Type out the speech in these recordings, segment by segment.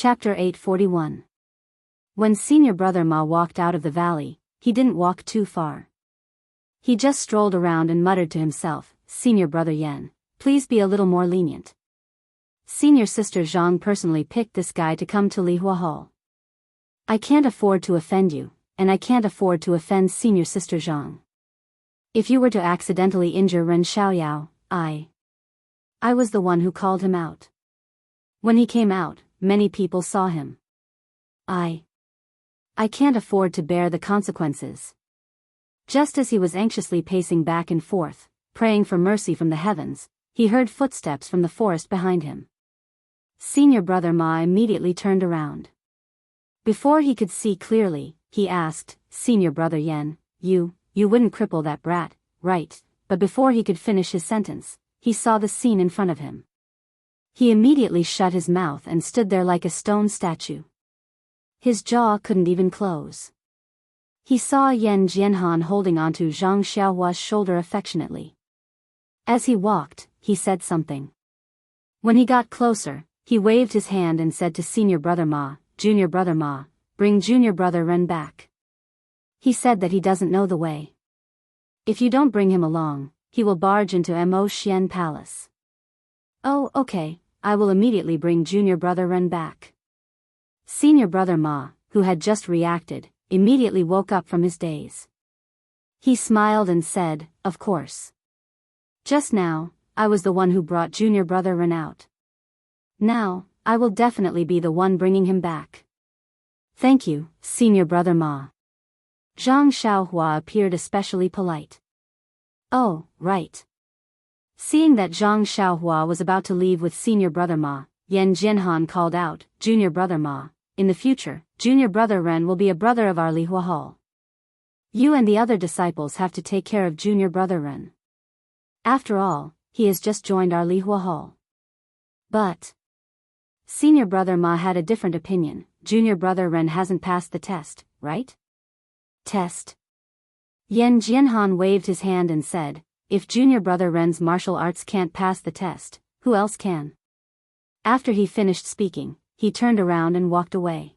Chapter 841. When senior brother Ma walked out of the valley, he didn't walk too far. He just strolled around and muttered to himself, "Senior brother Yan, please be a little more lenient. Senior sister Zhang personally picked this guy to come to Lihua Hall. I can't afford to offend you, and I can't afford to offend senior sister Zhang. If you were to accidentally injure Ren Xiaoyao, I was the one who called him out. When he came out, many people saw him. I can't afford to bear the consequences." Just as he was anxiously pacing back and forth, praying for mercy from the heavens, he heard footsteps from the forest behind him. Senior brother Ma immediately turned around. Before he could see clearly, he asked, "Senior brother Yan, you wouldn't cripple that brat, right?" But before he could finish his sentence, he saw the scene in front of him. He immediately shut his mouth and stood there like a stone statue. His jaw couldn't even close. He saw Yan Jianhan holding onto Zhang Xiaohua's shoulder affectionately. As he walked, he said something. When he got closer, he waved his hand and said to senior brother Ma, "Junior brother Ma, bring junior brother Ren back. He said that he doesn't know the way. If you don't bring him along, he will barge into Mo Xian Palace." "Oh, okay, I will immediately bring junior brother Ren back." Senior brother Ma, who had just reacted, immediately woke up from his daze. He smiled and said, "Of course. Just now, I was the one who brought junior brother Ren out. Now, I will definitely be the one bringing him back. Thank you, senior brother Ma." Zhang Xiaohua appeared especially polite. "Oh, right." Seeing that Zhang Xiaohua was about to leave with senior brother Ma, Yan Jianhan called out, "Junior brother Ma, in the future, junior brother Ren will be a brother of our Lihua Hall. You and the other disciples have to take care of junior brother Ren. After all, he has just joined our Lihua Hall." But senior brother Ma had a different opinion. "Junior brother Ren hasn't passed the test, right?" "Test?" Yan Jianhan waved his hand and said, "If junior brother Ren's martial arts can't pass the test, who else can?" After he finished speaking, he turned around and walked away.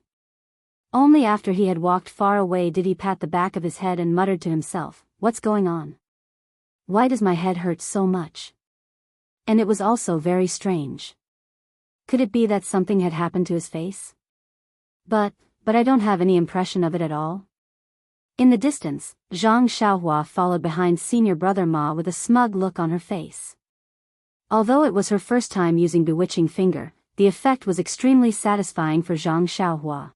Only after he had walked far away did he pat the back of his head and muttered to himself, "What's going on? Why does my head hurt so much?" And it was also very strange. Could it be that something had happened to his face? But I don't have any impression of it at all. In the distance, Zhang Xiaohua followed behind senior brother Ma with a smug look on her face. Although it was her first time using bewitching finger, the effect was extremely satisfying for Zhang Xiaohua.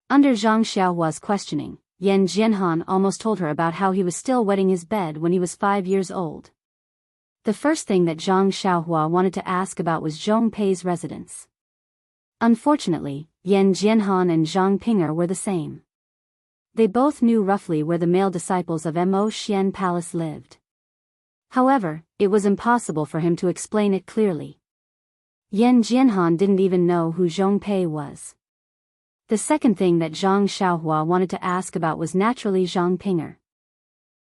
Under Zhang Xiaohua's questioning, Yan Jianhan almost told her about how he was still wetting his bed when he was 5 years old. The first thing that Zhang Xiaohua wanted to ask about was Zhong Pei's residence. Unfortunately, Yan Jianhan and Zhang Ping'er were the same. They both knew roughly where the male disciples of Mo Xian Palace lived. However, it was impossible for him to explain it clearly. Yan Jianhan didn't even know who Zhong Pei was. The second thing that Zhang Xiaohua wanted to ask about was naturally Zhang Ping'er.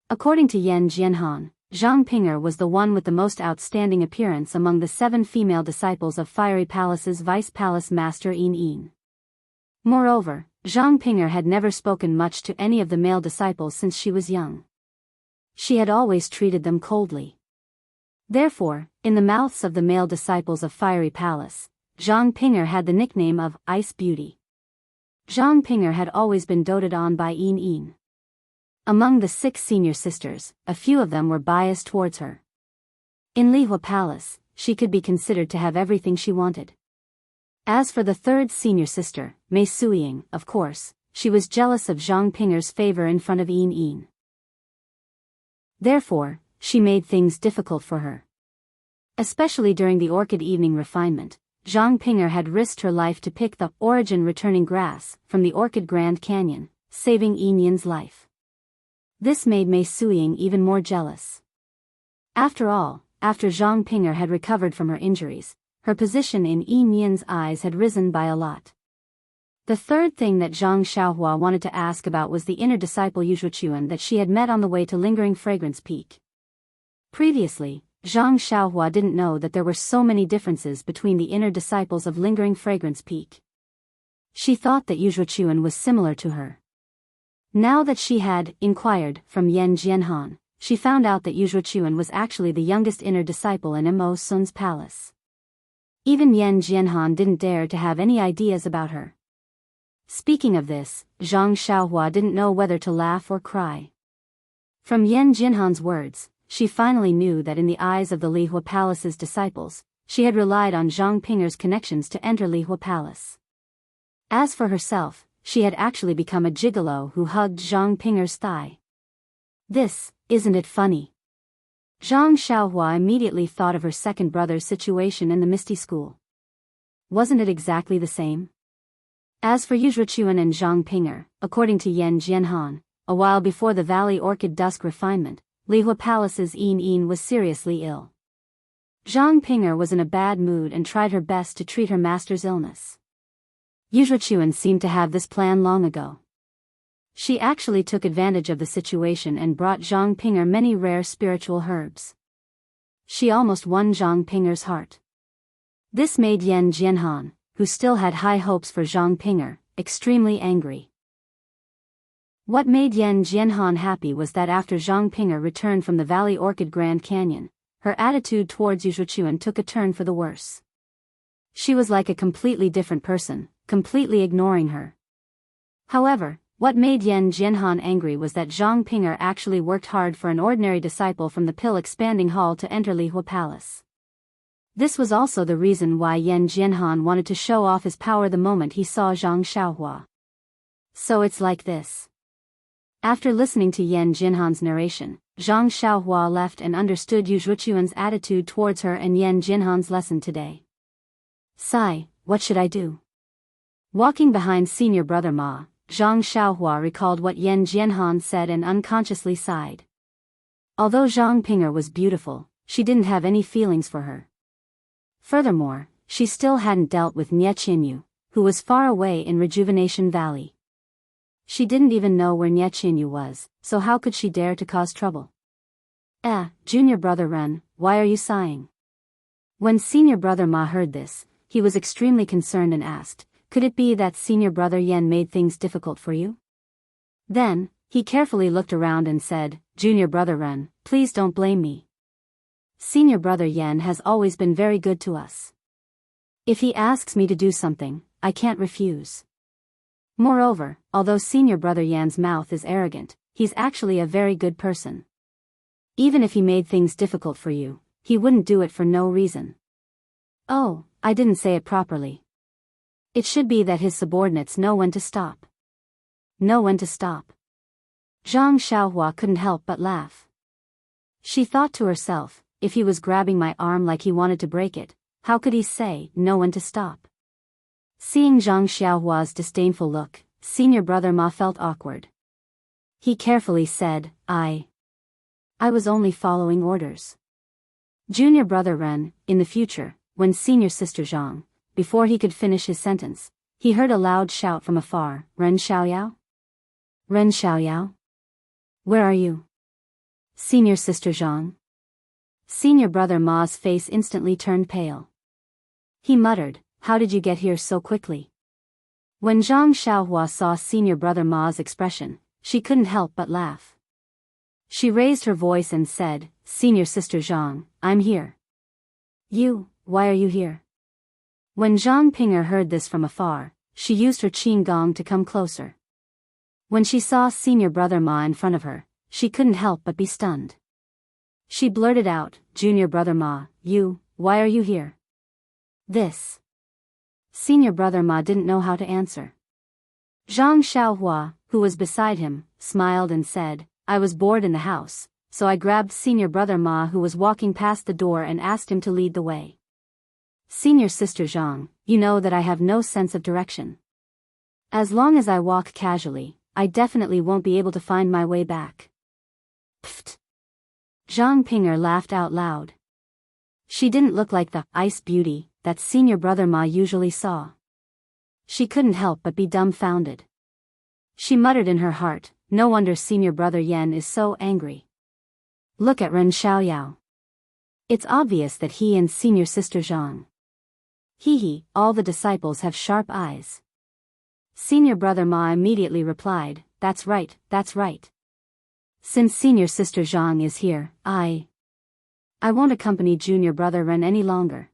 According to Yan Jianhan, Zhang Ping'er was the one with the most outstanding appearance among the 7 female disciples of Fiery Palace's Vice Palace Master Yin Yin. Moreover, Zhang Ping'er had never spoken much to any of the male disciples since she was young. She had always treated them coldly. Therefore, in the mouths of the male disciples of Fiery Palace, Zhang Ping'er had the nickname of Ice Beauty. Zhang Ping'er had always been doted on by Yin Yin. Among the 6 senior sisters, a few of them were biased towards her. In Lihua Palace, she could be considered to have everything she wanted. As for the third senior sister, Mei Suiying, of course, she was jealous of Zhang Ping'er's favor in front of Yin Yin. Therefore, she made things difficult for her. Especially during the orchid evening refinement, Zhang Ping'er had risked her life to pick the origin returning grass from the orchid Grand Canyon, saving Yin Yin's life. This made Mei Suiying even more jealous. After all, after Zhang Ping'er had recovered from her injuries, her position in Yin Yin's eyes had risen by a lot. The third thing that Zhang Xiaohua wanted to ask about was the inner disciple Yuzhuchuan that she had met on the way to Lingering Fragrance Peak. Previously, Zhang Xiaohua didn't know that there were so many differences between the inner disciples of Lingering Fragrance Peak. She thought that Yuzuchuan was similar to her. Now that she had inquired from Yan Jianhan, she found out that Yuzuchuan was actually the youngest inner disciple in Mo Sun's palace. Even Yan Jianhan didn't dare to have any ideas about her. Speaking of this, Zhang Xiaohua didn't know whether to laugh or cry. From Yan Jianhan's words, she finally knew that in the eyes of the Lihua Palace's disciples, she had relied on Zhang Pinger's connections to enter Lihua Palace. As for herself, she had actually become a gigolo who hugged Zhang Pinger's thigh. This, isn't it funny? Zhang Xiaohua immediately thought of her second brother's situation in the Misty School. Wasn't it exactly the same? As for Yuzuchuan and Zhang Pinger, according to Yan Jianhan, a while before the Valley Orchid Dusk refinement, Lihua Palace's Yin was seriously ill. Zhang Pinger was in a bad mood and tried her best to treat her master's illness. Yuzuchuan seemed to have this plan long ago. She actually took advantage of the situation and brought Zhang Pinger many rare spiritual herbs. She almost won Zhang Pinger's heart. This made Yan Jianhan, who still had high hopes for Zhang Pinger, extremely angry. What made Yan Jianhan happy was that after Zhang Pinger returned from the Valley Orchid Grand Canyon, her attitude towards Yuzuchuan took a turn for the worse. She was like a completely different person, completely ignoring her. However, what made Yan Jianhan angry was that Zhang Pinger actually worked hard for an ordinary disciple from the Pill Expanding Hall to enter Lihua Palace. This was also the reason why Yan Jianhan wanted to show off his power the moment he saw Zhang Xiaohua. So it's like this. After listening to Yan Jianhan's narration, Zhang Xiaohua left and understood Yuzuchuan's attitude towards her and Yan Jianhan's lesson today. Sigh, what should I do? Walking behind senior brother Ma, Zhang Xiaohua recalled what Yan Jianhan said and unconsciously sighed. Although Zhang Pinger was beautiful, she didn't have any feelings for her. Furthermore, she still hadn't dealt with Nie Qinyu, who was far away in Rejuvenation Valley. She didn't even know where Nie Qinyu was, so how could she dare to cause trouble? Junior brother Ren, why are you sighing? When senior brother Ma heard this, he was extremely concerned and asked, could it be that senior brother Yan made things difficult for you? Then, he carefully looked around and said, Junior brother Ren, please don't blame me. Senior brother Yan has always been very good to us. If he asks me to do something, I can't refuse. Moreover, although senior brother Yan's mouth is arrogant, he's actually a very good person. Even if he made things difficult for you, he wouldn't do it for no reason. Oh, I didn't say it properly. It should be that his subordinates know when to stop. Know when to stop. Zhang Xiaohua couldn't help but laugh. She thought to herself, if he was grabbing my arm like he wanted to break it, how could he say, know when to stop? Seeing Zhang Xiaohua's disdainful look, senior brother Ma felt awkward. He carefully said, I was only following orders. Junior brother Ren, in the future, when senior sister Zhang, before he could finish his sentence, he heard a loud shout from afar, Ren Xiaoyao? Ren Xiaoyao? Where are you? Senior sister Zhang? Senior brother Ma's face instantly turned pale. He muttered, how did you get here so quickly? When Zhang Xiaohua saw senior brother Ma's expression, she couldn't help but laugh. She raised her voice and said, Senior sister Zhang, I'm here. You, why are you here? When Zhang Pinger heard this from afar, she used her qin gong to come closer. When she saw senior brother Ma in front of her, she couldn't help but be stunned. She blurted out, Junior brother Ma, why are you here? This. Senior brother Ma didn't know how to answer. Zhang Xiaohua, who was beside him, smiled and said, I was bored in the house, so I grabbed senior brother Ma who was walking past the door and asked him to lead the way. Senior sister Zhang, you know that I have no sense of direction. As long as I walk casually, I definitely won't be able to find my way back. Pfft. Zhang Pinger laughed out loud. She didn't look like the ice beauty that senior brother Ma usually saw. She couldn't help but be dumbfounded. She muttered in her heart, no wonder senior brother Yan is so angry. Look at Ren Xiaoyao. It's obvious that he and senior sister Zhang. All the disciples have sharp eyes. Senior brother Ma immediately replied, that's right, that's right. Since senior sister Zhang is here, I won't accompany junior brother Ren any longer.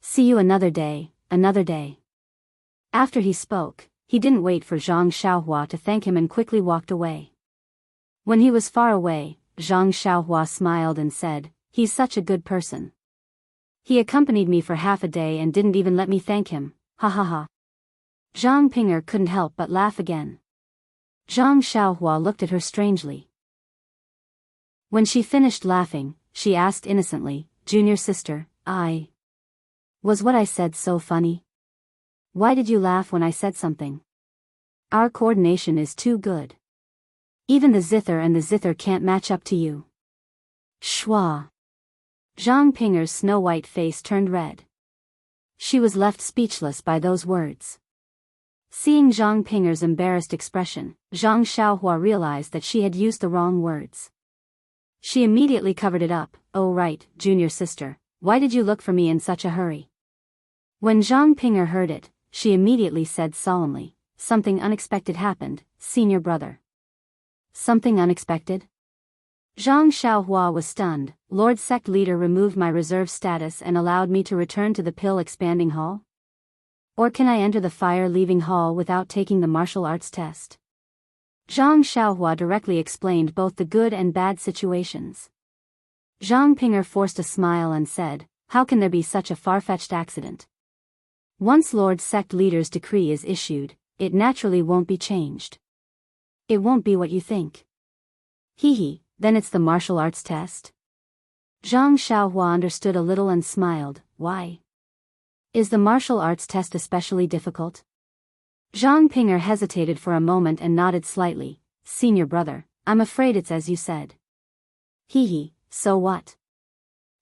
See you another day, another day. After he spoke, he didn't wait for Zhang Xiaohua to thank him and quickly walked away. When he was far away, Zhang Xiaohua smiled and said, he's such a good person. He accompanied me for half a day and didn't even let me thank him, ha ha ha. Zhang Ping'er couldn't help but laugh again. Zhang Xiaohua looked at her strangely. When she finished laughing, she asked innocently, Junior sister, was what I said so funny? Why did you laugh when I said something? Our coordination is too good. Even the zither and the zither can't match up to you. Schwa. Zhang Ping'er's snow-white face turned red. She was left speechless by those words. Seeing Zhang Ping'er's embarrassed expression, Zhang Xiaohua realized that she had used the wrong words. She immediately covered it up. Oh right, junior sister, why did you look for me in such a hurry? When Zhang Ping'er heard it, she immediately said solemnly, something unexpected happened, senior brother. Something unexpected? Zhang Xiaohua was stunned. Lord Sect Leader removed my reserve status and allowed me to return to the pill expanding hall? Or can I enter the fire leaving hall without taking the martial arts test? Zhang Xiaohua directly explained both the good and bad situations. Zhang Ping'er forced a smile and said, how can there be such a far-fetched accident? Once Lord Sect Leader's decree is issued, it naturally won't be changed. It won't be what you think. Hee, then it's the martial arts test? Zhang Xiaohua understood a little and smiled. Why? Is the martial arts test especially difficult? Zhang Ping'er hesitated for a moment and nodded slightly. Senior brother, I'm afraid it's as you said. Hee, so what?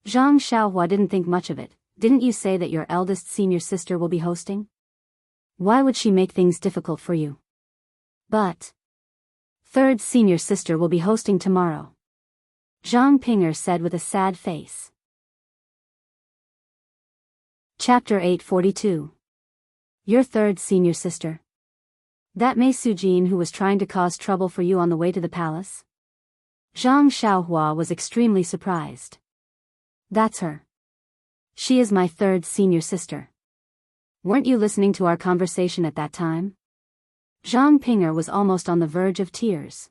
Zhang Xiaohua didn't think much of it. Didn't you say that your eldest senior sister will be hosting? Why would she make things difficult for you? But third senior sister will be hosting tomorrow. Zhang Ping'er said with a sad face. Chapter 842. Your third senior sister. That Mei Sujin who was trying to cause trouble for you on the way to the palace? Zhang Xiaohua was extremely surprised. That's her. She is my third senior sister. Weren't you listening to our conversation at that time? Zhang Ping'er was almost on the verge of tears.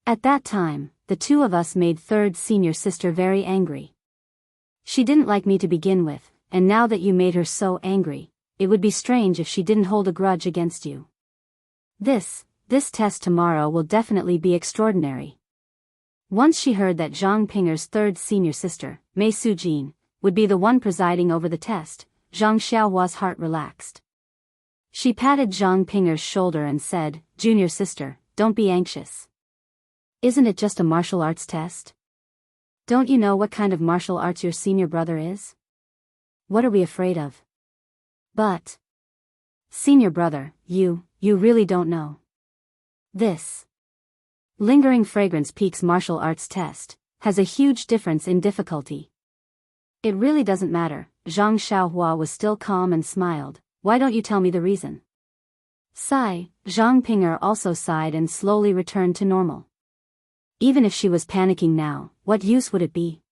At that time, the two of us made third senior sister very angry. She didn't like me to begin with, and now that you made her so angry, it would be strange if she didn't hold a grudge against you. This test tomorrow will definitely be extraordinary. Once she heard that Zhang Ping'er's third senior sister, Mei Sujin, would be the one presiding over the test, Zhang Xiaohua's heart relaxed. She patted Zhang Ping'er's shoulder and said, Junior sister, don't be anxious. Isn't it just a martial arts test? Don't you know what kind of martial arts your senior brother is? What are we afraid of? But senior brother, you really don't know. This lingering fragrance peaks martial arts test has a huge difference in difficulty. It really doesn't matter. Zhang Xiaohua was still calm and smiled. Why don't you tell me the reason? Sigh. Zhang Ping'er also sighed and slowly returned to normal. Even if she was panicking now, what use would it be?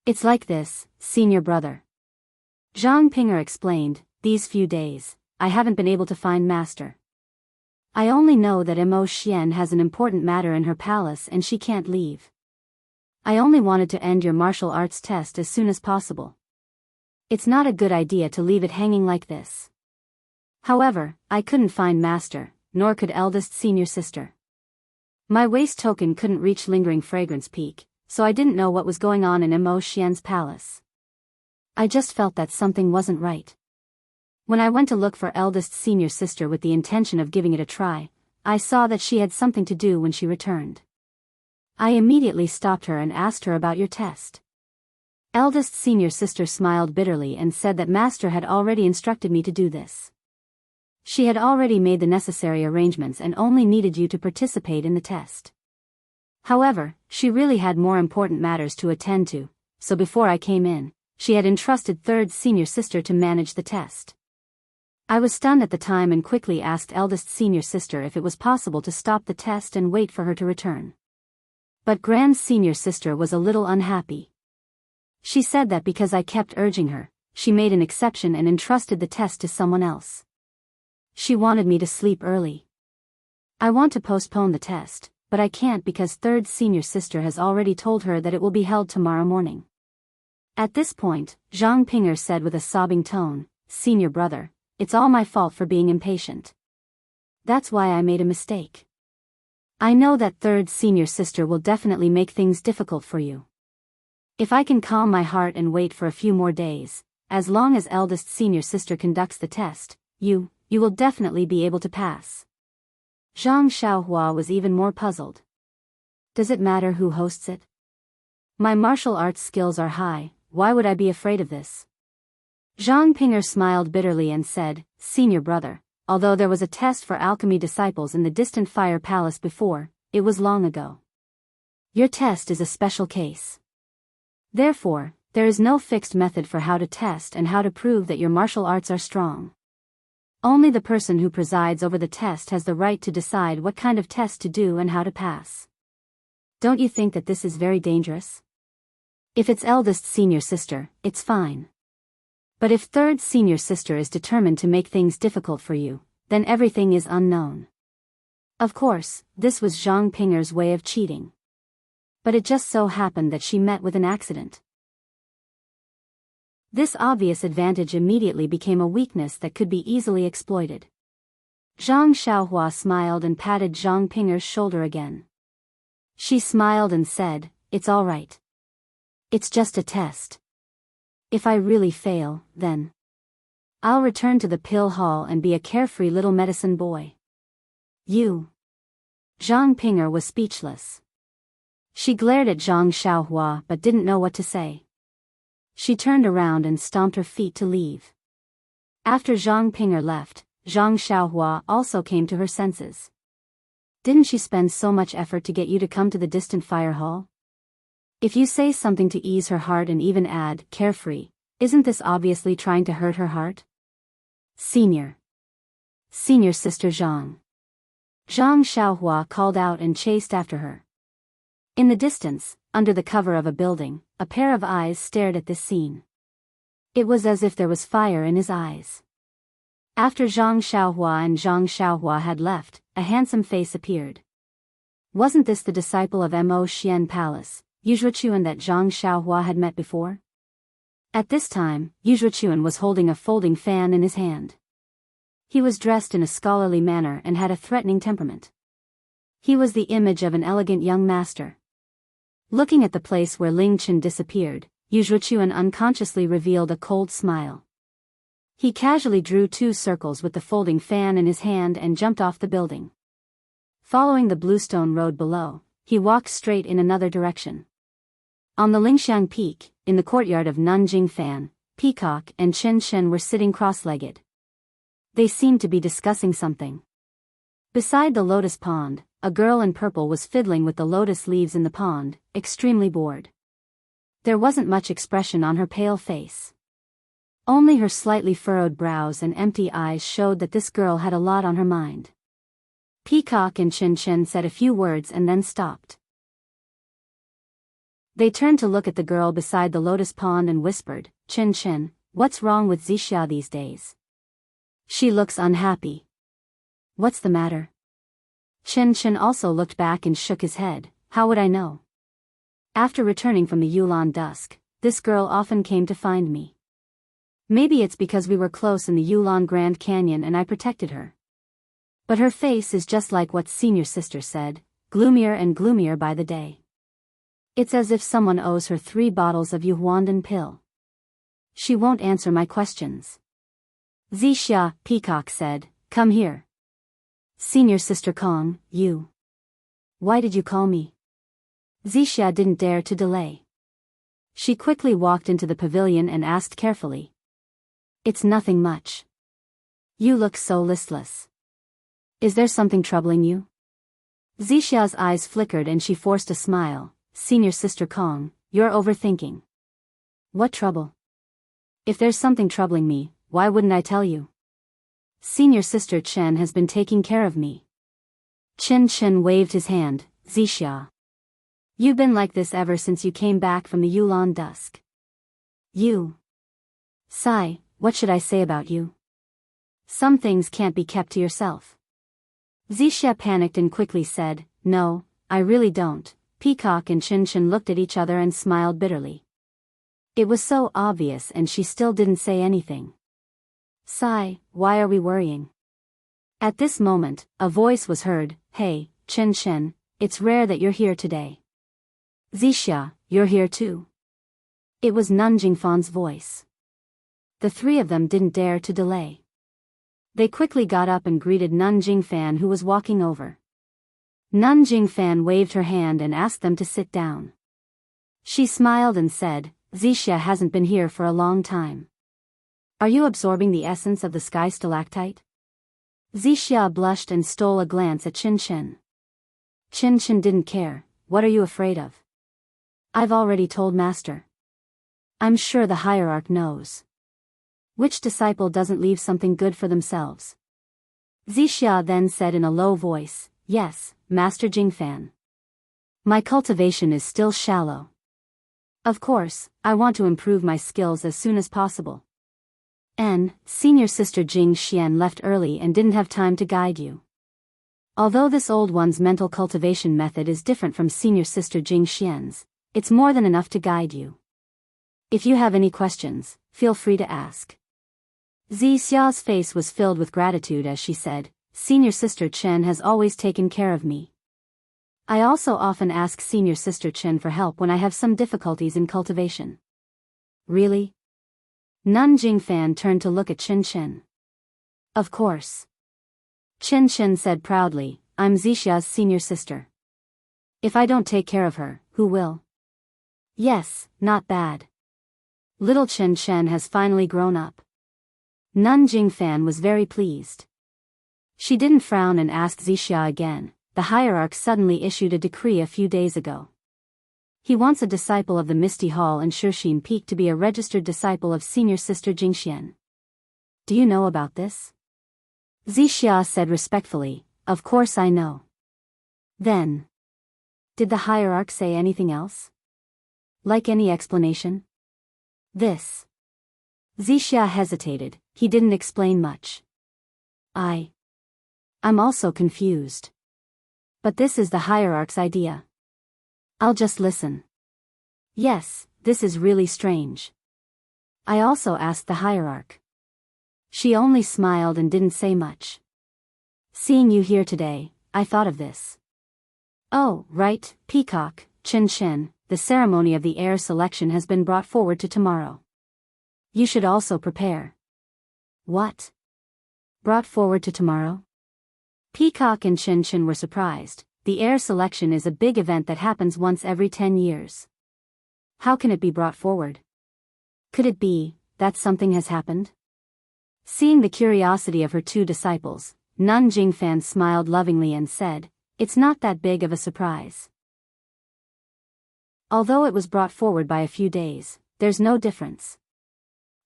It's like this, senior brother. Zhang Ping'er explained, these few days, I haven't been able to find master. I only know that Mo Xian has an important matter in her palace and she can't leave. I only wanted to end your martial arts test as soon as possible. It's not a good idea to leave it hanging like this. However, I couldn't find master, nor could eldest senior sister. My waist token couldn't reach lingering fragrance peak, so I didn't know what was going on in Mo Xian's palace. I just felt that something wasn't right. When I went to look for eldest senior sister with the intention of giving it a try, I saw that she had something to do when she returned. I immediately stopped her and asked her about your test. Eldest senior sister smiled bitterly and said that master had already instructed me to do this. She had already made the necessary arrangements and only needed you to participate in the test. However, she really had more important matters to attend to, so before I came in, she had entrusted third senior sister to manage the test. I was stunned at the time and quickly asked eldest senior sister if it was possible to stop the test and wait for her to return. But grand senior sister was a little unhappy. She said that because I kept urging her, she made an exception and entrusted the test to someone else. She wanted me to sleep early. I want to postpone the test, but I can't because third senior sister has already told her that it will be held tomorrow morning. At this point, Zhang Pinger said with a sobbing tone, "Senior brother, it's all my fault for being impatient. That's why I made a mistake. I know that third senior sister will definitely make things difficult for you. If I can calm my heart and wait for a few more days, as long as eldest senior sister conducts the test, you will definitely be able to pass." Zhang Xiaohua was even more puzzled. Does it matter who hosts it? My martial arts skills are high, why would I be afraid of this? Zhang Pinger smiled bitterly and said, "Senior brother, although there was a test for alchemy disciples in the distant fire palace before, it was long ago. Your test is a special case. Therefore, there is no fixed method for how to test and how to prove that your martial arts are strong. Only the person who presides over the test has the right to decide what kind of test to do and how to pass. Don't you think that this is very dangerous? If it's eldest senior sister, it's fine. But if third senior sister is determined to make things difficult for you, then everything is unknown." Of course, this was Zhang Pinger's way of cheating. But it just so happened that she met with an accident. This obvious advantage immediately became a weakness that could be easily exploited. Zhang Xiaohua smiled and patted Zhang Pinger's shoulder again. She smiled and said, "It's all right. It's just a test. If I really fail, then I'll return to the pill hall and be a carefree little medicine boy." You. Zhang Pinger was speechless. She glared at Zhang Xiaohua but didn't know what to say. She turned around and stomped her feet to leave. After Zhang Pinger left, Zhang Xiaohua also came to her senses. Didn't she spend so much effort to get you to come to the distant fire hall? If you say something to ease her heart and even add, "carefree," isn't this obviously trying to hurt her heart? Senior sister Zhang. Zhang Xiaohua called out and chased after her. In the distance, under the cover of a building, a pair of eyes stared at this scene. It was as if there was fire in his eyes. After Zhang Xiaohua and Zhang Xiaohua had left, a handsome face appeared. Wasn't this the disciple of Mo Xian Palace, Yuzhuachuan, that Zhang Xiaohua had met before? At this time, Yuzhuachuan was holding a folding fan in his hand. He was dressed in a scholarly manner and had a threatening temperament. He was the image of an elegant young master. Looking at the place where Ling Chen disappeared, Yuzhuachuan unconsciously revealed a cold smile. He casually drew 2 circles with the folding fan in his hand and jumped off the building. Following the bluestone road below, he walked straight in another direction. On the Lingxiang Peak, in the courtyard of Nanjing Fan, Peacock and Chen Chen were sitting cross-legged. They seemed to be discussing something. Beside the lotus pond, a girl in purple was fiddling with the lotus leaves in the pond, extremely bored. There wasn't much expression on her pale face. Only her slightly furrowed brows and empty eyes showed that this girl had a lot on her mind. Peacock and Chen Chen said a few words and then stopped. They turned to look at the girl beside the lotus pond and whispered, "Chen Chen, what's wrong with Zixia these days? She looks unhappy. What's the matter?" Chen Chen also looked back and shook his head. "How would I know? After returning from the Yulan dusk, this girl often came to find me. Maybe it's because we were close in the Yulan Grand Canyon and I protected her. But her face is just like what senior sister said, gloomier and gloomier by the day. It's as if someone owes her 3 bottles of Yuhuandan pill. She won't answer my questions." "Zixia," Peacock said, "come here." "Senior sister Kong, you. Why did you call me?" Zixia didn't dare to delay. She quickly walked into the pavilion and asked carefully. "It's nothing much. You look so listless. Is there something troubling you?" Zixia's eyes flickered and she forced a smile. "Senior sister Kong, you're overthinking. What trouble? If there's something troubling me, why wouldn't I tell you?" Senior sister Chen has been taking care of me. Chen waved his hand. Xianxia. You've been like this ever since you came back from the Yulan dusk. You. Sigh, what should I say about you? Some things can't be kept to yourself. Xianxia panicked and quickly said, No, I really don't. Peacock and Chen looked at each other and smiled bitterly. It was so obvious and she still didn't say anything. Sigh, why are we worrying? At this moment, a voice was heard. Hey, Chen, it's rare that you're here today. Xianxia, you're here too. It was Nun Jingfan's voice. The three of them didn't dare to delay. They quickly got up and greeted Nun Jingfan, who was walking over. Nun Jingfan waved her hand and asked them to sit down. She smiled and said, Xianxia hasn't been here for a long time. Are you absorbing the essence of the sky stalactite? Xianxia blushed and stole a glance at Chen. Chen didn't care. What are you afraid of? I've already told Master. I'm sure the hierarch knows. Which disciple doesn't leave something good for themselves? Xianxia then said in a low voice, Yes, Master Jingfan. My cultivation is still shallow. Of course, I want to improve my skills as soon as possible. Senior sister Jing Xian left early and didn't have time to guide you. Although this old one's mental cultivation method is different from senior sister Jing Xian's, it's more than enough to guide you. If you have any questions, feel free to ask. Xia's face was filled with gratitude as she said, Senior sister Chen has always taken care of me. I also often ask senior sister Chen for help when I have some difficulties in cultivation. Really? Nun Jingfan turned to look at Chen. Of course. Chen said proudly, I'm Xia's senior sister. If I don't take care of her, who will? Yes, not bad. Little Chen has finally grown up. Nun Jingfan was very pleased. She didn't frown and asked Xianxia again. The hierarch suddenly issued a decree a few days ago. He wants a disciple of the Misty Hall and Shixin Peak to be a registered disciple of senior sister Jingxian. Do you know about this? Xianxia said respectfully, Of course I know. Then. Did the hierarch say anything else? Like any explanation? This. Xianxia hesitated. He didn't explain much. I'm also confused. But this is the hierarch's idea. I'll just listen. Yes, this is really strange. I also asked the hierarch. She only smiled and didn't say much. Seeing you here today, I thought of this. Oh, right, Peacock, Chen, the ceremony of the heir selection has been brought forward to tomorrow. You should also prepare. What? Brought forward to tomorrow? Peacock and Chen were surprised. The heir selection is a big event that happens once every 10 years. How can it be brought forward? Could it be that something has happened? Seeing the curiosity of her two disciples, Nun Jingfan smiled lovingly and said, It's not that big of a surprise. Although it was brought forward by a few days, there's no difference.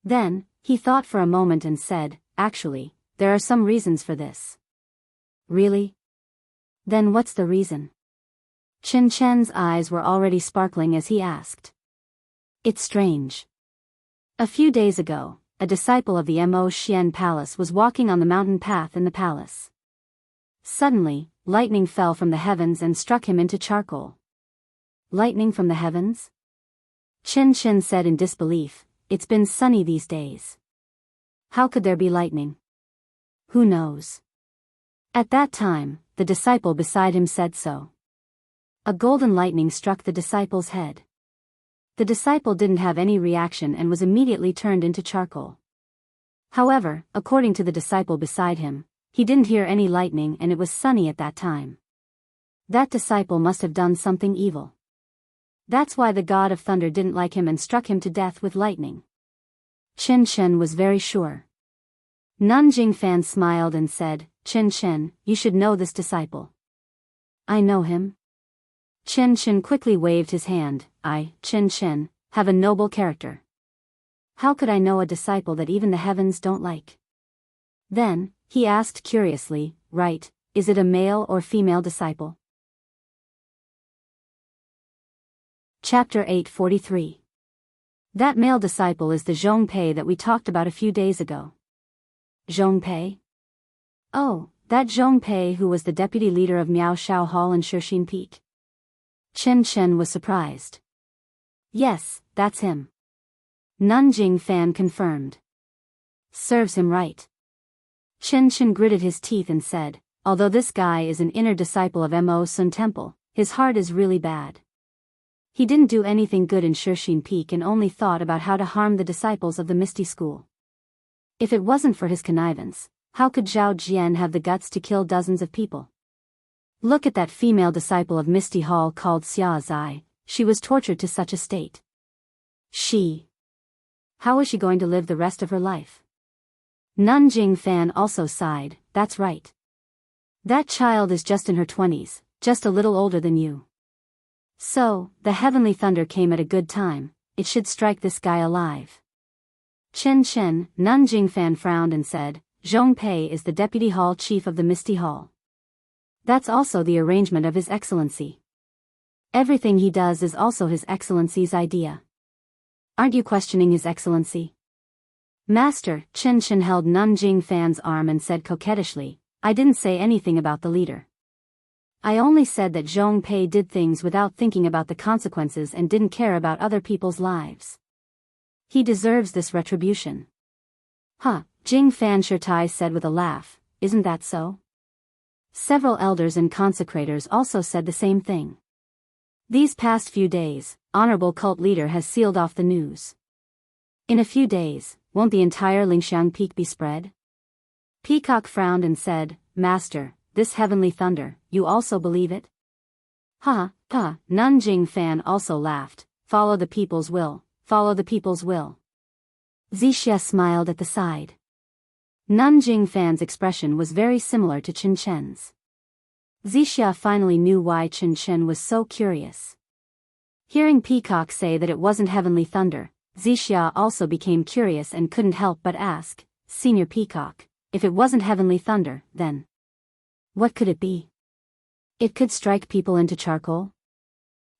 Then, he thought for a moment and said, Actually, there are some reasons for this. Really? Then what's the reason? Chen's eyes were already sparkling as he asked. It's strange. A few days ago, a disciple of the Mo Xian Palace was walking on the mountain path in the palace. Suddenly, lightning fell from the heavens and struck him into charcoal. Lightning from the heavens? Chen said in disbelief, It's been sunny these days. How could there be lightning? Who knows? At that time, the disciple beside him said so. A golden lightning struck the disciple's head. The disciple didn't have any reaction and was immediately turned into charcoal. However, according to the disciple beside him, he didn't hear any lightning and it was sunny at that time. That disciple must have done something evil. That's why the god of thunder didn't like him and struck him to death with lightning. Chen was very sure. Nun Jingfan smiled and said, Chen, you should know this disciple. I know him. Chen quickly waved his hand. I, Chen, have a noble character. How could I know a disciple that even the heavens don't like? Then, he asked curiously, right, is it a male or female disciple? Chapter 843. That male disciple is the Zhongpei that we talked about a few days ago. Zhongpei? Oh, that Zhongpei who was the deputy leader of Miao Shao Hall in Shixin Peak. Chen Chen was surprised. Yes, that's him. Nanjing Fan confirmed. Serves him right. Chen Chen gritted his teeth and said, although this guy is an inner disciple of Mo Sun Temple, his heart is really bad. He didn't do anything good in Shixin Peak and only thought about how to harm the disciples of the Misty School. If it wasn't for his connivance, how could Zhao Jian have the guts to kill dozens of people? Look at that female disciple of Misty Hall called Xia Zai, she was tortured to such a state. How is she going to live the rest of her life? Nanjing Fan also sighed, that's right. That child is just in her 20s, just a little older than you. So, the heavenly thunder came at a good time, it should strike this guy alive. Chen Chen, Nanjing Fan frowned and said, Zhongpei is the deputy hall chief of the Misty Hall. That's also the arrangement of His Excellency. Everything he does is also His Excellency's idea. Aren't you questioning His Excellency? Master, Chen Chen held Nanjing Fan's arm and said coquettishly, I didn't say anything about the leader. I only said that Zhongpei did things without thinking about the consequences and didn't care about other people's lives. He deserves this retribution. Huh, Jing Fan Shirtai said with a laugh, isn't that so? Several elders and consecrators also said the same thing. These past few days, Honorable Cult Leader has sealed off the news. In a few days, won't the entire Lingxiang Peak be spread? Peacock frowned and said, Master, this heavenly thunder, you also believe it? Nanjing Fan also laughed, follow the people's will, follow the people's will. Xixia smiled at the side. Nanjing Fan's expression was very similar to Chen Chen's. Xixia finally knew why Chen Chen was so curious. Hearing Peacock say that it wasn't heavenly thunder, Xixia also became curious and couldn't help but ask, Senior Peacock, if it wasn't heavenly thunder, then what could it be? It could strike people into charcoal?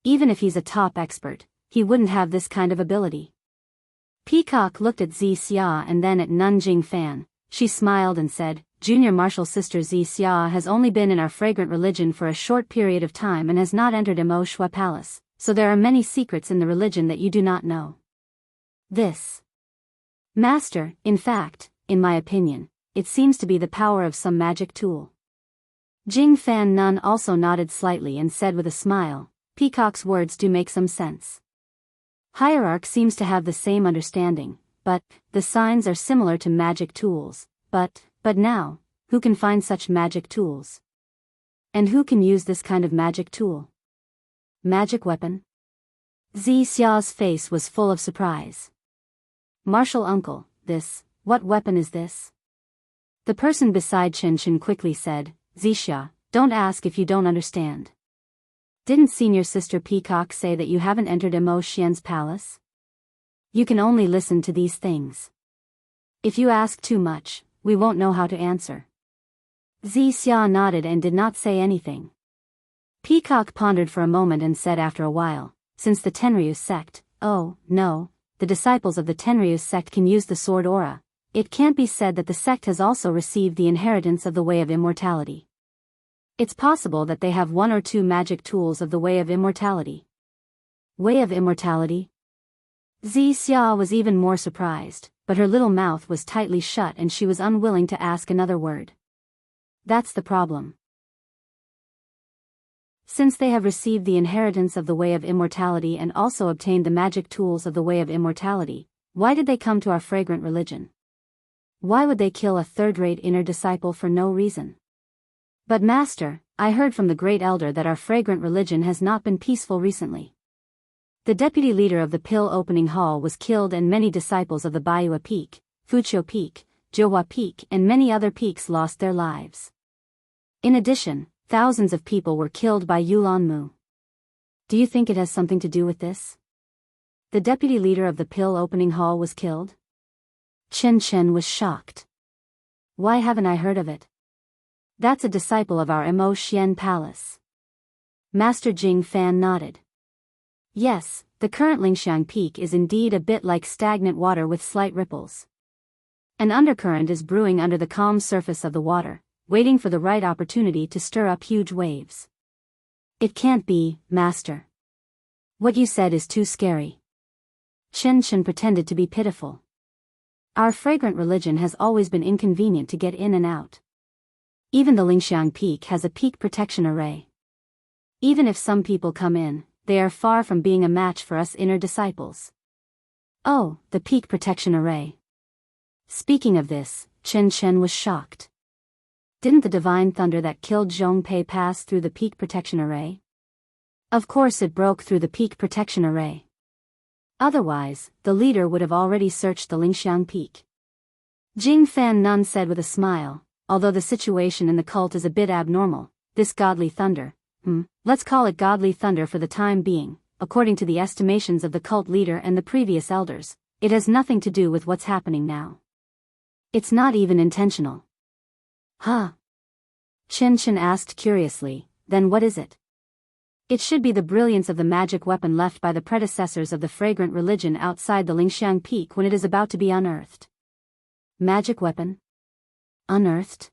Even if he's a top expert, he wouldn't have this kind of ability. Peacock looked at Xixia and then at Nanjing Fan. She smiled and said, Junior Martial Sister Xixia has only been in our fragrant religion for a short period of time and has not entered Mo Shui Palace, so there are many secrets in the religion that you do not know. This, Master, in fact, in my opinion, it seems to be the power of some magic tool. Jing Fan Nun also nodded slightly and said with a smile, Peacock's words do make some sense. Hierarch seems to have the same understanding, but the signs are similar to magic tools, but now, who can find such magic tools? And who can use this kind of magic tool? Magic weapon? Xia's face was full of surprise. Martial uncle, what weapon is this? The person beside Chen Chen quickly said, Xia, don't ask if you don't understand. Didn't Senior Sister Peacock say that you haven't entered Mo Xian's palace? You can only listen to these things. If you ask too much, we won't know how to answer. Xia nodded and did not say anything. Peacock pondered for a moment and said after a while, since the Tenryu sect, oh, no, the disciples of the Tenryu sect can use the sword aura, it can't be said that the sect has also received the inheritance of the way of immortality. It's possible that they have one or two magic tools of the way of immortality. Way of immortality? Xia was even more surprised, but her little mouth was tightly shut and she was unwilling to ask another word. That's the problem. Since they have received the inheritance of the way of immortality and also obtained the magic tools of the way of immortality, why did they come to our fragrant religion? Why would they kill a third-rate inner disciple for no reason? But Master, I heard from the great elder that our fragrant religion has not been peaceful recently. The deputy leader of the Pill Opening Hall was killed and many disciples of the Baiyue Peak, Fuqiu Peak, Jiuhua Peak and many other peaks lost their lives. In addition, thousands of people were killed by Yulanmu. Do you think it has something to do with this? The deputy leader of the Pill Opening Hall was killed? Chen Chen was shocked. Why haven't I heard of it? That's a disciple of our Mo Xian Palace. Master Jing Fan nodded. Yes, the current Lingxiang Peak is indeed a bit like stagnant water with slight ripples. An undercurrent is brewing under the calm surface of the water, waiting for the right opportunity to stir up huge waves. It can't be, Master. What you said is too scary. Chen Chen pretended to be pitiful. Our fragrant religion has always been inconvenient to get in and out. Even the Lingxiang Peak has a peak protection array. Even if some people come in, they are far from being a match for us inner disciples. Oh, the peak protection array. Speaking of this, Chen Chen was shocked. Didn't the divine thunder that killed Zhong Pei pass through the peak protection array? Of course it broke through the peak protection array. Otherwise, the leader would have already searched the Lingxiang Peak. Jing Fan Nun said with a smile, although the situation in the cult is a bit abnormal, this godly thunder, let's call it godly thunder for the time being, according to the estimations of the cult leader and the previous elders, it has nothing to do with what's happening now. It's not even intentional. Huh? Chen Chen asked curiously, then what is it? It should be the brilliance of the magic weapon left by the predecessors of the fragrant religion outside the Lingxiang Peak when it is about to be unearthed. Magic weapon? Unearthed?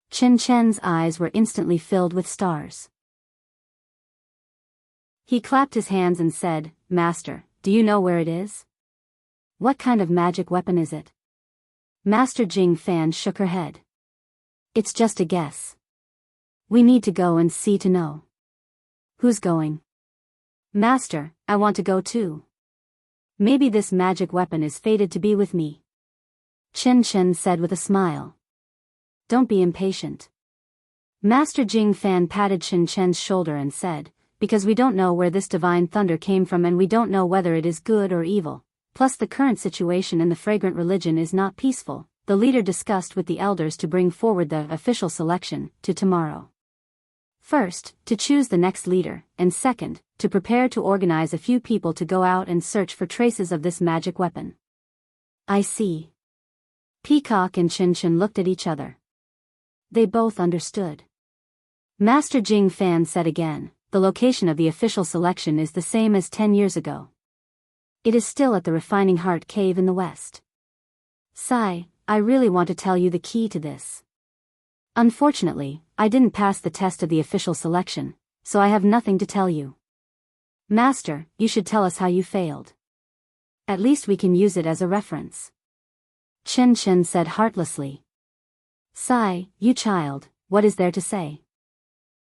Chen Chen's eyes were instantly filled with stars. He clapped his hands and said, Master, do you know where it is? What kind of magic weapon is it? Master Jing Fan shook her head. It's just a guess. We need to go and see to know. Who's going? Master, I want to go too. Maybe this magic weapon is fated to be with me. Chen Chen said with a smile. Don't be impatient. Master Jing Fan patted Chen Chen's shoulder and said, because we don't know where this divine thunder came from and we don't know whether it is good or evil, plus the current situation in the fragrant religion is not peaceful, the leader discussed with the elders to bring forward the official selection to tomorrow. First, to choose the next leader, and second, to prepare to organize a few people to go out and search for traces of this magic weapon. I see. Peacock and Chen Chen looked at each other. They both understood. Master Jing Fan said again, the location of the official selection is the same as 10 years ago. It is still at the Refining Heart Cave in the west. Sai, I really want to tell you the key to this. Unfortunately, I didn't pass the test of the official selection, so I have nothing to tell you. Master, you should tell us how you failed. At least we can use it as a reference. Chen Chen said heartlessly. Sai, you child, what is there to say?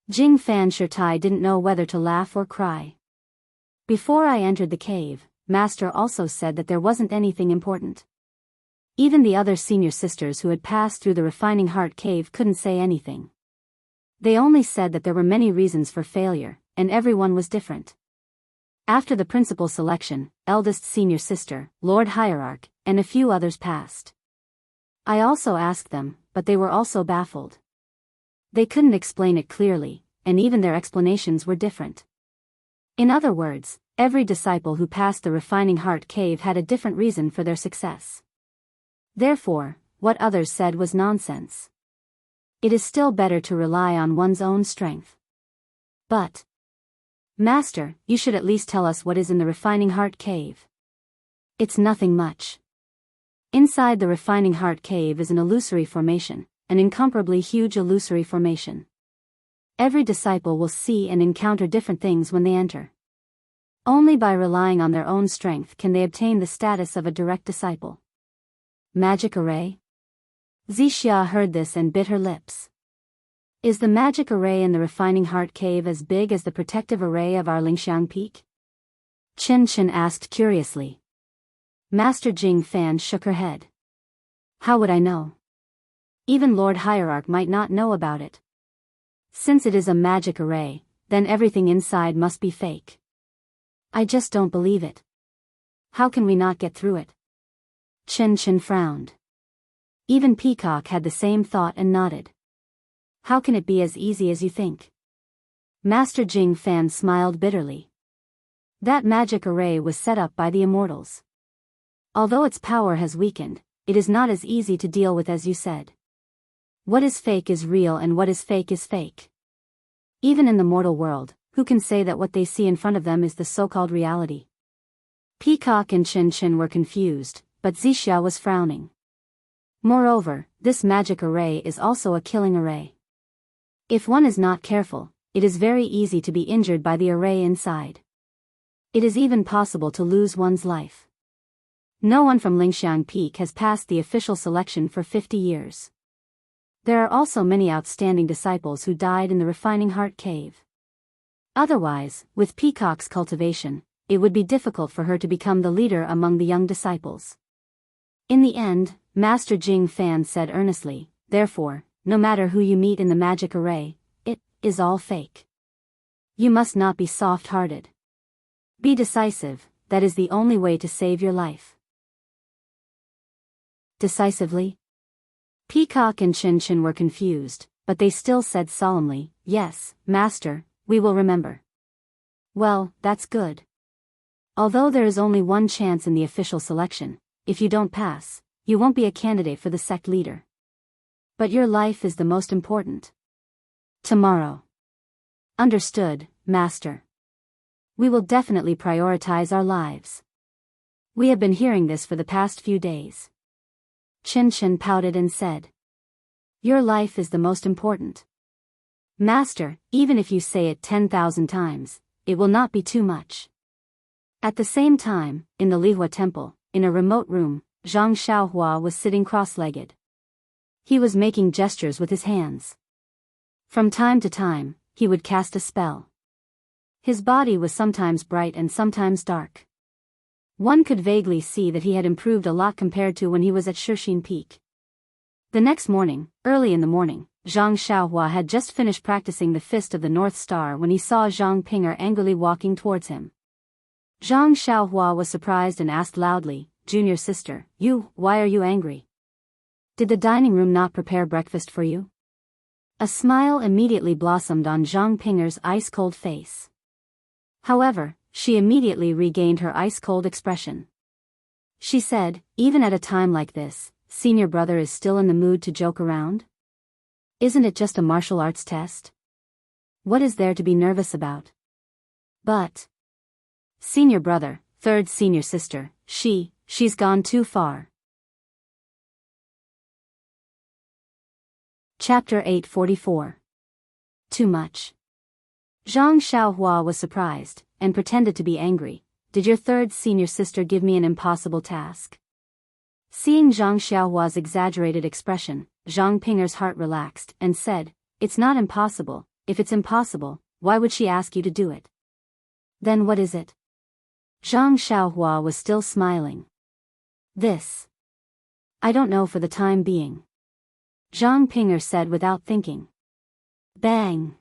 Jing Fan Shirtai didn't know whether to laugh or cry. Before I entered the cave, Master also said that there wasn't anything important. Even the other senior sisters who had passed through the Refining Heart Cave couldn't say anything. They only said that there were many reasons for failure, and everyone was different. After the principal selection, eldest senior sister, Lord Hierarch, and a few others passed. I also asked them, but they were also baffled. They couldn't explain it clearly, and even their explanations were different. In other words, every disciple who passed the Refining Heart Cave had a different reason for their success. Therefore, what others said was nonsense. It is still better to rely on one's own strength. But, Master, you should at least tell us what is in the Refining Heart Cave. It's nothing much. Inside the Refining Heart Cave is an illusory formation, an incomparably huge illusory formation. Every disciple will see and encounter different things when they enter. Only by relying on their own strength can they obtain the status of a direct disciple. Magic array? Zixia heard this and bit her lips. Is the magic array in the Refining Heart Cave as big as the protective array of our Lingxiang Peak? Chen Chen asked curiously. Master Jing Fan shook her head. How would I know? Even Lord Hierarch might not know about it. Since it is a magic array, then everything inside must be fake. I just don't believe it. How can we not get through it? Chen Chen frowned. Even Peacock had the same thought and nodded. How can it be as easy as you think? Master Jing Fan smiled bitterly. That magic array was set up by the immortals. Although its power has weakened, it is not as easy to deal with as you said. What is fake is real and what is fake is fake. Even in the mortal world, who can say that what they see in front of them is the so-called reality? Peacock and Chin Chin were confused, but Zixia was frowning. Moreover, this magic array is also a killing array. If one is not careful, it is very easy to be injured by the array inside. It is even possible to lose one's life. No one from Lingxiang Peak has passed the official selection for 50 years. There are also many outstanding disciples who died in the Refining Heart Cave. Otherwise, with Peacock's cultivation, it would be difficult for her to become the leader among the young disciples. In the end, Master Jing Fan said earnestly, therefore, no matter who you meet in the magic array, it is all fake. You must not be soft-hearted. Be decisive, that is the only way to save your life. Decisively? Peacock and Chin Chin were confused, but they still said solemnly, yes, Master, we will remember. Well, that's good. Although there is only one chance in the official selection, if you don't pass, you won't be a candidate for the sect leader. But your life is the most important. Tomorrow. Understood, Master. We will definitely prioritize our lives. We have been hearing this for the past few days. Chin Chin pouted and said, your life is the most important. Master, even if you say it 10,000 times, it will not be too much. At the same time, in the Lihua temple, in a remote room, Zhang Xiaohua was sitting cross-legged. He was making gestures with his hands. From time to time, he would cast a spell. His body was sometimes bright and sometimes dark. One could vaguely see that he had improved a lot compared to when he was at Shixin Peak. The next morning, early in the morning, Zhang Xiaohua had just finished practicing the Fist of the North Star when he saw Zhang Pinger angrily walking towards him. Zhang Xiaohua was surprised and asked loudly, Junior sister, why are you angry? Did the dining room not prepare breakfast for you? A smile immediately blossomed on Zhang Pinger's ice-cold face. However, she immediately regained her ice-cold expression. She said, even at a time like this, senior brother is still in the mood to joke around? Isn't it just a martial arts test? What is there to be nervous about? But senior brother, third senior sister, she's gone too far. Chapter 844. Too much. Zhang Xiaohua was surprised, and pretended to be angry. Did your third senior sister give me an impossible task? Seeing Zhang Xiaohua's exaggerated expression, Zhang Pinger's heart relaxed, and said, it's not impossible. If it's impossible, why would she ask you to do it? Then what is it? Zhang Xiaohua was still smiling. This. I don't know for the time being. Zhang Pinger said without thinking. Bang!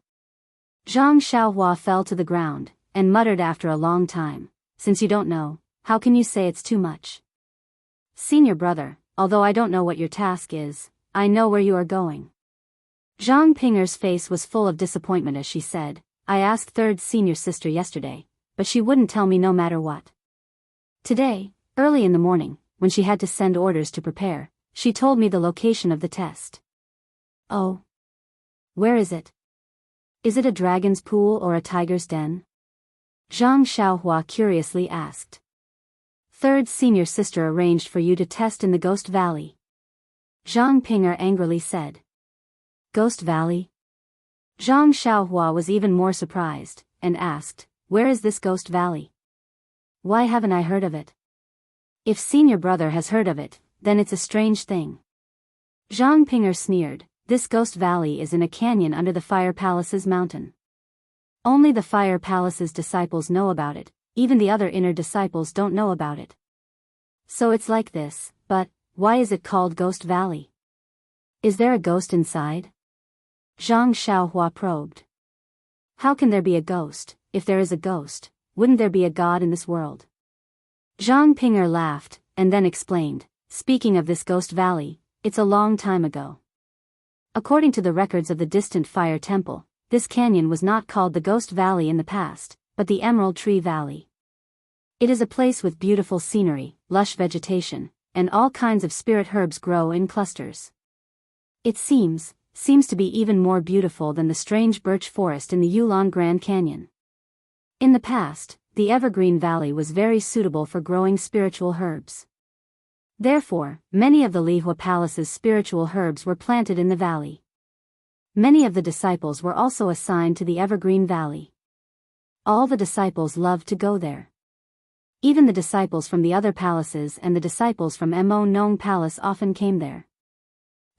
Zhang Xiaohua fell to the ground, and muttered after a long time, since you don't know, how can you say it's too much? Senior brother, although I don't know what your task is, I know where you are going. Zhang Pinger's face was full of disappointment as she said, I asked third senior sister yesterday, but she wouldn't tell me no matter what. Today, early in the morning, when she had to send orders to prepare, she told me the location of the test. Oh. Where is it? Is it a dragon's pool or a tiger's den? Zhang Xiaohua curiously asked. Third senior sister arranged for you to test in the Ghost Valley. Zhang Pinger angrily said. Ghost Valley? Zhang Xiaohua was even more surprised, and asked, where is this Ghost Valley? Why haven't I heard of it? If senior brother has heard of it, then it's a strange thing. Zhang Pinger sneered, this Ghost Valley is in a canyon under the Fire Palace's mountain. Only the Fire Palace's disciples know about it, even the other inner disciples don't know about it. So it's like this, but why is it called Ghost Valley? Is there a ghost inside? Zhang Xiaohua probed. How can there be a ghost? If there is a ghost, wouldn't there be a god in this world? Zhang Pinger laughed, and then explained, speaking of this Ghost Valley, it's a long time ago. According to the records of the distant Fire Temple, this canyon was not called the Ghost Valley in the past, but the Emerald Tree Valley. It is a place with beautiful scenery, lush vegetation, and all kinds of spirit herbs grow in clusters. It seems, seems to be even more beautiful than the strange birch forest in the Yulon Grand Canyon. In the past, the Evergreen Valley was very suitable for growing spiritual herbs. Therefore, many of the Lihua Palace's spiritual herbs were planted in the valley. Many of the disciples were also assigned to the Evergreen Valley. All the disciples loved to go there. Even the disciples from the other palaces and the disciples from Mo Nong Palace often came there.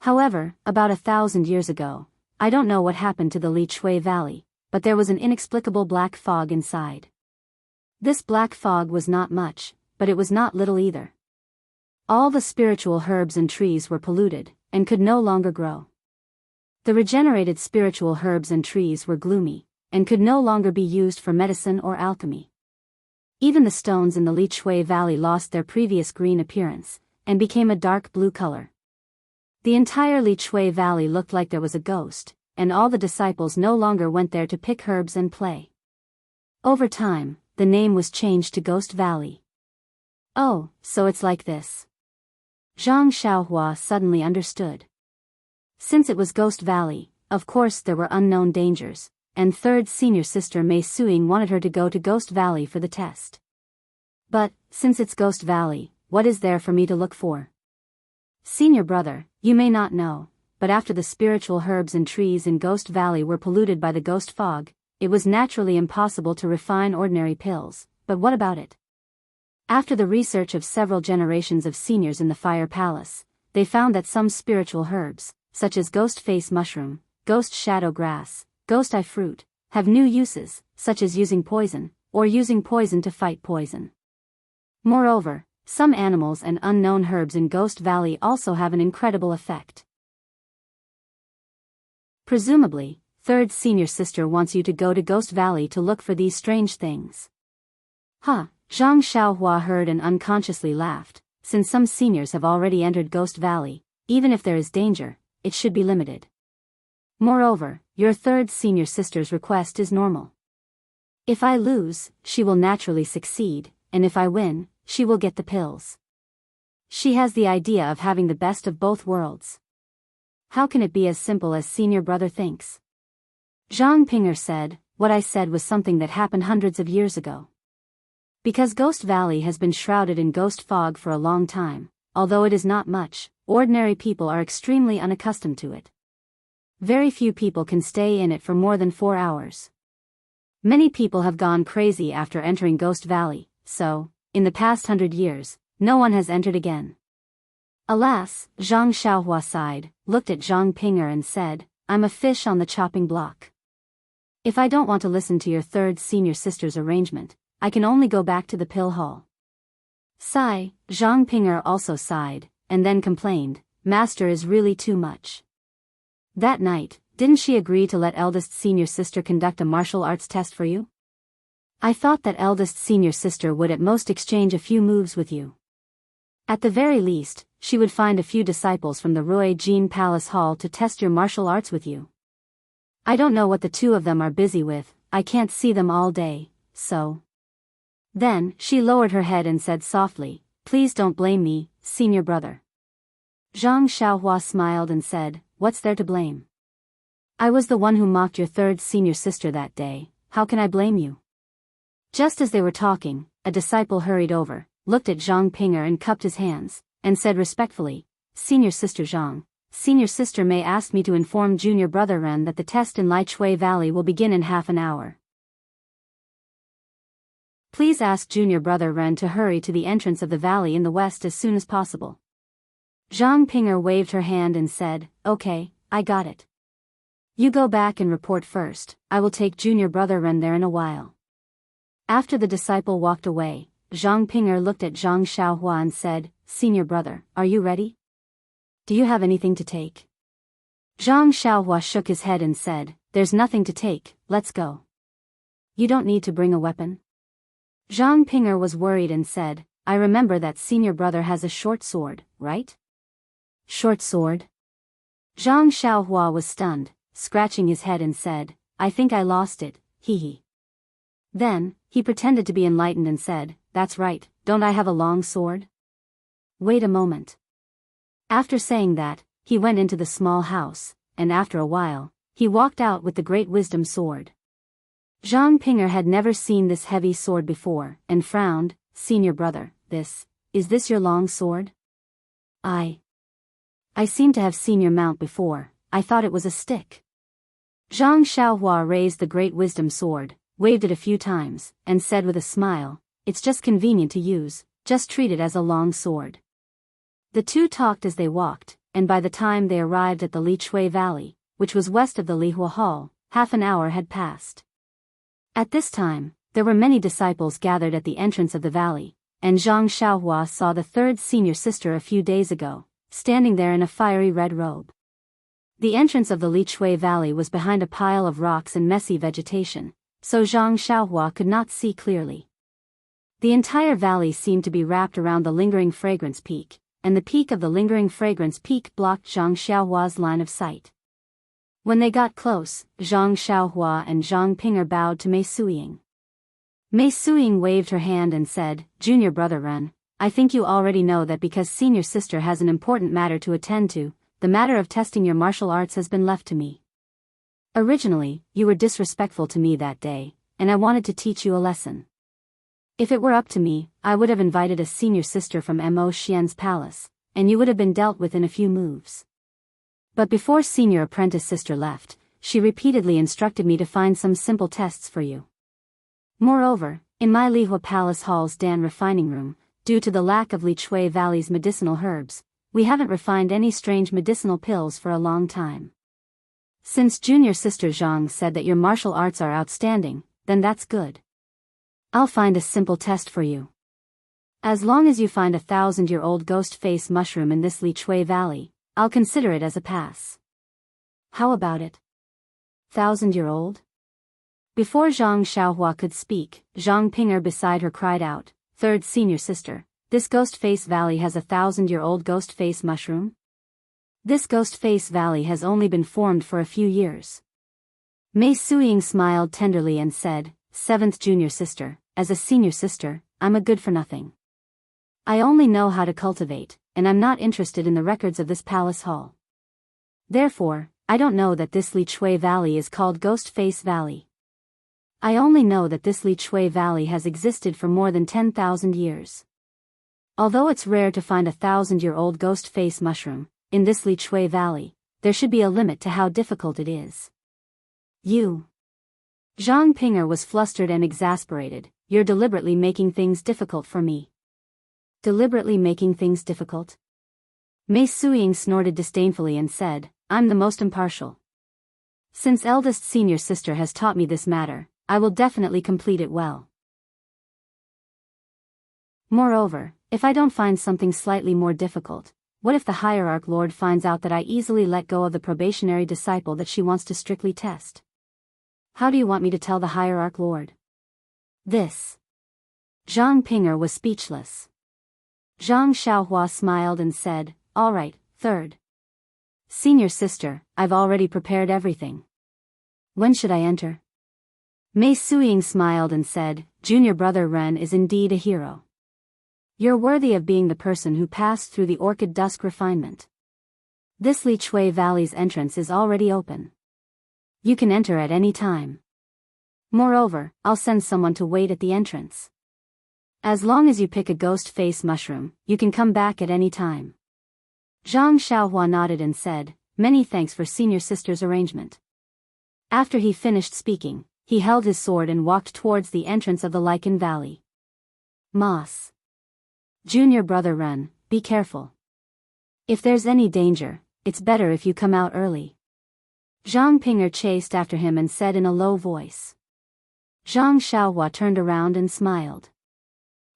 However, about 1,000 years ago, I don't know what happened to the Li Chui Valley, but there was an inexplicable black fog inside. This black fog was not much, but it was not little either. All the spiritual herbs and trees were polluted, and could no longer grow. The regenerated spiritual herbs and trees were gloomy, and could no longer be used for medicine or alchemy. Even the stones in the Li Chui Valley lost their previous green appearance, and became a dark blue color. The entire Li Chui Valley looked like there was a ghost, and all the disciples no longer went there to pick herbs and play. Over time, the name was changed to Ghost Valley. Oh, so it's like this. Zhang Xiaohua suddenly understood. Since it was Ghost Valley, of course there were unknown dangers, and third senior sister Mei Suing wanted her to go to Ghost Valley for the test. But, since it's Ghost Valley, what is there for me to look for? Senior brother, you may not know, but after the spiritual herbs and trees in Ghost Valley were polluted by the ghost fog, it was naturally impossible to refine ordinary pills, but what about it? After the research of several generations of seniors in the Fire Palace, they found that some spiritual herbs, such as ghost face mushroom, ghost shadow grass, ghost eye fruit, have new uses, such as using poison, or using poison to fight poison. Moreover, some animals and unknown herbs in Ghost Valley also have an incredible effect. Presumably, third senior sister wants you to go to Ghost Valley to look for these strange things. Huh, Zhang Xiaohua heard and unconsciously laughed. Since some seniors have already entered Ghost Valley, even if there is danger, it should be limited. Moreover, your third senior sister's request is normal. If I lose, she will naturally succeed, and if I win, she will get the pills. She has the idea of having the best of both worlds. How can it be as simple as senior brother thinks? Zhang Pinger said, what I said was something that happened hundreds of years ago. Because Ghost Valley has been shrouded in ghost fog for a long time, although it is not much, ordinary people are extremely unaccustomed to it. Very few people can stay in it for more than 4 hours. Many people have gone crazy after entering Ghost Valley, so, in the past 100 years, no one has entered again. Alas, Zhang Xiaohua sighed, looked at Zhang Pinger and said, I'm a fish on the chopping block. If I don't want to listen to your third senior sister's arrangement, I can only go back to the pill hall. Sigh, Zhang Pinger also sighed, and then complained, Master is really too much. That night, didn't she agree to let eldest senior sister conduct a martial arts test for you? I thought that eldest senior sister would at most exchange a few moves with you. At the very least, she would find a few disciples from the Rui Jin Palace Hall to test your martial arts with you. I don't know what the two of them are busy with, I can't see them all day, so. Then, she lowered her head and said softly, please don't blame me, senior brother. Zhang Xiaohua smiled and said, what's there to blame? I was the one who mocked your third senior sister that day, how can I blame you? Just as they were talking, a disciple hurried over, looked at Zhang Pinger and cupped his hands, and said respectfully, Senior Sister Zhang, Senior Sister Mei asked me to inform Junior Brother Ren that the test in Li Chui Valley will begin in half an hour. Please ask Junior Brother Ren to hurry to the entrance of the valley in the west as soon as possible. Zhang Pinger waved her hand and said, okay, I got it. You go back and report first, I will take Junior Brother Ren there in a while. After the disciple walked away, Zhang Pinger looked at Zhang Xiaohua and said, Senior brother, are you ready? Do you have anything to take? Zhang Xiaohua shook his head and said, there's nothing to take, let's go. You don't need to bring a weapon? Zhang Pinger was worried and said, I remember that senior brother has a short sword, right? Short sword? Zhang Xiaohua was stunned, scratching his head and said, I think I lost it, hee hee. Then, he pretended to be enlightened and said, that's right, don't I have a long sword? Wait a moment. After saying that, he went into the small house, and after a while, he walked out with the great wisdom sword. Zhang Ping'er had never seen this heavy sword before, and frowned. Senior brother, is this your long sword? I seem to have seen your mount before. I thought it was a stick. Zhang Xiaohua raised the great wisdom sword, waved it a few times, and said with a smile, "It's just convenient to use, just treat it as a long sword." The two talked as they walked, and by the time they arrived at the Lichui Valley, which was west of the Lihua Hall, half an hour had passed. At this time, there were many disciples gathered at the entrance of the valley, and Zhang Xiaohua saw the third senior sister a few days ago, standing there in a fiery red robe. The entrance of the Lichui Valley was behind a pile of rocks and messy vegetation, so Zhang Xiaohua could not see clearly. The entire valley seemed to be wrapped around the lingering fragrance peak, and the peak of the lingering fragrance peak blocked Zhang Xiaohua's line of sight. When they got close, Zhang Xiaohua and Zhang Ping'er bowed to Mei Suying. Mei Suying waved her hand and said, "Junior brother Ren, I think you already know that because senior sister has an important matter to attend to, the matter of testing your martial arts has been left to me. Originally, you were disrespectful to me that day, and I wanted to teach you a lesson. If it were up to me, I would have invited a senior sister from Mo Xian's palace, and you would have been dealt with in a few moves. But before senior apprentice sister left, she repeatedly instructed me to find some simple tests for you. Moreover, in my Lihua Palace Hall's Dan refining room, due to the lack of Lichui Valley's medicinal herbs, we haven't refined any strange medicinal pills for a long time. Since junior sister Zhang said that your martial arts are outstanding, then that's good. I'll find a simple test for you. As long as you find a 1,000-year-old ghost face mushroom in this Lichui Valley, I'll consider it as a pass. How about it? 1,000-year-old? Before Zhang Xiaohua could speak, Zhang Ping'er beside her cried out, "Third senior sister, this ghost face valley has a 1,000-year-old ghost face mushroom? This ghost face valley has only been formed for a few years." Mei Suying smiled tenderly and said, "Seventh junior sister, as a senior sister, I'm a good-for-nothing. I only know how to cultivate, and I'm not interested in the records of this palace hall. Therefore, I don't know that this Lichui Valley is called Ghost Face Valley. I only know that this Lichui Valley has existed for more than 10,000 years. Although it's rare to find a 1,000-year-old ghost face mushroom, in this Lichui Valley, there should be a limit to how difficult it is. You." Zhang Ping'er was flustered and exasperated. "You're deliberately making things difficult for me." "Deliberately making things difficult?" Mei Suying snorted disdainfully and said, "I'm the most impartial. Since eldest senior sister has taught me this matter, I will definitely complete it well. Moreover, if I don't find something slightly more difficult, what if the hierarch lord finds out that I easily let go of the probationary disciple that she wants to strictly test? How do you want me to tell the hierarch lord this?" Zhang Ping'er was speechless. Zhang Xiaohua smiled and said, "All right, third senior sister, I've already prepared everything. When should I enter?" Mei Suying smiled and said, "Junior brother Ren is indeed a hero. You're worthy of being the person who passed through the orchid dusk refinement. This Lichui Valley's entrance is already open. You can enter at any time. Moreover, I'll send someone to wait at the entrance. As long as you pick a ghost face mushroom, you can come back at any time." Zhang Xiaohua nodded and said, "Many thanks for senior sister's arrangement." After he finished speaking, he held his sword and walked towards the entrance of the Lichen Valley. "Moss. Junior brother Ren, be careful. If there's any danger, it's better if you come out early." Zhang Ping'er chased after him and said in a low voice. Zhang Xiaohua turned around and smiled.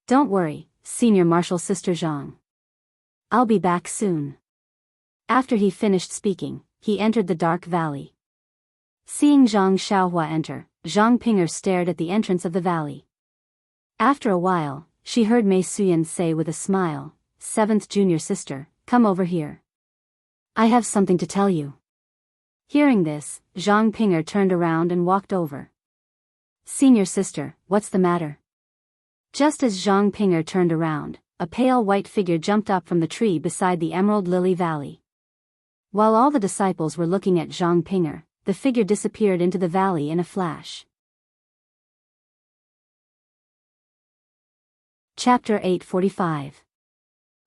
"Don't worry, senior martial sister Zhang. I'll be back soon." After he finished speaking, he entered the dark valley. Seeing Zhang Xiaohua enter, Zhang Ping'er stared at the entrance of the valley. After a while, she heard Mei Suying say with a smile, "Seventh junior sister, come over here. I have something to tell you." Hearing this, Zhang Ping'er turned around and walked over. "Senior sister, what's the matter?" Just as Zhang Ping'er turned around, a pale white figure jumped up from the tree beside the Emerald Lily Valley. While all the disciples were looking at Zhang Pinger, the figure disappeared into the valley in a flash. Chapter 845.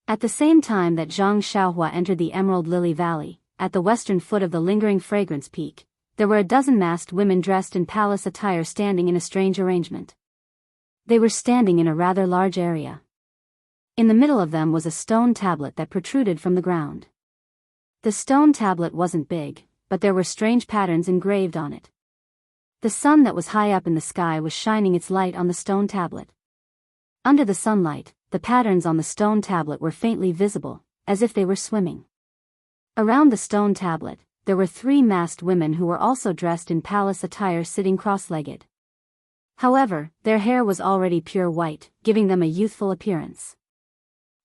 At the same time that Zhang Xiaohua entered the Emerald Lily Valley, at the western foot of the lingering fragrance peak, there were a dozen masked women dressed in palace attire standing in a strange arrangement. They were standing in a rather large area. In the middle of them was a stone tablet that protruded from the ground. The stone tablet wasn't big, but there were strange patterns engraved on it. The sun that was high up in the sky was shining its light on the stone tablet. Under the sunlight, the patterns on the stone tablet were faintly visible, as if they were swimming. Around the stone tablet, there were 3 masked women who were also dressed in palace attire sitting cross-legged. However, their hair was already pure white, giving them a youthful appearance.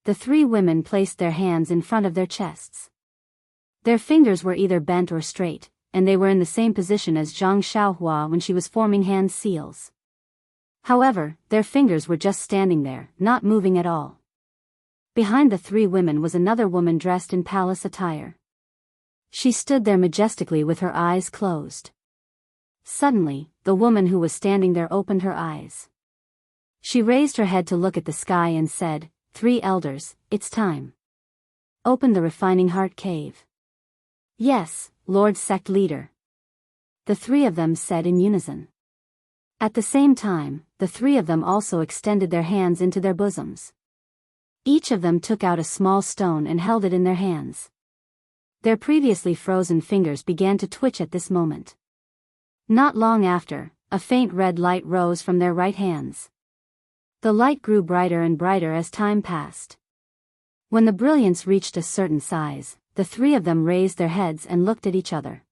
The 3 women placed their hands in front of their chests. Their fingers were either bent or straight, and they were in the same position as Zhang Xiaohua when she was forming hand seals. However, their fingers were just standing there, not moving at all. Behind the 3 women was another woman dressed in palace attire. She stood there majestically with her eyes closed. Suddenly, the woman who was standing there opened her eyes. She raised her head to look at the sky and said, "3 elders, it's time. Open the refining heart cave." "Yes, Lord Sect Leader," the 3 of them said in unison. At the same time, the 3 of them also extended their hands into their bosoms. Each of them took out a small stone and held it in their hands. Their previously frozen fingers began to twitch at this moment. Not long after, a faint red light rose from their right hands. The light grew brighter and brighter as time passed. When the brilliance reached a certain size, the 3 of them raised their heads and looked at each other.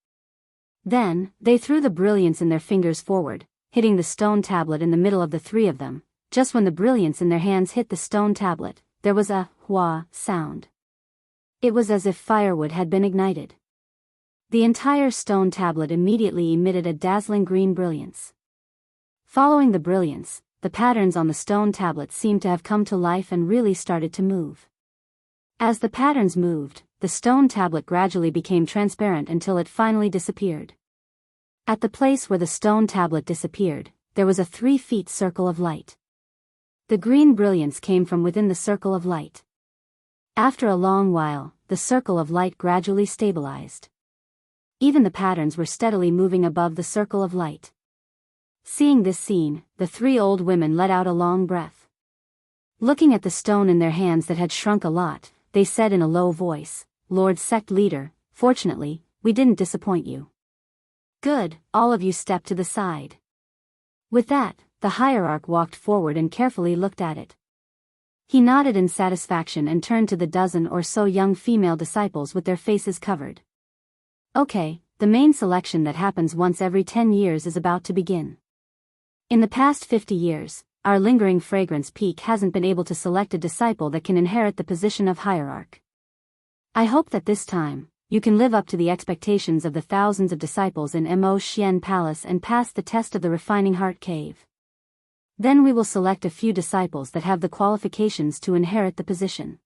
Then, they threw the brilliance in their fingers forward, hitting the stone tablet in the middle of the 3 of them. Just when the brilliance in their hands hit the stone tablet, there was a "hua" sound. It was as if firewood had been ignited. The entire stone tablet immediately emitted a dazzling green brilliance. Following the brilliance, the patterns on the stone tablet seemed to have come to life and really started to move. As the patterns moved, the stone tablet gradually became transparent until it finally disappeared. At the place where the stone tablet disappeared, there was a 3-foot circle of light. The green brilliance came from within the circle of light. After a long while, the circle of light gradually stabilized. Even the patterns were steadily moving above the circle of light. Seeing this scene, the 3 old women let out a long breath. Looking at the stone in their hands that had shrunk a lot, they said in a low voice, "Lord Sect Leader, fortunately, we didn't disappoint you." "Good, all of you step to the side." With that, the hierarch walked forward and carefully looked at it. He nodded in satisfaction and turned to the dozen or so young female disciples with their faces covered. "Okay, the main selection that happens once every 10 years is about to begin. In the past 50 years, our lingering fragrance peak hasn't been able to select a disciple that can inherit the position of hierarch. I hope that this time, you can live up to the expectations of the thousands of disciples in Mo Xian Palace and pass the test of the refining heart cave. Then we will select a few disciples that have the qualifications to inherit the position."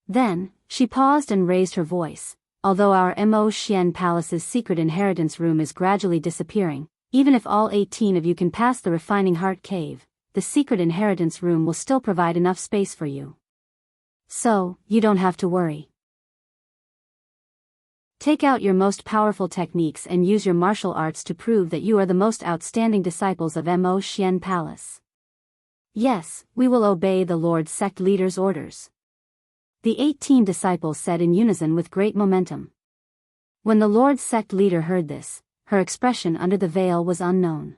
Then, she paused and raised her voice. "Although our Mo Xian Palace's secret inheritance room is gradually disappearing, even if all 18 of you can pass the refining heart cave, the secret inheritance room will still provide enough space for you. So, you don't have to worry. Take out your most powerful techniques and use your martial arts to prove that you are the most outstanding disciples of Mo Xian Palace. Yes, we will obey the Lord Sect Leader's orders." The 18 disciples said in unison with great momentum. When the Lord Sect Leader heard this, her expression under the veil was unknown.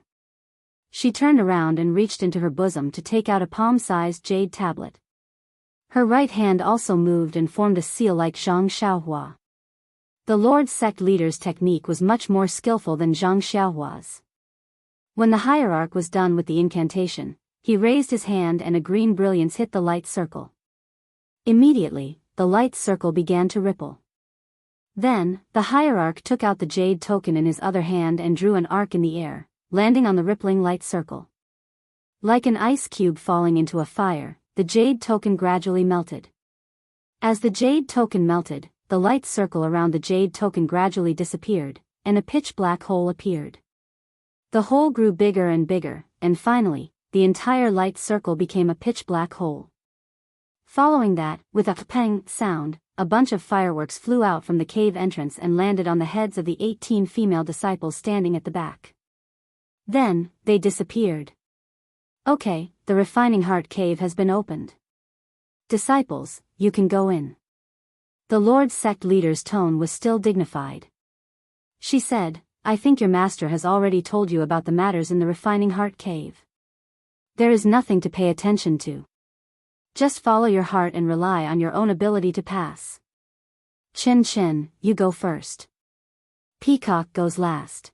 She turned around and reached into her bosom to take out a palm-sized jade tablet. Her right hand also moved and formed a seal like Zhang Xiaohua. The Lord Sect Leader's technique was much more skillful than Zhang Xiaohua's. When the hierarch was done with the incantation, he raised his hand and a green brilliance hit the light circle. Immediately, the light circle began to ripple. Then, the hierarch took out the jade token in his other hand and drew an arc in the air, landing on the rippling light circle. Like an ice cube falling into a fire, the jade token gradually melted. As the jade token melted, the light circle around the jade token gradually disappeared, and a pitch-black hole appeared. The hole grew bigger and bigger, and finally, the entire light circle became a pitch-black hole. Following that, with a pang sound, a bunch of fireworks flew out from the cave entrance and landed on the heads of the 18 female disciples standing at the back. Then, they disappeared. Okay, the Refining Heart Cave has been opened. Disciples, you can go in. The Lord Sect leader's tone was still dignified. She said, I think your master has already told you about the matters in the Refining Heart Cave. There is nothing to pay attention to. Just follow your heart and rely on your own ability to pass. Chen Chen, you go first. Peacock goes last.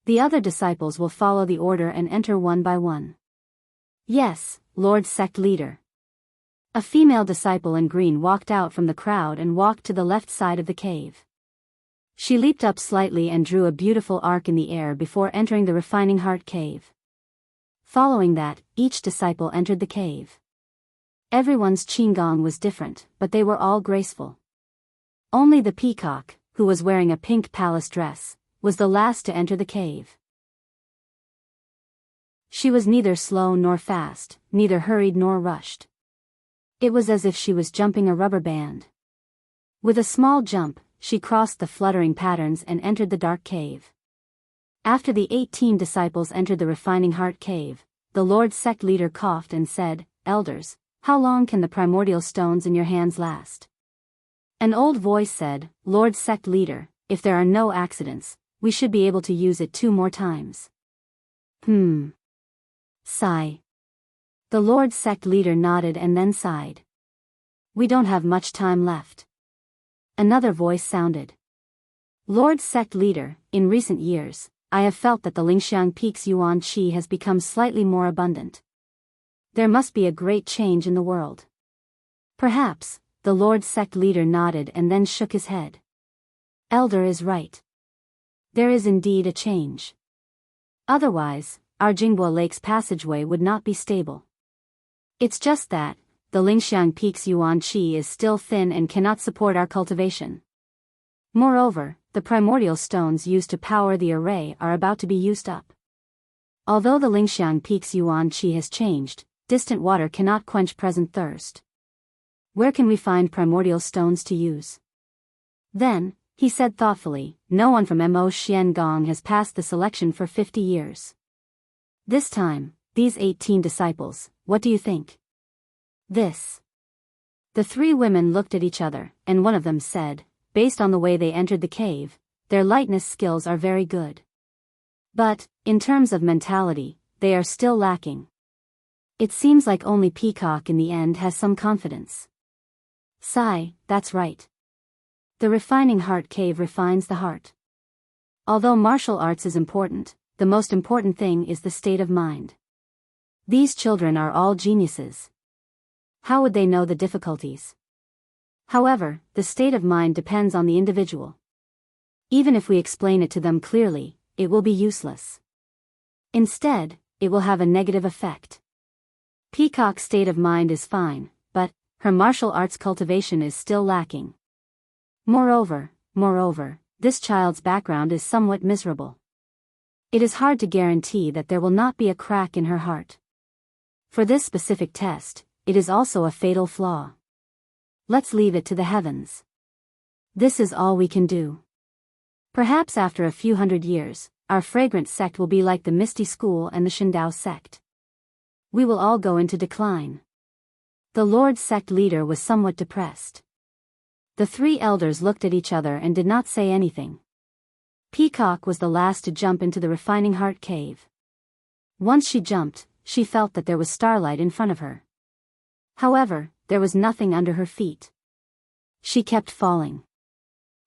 The other disciples will follow the order and enter one by one. Yes, Lord Sect leader. A female disciple in green walked out from the crowd and walked to the left side of the cave. She leaped up slightly and drew a beautiful arc in the air before entering the Refining Heart Cave. Following that, each disciple entered the cave. Everyone's qigong was different, but they were all graceful. Only the peacock, who was wearing a pink palace dress, was the last to enter the cave. She was neither slow nor fast, neither hurried nor rushed. It was as if she was jumping a rubber band. With a small jump, she crossed the fluttering patterns and entered the dark cave. After the 18 disciples entered the Refining Heart Cave, the Lord Sect leader coughed and said, Elders, how long can the primordial stones in your hands last? An old voice said, Lord Sect leader, if there are no accidents, we should be able to use it 2 more times. Sigh. The Lord Sect leader nodded and then sighed. We don't have much time left. Another voice sounded. Lord Sect leader, in recent years, I have felt that the Lingxiang Peak's yuan qi has become slightly more abundant. There must be a great change in the world. Perhaps, the Lord Sect leader nodded and then shook his head. Elder is right. There is indeed a change. Otherwise, our Jinghua Lake's passageway would not be stable. It's just that, the Lingxiang Peak's yuan qi is still thin and cannot support our cultivation. Moreover, the primordial stones used to power the array are about to be used up. Although the Lingxiang Peak's yuan qi has changed, distant water cannot quench present thirst. Where can we find primordial stones to use? Then, he said thoughtfully, no one from Mo Xiangong has passed the selection for 50 years. This time, these 18 disciples, what do you think? This. The 3 women looked at each other, and one of them said, based on the way they entered the cave, their lightness skills are very good. But, in terms of mentality, they are still lacking. It seems like only Peacock in the end has some confidence. Sigh, that's right. The Refining Heart Cave refines the heart. Although martial arts is important, the most important thing is the state of mind. These children are all geniuses. How would they know the difficulties? However, the state of mind depends on the individual. Even if we explain it to them clearly, it will be useless. Instead, it will have a negative effect. Peacock's state of mind is fine, but her martial arts cultivation is still lacking. Moreover, this child's background is somewhat miserable. It is hard to guarantee that there will not be a crack in her heart. For this specific test, it is also a fatal flaw. Let's leave it to the heavens. This is all we can do. Perhaps after a few hundred years, our fragrant sect will be like the Misty School and the Shindao sect. We will all go into decline. The Lord Sect leader was somewhat depressed. The 3 elders looked at each other and did not say anything. Peacock was the last to jump into the Refining Heart Cave. Once she jumped, she felt that there was starlight in front of her. However, there was nothing under her feet. She kept falling.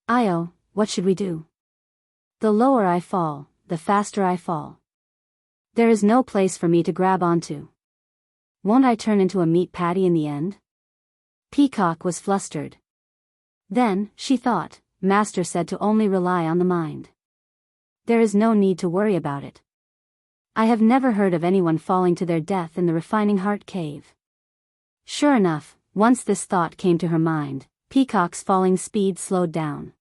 Io, what should we do? The lower I fall, the faster I fall. There is no place for me to grab onto. Won't I turn into a meat patty in the end? Peacock was flustered. Then, she thought, Master said to only rely on the mind. There is no need to worry about it. I have never heard of anyone falling to their death in the Refining Heart Cave. Sure enough, once this thought came to her mind, Peacock's falling speed slowed down.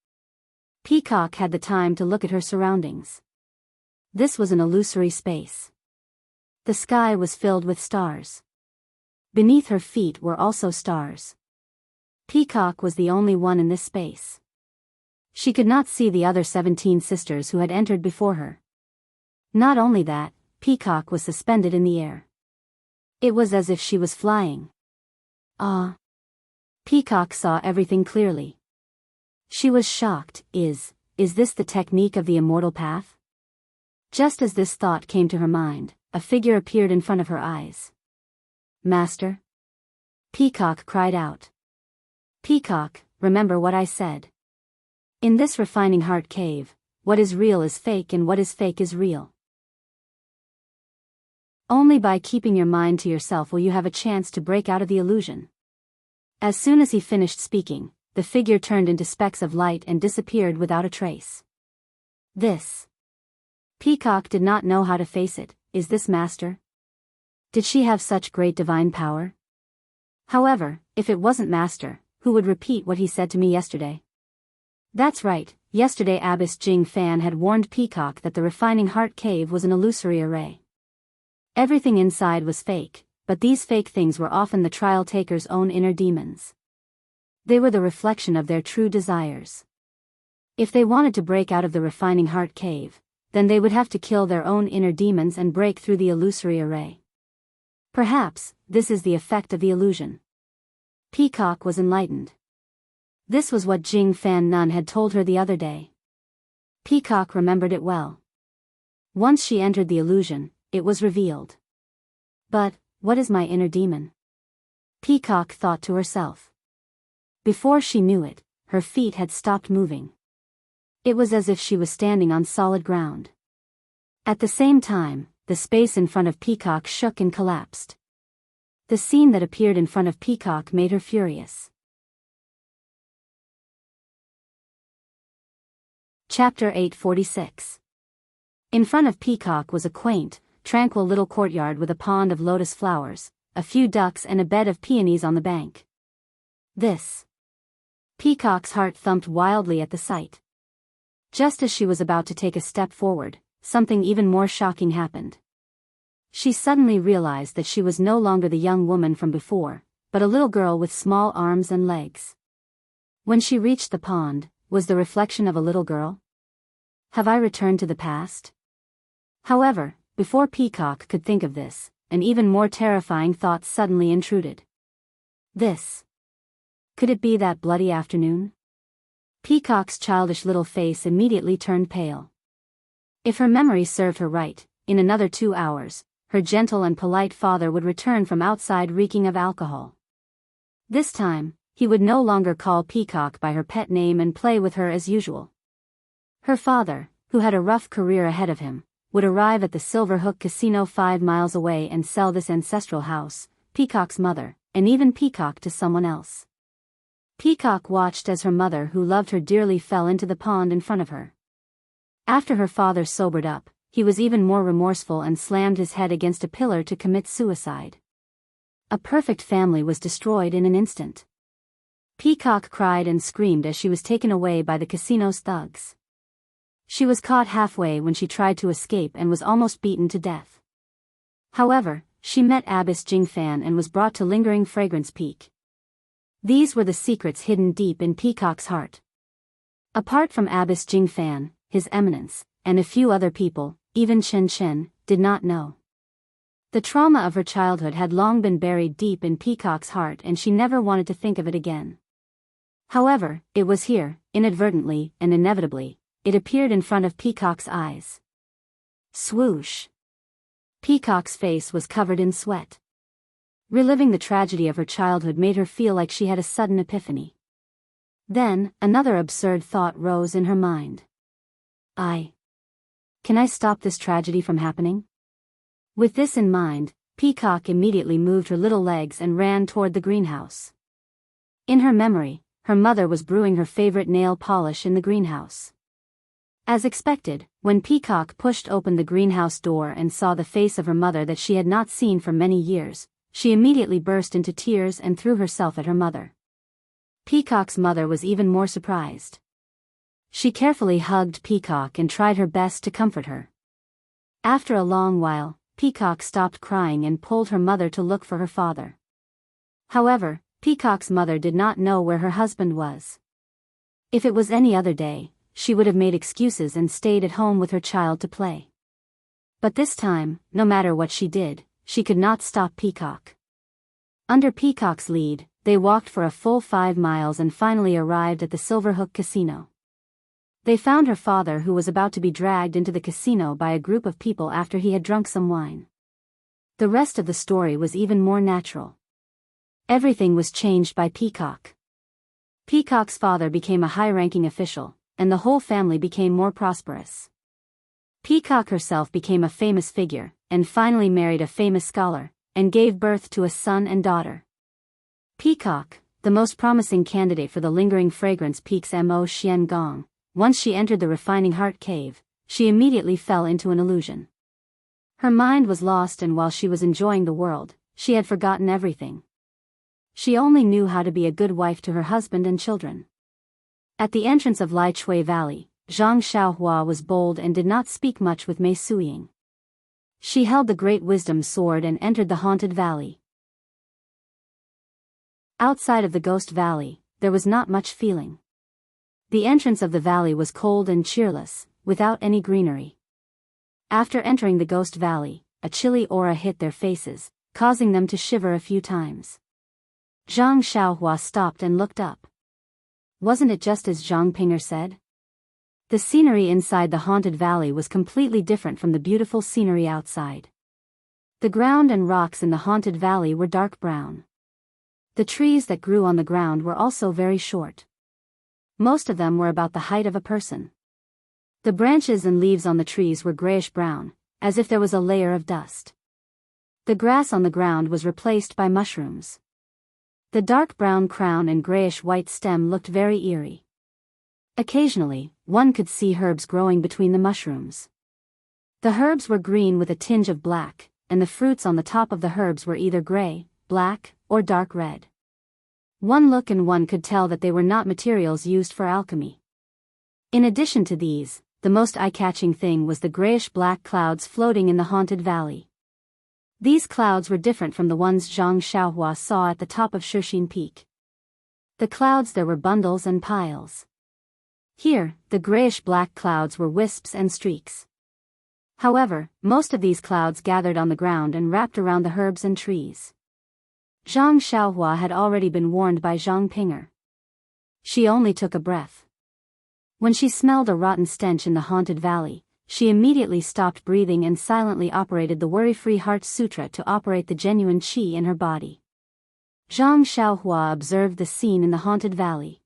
Peacock had the time to look at her surroundings. This was an illusory space. The sky was filled with stars. Beneath her feet were also stars. Peacock was the only one in this space. She could not see the other 17 sisters who had entered before her. Not only that, Peacock was suspended in the air. It was as if she was flying. Ah! Peacock saw everything clearly. She was shocked. Is this the technique of the immortal path? Just as this thought came to her mind, a figure appeared in front of her eyes. Master? Peacock cried out. Peacock, remember what I said. In this refining heart cave, what is real is fake and what is fake is real. Only by keeping your mind to yourself will you have a chance to break out of the illusion. As soon as he finished speaking, the figure turned into specks of light and disappeared without a trace. This. Peacock did not know how to face it. Is this Master? Did she have such great divine power? However, if it wasn't Master, who would repeat what he said to me yesterday? That's right, yesterday Abbess Jing Fan had warned Peacock that the refining heart cave was an illusory array. Everything inside was fake, but these fake things were often the trial taker's own inner demons. They were the reflection of their true desires. If they wanted to break out of the refining heart cave, then they would have to kill their own inner demons and break through the illusory array. Perhaps, this is the effect of the illusion. Peacock was enlightened. This was what Jing Fan Nun had told her the other day. Peacock remembered it well. Once she entered the illusion, it was revealed. But, what is my inner demon? Peacock thought to herself. Before she knew it, her feet had stopped moving. It was as if she was standing on solid ground. At the same time, the space in front of Peacock shook and collapsed. The scene that appeared in front of Peacock made her furious. Chapter 846. In front of Peacock was a quaint, tranquil little courtyard with a pond of lotus flowers, a few ducks and a bed of peonies on the bank. This. Peacock's heart thumped wildly at the sight. Just as she was about to take a step forward, something even more shocking happened. She suddenly realized that she was no longer the young woman from before, but a little girl with small arms and legs. When she reached the pond, was the reflection of a little girl? Have I returned to the past? However, before Peacock could think of this, an even more terrifying thought suddenly intruded. This. Could it be that bloody afternoon? Peacock's childish little face immediately turned pale. If her memory served her right, in another 2 hours, her gentle and polite father would return from outside reeking of alcohol. This time, he would no longer call Peacock by her pet name and play with her as usual. Her father, who had a rough career ahead of him, would arrive at the Silver Hook Casino 5 miles away and sell this ancestral house, Peacock's mother, and even Peacock to someone else. Peacock watched as her mother, who loved her dearly, fell into the pond in front of her. After her father sobered up, he was even more remorseful and slammed his head against a pillar to commit suicide. A perfect family was destroyed in an instant. Peacock cried and screamed as she was taken away by the casino's thugs. She was caught halfway when she tried to escape and was almost beaten to death. However, she met Abbess Jing Fan and was brought to Lingering Fragrance Peak. These were the secrets hidden deep in Peacock's heart. Apart from Abbess Jing Fan, His Eminence, and a few other people, even Chen Chen, did not know. The trauma of her childhood had long been buried deep in Peacock's heart and she never wanted to think of it again. However, it was here, inadvertently and inevitably, it appeared in front of Peacock's eyes. Swoosh! Peacock's face was covered in sweat. Reliving the tragedy of her childhood made her feel like she had a sudden epiphany. Then, another absurd thought rose in her mind. Can I stop this tragedy from happening? With this in mind, Peacock immediately moved her little legs and ran toward the greenhouse. In her memory, her mother was brewing her favorite nail polish in the greenhouse. As expected, when Peacock pushed open the greenhouse door and saw the face of her mother that she had not seen for many years, she immediately burst into tears and threw herself at her mother. Peacock's mother was even more surprised. She carefully hugged Peacock and tried her best to comfort her. After a long while, Peacock stopped crying and pulled her mother to look for her father. However, Peacock's mother did not know where her husband was. If it was any other day, she would have made excuses and stayed at home with her child to play. But this time, no matter what she did, she could not stop Peacock. Under Peacock's lead, they walked for a full 5 miles and finally arrived at the Silverhook Casino. They found her father, who was about to be dragged into the casino by a group of people after he had drunk some wine. The rest of the story was even more natural. Everything was changed by Peacock. Peacock's father became a high-ranking official, and the whole family became more prosperous. Peacock herself became a famous figure, and finally married a famous scholar, and gave birth to a son and daughter. Peacock, the most promising candidate for the lingering fragrance Peak's Mo Xian Gong, once she entered the refining heart cave, she immediately fell into an illusion. Her mind was lost, and while she was enjoying the world, she had forgotten everything. She only knew how to be a good wife to her husband and children. At the entrance of Wuxia Valley, Zhang Xiaohua was bold and did not speak much with Mei Suying. She held the great wisdom sword and entered the haunted valley. Outside of the ghost valley, there was not much feeling. The entrance of the valley was cold and cheerless, without any greenery. After entering the ghost valley, a chilly aura hit their faces, causing them to shiver a few times. Zhang Xiaohua stopped and looked up. Wasn't it just as Zhang Ping'er said? The scenery inside the haunted valley was completely different from the beautiful scenery outside. The ground and rocks in the haunted valley were dark brown. The trees that grew on the ground were also very short. Most of them were about the height of a person. The branches and leaves on the trees were grayish-brown, as if there was a layer of dust. The grass on the ground was replaced by mushrooms. The dark brown crown and grayish-white stem looked very eerie. Occasionally, one could see herbs growing between the mushrooms. The herbs were green with a tinge of black, and the fruits on the top of the herbs were either gray, black, or dark red. One look and one could tell that they were not materials used for alchemy. In addition to these, the most eye-catching thing was the grayish-black clouds floating in the haunted valley. These clouds were different from the ones Zhang Xiaohua saw at the top of Shixin Peak. The clouds there were bundles and piles. Here, the grayish-black clouds were wisps and streaks. However, most of these clouds gathered on the ground and wrapped around the herbs and trees. Zhang Xiaohua had already been warned by Zhang Ping'er. She only took a breath. When she smelled a rotten stench in the haunted valley, she immediately stopped breathing and silently operated the Worry-Free Heart Sutra to operate the genuine qi in her body. Zhang Xiaohua observed the scene in the haunted valley.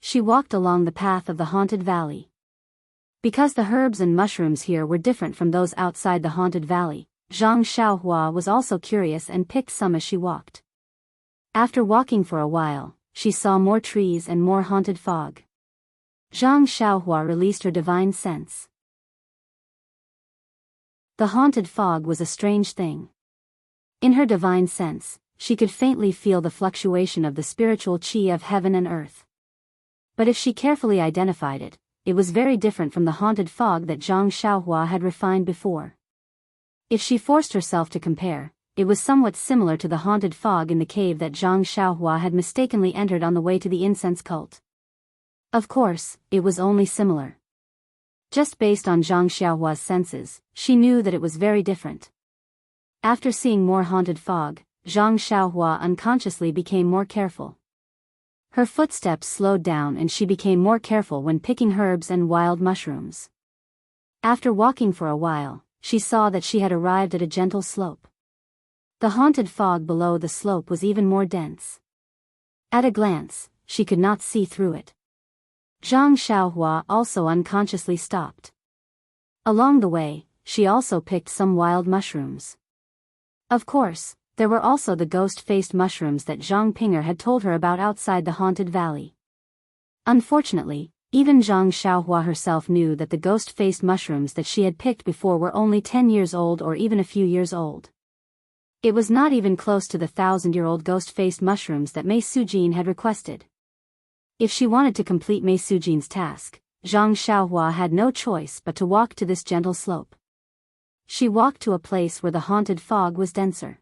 She walked along the path of the haunted valley. Because the herbs and mushrooms here were different from those outside the haunted valley, Zhang Xiaohua was also curious and picked some as she walked. After walking for a while, she saw more trees and more haunted fog. Zhang Xiaohua released her divine sense. The haunted fog was a strange thing. In her divine sense, she could faintly feel the fluctuation of the spiritual qi of heaven and earth. But if she carefully identified it, it was very different from the haunted fog that Zhang Xiaohua had refined before. If she forced herself to compare, it was somewhat similar to the haunted fog in the cave that Zhang Xiaohua had mistakenly entered on the way to the incense cult. Of course, it was only similar. Just based on Zhang Xiaohua's senses, she knew that it was very different. After seeing more haunted fog, Zhang Xiaohua unconsciously became more careful. Her footsteps slowed down and she became more careful when picking herbs and wild mushrooms. After walking for a while, she saw that she had arrived at a gentle slope. The haunted fog below the slope was even more dense. At a glance, she could not see through it. Zhang Xiaohua also unconsciously stopped. Along the way, she also picked some wild mushrooms. Of course, there were also the ghost-faced mushrooms that Zhang Ping'er had told her about outside the haunted valley. Unfortunately, even Zhang Xiaohua herself knew that the ghost-faced mushrooms that she had picked before were only 10 years old or even a few years old. It was not even close to the 1,000-year-old ghost-faced mushrooms that Mei Sujin had requested. If she wanted to complete Mei Sujin's task, Zhang Xiaohua had no choice but to walk to this gentle slope. She walked to a place where the haunted fog was denser.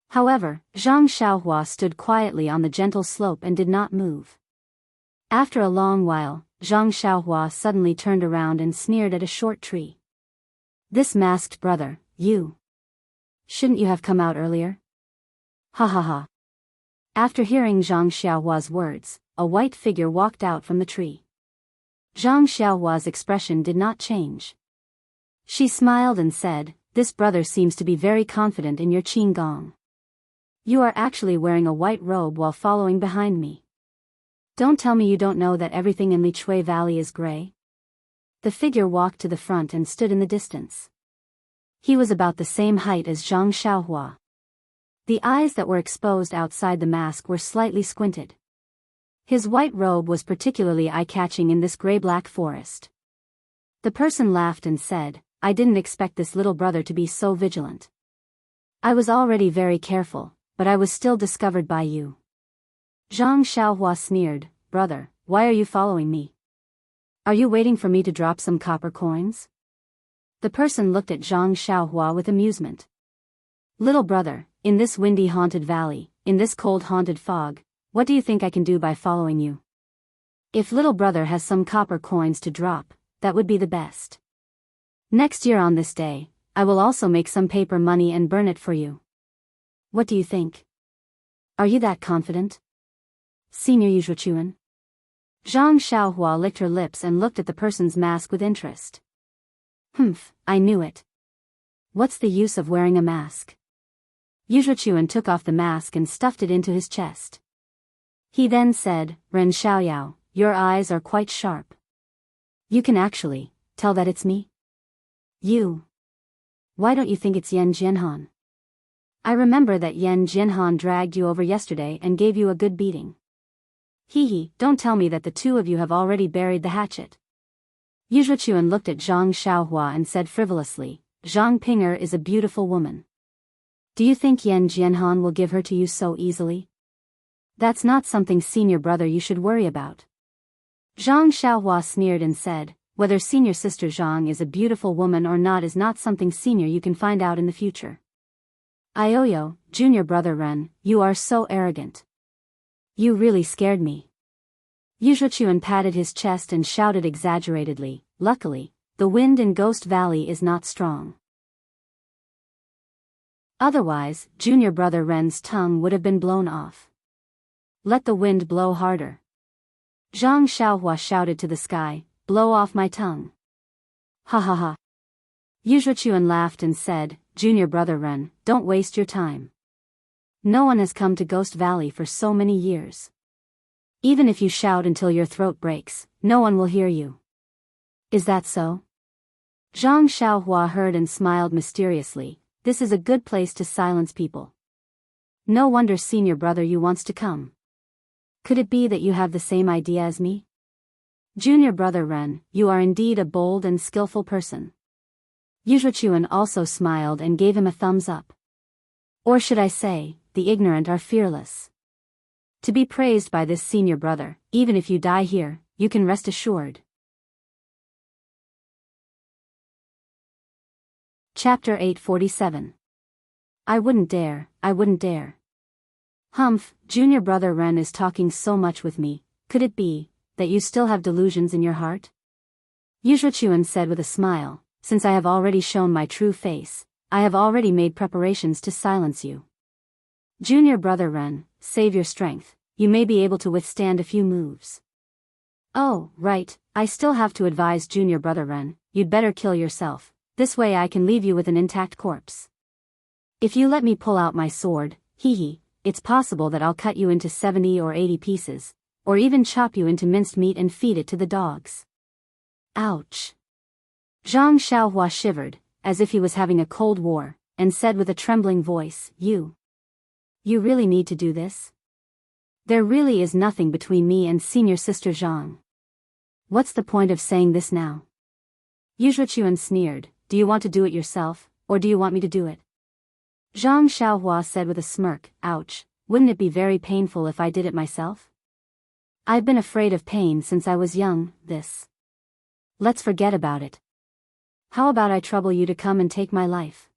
However, Zhang Xiaohua stood quietly on the gentle slope and did not move. After a long while, Zhang Xiaohua suddenly turned around and sneered at a short tree. "This masked brother, you. Shouldn't you have come out earlier?" Ha ha ha. After hearing Zhang Xiaohua's words, a white figure walked out from the tree. Zhang Xiaohua's expression did not change. She smiled and said, "This brother seems to be very confident in your qinggong. You are actually wearing a white robe while following behind me. Don't tell me you don't know that everything in Lichui Valley is gray?" The figure walked to the front and stood in the distance. He was about the same height as Zhang Xiaohua. The eyes that were exposed outside the mask were slightly squinted. His white robe was particularly eye-catching in this gray-black forest. The person laughed and said, "I didn't expect this little brother to be so vigilant. I was already very careful, but I was still discovered by you." Zhang Xiaohua sneered, "Brother, why are you following me? Are you waiting for me to drop some copper coins?" The person looked at Zhang Xiaohua with amusement. "Little brother, in this windy haunted valley, in this cold haunted fog, what do you think I can do by following you? If little brother has some copper coins to drop, that would be the best. Next year on this day, I will also make some paper money and burn it for you. What do you think? Are you that confident, Senior Yuzhuchuan?" Zhang Xiaohua licked her lips and looked at the person's mask with interest. "Humph, I knew it. What's the use of wearing a mask?" Yuzhuchuan took off the mask and stuffed it into his chest. He then said, "Ren Xiaoyao, your eyes are quite sharp. You can actually tell that it's me? You. Why don't you think it's Yan Jianhan? I remember that Yan Jianhan dragged you over yesterday and gave you a good beating. Hee, don't tell me that the two of you have already buried the hatchet." Yuzhuchuan looked at Zhang Xiaohua and said frivolously, "Zhang Pinger is a beautiful woman. Do you think Yan Jianhan will give her to you so easily? That's not something senior brother you should worry about." Zhang Xiaohua sneered and said, "Whether senior sister Zhang is a beautiful woman or not is not something senior you can find out in the future. Ioyo, junior brother Ren, you are so arrogant. You really scared me." Yuzhuchuan patted his chest and shouted exaggeratedly, "Luckily, the wind in Ghost Valley is not strong. Otherwise, junior brother Ren's tongue would have been blown off. Let the wind blow harder." Zhang Xiaohua shouted to the sky, "Blow off my tongue." Ha ha ha. Yuzhuchuan laughed and said, "Junior brother Ren, don't waste your time. No one has come to Ghost Valley for so many years. Even if you shout until your throat breaks, no one will hear you. Is that so?" Zhang Xiaohua heard and smiled mysteriously. "This is a good place to silence people. No wonder senior brother you wants to come. Could it be that you have the same idea as me? Junior brother Ren, you are indeed a bold and skillful person." Yuzhuchuan also smiled and gave him a thumbs up. Or should I say, the ignorant are fearless. To be praised by this senior brother, even if you die here, you can rest assured. Chapter 847. I wouldn't dare, I wouldn't dare. Humph, junior brother Ren is talking so much with me, could it be that you still have delusions in your heart? Yuzhuchuan said with a smile, "Since I have already shown my true face, I have already made preparations to silence you. Junior brother Ren, save your strength, you may be able to withstand a few moves." "Oh, right, I still have to advise junior brother Ren, you'd better kill yourself, this way I can leave you with an intact corpse. If you let me pull out my sword, it's possible that I'll cut you into 70 or 80 pieces, or even chop you into minced meat and feed it to the dogs." Ouch. Zhang Xiaohua shivered, as if he was having a cold war, and said with a trembling voice, You really need to do this? There really is nothing between me and senior sister Zhang. What's the point of saying this now? Yuzhuchuan sneered, "Do you want to do it yourself, or do you want me to do it?" Zhang Xiaohua said with a smirk, "Ouch, wouldn't it be very painful if I did it myself?" I've been afraid of pain since I was young, this. Let's forget about it. How about I trouble you to come and take my life?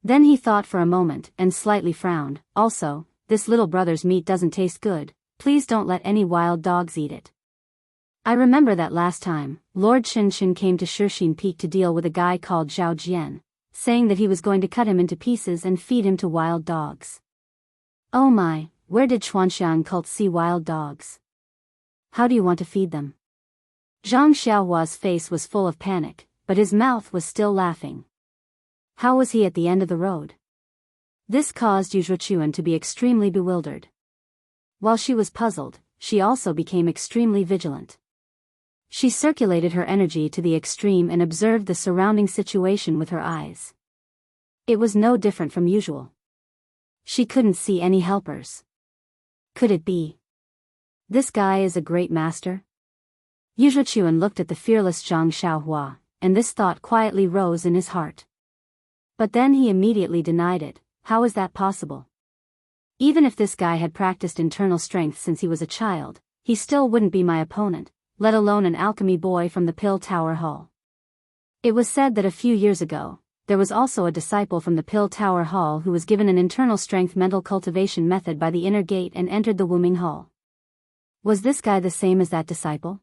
Then he thought for a moment and slightly frowned. Also, this little brother's meat doesn't taste good, please don't let any wild dogs eat it. I remember that last time, Lord Xinshin came to Shixin Peak to deal with a guy called Zhao Jian, saying that he was going to cut him into pieces and feed him to wild dogs. Oh my, where did Xuanxiang cult see wild dogs? How do you want to feed them? Zhang Xiaohua's face was full of panic, but his mouth was still laughing. How was he at the end of the road? This caused Yu Zhuochuan to be extremely bewildered. While she was puzzled, she also became extremely vigilant. She circulated her energy to the extreme and observed the surrounding situation with her eyes. It was no different from usual. She couldn't see any helpers. Could it be? This guy is a great master? Yu Zhuochuan looked at the fearless Zhang Xiaohua, and this thought quietly rose in his heart. But then he immediately denied it. How is that possible? Even if this guy had practiced internal strength since he was a child, he still wouldn't be my opponent, let alone an alchemy boy from the Pill Tower Hall. It was said that a few years ago, there was also a disciple from the Pill Tower Hall who was given an internal strength mental cultivation method by the inner gate and entered the Wuming Hall. Was this guy the same as that disciple?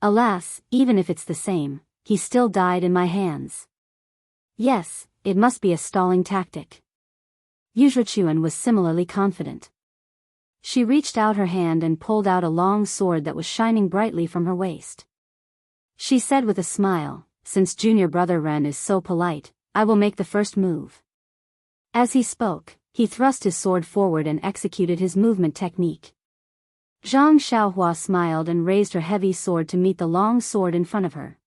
Alas, even if it's the same, he still died in my hands. Yes, it must be a stalling tactic. Yu Zhuochuan was similarly confident. She reached out her hand and pulled out a long sword that was shining brightly from her waist. She said with a smile, since junior brother Ren is so polite, I will make the first move. As he spoke, he thrust his sword forward and executed his movement technique. Zhang Xiaohua smiled and raised her heavy sword to meet the long sword in front of her.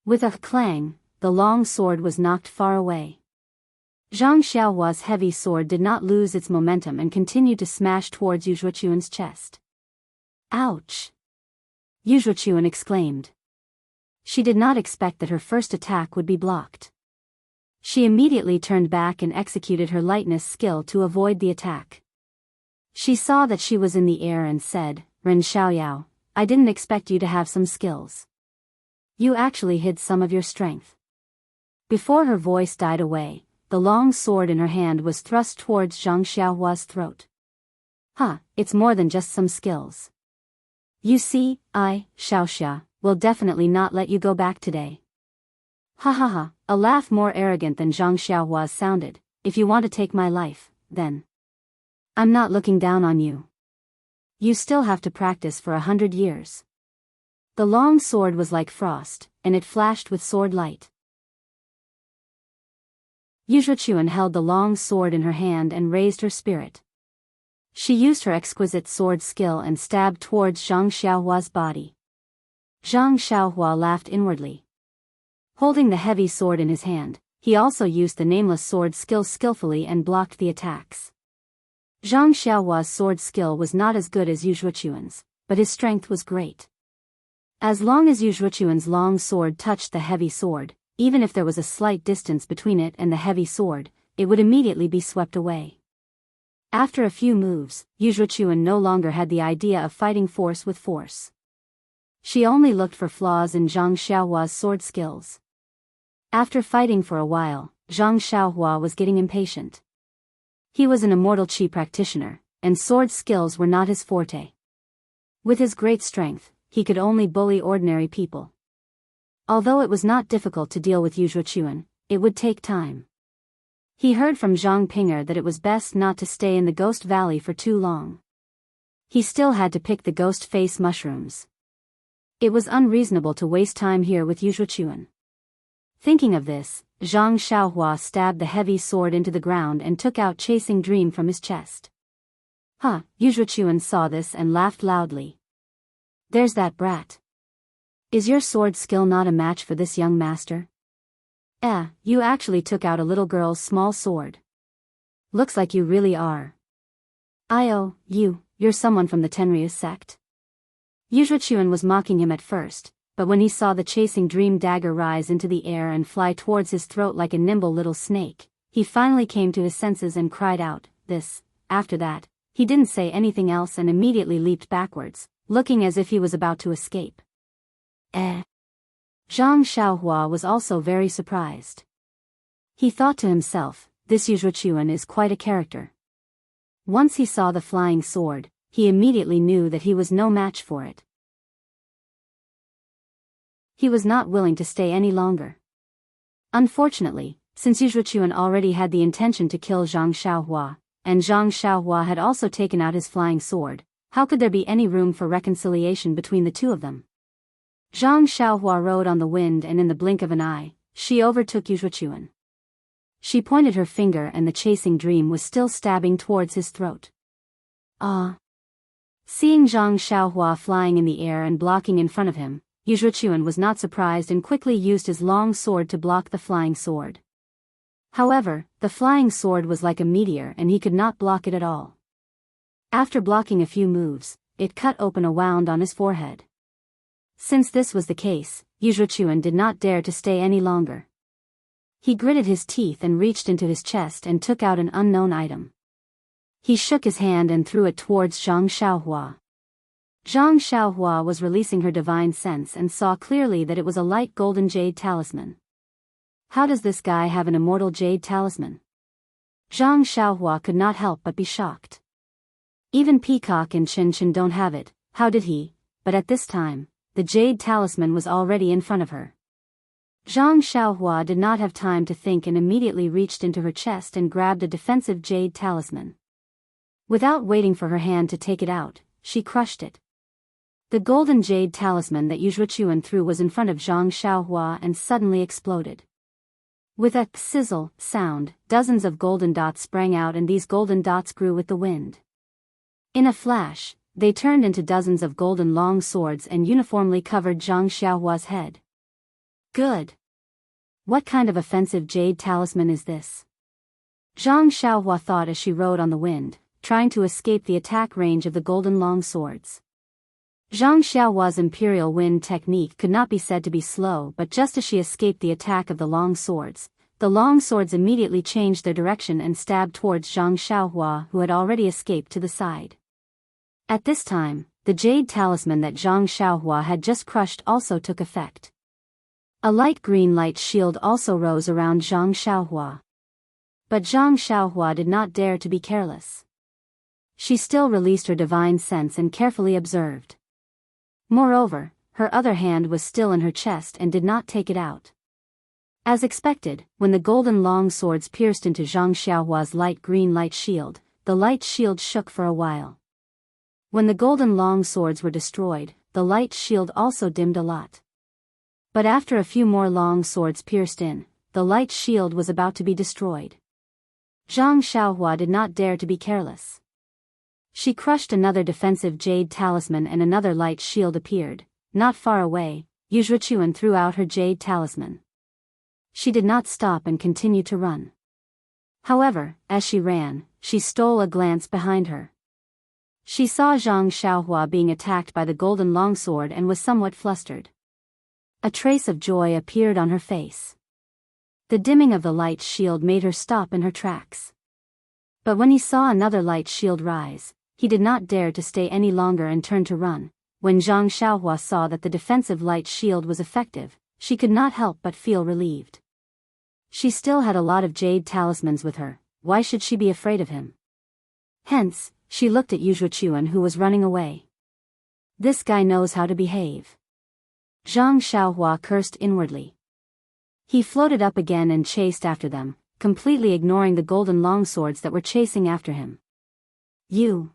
With a clang, the long sword was knocked far away. Zhang Xiaohua's heavy sword did not lose its momentum and continued to smash towards Yu Zhuochuan's chest. Ouch! Yu Zhuochuan exclaimed. She did not expect that her first attack would be blocked. She immediately turned back and executed her lightness skill to avoid the attack. She saw that she was in the air and said, Ren Xiaoyao, I didn't expect you to have some skills. You actually hid some of your strength. Before her voice died away, the long sword in her hand was thrust towards Zhang Xiaohua's throat. It's more than just some skills. You see, I, Xiaoxia, will definitely not let you go back today. A laugh more arrogant than Zhang Xiaohua's sounded. If you want to take my life, then. I'm not looking down on you. You still have to practice for 100 years. The long sword was like frost, and it flashed with sword light. Yu Zhuochuan held the long sword in her hand and raised her spirit. She used her exquisite sword skill and stabbed towards Zhang Xiaohua's body. Zhang Xiaohua laughed inwardly. Holding the heavy sword in his hand, he also used the nameless sword skill skillfully and blocked the attacks. Zhang Xiaohua's sword skill was not as good as Yu Zhuochuan's, but his strength was great. As long as Yu Zhuochuan's long sword touched the heavy sword, even if there was a slight distance between it and the heavy sword, it would immediately be swept away. After a few moves, Yu Zhuochuan no longer had the idea of fighting force with force. She only looked for flaws in Zhang Xiaohua's sword skills. After fighting for a while, Zhang Xiaohua was getting impatient. He was an immortal chi practitioner, and sword skills were not his forte. With his great strength, he could only bully ordinary people. Although it was not difficult to deal with Yu Zhuochuan, it would take time. He heard from Zhang Pinger that it was best not to stay in the Ghost Valley for too long. He still had to pick the ghost face mushrooms. It was unreasonable to waste time here with Yu Zhuochuan. Thinking of this, Zhang Xiaohua stabbed the heavy sword into the ground and took out Chasing Dream from his chest. Yu Zhuochuan saw this and laughed loudly. There's that brat. Is your sword skill not a match for this young master? You actually took out a little girl's small sword. Looks like you really are. You're someone from the Tenryus sect? Yu Zhuochuan was mocking him at first, but when he saw the Chasing Dream dagger rise into the air and fly towards his throat like a nimble little snake, he finally came to his senses and cried out, after that, He didn't say anything else and immediately leaped backwards, looking as if he was about to escape. Zhang Xiaohua was also very surprised. He thought to himself, this Yuzhuchuan is quite a character. Once he saw the flying sword, he immediately knew that he was no match for it. He was not willing to stay any longer. Unfortunately, since Yuzhuchuan already had the intention to kill Zhang Xiaohua, and Zhang Xiaohua had also taken out his flying sword, how could there be any room for reconciliation between the two of them? Zhang Xiaohua rode on the wind, and in the blink of an eye, she overtook Yuzhuchuan. She pointed her finger, and the chasing dream was still stabbing towards his throat. Ah! Seeing Zhang Xiaohua flying in the air and blocking in front of him, Yuzhuchuan was not surprised and quickly used his long sword to block the flying sword. However, the flying sword was like a meteor and he could not block it at all. After blocking a few moves, it cut open a wound on his forehead. Since this was the case, Yuzhuchuan did not dare to stay any longer. He gritted his teeth and reached into his chest and took out an unknown item. He shook his hand and threw it towards Zhang Xiaohua. Zhang Xiaohua was releasing her divine sense and saw clearly that it was a light golden jade talisman. How does this guy have an immortal jade talisman? Zhang Xiaohua could not help but be shocked. Even Peacock and Chen Chen don't have it, how did he? But at this time, the jade talisman was already in front of her. Zhang Xiaohua did not have time to think and immediately reached into her chest and grabbed a defensive jade talisman. Without waiting for her hand to take it out, she crushed it. The golden jade talisman that Yuzhuchuan threw was in front of Zhang Xiaohua and suddenly exploded. With a sizzle sound, dozens of golden dots sprang out, and these golden dots grew with the wind. In a flash, they turned into dozens of golden long swords and uniformly covered Zhang Xiaohua's head. Good. What kind of offensive jade talisman is this? Zhang Xiaohua thought as she rode on the wind, trying to escape the attack range of the golden long swords. Zhang Xiaohua's imperial wind technique could not be said to be slow, but just as she escaped the attack of the long swords immediately changed their direction and stabbed towards Zhang Xiaohua, who had already escaped to the side. At this time, the jade talisman that Zhang Xiaohua had just crushed also took effect. A light green light shield also rose around Zhang Xiaohua. But Zhang Xiaohua did not dare to be careless. She still released her divine sense and carefully observed. Moreover, her other hand was still in her chest and did not take it out. As expected, when the golden long swords pierced into Zhang Xiaohua's light green light shield, the light shield shook for a while. When the golden long swords were destroyed, the light shield also dimmed a lot. But after a few more long swords pierced in, the light shield was about to be destroyed. Zhang Xiaohua did not dare to be careless. She crushed another defensive jade talisman and another light shield appeared. Not far away, Yuzhuchuan threw out her jade talisman. She did not stop and continued to run. However, as she ran, she stole a glance behind her. She saw Zhang Xiaohua being attacked by the golden longsword and was somewhat flustered. A trace of joy appeared on her face. The dimming of the light shield made her stop in her tracks. But when he saw another light shield rise, he did not dare to stay any longer and turned to run. When Zhang Xiaohua saw that the defensive light shield was effective, she could not help but feel relieved. She still had a lot of jade talismans with her, why should she be afraid of him? Hence, she looked at Yuzhuchuan, who was running away. This guy knows how to behave. Zhang Xiaohua cursed inwardly. He floated up again and chased after them, completely ignoring the golden longswords that were chasing after him. You.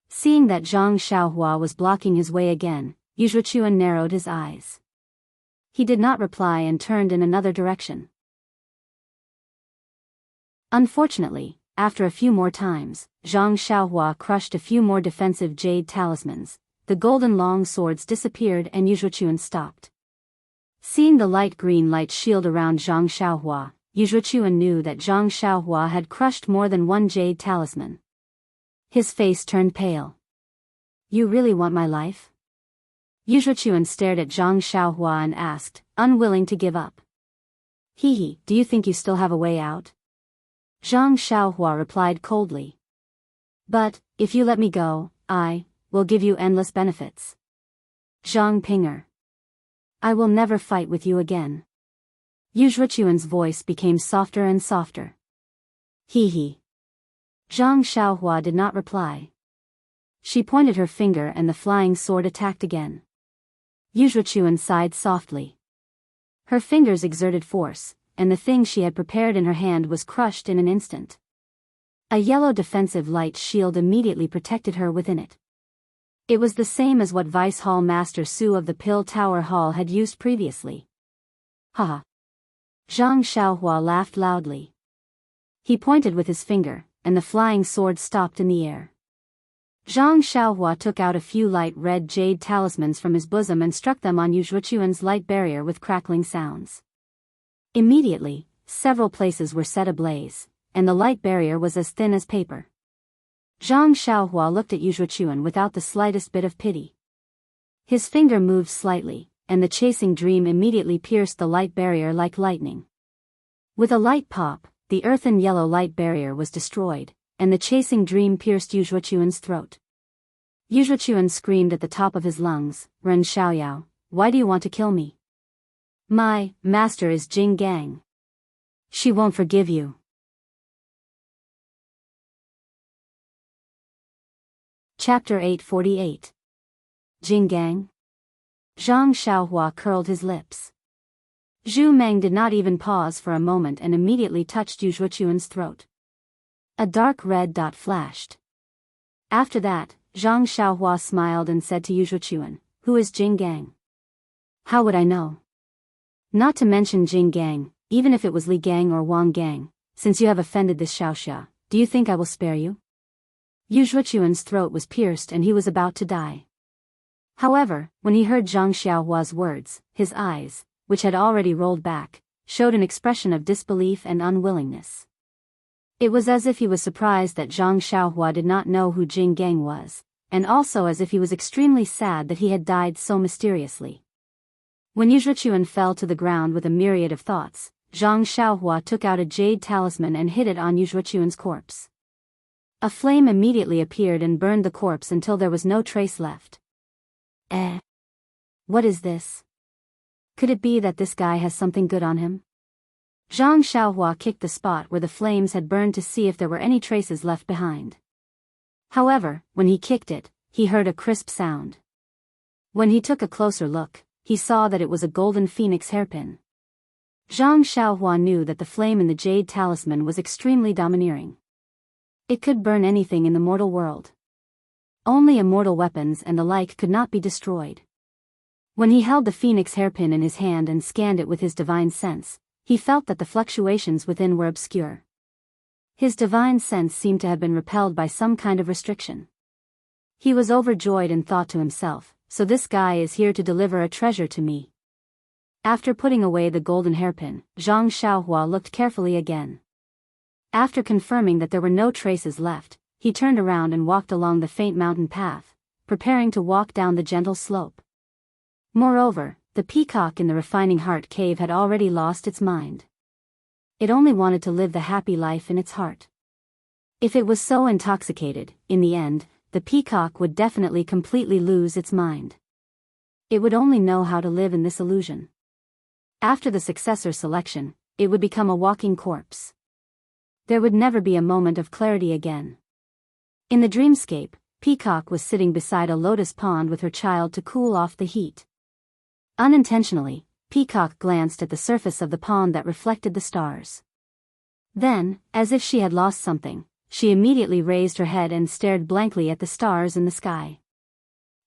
Seeing that Zhang Xiaohua was blocking his way again, Yuzhuchuan narrowed his eyes. He did not reply and turned in another direction. Unfortunately, after a few more times, Zhang Xiaohua crushed a few more defensive jade talismans, the golden long swords disappeared and Yuzhuchuan stopped. Seeing the light green light shield around Zhang Xiaohua, Yuzhuchuan knew that Zhang Xiaohua had crushed more than one jade talisman. His face turned pale. You really want my life? Yuzhuchuan stared at Zhang Xiaohua and asked, unwilling to give up. Hee, do you think you still have a way out? Zhang Xiaohua replied coldly. But, if you let me go, I will give you endless benefits. Zhang Pinger. I will never fight with you again. Yu Zhuchuan's voice became softer and softer. He. Zhang Xiaohua did not reply. She pointed her finger and the flying sword attacked again. Yu Zhuchuan sighed softly. Her fingers exerted force, and the thing she had prepared in her hand was crushed in an instant. A yellow defensive light shield immediately protected her within it. It was the same as what Vice Hall Master Su of the Pill Tower Hall had used previously. Ha! Zhang Xiaohua laughed loudly. He pointed with his finger, and the flying sword stopped in the air. Zhang Xiaohua took out a few light red jade talismans from his bosom and struck them on Yu Zhuchuan's light barrier with crackling sounds. Immediately, several places were set ablaze, and the light barrier was as thin as paper. Zhang Xiaohua looked at Yu Zhuchuan without the slightest bit of pity. His finger moved slightly, and the chasing dream immediately pierced the light barrier like lightning. With a light pop, the earthen yellow light barrier was destroyed, and the chasing dream pierced Yu Zhuchuan's throat. Yu Zhuchuan screamed at the top of his lungs, Ren Xiaoyao, why do you want to kill me? My master is Jing Gang. She won't forgive you. Chapter 848. Jing Gang? Zhang Xiaohua curled his lips. Zhu Meng did not even pause for a moment and immediately touched Yu Zhuchuan's throat. A dark red dot flashed. After that, Zhang Xiaohua smiled and said to Yu Zhuchuan, who is Jing Gang? How would I know? Not to mention Jing Gang, even if it was Li Gang or Wang Gang, since you have offended this Xiaoxia, do you think I will spare you? Yu Zhuchuan's throat was pierced and he was about to die. However, when he heard Zhang Xiaohua's words, his eyes, which had already rolled back, showed an expression of disbelief and unwillingness. It was as if he was surprised that Zhang Xiaohua did not know who Jing Gang was, and also as if he was extremely sad that he had died so mysteriously. When Yu Zhuchuan fell to the ground with a myriad of thoughts, Zhang Xiaohua took out a jade talisman and hit it on Yu Zhuchuan's corpse. A flame immediately appeared and burned the corpse until there was no trace left. What is this? Could it be that this guy has something good on him? Zhang Xiaohua kicked the spot where the flames had burned to see if there were any traces left behind. However, when he kicked it, he heard a crisp sound. When he took a closer look, he saw that it was a golden phoenix hairpin. Zhang Xiaohua knew that the flame in the jade talisman was extremely domineering. It could burn anything in the mortal world. Only immortal weapons and the like could not be destroyed. When he held the phoenix hairpin in his hand and scanned it with his divine sense, he felt that the fluctuations within were obscure. His divine sense seemed to have been repelled by some kind of restriction. He was overjoyed and thought to himself, so this guy is here to deliver a treasure to me. After putting away the golden hairpin, Zhang Xiaohua looked carefully again. After confirming that there were no traces left, he turned around and walked along the faint mountain path, preparing to walk down the gentle slope. Moreover, the peacock in the refining heart cave had already lost its mind. It only wanted to live the happy life in its heart. If it was so intoxicated, in the end, the peacock would definitely completely lose its mind. It would only know how to live in this illusion. After the successor selection, it would become a walking corpse. There would never be a moment of clarity again. In the dreamscape, Peacock was sitting beside a lotus pond with her child to cool off the heat. Unintentionally, Peacock glanced at the surface of the pond that reflected the stars. Then, as if she had lost something, she immediately raised her head and stared blankly at the stars in the sky.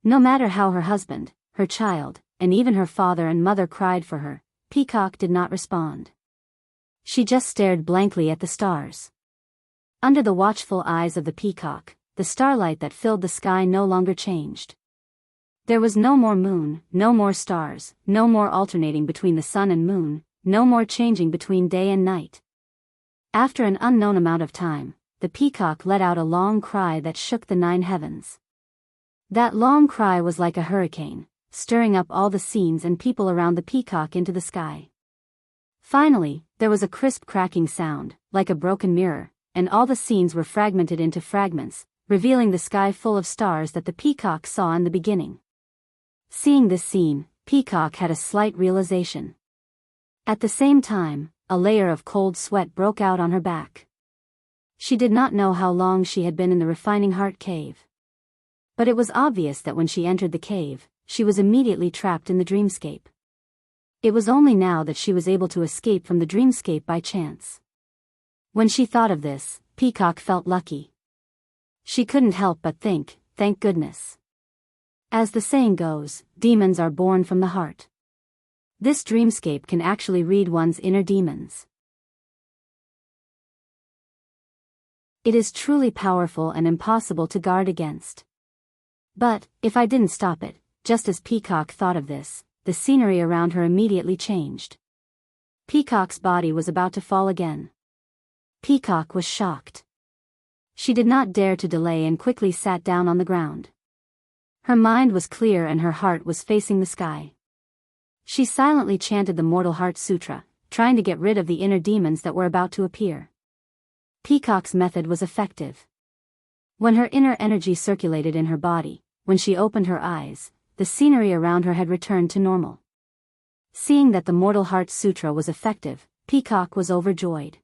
No matter how her husband, her child, and even her father and mother cried for her, Peacock did not respond. She just stared blankly at the stars. Under the watchful eyes of the peacock, the starlight that filled the sky no longer changed. There was no more moon, no more stars, no more alternating between the sun and moon, no more changing between day and night. After an unknown amount of time, the peacock let out a long cry that shook the 9 heavens. That long cry was like a hurricane, stirring up all the scenes and people around the peacock into the sky. Finally, there was a crisp cracking sound, like a broken mirror, and all the scenes were fragmented into fragments, revealing the sky full of stars that the peacock saw in the beginning. Seeing this scene, Peacock had a slight realization. At the same time, a layer of cold sweat broke out on her back. She did not know how long she had been in the Refining Heart Cave. But it was obvious that when she entered the cave, she was immediately trapped in the dreamscape. It was only now that she was able to escape from the dreamscape by chance. When she thought of this, Peacock felt lucky. She couldn't help but think, thank goodness. As the saying goes, demons are born from the heart. This dreamscape can actually read one's inner demons. It is truly powerful and impossible to guard against. But, if I didn't stop it, just as Peacock thought of this, the scenery around her immediately changed. Peacock's body was about to fall again. Peacock was shocked. She did not dare to delay and quickly sat down on the ground. Her mind was clear and her heart was facing the sky. She silently chanted the Mortal Heart Sutra, trying to get rid of the inner demons that were about to appear. Peacock's method was effective. When her inner energy circulated in her body, when she opened her eyes, the scenery around her had returned to normal. Seeing that the Mortal Heart Sutra was effective, Peacock was overjoyed.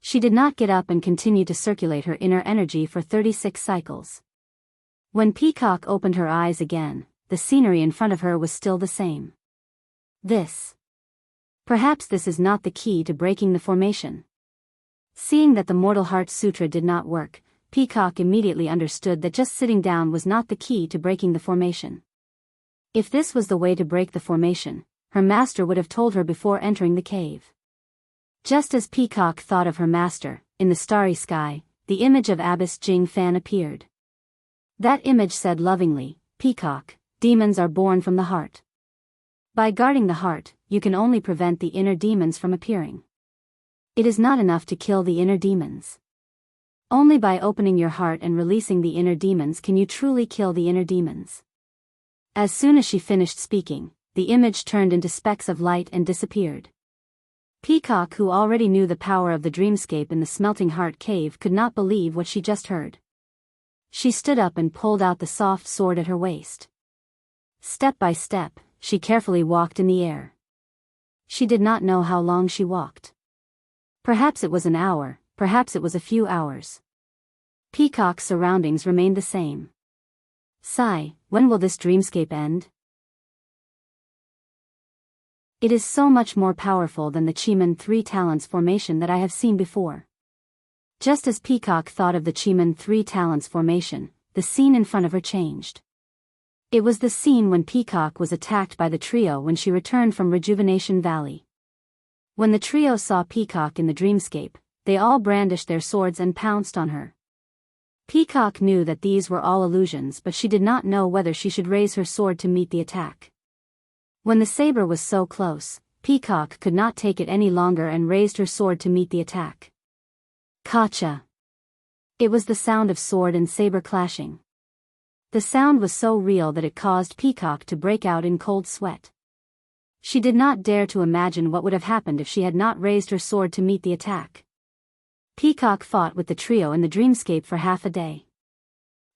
She did not get up and continue to circulate her inner energy for 36 cycles. When Peacock opened her eyes again, the scenery in front of her was still the same. Perhaps this is not the key to breaking the formation. Seeing that the Mortal Heart Sutra did not work, Peacock immediately understood that just sitting down was not the key to breaking the formation. If this was the way to break the formation, her master would have told her before entering the cave. Just as Peacock thought of her master, in the starry sky, the image of Abbess Jing Fan appeared. That image said lovingly, "Peacock, demons are born from the heart. By guarding the heart, you can only prevent the inner demons from appearing. It is not enough to kill the inner demons. Only by opening your heart and releasing the inner demons can you truly kill the inner demons." As soon as she finished speaking, the image turned into specks of light and disappeared. Peacock, who already knew the power of the dreamscape in the Smelting Heart Cave, could not believe what she just heard. She stood up and pulled out the soft sword at her waist. Step by step, she carefully walked in the air. She did not know how long she walked. Perhaps it was an hour, perhaps it was a few hours. Peacock's surroundings remained the same. Sigh, when will this dreamscape end? It is so much more powerful than the Chiman 3 Talents formation that I have seen before. Just as Peacock thought of the Chiman 3 Talents formation, the scene in front of her changed. It was the scene when Peacock was attacked by the trio when she returned from Rejuvenation Valley. When the trio saw Peacock in the dreamscape, they all brandished their swords and pounced on her. Peacock knew that these were all illusions, but she did not know whether she should raise her sword to meet the attack. When the saber was so close, Peacock could not take it any longer and raised her sword to meet the attack. Kacha! It was the sound of sword and saber clashing. The sound was so real that it caused Peacock to break out in cold sweat. She did not dare to imagine what would have happened if she had not raised her sword to meet the attack. Peacock fought with the trio in the dreamscape for half a day.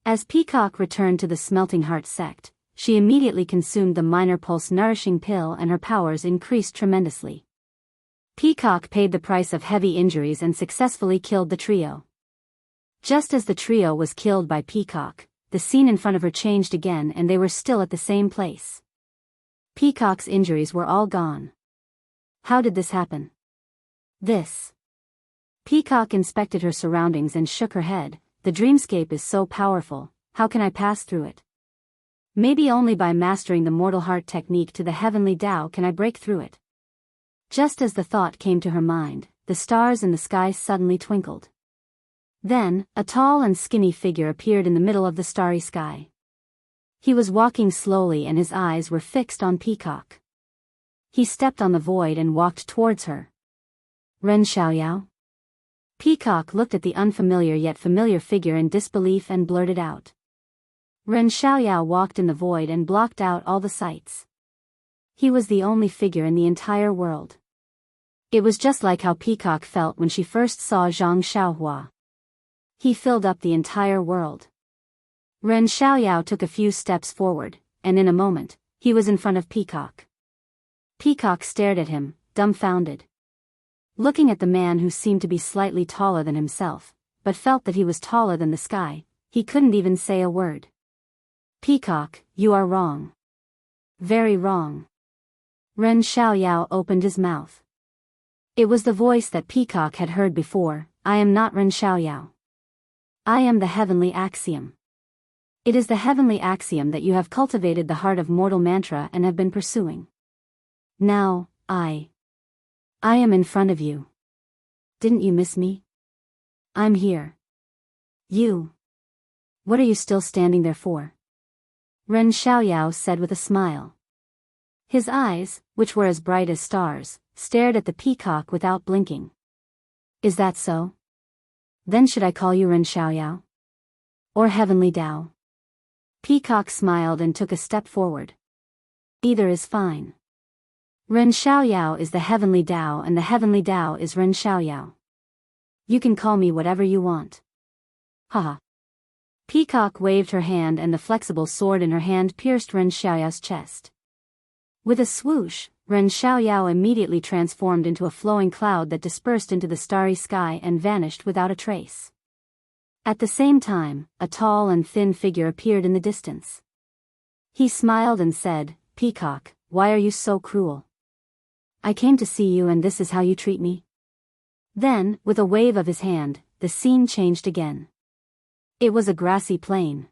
As Peacock returned to the Smelting Heart sect, she immediately consumed the Minor Pulse nourishing pill and her powers increased tremendously. Peacock paid the price of heavy injuries and successfully killed the trio. Just as the trio was killed by Peacock, the scene in front of her changed again and they were still at the same place. Peacock's injuries were all gone. How did this happen? Peacock inspected her surroundings and shook her head. The dreamscape is so powerful, how can I pass through it? Maybe only by mastering the Mortal Heart technique to the Heavenly Tao can I break through it. Just as the thought came to her mind, the stars in the sky suddenly twinkled. Then, a tall and skinny figure appeared in the middle of the starry sky. He was walking slowly and his eyes were fixed on Peacock. He stepped on the void and walked towards her. Ren Xiaoyao? Peacock looked at the unfamiliar yet familiar figure in disbelief and blurted out. Ren Xiaoyao walked in the void and blocked out all the sights. He was the only figure in the entire world. It was just like how Peacock felt when she first saw Zhang Xiaohua. He filled up the entire world. Ren Xiaoyao took a few steps forward, and in a moment, he was in front of Peacock. Peacock stared at him, dumbfounded. Looking at the man who seemed to be slightly taller than himself, but felt that he was taller than the sky, he couldn't even say a word. Peacock, you are wrong. Very wrong. Ren Xiaoyao opened his mouth. It was the voice that Peacock had heard before. I am not Ren Xiaoyao. I am the heavenly axiom. It is the heavenly axiom that you have cultivated the heart of mortal mantra and have been pursuing. Now, I am in front of you. Didn't you miss me? I'm here. You. What are you still standing there for? Ren Xiaoyao said with a smile. His eyes, which were as bright as stars, stared at the peacock without blinking. Is that so? Then should I call you Ren Xiaoyao? Or Heavenly Dao? Peacock smiled and took a step forward. Either is fine. Ren Xiaoyao is the Heavenly Dao and the Heavenly Dao is Ren Xiaoyao. You can call me whatever you want. Haha. Peacock waved her hand and the flexible sword in her hand pierced Ren Xiaoyao's chest. With a swoosh, Ren Xiaoyao immediately transformed into a flowing cloud that dispersed into the starry sky and vanished without a trace. At the same time, a tall and thin figure appeared in the distance. He smiled and said, Peacock, why are you so cruel? I came to see you and this is how you treat me? Then, with a wave of his hand, the scene changed again. It was a grassy plain.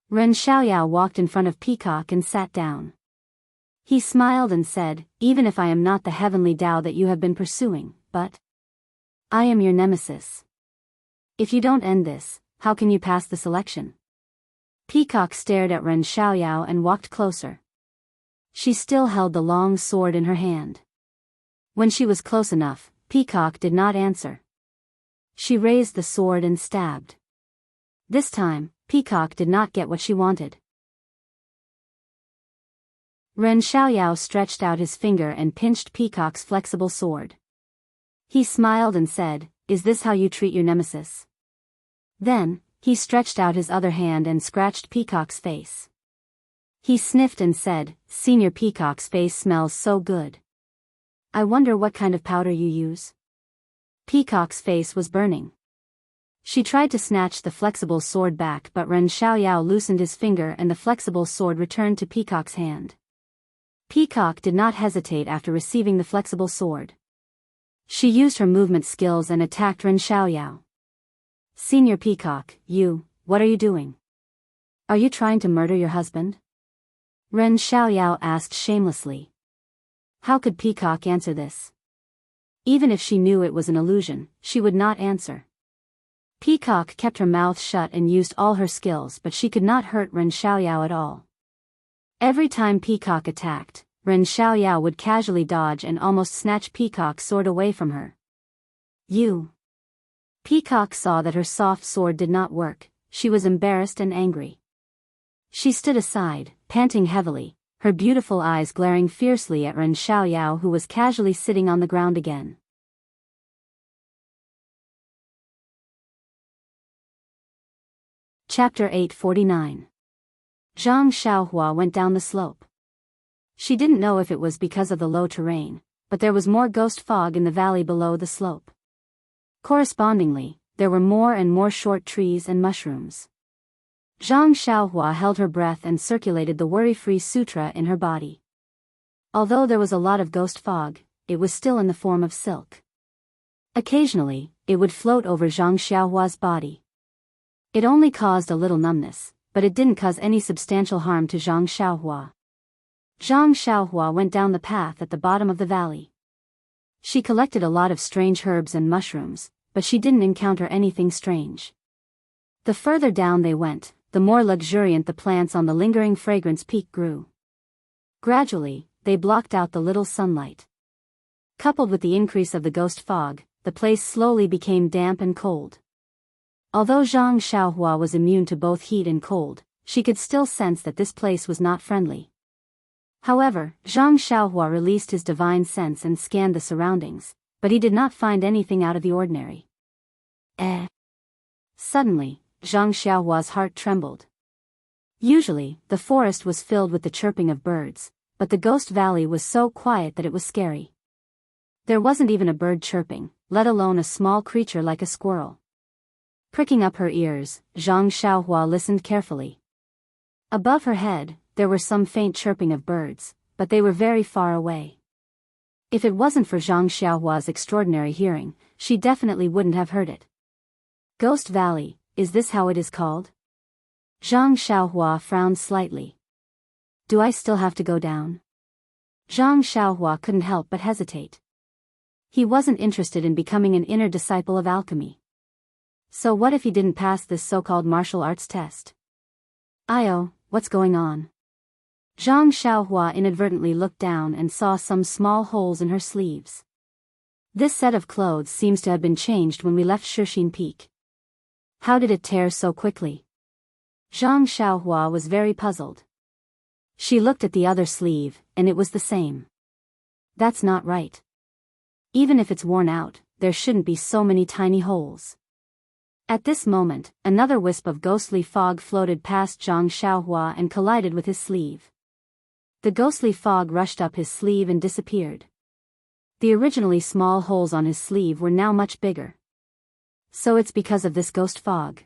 Ren Xiaoyao walked in front of Peacock and sat down. He smiled and said, even if I am not the heavenly Tao that you have been pursuing, but I am your nemesis. If you don't end this, how can you pass the selection? Peacock stared at Ren Xiaoyao and walked closer. She still held the long sword in her hand. When she was close enough, Peacock did not answer. She raised the sword and stabbed. This time, Peacock did not get what she wanted. Ren Xiaoyao stretched out his finger and pinched Peacock's flexible sword. He smiled and said, is this how you treat your nemesis? Then, he stretched out his other hand and scratched Peacock's face. He sniffed and said, Senior Peacock's face smells so good. I wonder what kind of powder you use? Peacock's face was burning. She tried to snatch the flexible sword back but Ren Xiaoyao loosened his finger and the flexible sword returned to Peacock's hand. Peacock did not hesitate after receiving the flexible sword. She used her movement skills and attacked Ren Xiaoyao. Senior Peacock, what are you doing? Are you trying to murder your husband? Ren Xiaoyao asked shamelessly. How could Peacock answer this? Even if she knew it was an illusion, she would not answer. Peacock kept her mouth shut and used all her skills but she could not hurt Ren Xiaoyao at all. Every time Peacock attacked, Ren Xiaoyao would casually dodge and almost snatch Peacock's sword away from her. Peacock saw that her soft sword did not work. She was embarrassed and angry. She stood aside, panting heavily, her beautiful eyes glaring fiercely at Ren Xiaoyao who was casually sitting on the ground again. Chapter 849. Zhang Xiaohua went down the slope. She didn't know if it was because of the low terrain, but there was more ghost fog in the valley below the slope. Correspondingly, there were more and more short trees and mushrooms. Zhang Xiaohua held her breath and circulated the worry-free sutra in her body. Although there was a lot of ghost fog, it was still in the form of silk. Occasionally, it would float over Zhang Xiaohua's body. It only caused a little numbness, but it didn't cause any substantial harm to Zhang Xiaohua. Zhang Xiaohua went down the path at the bottom of the valley. She collected a lot of strange herbs and mushrooms, but she didn't encounter anything strange. The further down they went, the more luxuriant the plants on the lingering fragrance peak grew. Gradually, they blocked out the little sunlight. Coupled with the increase of the ghost fog, the place slowly became damp and cold. Although Zhang Xiaohua was immune to both heat and cold, she could still sense that this place was not friendly. However, Zhang Xiaohua released his divine sense and scanned the surroundings, but he did not find anything out of the ordinary. Suddenly, Zhang Xiaohua's heart trembled. Usually, the forest was filled with the chirping of birds, but the Ghost Valley was so quiet that it was scary. There wasn't even a bird chirping, let alone a small creature like a squirrel. Pricking up her ears, Zhang Xiaohua listened carefully. Above her head, there were some faint chirping of birds, but they were very far away. If it wasn't for Zhang Xiaohua's extraordinary hearing, she definitely wouldn't have heard it. Ghost Valley, is this how it is called? Zhang Xiaohua frowned slightly. Do I still have to go down? Zhang Xiaohua couldn't help but hesitate. He wasn't interested in becoming an inner disciple of alchemy. So what if he didn't pass this so-called martial arts test? Io, what's going on? Zhang Xiaohua inadvertently looked down and saw some small holes in her sleeves. This set of clothes seems to have been changed when we left Shixin Peak. How did it tear so quickly? Zhang Xiaohua was very puzzled. She looked at the other sleeve, and it was the same. That's not right. Even if it's worn out, there shouldn't be so many tiny holes. At this moment, another wisp of ghostly fog floated past Zhang Xiaohua and collided with his sleeve. The ghostly fog rushed up his sleeve and disappeared. The originally small holes on his sleeve were now much bigger. So it's because of this ghost fog.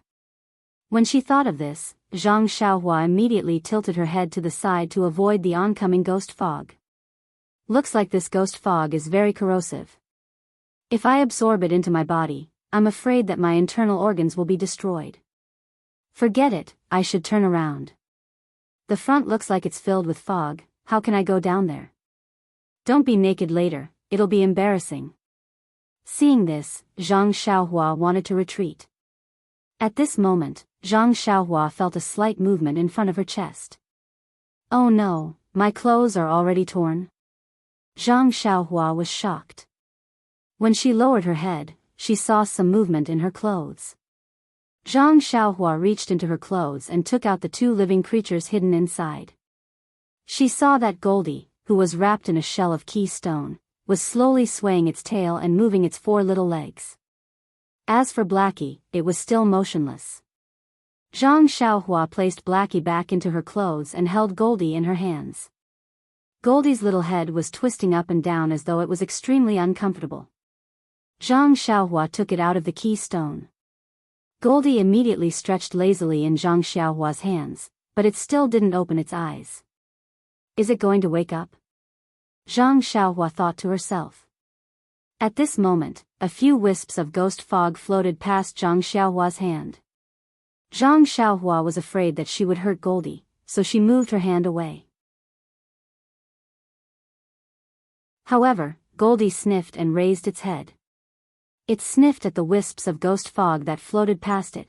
When she thought of this, Zhang Xiaohua immediately tilted her head to the side to avoid the oncoming ghost fog. Looks like this ghost fog is very corrosive. If I absorb it into my body, I'm afraid that my internal organs will be destroyed. Forget it, I should turn around. The front looks like it's filled with fog, how can I go down there? Don't be naked later, it'll be embarrassing. Seeing this, Zhang Xiaohua wanted to retreat. At this moment, Zhang Xiaohua felt a slight movement in front of her chest. Oh no, my clothes are already torn? Zhang Xiaohua was shocked. When she lowered her head, she saw some movement in her clothes. Zhang Xiaohua reached into her clothes and took out the two living creatures hidden inside. She saw that Goldie, who was wrapped in a shell of keystone, was slowly swaying its tail and moving its four little legs. As for Blackie, it was still motionless. Zhang Xiaohua placed Blackie back into her clothes and held Goldie in her hands. Goldie's little head was twisting up and down as though it was extremely uncomfortable. Zhang Xiaohua took it out of the keystone. Goldie immediately stretched lazily in Zhang Xiaohua's hands, but it still didn't open its eyes. Is it going to wake up? Zhang Xiaohua thought to herself. At this moment, a few wisps of ghost fog floated past Zhang Xiaohua's hand. Zhang Xiaohua was afraid that she would hurt Goldie, so she moved her hand away. However, Goldie sniffed and raised its head. It sniffed at the wisps of ghost fog that floated past it.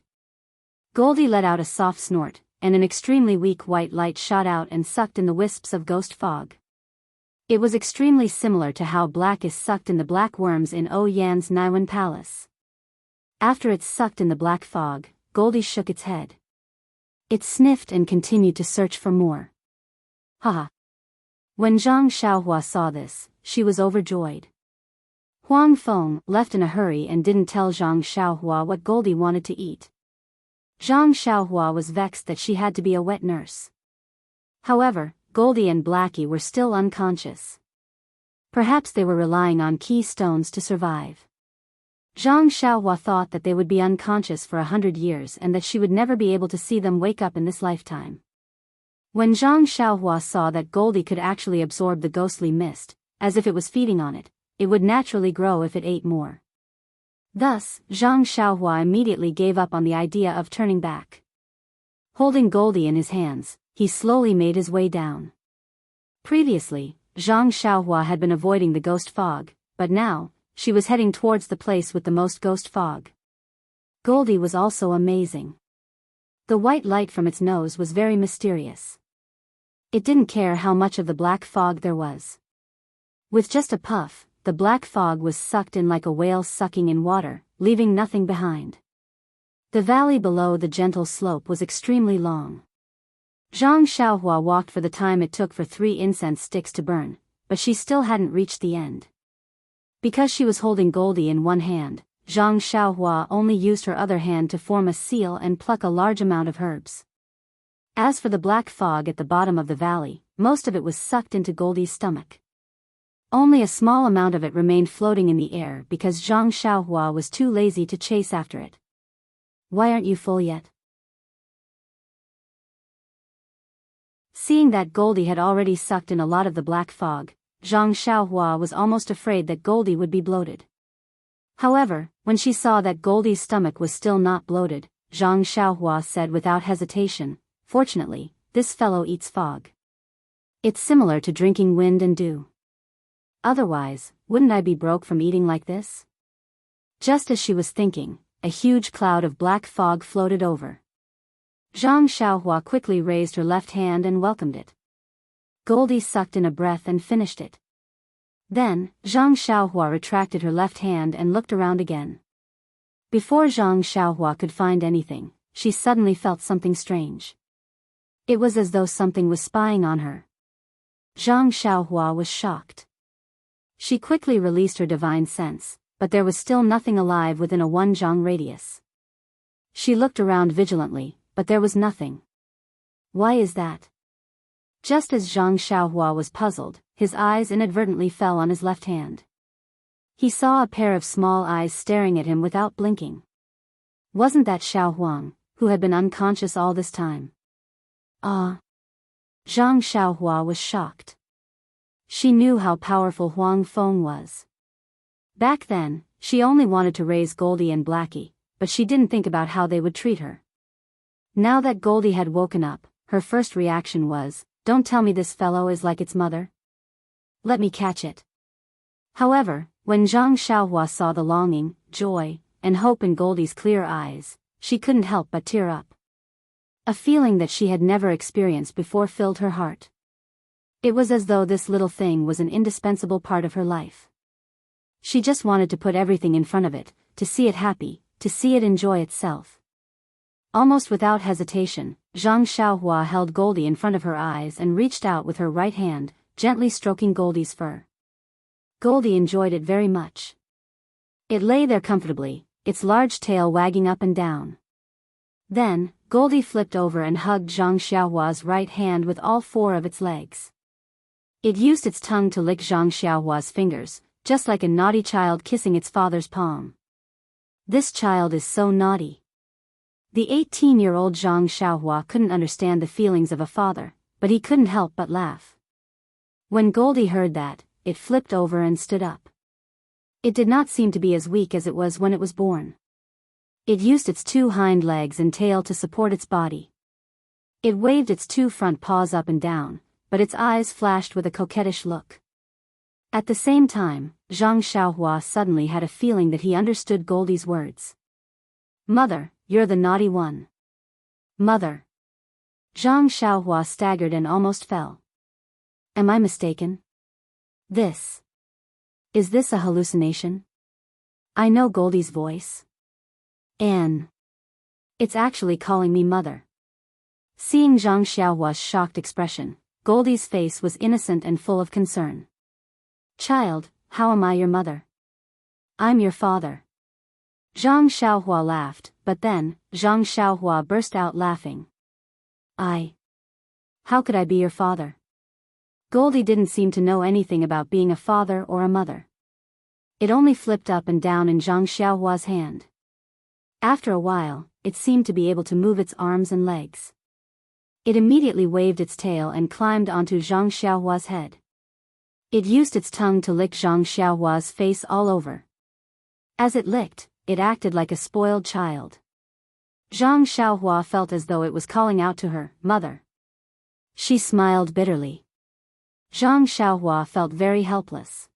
Goldie let out a soft snort, and an extremely weak white light shot out and sucked in the wisps of ghost fog. It was extremely similar to how black is sucked in the black worms in Oyan's Naiwan Palace. After it sucked in the black fog, Goldie shook its head. It sniffed and continued to search for more. Haha. When Zhang Xiaohua saw this, she was overjoyed. Huang Feng left in a hurry and didn't tell Zhang Xiaohua what Goldie wanted to eat. Zhang Xiaohua was vexed that she had to be a wet nurse. However, Goldie and Blackie were still unconscious. Perhaps they were relying on keystones to survive. Zhang Xiaohua thought that they would be unconscious for 100 years and that she would never be able to see them wake up in this lifetime. When Zhang Xiaohua saw that Goldie could actually absorb the ghostly mist, as if it was feeding on it, it would naturally grow if it ate more. Thus, Zhang Xiaohua immediately gave up on the idea of turning back. Holding Goldie in his hands, he slowly made his way down. Previously, Zhang Xiaohua had been avoiding the ghost fog, but now, she was heading towards the place with the most ghost fog. Goldie was also amazing. The white light from its nose was very mysterious. It didn't care how much of the black fog there was. With just a puff, the black fog was sucked in like a whale sucking in water, leaving nothing behind. The valley below the gentle slope was extremely long. Zhang Xiaohua walked for the time it took for 3 incense sticks to burn, but she still hadn't reached the end. Because she was holding Goldie in one hand, Zhang Xiaohua only used her other hand to form a seal and pluck a large amount of herbs. As for the black fog at the bottom of the valley, most of it was sucked into Goldie's stomach. Only a small amount of it remained floating in the air because Zhang Xiaohua was too lazy to chase after it. Why aren't you full yet? Seeing that Goldie had already sucked in a lot of the black fog, Zhang Xiaohua was almost afraid that Goldie would be bloated. However, when she saw that Goldie's stomach was still not bloated, Zhang Xiaohua said without hesitation, "Fortunately, this fellow eats fog. It's similar to drinking wind and dew. Otherwise, wouldn't I be broke from eating like this?" Just as she was thinking, a huge cloud of black fog floated over. Zhang Xiaohua quickly raised her left hand and welcomed it. Goldie sucked in a breath and finished it. Then, Zhang Xiaohua retracted her left hand and looked around again. Before Zhang Xiaohua could find anything, she suddenly felt something strange. It was as though something was spying on her. Zhang Xiaohua was shocked. She quickly released her divine sense, but there was still nothing alive within a 1 zhang radius. She looked around vigilantly, but there was nothing. Why is that? Just as Zhang Xiaohua was puzzled, his eyes inadvertently fell on his left hand. He saw a pair of small eyes staring at him without blinking. Wasn't that Xiao Huang, who had been unconscious all this time? Ah! Zhang Xiaohua was shocked. She knew how powerful Huang Feng was. Back then, she only wanted to raise Goldie and Blackie, but she didn't think about how they would treat her. Now that Goldie had woken up, her first reaction was, "Don't tell me this fellow is like its mother. Let me catch it." However, when Zhang Xiaohua saw the longing, joy, and hope in Goldie's clear eyes, she couldn't help but tear up. A feeling that she had never experienced before filled her heart. It was as though this little thing was an indispensable part of her life. She just wanted to put everything in front of it, to see it happy, to see it enjoy itself. Almost without hesitation, Zhang Xiaohua held Goldie in front of her eyes and reached out with her right hand, gently stroking Goldie's fur. Goldie enjoyed it very much. It lay there comfortably, its large tail wagging up and down. Then, Goldie flipped over and hugged Zhang Xiaohua's right hand with all 4 of its legs. It used its tongue to lick Zhang Xiaohua's fingers, just like a naughty child kissing its father's palm. This child is so naughty. The 18-year-old Zhang Xiaohua couldn't understand the feelings of a father, but he couldn't help but laugh. When Goldie heard that, it flipped over and stood up. It did not seem to be as weak as it was when it was born. It used its 2 hind legs and tail to support its body. It waved its 2 front paws up and down, but its eyes flashed with a coquettish look. At the same time, Zhang Xiaohua suddenly had a feeling that he understood Goldie's words. "Mother, you're the naughty one." "Mother." Zhang Xiaohua staggered and almost fell. Am I mistaken? Is this a hallucination? I know Goldie's voice. Anne. It's actually calling me mother. Seeing Zhang Xiaohua's shocked expression, Goldie's face was innocent and full of concern. "Child, how am I your mother?" "I'm your father." Zhang Xiaohua laughed, but then, Zhang Xiaohua burst out laughing. How could I be your father?" Goldie didn't seem to know anything about being a father or a mother. It only flipped up and down in Zhang Xiaohua's hand. After a while, it seemed to be able to move its arms and legs. It immediately waved its tail and climbed onto Zhang Xiaohua's head. It used its tongue to lick Zhang Xiaohua's face all over. As it licked, it acted like a spoiled child. Zhang Xiaohua felt as though it was calling out to her, "Mother." She smiled bitterly. Zhang Xiaohua felt very helpless.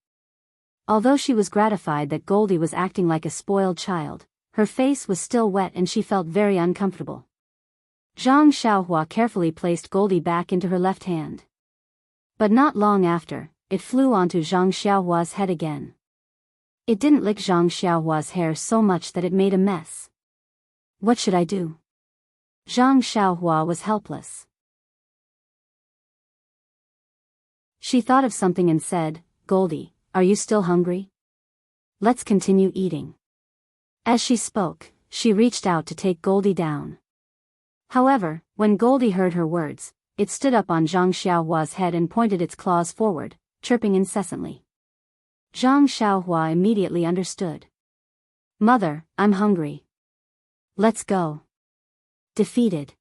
Although she was gratified that Goldie was acting like a spoiled child, her face was still wet and she felt very uncomfortable. Zhang Xiaohua carefully placed Goldie back into her left hand. But not long after, it flew onto Zhang Xiaohua's head again. It didn't lick Zhang Xiaohua's hair so much that it made a mess. What should I do? Zhang Xiaohua was helpless. She thought of something and said, "Goldie, are you still hungry? Let's continue eating." As she spoke, she reached out to take Goldie down. However, when Goldie heard her words, it stood up on Zhang Xiaohua's head and pointed its claws forward, chirping incessantly. Zhang Xiaohua immediately understood. "Mother, I'm hungry. Let's go." Defeated.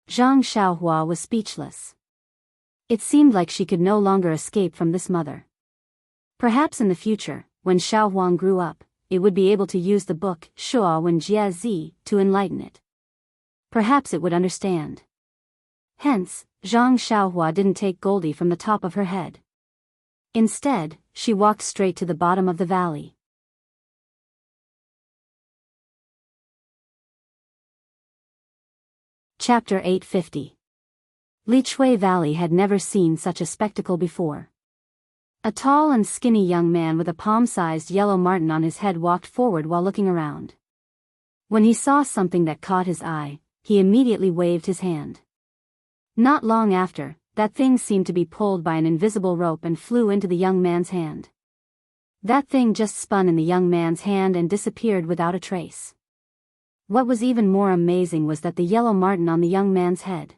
Zhang Xiaohua was speechless. It seemed like she could no longer escape from this mother. Perhaps in the future, when Xiaohuang grew up, it would be able to use the book Shuo Wen Jie Zi to enlighten it. Perhaps it would understand. Hence, Zhang Xiaohua didn't take Goldie from the top of her head. Instead, she walked straight to the bottom of the valley. Chapter 850. Li Chui Valley had never seen such a spectacle before. A tall and skinny young man with a palm-sized yellow marten on his head walked forward while looking around. When he saw something that caught his eye, he immediately waved his hand. Not long after, that thing seemed to be pulled by an invisible rope and flew into the young man's hand. That thing just spun in the young man's hand and disappeared without a trace. What was even more amazing was that the yellow marten on the young man's head.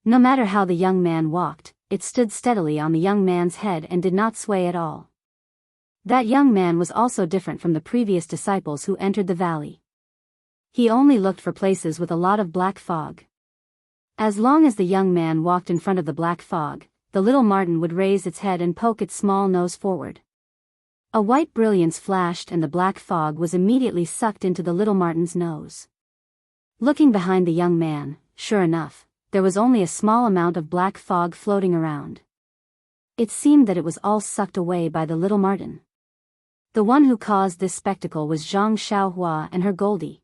No matter how the young man walked, it stood steadily on the young man's head and did not sway at all. That young man was also different from the previous disciples who entered the valley. He only looked for places with a lot of black fog. As long as the young man walked in front of the black fog, the little marten would raise its head and poke its small nose forward. A white brilliance flashed and the black fog was immediately sucked into the little marten's nose. Looking behind the young man, sure enough, there was only a small amount of black fog floating around. It seemed that it was all sucked away by the little marten. The one who caused this spectacle was Zhang Xiaohua and her Goldie.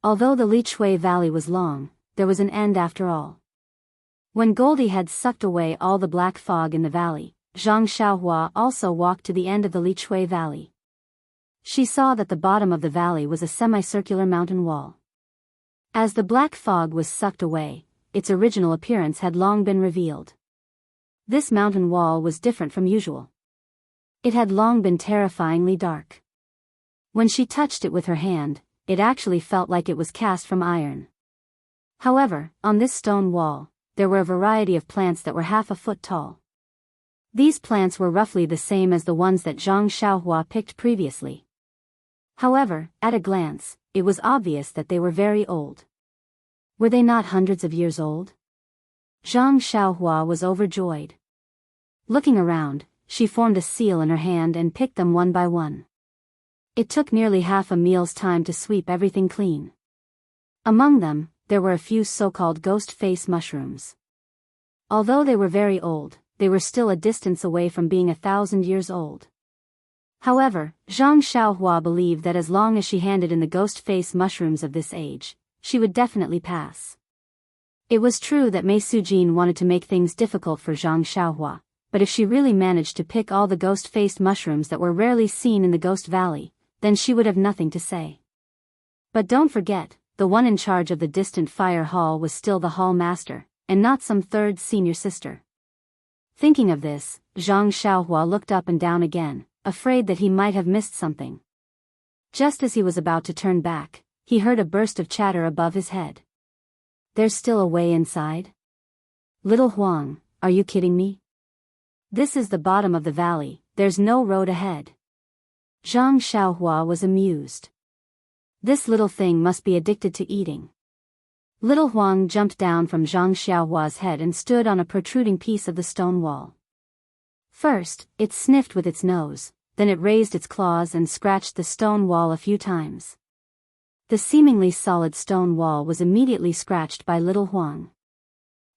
Although the Li Chui Valley was long, there was an end after all. When Goldie had sucked away all the black fog in the valley, Zhang Xiaohua also walked to the end of the Li Chui Valley. She saw that the bottom of the valley was a semicircular mountain wall. As the black fog was sucked away, its original appearance had long been revealed. This mountain wall was different from usual. It had long been terrifyingly dark. When she touched it with her hand, it actually felt like it was cast from iron. However, on this stone wall, there were a variety of plants that were half a foot tall. These plants were roughly the same as the ones that Zhang Xiaohua picked previously. However, at a glance, it was obvious that they were very old. Were they not hundreds of years old? Zhang Xiaohua was overjoyed. Looking around, she formed a seal in her hand and picked them one by one. It took nearly half a meal's time to sweep everything clean. Among them, there were a few so-called ghost face mushrooms. Although they were very old, they were still a distance away from being 1,000 years old. However, Zhang Xiaohua believed that as long as she handed in the ghost face mushrooms of this age, she would definitely pass. It was true that Mei Sujin wanted to make things difficult for Zhang Xiaohua, but if she really managed to pick all the ghost-faced mushrooms that were rarely seen in the Ghost Valley, then she would have nothing to say. But don't forget, the one in charge of the distant fire hall was still the hall master, and not some third senior sister. Thinking of this, Zhang Xiaohua looked up and down again, afraid that he might have missed something. Just as he was about to turn back, he heard a burst of chatter above his head. "There's still a way inside? Little Huang, are you kidding me? This is the bottom of the valley, there's no road ahead." Zhang Xiaohua was amused. This little thing must be addicted to eating. Little Huang jumped down from Zhang Xiaohua's head and stood on a protruding piece of the stone wall. First, it sniffed with its nose, then it raised its claws and scratched the stone wall a few times. The seemingly solid stone wall was immediately scratched by Little Huang.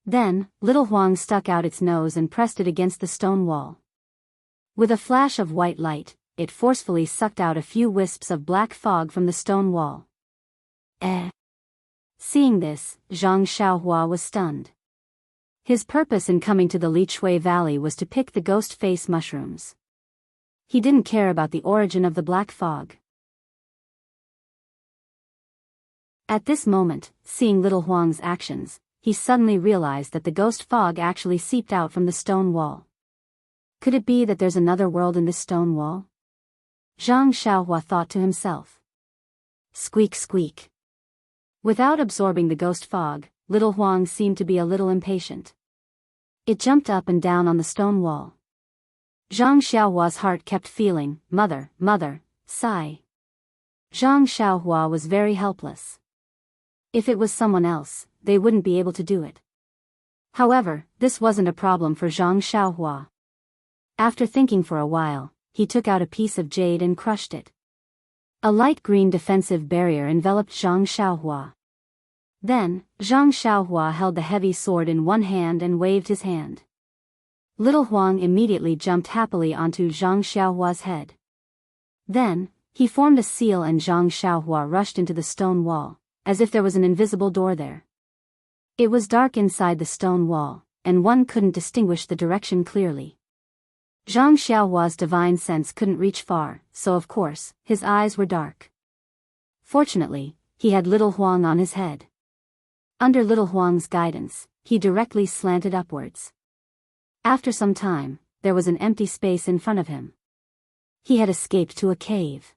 Then, Little Huang stuck out its nose and pressed it against the stone wall. With a flash of white light, it forcefully sucked out a few wisps of black fog from the stone wall. Seeing this, Zhang Xiaohua was stunned. His purpose in coming to the Li Chui Valley was to pick the ghost face mushrooms. He didn't care about the origin of the black fog. At this moment, seeing Little Huang's actions, he suddenly realized that the ghost fog actually seeped out from the stone wall. Could it be that there's another world in this stone wall? Zhang Xiaohua thought to himself. Squeak squeak. Without absorbing the ghost fog, little Huang seemed to be a little impatient. It jumped up and down on the stone wall. Zhang Xiaohua's heart kept feeling, mother, mother, sigh. Zhang Xiaohua was very helpless. If it was someone else, they wouldn't be able to do it. However, this wasn't a problem for Zhang Xiaohua. After thinking for a while, he took out a piece of jade and crushed it. A light green defensive barrier enveloped Zhang Xiaohua. Then, Zhang Xiaohua held the heavy sword in one hand and waved his hand. Little Huang immediately jumped happily onto Zhang Xiaohua's head. Then, he formed a seal and Zhang Xiaohua rushed into the stone wall, as if there was an invisible door there. It was dark inside the stone wall, and one couldn't distinguish the direction clearly. Zhang Xiaohua's divine sense couldn't reach far, so of course, his eyes were dark. Fortunately, he had Little Huang on his head. Under Little Huang's guidance, he directly slanted upwards. After some time, there was an empty space in front of him. He had escaped to a cave.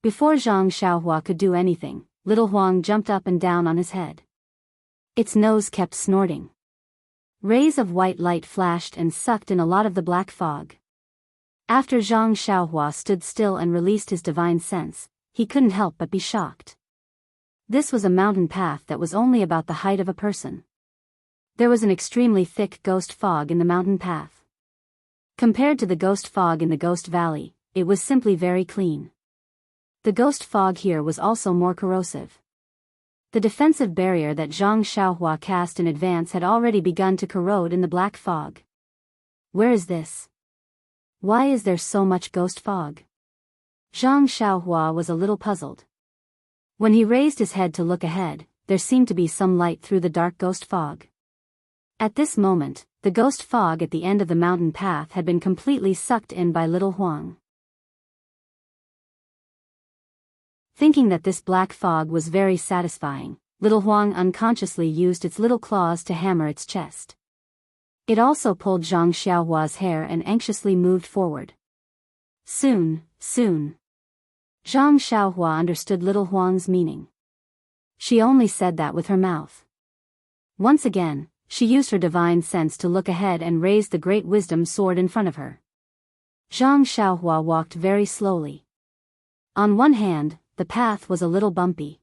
Before Zhang Xiaohua could do anything, Little Huang jumped up and down on his head. Its nose kept snorting. Rays of white light flashed and sucked in a lot of the black fog. After Zhang Xiaohua stood still and released his divine sense, he couldn't help but be shocked. This was a mountain path that was only about the height of a person. There was an extremely thick ghost fog in the mountain path. Compared to the ghost fog in the Ghost Valley, it was simply very clean. The ghost fog here was also more corrosive. The defensive barrier that Zhang Xiaohua cast in advance had already begun to corrode in the black fog. Where is this? Why is there so much ghost fog? Zhang Xiaohua was a little puzzled. When he raised his head to look ahead, there seemed to be some light through the dark ghost fog. At this moment, the ghost fog at the end of the mountain path had been completely sucked in by Little Huang. Thinking that this black fog was very satisfying, Little Huang unconsciously used its little claws to hammer its chest. It also pulled Zhang Xiaohua's hair and anxiously moved forward. Soon. Zhang Xiaohua understood Little Huang's meaning. She only said that with her mouth. Once again, she used her divine sense to look ahead and raised the great wisdom sword in front of her. Zhang Xiaohua walked very slowly. On one hand, the path was a little bumpy.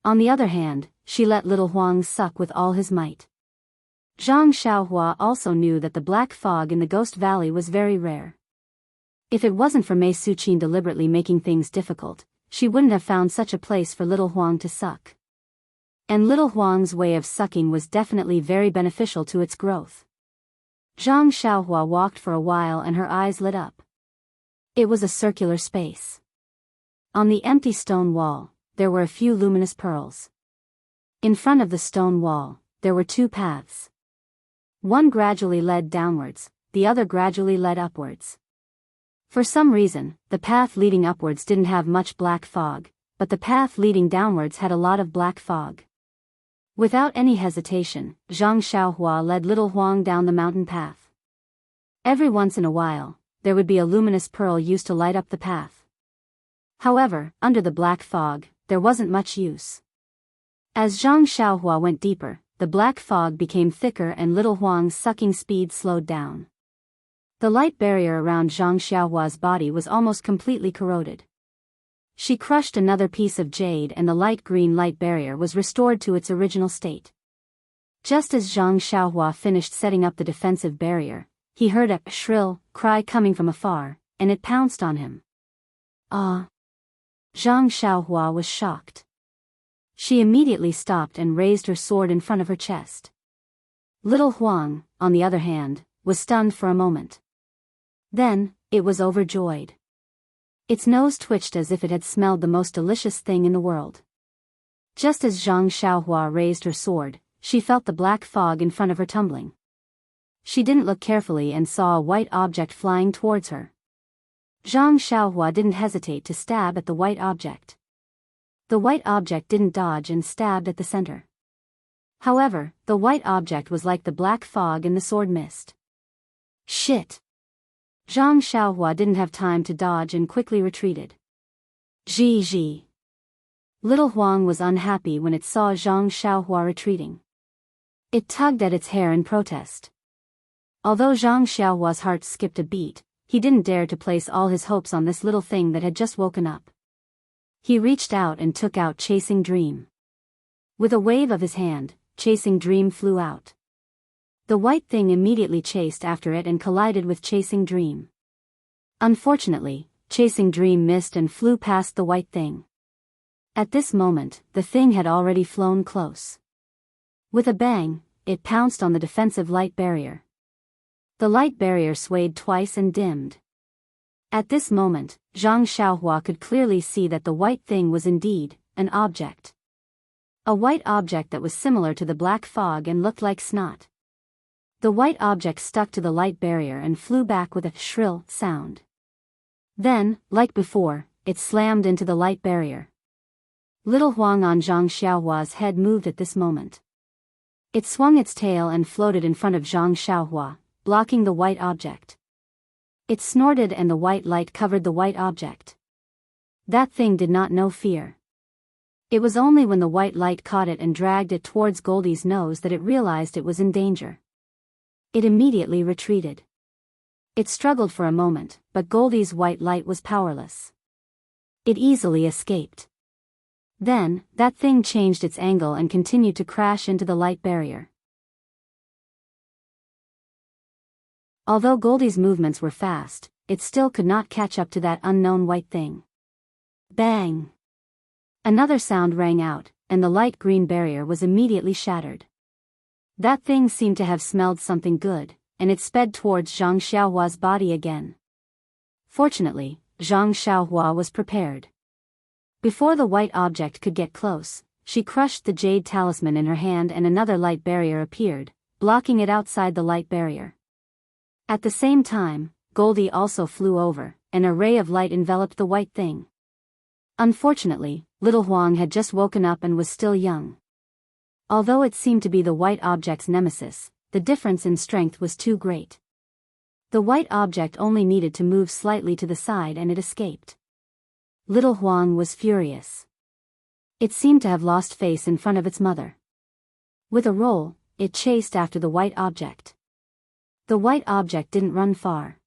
On the other hand, she let Little Huang suck with all his might. Zhang Xiaohua also knew that the black fog in the Ghost Valley was very rare. If it wasn't for Mei Suqin deliberately making things difficult, she wouldn't have found such a place for Little Huang to suck. And Little Huang's way of sucking was definitely very beneficial to its growth. Zhang Xiaohua walked for a while and her eyes lit up. It was a circular space. On the empty stone wall, there were a few luminous pearls. In front of the stone wall, there were two paths. One gradually led downwards, the other gradually led upwards. For some reason, the path leading upwards didn't have much black fog, but the path leading downwards had a lot of black fog. Without any hesitation, Zhang Xiaohua led Little Huang down the mountain path. Every once in a while, there would be a luminous pearl used to light up the path. However, under the black fog, there wasn't much use. As Zhang Xiaohua went deeper, the black fog became thicker and Little Huang's sucking speed slowed down. The light barrier around Zhang Xiaohua's body was almost completely corroded. She crushed another piece of jade and the light green light barrier was restored to its original state. Just as Zhang Xiaohua finished setting up the defensive barrier, he heard a shrill cry coming from afar, and it pounced on him. Ah! Zhang Xiaohua was shocked. She immediately stopped and raised her sword in front of her chest. Little Huang, on the other hand, was stunned for a moment. Then, it was overjoyed. Its nose twitched as if it had smelled the most delicious thing in the world. Just as Zhang Xiaohua raised her sword, she felt the black fog in front of her tumbling. She didn't look carefully and saw a white object flying towards her. Zhang Xiaohua didn't hesitate to stab at the white object. The white object didn't dodge and stabbed at the center. However, the white object was like the black fog in the sword mist. Shit! Zhang Xiaohua didn't have time to dodge and quickly retreated. Zhi. Little Huang was unhappy when it saw Zhang Xiaohua retreating. It tugged at its hair in protest. Although Zhang Xiaohua's heart skipped a beat, he didn't dare to place all his hopes on this little thing that had just woken up. He reached out and took out Chasing Dream. With a wave of his hand, Chasing Dream flew out. The white thing immediately chased after it and collided with Chasing Dream. Unfortunately, Chasing Dream missed and flew past the white thing. At this moment, the thing had already flown close. With a bang, it pounced on the defensive light barrier. The light barrier swayed twice and dimmed. At this moment, Zhang Xiaohua could clearly see that the white thing was indeed an object. A white object that was similar to the black fog and looked like snot. The white object stuck to the light barrier and flew back with a shrill sound. Then, like before, it slammed into the light barrier. Little Huang on Zhang Xiaohua's head moved at this moment. It swung its tail and floated in front of Zhang Xiaohua, blocking the white object. It snorted and the white light covered the white object. That thing did not know fear. It was only when the white light caught it and dragged it towards Goldie's nose that it realized it was in danger. It immediately retreated. It struggled for a moment, but Goldie's white light was powerless. It easily escaped. Then, that thing changed its angle and continued to crash into the light barrier. Although Goldie's movements were fast, it still could not catch up to that unknown white thing. Bang! Another sound rang out, and the light green barrier was immediately shattered. That thing seemed to have smelled something good, and it sped towards Zhang Xiaohua's body again. Fortunately, Zhang Xiaohua was prepared. Before the white object could get close, she crushed the jade talisman in her hand and another light barrier appeared, blocking it outside the light barrier. At the same time, Goldie also flew over, and a ray of light enveloped the white thing. Unfortunately, Little Huang had just woken up and was still young. Although it seemed to be the white object's nemesis, the difference in strength was too great. The white object only needed to move slightly to the side and it escaped. Little Huang was furious. It seemed to have lost face in front of its mother. With a roll, it chased after the white object. The white object didn't run far.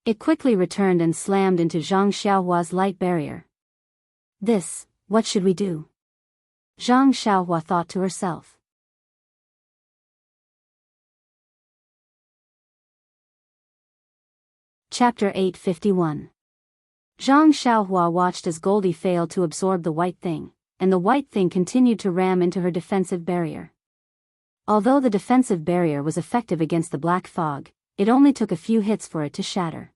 It quickly returned and slammed into Zhang Xiaohua's light barrier. What should we do? Zhang Xiaohua thought to herself. Chapter 851. Zhang Xiaohua watched as Goldie failed to absorb the white thing, and the white thing continued to ram into her defensive barrier. Although the defensive barrier was effective against the black fog, it only took a few hits for it to shatter.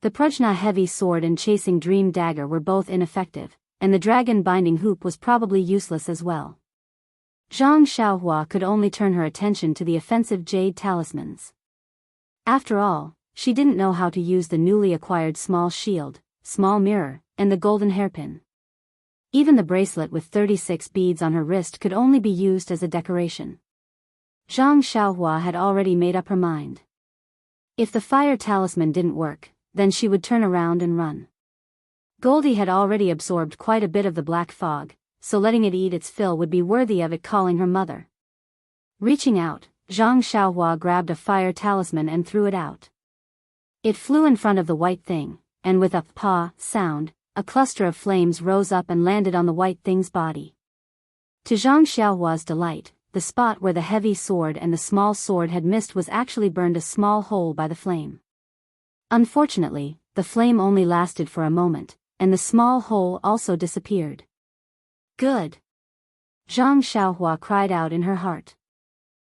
The Prajna heavy sword and Chasing Dream dagger were both ineffective, and the dragon binding hoop was probably useless as well. Zhang Xiaohua could only turn her attention to the offensive jade talismans. After all, she didn't know how to use the newly acquired small shield, small mirror, and the golden hairpin. Even the bracelet with 36 beads on her wrist could only be used as a decoration. Zhang Xiaohua had already made up her mind. If the fire talisman didn't work, then she would turn around and run. Goldie had already absorbed quite a bit of the black fog, so letting it eat its fill would be worthy of it calling her mother. Reaching out, Zhang Xiaohua grabbed a fire talisman and threw it out. It flew in front of the white thing, and with a "pa" sound, a cluster of flames rose up and landed on the white thing's body. To Zhang Xiaohua's delight, the spot where the heavy sword and the small sword had missed was actually burned a small hole by the flame. Unfortunately, the flame only lasted for a moment, and the small hole also disappeared. Good! Zhang Xiaohua cried out in her heart.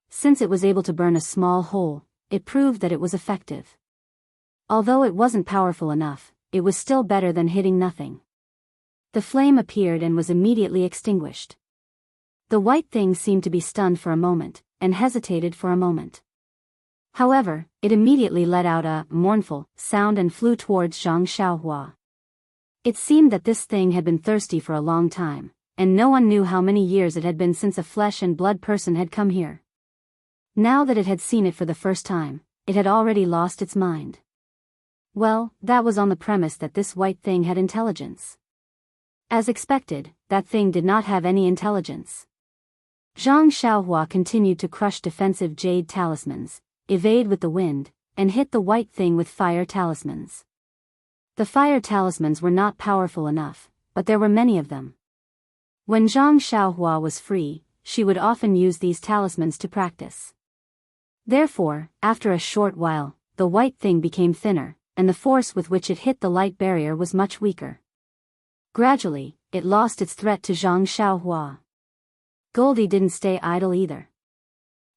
Since it was able to burn a small hole, it proved that it was effective. Although it wasn't powerful enough, it was still better than hitting nothing. The flame appeared and was immediately extinguished. The white thing seemed to be stunned for a moment, and hesitated for a moment. However, it immediately let out a mournful sound and flew towards Zhang Xiaohua. It seemed that this thing had been thirsty for a long time, and no one knew how many years it had been since a flesh and blood person had come here. Now that it had seen it for the first time, it had already lost its mind. Well, that was on the premise that this white thing had intelligence. As expected, that thing did not have any intelligence. Zhang Xiaohua continued to crush defensive jade talismans, evade with the wind, and hit the white thing with fire talismans. The fire talismans were not powerful enough, but there were many of them. When Zhang Xiaohua was free, she would often use these talismans to practice. Therefore, after a short while, the white thing became thinner, and the force with which it hit the light barrier was much weaker. Gradually, it lost its threat to Zhang Xiaohua. Goldie didn't stay idle either.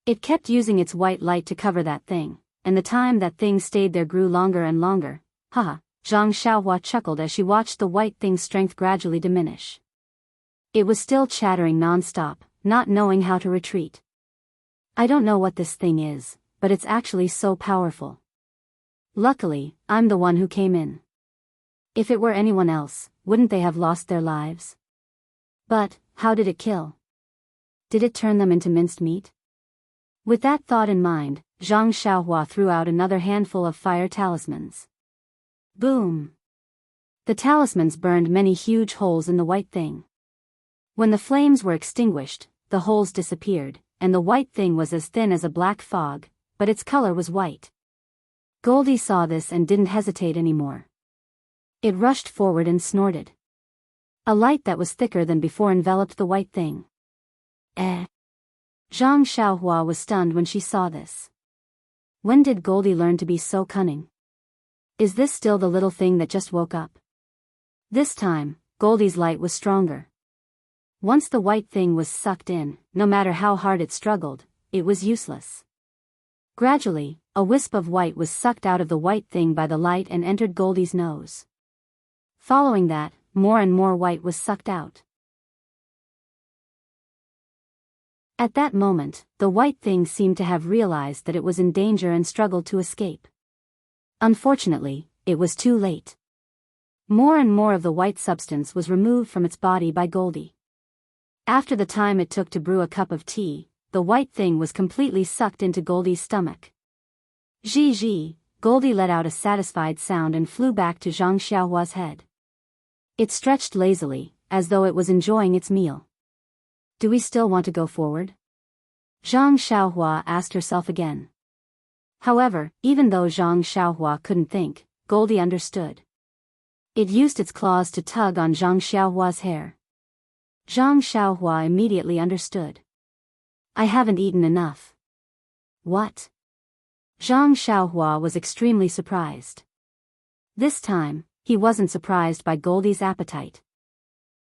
It kept using its white light to cover that thing, and the time that thing stayed there grew longer and longer. Haha, Zhang Xiaohua chuckled as she watched the white thing's strength gradually diminish. It was still chattering non-stop, not knowing how to retreat. I don't know what this thing is, but it's actually so powerful. Luckily, I'm the one who came in. If it were anyone else, wouldn't they have lost their lives? But, how did it kill? Did it turn them into minced meat? With that thought in mind, Zhang Xiaohua threw out another handful of fire talismans. Boom! The talismans burned many huge holes in the white thing. When the flames were extinguished, the holes disappeared, and the white thing was as thin as a black fog, but its color was white. Goldie saw this and didn't hesitate anymore. It rushed forward and snorted. A light that was thicker than before enveloped the white thing. Zhang Xiaohua was stunned when she saw this. When did Goldie learn to be so cunning? Is this still the little thing that just woke up? This time, Goldie's light was stronger. Once the white thing was sucked in, no matter how hard it struggled, it was useless. Gradually, a wisp of white was sucked out of the white thing by the light and entered Goldie's nose. Following that, more and more white was sucked out. At that moment, the white thing seemed to have realized that it was in danger and struggled to escape. Unfortunately, it was too late. More and more of the white substance was removed from its body by Goldie. After the time it took to brew a cup of tea, the white thing was completely sucked into Goldie's stomach. Zhi, Goldie let out a satisfied sound and flew back to Zhang Xiaohua's head. It stretched lazily, as though it was enjoying its meal. Do we still want to go forward? Zhang Xiaohua asked herself again. However, even though Zhang Xiaohua couldn't think, Goldie understood. It used its claws to tug on Zhang Xiaohua's hair. Zhang Xiaohua immediately understood. I haven't eaten enough. What? Zhang Xiaohua was extremely surprised. This time, he wasn't surprised by Goldie's appetite.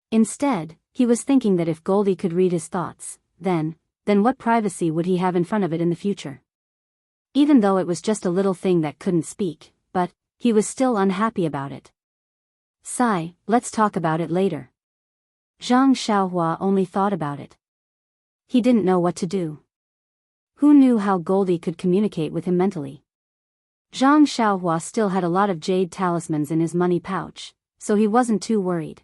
Instead, he was thinking that if Goldie could read his thoughts, then what privacy would he have in front of it in the future? Even though it was just a little thing that couldn't speak, but he was still unhappy about it. Sigh, let's talk about it later. Zhang Xiaohua only thought about it. He didn't know what to do. Who knew how Goldie could communicate with him mentally? Zhang Xiaohua still had a lot of jade talismans in his money pouch, so he wasn't too worried.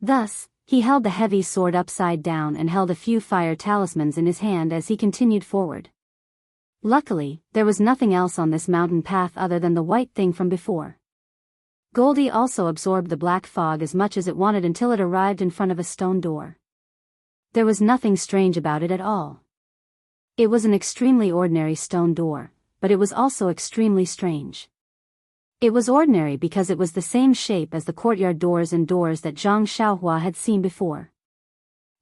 Thus, he held the heavy sword upside down and held a few fire talismans in his hand as he continued forward. Luckily, there was nothing else on this mountain path other than the white thing from before. Goldie also absorbed the black fog as much as it wanted until it arrived in front of a stone door. There was nothing strange about it at all. It was an extremely ordinary stone door, but it was also extremely strange. It was ordinary because it was the same shape as the courtyard doors and doors that Zhang Xiaohua had seen before.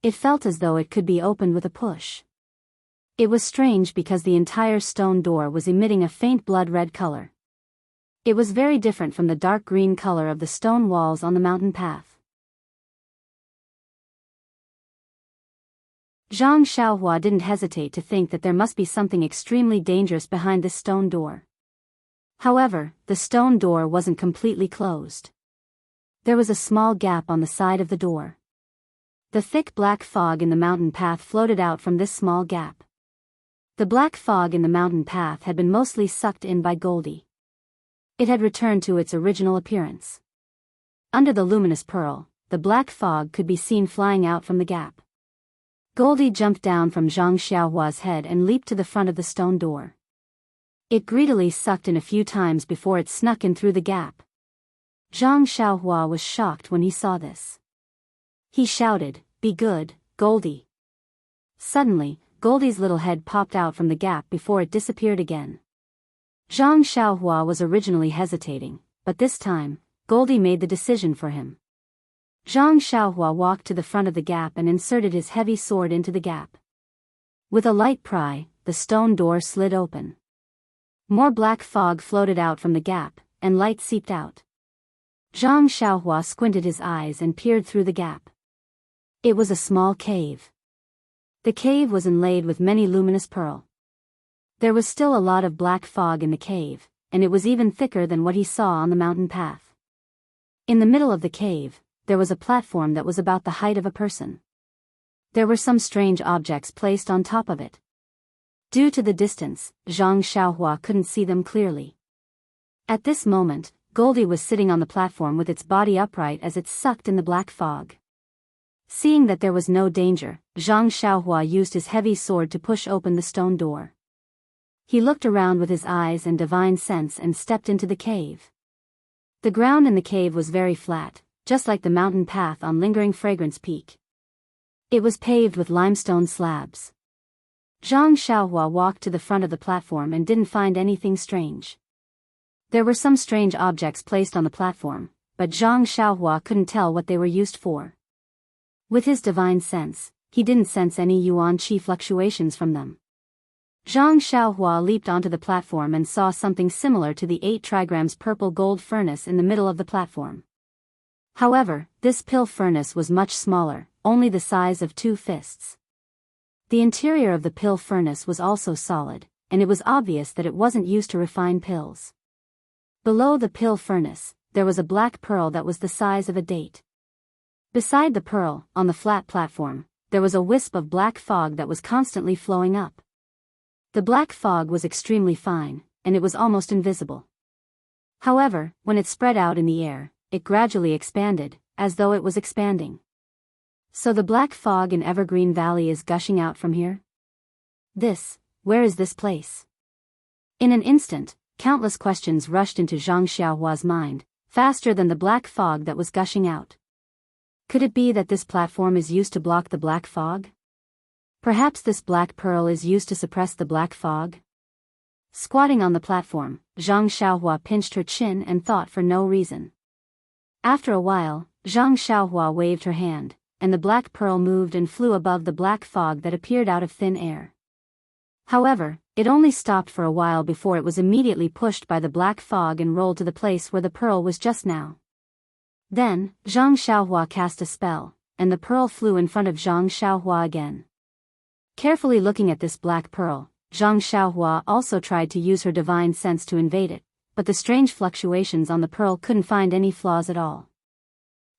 It felt as though it could be opened with a push. It was strange because the entire stone door was emitting a faint blood-red color. It was very different from the dark green color of the stone walls on the mountain path. Zhang Xiaohua didn't hesitate to think that there must be something extremely dangerous behind this stone door. However, the stone door wasn't completely closed. There was a small gap on the side of the door. The thick black fog in the mountain path floated out from this small gap. The black fog in the mountain path had been mostly sucked in by Goldie. It had returned to its original appearance. Under the luminous pearl, the black fog could be seen flying out from the gap. Goldie jumped down from Zhang Xiaohua's head and leaped to the front of the stone door. It greedily sucked in a few times before it snuck in through the gap. Zhang Xiaohua was shocked when he saw this. He shouted, "Be good, Goldie." Suddenly, Goldie's little head popped out from the gap before it disappeared again. Zhang Xiaohua was originally hesitating, but this time, Goldie made the decision for him. Zhang Xiaohua walked to the front of the gap and inserted his heavy sword into the gap. With a light pry, the stone door slid open. More black fog floated out from the gap, and light seeped out. Zhang Xiaohua squinted his eyes and peered through the gap. It was a small cave. The cave was inlaid with many luminous pearl. There was still a lot of black fog in the cave, and it was even thicker than what he saw on the mountain path. In the middle of the cave, there was a platform that was about the height of a person. There were some strange objects placed on top of it. Due to the distance, Zhang Xiaohua couldn't see them clearly. At this moment, Goldie was sitting on the platform with its body upright as it sucked in the black fog. Seeing that there was no danger, Zhang Xiaohua used his heavy sword to push open the stone door. He looked around with his eyes and divine sense and stepped into the cave. The ground in the cave was very flat, just like the mountain path on Lingering Fragrance Peak. It was paved with limestone slabs. Zhang Xiaohua walked to the front of the platform and didn't find anything strange. There were some strange objects placed on the platform, but Zhang Xiaohua couldn't tell what they were used for. With his divine sense, he didn't sense any yuan qi fluctuations from them. Zhang Xiaohua leaped onto the platform and saw something similar to the 8 trigrams purple gold furnace in the middle of the platform. However, this pill furnace was much smaller, only the size of 2 fists. The interior of the pill furnace was also solid, and it was obvious that it wasn't used to refine pills. Below the pill furnace, there was a black pearl that was the size of a date. Beside the pearl, on the flat platform, there was a wisp of black fog that was constantly flowing up. The black fog was extremely fine, and it was almost invisible. However, when it spread out in the air, it gradually expanded, as though it was expanding. So the black fog in Evergreen Valley is gushing out from here? Where is this place? In an instant, countless questions rushed into Zhang Xiaohua's mind, faster than the black fog that was gushing out. Could it be that this platform is used to block the black fog? Perhaps this black pearl is used to suppress the black fog? Squatting on the platform, Zhang Xiaohua pinched her chin and thought for no reason. After a while, Zhang Xiaohua waved her hand, and the black pearl moved and flew above the black fog that appeared out of thin air. However, it only stopped for a while before it was immediately pushed by the black fog and rolled to the place where the pearl was just now. Then, Zhang Xiaohua cast a spell, and the pearl flew in front of Zhang Xiaohua again. Carefully looking at this black pearl, Zhang Xiaohua also tried to use her divine sense to invade it, but the strange fluctuations on the pearl couldn't find any flaws at all.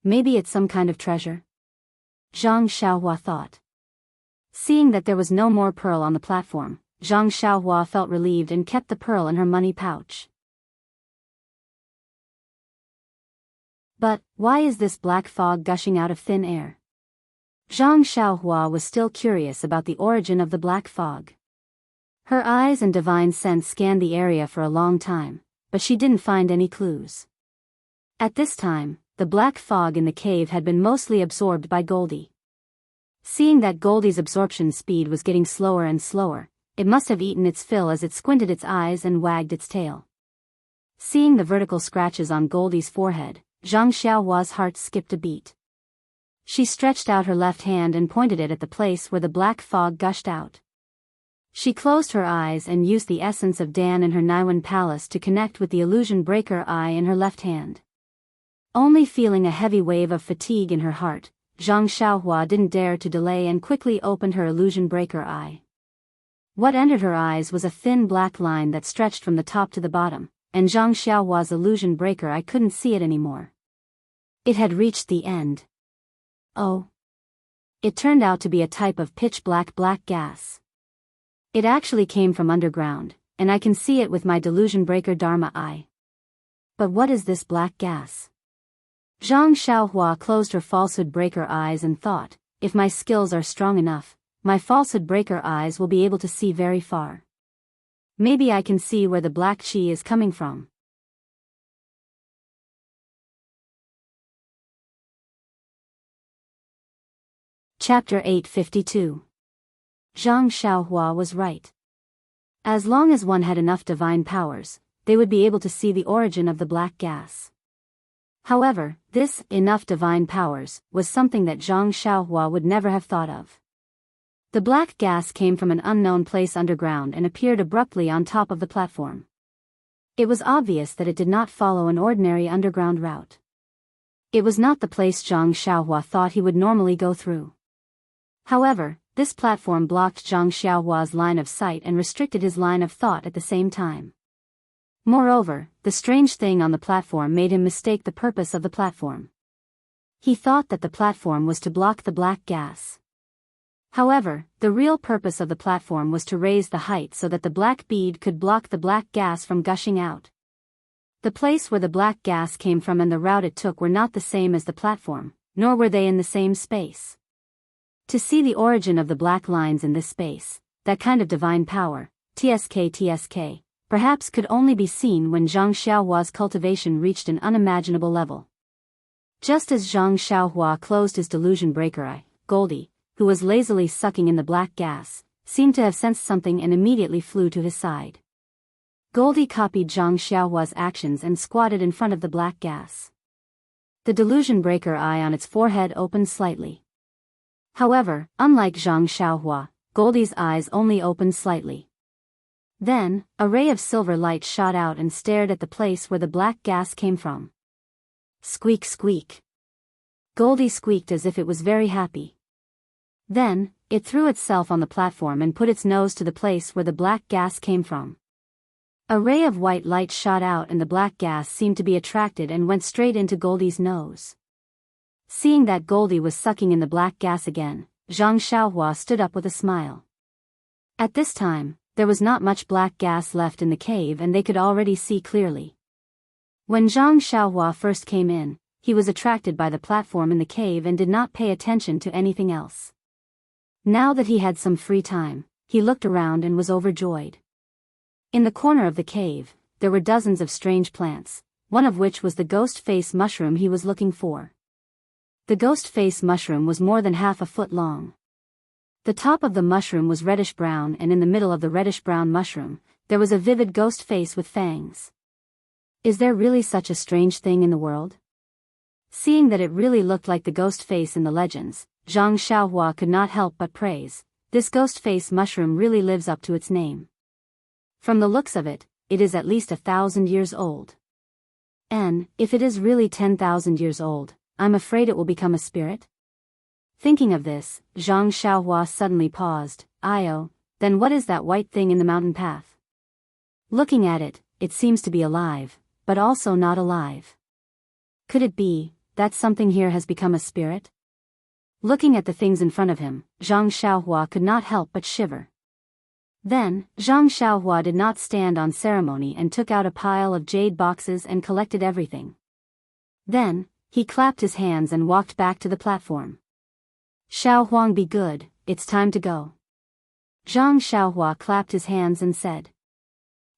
Maybe it's some kind of treasure? Zhang Xiaohua thought. Seeing that there was no more pearl on the platform, Zhang Xiaohua felt relieved and kept the pearl in her money pouch. But, why is this black fog gushing out of thin air? Zhang Xiaohua was still curious about the origin of the black fog. Her eyes and divine sense scanned the area for a long time, but she didn't find any clues. At this time, the black fog in the cave had been mostly absorbed by Goldie. Seeing that Goldie's absorption speed was getting slower and slower, it must have eaten its fill as it squinted its eyes and wagged its tail. Seeing the vertical scratches on Goldie's forehead, Zhang Xiaohua's heart skipped a beat. She stretched out her left hand and pointed it at the place where the black fog gushed out. She closed her eyes and used the essence of Dan in her Naiwan palace to connect with the illusion breaker eye in her left hand. Only feeling a heavy wave of fatigue in her heart, Zhang Xiaohua didn't dare to delay and quickly opened her illusion breaker eye. What entered her eyes was a thin black line that stretched from the top to the bottom, and Zhang Xiaohua's illusion breaker eye couldn't see it anymore. It had reached the end. Oh. It turned out to be a type of pitch black gas. It actually came from underground, and I can see it with my delusion breaker Dharma eye. But what is this black gas? Zhang Xiaohua closed her falsehood breaker eyes and thought, if my skills are strong enough, my falsehood breaker eyes will be able to see very far. Maybe I can see where the black qi is coming from. Chapter 852. Zhang Xiaohua was right. As long as one had enough divine powers, they would be able to see the origin of the black gas. However, this enough divine powers was something that Zhang Xiaohua would never have thought of. The black gas came from an unknown place underground and appeared abruptly on top of the platform. It was obvious that it did not follow an ordinary underground route. It was not the place Zhang Xiaohua thought he would normally go through. However, this platform blocked Zhang Xiaohua's line of sight and restricted his line of thought at the same time. Moreover, the strange thing on the platform made him mistake the purpose of the platform. He thought that the platform was to block the black gas. However, the real purpose of the platform was to raise the height so that the black bead could block the black gas from gushing out. The place where the black gas came from and the route it took were not the same as the platform, nor were they in the same space. To see the origin of the black lines in this space, that kind of divine power, TSK, perhaps could only be seen when Zhang Xiaohua's cultivation reached an unimaginable level. Just as Zhang Xiaohua closed his delusion breaker eye, Goldie, who was lazily sucking in the black gas, seemed to have sensed something and immediately flew to his side. Goldie copied Zhang Xiaohua's actions and squatted in front of the black gas. The delusion breaker eye on its forehead opened slightly. However, unlike Zhang Xiaohua, Goldie's eyes only opened slightly. Then, a ray of silver light shot out and stared at the place where the black gas came from. Squeak squeak. Goldie squeaked as if it was very happy. Then, it threw itself on the platform and put its nose to the place where the black gas came from. A ray of white light shot out and the black gas seemed to be attracted and went straight into Goldie's nose. Seeing that Goldie was sucking in the black gas again, Zhang Xiaohua stood up with a smile. At this time, there was not much black gas left in the cave and they could already see clearly. When Zhang Xiaohua first came in, he was attracted by the platform in the cave and did not pay attention to anything else. Now that he had some free time, he looked around and was overjoyed. In the corner of the cave, there were dozens of strange plants, one of which was the ghost face mushroom he was looking for. The ghost face mushroom was more than half a foot long. The top of the mushroom was reddish-brown and in the middle of the reddish-brown mushroom, there was a vivid ghost face with fangs. Is there really such a strange thing in the world? Seeing that it really looked like the ghost face in the legends, Zhang Xiaohua could not help but praise, this ghost face mushroom really lives up to its name. From the looks of it, it is at least 1,000 years old. And, if it is really 10,000 years old, I'm afraid it will become a spirit? Thinking of this, Zhang Xiaohua suddenly paused. Then what is that white thing in the mountain path? Looking at it, it seems to be alive, but also not alive. Could it be that something here has become a spirit? Looking at the things in front of him, Zhang Xiaohua could not help but shiver. Then, Zhang Xiaohua did not stand on ceremony and took out a pile of jade boxes and collected everything. Then, he clapped his hands and walked back to the platform. Xiao Huang, be good, it's time to go. Zhang Xiaohua clapped his hands and said.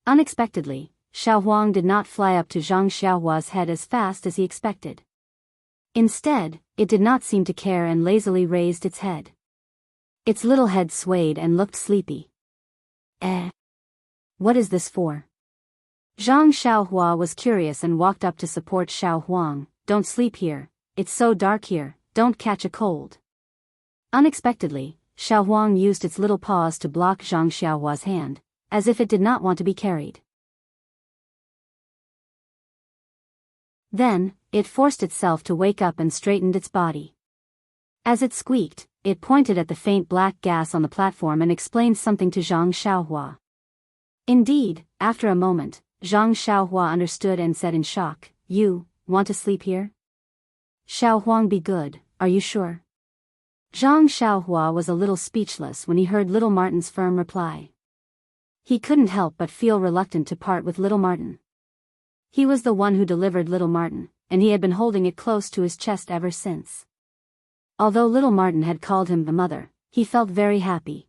Unexpectedly, Xiao Huang did not fly up to Zhang Xiaohua's head as fast as he expected. Instead, it did not seem to care and lazily raised its head. Its little head swayed and looked sleepy. What is this for? Zhang Xiaohua was curious and walked up to support Xiao Huang. Don't sleep here, it's so dark here, don't catch a cold. Unexpectedly, Xiao Huang used its little paws to block Zhang Xiaohua's hand, as if it did not want to be carried. Then, it forced itself to wake up and straightened its body. As it squeaked, it pointed at the faint black gas on the platform and explained something to Zhang Xiaohua. Indeed, after a moment, Zhang Xiaohua understood and said in shock, You want to sleep here? Xiao Huang, be good, are you sure? Zhang Xiaohua was a little speechless when he heard little Martin's firm reply. He couldn't help but feel reluctant to part with little Martin. He was the one who delivered little Martin, and he had been holding it close to his chest ever since. Although little Martin had called him the mother, he felt very happy.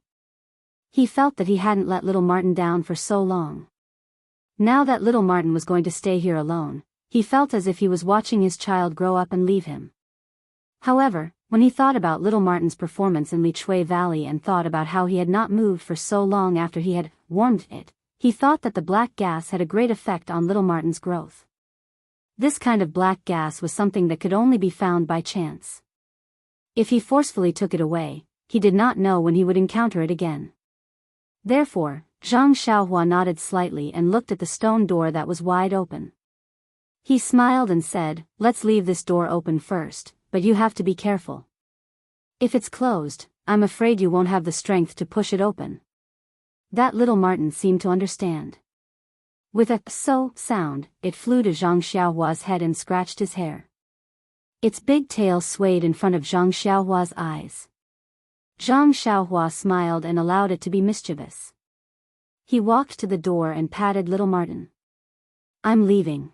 He felt that he hadn't let little Martin down for so long. Now that little Martin was going to stay here alone, he felt as if he was watching his child grow up and leave him. However, When he thought about little Martin's performance in Lichui Valley and thought about how he had not moved for so long after he had warmed it, he thought that the black gas had a great effect on little Martin's growth. This kind of black gas was something that could only be found by chance. If he forcefully took it away, he did not know when he would encounter it again. Therefore, Zhang Xiaohua nodded slightly and looked at the stone door that was wide open. He smiled and said, "Let's leave this door open first, but you have to be careful. If it's closed, I'm afraid you won't have the strength to push it open." That little Martin seemed to understand. With a "so" sound, it flew to Zhang Xiaohua's head and scratched his hair. Its big tail swayed in front of Zhang Xiaohua's eyes. Zhang Xiaohua smiled and allowed it to be mischievous. He walked to the door and patted little Martin. "I'm leaving.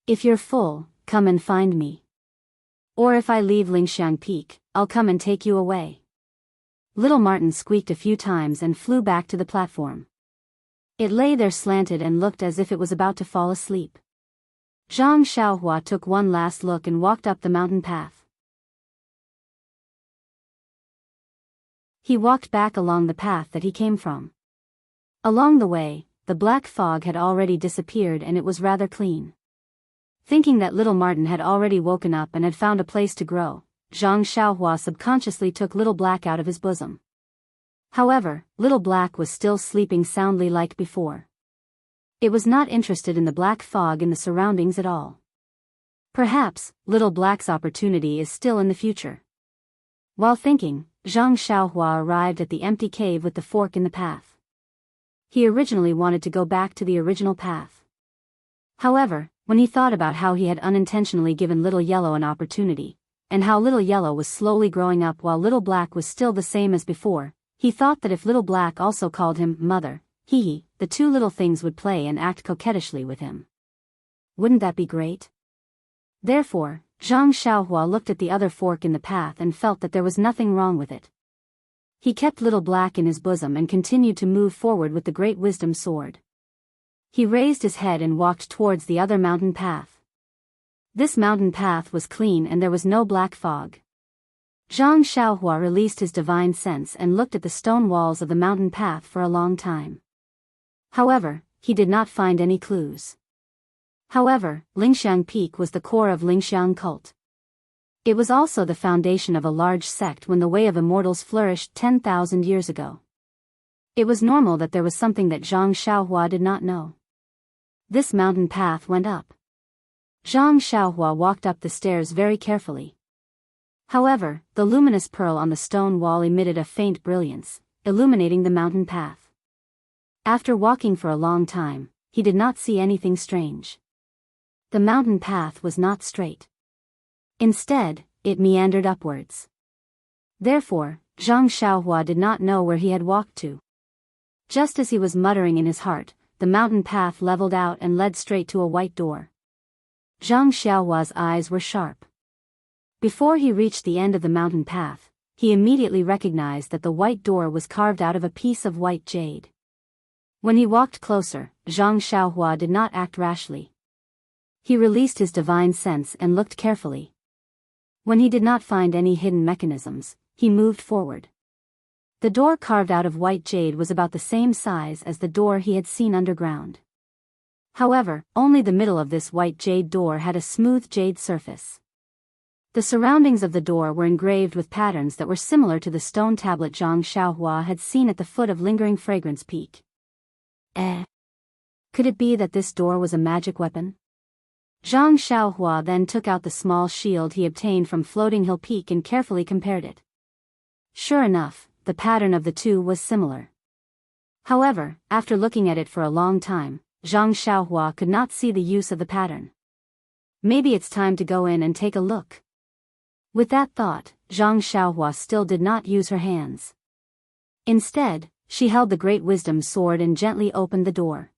If you're full, come and find me. Or if I leave Lingxiang Peak, I'll come and take you away." Little Martin squeaked a few times and flew back to the platform. It lay there slanted and looked as if it was about to fall asleep. Zhang Xiaohua took one last look and walked up the mountain path. He walked back along the path that he came from. Along the way, the black fog had already disappeared and it was rather clean. Thinking that little Martin had already woken up and had found a place to grow, Zhang Xiaohua subconsciously took Little Black out of his bosom. However, Little Black was still sleeping soundly like before. It was not interested in the black fog in the surroundings at all. Perhaps, Little Black's opportunity is still in the future. While thinking, Zhang Xiaohua arrived at the empty cave with the fork in the path. He originally wanted to go back to the original path. However, when he thought about how he had unintentionally given Little Yellow an opportunity, and how Little Yellow was slowly growing up while Little Black was still the same as before, he thought that if Little Black also called him Mother, the two little things would play and act coquettishly with him. Wouldn't that be great? Therefore, Zhang Xiaohua looked at the other fork in the path and felt that there was nothing wrong with it. He kept Little Black in his bosom and continued to move forward with the Great Wisdom Sword. He raised his head and walked towards the other mountain path. This mountain path was clean and there was no black fog. Zhang Xiaohua released his divine sense and looked at the stone walls of the mountain path for a long time. However, he did not find any clues. However, Lingxiang Peak was the core of Lingxiang cult. It was also the foundation of a large sect when the Way of Immortals flourished 10,000 years ago. It was normal that there was something that Zhang Xiaohua did not know. This mountain path went up. Zhang Xiaohua walked up the stairs very carefully. However, the luminous pearl on the stone wall emitted a faint brilliance, illuminating the mountain path. After walking for a long time, he did not see anything strange. The mountain path was not straight. Instead, it meandered upwards. Therefore, Zhang Xiaohua did not know where he had walked to. Just as he was muttering in his heart, the mountain path leveled out and led straight to a white door. Zhang Xiaohua's eyes were sharp. Before he reached the end of the mountain path, he immediately recognized that the white door was carved out of a piece of white jade. When he walked closer, Zhang Xiaohua did not act rashly. He released his divine sense and looked carefully. When he did not find any hidden mechanisms, he moved forward. The door carved out of white jade was about the same size as the door he had seen underground. However, only the middle of this white jade door had a smooth jade surface. The surroundings of the door were engraved with patterns that were similar to the stone tablet Zhang Xiaohua had seen at the foot of Lingering Fragrance Peak. Could it be that this door was a magic weapon? Zhang Xiaohua then took out the small shield he obtained from Floating Hill Peak and carefully compared it. Sure enough, the pattern of the two was similar. However, after looking at it for a long time, Zhang Xiaohua could not see the use of the pattern. Maybe it's time to go in and take a look. With that thought, Zhang Xiaohua still did not use her hands. Instead, she held the Great Wisdom Sword and gently opened the door.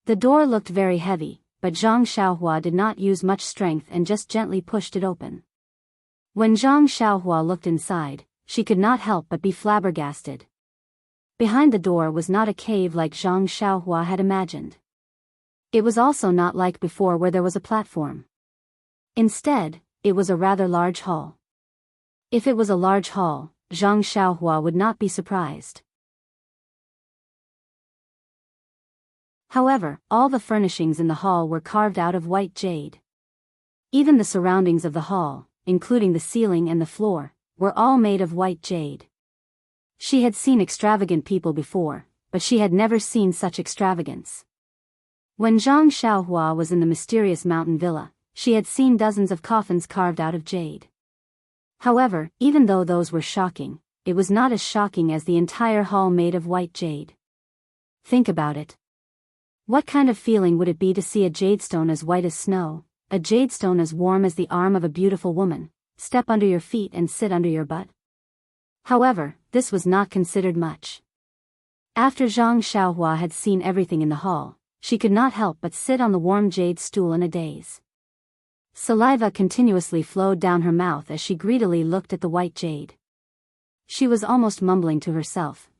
The door looked very heavy, but Zhang Xiaohua did not use much strength and just gently pushed it open. When Zhang Xiaohua looked inside, she could not help but be flabbergasted. Behind the door was not a cave like Zhang Xiaohua had imagined. It was also not like before where there was a platform. Instead, it was a rather large hall. If it was a large hall, Zhang Xiaohua would not be surprised. However, all the furnishings in the hall were carved out of white jade. Even the surroundings of the hall, including the ceiling and the floor, were all made of white jade. She had seen extravagant people before, but she had never seen such extravagance. When Zhang Xiaohua was in the mysterious mountain villa, she had seen dozens of coffins carved out of jade. However, even though those were shocking, it was not as shocking as the entire hall made of white jade. Think about it. What kind of feeling would it be to see a jadestone as white as snow, a jadestone as warm as the arm of a beautiful woman, step under your feet and sit under your butt? However, this was not considered much. After Zhang Xiaohua had seen everything in the hall, she could not help but sit on the warm jade stool in a daze. Saliva continuously flowed down her mouth as she greedily looked at the white jade. She was almost mumbling to herself,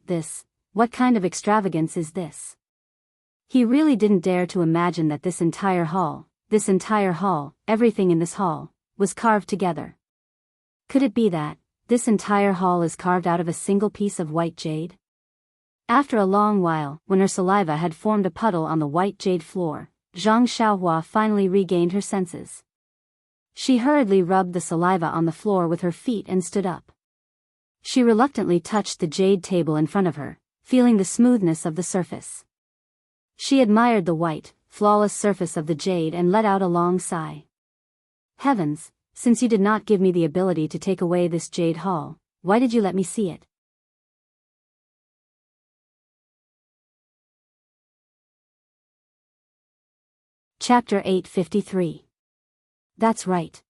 what kind of extravagance is this? He really didn't dare to imagine that this entire hall, everything in this hall, was carved together. Could it be that this entire hall is carved out of a single piece of white jade? After a long while, when her saliva had formed a puddle on the white jade floor, Zhang Xiaohua finally regained her senses. She hurriedly rubbed the saliva on the floor with her feet and stood up. She reluctantly touched the jade table in front of her, feeling the smoothness of the surface. She admired the white, flawless surface of the jade and let out a long sigh. Heavens, since you did not give me the ability to take away this jade hall, why did you let me see it? Chapter 853. That's right.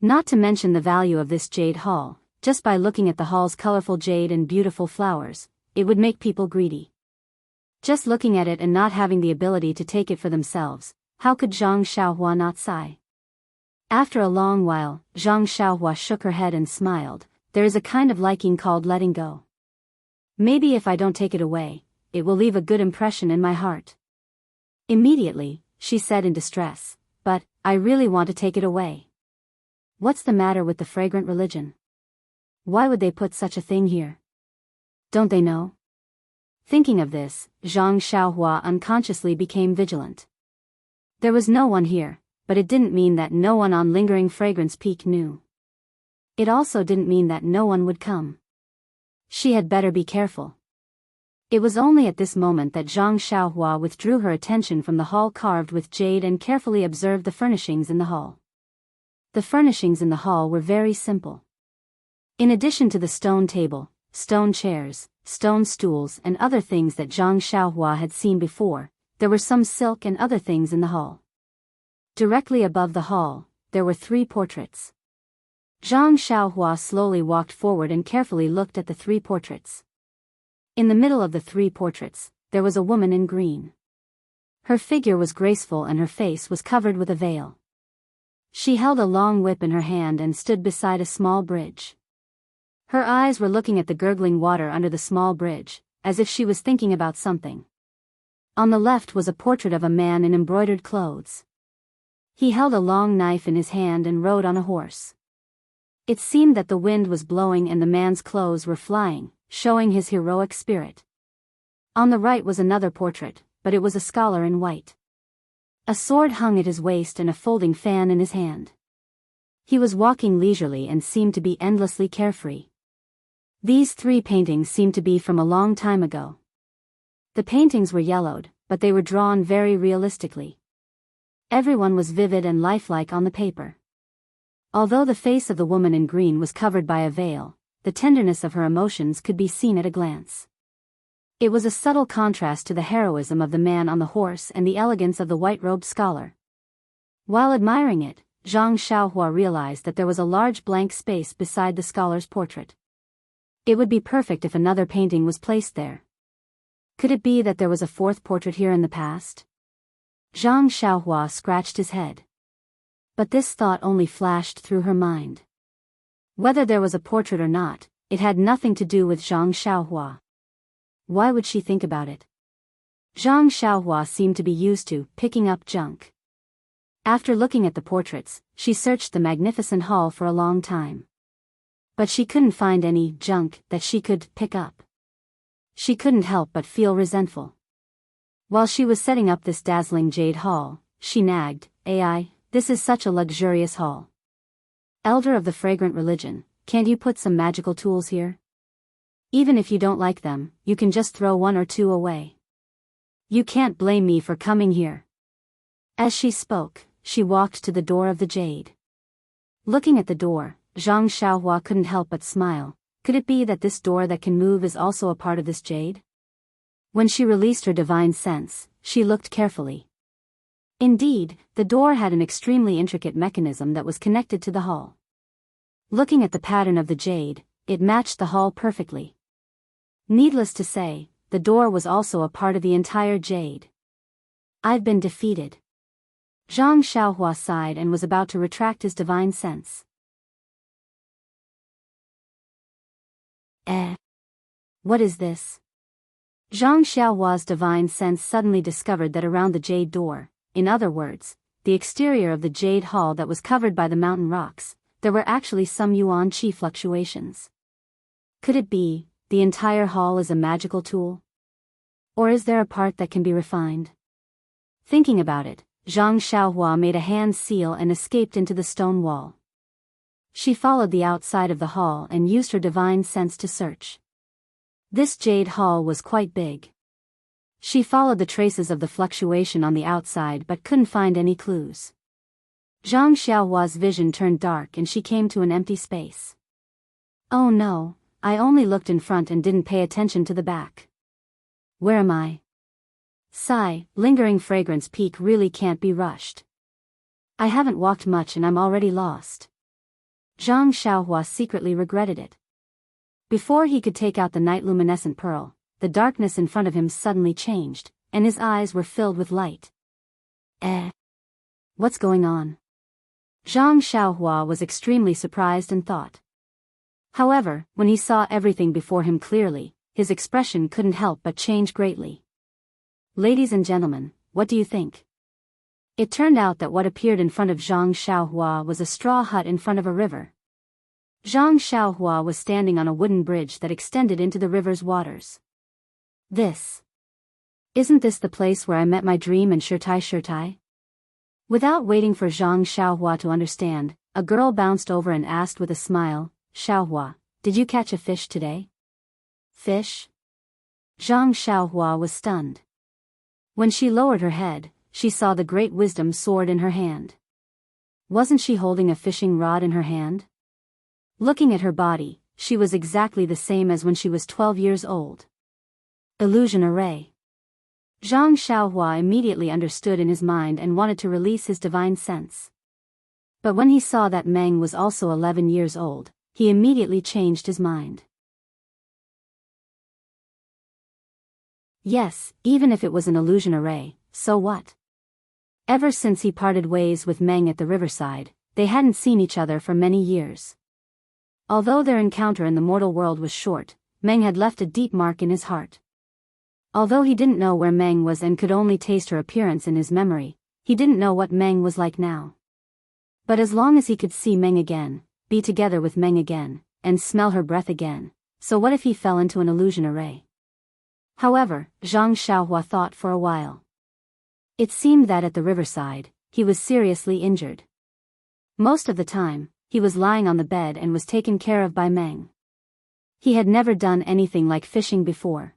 Not to mention the value of this jade hall, just by looking at the hall's colorful jade and beautiful flowers, it would make people greedy. Just looking at it and not having the ability to take it for themselves, how could Zhang Xiaohua not sigh? After a long while, Zhang Xiaohua shook her head and smiled. There is a kind of liking called letting go. Maybe if I don't take it away, it will leave a good impression in my heart. Immediately, she said in distress, but I really want to take it away. What's the matter with the fragrant religion? Why would they put such a thing here? Don't they know? Thinking of this, Zhang Xiaohua unconsciously became vigilant. There was no one here, but it didn't mean that no one on Lingering Fragrance Peak knew. It also didn't mean that no one would come. She had better be careful. It was only at this moment that Zhang Xiaohua withdrew her attention from the hall carved with jade and carefully observed the furnishings in the hall. The furnishings in the hall were very simple. In addition to the stone table, stone chairs, stone stools and other things that Zhang Xiaohua had seen before, there were some silk and other things in the hall. Directly above the hall, there were 3 portraits. Zhang Xiaohua slowly walked forward and carefully looked at the 3 portraits. In the middle of the 3 portraits, there was a woman in green. Her figure was graceful and her face was covered with a veil. She held a long whip in her hand and stood beside a small bridge. Her eyes were looking at the gurgling water under the small bridge, as if she was thinking about something. On the left was a portrait of a man in embroidered clothes. He held a long knife in his hand and rode on a horse. It seemed that the wind was blowing and the man's clothes were flying, showing his heroic spirit. On the right was another portrait, but it was a scholar in white. A sword hung at his waist and a folding fan in his hand. He was walking leisurely and seemed to be endlessly carefree. These 3 paintings seemed to be from a long time ago. The paintings were yellowed, but they were drawn very realistically. Everyone was vivid and lifelike on the paper. Although the face of the woman in green was covered by a veil, the tenderness of her emotions could be seen at a glance. It was a subtle contrast to the heroism of the man on the horse and the elegance of the white-robed scholar. While admiring it, Zhang Xiaohua realized that there was a large blank space beside the scholar's portrait. It would be perfect if another painting was placed there. Could it be that there was a 4th portrait here in the past? Zhang Xiaohua scratched his head. But this thought only flashed through her mind. Whether there was a portrait or not, it had nothing to do with Zhang Xiaohua. Why would she think about it? Zhang Xiaohua seemed to be used to picking up junk. After looking at the portraits, she searched the magnificent hall for a long time. But she couldn't find any junk that she could pick up. She couldn't help but feel resentful. While she was setting up this dazzling jade hall, she nagged, "Ai, this is such a luxurious hall. Elder of the fragrant religion, can't you put some magical tools here? Even if you don't like them, you can just throw one or two away. You can't blame me for coming here." As she spoke, she walked to the door of the jade. Looking at the door, Zhang Xiaohua couldn't help but smile. Could it be that this door that can move is also a part of this jade? When she released her divine sense, she looked carefully. Indeed, the door had an extremely intricate mechanism that was connected to the hall. Looking at the pattern of the jade, it matched the hall perfectly. Needless to say, the door was also a part of the entire jade. "I've been defeated." Zhang Xiaohua sighed and was about to retract his divine sense. What is this? Zhang Xiaohua's divine sense suddenly discovered that around the jade door, in other words, the exterior of the jade hall that was covered by the mountain rocks, there were actually some yuan qi fluctuations. Could it be, the entire hall is a magical tool? Or is there a part that can be refined? Thinking about it, Zhang Xiaohua made a hand seal and escaped into the stone wall. She followed the outside of the hall and used her divine sense to search. This jade hall was quite big. She followed the traces of the fluctuation on the outside but couldn't find any clues. Zhang Xiaohua's vision turned dark and she came to an empty space. "Oh no, I only looked in front and didn't pay attention to the back. Where am I?" Sigh, lingering fragrance peak really can't be rushed. I haven't walked much and I'm already lost. Zhang Xiaohua secretly regretted it. Before he could take out the night luminescent pearl, the darkness in front of him suddenly changed, and his eyes were filled with light. What's going on? Zhang Xiaohua was extremely surprised and thought. However, when he saw everything before him clearly, his expression couldn't help but change greatly. "Ladies and gentlemen, what do you think?" It turned out that what appeared in front of Zhang Xiaohua was a straw hut in front of a river. Zhang Xiaohua was standing on a wooden bridge that extended into the river's waters. Isn't this the place where I met my dream and Shirtai? Without waiting for Zhang Xiaohua to understand, a girl bounced over and asked with a smile, "Xiaohua, did you catch a fish today?" "Fish?" Zhang Xiaohua was stunned. When she lowered her head, she saw the great wisdom sword in her hand. Wasn't she holding a fishing rod in her hand? Looking at her body, she was exactly the same as when she was 12 years old. Illusion array. Zhang Xiaohua immediately understood in his mind and wanted to release his divine sense. But when he saw that Meng was also 11 years old, he immediately changed his mind. Yes, even if it was an illusion array, so what? Ever since he parted ways with Meng at the riverside, they hadn't seen each other for many years. Although their encounter in the mortal world was short, Meng had left a deep mark in his heart. Although he didn't know where Meng was and could only taste her appearance in his memory, he didn't know what Meng was like now. But as long as he could see Meng again, be together with Meng again, and smell her breath again, so what if he fell into an illusion array? However, Zhang Xiaohua thought for a while. It seemed that at the riverside, he was seriously injured. Most of the time, he was lying on the bed and was taken care of by Meng. He had never done anything like fishing before.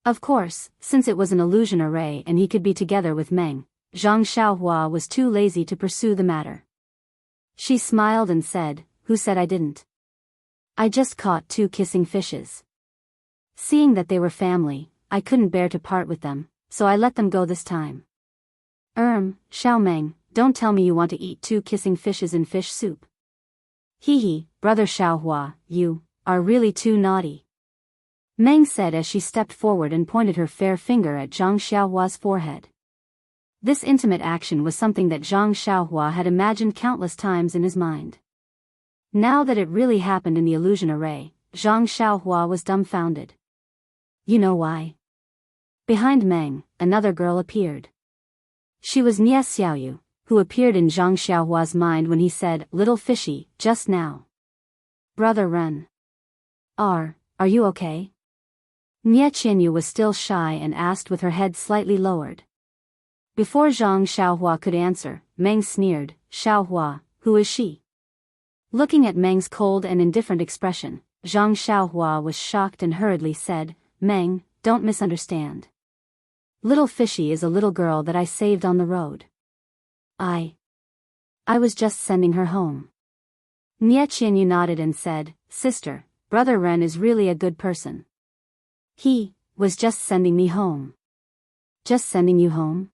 Of course, since it was an illusion array and he could be together with Meng, Zhang Xiaohua was too lazy to pursue the matter. She smiled and said, "Who said I didn't? I just caught 2 kissing fishes. Seeing that they were family, I couldn't bear to part with them, so I let them go this time." Xiao Meng, don't tell me you want to eat 2 kissing fishes in fish soup. Hee, brother Xiaohua, you are really too naughty. Meng said as she stepped forward and pointed her fair finger at Zhang Xiaohua's forehead. This intimate action was something that Zhang Xiaohua had imagined countless times in his mind. Now that it really happened in the illusion array, Zhang Xiaohua was dumbfounded. You know why? Behind Meng, another girl appeared. She was Nie Xiaoyu, who appeared in Zhang Xiaohua's mind when he said, "Little fishy," just now. Brother Ren. Are you okay? Nie Qianyu was still shy and asked with her head slightly lowered. Before Zhang Xiaohua could answer, Meng sneered, Xiaohua, who is she? Looking at Meng's cold and indifferent expression, Zhang Xiaohua was shocked and hurriedly said, Meng, don't misunderstand. Little Fishy is a little girl that I saved on the road. I was just sending her home. Nie Qianyu nodded and said, Sister, Brother Ren is really a good person. He was just sending me home. Just sending you home?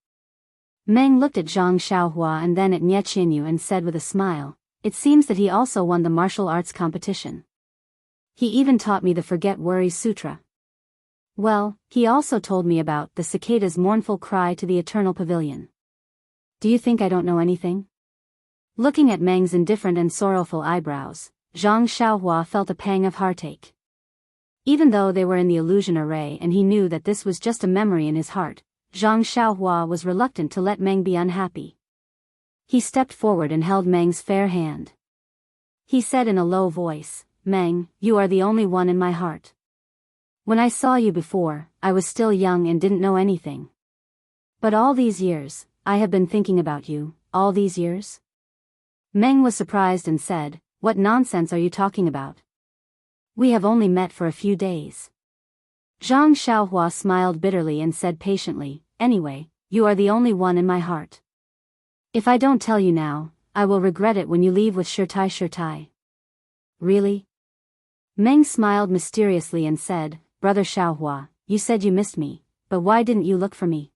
Meng looked at Zhang Xiaohua and then at Nie Qianyu and said with a smile, it seems that he also won the martial arts competition. He even taught me the Forget Worries Sutra. Well, he also told me about the cicada's mournful cry to the eternal pavilion. Do you think I don't know anything? Looking at Meng's indifferent and sorrowful eyebrows, Zhang Xiaohua felt a pang of heartache. Even though they were in the illusion array and he knew that this was just a memory in his heart, Zhang Xiaohua was reluctant to let Meng be unhappy. He stepped forward and held Meng's fair hand. He said in a low voice, Meng, you are the only one in my heart. When I saw you before, I was still young and didn't know anything. But all these years, I have been thinking about you, all these years? Meng was surprised and said, what nonsense are you talking about? We have only met for a few days. Zhang Xiaohua smiled bitterly and said patiently, anyway, you are the only one in my heart. If I don't tell you now, I will regret it when you leave with Shirtai. Really? Meng smiled mysteriously and said, Brother Xiaohua, you said you missed me, but why didn't you look for me?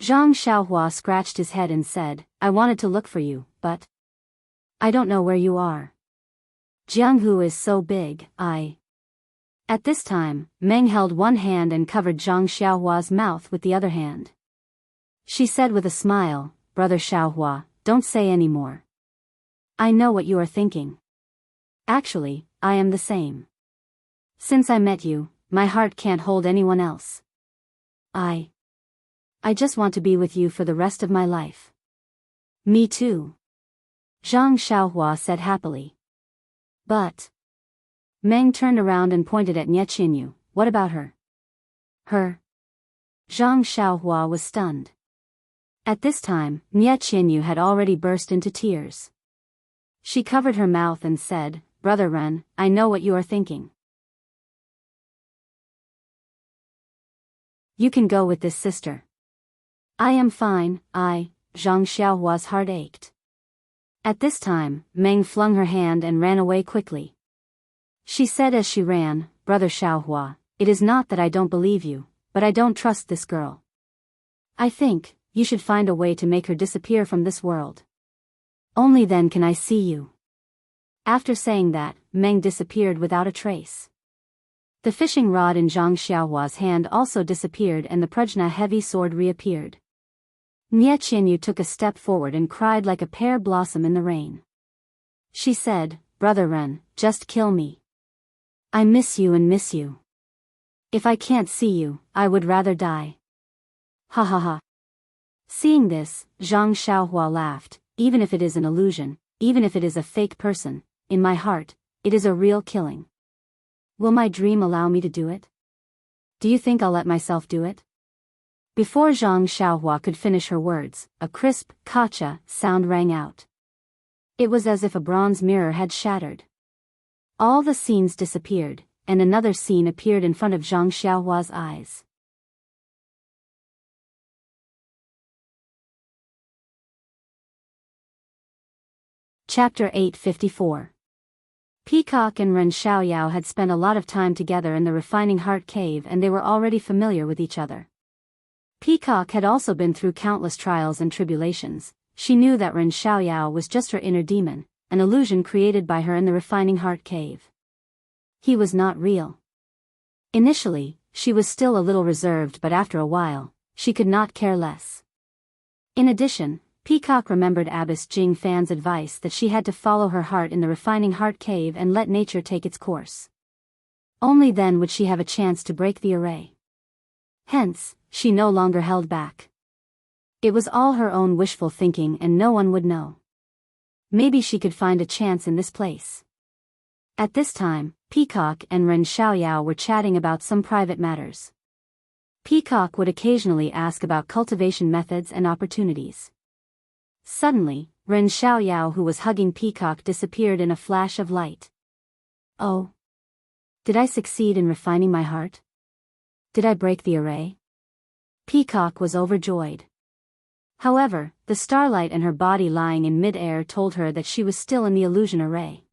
Zhang Xiaohua scratched his head and said, I wanted to look for you, but I don't know where you are. Jianghu is so big, At this time, Meng held one hand and covered Zhang Xiaohua's mouth with the other hand. She said with a smile, Brother Xiaohua, don't say any more. I know what you are thinking. Actually, I am the same. Since I met you, my heart can't hold anyone else. I just want to be with you for the rest of my life. Me too. Zhang Xiaohua said happily. But Meng turned around and pointed at Nie Qianyu, what about her? Her? Zhang Xiaohua was stunned. At this time, Nie Qianyu had already burst into tears. She covered her mouth and said, Brother Ren, I know what you are thinking. You can go with this sister. I am fine, Zhang Xiaohua's heart ached. At this time, Meng flung her hand and ran away quickly. She said as she ran, Brother Xiaohua, it is not that I don't believe you, but I don't trust this girl. I think you should find a way to make her disappear from this world. Only then can I see you. After saying that, Meng disappeared without a trace. The fishing rod in Zhang Xiaohua's hand also disappeared and the Prajna heavy sword reappeared. Nie Qianyu took a step forward and cried like a pear blossom in the rain. She said, Brother Ren, just kill me. I miss you and miss you. If I can't see you, I would rather die. Ha ha ha. Seeing this, Zhang Xiaohua laughed, even if it is an illusion, even if it is a fake person, in my heart, it is a real killing. Will my dream allow me to do it? Do you think I'll let myself do it? Before Zhang Xiaohua could finish her words, a crisp, kacha sound rang out. It was as if a bronze mirror had shattered. All the scenes disappeared, and another scene appeared in front of Zhang Xiaohua's eyes. Chapter 854. Peacock and Ren Xiaoyao had spent a lot of time together in the Refining Heart Cave and they were already familiar with each other. Peacock had also been through countless trials and tribulations. She knew that Ren Xiaoyao was just her inner demon, an illusion created by her in the Refining Heart Cave. He was not real. Initially, she was still a little reserved, but after a while, she could not care less. In addition, Peacock remembered Abbess Jing Fan's advice that she had to follow her heart in the Refining Heart Cave and let nature take its course. Only then would she have a chance to break the array. Hence, she no longer held back. It was all her own wishful thinking and no one would know. Maybe she could find a chance in this place. At this time, Peacock and Ren Xiaoyao were chatting about some private matters. Peacock would occasionally ask about cultivation methods and opportunities. Suddenly, Ren Xiaoyao, who was hugging Peacock, disappeared in a flash of light. Oh. Did I succeed in refining my heart? Did I break the array? Peacock was overjoyed. However, the starlight and her body lying in mid-air told her that she was still in the illusion array.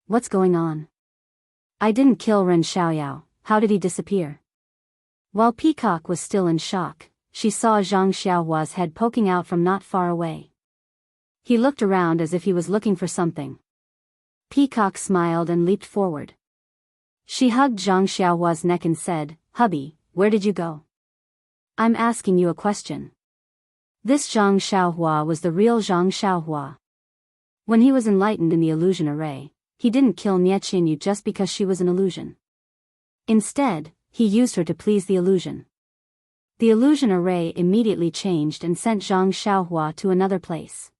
What's going on? I didn't kill Ren Xiaoyao, how did he disappear? While Peacock was still in shock, she saw Zhang Xiaohua's head poking out from not far away. He looked around as if he was looking for something. Peacock smiled and leaped forward. She hugged Zhang Xiaohua's neck and said, "Hubby, where did you go? I'm asking you a question." This Zhang Xiaohua was the real Zhang Xiaohua. When he was enlightened in the illusion array, he didn't kill Nie Qinyu just because she was an illusion. Instead, he used her to please the illusion. The illusion array immediately changed and sent Zhang Xiaohua to another place.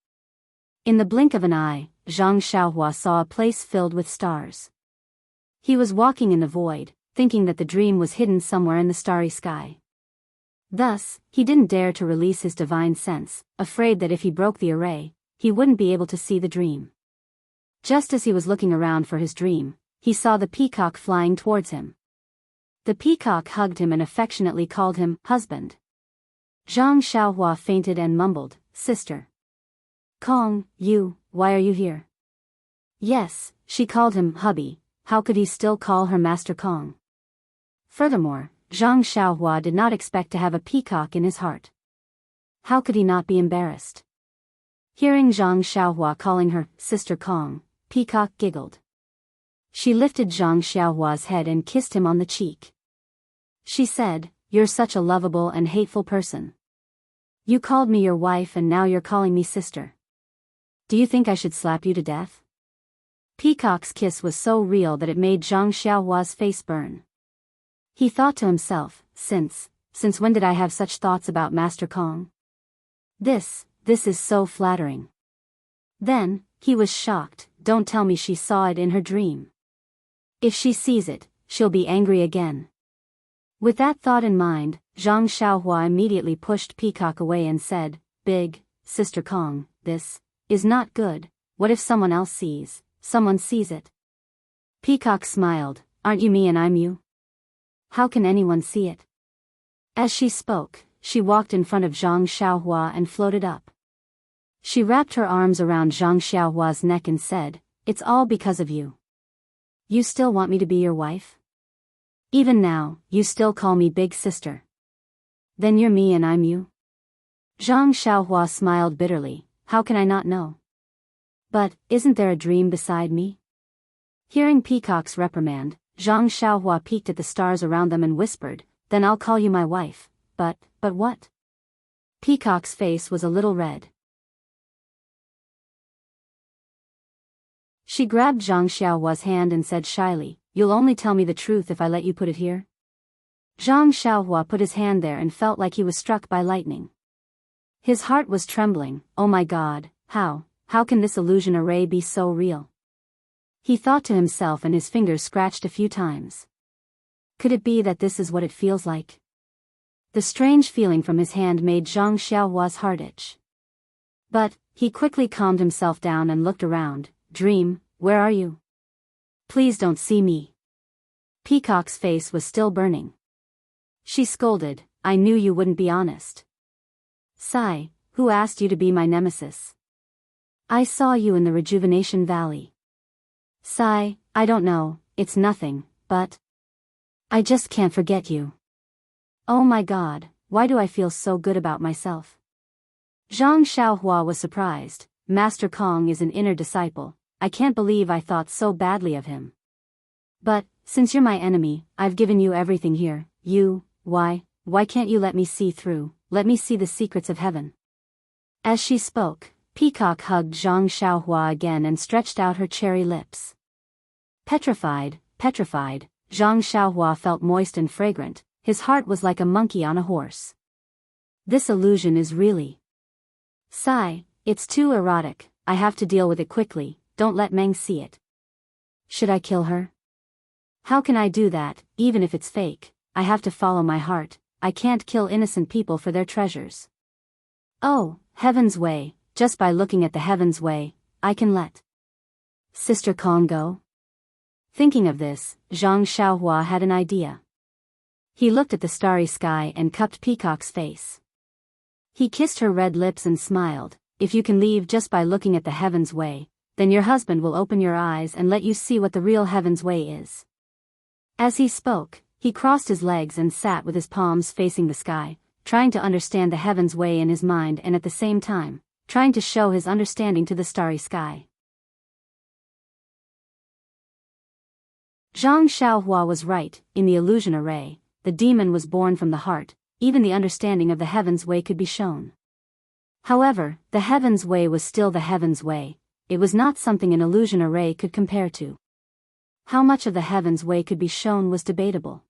In the blink of an eye, Zhang Xiaohua saw a place filled with stars. He was walking in the void, thinking that the dream was hidden somewhere in the starry sky. Thus, he didn't dare to release his divine sense, afraid that if he broke the array, he wouldn't be able to see the dream. Just as he was looking around for his dream, he saw the peacock flying towards him. The peacock hugged him and affectionately called him husband. Zhang Xiaohua fainted and mumbled, "Sister Kong, why are you here?" Yes, she called him hubby. How could he still call her Master Kong? Furthermore, Zhang Xiaohua did not expect to have a peacock in his heart. How could he not be embarrassed? Hearing Zhang Xiaohua calling her Sister Kong, Peacock giggled. She lifted Zhang Xiaohua's head and kissed him on the cheek. She said, "You're such a lovable and hateful person. You called me your wife and now you're calling me sister. Do you think I should slap you to death?" Peacock's kiss was so real that it made Zhang Xiaohua's face burn. He thought to himself, since when did I have such thoughts about Master Kong? This is so flattering. Then, he was shocked. Don't tell me she saw it in her dream. If she sees it, she'll be angry again. With that thought in mind, Zhang Xiaohua immediately pushed Peacock away and said, "Big Sister Kong, this is not good. What if someone sees it?" Peacock smiled, "Aren't you me and I'm you? How can anyone see it?" As she spoke, she walked in front of Zhang Xiaohua and floated up. She wrapped her arms around Zhang Xiaohua's neck and said, "It's all because of you. You still want me to be your wife? Even now, you still call me big sister. Then you're me and I'm you?" Zhang Xiaohua smiled bitterly, "How can I not know? But, isn't there a dream beside me?" Hearing Peacock's reprimand, Zhang Xiaohua peeked at the stars around them and whispered, "Then I'll call you my wife, but what?" Peacock's face was a little red. She grabbed Zhang Xiaohua's hand and said shyly, "You'll only tell me the truth if I let you put it here?" Zhang Xiaohua put his hand there and felt like he was struck by lightning. His heart was trembling. Oh my God, how can this illusion array be so real? He thought to himself and his fingers scratched a few times. Could it be that this is what it feels like? The strange feeling from his hand made Zhang Xiaohua's heart itch. But, he quickly calmed himself down and looked around. "Dream, where are you? Please don't see me." Peacock's face was still burning. She scolded, "I knew you wouldn't be honest. Sai, who asked you to be my nemesis? I saw you in the Rejuvenation Valley." "Sai, I don't know, it's nothing, but I just can't forget you. Oh my God, why do I feel so good about myself?" Zhang Xiaohua was surprised. "Master Kong is an inner disciple. I can't believe I thought so badly of him. But, since you're my enemy, I've given you everything here. Why can't you let me see through, let me see the secrets of heaven?" As she spoke, Peacock hugged Zhang Xiaohua again and stretched out her cherry lips. Petrified, Zhang Xiaohua felt moist and fragrant. His heart was like a monkey on a horse. This illusion is really Sai, it's too erotic, I have to deal with it quickly, don't let Meng see it. Should I kill her? How can I do that, even if it's fake? I have to follow my heart. I can't kill innocent people for their treasures. Oh, Heaven's Way, just by looking at the Heaven's Way, I can let Sister Kong go? Thinking of this, Zhang Xiaohua had an idea. He looked at the starry sky and cupped Peacock's face. He kissed her red lips and smiled. If you can leave just by looking at the Heaven's Way, then your husband will open your eyes and let you see what the real Heaven's Way is. As he spoke, he crossed his legs and sat with his palms facing the sky, trying to understand the Heaven's Way in his mind and at the same time, trying to show his understanding to the starry sky. Zhang Xiaohua was right. In the illusion array, the demon was born from the heart. Even the understanding of the Heaven's Way could be shown. However, the Heaven's Way was still the Heaven's Way. It was not something an illusion array could compare to. How much of the Heaven's Way could be shown was debatable.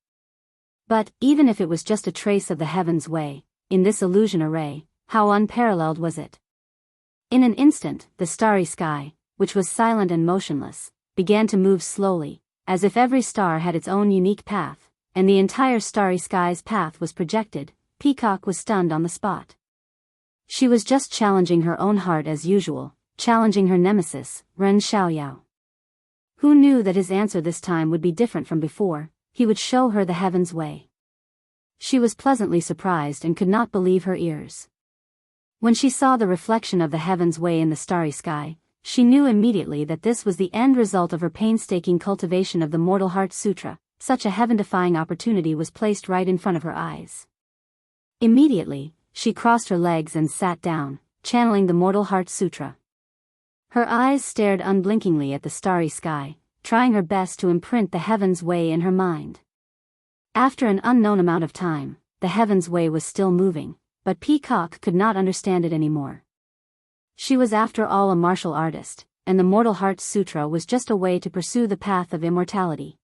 But, even if it was just a trace of the Heaven's Way, in this illusion array, how unparalleled was it? In an instant, the starry sky, which was silent and motionless, began to move slowly, as if every star had its own unique path, and the entire starry sky's path was projected. Peacock was stunned on the spot. She was just challenging her own heart as usual, challenging her nemesis, Ren Xiaoyao. Who knew that his answer this time would be different from before? He would show her the Heaven's Way. She was pleasantly surprised and could not believe her ears. When she saw the reflection of the Heaven's Way in the starry sky, she knew immediately that this was the end result of her painstaking cultivation of the Mortal Heart Sutra. Such a heaven-defying opportunity was placed right in front of her eyes. Immediately, she crossed her legs and sat down, channeling the Mortal Heart Sutra. Her eyes stared unblinkingly at the starry sky, trying her best to imprint the Heaven's Way in her mind. After an unknown amount of time, the Heaven's Way was still moving, but Peacock could not understand it anymore. She was after all a martial artist, and the Mortal Heart Sutra was just a way to pursue the path of immortality.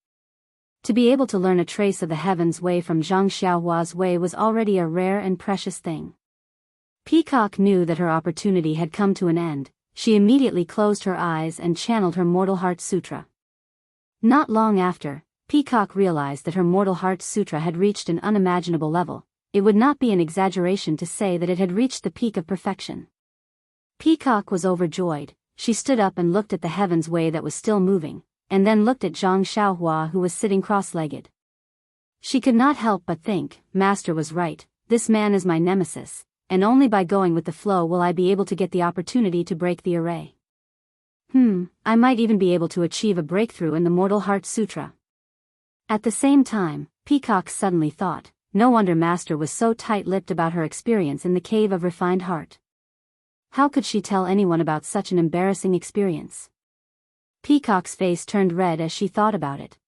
To be able to learn a trace of the Heaven's Way from Zhang Xiaohua's way was already a rare and precious thing. Peacock knew that her opportunity had come to an end. She immediately closed her eyes and channeled her Mortal Heart Sutra. Not long after, Peacock realized that her Mortal Heart Sutra had reached an unimaginable level. It would not be an exaggeration to say that it had reached the peak of perfection. Peacock was overjoyed. She stood up and looked at the Heaven's Way that was still moving, and then looked at Zhang Xiaohua who was sitting cross-legged. She could not help but think, Master was right, this man is my nemesis, and only by going with the flow will I be able to get the opportunity to break the array. I might even be able to achieve a breakthrough in the Mortal Heart Sutra. At the same time, Peacock suddenly thought, no wonder Master was so tight-lipped about her experience in the Cave of Refined Heart. How could she tell anyone about such an embarrassing experience? Peacock's face turned red as she thought about it.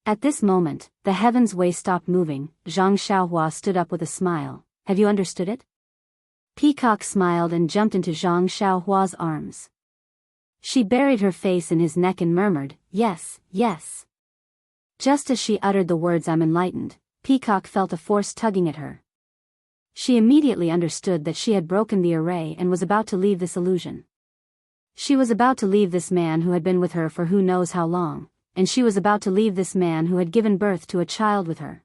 At this moment, the Heaven's Way stopped moving. Zhang Xiaohua stood up with a smile. Have you understood it? Peacock smiled and jumped into Zhang Xiaohua's arms. She buried her face in his neck and murmured, yes, yes. Just as she uttered the words I'm enlightened, Peacock felt a force tugging at her. She immediately understood that she had broken the array and was about to leave this illusion. She was about to leave this man who had been with her for who knows how long, and she was about to leave this man who had given birth to a child with her.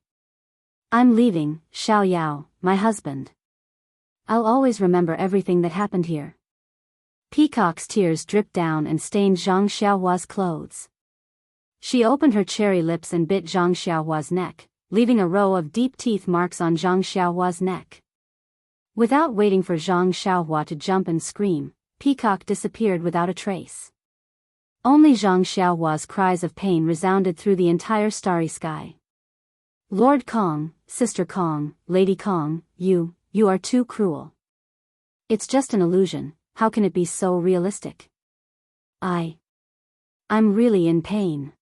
I'm leaving, Xiaoyao, my husband. I'll always remember everything that happened here. Peacock's tears dripped down and stained Zhang Xiaohua's clothes. She opened her cherry lips and bit Zhang Xiaohua's neck, leaving a row of deep teeth marks on Zhang Xiaohua's neck. Without waiting for Zhang Xiaohua to jump and scream, Peacock disappeared without a trace. Only Zhang Xiaohua's cries of pain resounded through the entire starry sky. Lord Kong, Sister Kong, Lady Kong, you are too cruel. It's just an illusion, how can it be so realistic? I'm really in pain.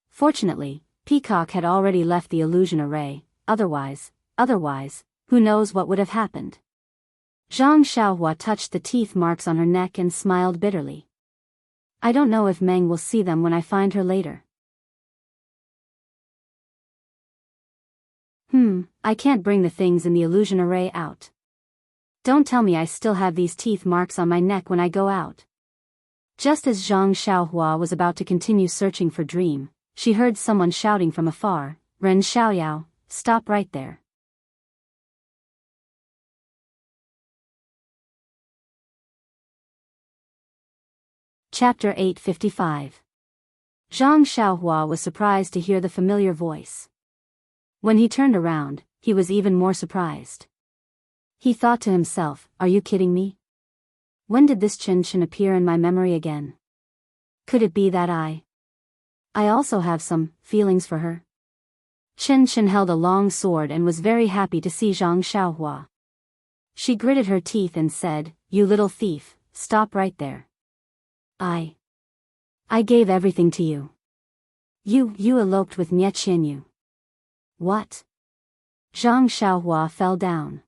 Fortunately, Peacock had already left the illusion array, otherwise, who knows what would have happened. Zhang Xiaohua touched the teeth marks on her neck and smiled bitterly. I don't know if Meng will see them when I find her later. I can't bring the things in the illusion array out. Don't tell me I still have these teeth marks on my neck when I go out. Just as Zhang Xiaohua was about to continue searching for Dream, she heard someone shouting from afar, "Ren Xiaoyao, stop right there." Chapter 855. Zhang Xiaohua was surprised to hear the familiar voice. When he turned around, he was even more surprised. He thought to himself, "Are you kidding me? When did this Chen appear in my memory again? Could it be that I also have some feelings for her?" Chen held a long sword and was very happy to see Zhang Xiaohua. She gritted her teeth and said, "You little thief, stop right there. I gave everything to you. You eloped with Nie Qianyu." "What?" Zhang Xiaohua fell down.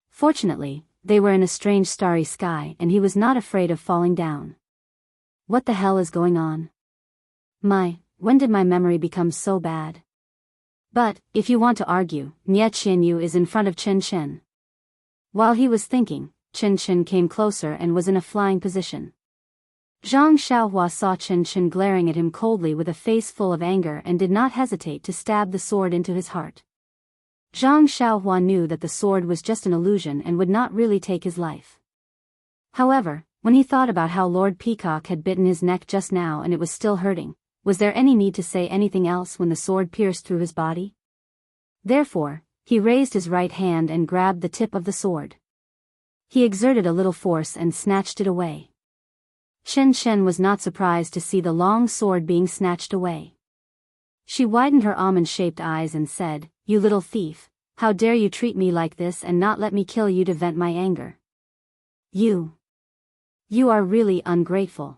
Fortunately, they were in a strange starry sky and he was not afraid of falling down. What the hell is going on? When did my memory become so bad? But, if you want to argue, Nie Qianyu is in front of Chen. While he was thinking, Chen came closer and was in a flying position. Zhang Xiaohua saw Chen glaring at him coldly with a face full of anger and did not hesitate to stab the sword into his heart. Zhang Xiaohua knew that the sword was just an illusion and would not really take his life. However, when he thought about how Lord Peacock had bitten his neck just now and it was still hurting, was there any need to say anything else when the sword pierced through his body? Therefore, he raised his right hand and grabbed the tip of the sword. He exerted a little force and snatched it away. Chen was not surprised to see the long sword being snatched away. She widened her almond-shaped eyes and said, "You little thief, how dare you treat me like this and not let me kill you to vent my anger? You are really ungrateful."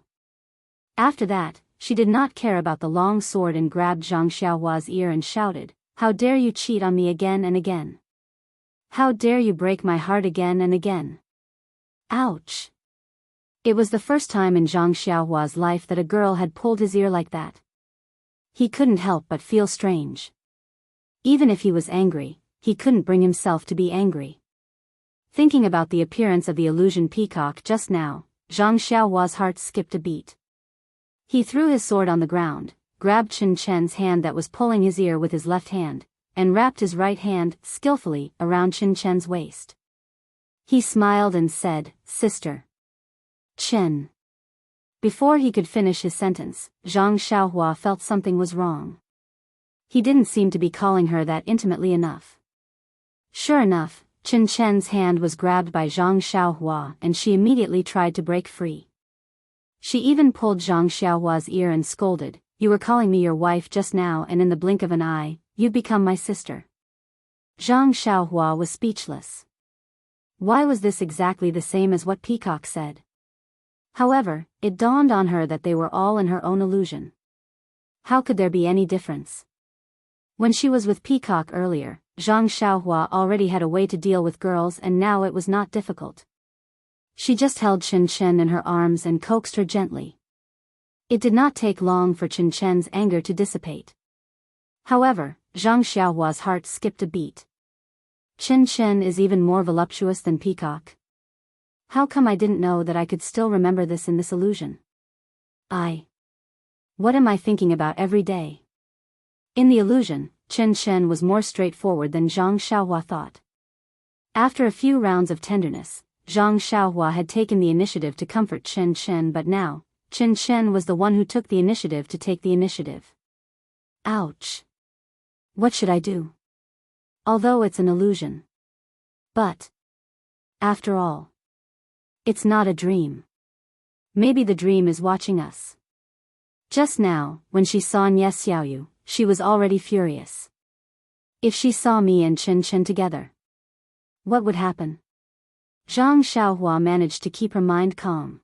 After that, she did not care about the long sword and grabbed Zhang Xiaohua's ear and shouted, "How dare you cheat on me again and again? How dare you break my heart again and again?" Ouch! It was the first time in Zhang Xiaohua's life that a girl had pulled his ear like that. He couldn't help but feel strange. Even if he was angry, he couldn't bring himself to be angry. Thinking about the appearance of the illusion peacock just now, Zhang Xiaohua's heart skipped a beat. He threw his sword on the ground, grabbed Chen's hand that was pulling his ear with his left hand, and wrapped his right hand skillfully around Chen's waist. He smiled and said, "Sister." Chen. Before he could finish his sentence, Zhang Xiaohua felt something was wrong. He didn't seem to be calling her that intimately enough. Sure enough, Chen's hand was grabbed by Zhang Xiaohua and she immediately tried to break free. She even pulled Zhang Xiaohua's ear and scolded, "You were calling me your wife just now and in the blink of an eye, you've become my sister." Zhang Xiaohua was speechless. Why was this exactly the same as what Peacock said? However, it dawned on her that they were all in her own illusion. How could there be any difference? When she was with Peacock earlier, Zhang Xiaohua already had a way to deal with girls and now it was not difficult. She just held Chen in her arms and coaxed her gently. It did not take long for Chen's anger to dissipate. However, Zhang Xiaohua's heart skipped a beat. Chen is even more voluptuous than Peacock. How come I didn't know that I could still remember this in this illusion? What am I thinking about every day? In the illusion, Chen was more straightforward than Zhang Xiaohua thought. After a few rounds of tenderness, Zhang Xiaohua had taken the initiative to comfort Chen but now, Chen was the one who took the initiative to take the initiative. Ouch! What should I do? Although it's an illusion. But, after all, it's not a dream. Maybe the dream is watching us. Just now, when she saw Nie Xiaoyu, she was already furious. If she saw me and Chen together, what would happen? Zhang Xiaohua managed to keep her mind calm.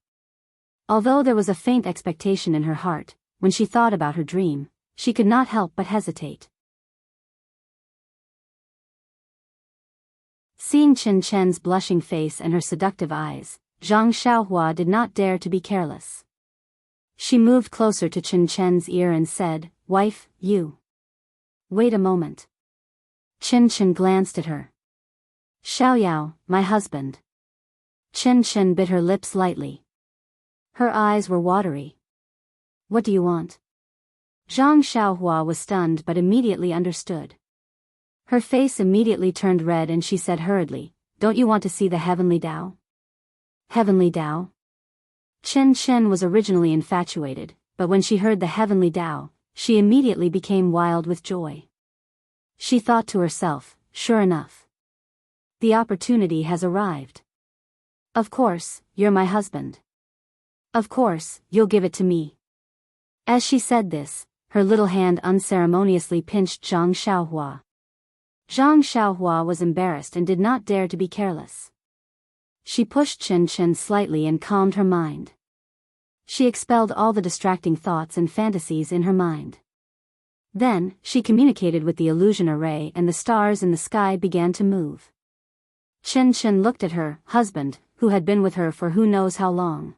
Although there was a faint expectation in her heart, when she thought about her dream, she could not help but hesitate. Seeing Chen's blushing face and her seductive eyes, Zhang Xiaohua did not dare to be careless. She moved closer to Chen's ear and said, "Wife, you. Wait a moment." Chen glanced at her. "Xiaoyao, my husband." Chen bit her lips lightly. Her eyes were watery. What do you want? Zhang Xiaohua was stunned but immediately understood. Her face immediately turned red and she said hurriedly, don't you want to see the heavenly Dao? Heavenly Dao? Chen Chen was originally infatuated, but when she heard the heavenly Dao, she immediately became wild with joy. She thought to herself, sure enough. The opportunity has arrived. Of course, you're my husband. Of course, you'll give it to me. As she said this, her little hand unceremoniously pinched Zhang Xiaohua. Zhang Xiaohua was embarrassed and did not dare to be careless. She pushed Chen Chen slightly and calmed her mind. She expelled all the distracting thoughts and fantasies in her mind. Then, she communicated with the illusion array and the stars in the sky began to move. Chen Chen looked at her husband, who had been with her for who knows how long.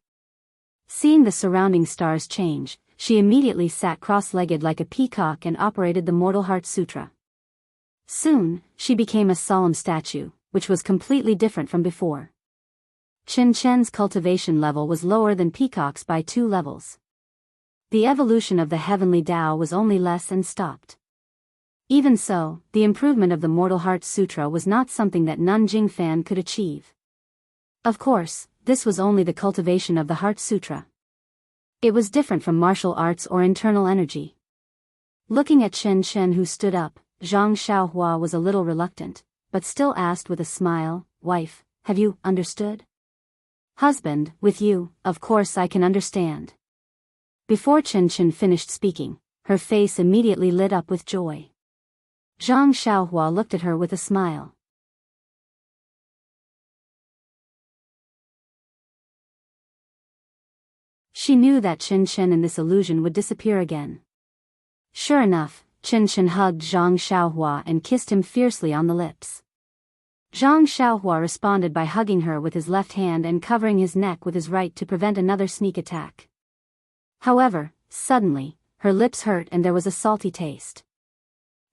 Seeing the surrounding stars change, she immediately sat cross-legged like a peacock and operated the Mortal Heart Sutra. Soon, she became a solemn statue, which was completely different from before. Chen Chen's cultivation level was lower than Peacock's by 2 levels. The evolution of the heavenly Tao was only less and stopped. Even so, the improvement of the Mortal Heart Sutra was not something that Nanjing Fan could achieve. Of course, this was only the cultivation of the Heart Sutra. It was different from martial arts or internal energy. Looking at Chen Chen who stood up, Zhang Xiaohua was a little reluctant, but still asked with a smile, wife, have you understood? Husband, with you, of course I can understand. Before Chen Chen finished speaking, her face immediately lit up with joy. Zhang Xiaohua looked at her with a smile. She knew that Chen Chen in this illusion would disappear again. Sure enough, Chen Chen hugged Zhang Xiaohua and kissed him fiercely on the lips. Zhang Xiaohua responded by hugging her with his left hand and covering his neck with his right to prevent another sneak attack. However, suddenly, her lips hurt and there was a salty taste.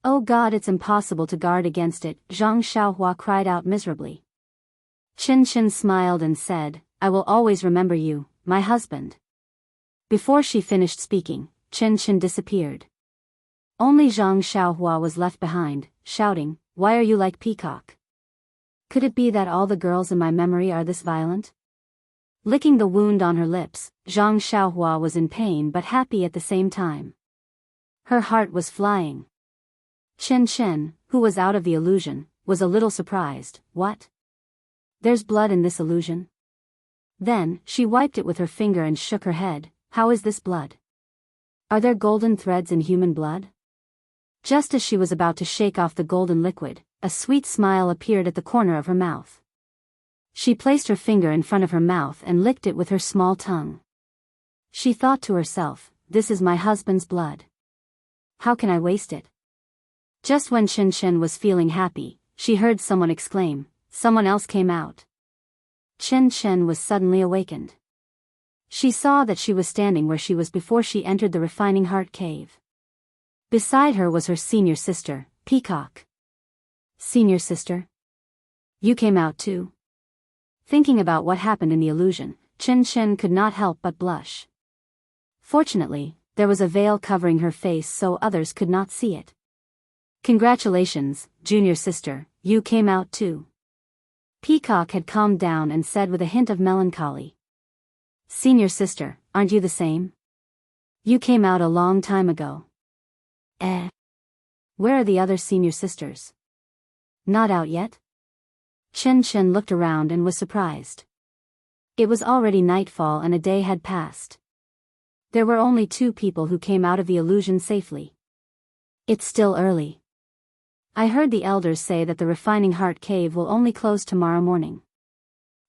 Oh God, it's impossible to guard against it, Zhang Xiaohua cried out miserably. Chen Chen smiled and said, I will always remember you, my husband. Before she finished speaking, Chen Chen disappeared. Only Zhang Xiaohua was left behind, shouting, why are you like Peacock? Could it be that all the girls in my memory are this violent? Licking the wound on her lips, Zhang Xiaohua was in pain but happy at the same time. Her heart was flying. Chen Chen, who was out of the illusion, was a little surprised. What? There's blood in this illusion? Then, she wiped it with her finger and shook her head. How is this blood? Are there golden threads in human blood? Just as she was about to shake off the golden liquid, a sweet smile appeared at the corner of her mouth. She placed her finger in front of her mouth and licked it with her small tongue. She thought to herself, this is my husband's blood. How can I waste it? Just when Chen Chen was feeling happy, she heard someone exclaim, someone else came out. Chen Chen was suddenly awakened. She saw that she was standing where she was before she entered the Refining Heart Cave. Beside her was her senior sister, Peacock. Senior sister? You came out too? Thinking about what happened in the illusion, Chen Chen could not help but blush. Fortunately, there was a veil covering her face so others could not see it. Congratulations, junior sister, you came out too. Peacock had calmed down and said with a hint of melancholy. Senior sister, aren't you the same? You came out a long time ago. Where are the other senior sisters? Not out yet? Chen Chen looked around and was surprised. It was already nightfall and a day had passed. There were only 2 people who came out of the illusion safely. It's still early. I heard the elders say that the Refining Heart Cave will only close tomorrow morning.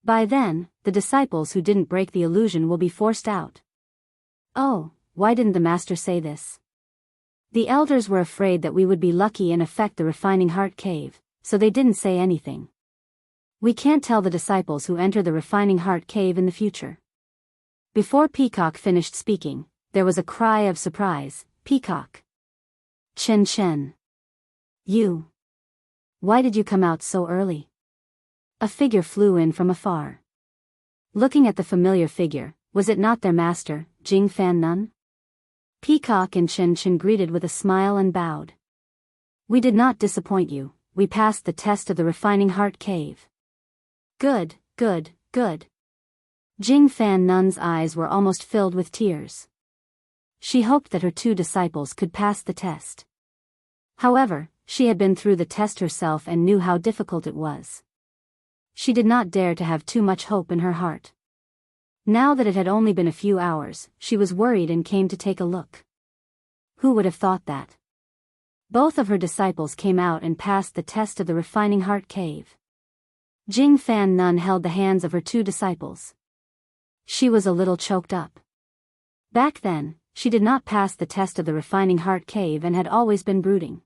By then, the disciples who didn't break the illusion will be forced out. Oh, why didn't the master say this? The elders were afraid that we would be lucky and affect the Refining Heart Cave, so they didn't say anything. We can't tell the disciples who enter the Refining Heart Cave in the future. Before Peacock finished speaking, there was a cry of surprise, Peacock. Chen Chen. You. Why did you come out so early? A figure flew in from afar. Looking at the familiar figure, was it not their master, Jing Fan Nun? Peacock and Chen Chen greeted with a smile and bowed. We did not disappoint you, we passed the test of the refining heart cave. Good, good, good. Jing Fan Nun's eyes were almost filled with tears. She hoped that her 2 disciples could pass the test. However, she had been through the test herself and knew how difficult it was. She did not dare to have too much hope in her heart. Now that it had only been a few hours, she was worried and came to take a look. Who would have thought that? Both of her disciples came out and passed the test of the refining heart cave. Jing Fan Nun held the hands of her 2 disciples. She was a little choked up. Back then, she did not pass the test of the refining heart cave and had always been brooding.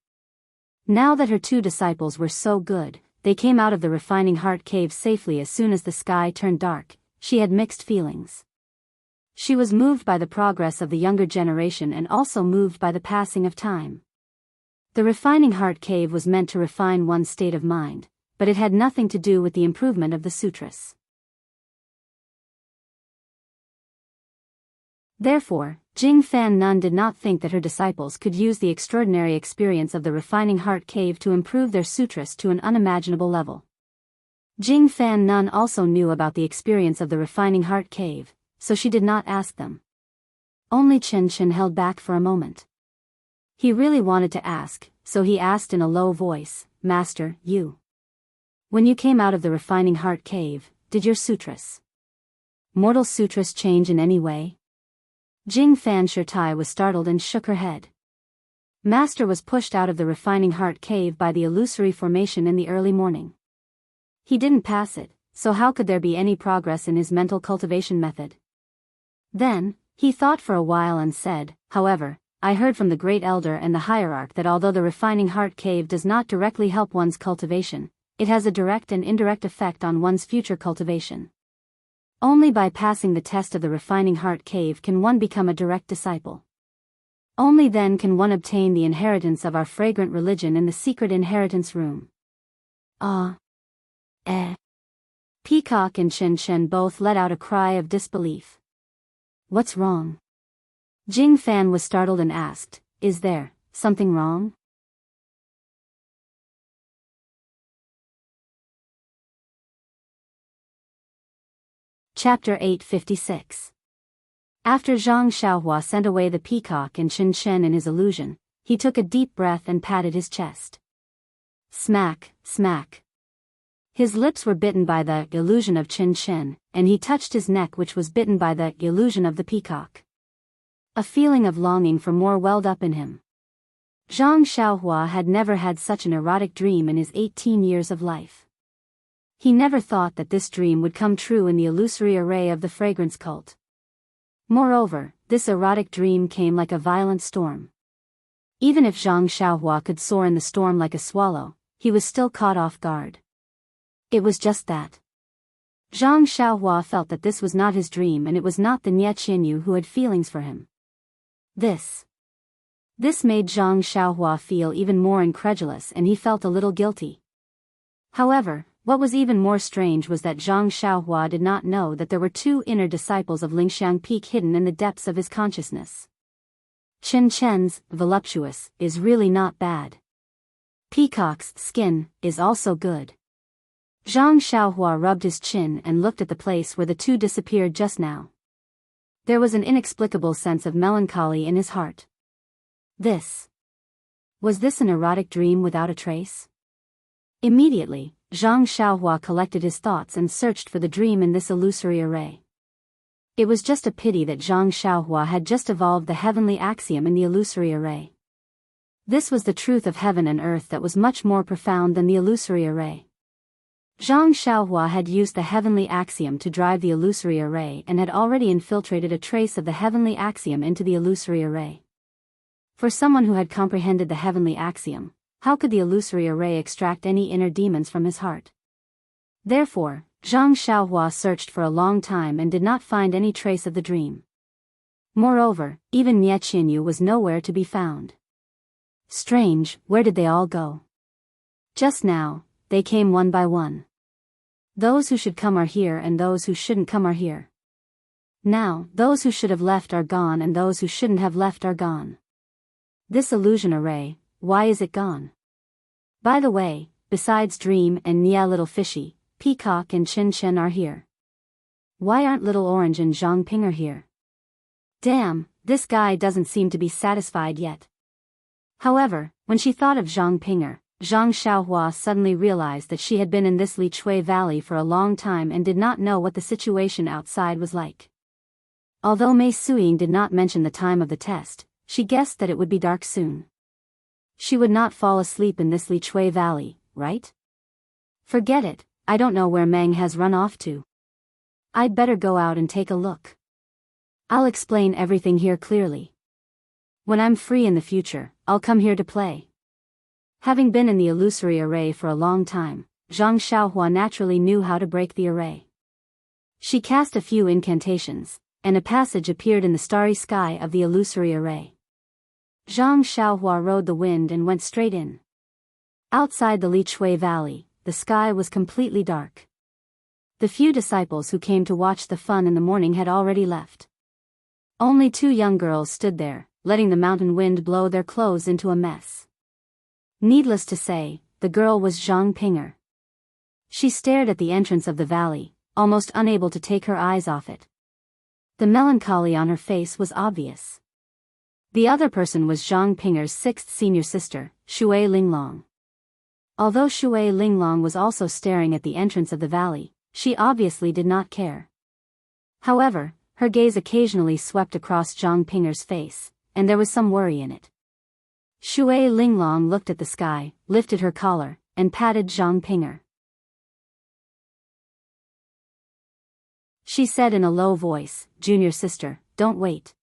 Now that her 2 disciples were so good, they came out of the refining heart cave safely as soon as the sky turned dark. She had mixed feelings. She was moved by the progress of the younger generation and also moved by the passing of time. The refining heart cave was meant to refine one's state of mind, but it had nothing to do with the improvement of the sutras. Therefore, Jing Fan Nun did not think that her disciples could use the extraordinary experience of the refining heart cave to improve their sutras to an unimaginable level. Jing Fan Nun also knew about the experience of the refining heart cave, so she did not ask them. Only Chen Chen held back for a moment. He really wanted to ask, so he asked in a low voice, Master, when you came out of the refining heart cave, did your sutras, mortal sutras, change in any way? Jing Fan Shirtai was startled and shook her head. Master was pushed out of the refining heart cave by the illusory formation in the early morning. He didn't pass it, so how could there be any progress in his mental cultivation method? Then, he thought for a while and said, however, I heard from the great elder and the hierarch that although the refining heart cave does not directly help one's cultivation, it has a direct and indirect effect on one's future cultivation. Only by passing the test of the refining heart cave can one become a direct disciple. Only then can one obtain the inheritance of our fragrant religion in the secret inheritance room. Peacock and Chen Chen both let out a cry of disbelief. What's wrong? Jing Fan was startled and asked, is there something wrong? Chapter 856. After Zhang Xiaohua sent away the peacock and Chen Chen in his illusion, he took a deep breath and patted his chest. Smack, smack. His lips were bitten by the illusion of Chen Chen, and he touched his neck, which was bitten by the illusion of the peacock. A feeling of longing for more welled up in him. Zhang Xiaohua had never had such an erotic dream in his 18 years of life. He never thought that this dream would come true in the illusory array of the fragrance cult. Moreover, this erotic dream came like a violent storm. Even if Zhang Xiaohua could soar in the storm like a swallow, he was still caught off guard. It was just that. Zhang Xiaohua felt that this was not his dream and it was not the Nie Qianyu who had feelings for him. This made Zhang Xiaohua feel even more incredulous and he felt a little guilty. However, what was even more strange was that Zhang Xiaohua did not know that there were 2 inner disciples of Lingxiang Peak hidden in the depths of his consciousness. Chen Chen's voluptuous is really not bad. Peacock's skin is also good. Zhang Xiaohua rubbed his chin and looked at the place where the 2 disappeared just now. There was an inexplicable sense of melancholy in his heart. Was this an erotic dream without a trace? Immediately, Zhang Xiaohua collected his thoughts and searched for the dream in this illusory array. It was just a pity that Zhang Xiaohua had just evolved the heavenly axiom in the illusory array. This was the truth of heaven and earth that was much more profound than the illusory array. Zhang Xiaohua had used the heavenly axiom to drive the illusory array and had already infiltrated a trace of the heavenly axiom into the illusory array. For someone who had comprehended the heavenly axiom, how could the illusory array extract any inner demons from his heart? Therefore, Zhang Xiaohua searched for a long time and did not find any trace of the dream. Moreover, even Nie Qianyu was nowhere to be found. Strange, where did they all go? Just now, they came one by one. Those who should come are here and those who shouldn't come are here. Now, those who should have left are gone and those who shouldn't have left are gone. This illusion array, why is it gone? By the way, besides Dream and Nia Little Fishy, Peacock and Chin Chen are here. Why aren't Little Orange and Zhang Ping are here? Damn, this guy doesn't seem to be satisfied yet. However, when she thought of Zhang Pinger, Zhang Xiaohua suddenly realized that she had been in this Lichui Valley for a long time and did not know what the situation outside was like. Although Mei Suiying did not mention the time of the test, she guessed that it would be dark soon. She would not fall asleep in this Lichui Valley, right? Forget it, I don't know where Meng has run off to. I'd better go out and take a look. I'll explain everything here clearly. When I'm free in the future, I'll come here to play. Having been in the illusory array for a long time, Zhang Xiaohua naturally knew how to break the array. She cast a few incantations, and a passage appeared in the starry sky of the illusory array. Zhang Xiaohua rode the wind and went straight in. Outside the Lichui Valley, the sky was completely dark. The few disciples who came to watch the fun in the morning had already left. Only 2 young girls stood there, letting the mountain wind blow their clothes into a mess. Needless to say, the girl was Zhang Pinger. She stared at the entrance of the valley, almost unable to take her eyes off it. The melancholy on her face was obvious. The other person was Zhang Pinger's 6th senior sister, Shui Linglong. Although Shui Linglong was also staring at the entrance of the valley, she obviously did not care. However, her gaze occasionally swept across Zhang Pinger's face, and there was some worry in it. Shui Linglong looked at the sky, lifted her collar, and patted Zhang Pinger. She said in a low voice, "Junior sister, don't wait.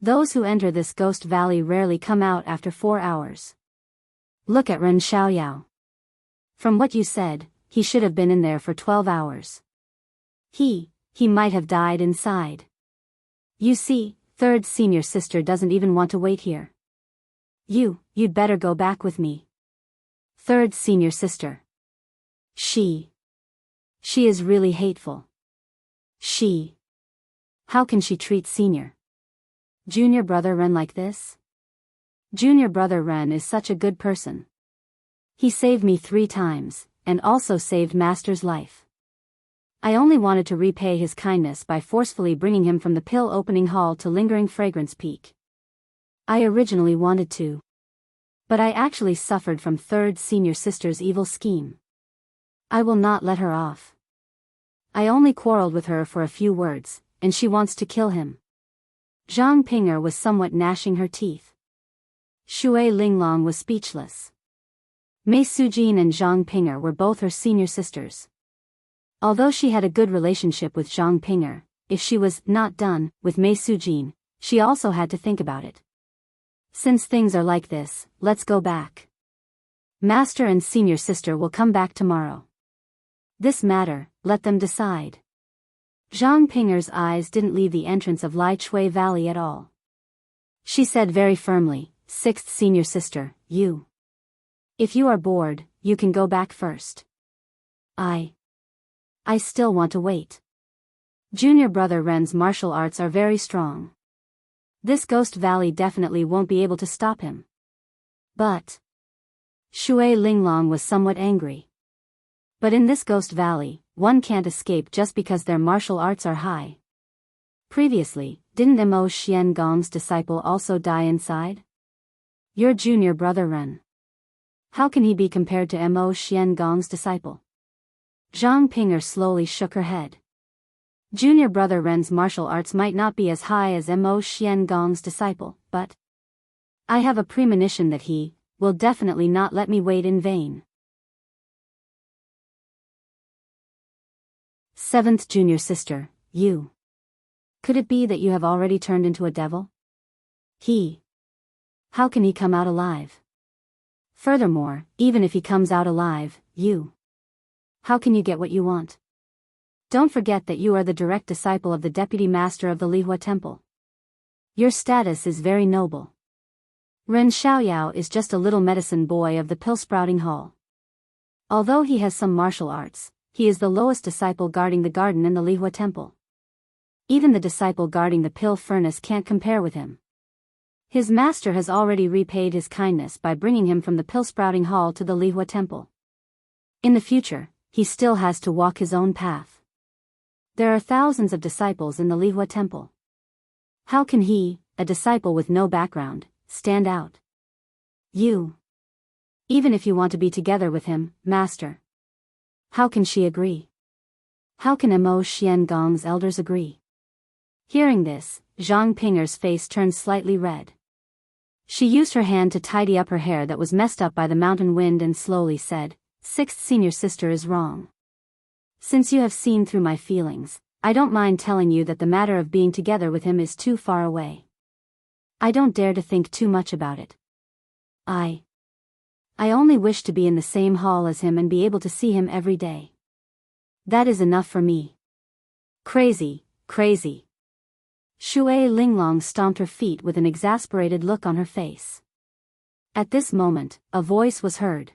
Those who enter this ghost valley rarely come out after 4 hours. Look at Ren Xiaoyao. From what you said, he should have been in there for 12 hours. He might have died inside. You see, 3rd senior sister doesn't even want to wait here. You'd better go back with me. 3rd senior sister. She is really hateful. How can she treat senior junior brother Ren like this? Junior brother Ren is such a good person. He saved me 3 times, and also saved Master's life. I only wanted to repay his kindness by forcefully bringing him from the pill opening hall to Lingering Fragrance Peak. I originally wanted to. But I actually suffered from 3rd senior sister's evil scheme. I will not let her off. I only quarreled with her for a few words, and she wants to kill him." Zhang Pinger was somewhat gnashing her teeth. Shui Linglong was speechless. Mei Sujin and Zhang Pinger were both her senior sisters. Although she had a good relationship with Zhang Pinger, if she was not done with Mei Sujin, she also had to think about it. Since things are like this, let's go back. Master and senior sister will come back tomorrow. This matter, let them decide. Zhang Pinger's eyes didn't leave the entrance of Lichui Valley at all. She said very firmly, 6th senior sister, if you are bored, you can go back first. I still want to wait. Junior brother Ren's martial arts are very strong. This ghost valley definitely won't be able to stop him. But Shui Linglong was somewhat angry. But in this ghost valley, one can't escape just because their martial arts are high. Previously, didn't Mo Xian Gong's disciple also die inside? Your junior brother Ren. How can he be compared to Mo Xian Gong's disciple? Zhang Pinger slowly shook her head. Junior brother Ren's martial arts might not be as high as Mo Xian Gong's disciple, but I have a premonition that he will definitely not let me wait in vain. 7th junior sister, you. Could it be that you have already turned into a devil? How can he come out alive? Furthermore, even if he comes out alive, how can you get what you want? Don't forget that you are the direct disciple of the deputy master of the Lihua Temple. Your status is very noble. Ren Xiaoyao is just a little medicine boy of the pill-sprouting hall. Although he has some martial arts, he is the lowest disciple guarding the garden in the Lihua Temple. Even the disciple guarding the pill furnace can't compare with him. His master has already repaid his kindness by bringing him from the pill-sprouting hall to the Lihua temple. In the future, he still has to walk his own path. There are thousands of disciples in the Lihua temple. How can he, a disciple with no background, stand out? Even if you want to be together with him, master. How can she agree? How can Mo Xiangong's elders agree? Hearing this, Zhang Pinger's face turned slightly red. She used her hand to tidy up her hair that was messed up by the mountain wind and slowly said, "Sixth senior sister is wrong. Since you have seen through my feelings, I don't mind telling you that the matter of being together with him is too far away. I don't dare to think too much about it. I only wish to be in the same hall as him and be able to see him every day. That is enough for me." Crazy, crazy. Shui Linglong stomped her feet with an exasperated look on her face. At this moment, a voice was heard.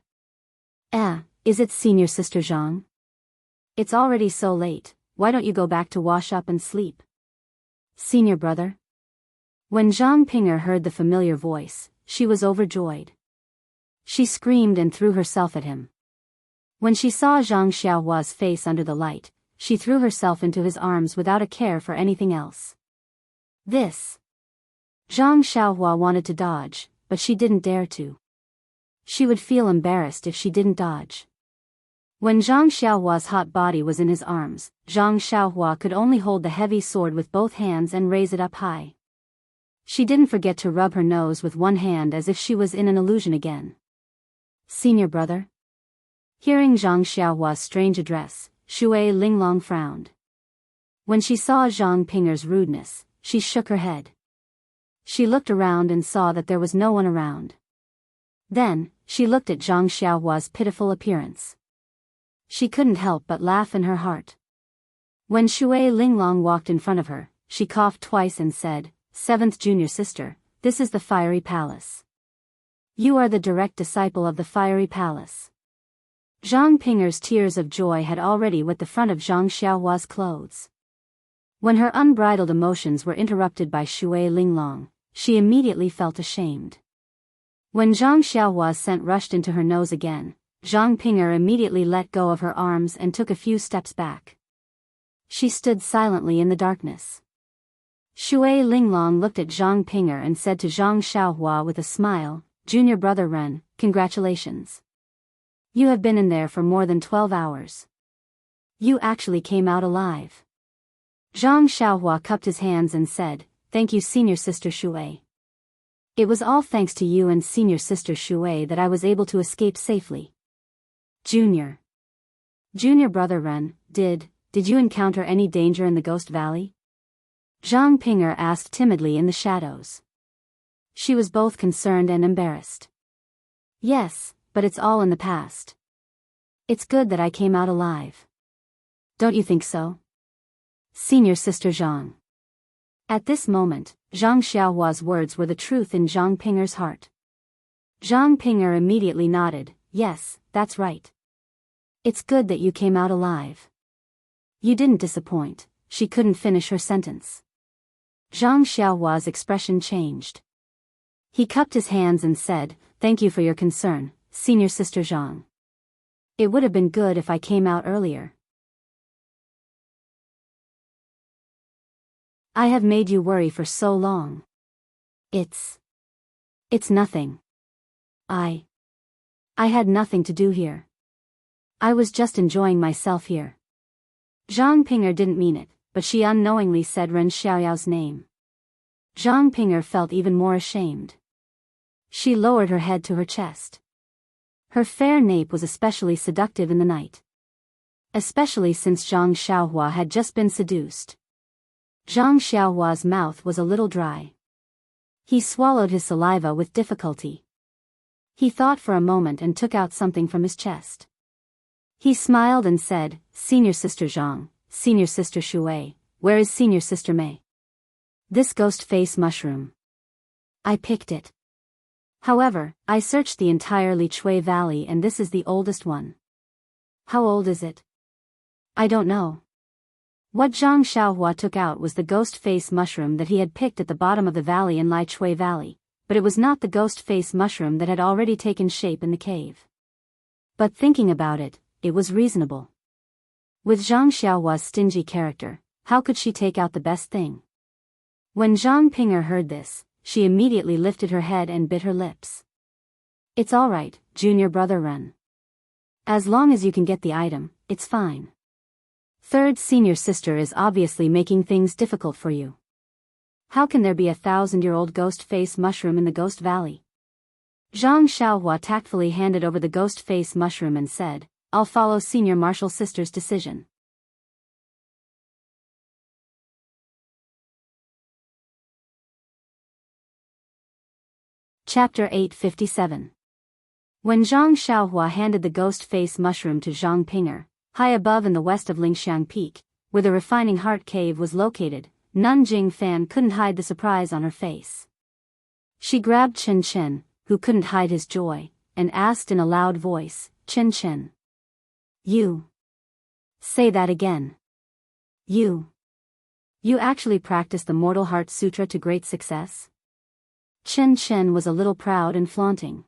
Is it senior sister Zhang? It's already so late, why don't you go back to wash up and sleep? Senior brother? When Zhang Pinger heard the familiar voice, she was overjoyed. She screamed and threw herself at him. When she saw Zhang Xiaohua's face under the light, she threw herself into his arms without a care for anything else. Zhang Xiaohua wanted to dodge, but she didn't dare to. She would feel embarrassed if she didn't dodge. When Zhang Xiaohua's hot body was in his arms, Zhang Xiaohua could only hold the heavy sword with both hands and raise it up high. She didn't forget to rub her nose with one hand as if she was in an illusion again. Senior brother? Hearing Zhang Xiaohua's strange address, Shui Linglong frowned. When she saw Zhang Pinger's rudeness, she shook her head. She looked around and saw that there was no one around. Then, she looked at Zhang Xiaohua's pitiful appearance. She couldn't help but laugh in her heart. When Shui Linglong walked in front of her, she coughed twice and said, "Seventh junior sister, this is the fiery palace. You are the direct disciple of the fiery palace." Zhang Pinger's tears of joy had already wet the front of Zhang Xiaohua's clothes. When her unbridled emotions were interrupted by Shui Linglong, she immediately felt ashamed. When Zhang Xiaohua's scent rushed into her nose again, Zhang Pinger immediately let go of her arms and took a few steps back. She stood silently in the darkness. Shui Linglong looked at Zhang Pinger and said to Zhang Xiaohua with a smile, "Junior brother Ren, congratulations. You have been in there for more than 12 hours. You actually came out alive." Zhang Xiaohua cupped his hands and said, "Thank you senior sister Shui. It was all thanks to you and senior sister Shui that I was able to escape safely." Junior brother Ren, did you encounter any danger in the Ghost Valley? Zhang Pinger asked timidly in the shadows. She was both concerned and embarrassed. "Yes, but it's all in the past. It's good that I came out alive. Don't you think so? Senior sister Zhang." At this moment, Zhang Xiaohua's words were the truth in Zhang Pinger's heart. Zhang Pinger immediately nodded, "Yes, that's right. It's good that you came out alive. You didn't disappoint." She couldn't finish her sentence. Zhang Xiaohua's expression changed. He cupped his hands and said, "Thank you for your concern, senior sister Zhang. It would have been good if I came out earlier. I have made you worry for so long." It's nothing. I had nothing to do here. I was just enjoying myself here." Zhang Pinger didn't mean it, but she unknowingly said Ren Xiaoyao's name. Zhang Pinger felt even more ashamed. She lowered her head to her chest. Her fair nape was especially seductive in the night. Especially since Zhang Xiaohua had just been seduced. Zhang Xiaohua's mouth was a little dry. He swallowed his saliva with difficulty. He thought for a moment and took out something from his chest. He smiled and said, "Senior sister Zhang, senior sister Shui, where is senior sister Mei?" "This ghost face mushroom. I picked it. However, I searched the entire Lichui Valley and this is the oldest one." "How old is it?" "I don't know." What Zhang Xiaohua took out was the ghost face mushroom that he had picked at the bottom of the valley in Lai Chui Valley, but it was not the ghost face mushroom that had already taken shape in the cave. But thinking about it, it was reasonable. With Zhang Xiaohua's stingy character, how could she take out the best thing? When Zhang Ping'er heard this, she immediately lifted her head and bit her lips. It's all right, junior brother Ren. As long as you can get the item, it's fine. Third senior sister is obviously making things difficult for you. How can there be a 1,000-year-old ghost face mushroom in the Ghost Valley? Zhang Xiaohua tactfully handed over the ghost face mushroom and said, I'll follow senior martial sister's decision. Chapter 857. When Zhang Xiaohua handed the ghost face mushroom to Zhang Ping'er, high above in the west of Lingxiang Peak, where the refining heart cave was located, Nun Jingfan couldn't hide the surprise on her face. She grabbed Chen Chen, who couldn't hide his joy, and asked in a loud voice, Chen Chen. You. Say that again. You actually practiced the Mortal Heart Sutra to great success? Chen Chen was a little proud and flaunting.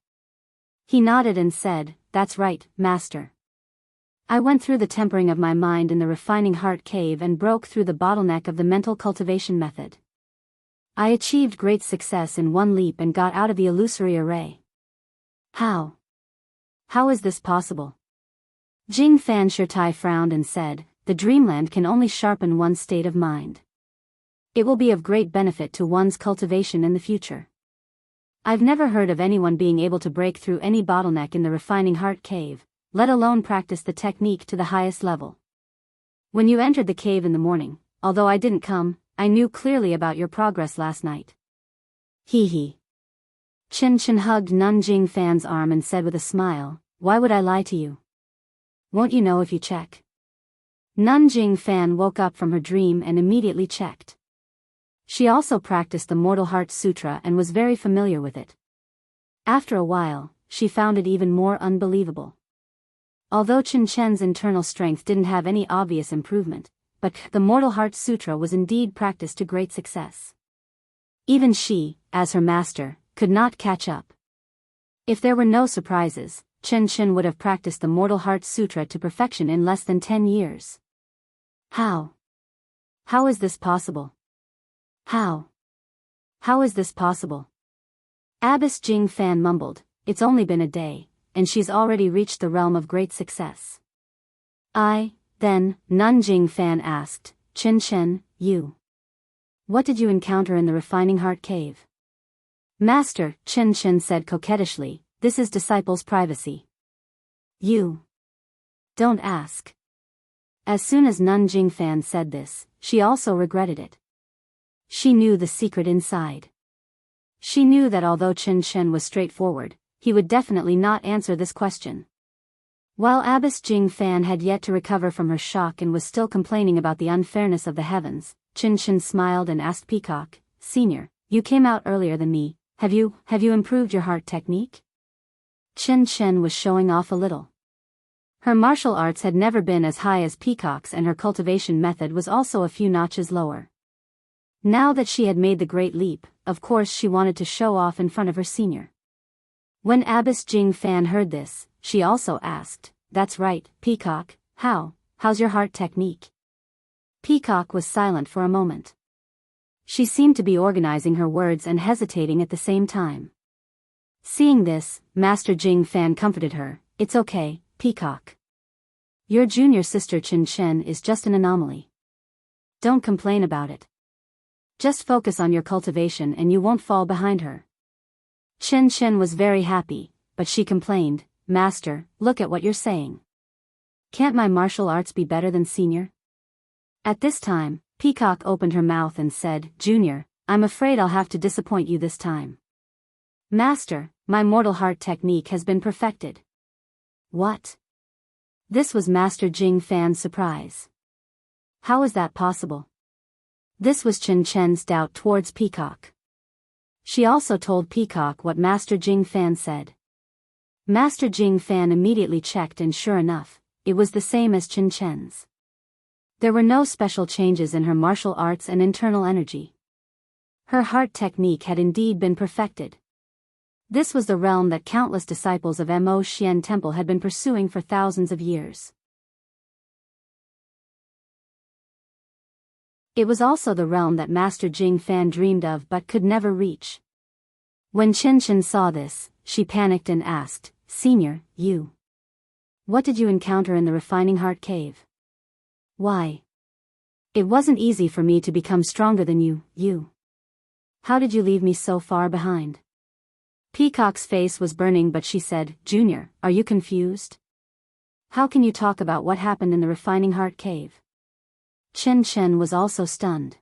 He nodded and said, That's right, master. I went through the tempering of my mind in the refining heart cave and broke through the bottleneck of the mental cultivation method. I achieved great success in one leap and got out of the illusory array. How? How is this possible? Jing Fan Shirtai frowned and said, The dreamland can only sharpen one's state of mind. It will be of great benefit to one's cultivation in the future. I've never heard of anyone being able to break through any bottleneck in the refining heart cave, let alone practice the technique to the highest level. When you entered the cave in the morning, although I didn't come, I knew clearly about your progress last night. Hee hee. Chen Chen hugged Nun Jingfan's arm and said with a smile, Why would I lie to you? Won't you know if you check? Nun Jingfan woke up from her dream and immediately checked. She also practiced the Mortal Heart Sutra and was very familiar with it. After a while, she found it even more unbelievable. Although Chen Chen's internal strength didn't have any obvious improvement, but the Mortal Heart Sutra was indeed practiced to great success. Even she, as her master, could not catch up. If there were no surprises, Chen Chen would have practiced the Mortal Heart Sutra to perfection in less than 10 years. How? How is this possible? How is this possible? Abbess Jing Fan mumbled, It's only been a day, and she's already reached the realm of great success. Then, Nun Jing Fan asked, Chen Chen, you. What did you encounter in the refining heart cave? Master, Chen Chen said coquettishly, This is disciples' privacy. You. Don't ask. As soon as Nun Jing Fan said this, she also regretted it. She knew the secret inside. She knew that although Chen Chen was straightforward, he would definitely not answer this question. While Abbess Jing Fan had yet to recover from her shock and was still complaining about the unfairness of the heavens, Chen Chen smiled and asked Peacock, Senior, you came out earlier than me, have you improved your heart technique? Chen Chen was showing off a little. Her martial arts had never been as high as Peacock's and her cultivation method was also a few notches lower. Now that she had made the great leap, of course she wanted to show off in front of her senior. When Abbess Jing Fan heard this, she also asked, That's right, Peacock, how's your heart technique? Peacock was silent for a moment. She seemed to be organizing her words and hesitating at the same time. Seeing this, Master Jing Fan comforted her, It's okay, Peacock. Your junior sister Chen Chen is just an anomaly. Don't complain about it. Just focus on your cultivation and you won't fall behind her. Chen Chen was very happy, but she complained, Master, look at what you're saying. Can't my martial arts be better than senior? At this time, Peacock opened her mouth and said, Junior, I'm afraid I'll have to disappoint you this time. Master, my mortal heart technique has been perfected. What? This was Master Jing Fan's surprise. How is that possible? This was Chen Chen's doubt towards Peacock. She also told Peacock what Master Jing Fan said. Master Jing Fan immediately checked and sure enough, it was the same as Chen Chen's. There were no special changes in her martial arts and internal energy. Her heart technique had indeed been perfected. This was the realm that countless disciples of Mo Xian Temple had been pursuing for thousands of years. It was also the realm that Master Jing Fan dreamed of but could never reach. When Chen Chen saw this, she panicked and asked, "Senior, what did you encounter in the Refining Heart Cave?" "Why? It wasn't easy for me to become stronger than you. How did you leave me so far behind?" Peacock's face was burning, but she said, "Junior, are you confused? How can you talk about what happened in the Refining Heart Cave?" Chen Chen was also stunned.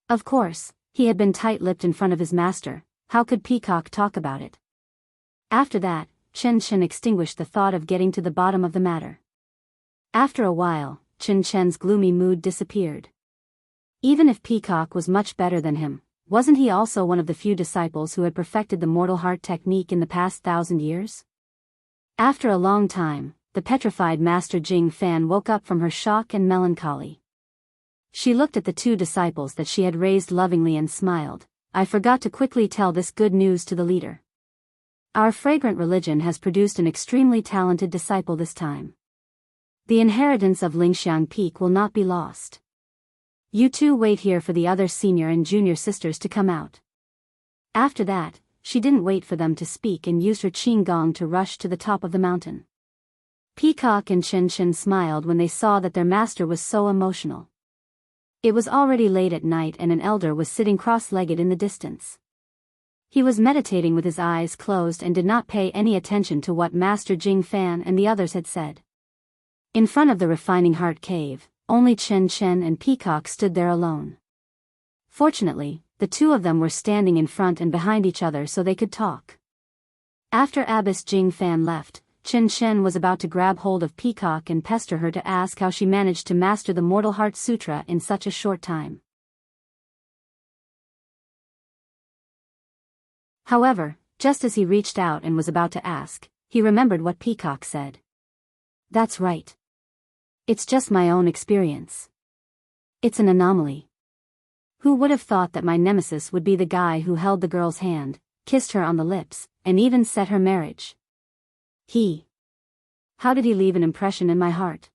Of course, he had been tight-lipped in front of his master. How could Peacock talk about it? After that, Chen Chen extinguished the thought of getting to the bottom of the matter. After a while, Chen Chen's gloomy mood disappeared. Even if Peacock was much better than him, wasn't he also one of the few disciples who had perfected the mortal heart technique in the past 1,000 years? After a long time, the petrified Master Jing Fan woke up from her shock and melancholy. She looked at the two disciples that she had raised lovingly and smiled. "I forgot to quickly tell this good news to the leader. Our fragrant religion has produced an extremely talented disciple this time. The inheritance of Lingxiang Peak will not be lost. You two wait here for the other senior and junior sisters to come out." After that, she didn't wait for them to speak and used her qing gong to rush to the top of the mountain. Peacock and Chen Chen smiled when they saw that their master was so emotional. It was already late at night and an elder was sitting cross-legged in the distance. He was meditating with his eyes closed and did not pay any attention to what Master Jing Fan and the others had said. In front of the Refining Heart Cave, only Chen Chen and Peacock stood there alone. Fortunately, the two of them were standing in front and behind each other so they could talk. After Abbess Jing Fan left, Chen Chen was about to grab hold of Peacock and pester her to ask how she managed to master the Mortal Heart Sutra in such a short time. However, just as he reached out and was about to ask, he remembered what Peacock said. "That's right. It's just my own experience. It's an anomaly. Who would have thought that my nemesis would be the guy who held the girl's hand, kissed her on the lips, and even set her marriage? How did he leave an impression in my heart?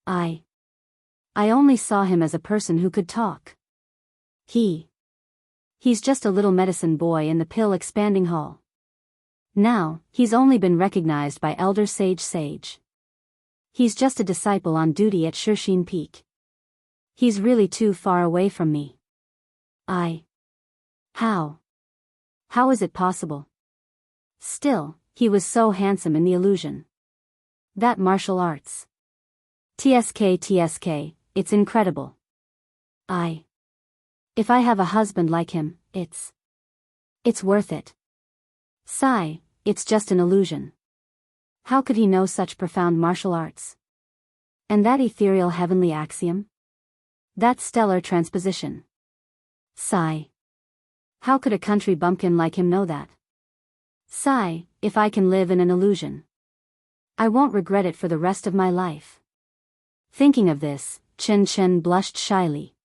I only saw him as a person who could talk. He's just a little medicine boy in the pill-expanding hall. Now, he's only been recognized by Elder Sage. He's just a disciple on duty at Shixin Peak. He's really too far away from me. How is it possible? Still, he was so handsome in the illusion. That martial arts. TSK, it's incredible. If I have a husband like him, it's worth it. Sigh, it's just an illusion. How could he know such profound martial arts? And that ethereal heavenly axiom? That stellar transposition. Sigh. How could a country bumpkin like him know that? Sigh, if I can live in an illusion, I won't regret it for the rest of my life. Thinking of this, Chen Chen blushed shyly.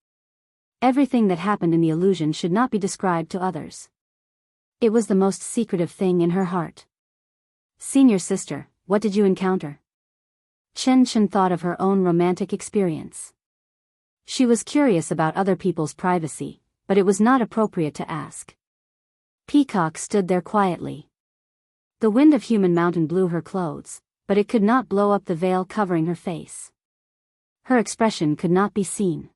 Everything that happened in the illusion should not be described to others. It was the most secretive thing in her heart. Senior sister, what did you encounter? Chen Chen thought of her own romantic experience. She was curious about other people's privacy, but it was not appropriate to ask. Peacock stood there quietly. The wind of Human Mountain blew her clothes, but it could not blow up the veil covering her face. Her expression could not be seen.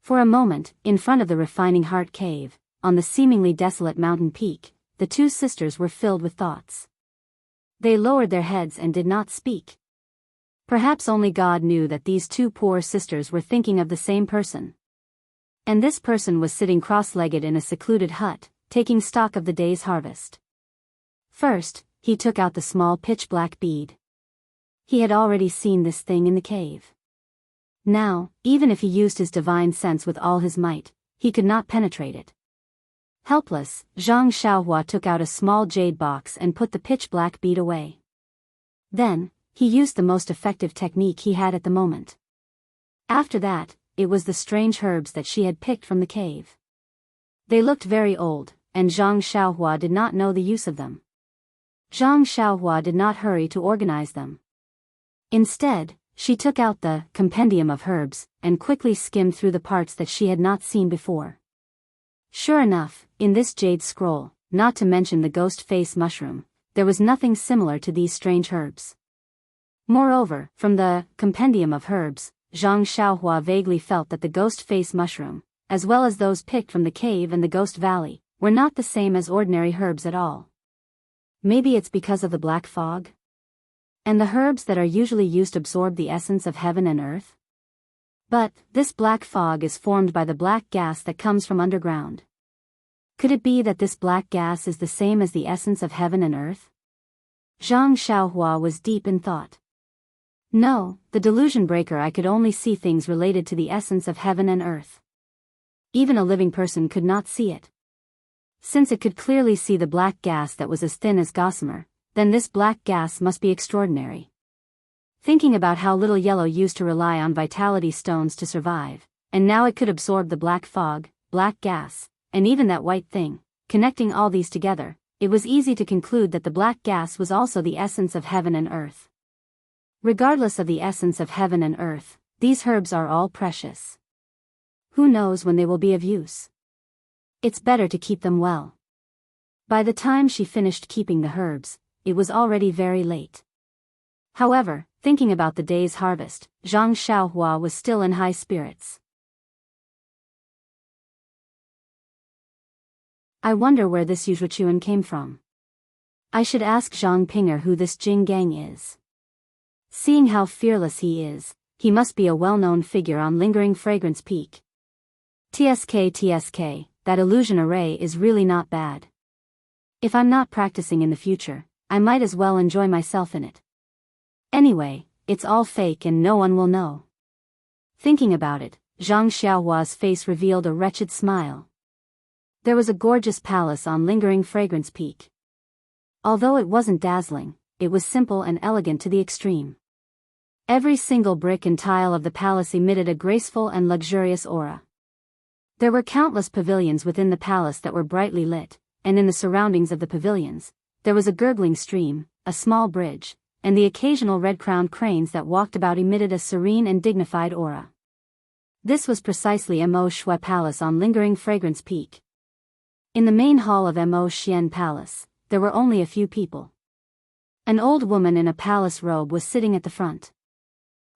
For a moment, in front of the Refining Heart Cave, on the seemingly desolate mountain peak, the two sisters were filled with thoughts. They lowered their heads and did not speak. Perhaps only God knew that these two poor sisters were thinking of the same person. And this person was sitting cross-legged in a secluded hut, taking stock of the day's harvest. First, he took out the small pitch-black bead. He had already seen this thing in the cave. Now, even if he used his divine sense with all his might, he could not penetrate it. Helpless, Zhang Xiaohua took out a small jade box and put the pitch-black bead away. Then, he used the most effective technique he had at the moment. After that, it was the strange herbs that she had picked from the cave. They looked very old, and Zhang Xiaohua did not know the use of them. Zhang Xiaohua did not hurry to organize them. Instead, she took out the compendium of herbs and quickly skimmed through the parts that she had not seen before. Sure enough, in this jade scroll, not to mention the ghost face mushroom, there was nothing similar to these strange herbs. Moreover, from the compendium of herbs, Zhang Xiaohua vaguely felt that the ghost face mushroom, as well as those picked from the cave and the ghost valley, were not the same as ordinary herbs at all. Maybe it's because of the black fog? And the herbs that are usually used absorb the essence of heaven and earth? But, this black fog is formed by the black gas that comes from underground. Could it be that this black gas is the same as the essence of heaven and earth? Zhang Xiaohua was deep in thought. No, the delusion breaker, I could only see things related to the essence of heaven and earth. Even a living person could not see it. Since it could clearly see the black gas that was as thin as gossamer, then this black gas must be extraordinary. Thinking about how little yellow used to rely on vitality stones to survive, and now it could absorb the black fog, black gas, and even that white thing, connecting all these together, it was easy to conclude that the black gas was also the essence of heaven and earth. Regardless of the essence of heaven and earth, these herbs are all precious. Who knows when they will be of use? It's better to keep them well. By the time she finished keeping the herbs, it was already very late. However, thinking about the day's harvest, Zhang Xiaohua was still in high spirits. I wonder where this Yuzuchuan came from. I should ask Zhang Pinger who this Jing Gang is. Seeing how fearless he is, he must be a well-known figure on Lingering Fragrance Peak. TSK, that illusion array is really not bad. If I'm not practicing in the future, I might as well enjoy myself in it. Anyway, it's all fake and no one will know. Thinking about it, Zhang Xiaohua's face revealed a wretched smile. There was a gorgeous palace on Lingering Fragrance Peak. Although it wasn't dazzling, it was simple and elegant to the extreme. Every single brick and tile of the palace emitted a graceful and luxurious aura. There were countless pavilions within the palace that were brightly lit, and in the surroundings of the pavilions, there was a gurgling stream, a small bridge, and the occasional red-crowned cranes that walked about emitted a serene and dignified aura. This was precisely Mo Shui Palace on Lingering Fragrance Peak. In the main hall of Mo Xian Palace, there were only a few people. An old woman in a palace robe was sitting at the front.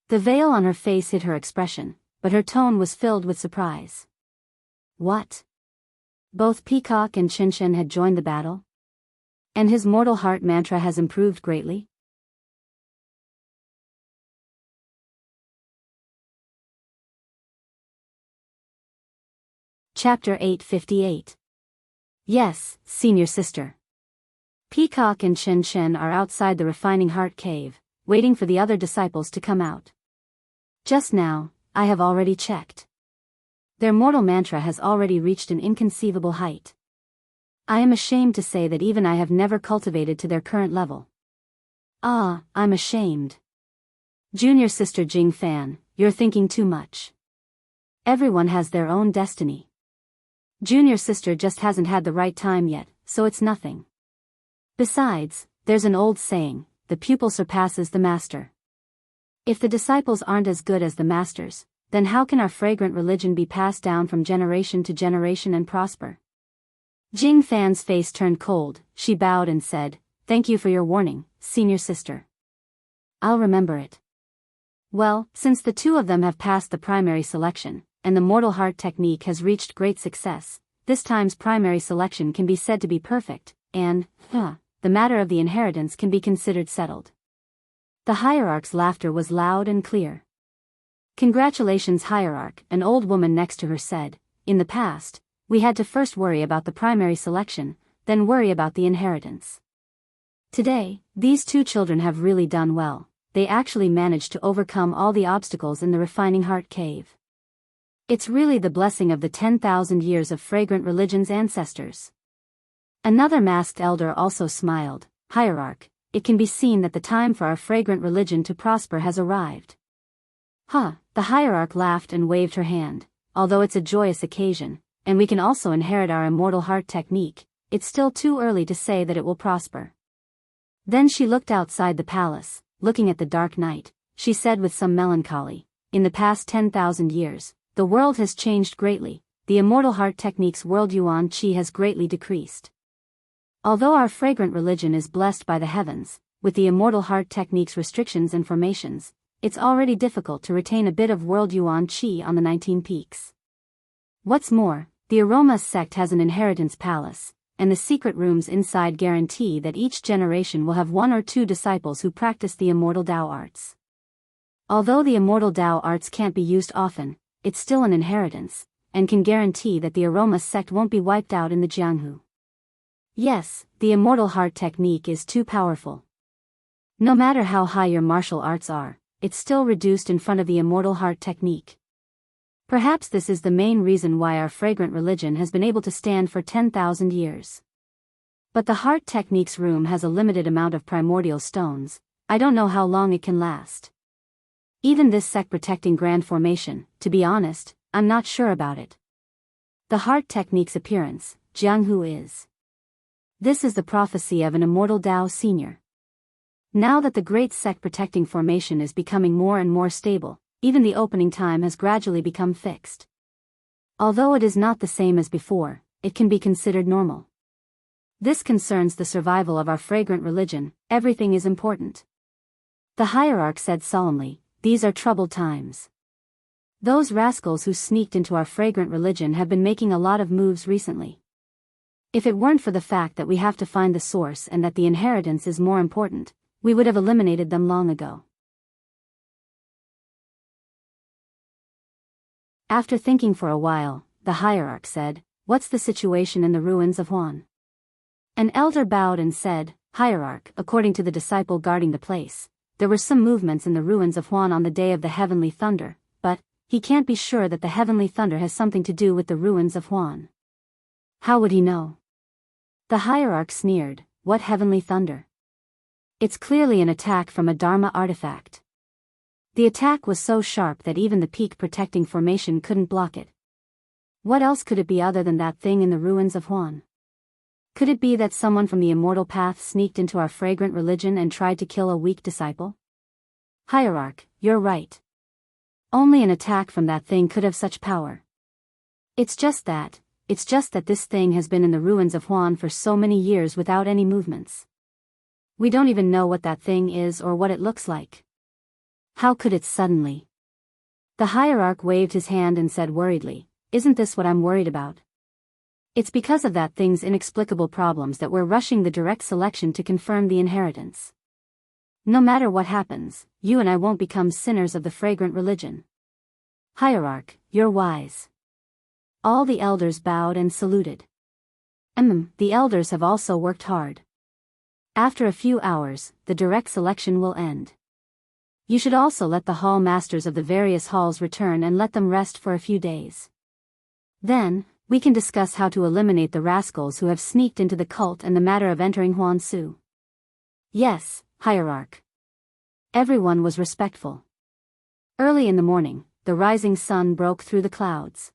The veil on her face hid her expression, but her tone was filled with surprise. What? Both Peacock and Qinshen had joined the battle? And his mortal heart mantra has improved greatly? Chapter 858. Yes, senior sister. Peacock and Qinshen are outside the Refining Heart Cave, waiting for the other disciples to come out. Just now, I have already checked. Their mortal mantra has already reached an inconceivable height. I am ashamed to say that even I have never cultivated to their current level. Ah, I'm ashamed. Junior sister Jing Fan, you're thinking too much. Everyone has their own destiny. Junior sister just hasn't had the right time yet, so it's nothing. Besides, there's an old saying, the pupil surpasses the master. If the disciples aren't as good as the masters, then how can our fragrant religion be passed down from generation to generation and prosper? Jing Fan's face turned cold, she bowed and said, "Thank you for your warning, senior sister. I'll remember it." Well, since the two of them have passed the primary selection, and the mortal heart technique has reached great success, this time's primary selection can be said to be perfect, and, the matter of the inheritance can be considered settled. The hierarch's laughter was loud and clear. Congratulations, hierarch, an old woman next to her said. In the past, we had to first worry about the primary selection, then worry about the inheritance. Today, these two children have really done well. They actually managed to overcome all the obstacles in the Refining Heart Cave. It's really the blessing of the 10,000 years of fragrant religion's ancestors. Another masked elder also smiled. Hierarch, it can be seen that the time for our fragrant religion to prosper has arrived. The hierarch laughed and waved her hand. Although it's a joyous occasion, and we can also inherit our immortal heart technique, it's still too early to say that it will prosper. Then she looked outside the palace, looking at the dark night. She said with some melancholy, in the past 10,000 years, the world has changed greatly. The immortal heart technique's world yuan qi has greatly decreased. Although our fragrant religion is blessed by the heavens, with the immortal heart technique's restrictions and formations, it's already difficult to retain a bit of world yuan qi on the 19 peaks. What's more, the Aroma sect has an inheritance palace, and the secret rooms inside guarantee that each generation will have 1 or 2 disciples who practice the immortal Dao arts. Although the immortal Dao arts can't be used often, it's still an inheritance, and can guarantee that the Aroma sect won't be wiped out in the Jianghu. Yes, the immortal heart technique is too powerful. No matter how high your martial arts are, it's still reduced in front of the immortal heart technique. Perhaps this is the main reason why our fragrant religion has been able to stand for 10,000 years. But the heart technique's room has a limited amount of primordial stones. I don't know how long it can last. Even this sect protecting grand formation, to be honest, I'm not sure about it. The heart technique's appearance, Jianghu is. This is the prophecy of an immortal Dao senior. Now that the great sect protecting formation is becoming more and more stable, even the opening time has gradually become fixed. Although it is not the same as before, it can be considered normal. This concerns the survival of our fragrant religion. Everything is important. The hierarch said solemnly, these are troubled times. Those rascals who sneaked into our fragrant religion have been making a lot of moves recently. If it weren't for the fact that we have to find the source and that the inheritance is more important, we would have eliminated them long ago. After thinking for a while, the hierarch said, what's the situation in the ruins of Huan? An elder bowed and said, hierarch, according to the disciple guarding the place, there were some movements in the ruins of Huan on the day of the heavenly thunder, but he can't be sure that the heavenly thunder has something to do with the ruins of Huan. How would he know? The hierarch sneered, what heavenly thunder? It's clearly an attack from a Dharma artifact. The attack was so sharp that even the peak protecting formation couldn't block it. What else could it be other than that thing in the ruins of Huan? Could it be that someone from the immortal path sneaked into our fragrant religion and tried to kill a weak disciple? Hierarch, you're right. Only an attack from that thing could have such power. It's just that this thing has been in the ruins of Huan for so many years without any movements. We don't even know what that thing is or what it looks like. How could it suddenly? The hierarch waved his hand and said worriedly, isn't this what I'm worried about? It's because of that thing's inexplicable problems that we're rushing the direct selection to confirm the inheritance. No matter what happens, you and I won't become sinners of the fragrant religion. Hierarch, you're wise. All the elders bowed and saluted. The elders have also worked hard. After a few hours, the direct selection will end. You should also let the hall masters of the various halls return and let them rest for a few days. Then, we can discuss how to eliminate the rascals who have sneaked into the cult and the matter of entering Huansu. Yes, hierarch. Everyone was respectful. Early in the morning, the rising sun broke through the clouds.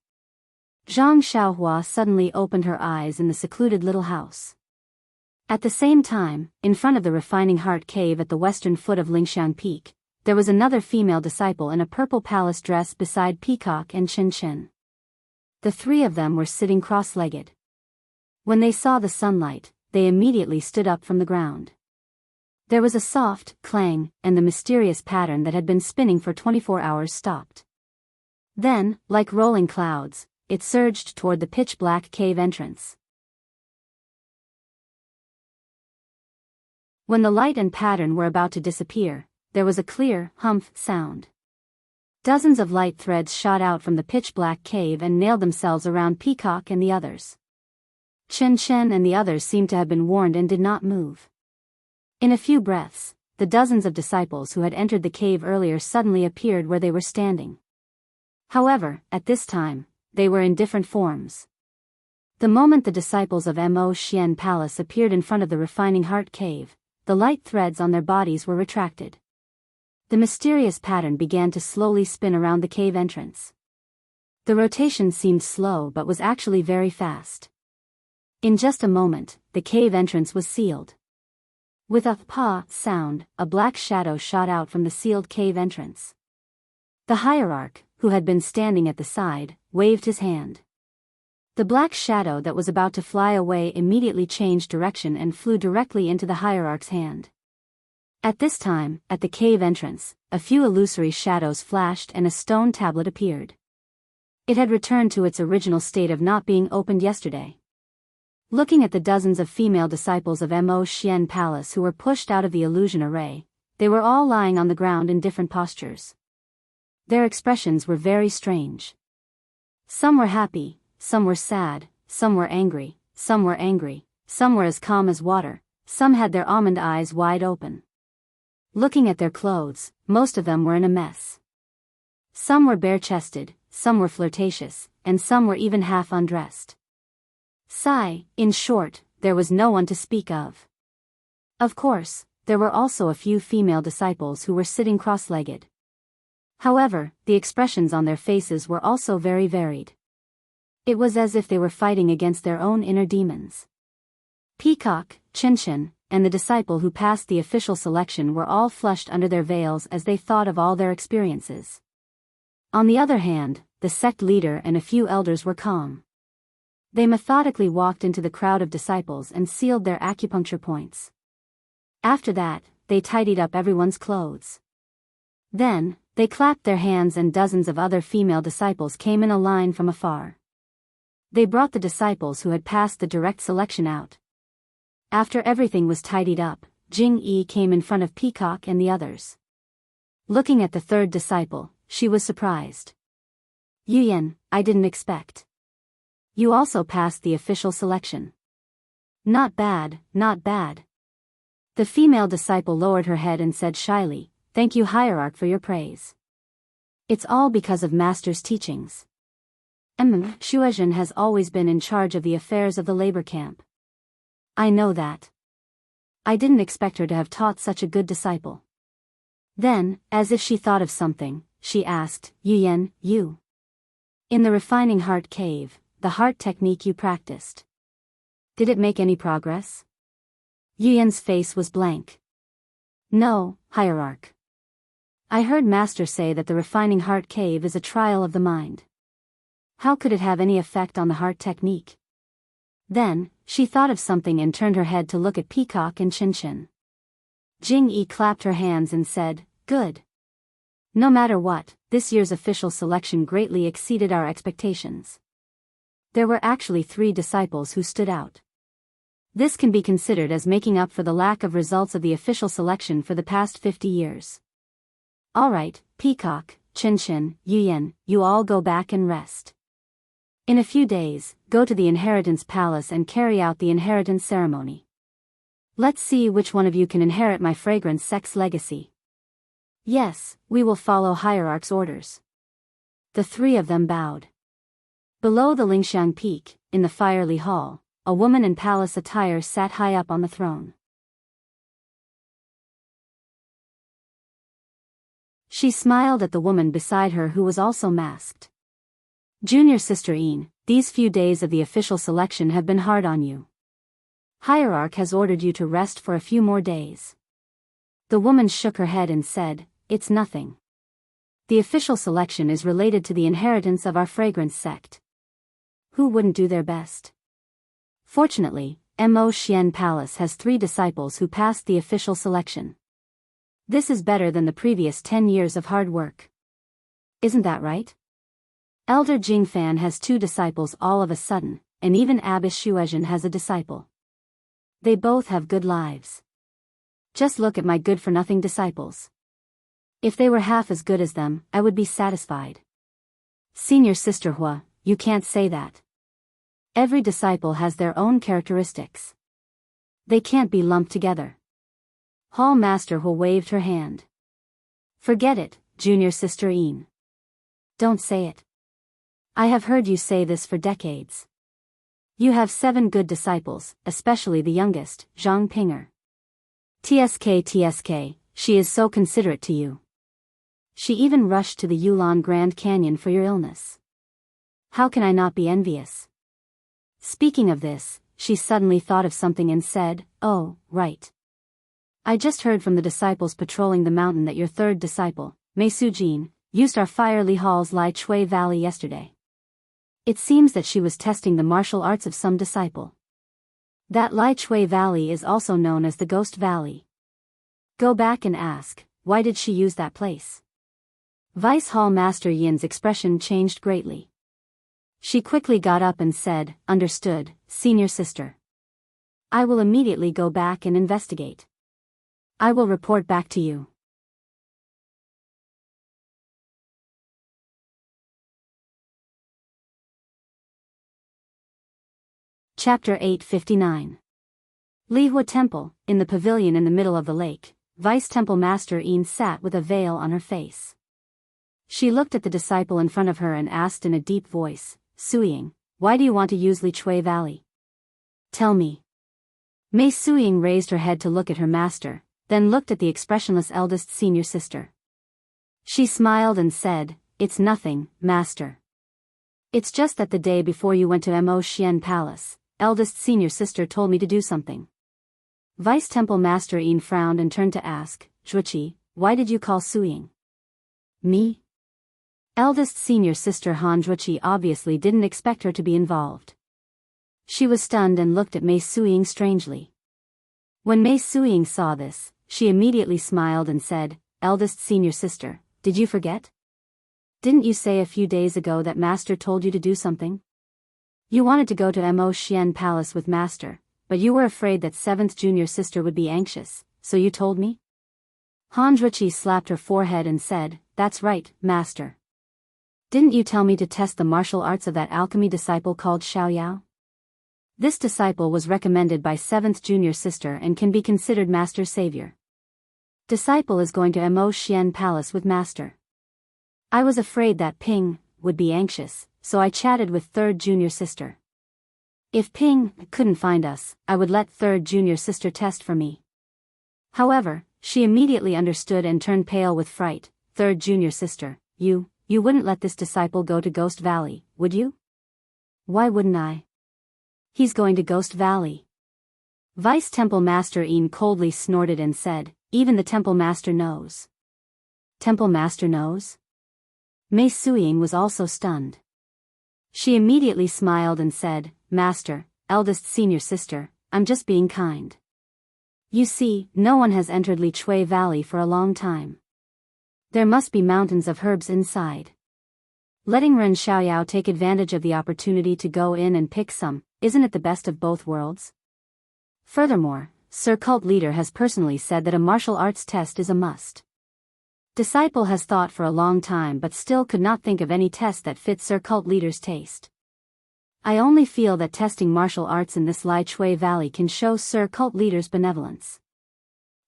Zhang Xiaohua suddenly opened her eyes in the secluded little house. At the same time, in front of the Refining Heart Cave at the western foot of Lingshan Peak, there was another female disciple in a purple palace dress beside Peacock and Chen Chen. The three of them were sitting cross-legged. When they saw the sunlight, they immediately stood up from the ground. There was a soft clang, and the mysterious pattern that had been spinning for 24 hours stopped. Then, like rolling clouds, it surged toward the pitch-black cave entrance. When the light and pattern were about to disappear, there was a clear, humph sound. Dozens of light threads shot out from the pitch-black cave and nailed themselves around Peacock and the others. Chen Chen and the others seemed to have been warned and did not move. In a few breaths, the dozens of disciples who had entered the cave earlier suddenly appeared where they were standing. However, at this time, they were in different forms. The moment the disciples of Mo Xian Palace appeared in front of the Refining Heart Cave, the light threads on their bodies were retracted. The mysterious pattern began to slowly spin around the cave entrance. The rotation seemed slow but was actually very fast. In just a moment, the cave entrance was sealed. With a "pa" sound, a black shadow shot out from the sealed cave entrance. The hierarch, who had been standing at the side, waved his hand. The black shadow that was about to fly away immediately changed direction and flew directly into the hierarch's hand. At this time, at the cave entrance, a few illusory shadows flashed and a stone tablet appeared. It had returned to its original state of not being opened yesterday. Looking at the dozens of female disciples of Mo Xian Palace who were pushed out of the illusion array, they were all lying on the ground in different postures. Their expressions were very strange. Some were happy, some were sad, some were angry, some were as calm as water, some had their almond eyes wide open. Looking at their clothes, most of them were in a mess. Some were bare-chested, some were flirtatious, and some were even half undressed. In short, there was no one to speak of. Of course, there were also a few female disciples who were sitting cross-legged. However, the expressions on their faces were also very varied. It was as if they were fighting against their own inner demons. Peacock, Qinshin, and the disciple who passed the official selection were all flushed under their veils as they thought of all their experiences. On the other hand, the sect leader and a few elders were calm. They methodically walked into the crowd of disciples and sealed their acupuncture points. After that, they tidied up everyone's clothes. Then, they clapped their hands and dozens of other female disciples came in a line from afar. They brought the disciples who had passed the direct selection out. After everything was tidied up, Jing Yi came in front of Peacock and the others. Looking at the third disciple, she was surprised. Yuyan, I didn't expect. You also passed the official selection. Not bad, not bad. The female disciple lowered her head and said shyly, Thank you hierarch for your praise. It's all because of Master's teachings. Shuezhen has always been in charge of the affairs of the labor camp. I know that. I didn't expect her to have taught such a good disciple. Then, as if she thought of something, she asked, Yuyan, you. In the refining heart cave, the heart technique you practiced. Did it make any progress? Yuyan's face was blank. No, hierarch. I heard Master say that the refining heart cave is a trial of the mind. How could it have any effect on the heart technique? Then, she thought of something and turned her head to look at Peacock and Qinshin. Jing Yi clapped her hands and said, Good. No matter what, this year's official selection greatly exceeded our expectations. There were actually 3 disciples who stood out. This can be considered as making up for the lack of results of the official selection for the past 50 years. Alright, Peacock, Qinshin, Yuyan, you all go back and rest. In a few days, go to the Inheritance Palace and carry out the inheritance ceremony. Let's see which one of you can inherit my fragrance sex legacy. Yes, we will follow Hierarch's orders. The 3 of them bowed. Below the Lingxiang Peak, in the fiery hall, a woman in palace attire sat high up on the throne. She smiled at the woman beside her who was also masked. Junior Sister Een, these few days of the official selection have been hard on you. Hierarch has ordered you to rest for a few more days. The woman shook her head and said, It's nothing. The official selection is related to the inheritance of our fragrance sect. Who wouldn't do their best? Fortunately, Mo Xian Palace has 3 disciples who passed the official selection. This is better than the previous 10 years of hard work. Isn't that right? Elder Jingfan has 2 disciples all of a sudden, and even Abbess Shuezhen has a disciple. They both have good lives. Just look at my good-for-nothing disciples. If they were half as good as them, I would be satisfied. Senior Sister Hua, you can't say that. Every disciple has their own characteristics. They can't be lumped together. Hall Master Hua waved her hand. Forget it, Junior Sister Een. Don't say it. I have heard you say this for decades. You have 7 good disciples, especially the youngest, Zhang Pinger. TSK, she is so considerate to you. She even rushed to the Yulon Grand Canyon for your illness. How can I not be envious? Speaking of this, she suddenly thought of something and said, "Oh, right. I just heard from the disciples patrolling the mountain that your third disciple, Mei Sujin, used our fiery hall's Lai Chui Valley yesterday. It seems that she was testing the martial arts of some disciple. That Lai Chui Valley is also known as the Ghost Valley. Go back and ask, why did she use that place?" Vice Hall Master Yin's expression changed greatly. She quickly got up and said, "Understood, senior sister. I will immediately go back and investigate. I will report back to you." Chapter 859. Lihua Temple, in the pavilion in the middle of the lake, Vice Temple Master Yin sat with a veil on her face. She looked at the disciple in front of her and asked in a deep voice, "Suying, why do you want to use Li Chui Valley? Tell me." Mei Suying raised her head to look at her master, then looked at the expressionless eldest senior sister. She smiled and said, "It's nothing, master. It's just that the day before you went to Mo Xian Palace, eldest senior sister told me to do something." Vice Temple Master Yin frowned and turned to ask, "Zhuqi, why did you call Suying?" "Me?" Eldest senior sister Han Zhuqi obviously didn't expect her to be involved. She was stunned and looked at Mei Suying strangely. When Mei Suying saw this, she immediately smiled and said, "Eldest senior sister, did you forget? Didn't you say a few days ago that Master told you to do something? You wanted to go to Mo Xian Palace with Master, but you were afraid that 7th junior sister would be anxious, so you told me?" Han Zhuqi slapped her forehead and said, "That's right, Master. Didn't you tell me to test the martial arts of that alchemy disciple called Xiaoyao? This disciple was recommended by 7th junior sister and can be considered Master's savior. Disciple is going to Mo Xian Palace with Master. I was afraid that Ping would be anxious, so I chatted with 3rd junior sister. If Ping couldn't find us, I would let 3rd junior sister test for me." However, she immediately understood and turned pale with fright. "3rd junior sister, you wouldn't let this disciple go to Ghost Valley, would you?" "Why wouldn't I? He's going to Ghost Valley." Vice Temple Master Yin coldly snorted and said, "Even the Temple Master knows." "Temple Master knows?" Mei Suying was also stunned. She immediately smiled and said, "Master, eldest senior sister, I'm just being kind. You see, no one has entered Li Chui Valley for a long time. There must be mountains of herbs inside. Letting Ren Xiaoyao take advantage of the opportunity to go in and pick some, isn't it the best of both worlds? Furthermore, Sir Cult Leader has personally said that a martial arts test is a must. Disciple has thought for a long time but still could not think of any test that fits Sir Cult Leader's taste. I only feel that testing martial arts in this Lai Chui Valley can show Sir Cult Leader's benevolence."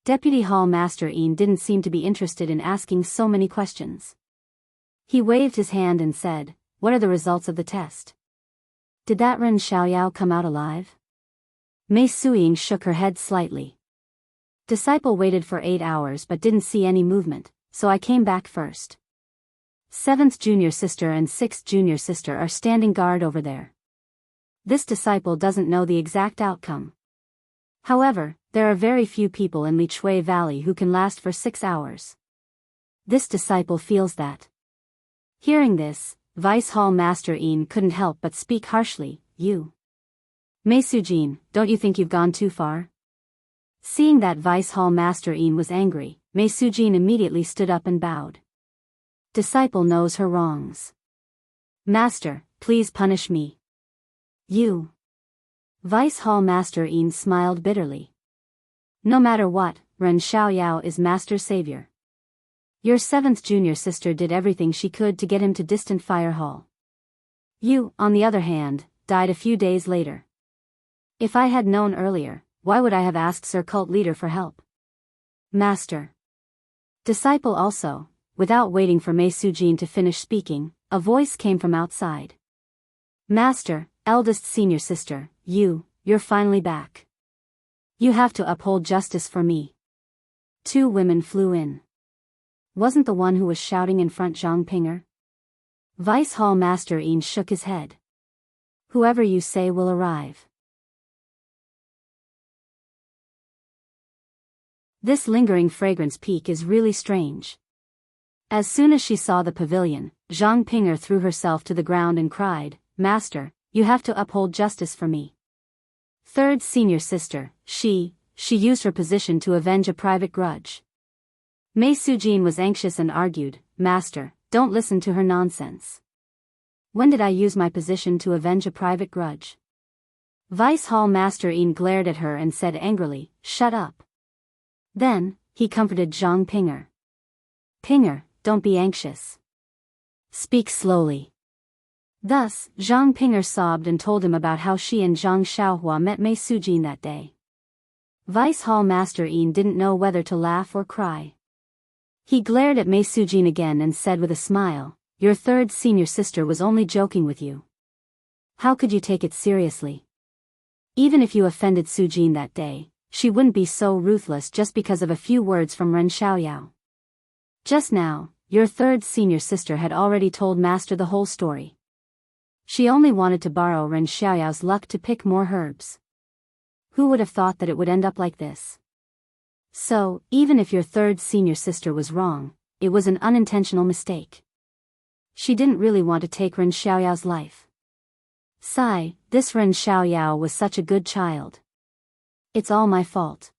Deputy Hall Master Yin didn't seem to be interested in asking so many questions. He waved his hand and said, "What are the results of the test? Did that Ren Xiaoyao come out alive?" Mei Suying shook her head slightly. "Disciple waited for 8 hours but didn't see any movement, so I came back first. 7th junior sister and 6th junior sister are standing guard over there. This disciple doesn't know the exact outcome. However, there are very few people in Li Chui Valley who can last for 6 hours. This disciple feels that." Hearing this, Vice Hall Master Yin couldn't help but speak harshly, "You. Mei Sujin, don't you think you've gone too far?" Seeing that Vice Hall Master Yin was angry, Mei Sujin immediately stood up and bowed. "Disciple knows her wrongs. Master, please punish me." "You." Vice Hall Master Yin smiled bitterly. "No matter what, Ren Xiaoyao is Master's savior. Your 7th junior sister did everything she could to get him to distant Fire Hall. You, on the other hand, died a few days later. If I had known earlier, why would I have asked Sir Cult Leader for help?" "Master." Disciple also, without waiting for Mei Sujin to finish speaking, a voice came from outside. "Master, eldest senior sister, you're finally back. You have to uphold justice for me." 2 women flew in. Wasn't the one who was shouting in front Zhang Pinger? Vice Hall Master Yin shook his head. Whoever you say will arrive. This lingering fragrance peak is really strange. As soon as she saw the pavilion, Zhang Pinger threw herself to the ground and cried, Master, you have to uphold justice for me. Third senior sister, she used her position to avenge a private grudge. Mei Sujin was anxious and argued, Master, don't listen to her nonsense. When did I use my position to avenge a private grudge? Vice Hall Master Yin glared at her and said angrily, Shut up. Then, he comforted Zhang Pinger. Pinger, don't be anxious. Speak slowly. Thus, Zhang Pinger sobbed and told him about how she and Zhang Xiaohua met Mei Sujin that day. Vice Hall Master Yin didn't know whether to laugh or cry. He glared at Mei Sujin again and said with a smile, Your third senior sister was only joking with you. How could you take it seriously? Even if you offended Sujin that day, she wouldn't be so ruthless just because of a few words from Ren Xiaoyao. Just now, your third senior sister had already told Master the whole story. She only wanted to borrow Ren Xiaoyao's luck to pick more herbs. Who would have thought that it would end up like this? So, even if your third senior sister was wrong, it was an unintentional mistake. She didn't really want to take Ren Xiaoyao's life. Sigh, this Ren Xiaoyao was such a good child. It's all my fault.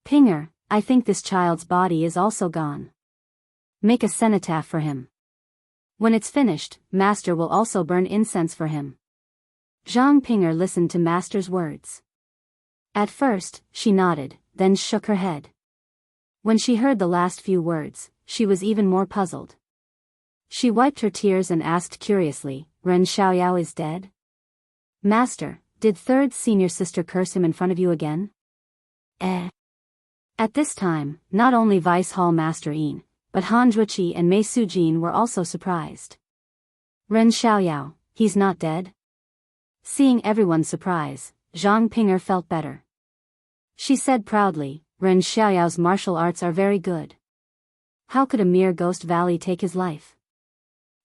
Pinger, I think this child's body is also gone. Make a cenotaph for him. When it's finished, Master will also burn incense for him. Zhang Pinger listened to Master's words. At first, she nodded, then shook her head. When she heard the last few words, she was even more puzzled. She wiped her tears and asked curiously, Ren Xiaoyao is dead? Master, did third senior sister curse him in front of you again? At this time, not only Vice Hall Master Yin, but Han Zhuqi and Mei Sujin were also surprised. Ren Xiaoyao, he's not dead? Seeing everyone's surprise, Zhang Pinger felt better. She said proudly, Ren Xiaoyao's martial arts are very good. How could a mere Ghost Valley take his life?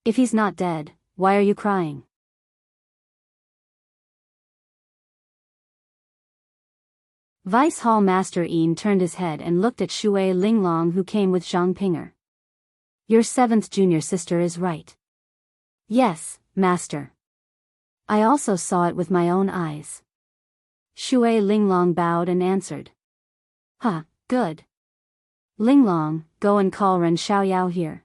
If he's not dead, why are you crying? Vice Hall Master Yin turned his head and looked at Shui Linglong who came with Zhang Pinger. Your seventh junior sister is right. Yes, Master. I also saw it with my own eyes. Shui Linglong bowed and answered. Good. Linglong, go and call Ren Xiaoyao here.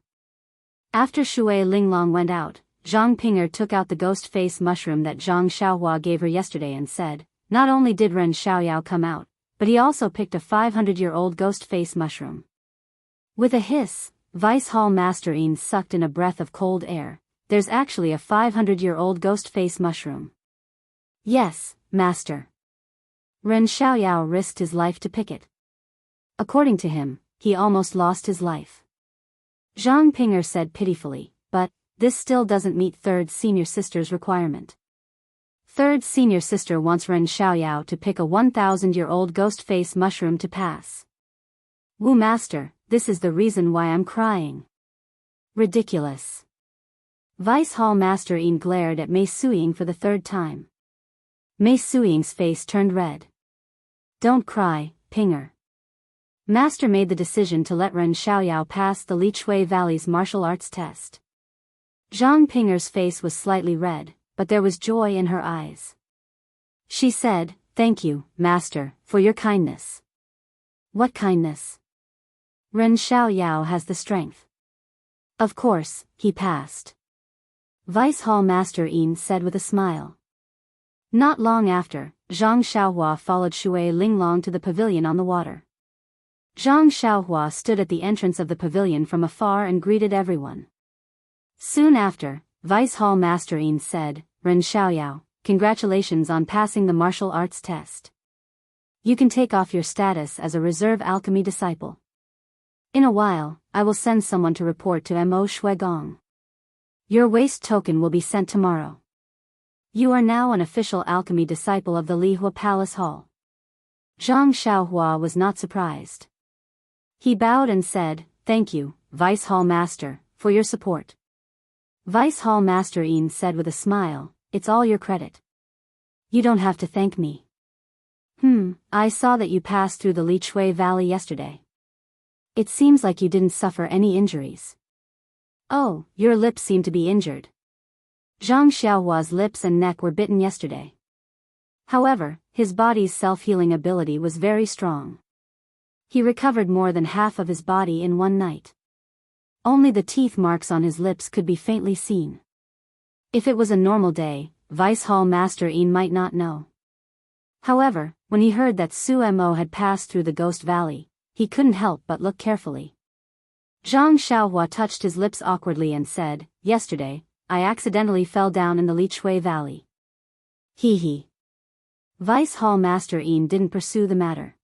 After Shui Linglong went out, Zhang Pinger took out the ghost face mushroom that Zhang Xiaohua gave her yesterday and said, not only did Ren Xiaoyao come out, but he also picked a 500-year-old ghost face mushroom. With a hiss, Vice Hall Master Yin sucked in a breath of cold air. There's actually a 500-year-old ghost face mushroom. Yes, Master. Ren Xiaoyao risked his life to pick it. According to him, he almost lost his life. Zhang Pinger said pitifully, but this still doesn't meet third senior sister's requirement. Third senior sister wants Ren Xiaoyao to pick a 1,000-year-old ghost face mushroom to pass. Wu Master, this is the reason why I'm crying. Ridiculous. Vice Hall Master Yin glared at Mei Suying for the third time. Mei Suying's face turned red. Don't cry, Pinger. Master made the decision to let Ren Xiaoyao pass the Lichui Valley's martial arts test. Zhang Pinger's face was slightly red, but there was joy in her eyes. She said, Thank you, Master, for your kindness. What kindness? Ren Xiaoyao has the strength. Of course, he passed. Vice Hall Master Yin said with a smile. Not long after, Zhang Xiaohua followed Shui Linglong to the pavilion on the water. Zhang Xiaohua stood at the entrance of the pavilion from afar and greeted everyone. Soon after, Vice Hall Master Yin said, Ren Xiaoyao, congratulations on passing the martial arts test. You can take off your status as a reserve alchemy disciple. In a while, I will send someone to report to Mo Shuigong. Your waste token will be sent tomorrow. You are now an official alchemy disciple of the Lihua Palace Hall. Zhang Xiaohua was not surprised. He bowed and said, "Thank you, Vice Hall Master, for your support." Vice Hall Master Yin said with a smile, "It's all your credit. You don't have to thank me." I saw that you passed through the Wuxia Valley yesterday. It seems like you didn't suffer any injuries." "Oh, your lips seem to be injured." Zhang Xiaohua's lips and neck were bitten yesterday. However, his body's self-healing ability was very strong. He recovered more than half of his body in one night. Only the teeth marks on his lips could be faintly seen. If it was a normal day, Vice Hall Master Yin might not know. However, when he heard that Su Mo had passed through the Ghost Valley, he couldn't help but look carefully. Zhang Xiaohua touched his lips awkwardly and said, "Yesterday, I accidentally fell down in the Wuxia Valley." He. Vice Hall Master Yin didn't pursue the matter.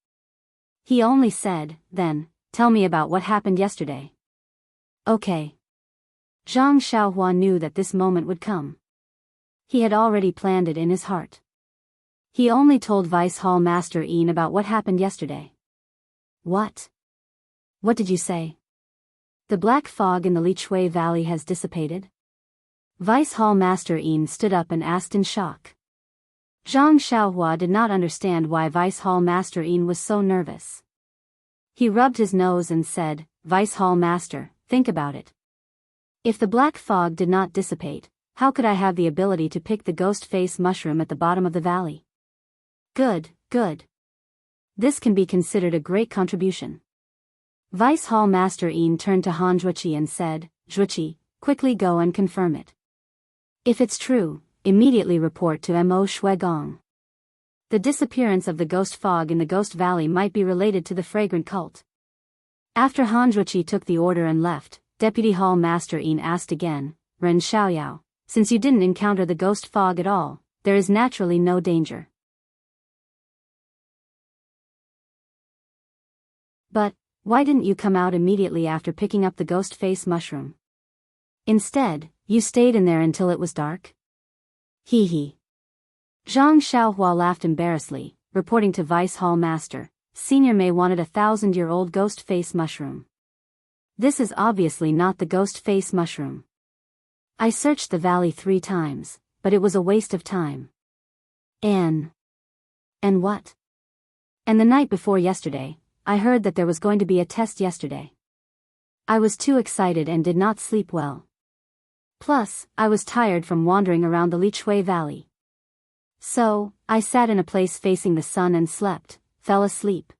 He only said, "Then, tell me about what happened yesterday." "Okay." Zhang Xiaohua knew that this moment would come. He had already planned it in his heart. He only told Vice Hall Master Yin about what happened yesterday. "What? What did you say?" "The black fog in the Wuxia Valley has dissipated?" Vice Hall Master Yin stood up and asked in shock. Zhang Xiaohua did not understand why Vice Hall Master Yin was so nervous. He rubbed his nose and said, "Vice Hall Master, think about it. If the black fog did not dissipate, how could I have the ability to pick the ghost face mushroom at the bottom of the valley?" Good. This can be considered a great contribution." Vice Hall Master Yin turned to Han Zhuqi and said, "Zhuqi, quickly go and confirm it. If it's true, immediately report to Mo Shuigong. The disappearance of the ghost fog in the Ghost Valley might be related to the fragrant cult." After Han Zhuqi took the order and left, Deputy Hall Master Yin asked again, "Ren Xiaoyao, since you didn't encounter the ghost fog at all, there is naturally no danger. But, why didn't you come out immediately after picking up the ghost face mushroom? Instead, you stayed in there until it was dark?" Zhang Xiaohua laughed embarrassedly, reporting to Vice Hall Master, "Senior Mei wanted a 1,000-year-old ghost face mushroom. This is obviously not the ghost face mushroom. I searched the valley 3 times, but it was a waste of time." And what? "And the night before yesterday, I heard that there was going to be a test yesterday. I was too excited and did not sleep well. Plus, I was tired from wandering around the Wuxia Valley. So, I sat in a place facing the sun and slept, fell asleep."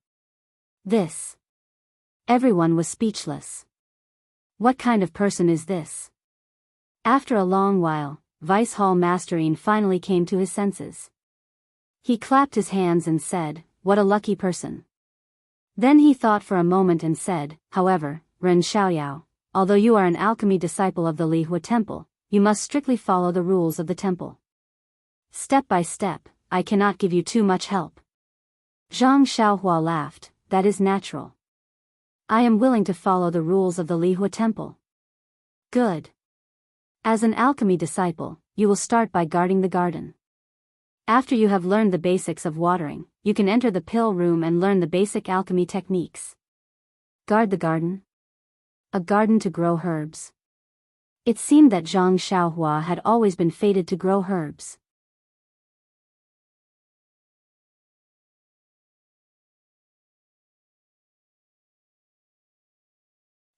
This. Everyone was speechless. What kind of person is this? After a long while, Vice Hall Master Yin finally came to his senses. He clapped his hands and said, "What a lucky person." Then he thought for a moment and said, "However, Ren Xiaoyao, although you are an alchemy disciple of the Lihua Temple, you must strictly follow the rules of the temple. Step by step, I cannot give you too much help." Zhang Xiaohua laughed, "That is natural. I am willing to follow the rules of the Lihua Temple." "Good. As an alchemy disciple, you will start by guarding the garden. After you have learned the basics of watering, you can enter the pill room and learn the basic alchemy techniques." Guard the garden? A garden to grow herbs. It seemed that Zhang Xiaohua had always been fated to grow herbs.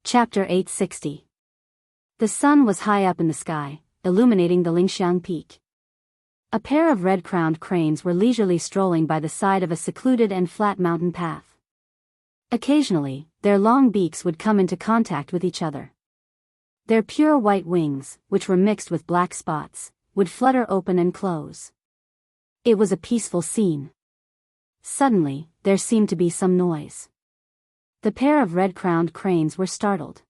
Chapter 860. The sun was high up in the sky, illuminating the Lingxiang Peak. A pair of red-crowned cranes were leisurely strolling by the side of a secluded and flat mountain path. Occasionally, their long beaks would come into contact with each other. Their pure white wings, which were mixed with black spots, would flutter open and close. It was a peaceful scene. Suddenly, there seemed to be some noise. The pair of red-crowned cranes were startled.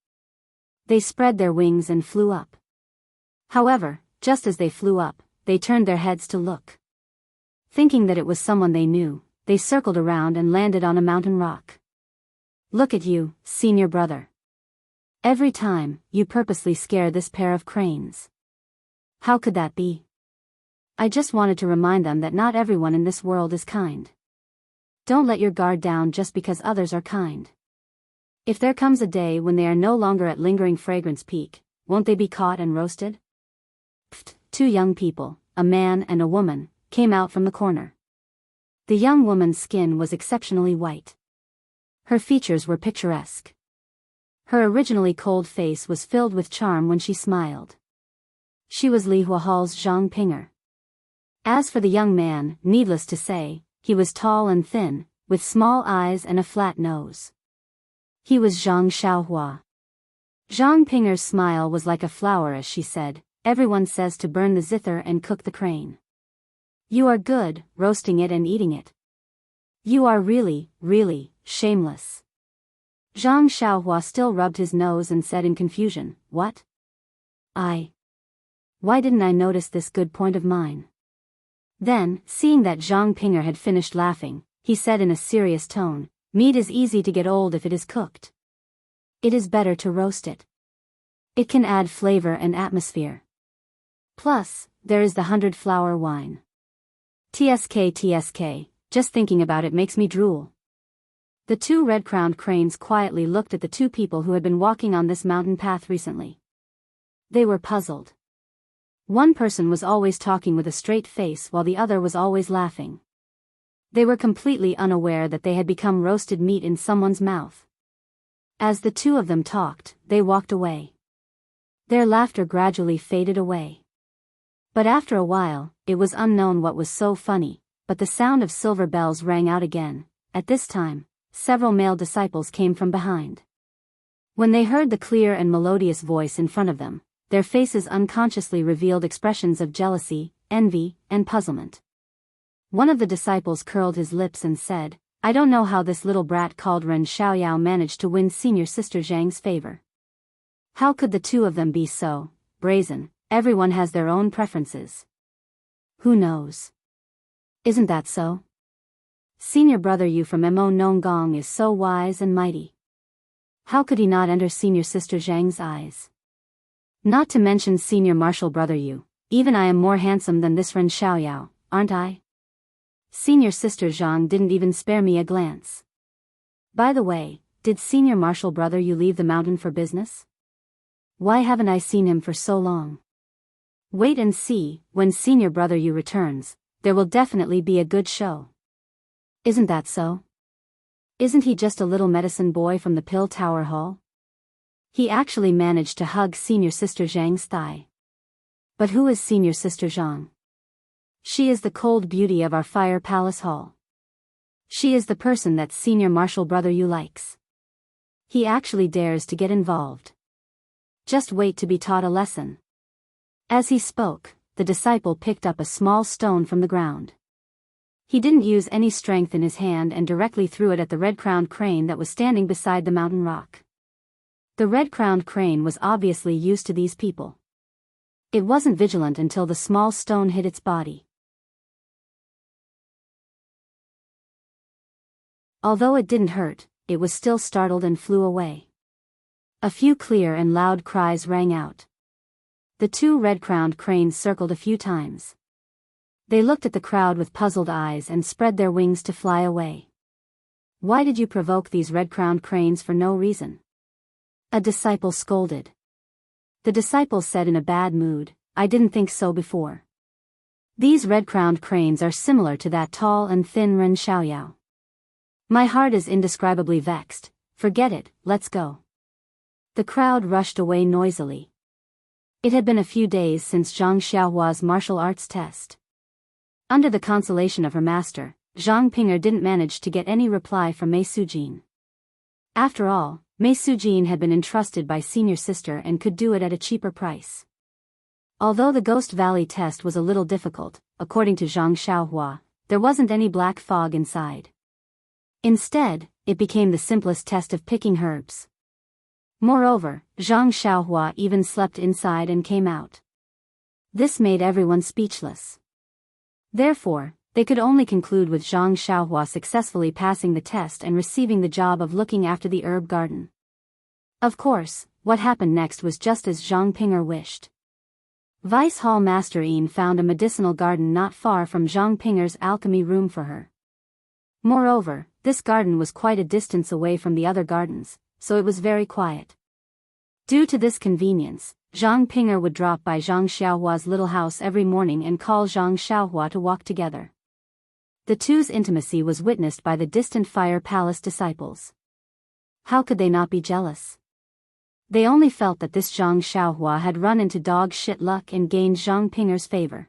They spread their wings and flew up. However, just as they flew up, they turned their heads to look. Thinking that it was someone they knew, they circled around and landed on a mountain rock. "Look at you, senior brother. Every time, you purposely scare this pair of cranes. How could that be? I just wanted to remind them that not everyone in this world is kind. Don't let your guard down just because others are kind." If there comes a day when they are no longer at lingering fragrance peak, won't they be caught and roasted? Pfft, two young people, a man and a woman, came out from the corner. The young woman's skin was exceptionally white. Her features were picturesque. Her originally cold face was filled with charm when she smiled. She was Li Huahal's Zhang Pinger. As for the young man, needless to say, he was tall and thin, with small eyes and a flat nose. He was Zhang Xiaohua. Zhang Pinger's smile was like a flower as she said, "Everyone says to burn the zither and cook the crane. You are good, roasting it and eating it. You are really, really, shameless." Zhang Xiaohua still rubbed his nose and said in confusion, "What? Why didn't I notice this good point of mine?" Then, seeing that Zhang Pinger had finished laughing, he said in a serious tone, "Meat is easy to get old if it is cooked. It is better to roast it. It can add flavor and atmosphere. Plus, there is the 100-flower wine. TSK, just thinking about it makes me drool." The two red-crowned cranes quietly looked at the two people who had been walking on this mountain path recently. They were puzzled. One person was always talking with a straight face while the other was always laughing. They were completely unaware that they had become roasted meat in someone's mouth. As the two of them talked, they walked away. Their laughter gradually faded away. But after a while, it was unknown what was so funny, but the sound of silver bells rang out again. At this time, several male disciples came from behind. When they heard the clear and melodious voice in front of them, their faces unconsciously revealed expressions of jealousy, envy, and puzzlement. One of the disciples curled his lips and said, "I don't know how this little brat called Ren Xiaoyao managed to win senior sister Zhang's favor. How could the two of them be so brazen? Everyone has their own preferences. Who knows? Isn't that so? Senior brother Yu from Mo Nonggong is so wise and mighty. How could he not enter senior sister Zhang's eyes? Not to mention senior martial brother Yu, even I am more handsome than this Ren Xiaoyao, aren't I? Senior sister Zhang didn't even spare me a glance. By the way, did senior martial brother Yu leave the mountain for business? Why haven't I seen him for so long? Wait and see, when senior brother Yu returns, there will definitely be a good show. Isn't that so? Isn't he just a little medicine boy from the Pill Tower Hall? He actually managed to hug senior sister Zhang's thigh. But who is senior sister Zhang? She is the cold beauty of our Fire Palace Hall. She is the person that senior martial brother Yu likes. He actually dares to get involved. Just wait to be taught a lesson." As he spoke, the disciple picked up a small stone from the ground. He didn't use any strength in his hand and directly threw it at the red-crowned crane that was standing beside the mountain rock. The red-crowned crane was obviously used to these people. It wasn't vigilant until the small stone hit its body. Although it didn't hurt, it was still startled and flew away. A few clear and loud cries rang out. The two red-crowned cranes circled a few times. They looked at the crowd with puzzled eyes and spread their wings to fly away. "Why did you provoke these red-crowned cranes for no reason?" a disciple scolded. The disciple said in a bad mood, "I didn't think so before. These red-crowned cranes are similar to that tall and thin Ren Xiaoyao. My heart is indescribably vexed. Forget it, let's go." The crowd rushed away noisily. It had been a few days since Zhang Xiaohua's martial arts test. Under the consolation of her master, Zhang Pinger didn't manage to get any reply from Mei Sujin. After all, Mei Sujin had been entrusted by senior sister and could do it at a cheaper price. Although the Ghost Valley test was a little difficult, according to Zhang Xiaohua, there wasn't any black fog inside. Instead, it became the simplest test of picking herbs. Moreover, Zhang Xiaohua even slept inside and came out. This made everyone speechless. Therefore, they could only conclude with Zhang Xiaohua successfully passing the test and receiving the job of looking after the herb garden. Of course, what happened next was just as Zhang Pinger wished. Vice Hall Master Yin found a medicinal garden not far from Zhang Pinger's alchemy room for her. Moreover, this garden was quite a distance away from the other gardens, so it was very quiet. Due to this convenience, Zhang Ping'er would drop by Zhang Xiaohua's little house every morning and call Zhang Xiaohua to walk together. The two's intimacy was witnessed by the distant Fire Palace disciples. How could they not be jealous? They only felt that this Zhang Xiaohua had run into dog shit luck and gained Zhang Ping'er's favor.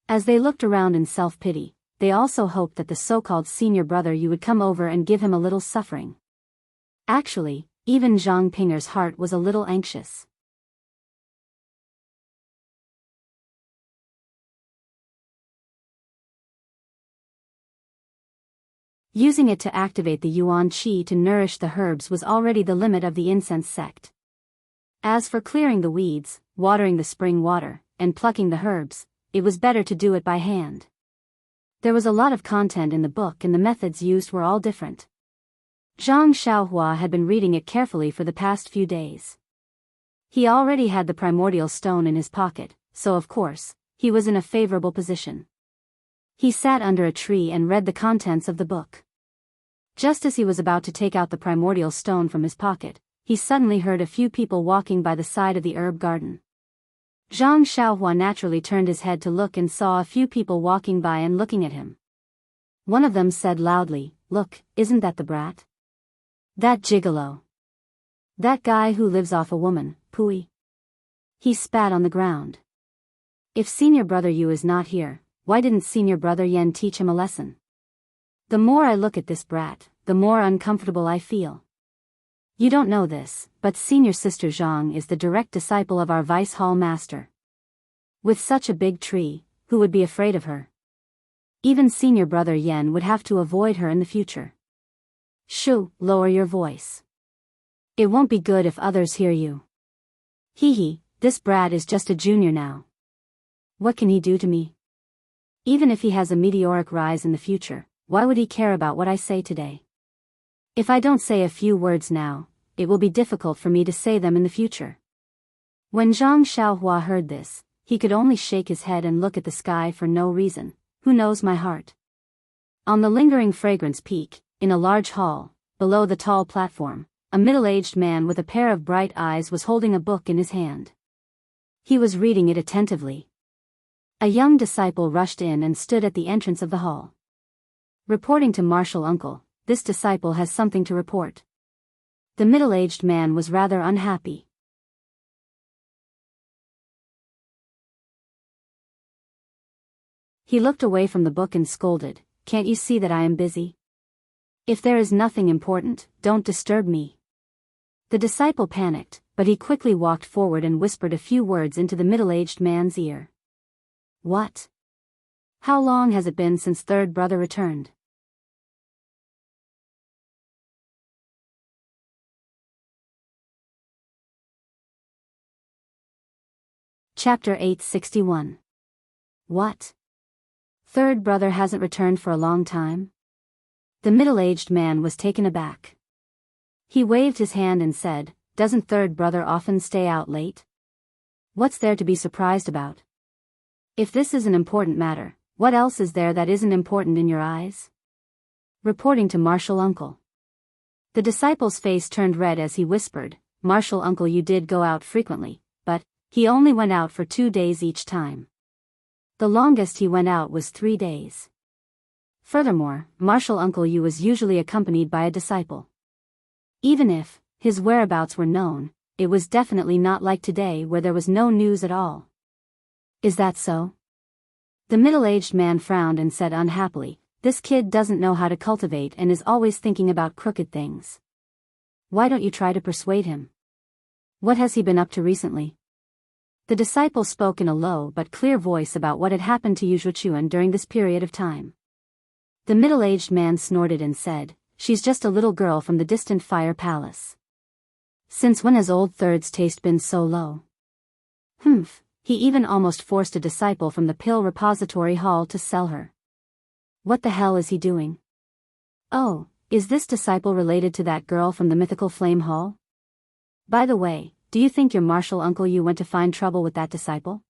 As they looked around in self-pity, they also hoped that the so-called senior brother Yu would come over and give him a little suffering. Actually, even Zhang Ping'er's heart was a little anxious. Using it to activate the Yuan Qi to nourish the herbs was already the limit of the incense sect. As for clearing the weeds, watering the spring water, and plucking the herbs, it was better to do it by hand. There was a lot of content in the book and the methods used were all different. Zhang Xiaohua had been reading it carefully for the past few days. He already had the primordial stone in his pocket, so of course, he was in a favorable position. He sat under a tree and read the contents of the book. Just as he was about to take out the primordial stone from his pocket, he suddenly heard a few people walking by the side of the herb garden. Zhang Xiaohua naturally turned his head to look and saw a few people walking by and looking at him. One of them said loudly, "Look, isn't that the brat? That gigolo. That guy who lives off a woman, Pui." He spat on the ground. If senior brother Yu is not here, why didn't senior brother Yan teach him a lesson? The more I look at this brat, the more uncomfortable I feel. You don't know this, but senior sister Zhang is the direct disciple of our vice hall master. With such a big tree, who would be afraid of her? Even senior brother Yan would have to avoid her in the future. Shoo, lower your voice. It won't be good if others hear you. Hee, this brat is just a junior now. What can he do to me? Even if he has a meteoric rise in the future, why would he care about what I say today? If I don't say a few words now, it will be difficult for me to say them in the future. When Zhang Xiaohua heard this, he could only shake his head and look at the sky for no reason. Who knows my heart? On the lingering fragrance peak, in a large hall, below the tall platform, a middle-aged man with a pair of bright eyes was holding a book in his hand. He was reading it attentively. A young disciple rushed in and stood at the entrance of the hall. Reporting to Martial Uncle, this disciple has something to report. The middle-aged man was rather unhappy. He looked away from the book and scolded, "Can't you see that I am busy? If there is nothing important, don't disturb me." The disciple panicked, but he quickly walked forward and whispered a few words into the middle-aged man's ear. "What? How long has it been since third brother returned?" Chapter 861. What? Third brother hasn't returned for a long time? The middle-aged man was taken aback. He waved his hand and said, "Doesn't third brother often stay out late? What's there to be surprised about? If this is an important matter, what else is there that isn't important in your eyes?" Reporting to Martial Uncle. The disciple's face turned red as he whispered, "Martial Uncle, you did go out frequently, but he only went out for 2 days each time. The longest he went out was 3 days. Furthermore, Martial Uncle Yu was usually accompanied by a disciple. Even if his whereabouts were known, it was definitely not like today where there was no news at all." "Is that so?" The middle-aged man frowned and said unhappily, "This kid doesn't know how to cultivate and is always thinking about crooked things. Why don't you try to persuade him? What has he been up to recently?" The disciple spoke in a low but clear voice about what had happened to Yu Zhuchuan during this period of time. The middle-aged man snorted and said, "She's just a little girl from the distant Fire Palace. Since when has old third's taste been so low? Humph, he even almost forced a disciple from the pill repository hall to sell her. What the hell is he doing? Oh, is this disciple related to that girl from the mythical flame hall? By the way, do you think your Martial Uncle Yu went to find trouble with that disciple?"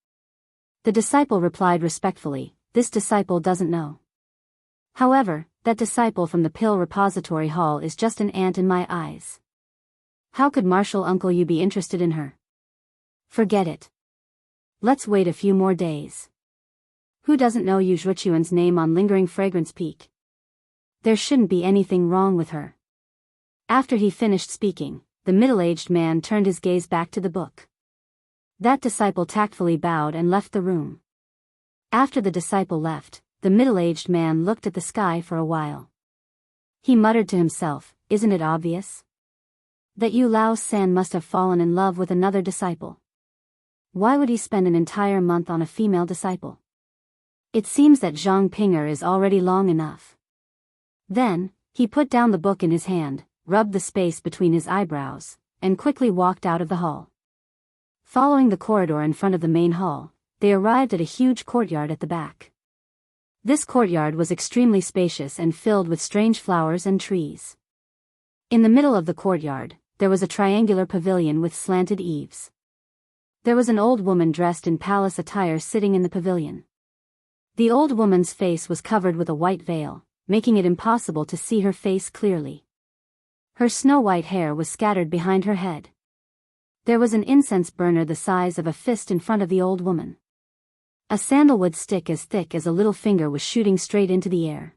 The disciple replied respectfully, "This disciple doesn't know. However, that disciple from the pill repository hall is just an ant in my eyes. How could Marshal Uncle you be interested in her? Forget it. Let's wait a few more days. Who doesn't know Yu Zhuochuan's name on Lingering Fragrance Peak? There shouldn't be anything wrong with her. After he finished speaking, the middle-aged man turned his gaze back to the book. That disciple tactfully bowed and left the room. After the disciple left, the middle-aged man looked at the sky for a while. He muttered to himself, isn't it obvious? That Yu Lao San must have fallen in love with another disciple. Why would he spend an entire month on a female disciple? It seems that Zhang Pinger is already long enough. Then, he put down the book in his hand, rubbed the space between his eyebrows, and quickly walked out of the hall. Following the corridor in front of the main hall, they arrived at a huge courtyard at the back. This courtyard was extremely spacious and filled with strange flowers and trees. In the middle of the courtyard, there was a triangular pavilion with slanted eaves. There was an old woman dressed in palace attire sitting in the pavilion. The old woman's face was covered with a white veil, making it impossible to see her face clearly. Her snow-white hair was scattered behind her head. There was an incense burner the size of a fist in front of the old woman. A sandalwood stick as thick as a little finger was shooting straight into the air.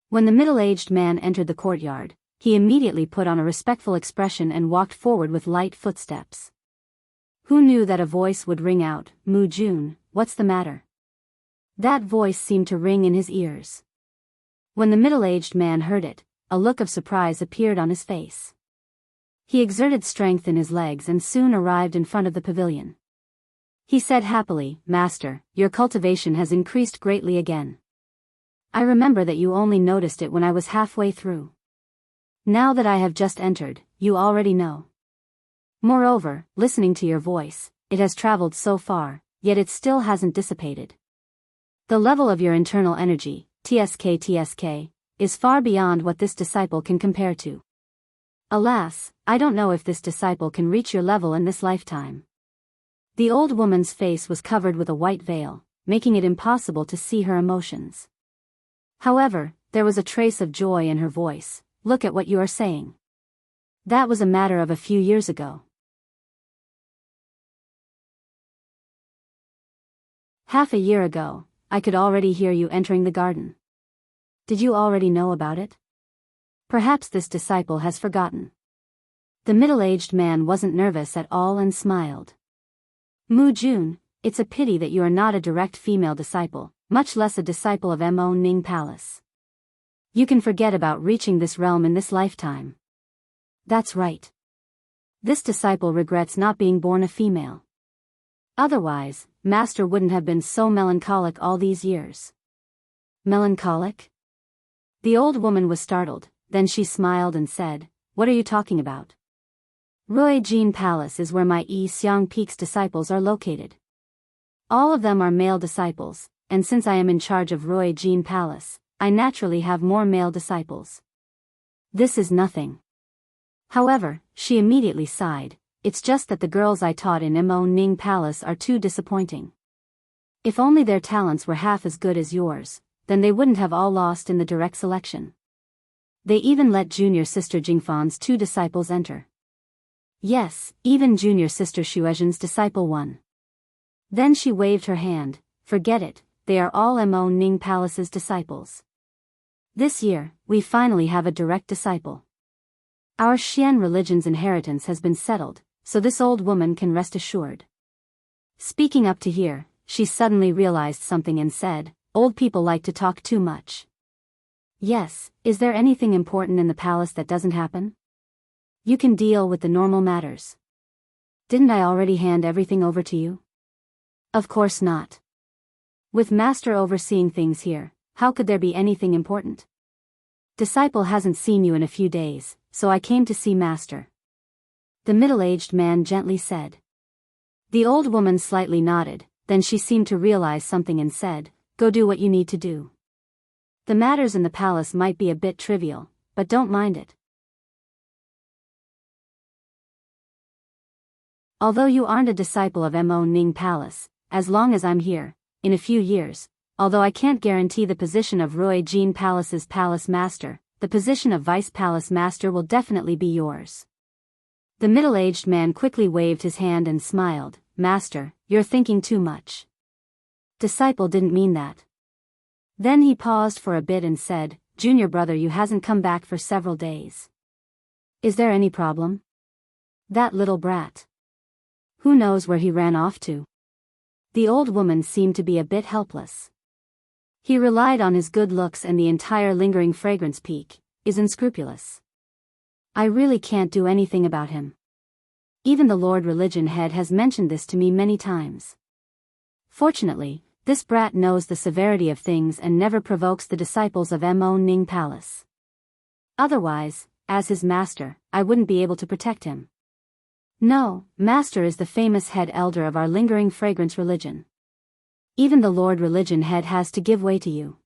When the middle-aged man entered the courtyard, he immediately put on a respectful expression and walked forward with light footsteps. Who knew that a voice would ring out, "Mu Jun, what's the matter?" That voice seemed to ring in his ears. When the middle-aged man heard it, a look of surprise appeared on his face. He exerted strength in his legs and soon arrived in front of the pavilion. He said happily, "Master, your cultivation has increased greatly again. I remember that you only noticed it when I was halfway through. Now that I have just entered, you already know. Moreover, listening to your voice, it has traveled so far, yet it still hasn't dissipated. The level of your internal energy, TSK, is far beyond what this disciple can compare to. Alas, I don't know if this disciple can reach your level in this lifetime." The old woman's face was covered with a white veil, making it impossible to see her emotions. However, there was a trace of joy in her voice. "Look at what you are saying. That was a matter of a few years ago. Half a year ago, I could already hear you entering the garden. Did you already know about it? Perhaps this disciple has forgotten." The middle-aged man wasn't nervous at all and smiled. "Mu Jun, it's a pity that you are not a direct female disciple, much less a disciple of Mo Ning Palace. You can forget about reaching this realm in this lifetime." "That's right. This disciple regrets not being born a female. Otherwise, Master wouldn't have been so melancholic all these years." "Melancholic?" The old woman was startled, then she smiled and said, "What are you talking about? Rui Jin Palace is where my Xiang Peak's disciples are located. All of them are male disciples, and since I am in charge of Rui Jin Palace, I naturally have more male disciples. This is nothing." However, she immediately sighed, "It's just that the girls I taught in Mo Ning Palace are too disappointing. If only their talents were half as good as yours, then they wouldn't have all lost in the direct selection. They even let junior sister Jingfan's 2 disciples enter. Yes, even junior sister Shuezhen's disciple won." Then she waved her hand, "Forget it, they are all Mo Ning Palace's disciples. This year, we finally have a direct disciple. Our Xian religion's inheritance has been settled, so this old woman can rest assured." Speaking up to here, she suddenly realized something and said, "Old people like to talk too much." "Yes, is there anything important in the palace that doesn't happen? You can deal with the normal matters. Didn't I already hand everything over to you?" "Of course not. With Master overseeing things here, how could there be anything important? Disciple hasn't seen you in a few days, so I came to see Master," the middle-aged man gently said. The old woman slightly nodded, then she seemed to realize something and said, "Go do what you need to do. The matters in the palace might be a bit trivial, but don't mind it. Although you aren't a disciple of Mo Ning Palace, as long as I'm here, in a few years, although I can't guarantee the position of Rui Jin Palace's palace master, the position of vice palace master will definitely be yours. The middle-aged man quickly waved his hand and smiled. Master, you're thinking too much. Disciple didn't mean that. Then he paused for a bit and said, Junior brother, you hasn't come back for several days. Is there any problem? That little brat. Who knows where he ran off to? The old woman seemed to be a bit helpless. He relied on his good looks and the entire lingering fragrance peak, is unscrupulous. I really can't do anything about him. Even the Lord Religion Head has mentioned this to me many times. Fortunately, this brat knows the severity of things and never provokes the disciples of Mo Ning Palace. Otherwise, as his master, I wouldn't be able to protect him. No, master is the famous head elder of our lingering fragrance religion. Even the Lord Religion Head has to give way to you.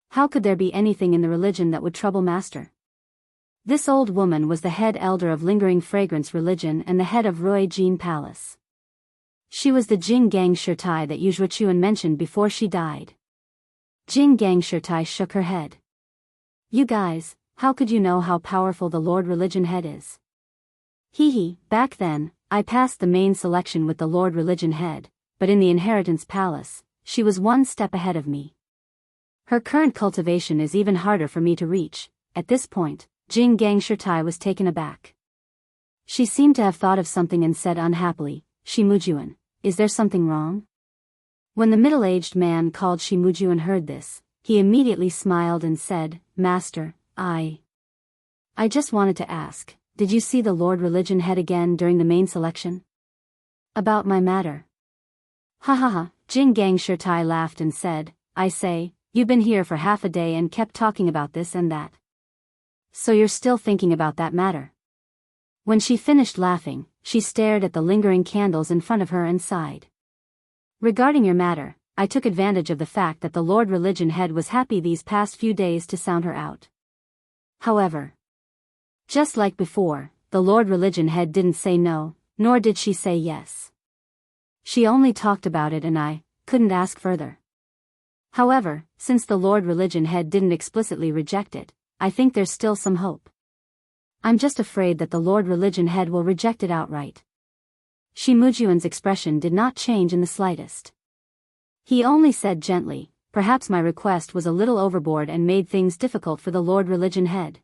How could there be anything in the religion that would trouble master? This old woman was the head elder of lingering fragrance religion and the head of Rui Jin Palace. She was the Jing Gang Shirtai that Yu Zhuochuan mentioned before she died. Jing Gang Shirtai shook her head. You guys, how could you know how powerful the Lord Religion Head is? Hee, back then, I passed the main selection with the Lord Religion Head, but in the Inheritance Palace, she was one step ahead of me. Her current cultivation is even harder for me to reach. At this point, Jing Gang Shirtai was taken aback. She seemed to have thought of something and said unhappily, Shimujuan, is there something wrong? When the middle-aged man called Shimujuan heard this, he immediately smiled and said, Master, I just wanted to ask, did you see the Lord Religion Head again during the main selection? About my matter. Ha, Jing Gang Shirtai laughed and said, I say, you've been here for half a day and kept talking about this and that. So you're still thinking about that matter. When she finished laughing, she stared at the lingering candles in front of her and sighed. Regarding your matter, I took advantage of the fact that the Lord Religion Head was happy these past few days to sound her out. However, just like before, the Lord Religion Head didn't say no, nor did she say yes. She only talked about it and I couldn't ask further. However, since the Lord Religion Head didn't explicitly reject it, I think there's still some hope. I'm just afraid that the Lord Religion Head will reject it outright. Shimujuan's expression did not change in the slightest. He only said gently, perhaps my request was a little overboard and made things difficult for the Lord Religion Head.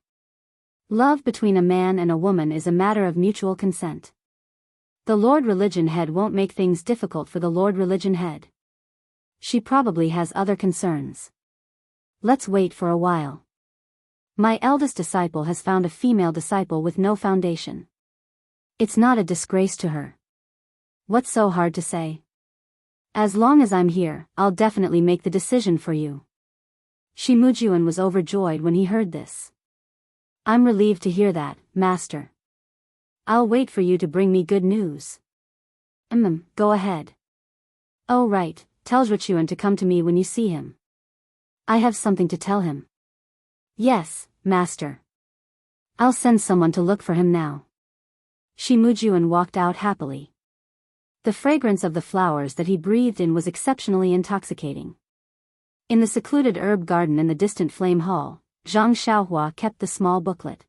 Love between a man and a woman is a matter of mutual consent. The Lord Religion Head won't make things difficult for the Lord Religion Head. She probably has other concerns. Let's wait for a while. My eldest disciple has found a female disciple with no foundation. It's not a disgrace to her. What's so hard to say? As long as I'm here, I'll definitely make the decision for you. Shimujuan was overjoyed when he heard this. I'm relieved to hear that, Master. I'll wait for you to bring me good news. Go ahead. Oh right, tell Zhuochuan to come to me when you see him. I have something to tell him. Yes, Master. I'll send someone to look for him now. Shimujuan walked out happily. The fragrance of the flowers that he breathed in was exceptionally intoxicating. In the secluded herb garden in the distant flame hall, Zhang Xiaohua kept the small booklet.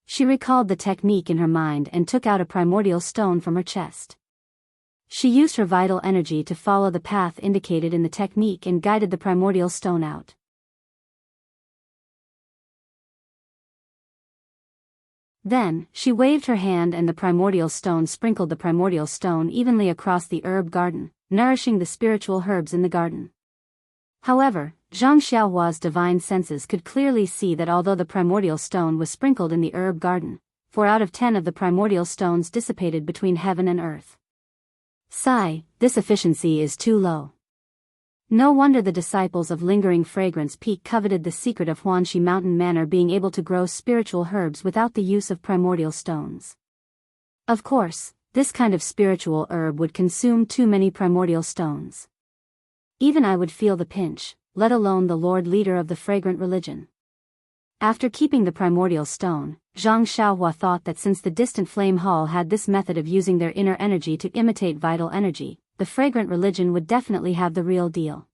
She recalled the technique in her mind and took out a primordial stone from her chest. She used her vital energy to follow the path indicated in the technique and guided the primordial stone out. Then, she waved her hand and the primordial stone sprinkled the primordial stone evenly across the herb garden, nourishing the spiritual herbs in the garden. However, Zhang Xiaohua's divine senses could clearly see that although the primordial stone was sprinkled in the herb garden, 4 out of 10 of the primordial stones dissipated between heaven and earth. Sigh, this efficiency is too low. No wonder the disciples of Lingering Fragrance Peak coveted the secret of Huanxi Mountain Manor being able to grow spiritual herbs without the use of primordial stones. Of course, this kind of spiritual herb would consume too many primordial stones. Even I would feel the pinch, let alone the Lord Leader of the fragrant religion. After keeping the primordial stone, Zhang Xiaohua thought that since the distant flame hall had this method of using their inner energy to imitate vital energy, the fragrant religion would definitely have the real deal.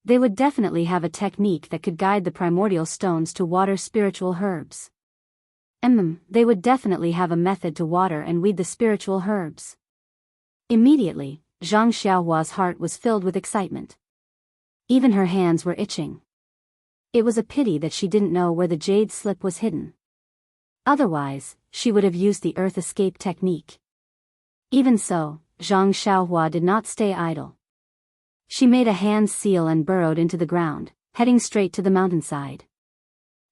They would definitely have a technique that could guide the primordial stones to water spiritual herbs. They would definitely have a method to water and weed the spiritual herbs. Immediately, Zhang Xiaohua's heart was filled with excitement. Even her hands were itching. It was a pity that she didn't know where the jade slip was hidden. Otherwise, she would have used the earth escape technique. Even so, Zhang Xiaohua did not stay idle. She made a hand seal and burrowed into the ground, heading straight to the mountainside.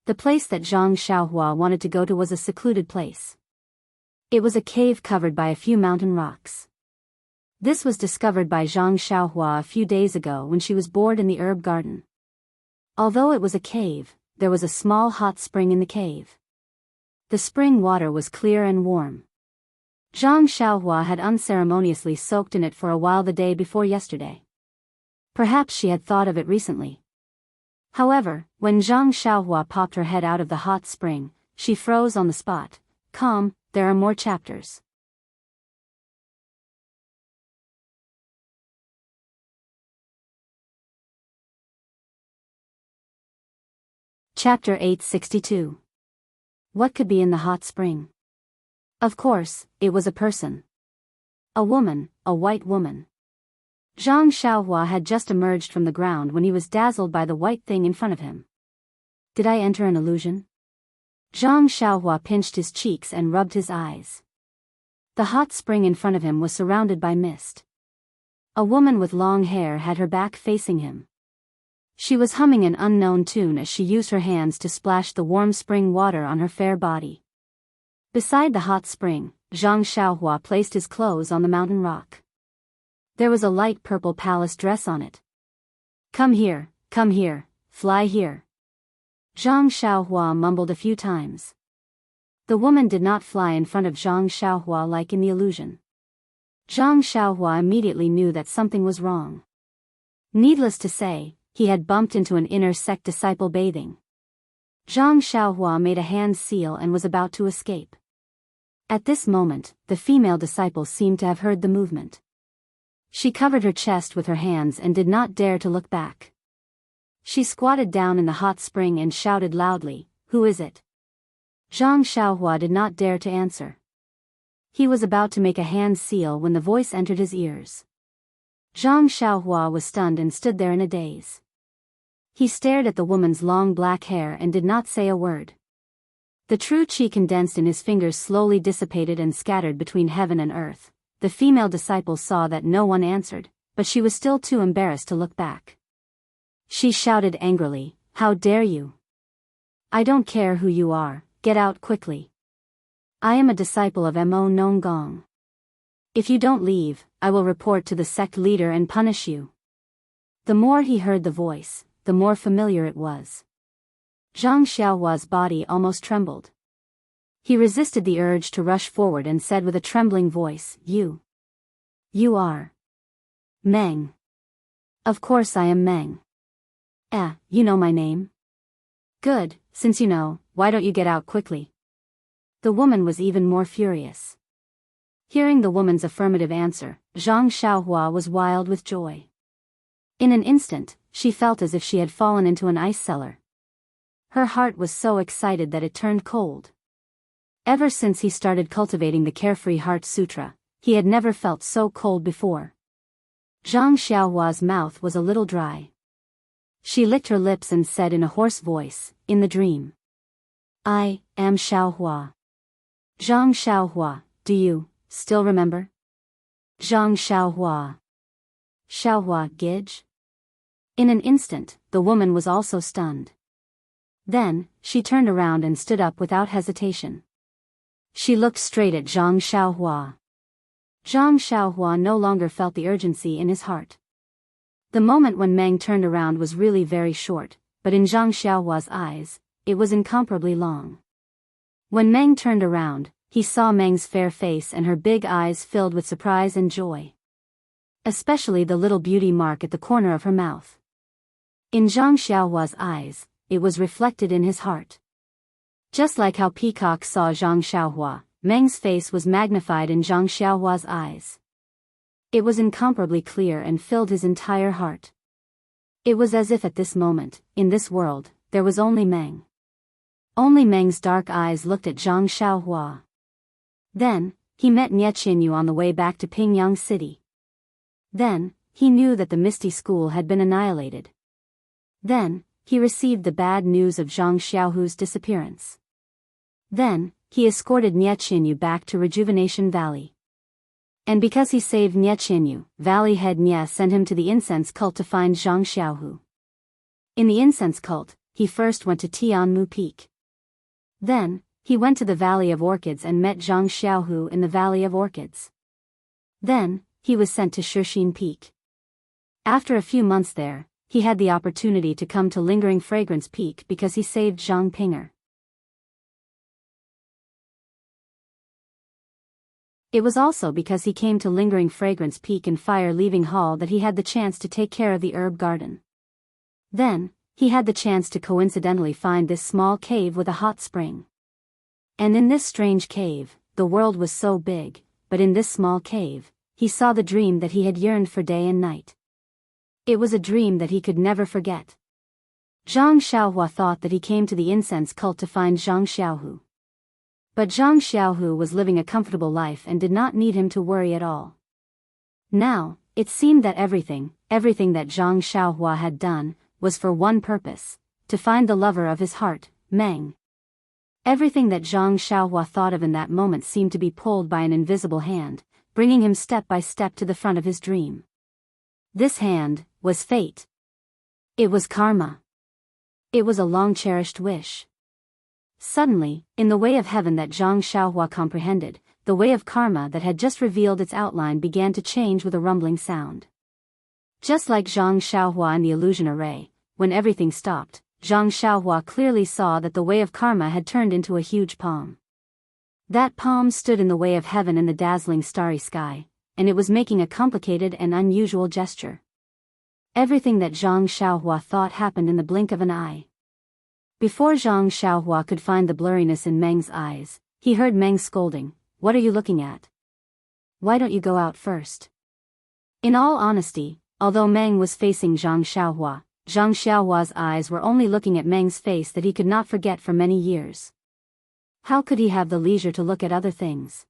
The place that Zhang Xiaohua wanted to go to was a secluded place. It was a cave covered by a few mountain rocks. This was discovered by Zhang Xiaohua a few days ago when she was bored in the herb garden. Although it was a cave, there was a small hot spring in the cave. The spring water was clear and warm. Zhang Xiaohua had unceremoniously soaked in it for a while the day before yesterday. Perhaps she had thought of it recently. However, when Zhang Xiaohua popped her head out of the hot spring, she froze on the spot. Calm, there are more chapters. Chapter 862. What could be in the hot spring? Of course, it was a person. A woman, a white woman. Zhang Xiaohua had just emerged from the ground when he was dazzled by the white thing in front of him. Did I enter an illusion? Zhang Xiaohua pinched his cheeks and rubbed his eyes. The hot spring in front of him was surrounded by mist. A woman with long hair had her back facing him. She was humming an unknown tune as she used her hands to splash the warm spring water on her fair body. Beside the hot spring, Zhang Xiaohua placed his clothes on the mountain rock. There was a light purple palace dress on it. Come here, fly here. Zhang Xiaohua mumbled a few times. The woman did not fly in front of Zhang Xiaohua like in the illusion. Zhang Xiaohua immediately knew that something was wrong. Needless to say, he had bumped into an inner sect disciple bathing. Zhang Xiaohua made a hand seal and was about to escape. At this moment, the female disciple seemed to have heard the movement. She covered her chest with her hands and did not dare to look back. She squatted down in the hot spring and shouted loudly, "Who is it?" Zhang Xiaohua did not dare to answer. He was about to make a hand seal when the voice entered his ears. Zhang Xiaohua was stunned and stood there in a daze. He stared at the woman's long black hair and did not say a word. The true qi condensed in his fingers slowly dissipated and scattered between heaven and earth. The female disciple saw that no one answered, but she was still too embarrassed to look back. She shouted angrily, "How dare you? I don't care who you are, get out quickly. I am a disciple of Mo Nong Gong. If you don't leave, I will report to the sect leader and punish you." The more he heard the voice, the more familiar it was. Zhang Xiaohua's body almost trembled. He resisted the urge to rush forward and said with a trembling voice, You are Meng." "Of course I am Meng." You know my name?" "Good, since you know, why don't you get out quickly?" The woman was even more furious. Hearing the woman's affirmative answer, Zhang Xiaohua was wild with joy. In an instant, she felt as if she had fallen into an ice cellar. Her heart was so excited that it turned cold. Ever since he started cultivating the Carefree Heart Sutra, he had never felt so cold before. Zhang Xiaohua's mouth was a little dry. She licked her lips and said in a hoarse voice, in the dream, "I am Xiaohua." "Zhang Xiaohua, do you still remember?" "Zhang Xiaohua. Xiaohua Gij?" In an instant, the woman was also stunned. Then, she turned around and stood up without hesitation. She looked straight at Zhang Xiaohua. Zhang Xiaohua no longer felt the urgency in his heart. The moment when Meng turned around was really very short, but in Zhang Xiaohua's eyes, it was incomparably long. When Meng turned around, he saw Meng's fair face and her big eyes filled with surprise and joy. Especially the little beauty mark at the corner of her mouth. In Zhang Xiaohua's eyes, it was reflected in his heart. Just like how Peacock saw Zhang Xiaohua, Meng's face was magnified in Zhang Xiaohua's eyes. It was incomparably clear and filled his entire heart. It was as if at this moment, in this world, there was only Meng. Only Meng's dark eyes looked at Zhang Xiaohua. Then, he met Nie Qinyu on the way back to Pingyang City. Then, he knew that the Misty School had been annihilated. Then, he received the bad news of Zhang Xiaohu's disappearance. Then, he escorted Nie Qinyu back to Rejuvenation Valley. And because he saved Nie Qinyu, Valley Head Nie sent him to the incense cult to find Zhang Xiaohu. In the incense cult, he first went to Tianmu Peak. Then, he went to the Valley of Orchids and met Zhang Xiaohu in the Valley of Orchids. Then, he was sent to Shixin Peak. After a few months there, he had the opportunity to come to Lingering Fragrance Peak because he saved Zhang Pinger. It was also because he came to Lingering Fragrance Peak and Fire Leaving Hall that he had the chance to take care of the herb garden. Then, he had the chance to coincidentally find this small cave with a hot spring. And in this strange cave, the world was so big, but in this small cave, he saw the dream that he had yearned for day and night. It was a dream that he could never forget. Zhang Xiaohua thought that he came to the incense cult to find Zhang Xiaohu. But Zhang Xiaohu was living a comfortable life and did not need him to worry at all. Now, it seemed that everything that Zhang Xiaohua had done, was for one purpose, to find the lover of his heart, Meng. Everything that Zhang Xiaohua thought of in that moment seemed to be pulled by an invisible hand, bringing him step by step to the front of his dream. This hand was fate. It was karma. It was a long-cherished wish. Suddenly, in the way of heaven that Zhang Xiaohua comprehended, the way of karma that had just revealed its outline began to change with a rumbling sound. Just like Zhang Xiaohua in the illusion array, when everything stopped, Zhang Xiaohua clearly saw that the way of karma had turned into a huge palm. That palm stood in the way of heaven in the dazzling starry sky, and it was making a complicated and unusual gesture. Everything that Zhang Xiaohua thought happened in the blink of an eye. Before Zhang Xiaohua could find the blurriness in Meng's eyes, he heard Meng scolding, "What are you looking at? Why don't you go out first?" In all honesty, although Meng was facing Zhang Xiaohua's eyes were only looking at Meng's face that he could not forget for many years. How could he have the leisure to look at other things?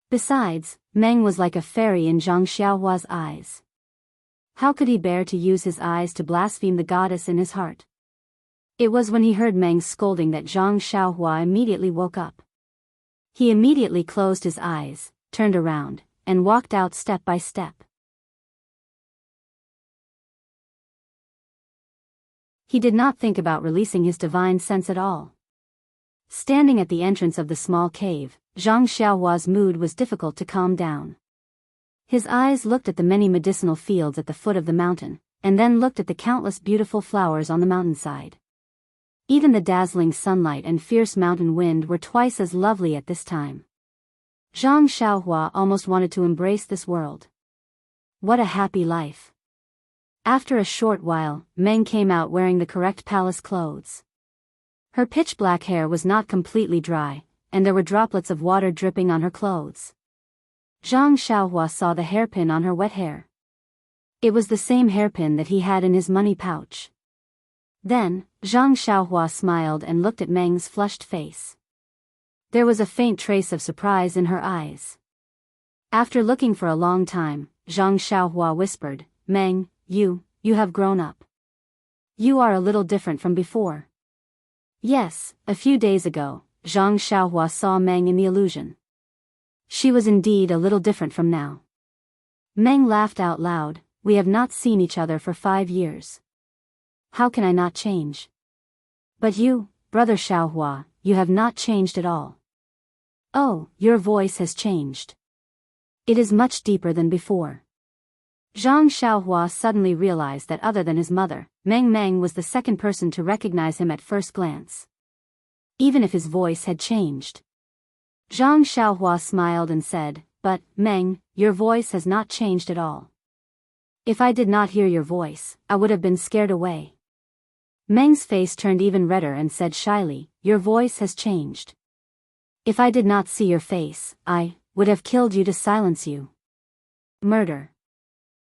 Besides, Meng was like a fairy in Zhang Xiaohua's eyes. How could he bear to use his eyes to blaspheme the goddess in his heart? It was when he heard Meng's scolding that Zhang Xiaohua immediately woke up. He immediately closed his eyes, turned around, and walked out step by step. He did not think about releasing his divine sense at all. Standing at the entrance of the small cave, Zhang Xiaohua's mood was difficult to calm down. His eyes looked at the many medicinal fields at the foot of the mountain, and then looked at the countless beautiful flowers on the mountainside. Even the dazzling sunlight and fierce mountain wind were twice as lovely at this time. Zhang Xiaohua almost wanted to embrace this world. What a happy life. After a short while, Meng came out wearing the correct palace clothes. Her pitch-black hair was not completely dry, and there were droplets of water dripping on her clothes. Zhang Xiaohua saw the hairpin on her wet hair. It was the same hairpin that he had in his money pouch. Then, Zhang Xiaohua smiled and looked at Meng's flushed face. There was a faint trace of surprise in her eyes. After looking for a long time, Zhang Xiaohua whispered, "Meng, you have grown up. You are a little different from before." Yes, a few days ago, Zhang Xiaohua saw Meng in the illusion. She was indeed a little different from now. Meng laughed out loud, "We have not seen each other for 5 years. How can I not change? But you, brother Xiaohua, you have not changed at all. Oh, your voice has changed. It is much deeper than before." Zhang Xiaohua suddenly realized that other than his mother, Meng was the second person to recognize him at first glance. Even if his voice had changed. Zhang Xiaohua smiled and said, "But, Meng, your voice has not changed at all. If I did not hear your voice, I would have been scared away." Meng's face turned even redder and said shyly, "Your voice has changed. If I did not see your face, I would have killed you to silence you." Murder.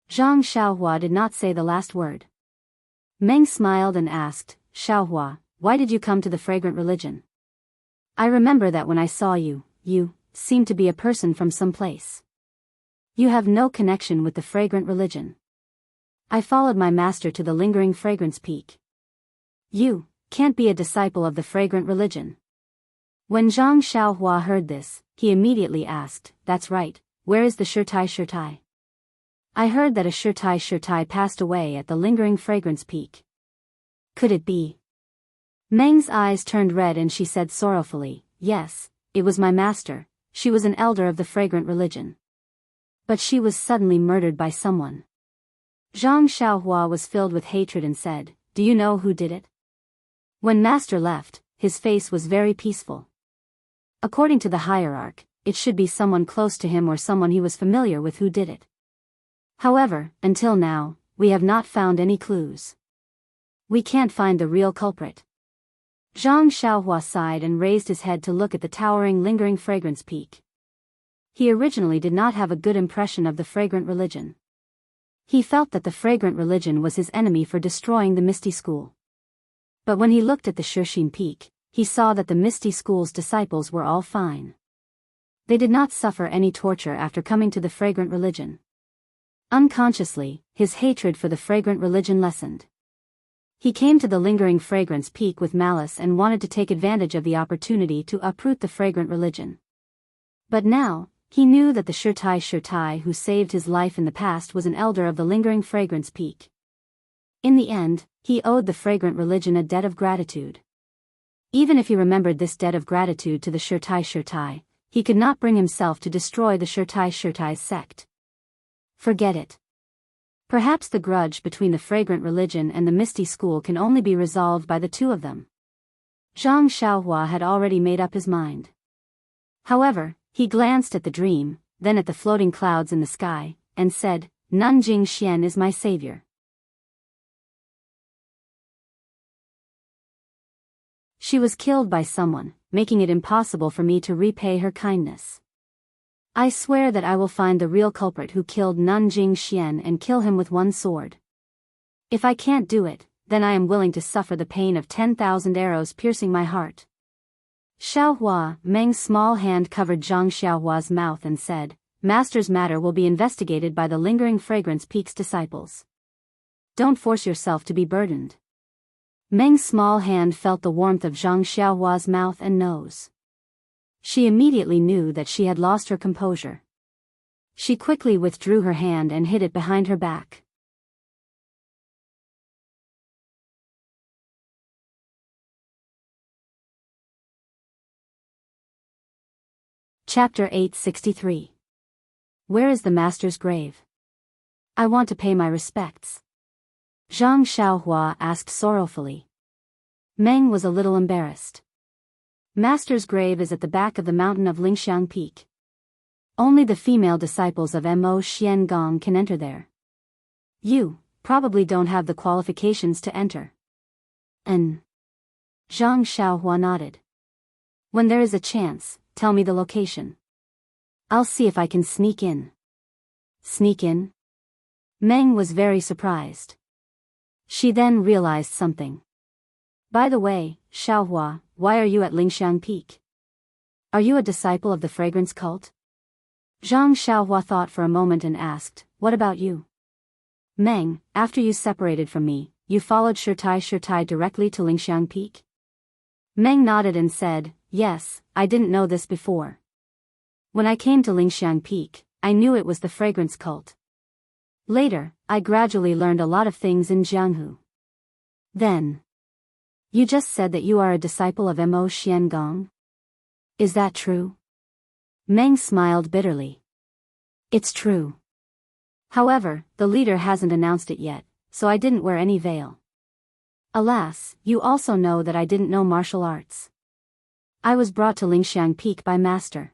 Zhang Xiaohua did not say the last word. Meng smiled and asked, "Xiaohua, why did you come to the fragrant religion? I remember that when I saw you, you seemed to be a person from some place. You have no connection with the fragrant religion. I followed my master to the lingering fragrance peak. You can't be a disciple of the fragrant religion. When Zhang Xiaohua heard this, he immediately asked, that's right, where is the Shirtai? I heard that a Shirtai passed away at the lingering fragrance peak. Could it be? Meng's eyes turned red and she said sorrowfully, yes, it was my master, she was an elder of the fragrant religion. But she was suddenly murdered by someone. Zhang Xiaohua was filled with hatred and said, do you know who did it? When master left, his face was very peaceful. According to the hierarch, it should be someone close to him or someone he was familiar with who did it. However, until now, we have not found any clues. We can't find the real culprit. Zhang Xiaohua sighed and raised his head to look at the towering lingering fragrance peak. He originally did not have a good impression of the fragrant religion. He felt that the fragrant religion was his enemy for destroying the Misty School. But when he looked at the Shirxin Peak, he saw that the Misty School's disciples were all fine. They did not suffer any torture after coming to the fragrant religion. Unconsciously, his hatred for the fragrant religion lessened. He came to the lingering fragrance peak with malice and wanted to take advantage of the opportunity to uproot the fragrant religion. But now, he knew that the Shirtai who saved his life in the past was an elder of the lingering fragrance peak. In the end, he owed the fragrant religion a debt of gratitude. Even if he remembered this debt of gratitude to the Shirtai, he could not bring himself to destroy the Shirtai sect. Forget it. Perhaps the grudge between the fragrant religion and the Misty School can only be resolved by the two of them. Zhang Xiaohua had already made up his mind. However, he glanced at the dream, then at the floating clouds in the sky, and said, Nanjing Xian is my savior. She was killed by someone, making it impossible for me to repay her kindness. I swear that I will find the real culprit who killed Nanjing Xian and kill him with one sword. If I can't do it, then I am willing to suffer the pain of 10,000 arrows piercing my heart. Xiaohua, Meng's small hand covered Zhang Xiaohua's mouth and said, Master's matter will be investigated by the lingering fragrance peak's disciples. Don't force yourself to be burdened. Meng's small hand felt the warmth of Zhang Xiaohua's mouth and nose. She immediately knew that she had lost her composure. She quickly withdrew her hand and hid it behind her back. Chapter 863. Where is the master's grave? I want to pay my respects. Zhang Xiaohua asked sorrowfully. Meng was a little embarrassed. Master's grave is at the back of the mountain of Lingxiang Peak. Only the female disciples of Mo Xiangong can enter there. You probably don't have the qualifications to enter. Zhang Xiaohua nodded. When there is a chance, tell me the location. I'll see if I can sneak in. Sneak in? Meng was very surprised. She then realized something. By the way, Xiaohua, why are you at Lingxiang Peak? Are you a disciple of the fragrance cult? Zhang Xiaohua thought for a moment and asked, what about you? Meng, after you separated from me, you followed Shirtai directly to Lingxiang Peak? Meng nodded and said, yes, I didn't know this before. When I came to Lingxiang Peak, I knew it was the fragrance cult. Later, I gradually learned a lot of things in Jianghu. Then, you just said that you are a disciple of Mo Xiangong? Is that true? Meng smiled bitterly. It's true. However, the leader hasn't announced it yet, so I didn't wear any veil. Alas, you also know that I didn't know martial arts. I was brought to Lingxiang Peak by master.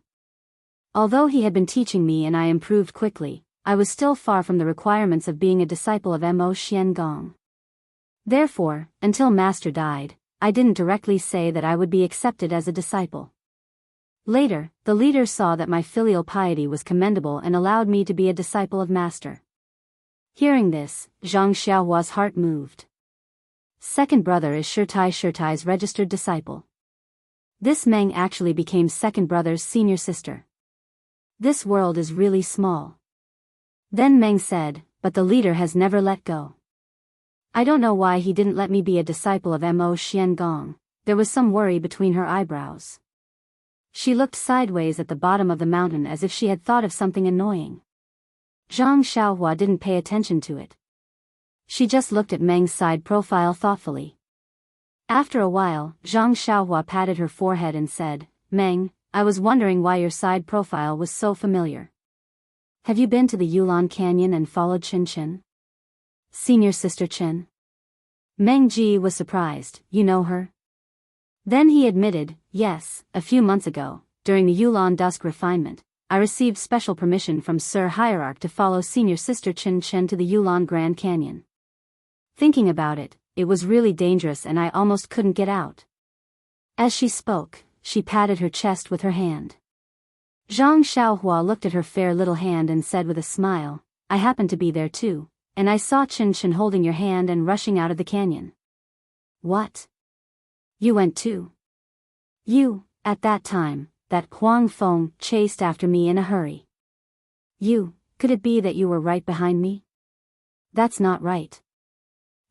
Although he had been teaching me and I improved quickly, I was still far from the requirements of being a disciple of Mo Xiangong. Therefore, until master died, I didn't directly say that I would be accepted as a disciple. Later, the leader saw that my filial piety was commendable and allowed me to be a disciple of master. Hearing this, Zhang Xiaohua's heart moved. Second brother is Shirtai's registered disciple. This Meng actually became second brother's senior sister. This world is really small. Then Meng said, but the leader has never let go. I don't know why he didn't let me be a disciple of Mo Xiangong. There was some worry between her eyebrows. She looked sideways at the bottom of the mountain as if she had thought of something annoying. Zhang Xiaohua didn't pay attention to it. She just looked at Meng's side profile thoughtfully. After a while, Zhang Xiaohua patted her forehead and said, Meng, I was wondering why your side profile was so familiar. Have you been to the Yulon Canyon and followed Chen Chen? Senior sister Chen? Meng Ji was surprised. You know her? Then he admitted, yes, a few months ago, during the Yulon Dusk refinement, I received special permission from Sir Hierarch to follow senior sister Chen Chen to the Yulon Grand Canyon. Thinking about it, it was really dangerous and I almost couldn't get out. As she spoke, she patted her chest with her hand. Zhang Xiaohua looked at her fair little hand and said with a smile, I happened to be there too, and I saw Chen Chen holding your hand and rushing out of the canyon. What? You went too? You, at that time, that Huang Feng chased after me in a hurry. You, could it be that you were right behind me? That's not right.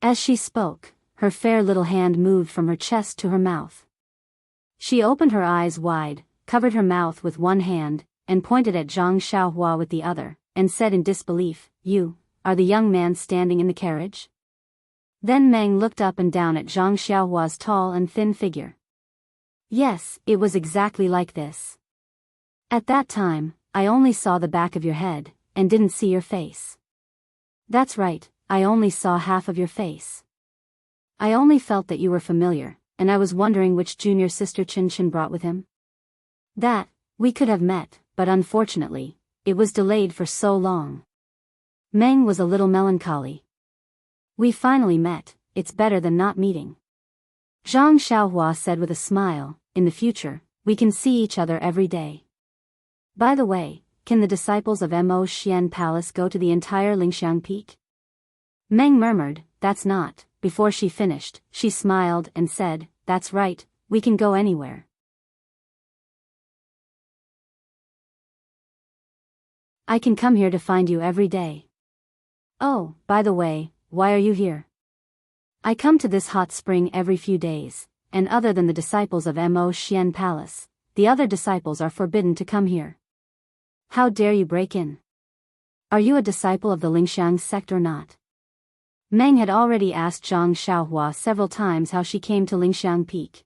As she spoke, her fair little hand moved from her chest to her mouth. She opened her eyes wide, covered her mouth with one hand, and pointed at Zhang Xiaohua with the other, and said in disbelief, You, are the young man standing in the carriage? Then Meng looked up and down at Zhang Xiaohua's tall and thin figure. Yes, it was exactly like this. At that time, I only saw the back of your head, and didn't see your face. That's right, I only saw half of your face. I only felt that you were familiar, and I was wondering which junior sister Chen Chen brought with him. That, we could have met, but unfortunately, it was delayed for so long. Meng was a little melancholy. We finally met, it's better than not meeting. Zhang Xiaohua said with a smile, in the future, we can see each other every day. By the way, can the disciples of Mo Xian Palace go to the entire Lingxiang Peak? Meng murmured, that's not. Before she finished, she smiled and said, that's right, we can go anywhere. I can come here to find you every day. Oh, by the way, why are you here? I come to this hot spring every few days, and other than the disciples of Mo Xian Palace, the other disciples are forbidden to come here. How dare you break in? Are you a disciple of the Lingxiang sect or not? Meng had already asked Zhang Xiaohua several times how she came to Lingxiang Peak.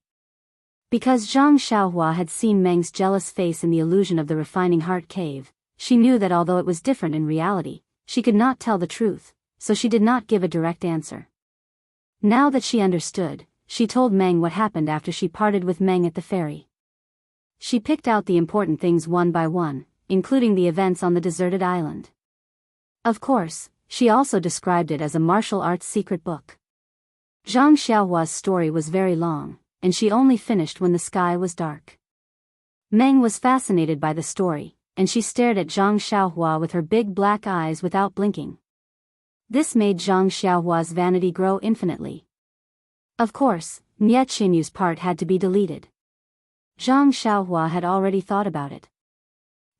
Because Zhang Xiaohua had seen Meng's jealous face in the illusion of the refining heart cave, she knew that although it was different in reality, she could not tell the truth, so she did not give a direct answer. Now that she understood, she told Meng what happened after she parted with Meng at the ferry. She picked out the important things one by one, including the events on the deserted island. Of course, she also described it as a martial arts secret book. Zhang Xiaohua's story was very long, and she only finished when the sky was dark. Meng was fascinated by the story, and she stared at Zhang Xiaohua with her big black eyes without blinking. This made Zhang Xiaohua's vanity grow infinitely. Of course, Nie Qinyu's part had to be deleted. Zhang Xiaohua had already thought about it.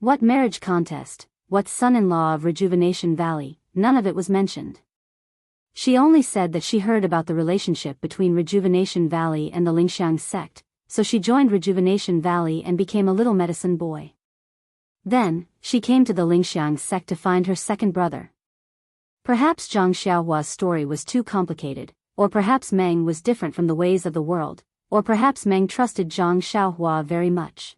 What marriage contest, what son-in-law of Rejuvenation Valley, none of it was mentioned. She only said that she heard about the relationship between Rejuvenation Valley and the Lingxiang sect, so she joined Rejuvenation Valley and became a little medicine boy. Then, she came to the Lingxiang sect to find her second brother. Perhaps Zhang Xiaohua's story was too complicated, or perhaps Meng was different from the ways of the world, or perhaps Meng trusted Zhang Xiaohua very much.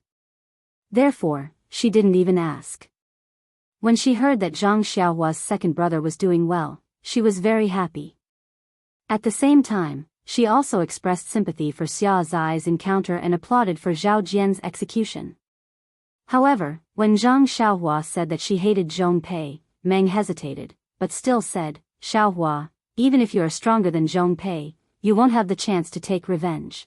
Therefore, she didn't even ask. When she heard that Zhang Xiaohua's second brother was doing well, she was very happy. At the same time, she also expressed sympathy for Xia Zai's encounter and applauded for Zhao Jian's execution. However, when Zhang Xiaohua said that she hated Zhong Pei, Meng hesitated, but still said, Xiaohua, even if you are stronger than Zhong Pei, you won't have the chance to take revenge.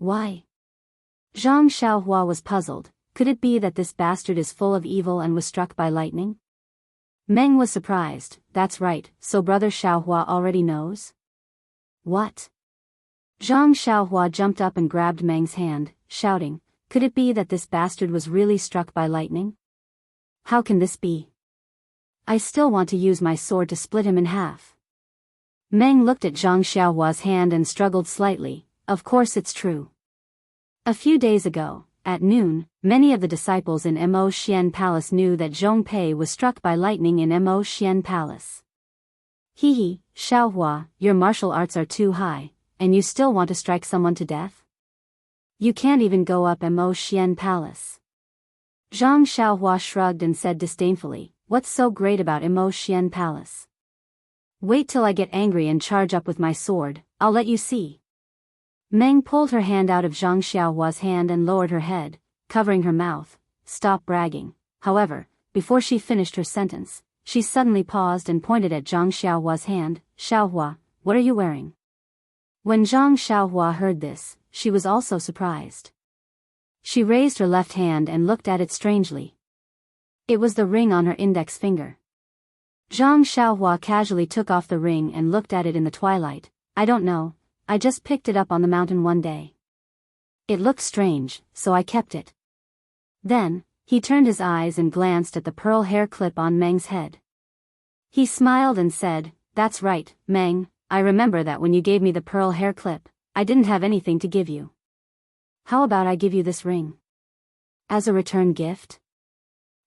Why? Zhang Xiaohua was puzzled. Could it be that this bastard is full of evil and was struck by lightning? Meng was surprised. That's right, so brother Xiaohua already knows? What? Zhang Xiaohua jumped up and grabbed Meng's hand, shouting, could it be that this bastard was really struck by lightning? How can this be? I still want to use my sword to split him in half. Meng looked at Zhang Xiaohua's hand and struggled slightly. Of course it's true. A few days ago, at noon, many of the disciples in Mo Xian Palace knew that Zhong Pei was struck by lightning in Mo Xian Palace. Hee, Xiaohua, your martial arts are too high, and you still want to strike someone to death? You can't even go up Mo Xian Palace. Zhang Xiaohua shrugged and said disdainfully, what's so great about Mo Xian Palace? Wait till I get angry and charge up with my sword, I'll let you see. Meng pulled her hand out of Zhang Xiaohua's hand and lowered her head, covering her mouth. Stop bragging. However, before she finished her sentence, she suddenly paused and pointed at Zhang Xiaohua's hand. Xiaohua, what are you wearing? When Zhang Xiaohua heard this, she was also surprised. She raised her left hand and looked at it strangely. It was the ring on her index finger. Zhang Xiaohua casually took off the ring and looked at it in the twilight. I don't know. I just picked it up on the mountain one day. It looked strange, so I kept it. Then, he turned his eyes and glanced at the pearl hair clip on Meng's head. He smiled and said, that's right, Meng, I remember that when you gave me the pearl hair clip, I didn't have anything to give you. How about I give you this ring? As a return gift?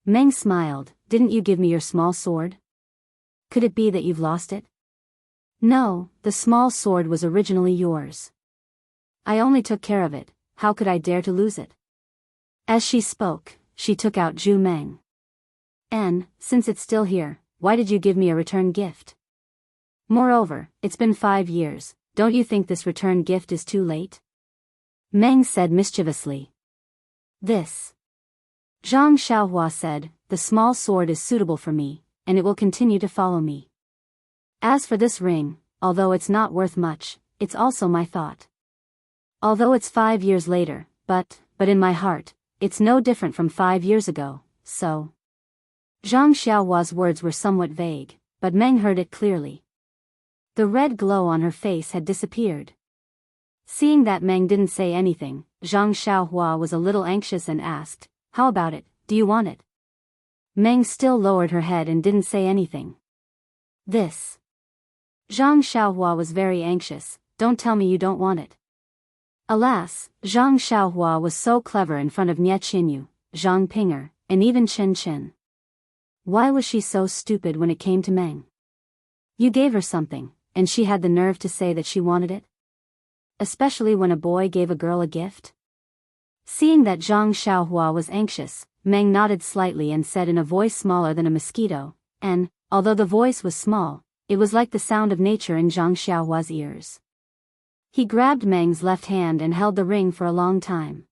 Meng smiled, didn't you give me your small sword? Could it be that you've lost it? No, the small sword was originally yours. I only took care of it, how could I dare to lose it? As she spoke, she took out Zhu Meng. And, since it's still here, why did you give me a return gift? Moreover, it's been 5 years, don't you think this return gift is too late? Meng said mischievously. This. Zhang Xiaohua said, the small sword is suitable for me, and it will continue to follow me. As for this ring, although it's not worth much, it's also my thought. Although it's 5 years later, but in my heart, it's no different from 5 years ago, so. Zhang Xiaohua's words were somewhat vague, but Meng heard it clearly. The red glow on her face had disappeared. Seeing that Meng didn't say anything, Zhang Xiaohua was a little anxious and asked, how about it, do you want it? Meng still lowered her head and didn't say anything. This. Zhang Xiaohua was very anxious, don't tell me you don't want it. Alas, Zhang Xiaohua was so clever in front of Nie Qinyu, Zhang Pinger, and even Chen Chen. Why was she so stupid when it came to Meng? You gave her something, and she had the nerve to say that she wanted it? Especially when a boy gave a girl a gift? Seeing that Zhang Xiaohua was anxious, Meng nodded slightly and said in a voice smaller than a mosquito, and, although the voice was small, it was like the sound of nature in Zhang Xiaohua's ears. He grabbed Meng's left hand and held the ring for a long time.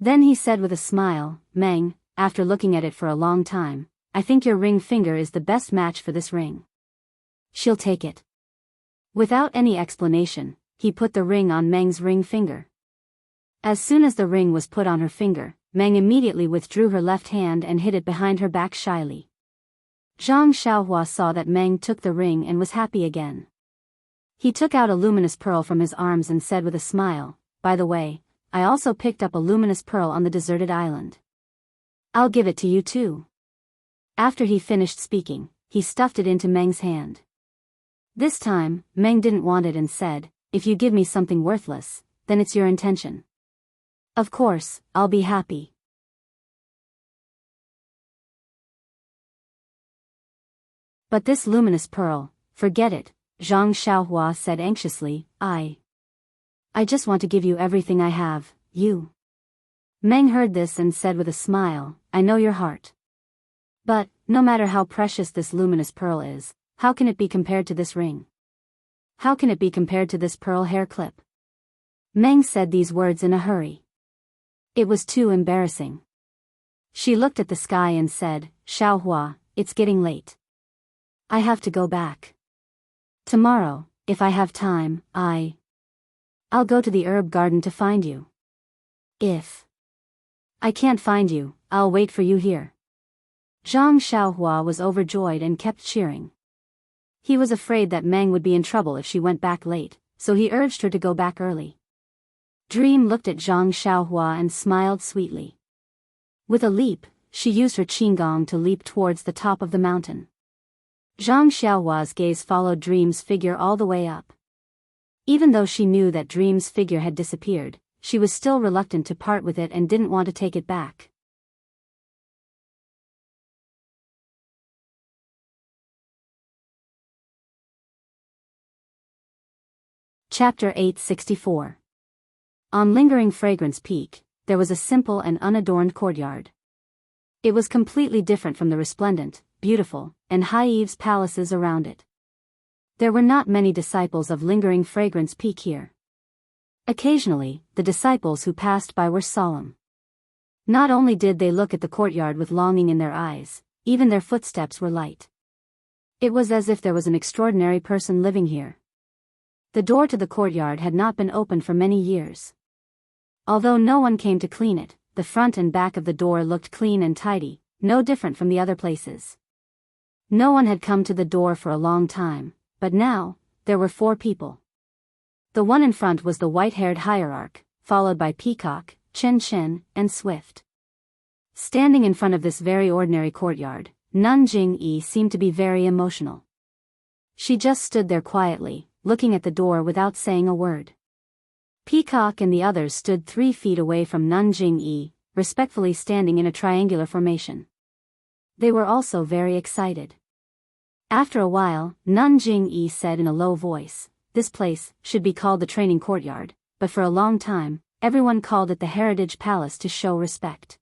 Then he said with a smile, Meng, after looking at it for a long time, I think your ring finger is the best match for this ring. She'll take it. Without any explanation, he put the ring on Meng's ring finger. As soon as the ring was put on her finger, Meng immediately withdrew her left hand and hid it behind her back shyly. Zhang Xiaohua saw that Meng took the ring and was happy again. He took out a luminous pearl from his arms and said with a smile, by the way, I also picked up a luminous pearl on the deserted island. I'll give it to you too. After he finished speaking, he stuffed it into Meng's hand. This time, Meng didn't want it and said, if you give me something worthless, then it's your intention. Of course, I'll be happy. But this luminous pearl, forget it, Zhang Xiaohua said anxiously, I just want to give you everything I have, you. Meng heard this and said with a smile, I know your heart. But, no matter how precious this luminous pearl is, how can it be compared to this ring? How can it be compared to this pearl hair clip? Meng said these words in a hurry. It was too embarrassing. She looked at the sky and said, Xiaohua, it's getting late. I have to go back. Tomorrow, if I have time, I'll go to the herb garden to find you. If I can't find you, I'll wait for you here. Zhang Xiaohua was overjoyed and kept cheering. He was afraid that Meng would be in trouble if she went back late, so he urged her to go back early. Dream looked at Zhang Xiaohua and smiled sweetly. With a leap, she used her qinggong to leap towards the top of the mountain. Zhang Xiaohua's gaze followed Dream's figure all the way up. Even though she knew that Dream's figure had disappeared, she was still reluctant to part with it and didn't want to take it back. Chapter 864. On Lingering Fragrance Peak, there was a simple and unadorned courtyard. It was completely different from the resplendent, beautiful, and high-eaves palaces around it. There were not many disciples of Lingering Fragrance Peak here. Occasionally, the disciples who passed by were solemn. Not only did they look at the courtyard with longing in their eyes, even their footsteps were light. It was as if there was an extraordinary person living here. The door to the courtyard had not been opened for many years. Although no one came to clean it, the front and back of the door looked clean and tidy, no different from the other places. No one had come to the door for a long time, but now, there were 4 people. The one in front was the white-haired hierarch, followed by Peacock, Chen Chen, and Swift. Standing in front of this very ordinary courtyard, Nun Jingyi seemed to be very emotional. She just stood there quietly, looking at the door without saying a word. Peacock and the others stood 3 feet away from Nun Jingyi, respectfully standing in a triangular formation. They were also very excited. After a while, Nun Jingyi said in a low voice, "This place should be called the Training Courtyard, but for a long time, everyone called it the Heritage Palace to show respect.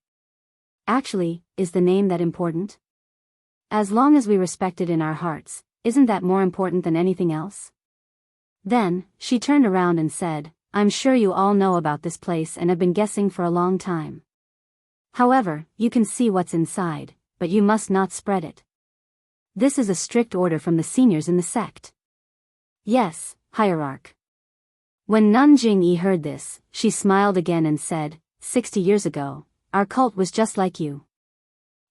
Actually, is the name that important? As long as we respect it in our hearts, isn't that more important than anything else?" Then, she turned around and said, "I'm sure you all know about this place and have been guessing for a long time. However, you can see what's inside, but you must not spread it. This is a strict order from the seniors in the sect." "Yes, hierarch." When Nun Jingyi heard this, she smiled again and said, 60 years ago, our cult was just like you.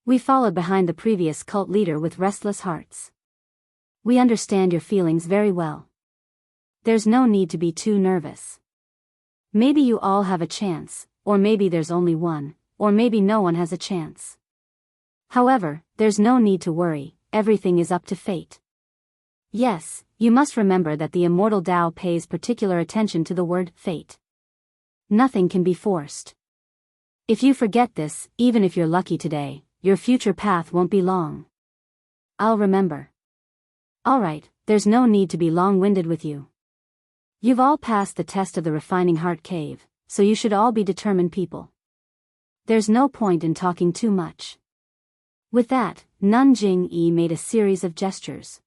We followed behind the previous cult leader with restless hearts. We understand your feelings very well. There's no need to be too nervous. Maybe you all have a chance, or maybe there's only one, or maybe no one has a chance. However, there's no need to worry, everything is up to fate. Yes, you must remember that the immortal Tao pays particular attention to the word fate. Nothing can be forced. If you forget this, even if you're lucky today, your future path won't be long. I'll remember. Alright, there's no need to be long-winded with you. You've all passed the test of the Refining Heart Cave, so you should all be determined people. There's no point in talking too much. With that, Nun Jingyi made a series of gestures.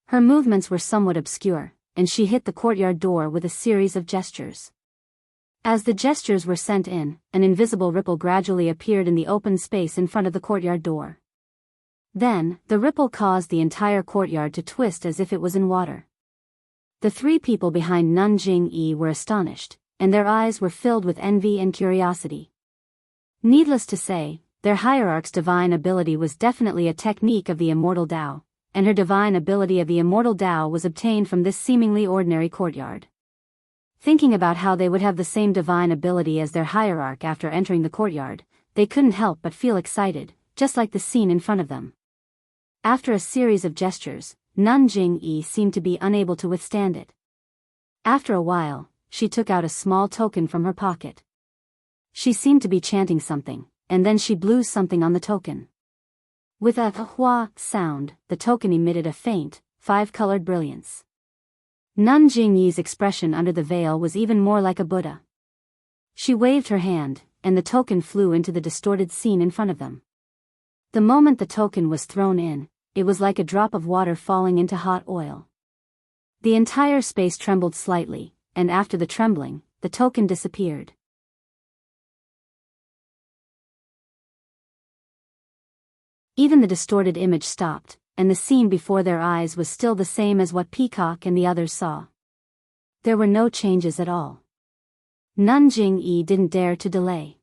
Her movements were somewhat obscure, and she hit the courtyard door with a series of gestures. As the gestures were sent in, an invisible ripple gradually appeared in the open space in front of the courtyard door. Then, the ripple caused the entire courtyard to twist as if it was in water. The 3 people behind Nun Jingyi were astonished, and their eyes were filled with envy and curiosity. Needless to say, their hierarch's divine ability was definitely a technique of the immortal Tao, and her divine ability of the immortal Tao was obtained from this seemingly ordinary courtyard. Thinking about how they would have the same divine ability as their hierarch after entering the courtyard, they couldn't help but feel excited, just like the scene in front of them. After a series of gestures, Nun Jingyi seemed to be unable to withstand it. After a while, she took out a small token from her pocket. She seemed to be chanting something, and then she blew something on the token. With a hua sound, the token emitted a faint, 5-colored brilliance. Nun Jingyi's expression under the veil was even more like a Buddha. She waved her hand, and the token flew into the distorted scene in front of them. The moment the token was thrown in, it was like a drop of water falling into hot oil. The entire space trembled slightly, and after the trembling, the token disappeared. Even the distorted image stopped, and the scene before their eyes was still the same as what Peacock and the others saw. There were no changes at all. Nun Jingyi didn't dare to delay.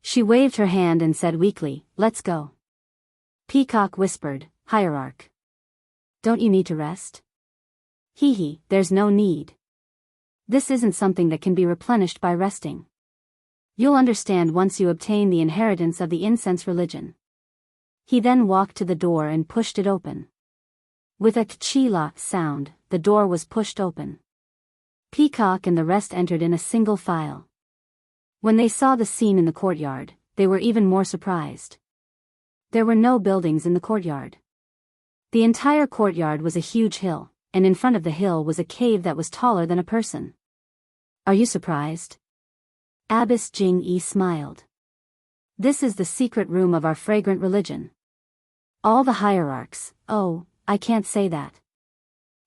She waved her hand and said weakly, "Let's go." Peacock whispered, Hierarch. Don't you need to rest? Hee, there's no need. This isn't something that can be replenished by resting. You'll understand once you obtain the inheritance of the incense religion. He then walked to the door and pushed it open. With a kchila sound, the door was pushed open. Peacock and the rest entered in a single file. When they saw the scene in the courtyard, they were even more surprised. There were no buildings in the courtyard. The entire courtyard was a huge hill, and in front of the hill was a cave that was taller than a person. Are you surprised? Abbess Jing-yi smiled. This is the secret room of our fragrant religion. All the hierarchs, oh, I can't say that.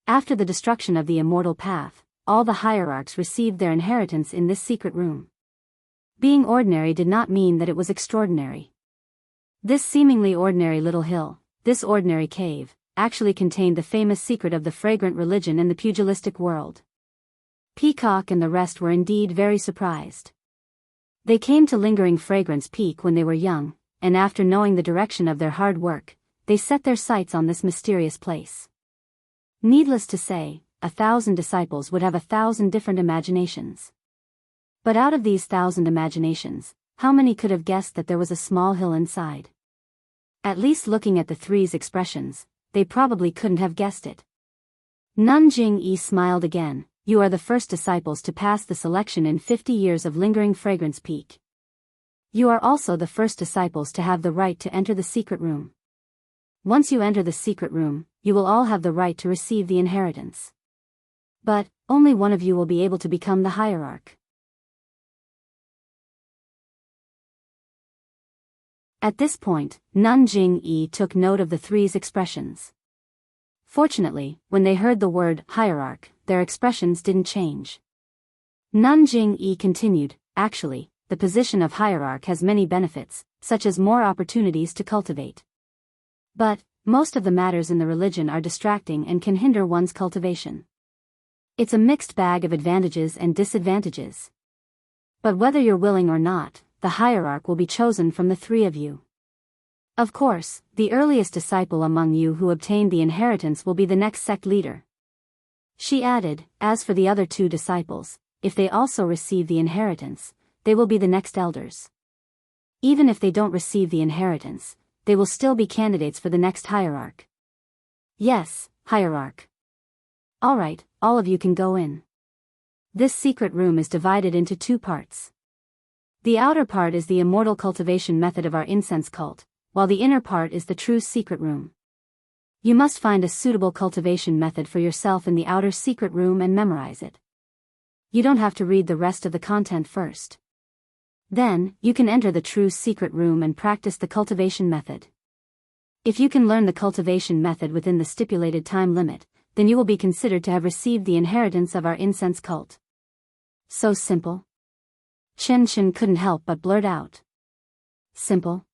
After the destruction of the immortal path, all the hierarchs received their inheritance in this secret room. Being ordinary did not mean that it was extraordinary. This seemingly ordinary little hill, this ordinary cave, actually contained the famous secret of the fragrant religion in the pugilistic world. Peacock and the rest were indeed very surprised. They came to Lingering Fragrance Peak when they were young, and after knowing the direction of their hard work, they set their sights on this mysterious place. Needless to say, 1,000 disciples would have 1,000 different imaginations. But out of these 1,000 imaginations, how many could have guessed that there was a small hill inside? At least looking at the three's expressions, they probably couldn't have guessed it. Nanjing-yi smiled again. You are the first disciples to pass the selection in 50 years of Lingering Fragrance Peak. You are also the first disciples to have the right to enter the secret room. Once you enter the secret room, you will all have the right to receive the inheritance. But, only one of you will be able to become the hierarch. At this point, Nanjing-yi took note of the three's expressions. Fortunately, when they heard the word hierarch, their expressions didn't change. Nanjing-yi continued, actually, the position of hierarch has many benefits, such as more opportunities to cultivate. But, most of the matters in the religion are distracting and can hinder one's cultivation. It's a mixed bag of advantages and disadvantages. But whether you're willing or not, the hierarch will be chosen from the three of you. Of course, the earliest disciple among you who obtained the inheritance will be the next sect leader. She added, as for the other 2 disciples, if they also receive the inheritance, they will be the next elders. Even if they don't receive the inheritance, they will still be candidates for the next hierarch. Yes, hierarch. Alright, all of you can go in. This secret room is divided into 2 parts. The outer part is the immortal cultivation method of our incense cult, while the inner part is the true secret room. You must find a suitable cultivation method for yourself in the outer secret room and memorize it. You don't have to read the rest of the content first. Then, you can enter the true secret room and practice the cultivation method. If you can learn the cultivation method within the stipulated time limit, then you will be considered to have received the inheritance of our incense cult. So simple? Chen couldn't help but blurt out. Simple?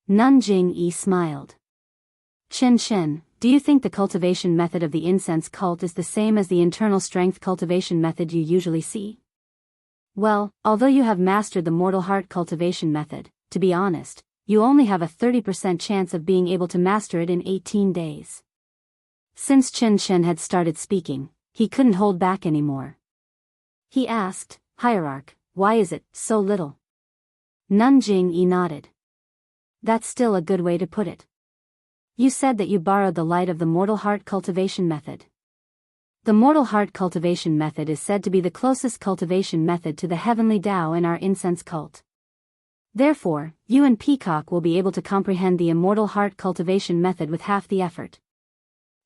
Nanjing-yi smiled. Chen, do you think the cultivation method of the incense cult is the same as the internal strength cultivation method you usually see? Well, although you have mastered the mortal heart cultivation method, to be honest, you only have a 30% chance of being able to master it in 18 days. Since Chen had started speaking, he couldn't hold back anymore. He asked, Hierarch, why is it so little? Nanjing-yi nodded. That's still a good way to put it. You said that you borrowed the light of the mortal heart cultivation method. The mortal heart cultivation method is said to be the closest cultivation method to the heavenly Tao in our incense cult. Therefore, you and Peacock will be able to comprehend the immortal heart cultivation method with half the effort.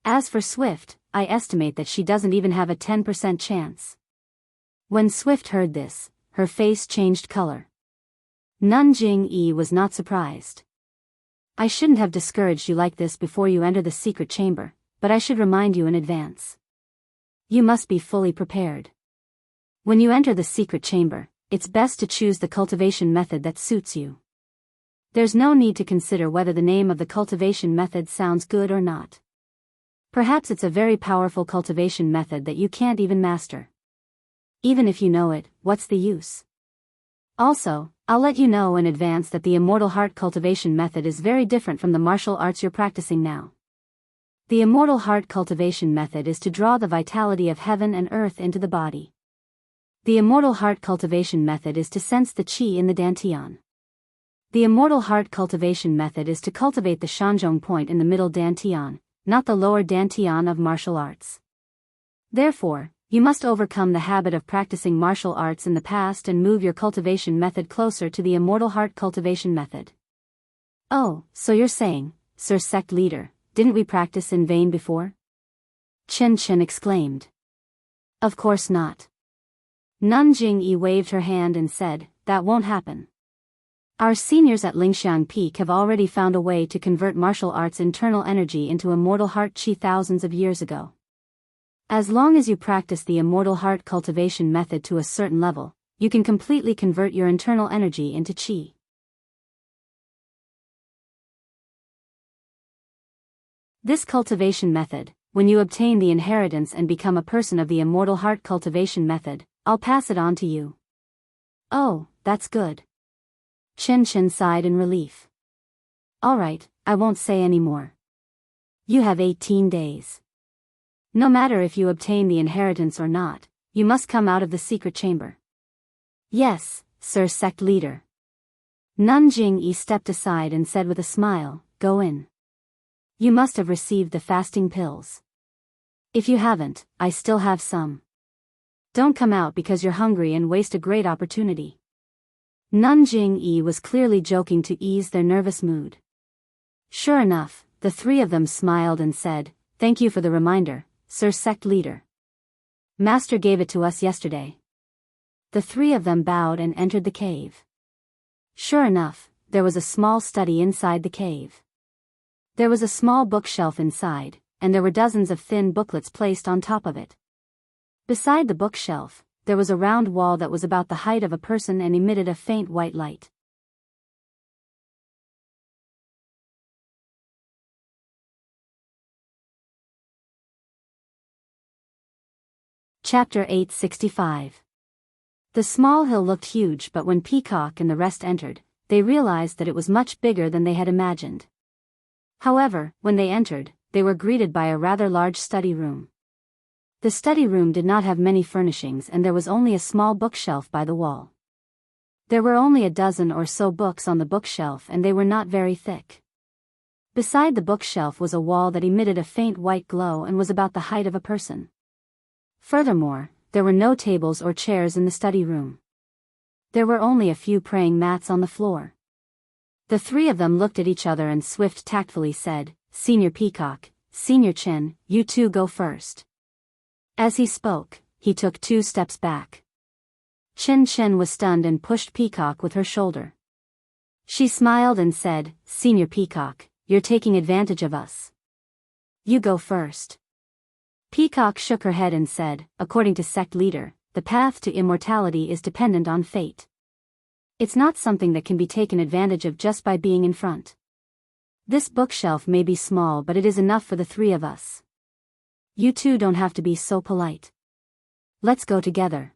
As for Swift, I estimate that she doesn't even have a 10% chance. When Swift heard this, her face changed color. Nanjing-yi was not surprised. I shouldn't have discouraged you like this before you enter the secret chamber, but I should remind you in advance. You must be fully prepared. When you enter the secret chamber, it's best to choose the cultivation method that suits you. There's no need to consider whether the name of the cultivation method sounds good or not. Perhaps it's a very powerful cultivation method that you can't even master. Even if you know it, what's the use? Also, I'll let you know in advance that the immortal heart cultivation method is very different from the martial arts you're practicing now. The immortal heart cultivation method is to draw the vitality of heaven and earth into the body. The immortal heart cultivation method is to sense the qi in the dantian. The immortal heart cultivation method is to cultivate the shanzhong point in the middle dantian, not the lower dantian of martial arts. Therefore, you must overcome the habit of practicing martial arts in the past and move your cultivation method closer to the immortal heart cultivation method. Oh, so you're saying, Sir Sect Leader, didn't we practice in vain before? Chen Chen exclaimed. Of course not. Nun Jingyi waved her hand and said, that won't happen. Our seniors at Lingxiang Peak have already found a way to convert martial arts' internal energy into immortal heart qi thousands of years ago. As long as you practice the immortal heart cultivation method to a certain level, you can completely convert your internal energy into qi. This cultivation method, when you obtain the inheritance and become a person of the immortal heart cultivation method, I'll pass it on to you. Oh, that's good. Chen Chen sighed in relief. Alright, I won't say any more. You have 18 days. No matter if you obtain the inheritance or not, you must come out of the secret chamber. Yes, Sir Sect Leader. Nun Jingyi stepped aside and said with a smile, go in. You must have received the fasting pills. If you haven't, I still have some. Don't come out because you're hungry and waste a great opportunity. Nun Jingyi was clearly joking to ease their nervous mood. Sure enough, the three of them smiled and said, thank you for the reminder, Sir Sect Leader. Master gave it to us yesterday. The three of them bowed and entered the cave. Sure enough, there was a small study inside the cave. There was a small bookshelf inside, and there were dozens of thin booklets placed on top of it. Beside the bookshelf, there was a round wall that was about the height of a person and emitted a faint white light. Chapter 865. The small hill looked huge, but when Peacock and the rest entered, they realized that it was much bigger than they had imagined. However, when they entered, they were greeted by a rather large study room. The study room did not have many furnishings and there was only a small bookshelf by the wall. There were only a dozen or so books on the bookshelf and they were not very thick. Beside the bookshelf was a wall that emitted a faint white glow and was about the height of a person. Furthermore, there were no tables or chairs in the study room. There were only a few praying mats on the floor. The three of them looked at each other and Swift tactfully said, Senior Peacock, Senior Chen, you two go first. As he spoke, he took 2 steps back. Chen Chen was stunned and pushed Peacock with her shoulder. She smiled and said, Senior Peacock, you're taking advantage of us. You go first. Peacock shook her head and said, according to Sect Leader, the path to immortality is dependent on fate. It's not something that can be taken advantage of just by being in front. This bookshelf may be small but it is enough for the three of us. You two don't have to be so polite. Let's go together.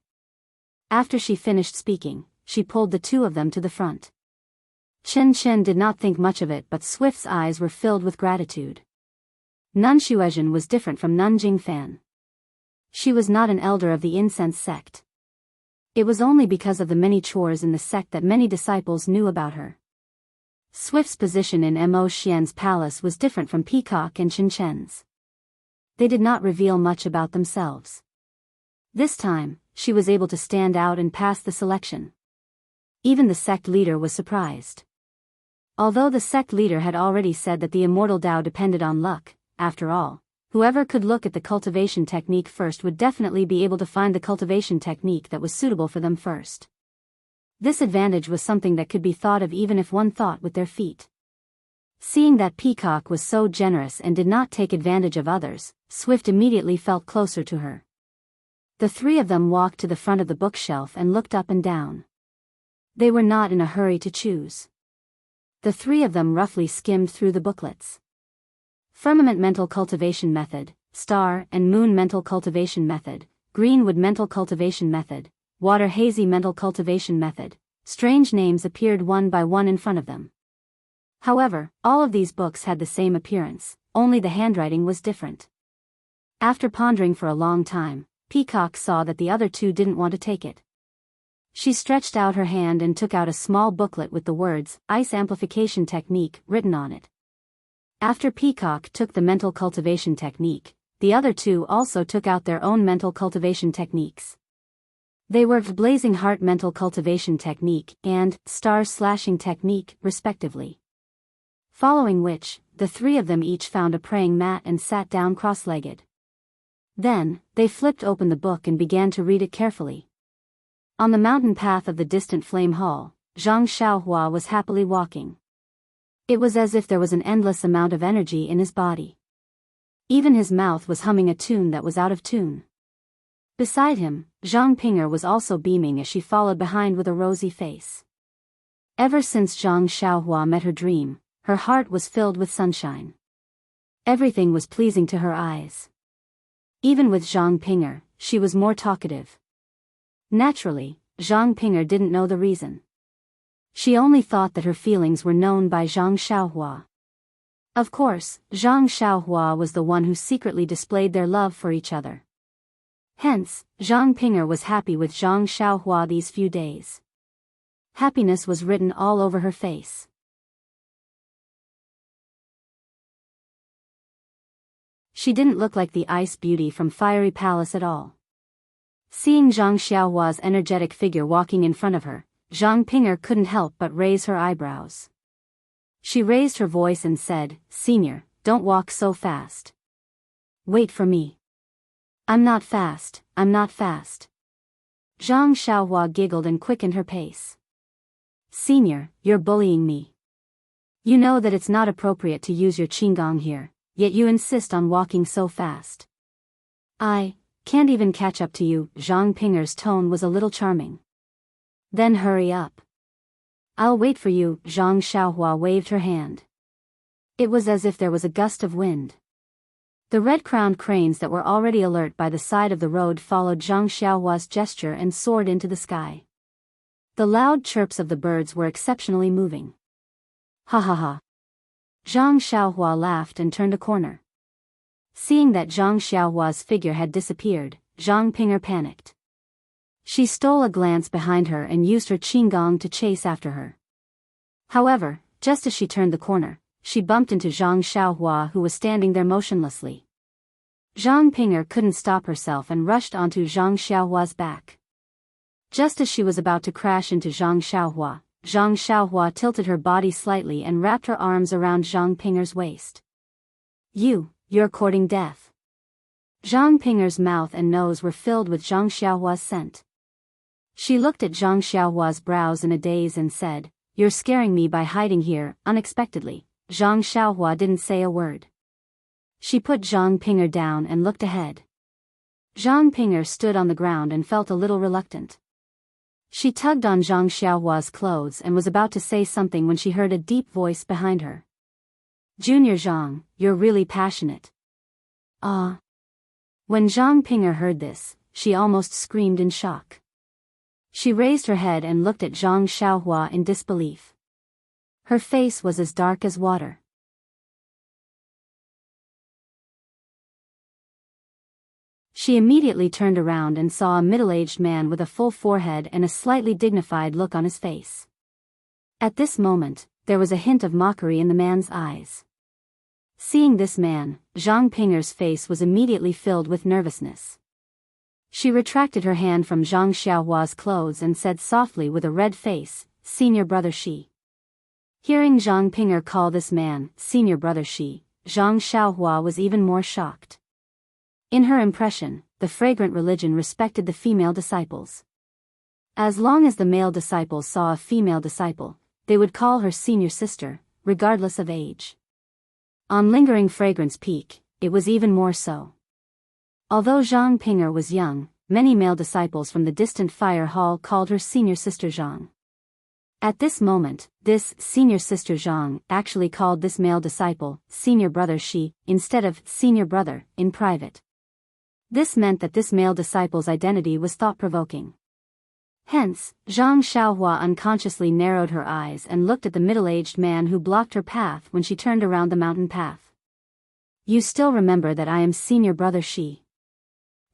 After she finished speaking, she pulled the two of them to the front. Chen Chen did not think much of it but Swift's eyes were filled with gratitude. Nun Xuezhen was different from Nun Jingfan. She was not an elder of the incense sect. It was only because of the many chores in the sect that many disciples knew about her. Swift's position in Mo Xian's palace was different from Peacock and Chen Chen's. They did not reveal much about themselves. This time, she was able to stand out and pass the selection. Even the sect leader was surprised. Although the sect leader had already said that the immortal Tao depended on luck, after all, whoever could look at the cultivation technique first would definitely be able to find the cultivation technique that was suitable for them first. This advantage was something that could be thought of even if one thought with their feet. Seeing that Peacock was so generous and did not take advantage of others, Swift immediately felt closer to her. The three of them walked to the front of the bookshelf and looked up and down. They were not in a hurry to choose. The three of them roughly skimmed through the booklets. Firmament Mental Cultivation Method, Star and Moon Mental Cultivation Method, Greenwood Mental Cultivation Method, Water Hazy Mental Cultivation Method, strange names appeared one by one in front of them. However, all of these books had the same appearance, only the handwriting was different. After pondering for a long time, Peacock saw that the other two didn't want to take it. She stretched out her hand and took out a small booklet with the words, Ice Amplification Technique, written on it. After Peacock took the mental cultivation technique, the other two also took out their own mental cultivation techniques. They were Blazing Heart Mental Cultivation Technique and Star Slashing Technique, respectively. Following which, the three of them each found a praying mat and sat down cross-legged. Then, they flipped open the book and began to read it carefully. On the mountain path of the distant Flame Hall, Zhang Xiaohua was happily walking. It was as if there was an endless amount of energy in his body. Even his mouth was humming a tune that was out of tune. Beside him, Zhang Pinger was also beaming as she followed behind with a rosy face. Ever since Zhang Xiaohua met her dream, her heart was filled with sunshine. Everything was pleasing to her eyes. Even with Zhang Pinger, she was more talkative. Naturally, Zhang Pinger didn't know the reason. She only thought that her feelings were known by Zhang Xiaohua. Of course, Zhang Xiaohua was the one who secretly displayed their love for each other. Hence, Zhang Pinger was happy with Zhang Xiaohua these few days. Happiness was written all over her face. She didn't look like the ice beauty from Fiery Palace at all. Seeing Zhang Xiaohua's energetic figure walking in front of her, Zhang Pinger couldn't help but raise her eyebrows. She raised her voice and said, "Senior, don't walk so fast. Wait for me." I'm not fast." Zhang Xiaohua giggled and quickened her pace. "Senior, you're bullying me. You know that it's not appropriate to use your qinggong here, yet you insist on walking so fast. I can't even catch up to you." Zhang Pinger's tone was a little charming. "Then hurry up. I'll wait for you." Zhang Xiaohua waved her hand. It was as if there was a gust of wind. The red-crowned cranes that were already alert by the side of the road followed Zhang Xiaohua's gesture and soared into the sky. The loud chirps of the birds were exceptionally moving. "Ha ha ha." Zhang Xiaohua laughed and turned a corner. Seeing that Zhang Xiaohua's figure had disappeared, Zhang Pinger panicked. She stole a glance behind her and used her qinggong to chase after her. However, just as she turned the corner, she bumped into Zhang Xiaohua, who was standing there motionlessly. Zhang Pinger couldn't stop herself and rushed onto Zhang Xiaohua's back. Just as she was about to crash into Zhang Xiaohua tilted her body slightly and wrapped her arms around Zhang Pinger's waist. You're courting death." Zhang Pinger's mouth and nose were filled with Zhang Xiaohua's scent. She looked at Zhang Xiaohua's brows in a daze and said, "You're scaring me by hiding here." Unexpectedly, Zhang Xiaohua didn't say a word. She put Zhang Pinger down and looked ahead. Zhang Pinger stood on the ground and felt a little reluctant. She tugged on Zhang Xiaohua's clothes and was about to say something when she heard a deep voice behind her. "Junior Zhang, you're really passionate." "Ah." When Zhang Pinger heard this, she almost screamed in shock. She raised her head and looked at Zhang Xiaohua in disbelief. Her face was as dark as water. She immediately turned around and saw a middle-aged man with a full forehead and a slightly dignified look on his face. At this moment, there was a hint of mockery in the man's eyes. Seeing this man, Zhang Pinger's face was immediately filled with nervousness. She retracted her hand from Zhang Xiaohua's clothes and said softly with a red face, "Senior brother Shi." Hearing Zhang Pinger call this man, "Senior brother Shi," Zhang Xiaohua was even more shocked. In her impression, the fragrant religion respected the female disciples. As long as the male disciples saw a female disciple, they would call her senior sister, regardless of age. On Lingering Fragrance Peak, it was even more so. Although Zhang Pinger was young, many male disciples from the distant fire hall called her senior sister Zhang. At this moment, this senior sister Zhang actually called this male disciple senior brother Shi, instead of senior brother, in private. This meant that this male disciple's identity was thought-provoking. Hence, Zhang Xiaohua unconsciously narrowed her eyes and looked at the middle-aged man who blocked her path when she turned around the mountain path. You still remember that I am senior brother Shi.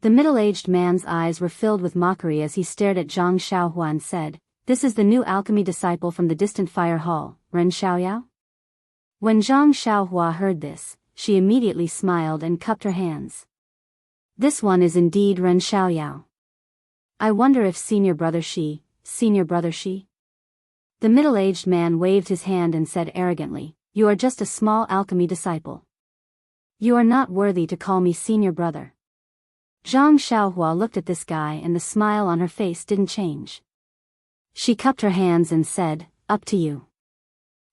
The middle-aged man's eyes were filled with mockery as he stared at Zhang Xiaohua and said, This is the new alchemy disciple from the distant fire hall, Ren Xiaoyao? When Zhang Xiaohua heard this, she immediately smiled and cupped her hands. This one is indeed Ren Xiaoyao. I wonder if senior brother Shi. The middle-aged man waved his hand and said arrogantly, You are just a small alchemy disciple. You are not worthy to call me senior brother. Zhang Xiaohua looked at this guy and the smile on her face didn't change. She cupped her hands and said, Up to you.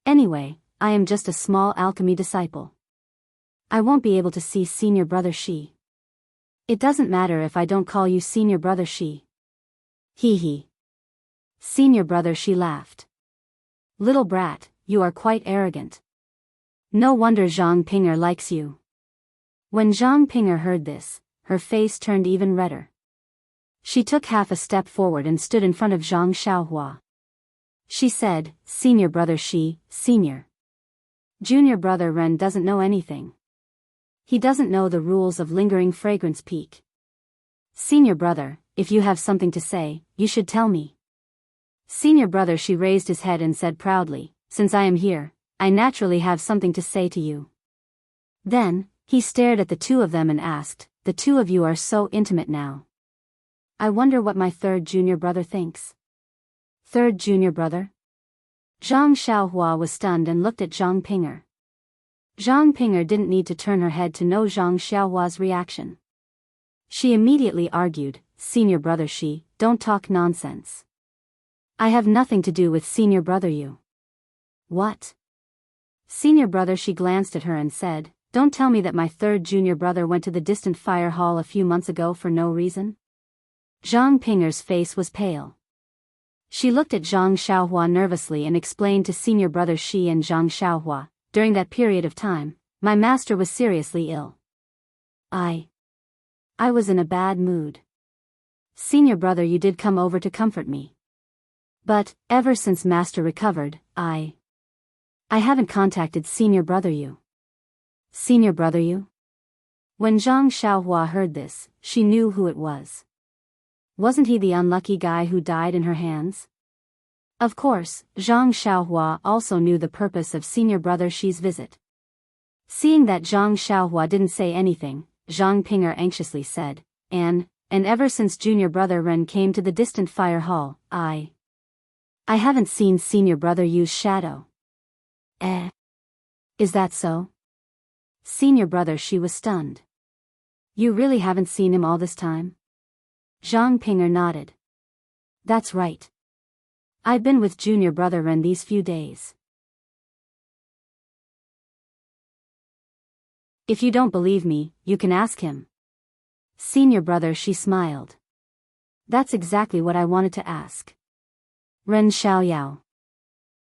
Anyway, I am just a small alchemy disciple. I won't be able to see senior brother Shi. It doesn't matter if I don't call you senior brother Shi. Hee hee. Senior brother Shi laughed. Little brat, you are quite arrogant. No wonder Zhang Pinger likes you. When Zhang Pinger heard this, her face turned even redder. She took half a step forward and stood in front of Zhang Xiaohua. She said, Senior brother Shi, senior. Junior brother Ren doesn't know anything. He doesn't know the rules of Lingering Fragrance Peak. Senior brother, if you have something to say, you should tell me. Senior brother Shi raised his head and said proudly, Since I am here, I naturally have something to say to you. Then, he stared at the two of them and asked, The two of you are so intimate now. I wonder what my third junior brother thinks. Third junior brother? Zhang Xiaohua was stunned and looked at Zhang Pinger. Zhang Pinger didn't need to turn her head to know Zhang Xiaohua's reaction. She immediately argued, Senior brother Shi, don't talk nonsense. I have nothing to do with senior brother you. What? Senior brother Shi glanced at her and said, Don't tell me that my third junior brother went to the distant fire hall a few months ago for no reason. Zhang Pinger's face was pale. She looked at Zhang Xiaohua nervously and explained to senior brother Shi and Zhang Xiaohua, During that period of time, my master was seriously ill. I was in a bad mood. Senior brother you did come over to comfort me. But, ever since master recovered, I haven't contacted senior brother you. Senior brother you? When Zhang Xiaohua heard this, she knew who it was. Wasn't he the unlucky guy who died in her hands? Of course, Zhang Xiaohua also knew the purpose of senior brother Shi's visit. Seeing that Zhang Xiaohua didn't say anything, Zhang Pinger anxiously said, And ever since junior brother Ren came to the distant fire hall, I haven't seen senior brother Yu's shadow. Is that so? Senior brother Shi was stunned. You really haven't seen him all this time? Zhang Pinger nodded. That's right. I've been with junior brother Ren these few days. If you don't believe me, you can ask him. Senior brother Shi smiled. That's exactly what I wanted to ask. Ren Xiaoyao.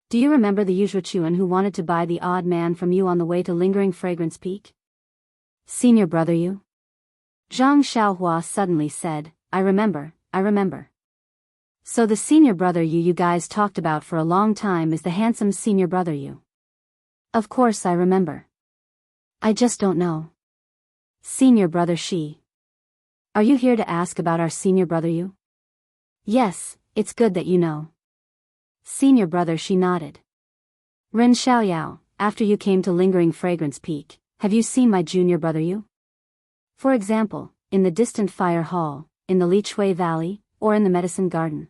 Do you remember the Wuxia who wanted to buy the odd man from you on the way to Lingering Fragrance Peak? Senior brother you? Zhang Xiaohua suddenly said, I remember. So the senior brother you guys talked about for a long time is the handsome senior brother you. Of course I remember. I just don't know. Senior brother Shi. Are you here to ask about our senior brother you? Yes, it's good that you know. Senior brother Shi nodded. Ren Xiaoyao, after you came to Lingering Fragrance Peak, have you seen my junior brother you? For example, in the distant fire hall, in the Lichui Valley, or in the medicine garden?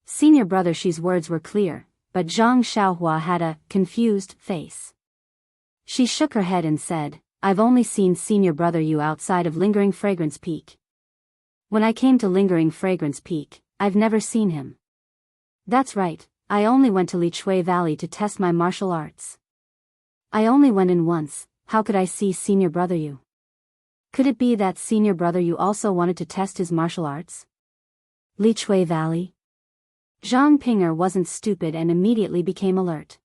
Senior brother Shi's words were clear, but Zhang Xiaohua had a confused face. She shook her head and said, I've only seen senior brother you outside of Lingering Fragrance Peak. When I came to Lingering Fragrance Peak, I've never seen him. That's right, I only went to Lichui Valley to test my martial arts. I only went in once, how could I see senior brother you? Could it be that senior brother you also wanted to test his martial arts? Lichui Valley? Zhang Pinger wasn't stupid and immediately became alert.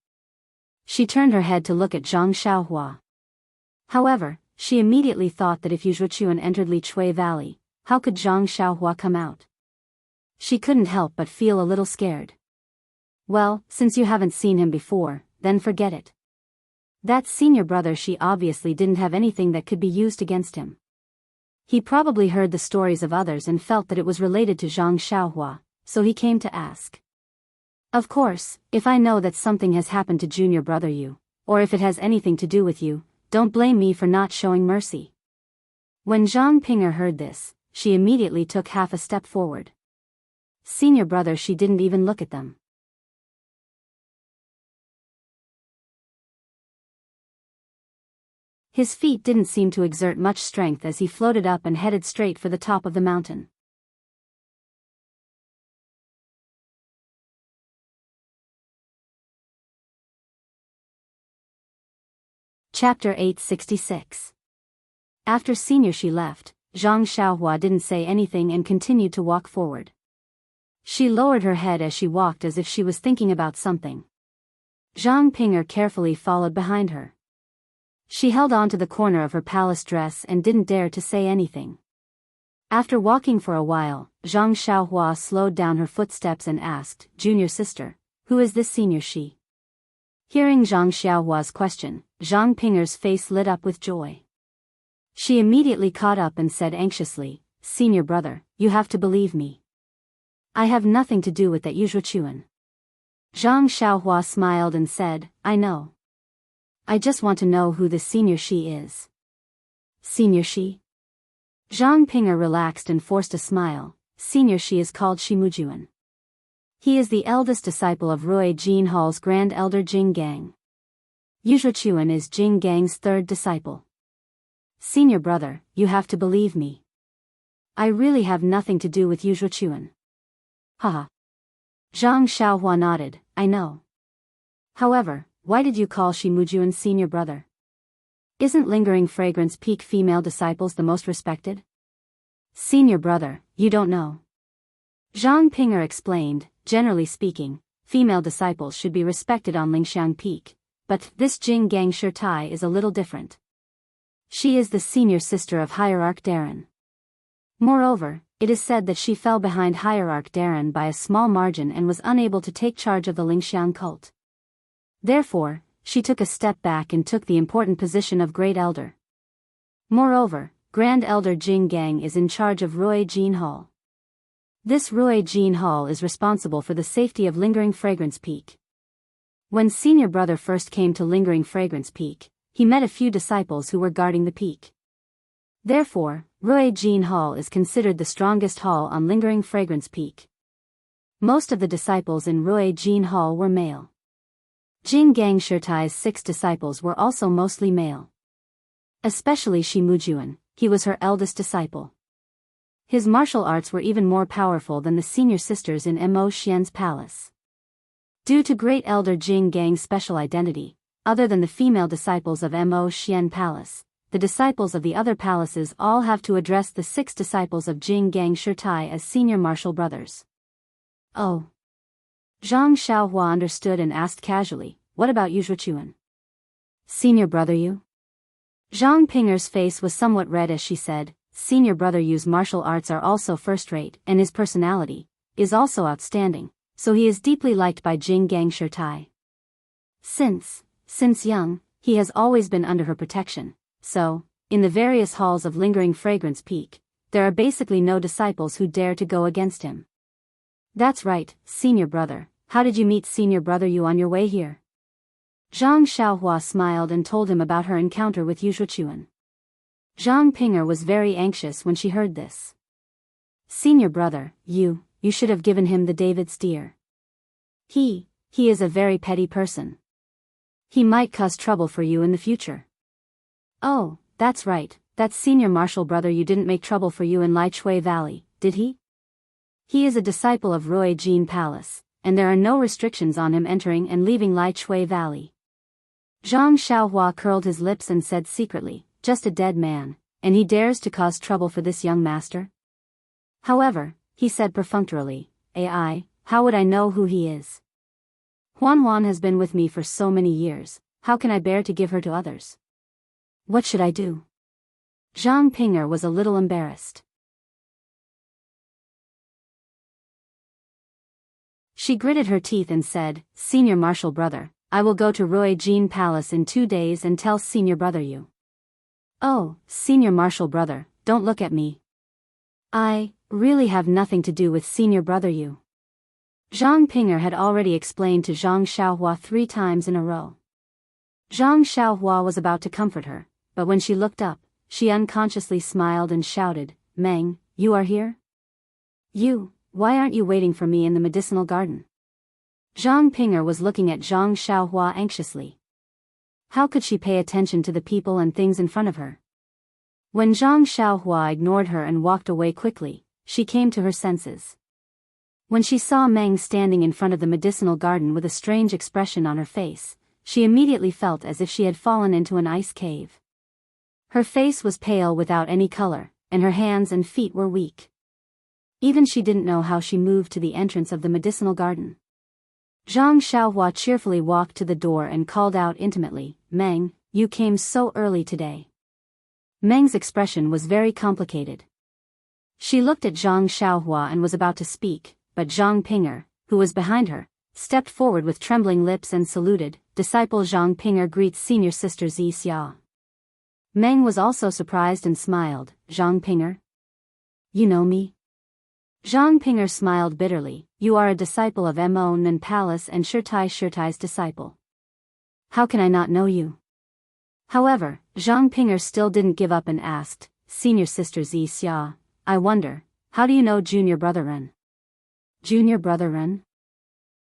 She turned her head to look at Zhang Xiaohua. However, she immediately thought that if Wuxia entered Lichui Valley, how could Zhang Xiaohua come out? She couldn't help but feel a little scared. Well, since you haven't seen him before, then forget it. That senior brother, she obviously didn't have anything that could be used against him. He probably heard the stories of others and felt that it was related to Zhang Xiaohua, so he came to ask. Of course, if I know that something has happened to junior brother you, or if it has anything to do with you, don't blame me for not showing mercy. When Zhang Ping'er heard this, she immediately took half a step forward. Senior brother, she didn't even look at them. His feet didn't seem to exert much strength as he floated up and headed straight for the top of the mountain. Chapter 866. After Senior she left, Zhang Xiaohua didn't say anything and continued to walk forward. She lowered her head as she walked as if she was thinking about something. Zhang Ping'er carefully followed behind her. She held on to the corner of her palace dress and didn't dare to say anything. After walking for a while, Zhang Xiaohua slowed down her footsteps and asked, Junior sister, who is this senior she? Hearing Zhang Xiaohua's question, Zhang Ping'er's face lit up with joy. She immediately caught up and said anxiously, Senior brother, you have to believe me. I have nothing to do with that Yuzhuchuan. Zhang Xiaohua smiled and said, I know. I just want to know who this senior she is. Senior she? Zhang Ping'er relaxed and forced a smile. Senior she is called Shimujuan. He is the eldest disciple of Rui Jinhal's grand elder Jing Gang. Yuzhuchuan is Jing Gang's third disciple. Senior brother, you have to believe me. I really have nothing to do with Yuzhuchuan. Haha. Zhang Xiaohua nodded, I know. However, why did you call Shimujuan senior brother? Isn't Lingering Fragrance Peak female disciples the most respected? Senior brother, you don't know. Zhang Ping'er explained, generally speaking, female disciples should be respected on Lingxiang Peak, but this Jing Gang Shirtai is a little different. She is the senior sister of Hierarch Darren. Moreover, it is said that she fell behind Hierarch Darren by a small margin and was unable to take charge of the Lingxiang cult. Therefore, she took a step back and took the important position of Great Elder. Moreover, Grand Elder Jing Gang is in charge of Rui Jinhal. This Rui Jinhal is responsible for the safety of Lingering Fragrance Peak. When senior brother first came to Lingering Fragrance Peak, he met a few disciples who were guarding the peak. Therefore, Rui Jinhal is considered the strongest hall on Lingering Fragrance Peak. Most of the disciples in Rui Jinhal were male. Jing Gang Shirtai's 6 disciples were also mostly male. Especially Shimujuan, he was her eldest disciple. His martial arts were even more powerful than the senior sisters in Mo Xian's palace. Due to Great Elder Jing Gang's special identity, other than the female disciples of Mo Xian Palace, the disciples of the other palaces all have to address the 6 disciples of Jing Gang Shirtai as senior martial brothers. Oh. Zhang Xiaohua understood and asked casually, what about Yuzhuchuan? Senior brother you? Zhang Ping'er's face was somewhat red as she said, Senior brother Yu's martial arts are also first-rate and his personality is also outstanding, so he is deeply liked by Jing Gang Shirtai. Since young, he has always been under her protection, so, in the various halls of Lingering Fragrance Peak, there are basically no disciples who dare to go against him. That's right, senior brother, how did you meet senior brother Yu on your way here? Zhang Xiaohua smiled and told him about her encounter with Yuzhuchuan. Zhang Ping'er was very anxious when she heard this. Senior brother, you should have given him the David steer. He is a very petty person. He might cause trouble for you in the future. Oh, that's right, that senior martial brother you didn't make trouble for you in Wuxia Valley, did he? He is a disciple of Rui Jin Palace, and there are no restrictions on him entering and leaving Wuxia Valley. Zhang Xiaohua curled his lips and said secretly, just a dead man, and he dares to cause trouble for this young master? However, he said perfunctorily, how would I know who he is? Huan has been with me for so many years, how can I bear to give her to others? What should I do? Zhang Ping'er was a little embarrassed. She gritted her teeth and said, Senior Marshal Brother, I will go to Roy Jean Palace in 2 days and tell Senior Brother you. Oh, Senior Marshal Brother, don't look at me. I really have nothing to do with Senior Brother you. Zhang Ping'er had already explained to Zhang Xiaohua 3 times in a row. Zhang Xiaohua was about to comfort her, but when she looked up, she unconsciously smiled and shouted, Meng, you are here? Why aren't you waiting for me in the medicinal garden? Zhang Ping'er was looking at Zhang Xiaohua anxiously. How could she pay attention to the people and things in front of her? When Zhang Xiaohua ignored her and walked away quickly, she came to her senses. When she saw Meng standing in front of the medicinal garden with a strange expression on her face, she immediately felt as if she had fallen into an ice cave. Her face was pale without any color, and her hands and feet were weak. Even she didn't know how she moved to the entrance of the medicinal garden. Zhang Xiaohua cheerfully walked to the door and called out intimately, Meng, you came so early today. Meng's expression was very complicated. She looked at Zhang Xiaohua and was about to speak, but Zhang Ping'er, who was behind her, stepped forward with trembling lips and saluted, Disciple Zhang Ping'er greets Senior Sister Xianxia. Meng was also surprised and smiled, Zhang Ping'er? You know me? Zhang Ping'er smiled bitterly, you are a disciple of Mon Palace and Shirtai's disciple. How can I not know you? However, Zhang Ping'er still didn't give up and asked, Senior Sister Xianxia, I wonder, how do you know Junior Brother Ren? Junior Brother Ren?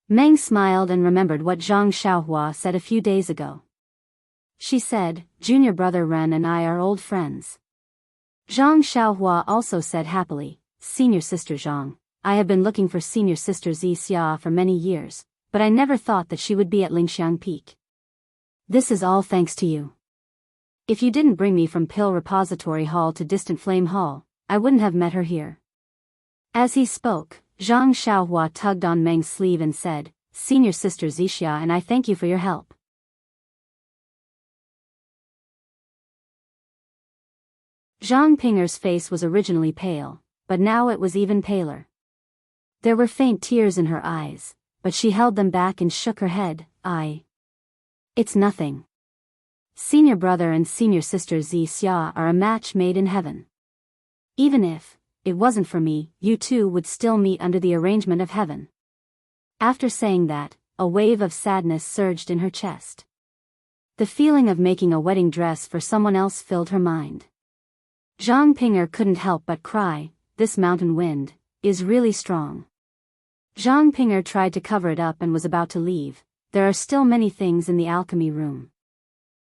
Meng smiled and remembered what Zhang Xiaohua said a few days ago. She said, Junior Brother Ren and I are old friends. Zhang Xiaohua also said happily, Senior Sister Zhang, I have been looking for Senior Sister Xianxia for many years, but I never thought that she would be at Lingxiang Peak. This is all thanks to you. If you didn't bring me from Pill Repository Hall to Distant Flame Hall, I wouldn't have met her here. As he spoke, Zhang Xiaohua tugged on Meng's sleeve and said, Senior Sister Xianxia and I thank you for your help. Zhang Ping'er's face was originally pale, but now it was even paler. There were faint tears in her eyes, but she held them back and shook her head, It's nothing. Senior Brother and Senior Sister Xianxia are a match made in heaven. Even if it wasn't for me, you two would still meet under the arrangement of heaven. After saying that, a wave of sadness surged in her chest. The feeling of making a wedding dress for someone else filled her mind. Zhang Ping'er couldn't help but cry, this mountain wind is really strong. Zhang Ping'er tried to cover it up and was about to leave. There are still many things in the alchemy room.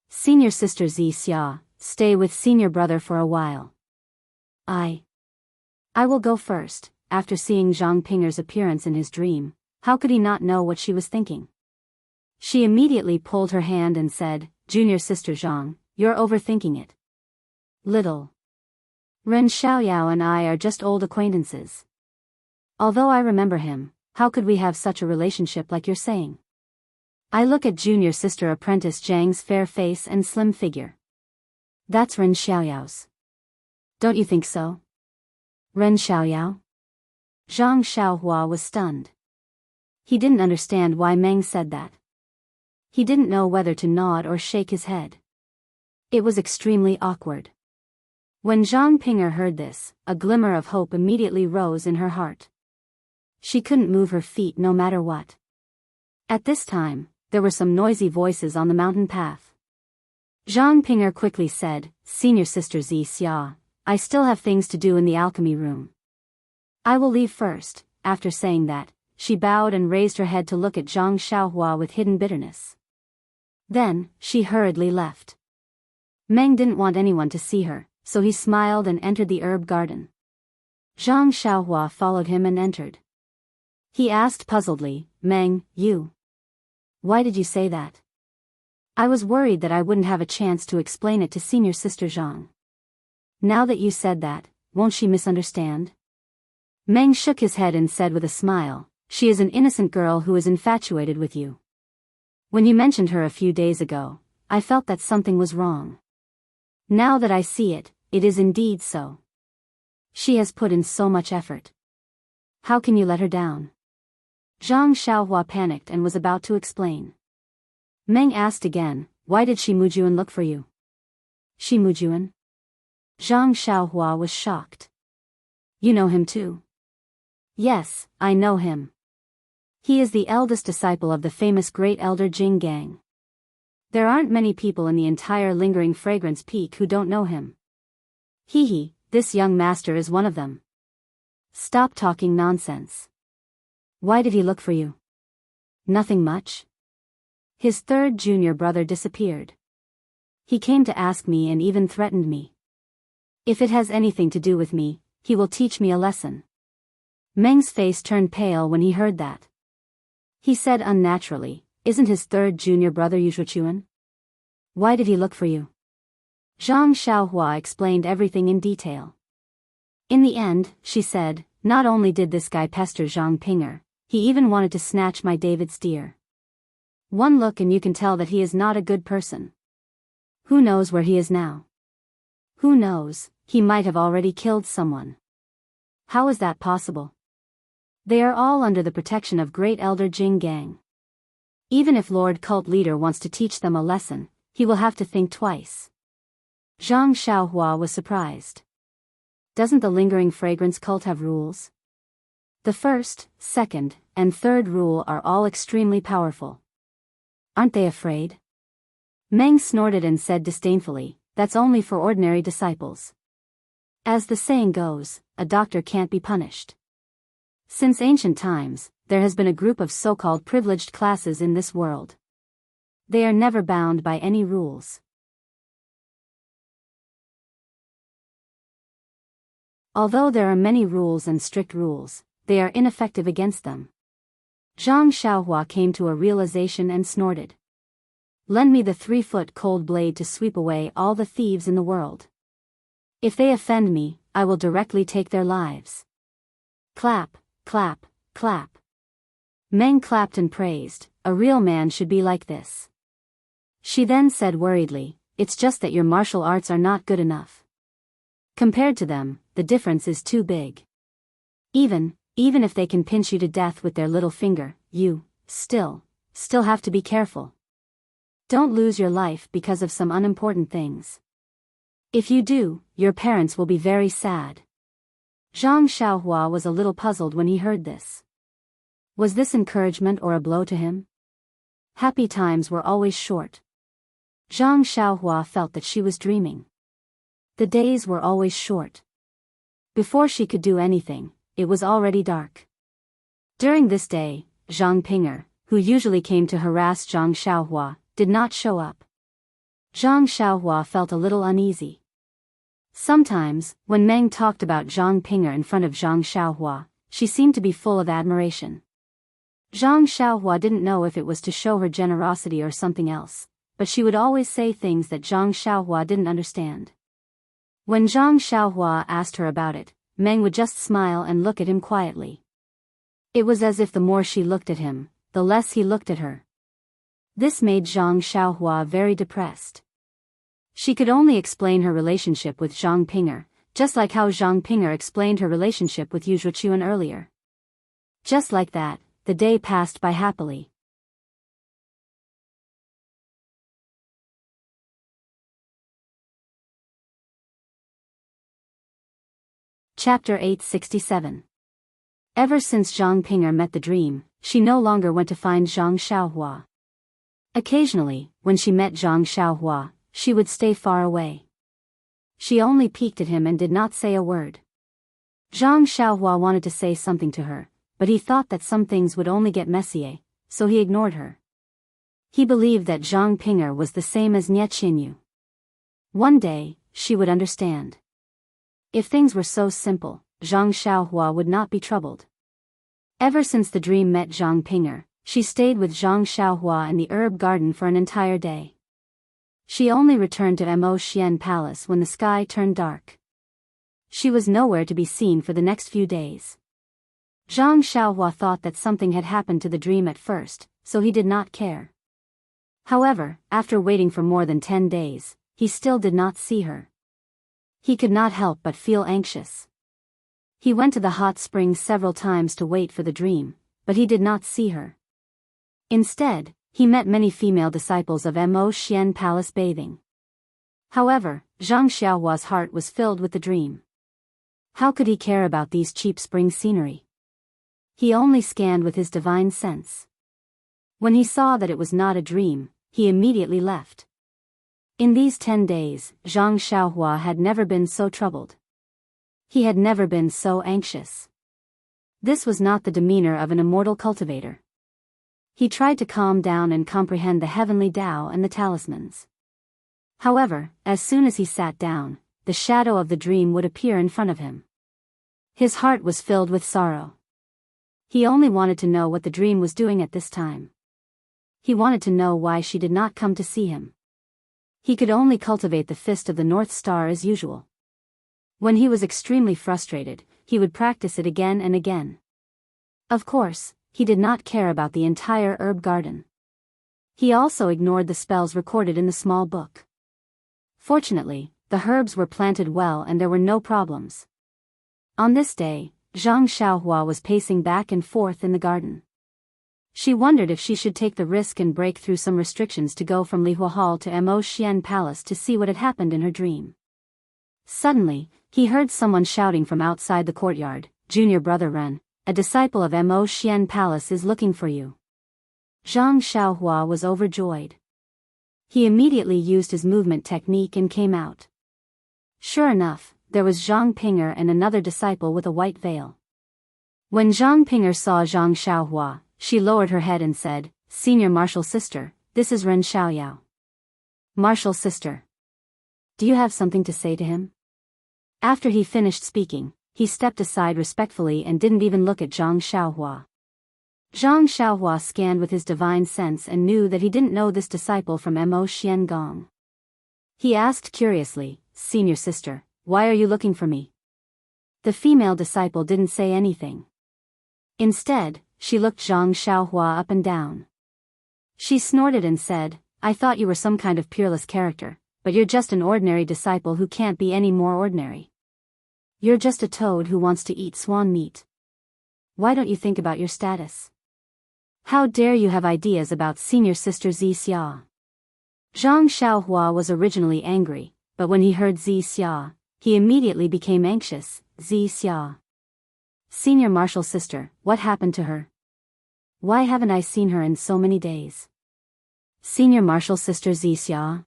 Senior Sister Xianxia, stay with Senior Brother for a while. I will go first. After seeing Zhang Ping'er's appearance in his dream, how could he not know what she was thinking? She immediately pulled her hand and said, Junior Sister Zhang, you're overthinking it. Little Ren Xiaoyao and I are just old acquaintances. Although I remember him, how could we have such a relationship like you're saying? I look at Junior Sister Apprentice Zhang's fair face and slim figure. That's Ren Xiaoyao's. Don't you think so? Ren Xiaoyao? Zhang Xiaohua was stunned. He didn't understand why Meng said that. He didn't know whether to nod or shake his head. It was extremely awkward. When Zhang Ping'er heard this, a glimmer of hope immediately rose in her heart. She couldn't move her feet no matter what. At this time, there were some noisy voices on the mountain path. Zhang Ping'er quickly said, Senior Sister Xianxia, I still have things to do in the alchemy room. I will leave first. After saying that, she bowed and raised her head to look at Zhang Xiaohua with hidden bitterness. Then, she hurriedly left. Meng didn't want anyone to see her, so he smiled and entered the herb garden. Zhang Xiaohua followed him and entered. He asked puzzledly, Meng, why did you say that? I was worried that I wouldn't have a chance to explain it to Senior Sister Zhang. Now that you said that, won't she misunderstand? Meng shook his head and said with a smile, she is an innocent girl who is infatuated with you. When you mentioned her a few days ago, I felt that something was wrong. Now that I see it, it is indeed so. She has put in so much effort. How can you let her down? Zhang Xiaohua panicked and was about to explain. Meng asked again, why did Shi Mujuan look for you? Shi Mujuan? Zhang Xiaohua was shocked. You know him too? Yes, I know him. He is the eldest disciple of the famous great elder Jing Gang. There aren't many people in the entire Lingering Fragrance Peak who don't know him. Hee, this young master is one of them. Stop talking nonsense. Why did he look for you? Nothing much. His third junior brother disappeared. He came to ask me and even threatened me. If it has anything to do with me, he will teach me a lesson. Meng's face turned pale when he heard that. He said unnaturally, isn't his third junior brother Wuxia? Why did he look for you? Zhang Xiaohua explained everything in detail. In the end, she said, not only did this guy pester Zhang Pinger, he even wanted to snatch my David's deer. One look and you can tell that he is not a good person. Who knows where he is now? Who knows, he might have already killed someone. How is that possible? They are all under the protection of Great Elder Jing Gang. Even if Lord Cult Leader wants to teach them a lesson, he will have to think twice. Zhang Xiaohua was surprised. Doesn't the Lingering Fragrance cult have rules? The first, second, and third rule are all extremely powerful. Aren't they afraid? Meng snorted and said disdainfully, that's only for ordinary disciples. As the saying goes, a doctor can't be punished. Since ancient times, there has been a group of so-called privileged classes in this world. They are never bound by any rules. Although there are many rules and strict rules, they are ineffective against them. Zhang Xiaohua came to a realization and snorted. Lend me the 3-foot cold blade to sweep away all the thieves in the world. If they offend me, I will directly take their lives. Clap, clap, clap. Meng clapped and praised, a real man should be like this. She then said worriedly, it's just that your martial arts are not good enough. Compared to them, the difference is too big. Even if they can pinch you to death with their little finger, you, still have to be careful. Don't lose your life because of some unimportant things. If you do, your parents will be very sad. Zhang Xiaohua was a little puzzled when he heard this. Was this encouragement or a blow to him? Happy times were always short. Zhang Xiaohua felt that she was dreaming. The days were always short. Before she could do anything, it was already dark. During this day, Zhang Pinger, who usually came to harass Zhang Xiaohua, did not show up. Zhang Xiaohua felt a little uneasy. Sometimes, when Meng talked about Zhang Pinger in front of Zhang Xiaohua, she seemed to be full of admiration. Zhang Xiaohua didn't know if it was to show her generosity or something else, but she would always say things that Zhang Xiaohua didn't understand. When Zhang Xiaohua asked her about it, Meng would just smile and look at him quietly. It was as if the more she looked at him, the less he looked at her. This made Zhang Xiaohua very depressed. She could only explain her relationship with Zhang Pinger, just like how Zhang Pinger explained her relationship with Wuxia earlier. Just like that, the day passed by happily. Chapter 867. Ever since Zhang Pinger met the dream, she no longer went to find Zhang Xiaohua. Occasionally, when she met Zhang Xiaohua, she would stay far away. She only peeked at him and did not say a word. Zhang Xiaohua wanted to say something to her, but he thought that some things would only get messier, so he ignored her. He believed that Zhang Pinger was the same as Nie Qinyu. One day, she would understand. If things were so simple, Zhang Xiaohua would not be troubled. Ever since the dream met Zhang Pinger, she stayed with Zhang Xiaohua in the herb garden for an entire day. She only returned to Mo Xian Palace when the sky turned dark. She was nowhere to be seen for the next few days. Zhang Xiaohua thought that something had happened to the dream at first, so he did not care. However, after waiting for more than 10 days, he still did not see her. He could not help but feel anxious. He went to the hot spring several times to wait for the dream, but he did not see her. Instead, he met many female disciples of Mo Xian Palace bathing. However, Zhang Xiaohua's heart was filled with the dream. How could he care about these cheap spring scenery? He only scanned with his divine sense. When he saw that it was not a dream, he immediately left. In these 10 days, Zhang Xiaohua had never been so troubled. He had never been so anxious. This was not the demeanor of an immortal cultivator. He tried to calm down and comprehend the heavenly Tao and the talismans. However, as soon as he sat down, the shadow of the dream would appear in front of him. His heart was filled with sorrow. He only wanted to know what the dream was doing at this time. He wanted to know why she did not come to see him. He could only cultivate the fist of the North Star as usual. When he was extremely frustrated, he would practice it again and again. Of course, he did not care about the entire herb garden. He also ignored the spells recorded in the small book. Fortunately, the herbs were planted well and there were no problems. On this day, Zhang Xiaohua was pacing back and forth in the garden. She wondered if she should take the risk and break through some restrictions to go from Lihua Hall to Mo Xian Palace to see what had happened in her dream. Suddenly, he heard someone shouting from outside the courtyard, "Junior brother Ren, a disciple of Mo Xian Palace is looking for you." Zhang Xiaohua was overjoyed. He immediately used his movement technique and came out. Sure enough, there was Zhang Pinger and another disciple with a white veil. When Zhang Pinger saw Zhang Xiaohua, she lowered her head and said, "Senior martial sister, this is Ren Xiaoyao." "Martial sister. Do you have something to say to him?" After he finished speaking, he stepped aside respectfully and didn't even look at Zhang Xiaohua. Zhang Xiaohua scanned with his divine sense and knew that he didn't know this disciple from Mo Xian Gong. He asked curiously, "Senior sister, why are you looking for me?" The female disciple didn't say anything. Instead, she looked Zhang Xiaohua up and down. She snorted and said, "I thought you were some kind of peerless character, but you're just an ordinary disciple who can't be any more ordinary. You're just a toad who wants to eat swan meat. Why don't you think about your status? How dare you have ideas about senior sister Xia?" Zhang Xiaohua was originally angry, but when he heard Xia, he immediately became anxious. "Xia. Senior martial sister, what happened to her? Why haven't I seen her in so many days?" "Senior martial sister Xia?"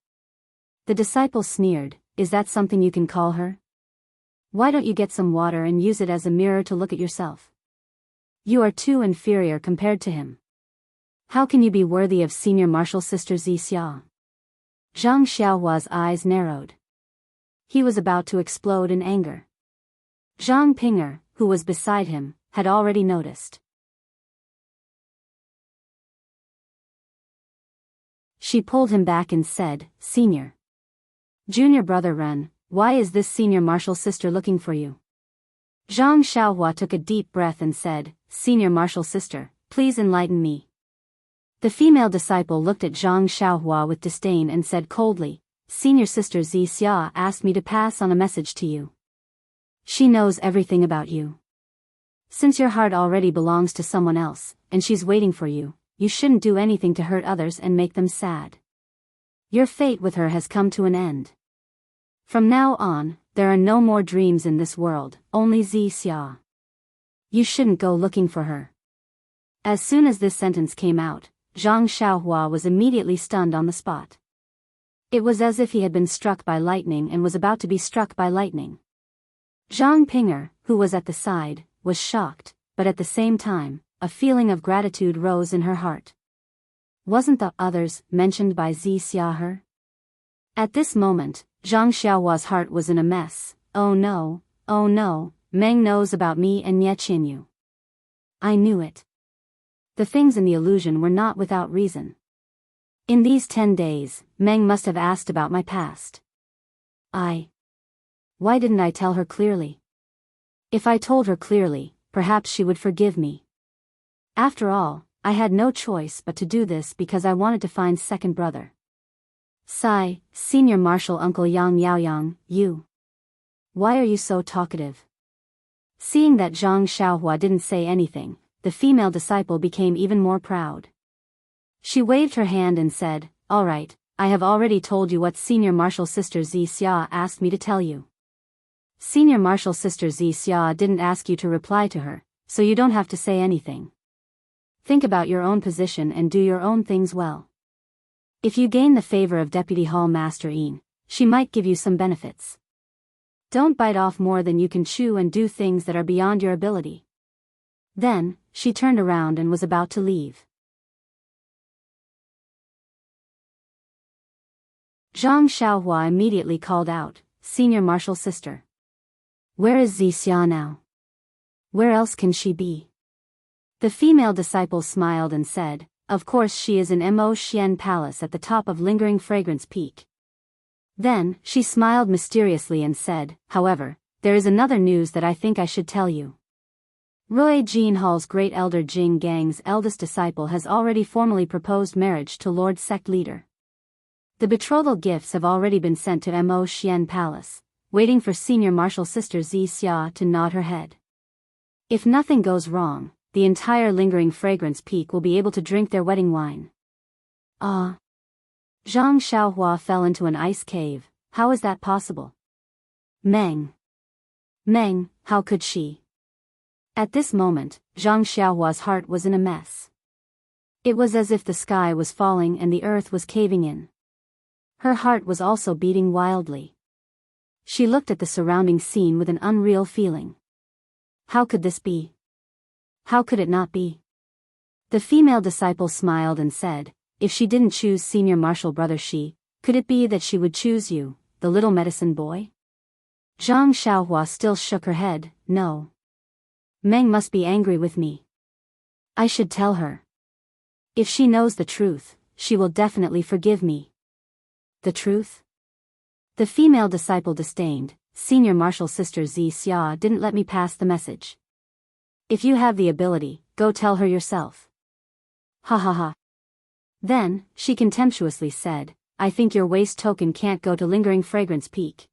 The disciple sneered, "Is that something you can call her? Why don't you get some water and use it as a mirror to look at yourself? You are too inferior compared to him. How can you be worthy of senior martial sister Xia?" Zhang Xiaohua's eyes narrowed. He was about to explode in anger. Zhang Pinger, who was beside him, had already noticed. She pulled him back and said, "Senior. Junior brother Ren, why is this senior martial sister looking for you?" Zhang Xiaohua took a deep breath and said, "Senior martial sister, please enlighten me." The female disciple looked at Zhang Xiaohua with disdain and said coldly, "Senior sister Xia asked me to pass on a message to you. She knows everything about you. Since your heart already belongs to someone else, and she's waiting for you, you shouldn't do anything to hurt others and make them sad. Your fate with her has come to an end. From now on, there are no more dreams in this world, only Xia. You shouldn't go looking for her." As soon as this sentence came out, Zhang Xiaohua was immediately stunned on the spot. It was as if he had been struck by lightning and was about to be struck by lightning. Zhang Pinger, who was at the side, was shocked, but at the same time, a feeling of gratitude rose in her heart. Wasn't the others mentioned by Xia her? At this moment, Zhang Xiaohua's heart was in a mess. Oh no, Meng knows about me and Nye Qinyu. I knew it. The things in the illusion were not without reason. In these 10 days, Meng must have asked about my past. Why didn't I tell her clearly? If I told her clearly, perhaps she would forgive me. After all, I had no choice but to do this because I wanted to find second brother. Sigh, senior martial uncle Yang Yaoyang, you. Why are you so talkative? Seeing that Zhang Xiaohua didn't say anything, the female disciple became even more proud. She waved her hand and said, "All right, I have already told you what Senior Marshal Sister Xianxia asked me to tell you. Senior Marshal Sister Xianxia didn't ask you to reply to her, so you don't have to say anything. Think about your own position and do your own things well. If you gain the favor of Deputy Hall Master Yin, she might give you some benefits. Don't bite off more than you can chew and do things that are beyond your ability." Then, she turned around and was about to leave. Zhang Xiaohua immediately called out, "Senior Marshal Sister. Where is Xia now? Where else can she be?" The female disciple smiled and said, "Of course she is in Mo Xian Palace at the top of Lingering Fragrance Peak." Then, she smiled mysteriously and said, "However, there is another news that I think I should tell you. Rui Jinhal's great elder Jing Gang's eldest disciple has already formally proposed marriage to Lord Sect Leader. The betrothal gifts have already been sent to Mo Xian Palace, waiting for Senior Marshal Sister Xia to nod her head. If nothing goes wrong, the entire Lingering Fragrance Peak will be able to drink their wedding wine." Ah! Zhang Xiaohua fell into an ice cave. How is that possible? Meng, how could she? At this moment, Zhang Xiaohua's heart was in a mess. It was as if the sky was falling and the earth was caving in. Her heart was also beating wildly. She looked at the surrounding scene with an unreal feeling. How could this be? How could it not be? The female disciple smiled and said, "If she didn't choose Senior Marshal Brother Shi, could it be that she would choose you, the little medicine boy?" Zhang Xiaohua still shook her head. "No. Meng must be angry with me. I should tell her. If she knows the truth, she will definitely forgive me." The truth? The female disciple disdained. "Senior Marshal Sister Xia didn't let me pass the message. If you have the ability, go tell her yourself." Ha ha ha. Then, she contemptuously said, "I think your waste token can't go to Lingering Fragrance Peak."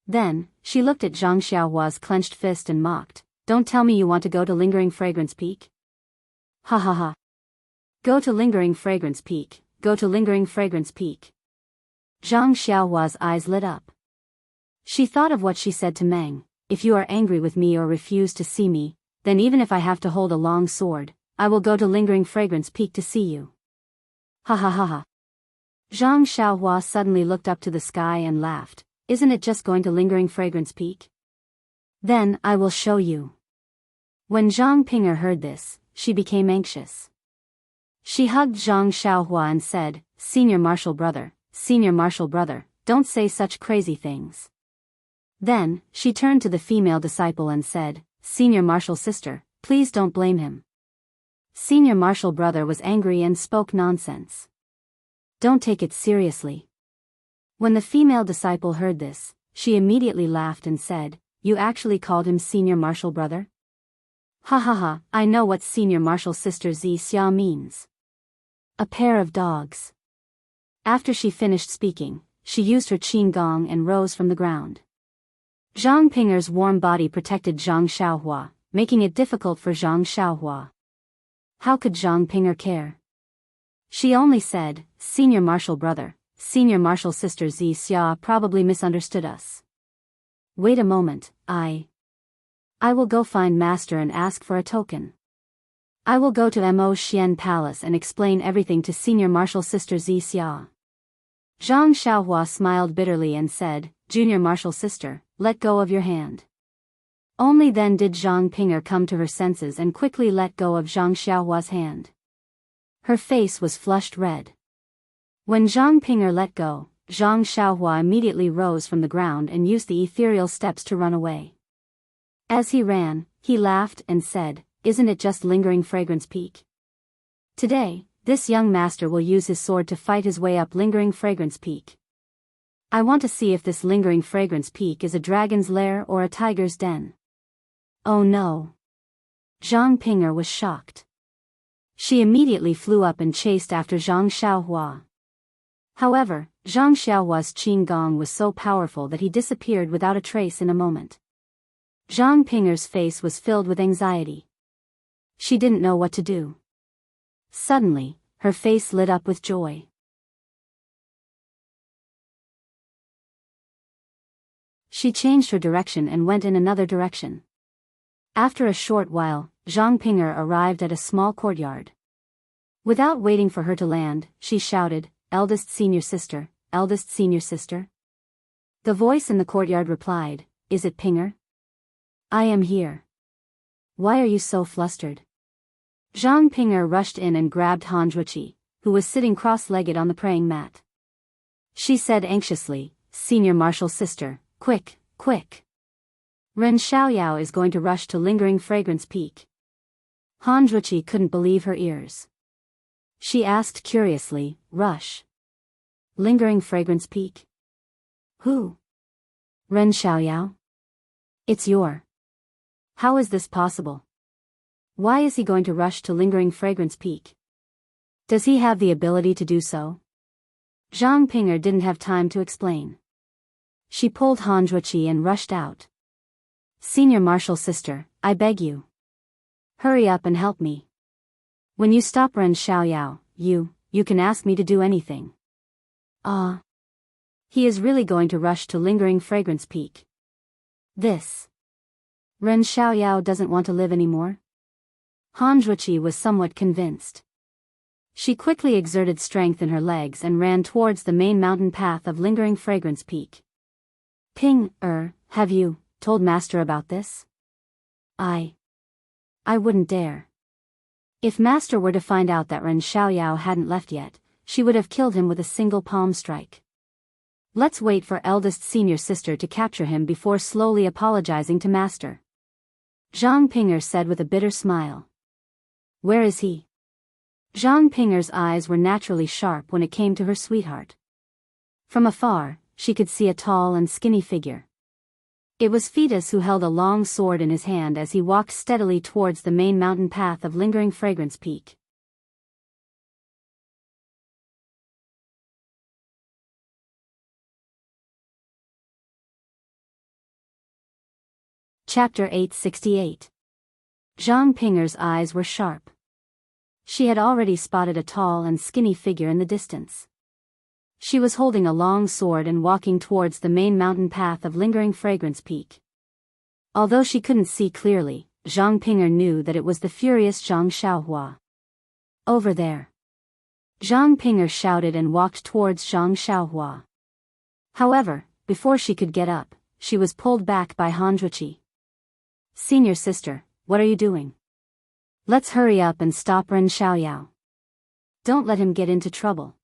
Then, she looked at Zhang Xiaohua's clenched fist and mocked, "Don't tell me you want to go to Lingering Fragrance Peak? Ha ha ha. Go to Lingering Fragrance Peak, go to Lingering Fragrance Peak." Zhang Xiaohua's eyes lit up. She thought of what she said to Meng, "If you are angry with me or refuse to see me, then even if I have to hold a long sword, I will go to Lingering Fragrance Peak to see you." Ha ha ha ha. Zhang Xiaohua suddenly looked up to the sky and laughed. "Isn't it just going to Lingering Fragrance Peak? Then I will show you." When Zhang Pinger heard this, she became anxious. She hugged Zhang Xiaohua and said, Senior Marshal Brother, don't say such crazy things." Then, she turned to the female disciple and said, "Senior Marshal Sister, please don't blame him. Senior Marshal Brother was angry and spoke nonsense. Don't take it seriously." When the female disciple heard this, she immediately laughed and said, "You actually called him Senior Marshal Brother? Ha ha ha, I know what Senior Marshal Sister Xia means. A pair of dogs." After she finished speaking, she used her qin gong and rose from the ground. Zhang Pinger's warm body protected Zhang Xiaohua, making it difficult for Zhang Xiaohua. How could Zhang Pinger care? She only said, "Senior Marshal Brother, Senior Marshal Sister Xia probably misunderstood us. Wait a moment, I will go find Master and ask for a token. I will go to Mo Xian Palace and explain everything to Senior Marshal Sister Xia." Zhang Xiaohua smiled bitterly and said, "Junior Marshal Sister, let go of your hand." Only then did Zhang Pinger come to her senses and quickly let go of Zhang Xiaohua's hand. Her face was flushed red. When Zhang Pinger let go, Zhang Xiaohua immediately rose from the ground and used the ethereal steps to run away. As he ran, he laughed and said, "Isn't it just Lingering Fragrance Peak? Today, this young master will use his sword to fight his way up Lingering Fragrance Peak. I want to see if this Lingering Fragrance Peak is a dragon's lair or a tiger's den." Oh no! Zhang Pinger was shocked. She immediately flew up and chased after Zhang Xiaohua. However, Zhang Xiaohua's qin gong was so powerful that he disappeared without a trace in a moment. Zhang Pinger's face was filled with anxiety. She didn't know what to do. Suddenly, her face lit up with joy. She changed her direction and went in another direction. After a short while, Zhang Pinger arrived at a small courtyard. Without waiting for her to land, she shouted, "Eldest senior sister, eldest senior sister." The voice in the courtyard replied, "Is it Pinger? I am here. Why are you so flustered?" Zhang Pinger rushed in and grabbed Han Zhuqi, who was sitting cross-legged on the praying mat. She said anxiously, "Senior martial sister, quick, quick. Ren Xiaoyao is going to rush to Lingering Fragrance Peak." Han Zhuqi couldn't believe her ears. She asked curiously, "Rush? Lingering Fragrance Peak? Who? Ren Xiaoyao? It's your. How is this possible? Why is he going to rush to Lingering Fragrance Peak? Does he have the ability to do so?" Zhang Pinger didn't have time to explain. She pulled Han Zhuqi and rushed out. "Senior martial sister, I beg you. Hurry up and help me. When you stop Ren Xiaoyao, you can ask me to do anything." He is really going to rush to Lingering Fragrance Peak. This. Ren Xiaoyao doesn't want to live anymore? Han Zhuqi was somewhat convinced. She quickly exerted strength in her legs and ran towards the main mountain path of Lingering Fragrance Peak. Have you told Master about this?" I wouldn't dare. If Master were to find out that Ren Xiaoyao hadn't left yet, she would have killed him with a single palm strike. Let's wait for eldest senior sister to capture him before slowly apologizing to Master. Zhang Pinger said with a bitter smile. Where is he? Zhang Pinger's eyes were naturally sharp when it came to her sweetheart. From afar, she could see a tall and skinny figure. It was Fetus who held a long sword in his hand as he walked steadily towards the main mountain path of Lingering Fragrance Peak. Chapter 868. Zhang Pinger's eyes were sharp. She had already spotted a tall and skinny figure in the distance. She was holding a long sword and walking towards the main mountain path of Lingering Fragrance Peak. Although she couldn't see clearly, Zhang Pinger knew that it was the furious Zhang Xiaohua. Over there. Zhang Pinger shouted and walked towards Zhang Xiaohua. However, before she could get up, she was pulled back by Han Zhuqi. Senior sister, what are you doing? Let's hurry up and stop Ren Xiaoyao. Don't let him get into trouble.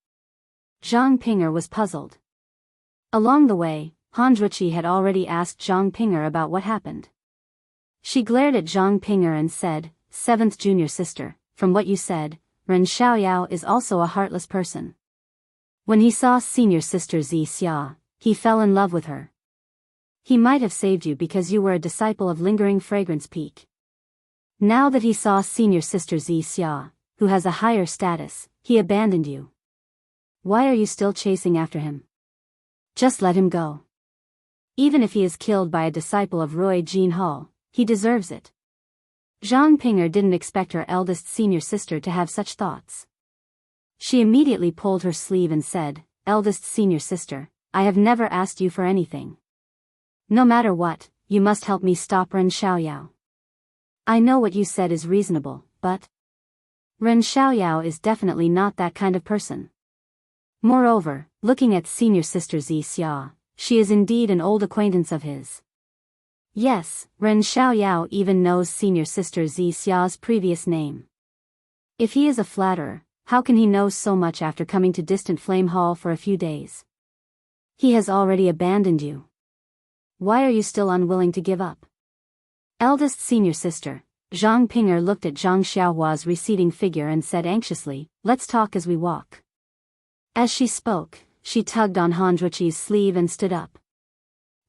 Zhang Pinger was puzzled. Along the way, Han Zhuqi had already asked Zhang Pinger about what happened. She glared at Zhang Pinger and said, "Seventh junior sister, from what you said, Ren Xiaoyao is also a heartless person. When he saw senior sister Xia, he fell in love with her. He might have saved you because you were a disciple of Lingering Fragrance Peak. Now that he saw senior sister Xia, who has a higher status, he abandoned you. Why are you still chasing after him? Just let him go. Even if he is killed by a disciple of Roy Jinhao, he deserves it." Zhang Pinger didn't expect her eldest senior sister to have such thoughts. She immediately pulled her sleeve and said, "Eldest senior sister, I have never asked you for anything. No matter what, you must help me stop Ren Xiaoyao. I know what you said is reasonable, but Ren Xiaoyao is definitely not that kind of person. Moreover, looking at senior sister Xia, she is indeed an old acquaintance of his. Yes, Ren Xiaoyao even knows senior sister Xia's previous name. If he is a flatterer, how can he know so much after coming to distant Flame Hall for a few days? He has already abandoned you. Why are you still unwilling to give up?" Eldest senior sister, Zhang Pinger looked at Zhang Xiaohua's receding figure and said anxiously, "Let's talk as we walk." As she spoke, she tugged on Han Zhuqi's sleeve and stood up.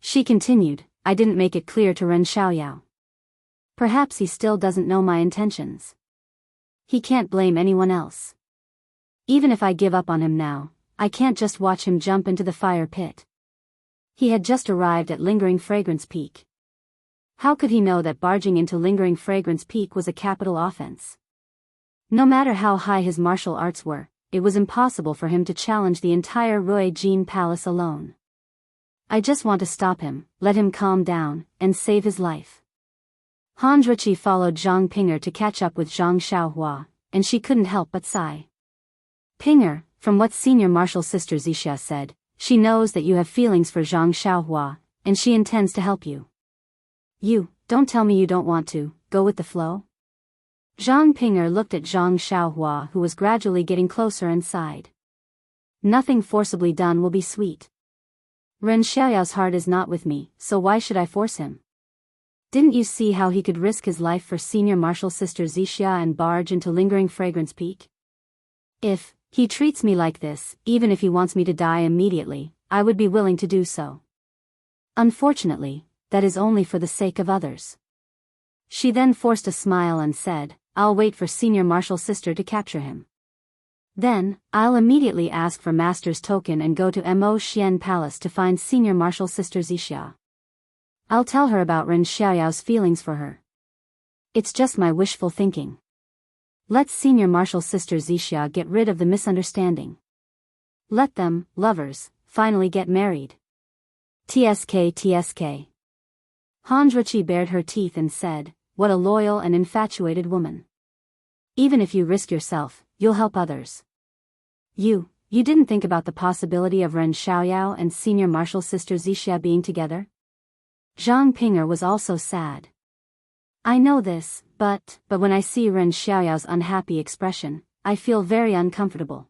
She continued, "I didn't make it clear to Ren Xiaoyao. Perhaps he still doesn't know my intentions. He can't blame anyone else. Even if I give up on him now, I can't just watch him jump into the fire pit. He had just arrived at Lingering Fragrance Peak. How could he know that barging into Lingering Fragrance Peak was a capital offense? No matter how high his martial arts were, it was impossible for him to challenge the entire Rui Jin Palace alone. I just want to stop him, let him calm down, and save his life. Han Zhuqi followed Zhang Ping'er to catch up with Zhang Xiaohua, and she couldn't help but sigh. Ping'er, from what Senior Marshal Sister Xianxia said, she knows that you have feelings for Zhang Xiaohua, and she intends to help you. You, don't tell me you don't want to, go with the flow? Zhang Ping'er looked at Zhang Xiaohua, who was gradually getting closer, and sighed. Nothing forcibly done will be sweet. Ren Xiaoyao's heart is not with me, so why should I force him? Didn't you see how he could risk his life for Senior Marshal Sister Xianxia and barge into Lingering Fragrance Peak? If he treats me like this, even if he wants me to die immediately, I would be willing to do so. Unfortunately, that is only for the sake of others. She then forced a smile and said, I'll wait for Senior Marshal Sister to capture him. Then, I'll immediately ask for Master's token and go to Mo Xian Palace to find Senior Marshal Sister Xianxia. I'll tell her about Ren Xiaoyao's feelings for her. It's just my wishful thinking. Let Senior Marshal Sister Xianxia get rid of the misunderstanding. Let them, lovers, finally get married. TSK. Han Zhuqi bared her teeth and said, what a loyal and infatuated woman. Even if you risk yourself, you'll help others. You didn't think about the possibility of Ren Xiaoyao and Senior Marshal Sister Xianxia being together? Zhang Ping'er was also sad. I know this, but when I see Ren Xiaoyao's unhappy expression, I feel very uncomfortable.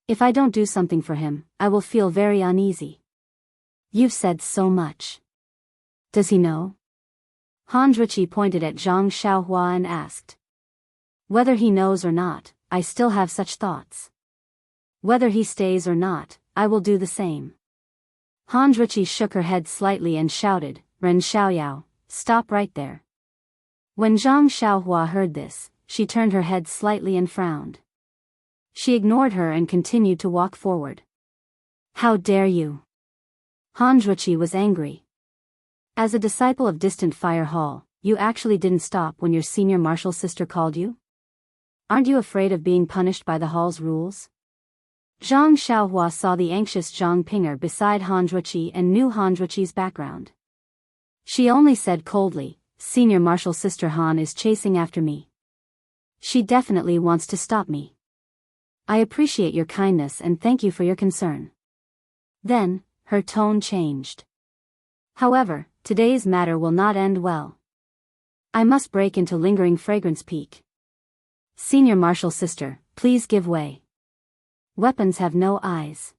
If I don't do something for him, I will feel very uneasy. You've said so much. Does he know? Han Zhuqi pointed at Zhang Xiaohua and asked. Whether he knows or not, I still have such thoughts. Whether he stays or not, I will do the same. Han Zhuqi shook her head slightly and shouted, Ren Xiaoyao, stop right there. When Zhang Xiaohua heard this, she turned her head slightly and frowned. She ignored her and continued to walk forward. How dare you? Han Zhuqi was angry. As a disciple of Distant Fire Hall, you actually didn't stop when your Senior Marshal Sister called you? Aren't you afraid of being punished by the hall's rules? Zhang Xiaohua saw the anxious Zhang Ping'er beside Han Zhuqi and knew Han Zhuqi's background. She only said coldly, Senior Marshal Sister Han is chasing after me. She definitely wants to stop me. I appreciate your kindness and thank you for your concern. Then, her tone changed. However, today's matter will not end well. I must break into Lingering Fragrance Peak. Senior Marshal Sister, please give way. Weapons have no eyes.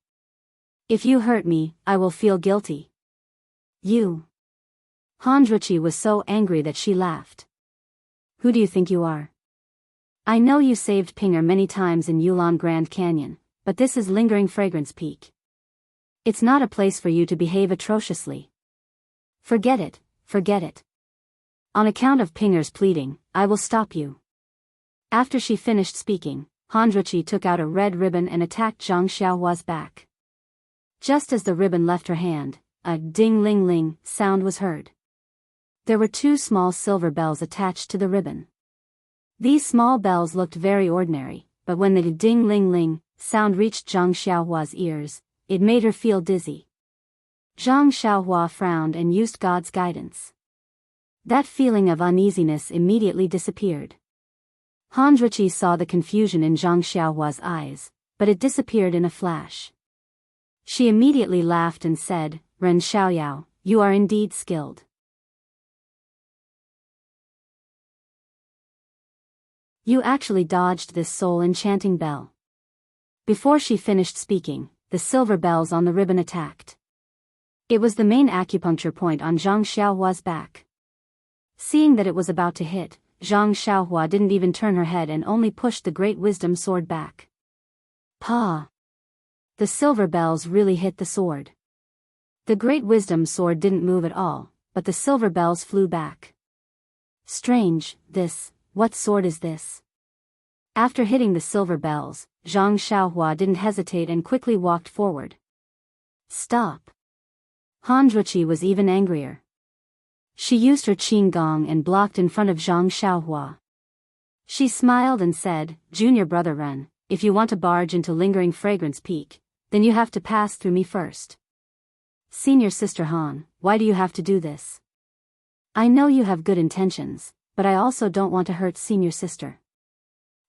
If you hurt me, I will feel guilty. You. Han Zhuqi was so angry that she laughed. Who do you think you are? I know you saved Ping'er many times in Yulon Grand Canyon, but this is Lingering Fragrance Peak. It's not a place for you to behave atrociously. Forget it, forget it. On account of Ping'er's pleading, I will stop you. After she finished speaking, Han Zhuqi took out a red ribbon and attacked Zhang Xiaohua's back. Just as the ribbon left her hand, a ding-ling-ling sound was heard. There were 2 small silver bells attached to the ribbon. These small bells looked very ordinary, but when the ding-ling-ling sound reached Zhang Xiaohua's ears, it made her feel dizzy. Zhang Xiaohua frowned and used God's guidance. That feeling of uneasiness immediately disappeared. Han Zhuqi saw the confusion in Zhang Xiaohua's eyes, but it disappeared in a flash. She immediately laughed and said, Ren Xiaoyao, you are indeed skilled. You actually dodged this soul-enchanting bell. Before she finished speaking, the silver bells on the ribbon attacked. It was the main acupuncture point on Zhang Xiaohua's back. Seeing that it was about to hit, Zhang Xiaohua didn't even turn her head and only pushed the Great Wisdom Sword back. Pa! The silver bells really hit the sword. The Great Wisdom Sword didn't move at all, but the silver bells flew back. Strange, what sword is this? After hitting the silver bells, Zhang Xiaohua didn't hesitate and quickly walked forward. Stop. Han Zhuqi was even angrier. She used her qing gong and blocked in front of Zhang Xiaohua. She smiled and said, Junior brother Ren, if you want to barge into Lingering Fragrance Peak, then you have to pass through me first. Senior sister Han, why do you have to do this? I know you have good intentions, but I also don't want to hurt senior sister.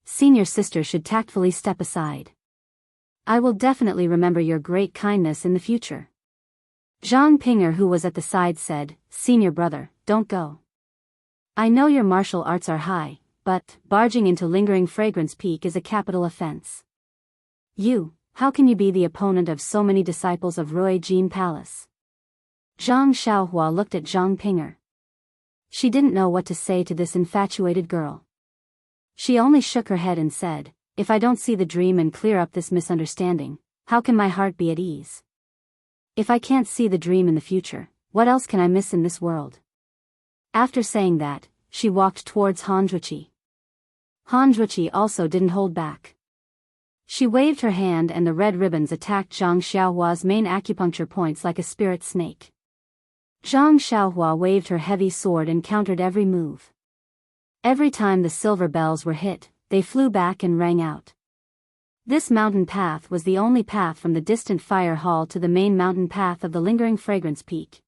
Senior sister should tactfully step aside. I will definitely remember your great kindness in the future. Zhang Pinger, who was at the side, said, Senior brother, don't go. I know your martial arts are high, but barging into Lingering Fragrance Peak is a capital offense. How can you be the opponent of so many disciples of Rui Jin Palace? Zhang Xiaohua looked at Zhang Pinger. She didn't know what to say to this infatuated girl. She only shook her head and said, if I don't see the dream and clear up this misunderstanding, how can my heart be at ease? If I can't see the dream in the future, what else can I miss in this world? After saying that, she walked towards Han Zhuqi. Han Zhuqi also didn't hold back. She waved her hand and the red ribbons attacked Zhang Xiaohua's main acupuncture points like a spirit snake. Zhang Xiaohua waved her heavy sword and countered every move. Every time the silver bells were hit, they flew back and rang out. This mountain path was the only path from the distant fire hall to the main mountain path of the Lingering Fragrance Peak.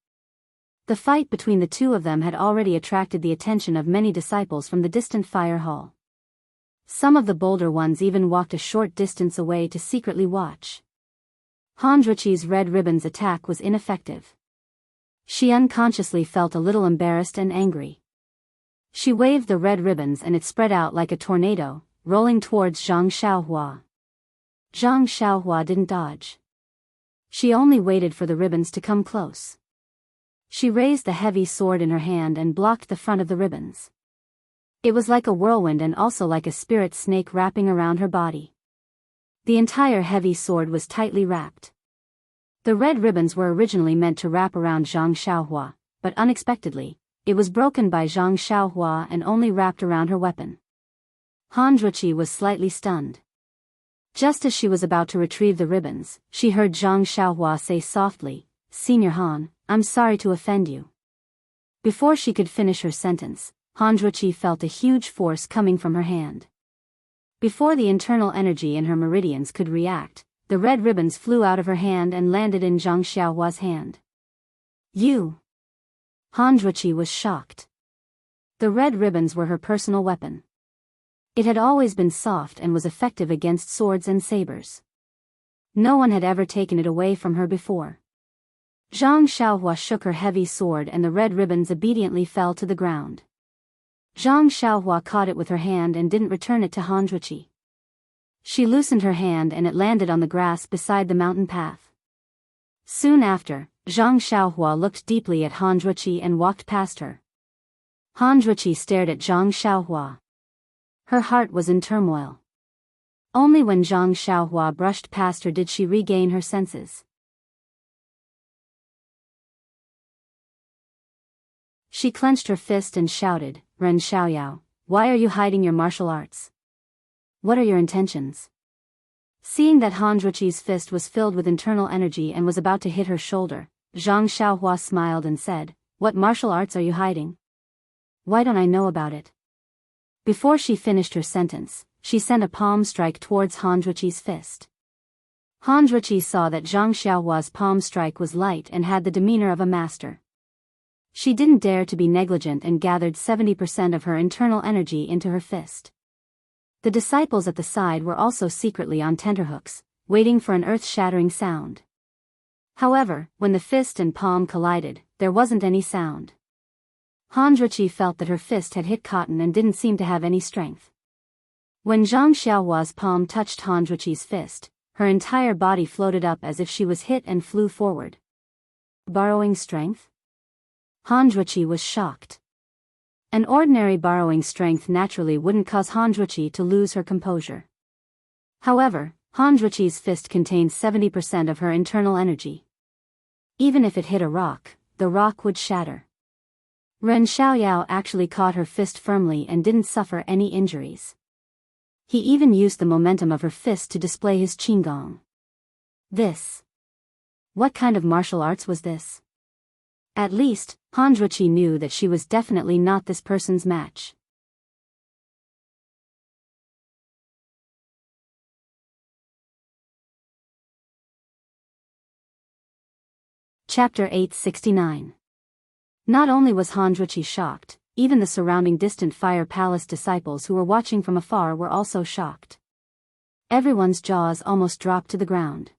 The fight between the two of them had already attracted the attention of many disciples from the distant fire hall. Some of the bolder ones even walked a short distance away to secretly watch. Han Zhuqi's red ribbons attack was ineffective. She unconsciously felt a little embarrassed and angry. She waved the red ribbons and it spread out like a tornado, rolling towards Zhang Xiaohua. Zhang Xiaohua didn't dodge. She only waited for the ribbons to come close. She raised the heavy sword in her hand and blocked the front of the ribbons. It was like a whirlwind and also like a spirit snake wrapping around her body. The entire heavy sword was tightly wrapped. The red ribbons were originally meant to wrap around Zhang Xiaohua, but unexpectedly, it was broken by Zhang Xiaohua and only wrapped around her weapon. Han Zhuqi was slightly stunned. Just as she was about to retrieve the ribbons, she heard Zhang Xiaohua say softly, Senior Han, I'm sorry to offend you. Before she could finish her sentence, Han Zhuqi felt a huge force coming from her hand. Before the internal energy in her meridians could react, the red ribbons flew out of her hand and landed in Zhang Xiaohua's hand. You! Han Zhuqi was shocked. The red ribbons were her personal weapon. It had always been soft and was effective against swords and sabers. No one had ever taken it away from her before. Zhang Xiaohua shook her heavy sword and the red ribbons obediently fell to the ground. Zhang Xiaohua caught it with her hand and didn't return it to Han Zhuqi. She loosened her hand and it landed on the grass beside the mountain path. Soon after, Zhang Xiaohua looked deeply at Han Zhuqi and walked past her. Han Zhuqi stared at Zhang Xiaohua. Her heart was in turmoil. Only when Zhang Xiaohua brushed past her did she regain her senses. She clenched her fist and shouted, Ren Xiaoyao, why are you hiding your martial arts? What are your intentions? Seeing that Han Zhuqi's fist was filled with internal energy and was about to hit her shoulder, Zhang Xiaohua smiled and said, What martial arts are you hiding? Why don't I know about it? Before she finished her sentence, she sent a palm strike towards Han Zhuqi's fist. Han Zhuqi saw that Zhang Xiaohua's palm strike was light and had the demeanor of a master. She didn't dare to be negligent and gathered 70% of her internal energy into her fist. The disciples at the side were also secretly on tenterhooks, waiting for an earth-shattering sound. However, when the fist and palm collided, there wasn't any sound. Han Zhuqi felt that her fist had hit cotton and didn't seem to have any strength. When Zhang Xiaohua's palm touched Han Zhuqi's fist, her entire body floated up as if she was hit and flew forward. Borrowing strength? Han Zhuqi was shocked. An ordinary borrowing strength naturally wouldn't cause Han Zhuqi to lose her composure. However, Han Zhuqi's fist contained 70% of her internal energy. Even if it hit a rock, the rock would shatter. Ren Xiaoyao actually caught her fist firmly and didn't suffer any injuries. He even used the momentum of her fist to display his qinggong. This What kind of martial arts was this? At least, Han Zhuqi knew that she was definitely not this person's match. Chapter 869. Not only was Han Zhuqi shocked, even the surrounding distant Fire Palace disciples who were watching from afar were also shocked. Everyone's jaws almost dropped to the ground.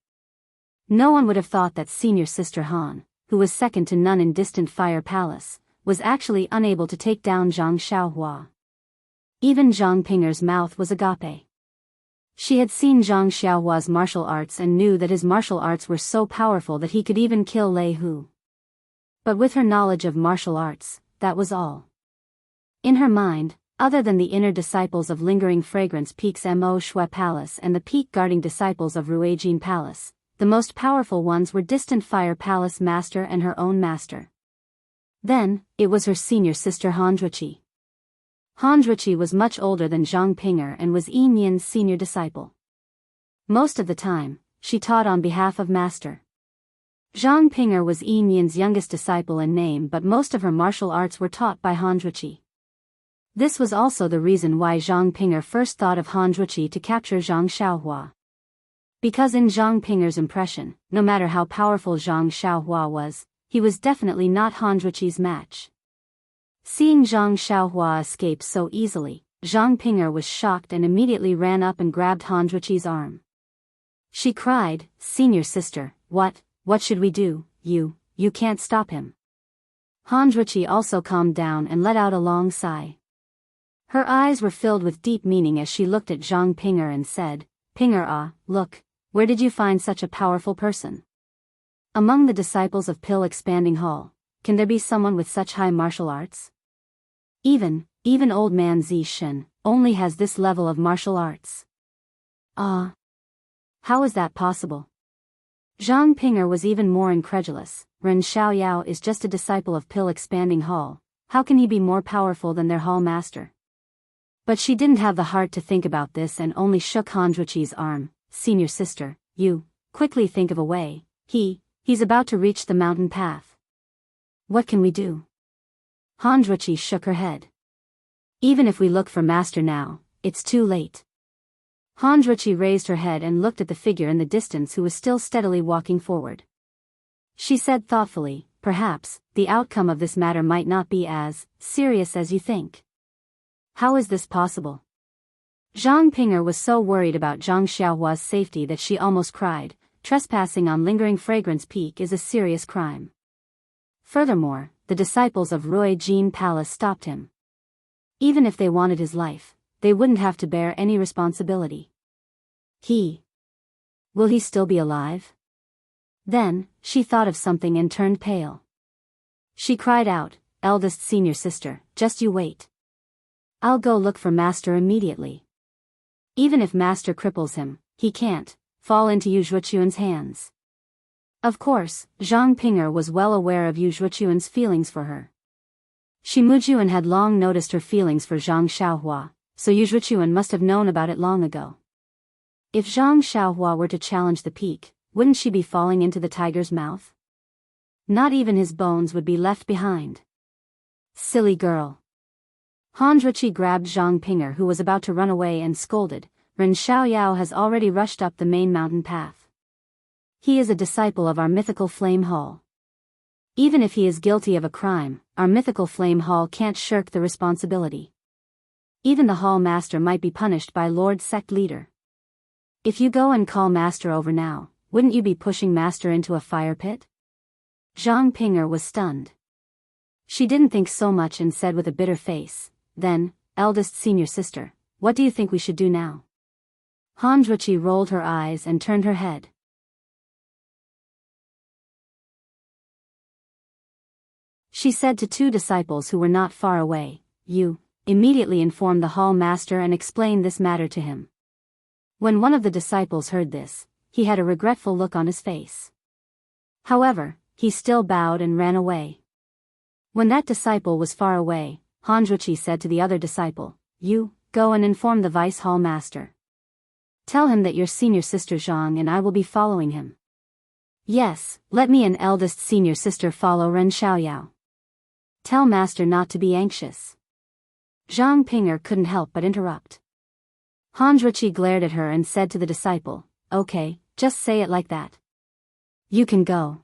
No one would have thought that senior sister Han, who was second to none in distant Fire Palace, was actually unable to take down Zhang Xiaohua. Even Zhang Pinger's mouth was agape. She had seen Zhang Xiaohua's martial arts and knew that his martial arts were so powerful that he could even kill Lei Hu. But with her knowledge of martial arts, that was all. In her mind, other than the inner disciples of Lingering Fragrance Peak's Mo Shui Palace and the peak-guarding disciples of Ruijin Palace, the most powerful ones were distant Fire Palace master and her own master. Then, it was her senior sister Han Zhuqi. Han Zhuqi was much older than Zhang Pinger and was Yi Nian's senior disciple. Most of the time, she taught on behalf of Master. Zhang Pinger was Yi Nian's youngest disciple in name, but most of her martial arts were taught by Han Zhuqi. This was also the reason why Zhang Pinger first thought of Han Zhuqi to capture Zhang Xiaohua. Because in Zhang Pinger's impression, no matter how powerful Zhang Xiaohua was, he was definitely not Han Zhuqi's match. Seeing Zhang Xiaohua escape so easily, Zhang Pinger was shocked and immediately ran up and grabbed Han Zhuqi's arm. She cried, "Senior sister, what should we do? You can't stop him." Han Zhuqi also calmed down and let out a long sigh. Her eyes were filled with deep meaning as she looked at Zhang Pinger and said, "Pinger look, where did you find such a powerful person? Among the disciples of Pill Expanding Hall, can there be someone with such high martial arts? Even old man Zi Shen only has this level of martial arts." How is that possible? Zhang Pinger was even more incredulous. Ren Xiaoyao is just a disciple of Pill Expanding Hall. How can he be more powerful than their hall master? But she didn't have the heart to think about this and only shook Han Zhuqi's arm. "Senior sister, you quickly think of a way. He's about to reach the mountain path. What can we do?" Han Zhuqi shook her head. "Even if we look for Master now, it's too late." Han Zhuqi raised her head and looked at the figure in the distance who was still steadily walking forward. She said thoughtfully, "Perhaps, the outcome of this matter might not be as serious as you think." "How is this possible?" Zhang Pinger was so worried about Zhang Xiaohua's safety that she almost cried. Trespassing on Lingering Fragrance Peak is a serious crime. Furthermore, the disciples of Ruijin Palace stopped him. Even if they wanted his life, they wouldn't have to bear any responsibility. Will he still be alive? Then, she thought of something and turned pale. She cried out, "Eldest senior sister, just you wait. I'll go look for Master immediately. Even if Master cripples him, he can't fall into Yu Zhuochuan's hands." Of course, Zhang Pinger was well aware of Yu Zhuochuan's feelings for her. Shi Mujuan had long noticed her feelings for Zhang Xiaohua, so Yu Zhuochuan must have known about it long ago. If Zhang Xiaohua were to challenge the peak, wouldn't she be falling into the tiger's mouth? Not even his bones would be left behind. Silly girl. Han Zhuqi grabbed Zhang Pinger, who was about to run away, and scolded, "Ren Xiaoyao has already rushed up the main mountain path. He is a disciple of our mythical Flame Hall. Even if he is guilty of a crime, our mythical Flame Hall can't shirk the responsibility. Even the hall master might be punished by Lord Sect Leader. If you go and call Master over now, wouldn't you be pushing Master into a fire pit?" Zhang Pinger was stunned. She didn't think so much and said with a bitter face, "Then, eldest senior sister, what do you think we should do now?" Han Zhuqi rolled her eyes and turned her head. She said to two disciples who were not far away, "You immediately inform the hall master and explain this matter to him." When one of the disciples heard this, he had a regretful look on his face. However, he still bowed and ran away. When that disciple was far away, Han Zhuqi said to the other disciple, "You go and inform the vice hall master. Tell him that your senior sister Zhang and I will be following him." Yes, let me and eldest senior sister follow Ren Xiaoyao. Tell master not to be anxious. Zhang Ping'er couldn't help but interrupt. Han Zhuqi glared at her and said to the disciple, okay, just say it like that. You can go.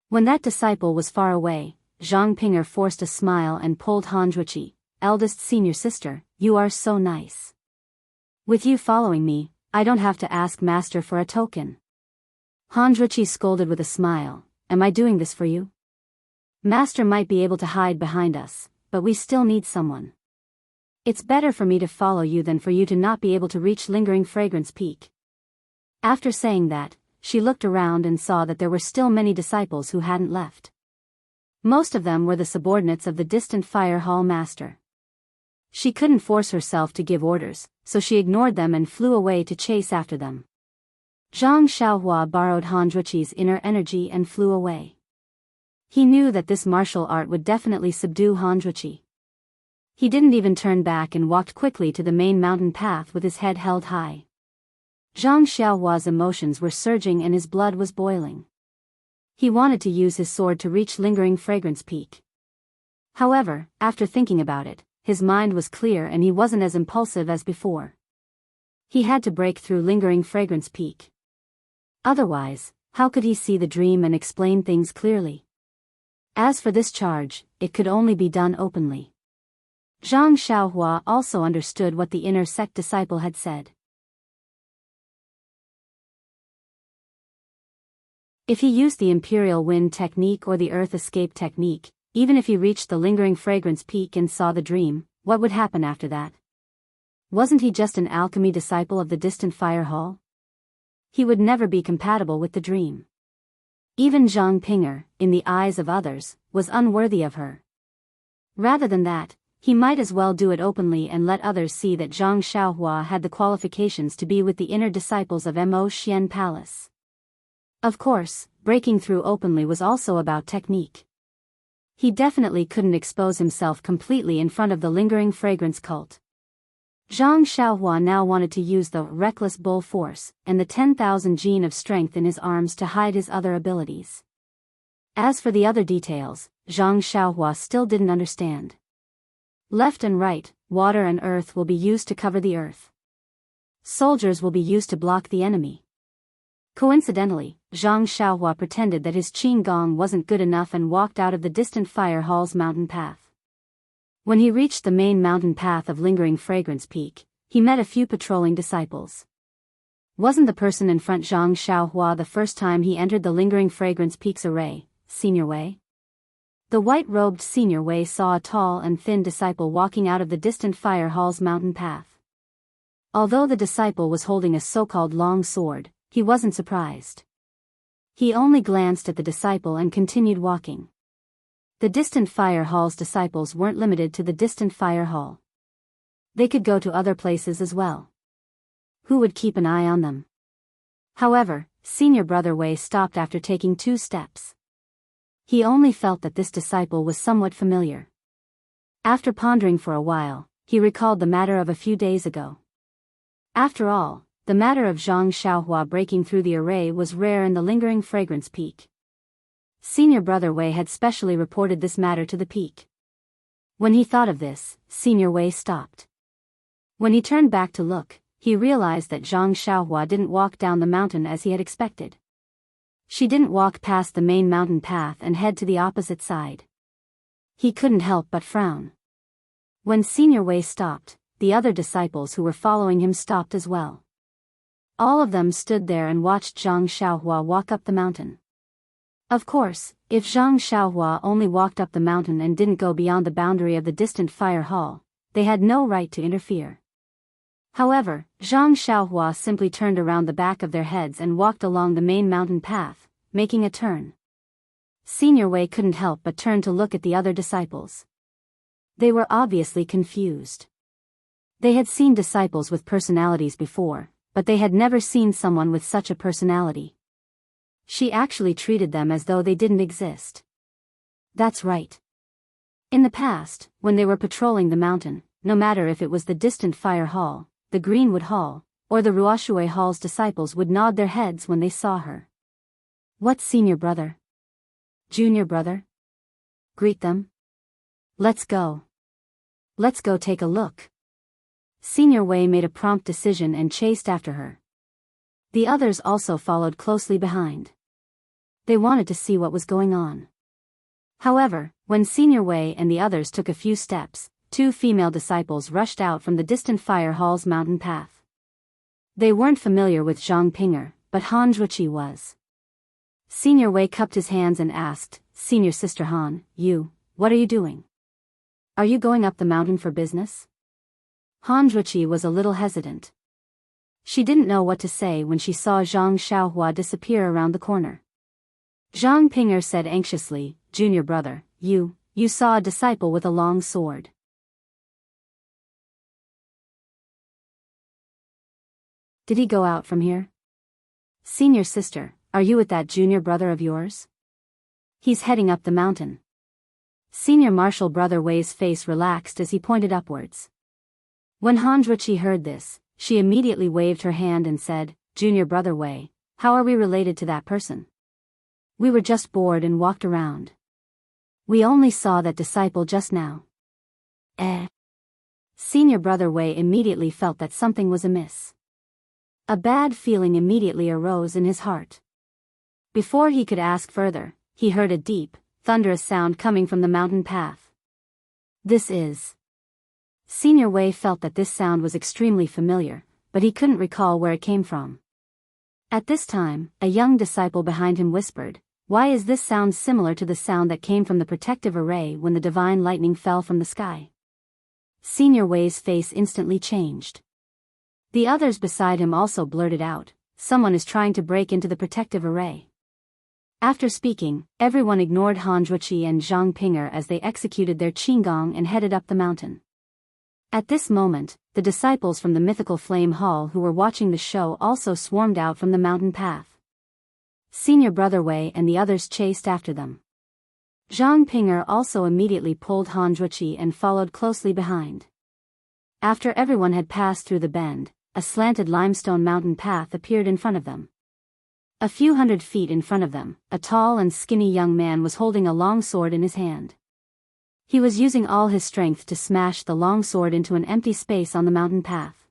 When that disciple was far away, Zhang Ping'er forced a smile and pulled Han Zhuqi, eldest senior sister, you are so nice. With you following me, I don't have to ask master for a token. Han Zhuqi scolded with a smile, am I doing this for you? Master might be able to hide behind us, but we still need someone. It's better for me to follow you than for you to not be able to reach Lingering Fragrance Peak. After saying that, she looked around and saw that there were still many disciples who hadn't left. Most of them were the subordinates of the distant fire hall master. She couldn't force herself to give orders, so she ignored them and flew away to chase after them. Zhang Xiaohua borrowed Han Zhuqi's inner energy and flew away. He knew that this martial art would definitely subdue Han Zhuqi. He didn't even turn back and walked quickly to the main mountain path with his head held high. Zhang Xiaohua's emotions were surging and his blood was boiling. He wanted to use his sword to reach Lingering Fragrance Peak. However, after thinking about it, his mind was clear and he wasn't as impulsive as before. He had to break through Lingering Fragrance Peak. Otherwise, how could he see the dream and explain things clearly? As for this charge, it could only be done openly. Zhang Xiaohua also understood what the inner sect disciple had said. If he used the Imperial Wind technique or the Earth Escape technique, even if he reached the Lingering Fragrance Peak and saw the dream, what would happen after that? Wasn't he just an alchemy disciple of the distant fire hall? He would never be compatible with the dream. Even Zhang Ping'er, in the eyes of others, was unworthy of her. Rather than that, he might as well do it openly and let others see that Zhang Xiaohua had the qualifications to be with the inner disciples of Mo Xian Palace. Of course, breaking through openly was also about technique. He definitely couldn't expose himself completely in front of the Lingering Fragrance cult. Zhang Xiaohua now wanted to use the reckless bull force and the 10,000 gene of strength in his arms to hide his other abilities. As for the other details, Zhang Xiaohua still didn't understand. Left and right, water and earth will be used to cover the earth. Soldiers will be used to block the enemy. Coincidentally, Zhang Xiaohua pretended that his qing gong wasn't good enough and walked out of the distant fire hall's mountain path. When he reached the main mountain path of Lingering Fragrance Peak, he met a few patrolling disciples. Wasn't the person in front Zhang Xiaohua the first time he entered the Lingering Fragrance Peak's array, Senior Wei? The white-robed Senior Wei saw a tall and thin disciple walking out of the distant fire hall's mountain path. Although the disciple was holding a so-called long sword, he wasn't surprised. He only glanced at the disciple and continued walking. The distant fire hall's disciples weren't limited to the distant fire hall. They could go to other places as well. Who would keep an eye on them? However, Senior Brother Wei stopped after taking 2 steps. He only felt that this disciple was somewhat familiar. After pondering for a while, he recalled the matter of a few days ago. After all, the matter of Zhang Xiaohua breaking through the array was rare in the Lingering Fragrance Peak. Senior Brother Wei had specially reported this matter to the peak. When he thought of this, Senior Wei stopped. When he turned back to look, he realized that Zhang Xiaohua didn't walk down the mountain as he had expected. She didn't walk past the main mountain path and head to the opposite side. He couldn't help but frown. When Senior Wei stopped, the other disciples who were following him stopped as well. All of them stood there and watched Zhang Xiaohua walk up the mountain. Of course, if Zhang Xiaohua only walked up the mountain and didn't go beyond the boundary of the distant fire hall, they had no right to interfere. However, Zhang Xiaohua simply turned around the back of their heads and walked along the main mountain path, making a turn. Senior Wei couldn't help but turn to look at the other disciples. They were obviously confused. They had seen disciples with personalities before, but they had never seen someone with such a personality. She actually treated them as though they didn't exist. That's right. In the past, when they were patrolling the mountain, no matter if it was the distant fire hall, the Greenwood Hall, or the Ruoshui Hall's disciples would nod their heads when they saw her. What senior brother? Junior brother? Greet them. Let's go. Let's go take a look. Senior Wei made a prompt decision and chased after her. The others also followed closely behind. They wanted to see what was going on. However, when Senior Wei and the others took a few steps, two female disciples rushed out from the distant fire hall's mountain path. They weren't familiar with Zhang Pinger, but Han Zhuqi was. Senior Wei cupped his hands and asked, Senior Sister Han, what are you doing? Are you going up the mountain for business? Han Zhuqi was a little hesitant. She didn't know what to say when she saw Zhang Xiaohua disappear around the corner. Zhang Pinger said anxiously, Junior brother, you saw a disciple with a long sword. Did he go out from here? Senior sister, are you with that junior brother of yours? He's heading up the mountain. Senior Marshal Brother Wei's face relaxed as he pointed upwards. When Han Zhuqi heard this, she immediately waved her hand and said, Junior Brother Wei, how are we related to that person? We were just bored and walked around. We only saw that disciple just now. Senior Brother Wei immediately felt that something was amiss. A bad feeling immediately arose in his heart. Before he could ask further, he heard a deep, thunderous sound coming from the mountain path. This is... Senior Wei felt that this sound was extremely familiar, but he couldn't recall where it came from. At this time, a young disciple behind him whispered, Why is this sound similar to the sound that came from the protective array when the divine lightning fell from the sky? Senior Wei's face instantly changed. The others beside him also blurted out, Someone is trying to break into the protective array. After speaking, everyone ignored Han Zhuqi and Zhang Pinger as they executed their qinggong and headed up the mountain. At this moment, the disciples from the mythical flame hall who were watching the show also swarmed out from the mountain path. Senior Brother Wei and the others chased after them. Zhang Pinger also immediately pulled Han Zhuqi and followed closely behind. After everyone had passed through the bend, a slanted limestone mountain path appeared in front of them. A few hundred feet in front of them, a tall and skinny young man was holding a long sword in his hand. He was using all his strength to smash the long sword into an empty space on the mountain path.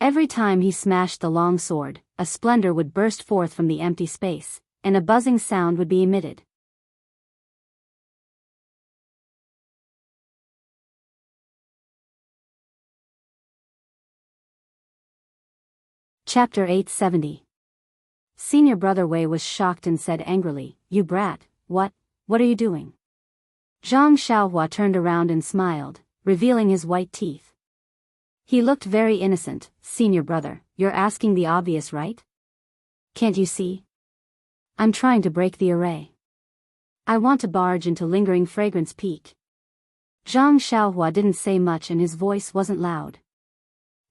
Every time he smashed the long sword, a splendor would burst forth from the empty space, and a buzzing sound would be emitted. Chapter 870. Senior Brother Wei was shocked and said angrily, You brat, what are you doing? Zhang Xiaohua turned around and smiled, revealing his white teeth. He looked very innocent. Senior brother, you're asking the obvious, right? Can't you see? I'm trying to break the array. I want to barge into Lingering Fragrance Peak. Zhang Xiaohua didn't say much and his voice wasn't loud.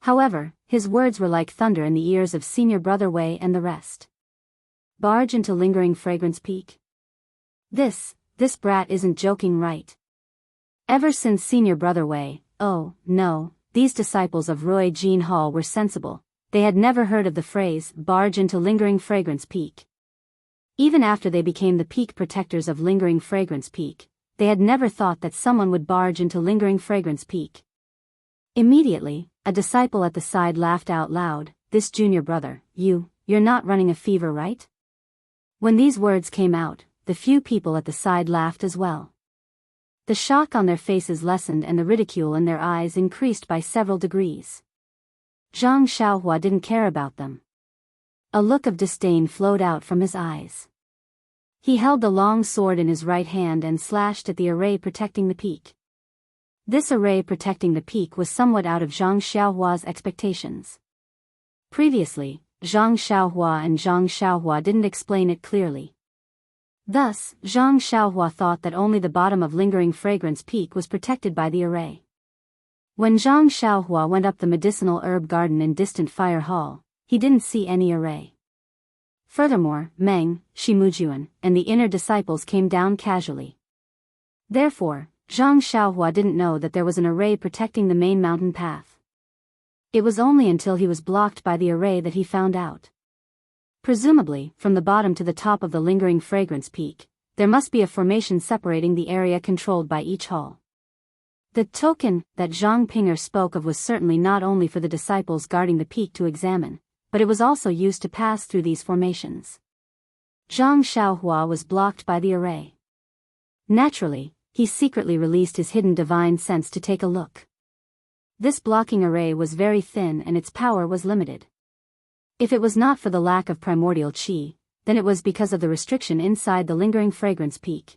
However, his words were like thunder in the ears of Senior Brother Wei and the rest. Barge into Lingering Fragrance Peak? This brat isn't joking, right? Ever since Senior Brother Wei, oh, no, these disciples of Rui Jin Hall were sensible, they had never heard of the phrase, barge into Lingering Fragrance Peak. Even after they became the peak protectors of Lingering Fragrance Peak, they had never thought that someone would barge into Lingering Fragrance Peak. Immediately, a disciple at the side laughed out loud, This junior brother, you're not running a fever, right? When these words came out, the few people at the side laughed as well. The shock on their faces lessened and the ridicule in their eyes increased by several degrees. Zhang Xiaohua didn't care about them. A look of disdain flowed out from his eyes. He held the long sword in his right hand and slashed at the array protecting the peak. This array protecting the peak was somewhat out of Zhang Xiaohua's expectations. Previously, Zhang Xiaohua and Zhang Xiaohua didn't explain it clearly. Thus, Zhang Xiaohua thought that only the bottom of Lingering Fragrance Peak was protected by the array. When Zhang Xiaohua went up the medicinal herb garden in distant fire hall, he didn't see any array. Furthermore, Meng, Shimujuan, and the inner disciples came down casually. Therefore, Zhang Xiaohua didn't know that there was an array protecting the main mountain path. It was only until he was blocked by the array that he found out. Presumably, from the bottom to the top of the lingering fragrance peak, there must be a formation separating the area controlled by each hall. The token that Zhang Pinger spoke of was certainly not only for the disciples guarding the peak to examine, but it was also used to pass through these formations. Zhang Xiaohua was blocked by the array. Naturally, he secretly released his hidden divine sense to take a look. This blocking array was very thin and its power was limited. If it was not for the lack of primordial qi, then it was because of the restriction inside the lingering fragrance peak.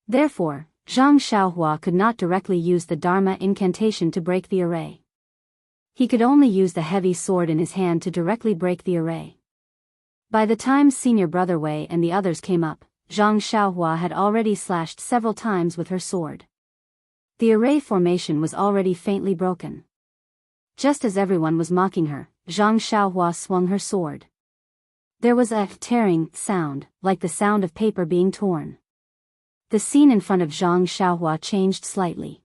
Therefore, Zhang Xiaohua could not directly use the Dharma incantation to break the array. He could only use the heavy sword in his hand to directly break the array. By the time Senior Brother Wei and the others came up, Zhang Xiaohua had already slashed several times with her sword. The array formation was already faintly broken. Just as everyone was mocking her, Zhang Xiaohua swung her sword. There was a tearing sound, like the sound of paper being torn. The scene in front of Zhang Xiaohua changed slightly.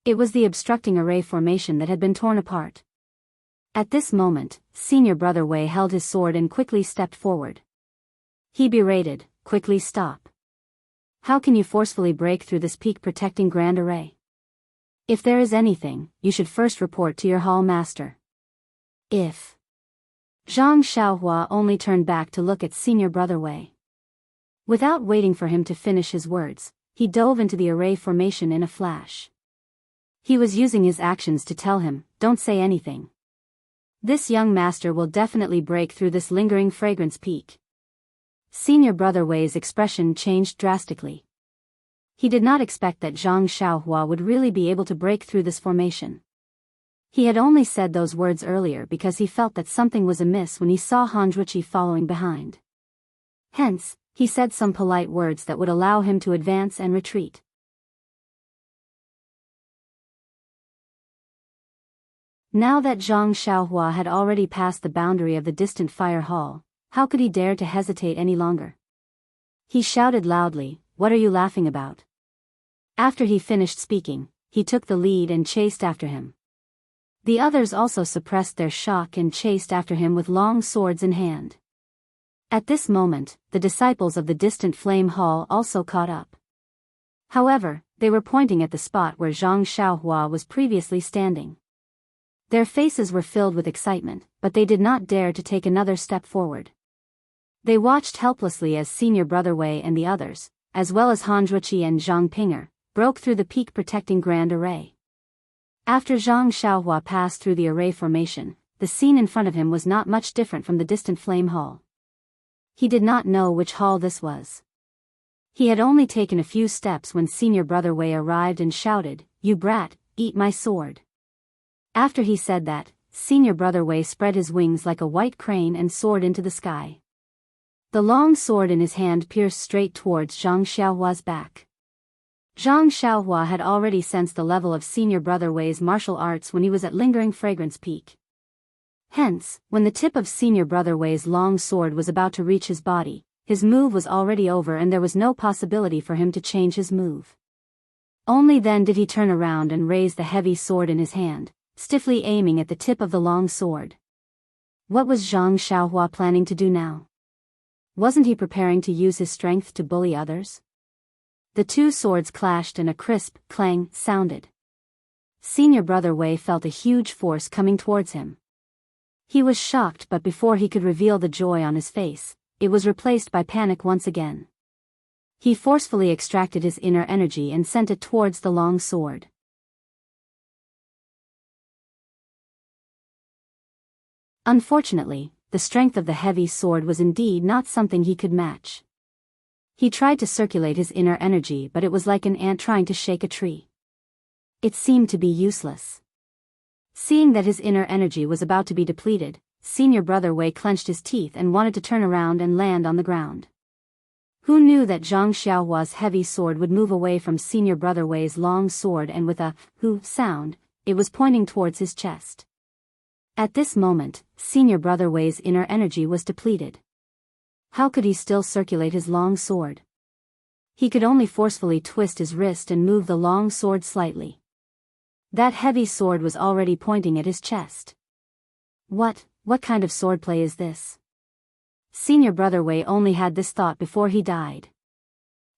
It was the obstructing array formation that had been torn apart. At this moment, Senior Brother Wei held his sword and quickly stepped forward. He berated, "Quickly stop. How can you forcefully break through this peak-protecting grand array? If there is anything, you should first report to your hall master." If Zhang Xiaohua only turned back to look at Senior Brother Wei. Without waiting for him to finish his words, he dove into the array formation in a flash. He was using his actions to tell him, "Don't say anything. This young master will definitely break through this lingering fragrance peak." Senior Brother Wei's expression changed drastically. He did not expect that Zhang Xiaohua would really be able to break through this formation. He had only said those words earlier because he felt that something was amiss when he saw Han Zhuqi following behind. Hence, he said some polite words that would allow him to advance and retreat. Now that Zhang Xiaohua had already passed the boundary of the distant fire hall, how could he dare to hesitate any longer? He shouted loudly, "What are you laughing about?" After he finished speaking, he took the lead and chased after him. The others also suppressed their shock and chased after him with long swords in hand. At this moment, the disciples of the distant flame hall also caught up. However, they were pointing at the spot where Zhang Xiaohua was previously standing. Their faces were filled with excitement, but they did not dare to take another step forward. They watched helplessly as Senior Brother Wei and the others, as well as Han Zhuqi and Zhang Pinger, broke through the peak-protecting grand array. After Zhang Xiaohua passed through the array formation, the scene in front of him was not much different from the distant flame hall. He did not know which hall this was. He had only taken a few steps when Senior Brother Wei arrived and shouted, "You brat, eat my sword." After he said that, Senior Brother Wei spread his wings like a white crane and soared into the sky. The long sword in his hand pierced straight towards Zhang Xiaohua's back. Zhang Xiaohua had already sensed the level of Senior Brother Wei's martial arts when he was at lingering fragrance peak. Hence, when the tip of Senior Brother Wei's long sword was about to reach his body, his move was already over and there was no possibility for him to change his move. Only then did he turn around and raise the heavy sword in his hand, stiffly aiming at the tip of the long sword. What was Zhang Xiaohua planning to do now? Wasn't he preparing to use his strength to bully others? The two swords clashed and a crisp clang sounded. Senior Brother Wei felt a huge force coming towards him. He was shocked, but before he could reveal the joy on his face, it was replaced by panic once again. He forcefully extracted his inner energy and sent it towards the long sword. Unfortunately, the strength of the heavy sword was indeed not something he could match. He tried to circulate his inner energy, but it was like an ant trying to shake a tree. It seemed to be useless. Seeing that his inner energy was about to be depleted, Senior Brother Wei clenched his teeth and wanted to turn around and land on the ground. Who knew that Zhang Xiaohua's heavy sword would move away from Senior Brother Wei's long sword, and with a "hoo" sound, it was pointing towards his chest. At this moment, Senior Brother Wei's inner energy was depleted. How could he still circulate his long sword? He could only forcefully twist his wrist and move the long sword slightly. That heavy sword was already pointing at his chest. What kind of swordplay is this? Senior Brother Wei only had this thought before he died.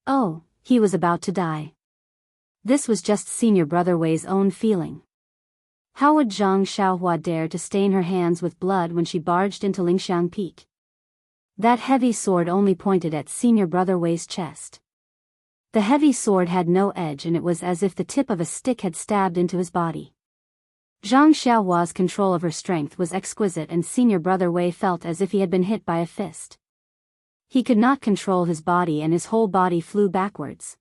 Oh, he was about to die. This was just Senior Brother Wei's own feeling. How would Zhang Xiaohua dare to stain her hands with blood when she barged into Lingxiang Peak? That heavy sword only pointed at Senior Brother Wei's chest. The heavy sword had no edge and it was as if the tip of a stick had stabbed into his body. Zhang Xiaohua's control of her strength was exquisite and Senior Brother Wei felt as if he had been hit by a fist. He could not control his body and his whole body flew backwards.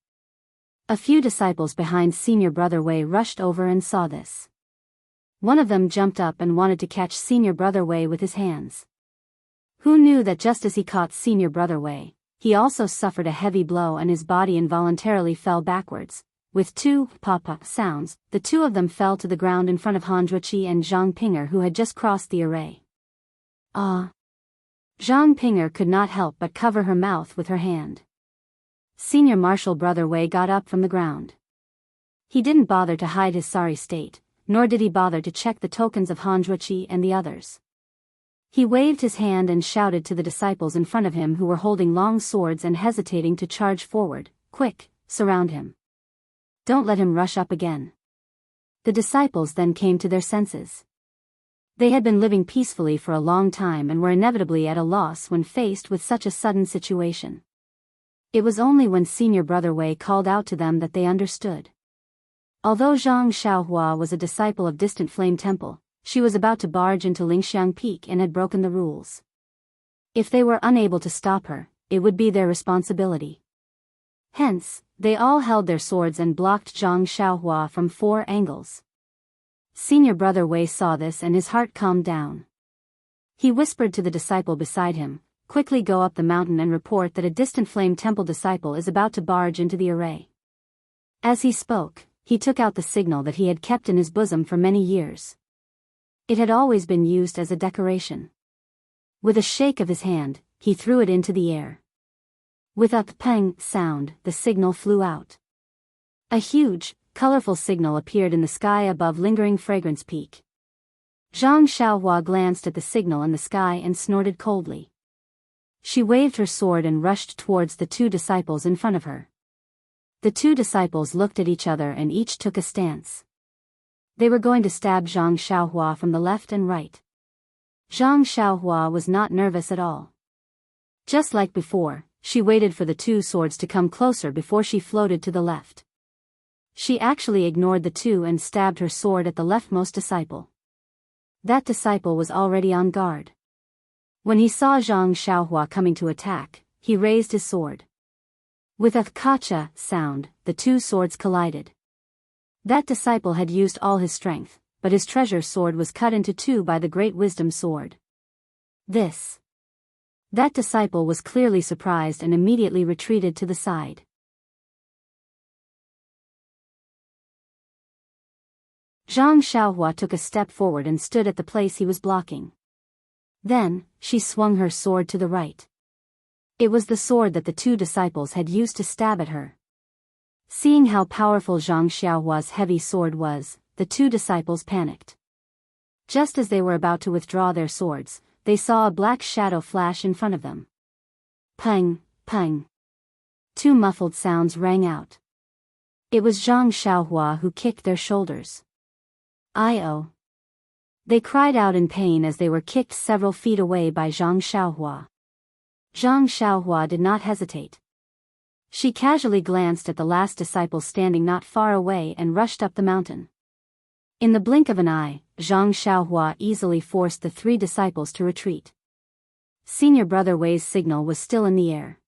A few disciples behind Senior Brother Wei rushed over and saw this. One of them jumped up and wanted to catch Senior Brother Wei with his hands. Who knew that just as he caught Senior Brother Wei, he also suffered a heavy blow and his body involuntarily fell backwards. With two papa sounds, the two of them fell to the ground in front of Han Zhuqi and Zhang Pinger who had just crossed the array. Ah! Zhang Pinger could not help but cover her mouth with her hand. Senior Marshal Brother Wei got up from the ground. He didn't bother to hide his sorry state, nor did he bother to check the tokens of Han Zhuqi and the others. He waved his hand and shouted to the disciples in front of him who were holding long swords and hesitating to charge forward, "Quick, surround him. Don't let him rush up again." The disciples then came to their senses. They had been living peacefully for a long time and were inevitably at a loss when faced with such a sudden situation. It was only when Senior Brother Wei called out to them that they understood. Although Zhang Xiaohua was a disciple of Distant Flame Temple, she was about to barge into Lingxiang Peak and had broken the rules. If they were unable to stop her, it would be their responsibility. Hence, they all held their swords and blocked Zhang Xiaohua from 4 angles. Senior Brother Wei saw this and his heart calmed down. He whispered to the disciple beside him, "Quickly go up the mountain and report that a Distant Flame Temple disciple is about to barge into the array." As he spoke, he took out the signal that he had kept in his bosom for many years. It had always been used as a decoration. With a shake of his hand, he threw it into the air. With a pang sound, the signal flew out. A huge, colorful signal appeared in the sky above Lingering Fragrance Peak. Zhang Xiaohua glanced at the signal in the sky and snorted coldly. She waved her sword and rushed towards the 2 disciples in front of her. The 2 disciples looked at each other and each took a stance. They were going to stab Zhang Xiaohua from the left and right. Zhang Xiaohua was not nervous at all. Just like before, she waited for the 2 swords to come closer before she floated to the left. She actually ignored the 2 and stabbed her sword at the leftmost disciple. That disciple was already on guard. When he saw Zhang Xiaohua coming to attack, he raised his sword. With a kacha sound, the 2 swords collided. That disciple had used all his strength, but his treasure sword was cut into 2 by the Great Wisdom Sword. That disciple was clearly surprised and immediately retreated to the side. Zhang Xiaohua took a step forward and stood at the place he was blocking. Then, she swung her sword to the right. It was the sword that the 2 disciples had used to stab at her. Seeing how powerful Zhang Xiaohua's heavy sword was, the 2 disciples panicked. Just as they were about to withdraw their swords, they saw a black shadow flash in front of them. Pang, pang. 2 muffled sounds rang out. It was Zhang Xiaohua who kicked their shoulders. "I-oh." They cried out in pain as they were kicked several feet away by Zhang Xiaohua. Zhang Xiaohua did not hesitate. She casually glanced at the last disciple standing not far away and rushed up the mountain. In the blink of an eye, Zhang Xiaohua easily forced the 3 disciples to retreat. Senior Brother Wei's signal was still in the air.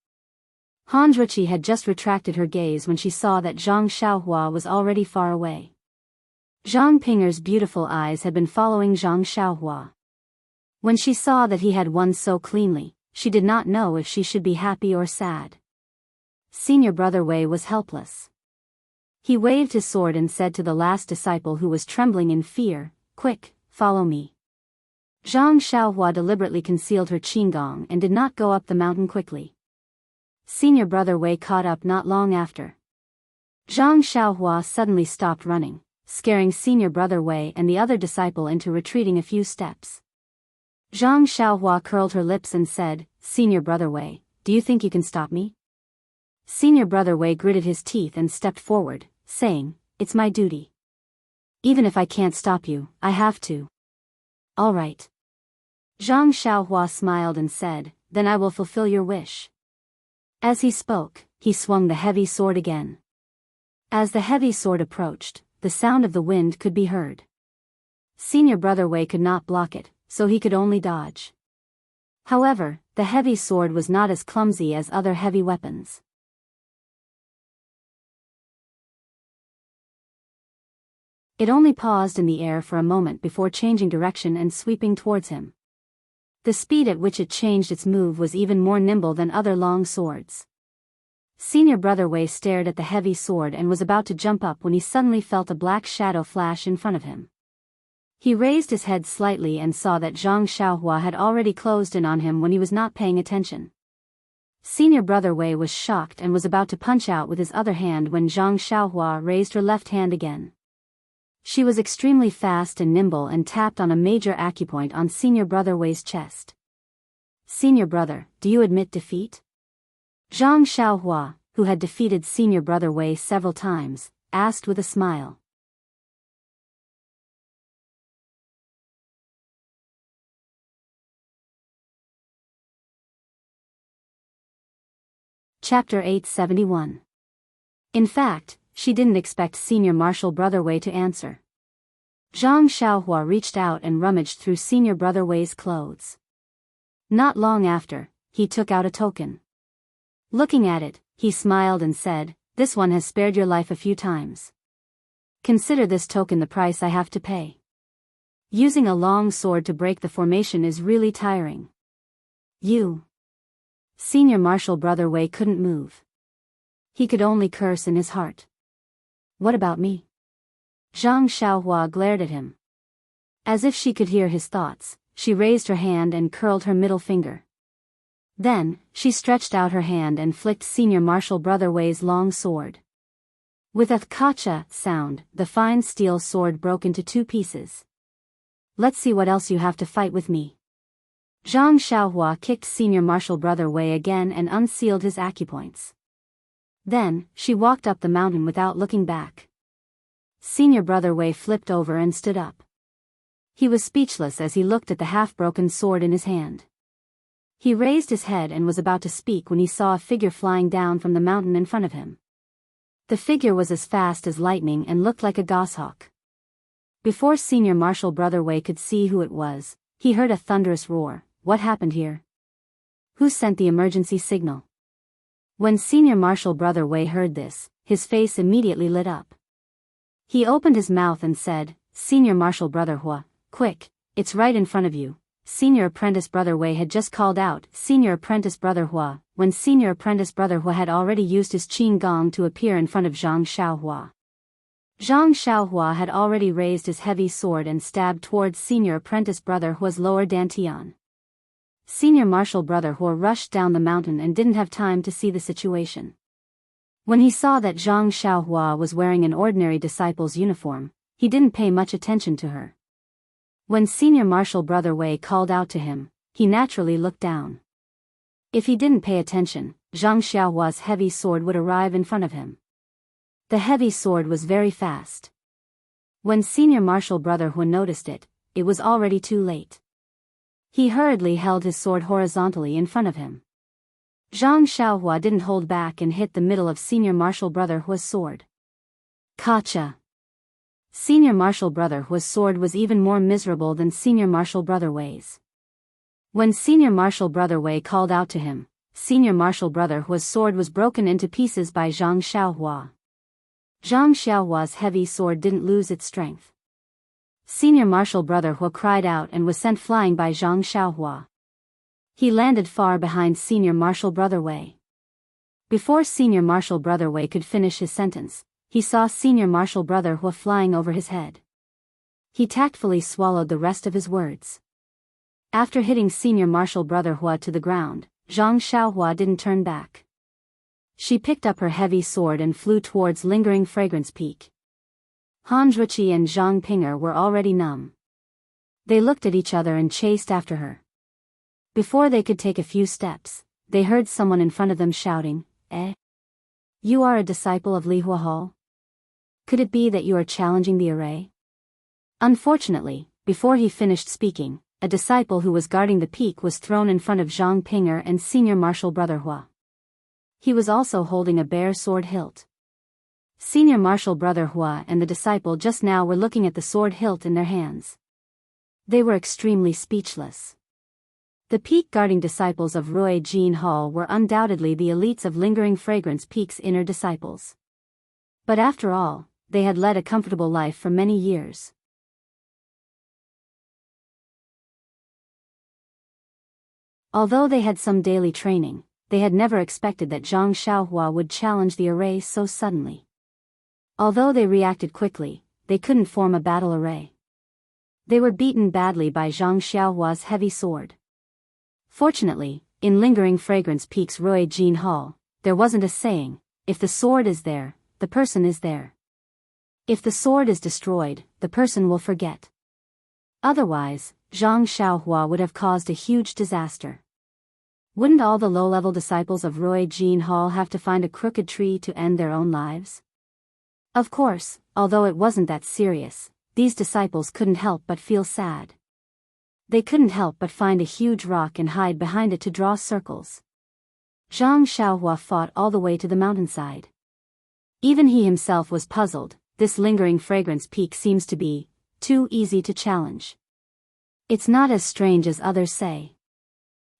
Han Zhuqi had just retracted her gaze when she saw that Zhang Xiaohua was already far away. Zhang Pinger's beautiful eyes had been following Zhang Xiaohua. When she saw that he had won so cleanly, she did not know if she should be happy or sad. Senior Brother Wei was helpless. He waved his sword and said to the last disciple who was trembling in fear, "Quick, follow me." Zhang Xiaohua deliberately concealed her qinggong and did not go up the mountain quickly. Senior Brother Wei caught up not long after. Zhang Xiaohua suddenly stopped running, scaring Senior Brother Wei and the other disciple into retreating a few steps. Zhang Xiaohua curled her lips and said, Senior Brother Wei, do you think you can stop me? Senior Brother Wei gritted his teeth and stepped forward, saying, it's my duty. Even if I can't stop you, I have to. All right. Zhang Xiaohua smiled and said, then I will fulfill your wish. As he spoke, he swung the heavy sword again. As the heavy sword approached, the sound of the wind could be heard. Senior Brother Wei could not block it, so he could only dodge. However, the heavy sword was not as clumsy as other heavy weapons. It only paused in the air for a moment before changing direction and sweeping towards him. The speed at which it changed its move was even more nimble than other long swords. Senior Brother Wei stared at the heavy sword and was about to jump up when he suddenly felt a black shadow flash in front of him. He raised his head slightly and saw that Zhang Xiaohua had already closed in on him when he was not paying attention. Senior Brother Wei was shocked and was about to punch out with his other hand when Zhang Xiaohua raised her left hand again. She was extremely fast and nimble and tapped on a major acupoint on Senior Brother Wei's chest. Senior Brother, do you admit defeat? Zhang Xiaohua, who had defeated Senior Brother Wei several times, asked with a smile. Chapter 871. In fact, she didn't expect Senior Marshal Brother Wei to answer. Zhang Xiaohua reached out and rummaged through Senior Brother Wei's clothes. Not long after, he took out a token. Looking at it, he smiled and said, this one has spared your life a few times. Consider this token the price I have to pay. Using a long sword to break the formation is really tiring. You. Senior Marshal Brother Wei couldn't move. He could only curse in his heart. What about me? Zhang Xiaohua glared at him. As if she could hear his thoughts, she raised her hand and curled her middle finger. Then, she stretched out her hand and flicked Senior Marshal Brother Wei's long sword. With a kacha sound, the fine steel sword broke into two pieces. Let's see what else you have to fight with me. Zhang Xiaohua kicked Senior Marshal Brother Wei again and unsealed his acupoints. Then, she walked up the mountain without looking back. Senior Brother Wei flipped over and stood up. He was speechless as he looked at the half-broken sword in his hand. He raised his head and was about to speak when he saw a figure flying down from the mountain in front of him. The figure was as fast as lightning and looked like a goshawk. Before Senior Marshal Brother Wei could see who it was, he heard a thunderous roar. What happened here? Who sent the emergency signal? When Senior Marshal Brother Wei heard this, his face immediately lit up. He opened his mouth and said, Senior Marshal Brother Hua, quick, it's right in front of you. Senior Apprentice Brother Wei had just called out, Senior Apprentice Brother Hua, when Senior Apprentice Brother Hua had already used his qin gong to appear in front of Zhang Xiaohua. Zhang Xiaohua had already raised his heavy sword and stabbed towards Senior Apprentice Brother Hua's lower dantian. Senior Marshal Brother Hua rushed down the mountain and didn't have time to see the situation. When he saw that Zhang Xiaohua was wearing an ordinary disciple's uniform, he didn't pay much attention to her. When Senior Marshal Brother Wei called out to him, he naturally looked down. If he didn't pay attention, Zhang Xiaohua's heavy sword would arrive in front of him. The heavy sword was very fast. When Senior Marshal Brother Hua noticed it, it was already too late. He hurriedly held his sword horizontally in front of him. Zhang Xiaohua didn't hold back and hit the middle of Senior Marshal Brother Hua's sword. Kacha! Senior Marshal Brother Hua's sword was even more miserable than Senior Marshal Brother Wei's. When Senior Marshal Brother Wei called out to him, Senior Marshal Brother Hua's sword was broken into pieces by Zhang Xiaohua. Zhang Xiaohua's heavy sword didn't lose its strength. Senior Marshal Brother Hua cried out and was sent flying by Zhang Xiaohua. He landed far behind Senior Marshal Brother Wei. Before Senior Marshal Brother Wei could finish his sentence, he saw Senior Marshal Brother Hua flying over his head. He tactfully swallowed the rest of his words. After hitting Senior Marshal Brother Hua to the ground, Zhang Xiaohua didn't turn back. She picked up her heavy sword and flew towards Lingering Fragrance Peak. Han Zhuqi and Zhang Pinger were already numb. They looked at each other and chased after her. Before they could take a few steps, they heard someone in front of them shouting, "Eh? You are a disciple of Li Huahao? Could it be that you are challenging the array?" Unfortunately, before he finished speaking, a disciple who was guarding the peak was thrown in front of Zhang Pinger and senior martial brother Hua. He was also holding a bare sword hilt. Senior martial brother Hua and the disciple just now were looking at the sword hilt in their hands. They were extremely speechless. The peak-guarding disciples of Rui Jin Hall were undoubtedly the elites of Lingering Fragrance Peak's inner disciples. But after all, they had led a comfortable life for many years. Although they had some daily training, they had never expected that Zhang Xiaohua would challenge the array so suddenly. Although they reacted quickly, they couldn't form a battle array. They were beaten badly by Zhang Xiaohua's heavy sword. Fortunately, in Lingering Fragrance Peak's Rui Jin Hall, there wasn't a saying, if the sword is there, the person is there. If the sword is destroyed, the person will forget. Otherwise, Zhang Xiaohua would have caused a huge disaster. Wouldn't all the low-level disciples of Rui Jin Hall have to find a crooked tree to end their own lives? Of course, although it wasn't that serious, these disciples couldn't help but feel sad. They couldn't help but find a huge rock and hide behind it to draw circles. Zhang Xiaohua fought all the way to the mountainside. Even he himself was puzzled. This Lingering Fragrance Peak seems to be too easy to challenge. It's not as strange as others say.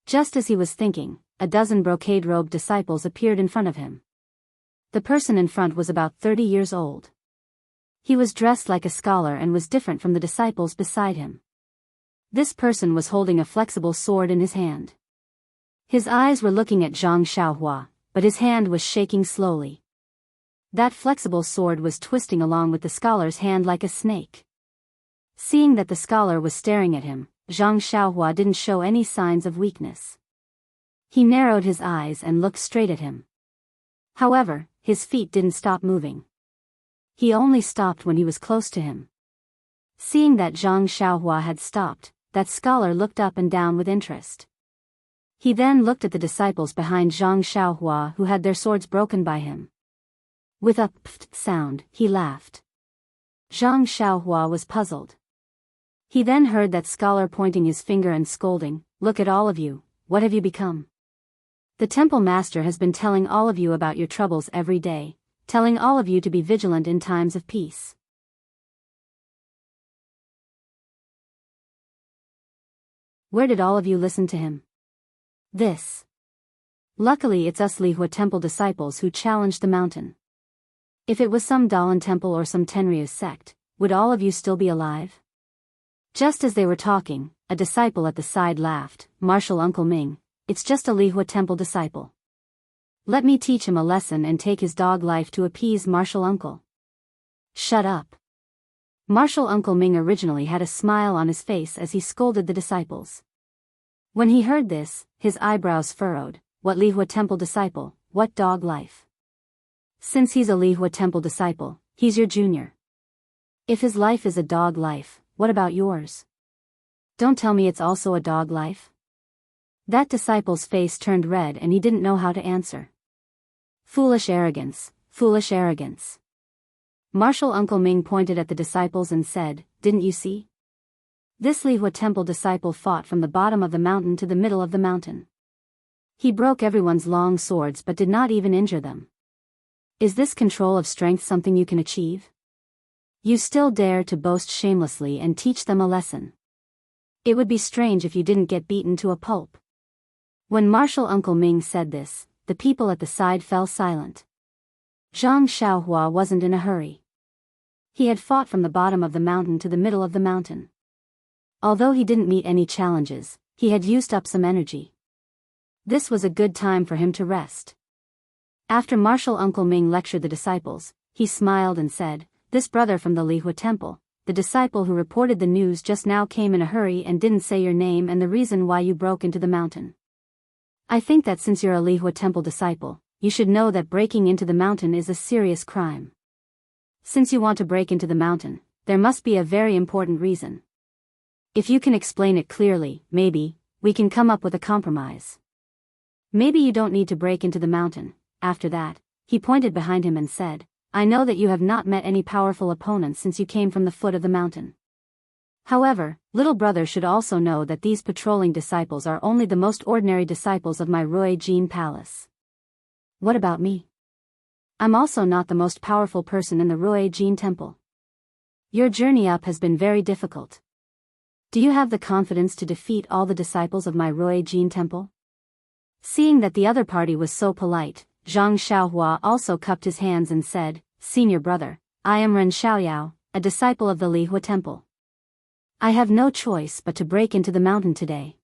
Just as he was thinking, a dozen brocade-robed disciples appeared in front of him. The person in front was about 30 years old. He was dressed like a scholar and was different from the disciples beside him. This person was holding a flexible sword in his hand. His eyes were looking at Zhang Xiaohua, but his hand was shaking slowly. That flexible sword was twisting along with the scholar's hand like a snake. Seeing that the scholar was staring at him, Zhang Xiaohua didn't show any signs of weakness. He narrowed his eyes and looked straight at him. However, his feet didn't stop moving. He only stopped when he was close to him. Seeing that Zhang Xiaohua had stopped, that scholar looked up and down with interest. He then looked at the disciples behind Zhang Xiaohua who had their swords broken by him. With a pft sound, he laughed. Zhang Xiaohua was puzzled. He then heard that scholar pointing his finger and scolding, "Look at all of you, what have you become? The temple master has been telling all of you about your troubles every day, telling all of you to be vigilant in times of peace. Where did all of you listen to him? This. Luckily it's us Lihua temple disciples who challenged the mountain. If it was some Dalan temple or some Tenryu sect, would all of you still be alive?" Just as they were talking, a disciple at the side laughed, "Martial Uncle Ming, it's just a Lihua temple disciple. Let me teach him a lesson and take his dog life to appease Martial Uncle." "Shut up." Martial Uncle Ming originally had a smile on his face as he scolded the disciples. When he heard this, his eyebrows furrowed. What Lihua temple disciple, what dog life? Since he's a Lihua temple disciple, he's your junior. If his life is a dog life, what about yours? Don't tell me it's also a dog life? That disciple's face turned red and he didn't know how to answer. Foolish arrogance, foolish arrogance. Martial Uncle Ming pointed at the disciples and said, "Didn't you see? This Lihua temple disciple fought from the bottom of the mountain to the middle of the mountain. He broke everyone's long swords but did not even injure them. Is this control of strength something you can achieve? You still dare to boast shamelessly and teach them a lesson. It would be strange if you didn't get beaten to a pulp." When Martial Uncle Ming said this, the people at the side fell silent. Zhang Xiaohua wasn't in a hurry. He had fought from the bottom of the mountain to the middle of the mountain. Although he didn't meet any challenges, he had used up some energy. This was a good time for him to rest. After Martial Uncle Ming lectured the disciples, he smiled and said, "This brother from the Lihua temple, the disciple who reported the news just now came in a hurry and didn't say your name and the reason why you broke into the mountain. I think that since you're a Lihua temple disciple, you should know that breaking into the mountain is a serious crime. Since you want to break into the mountain, there must be a very important reason. If you can explain it clearly, maybe we can come up with a compromise. Maybe you don't need to break into the mountain." After that, he pointed behind him and said, "I know that you have not met any powerful opponents since you came from the foot of the mountain. However, little brother should also know that these patrolling disciples are only the most ordinary disciples of my Rui Jin palace. What about me? I'm also not the most powerful person in the Rui Jin temple. Your journey up has been very difficult. Do you have the confidence to defeat all the disciples of my Rui Jin temple?" Seeing that the other party was so polite, Zhang Xiaohua also cupped his hands and said, "Senior brother, I am Ren Xiaoyao, a disciple of the Lihua temple. I have no choice but to break into the mountain today."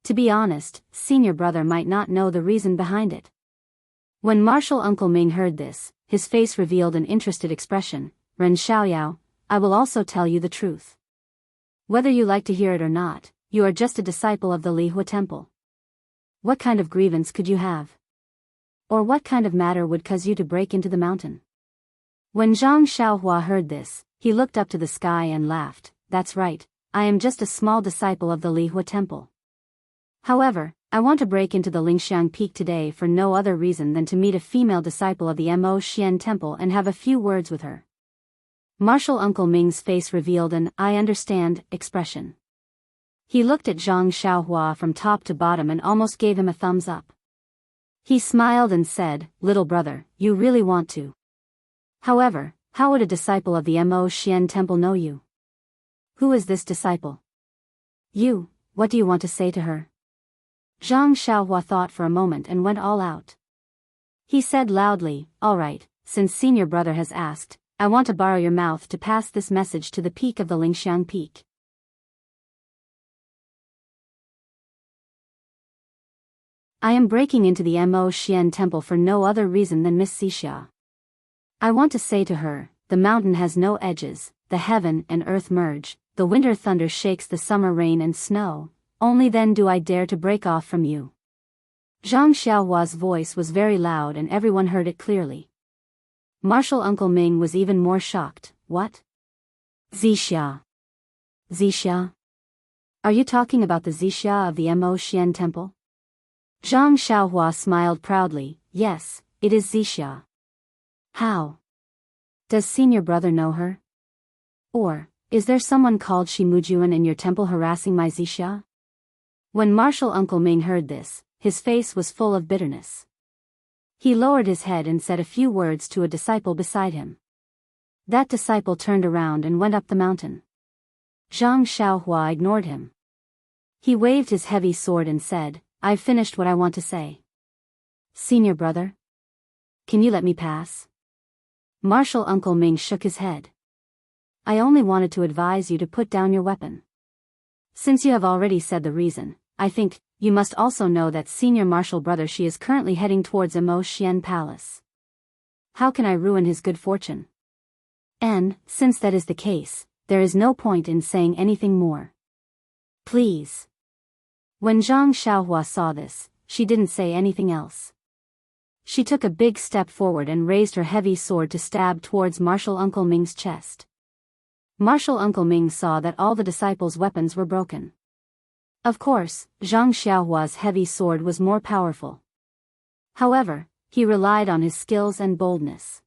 To be honest, senior brother might not know the reason behind it. When Martial Uncle Ming heard this, his face revealed an interested expression. "Ren Xiaoyao, I will also tell you the truth. Whether you like to hear it or not, you are just a disciple of the Lihua temple. What kind of grievance could you have? Or what kind of matter would cause you to break into the mountain?" When Zhang Xiaohua heard this, he looked up to the sky and laughed. "That's right, I am just a small disciple of the Lihua temple. However, I want to break into the Lingxiang Peak today for no other reason than to meet a female disciple of the Mo Xian temple and have a few words with her." Martial Uncle Ming's face revealed an "I understand" expression. He looked at Zhang Xiaohua from top to bottom and almost gave him a thumbs up. He smiled and said, "Little brother, you really want to. However, how would a disciple of the Mo Xian temple know you? Who is this disciple? You, what do you want to say to her?" Zhang Xiaohua thought for a moment and went all out. He said loudly, "All right, since senior brother has asked, I want to borrow your mouth to pass this message to the peak of the Lingxiang Peak. I am breaking into the Mo Xian temple for no other reason than Miss Xixia. I want to say to her, the mountain has no edges, the heaven and earth merge, the winter thunder shakes the summer rain and snow, only then do I dare to break off from you." Zhang Xiaohua's voice was very loud and everyone heard it clearly. Martial Uncle Ming was even more shocked. "What? Xixia? Xixia? Are you talking about the Xixia of the Mo Xian temple?" Zhang Xiaohua smiled proudly. "Yes, it is Xixia." "How? Does senior brother know her? Or, is there someone called Shimujuan in your temple harassing my Xixia?" When Martial Uncle Ming heard this, his face was full of bitterness. He lowered his head and said a few words to a disciple beside him. That disciple turned around and went up the mountain. Zhang Xiaohua ignored him. He waved his heavy sword and said, "I've finished what I want to say. Senior brother? Can you let me pass?" Martial Uncle Ming shook his head. "I only wanted to advise you to put down your weapon. Since you have already said the reason, I think, you must also know that senior martial brother Shi is currently heading towards Mo Xian Palace. How can I ruin his good fortune? And, since that is the case, there is no point in saying anything more. Please." When Zhang Xiaohua saw this, she didn't say anything else. She took a big step forward and raised her heavy sword to stab towards Martial Uncle Ming's chest. Martial Uncle Ming saw that all the disciples' weapons were broken. Of course, Zhang Xiaohua's heavy sword was more powerful. However, he relied on his skills and boldness.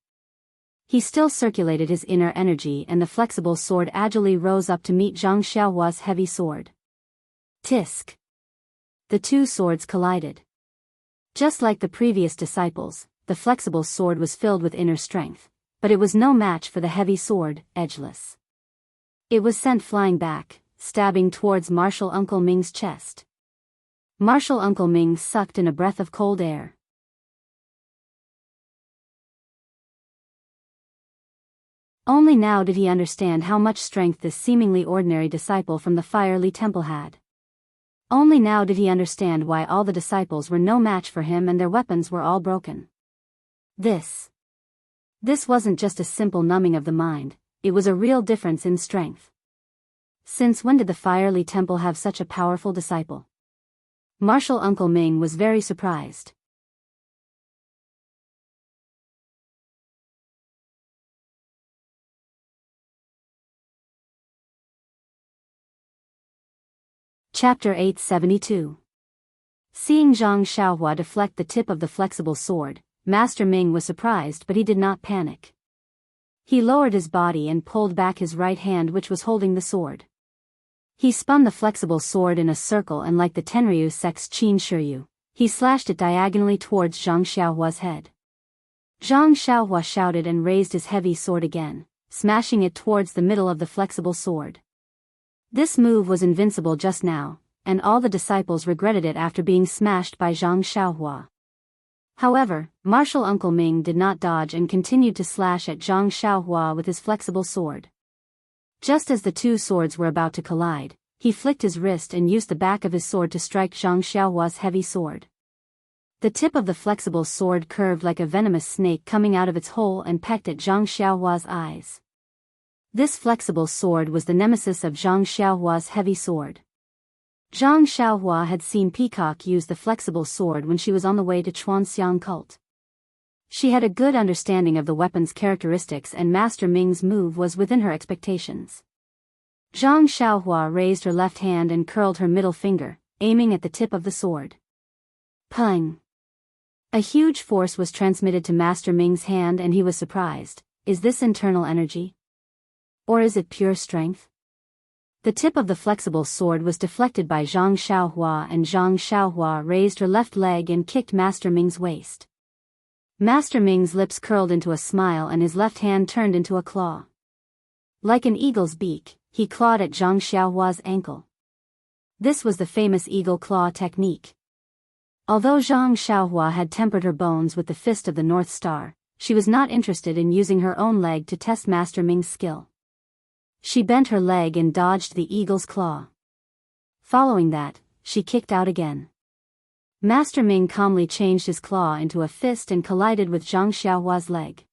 He still circulated his inner energy and the flexible sword agilely rose up to meet Zhang Xiaohua's heavy sword. Tisk! The two swords collided. Just like the previous disciples, the flexible sword was filled with inner strength, but it was no match for the heavy sword, edgeless. It was sent flying back, stabbing towards Martial Uncle Ming's chest. Martial Uncle Ming sucked in a breath of cold air. Only now did he understand how much strength this seemingly ordinary disciple from the Fire Li Temple had. Only now did he understand why all the disciples were no match for him and their weapons were all broken. This wasn't just a simple numbing of the mind, it was a real difference in strength. Since when did the Fire Li Temple have such a powerful disciple? Martial Uncle Ming was very surprised. Chapter 872. Seeing Zhang Xiaohua deflect the tip of the flexible sword, Master Ming was surprised, but he did not panic. He lowered his body and pulled back his right hand, which was holding the sword. He spun the flexible sword in a circle, and like the Tenryu Sex Qin Shiryu, he slashed it diagonally towards Zhang Xiaohua's head. Zhang Xiaohua shouted and raised his heavy sword again, smashing it towards the middle of the flexible sword. This move was invincible just now, and all the disciples regretted it after being smashed by Zhang Xiaohua. However, martial Uncle Ming did not dodge and continued to slash at Zhang Xiaohua with his flexible sword. Just as the two swords were about to collide, he flicked his wrist and used the back of his sword to strike Zhang Xiaohua's heavy sword. The tip of the flexible sword curved like a venomous snake coming out of its hole and pecked at Zhang Xiaohua's eyes. This flexible sword was the nemesis of Zhang Xiaohua's heavy sword. Zhang Xiaohua had seen Peacock use the flexible sword when she was on the way to Chuanxiang cult. She had a good understanding of the weapon's characteristics, and Master Ming's move was within her expectations. Zhang Xiaohua raised her left hand and curled her middle finger, aiming at the tip of the sword. Pung! A huge force was transmitted to Master Ming's hand, and he was surprised. Is this internal energy? Or is it pure strength? The tip of the flexible sword was deflected by Zhang Xiaohua, and Zhang Xiaohua raised her left leg and kicked Master Ming's waist. Master Ming's lips curled into a smile and his left hand turned into a claw. Like an eagle's beak, he clawed at Zhang Xiaohua's ankle. This was the famous eagle claw technique. Although Zhang Xiaohua had tempered her bones with the fist of the North Star, she was not interested in using her own leg to test Master Ming's skill. She bent her leg and dodged the eagle's claw. Following that, she kicked out again. Master Ming calmly changed his claw into a fist and collided with Zhang Xiaohua's leg.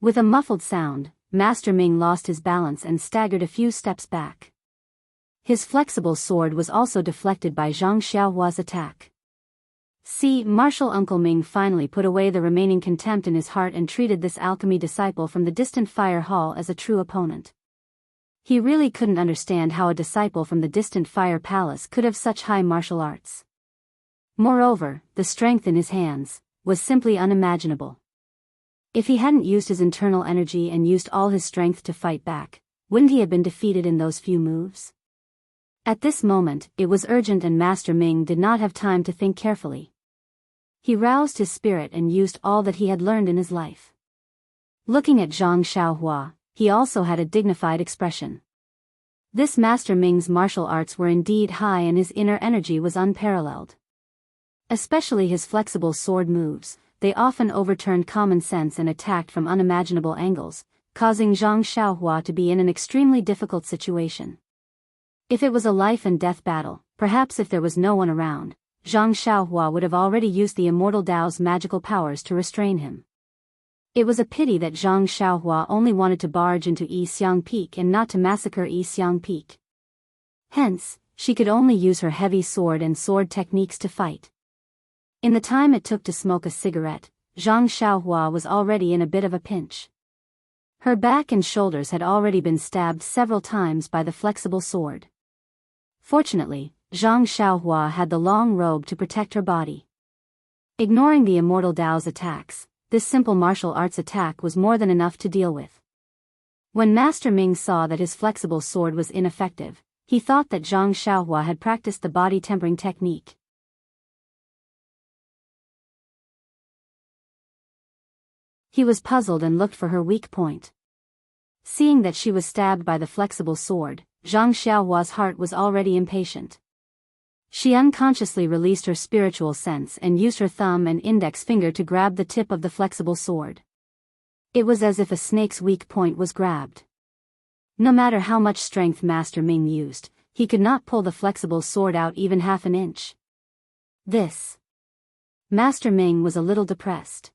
With a muffled sound, Master Ming lost his balance and staggered a few steps back. His flexible sword was also deflected by Zhang Xiaohua's attack. Martial Uncle Ming finally put away the remaining contempt in his heart and treated this alchemy disciple from the distant fire hall as a true opponent. He really couldn't understand how a disciple from the distant fire palace could have such high martial arts. Moreover, the strength in his hands was simply unimaginable. If he hadn't used his internal energy and used all his strength to fight back, wouldn't he have been defeated in those few moves? At this moment, it was urgent, and Master Ming did not have time to think carefully. He roused his spirit and used all that he had learned in his life. Looking at Zhang Xiaohua, he also had a dignified expression. This Master Ming's martial arts were indeed high, and his inner energy was unparalleled. Especially his flexible sword moves, they often overturned common sense and attacked from unimaginable angles, causing Zhang Xiaohua to be in an extremely difficult situation. If it was a life and death battle, perhaps if there was no one around, Zhang Xiaohua would have already used the immortal Dao's magical powers to restrain him. It was a pity that Zhang Xiaohua only wanted to barge into Yixiang Peak and not to massacre Yixiang Peak. Hence, she could only use her heavy sword and sword techniques to fight. In the time it took to smoke a cigarette, Zhang Xiaohua was already in a bit of a pinch. Her back and shoulders had already been stabbed several times by the flexible sword. Fortunately, Zhang Xiaohua had the long robe to protect her body. Ignoring the immortal Dao's attacks, this simple martial arts attack was more than enough to deal with. When Master Ming saw that his flexible sword was ineffective, he thought that Zhang Xiaohua had practiced the body tempering technique. He was puzzled and looked for her weak point. Seeing that she was stabbed by the flexible sword, Zhang Xiaohua's heart was already impatient. She unconsciously released her spiritual sense and used her thumb and index finger to grab the tip of the flexible sword. It was as if a snake's weak point was grabbed. No matter how much strength Master Ming used, he could not pull the flexible sword out even half an inch. Master Ming was a little depressed.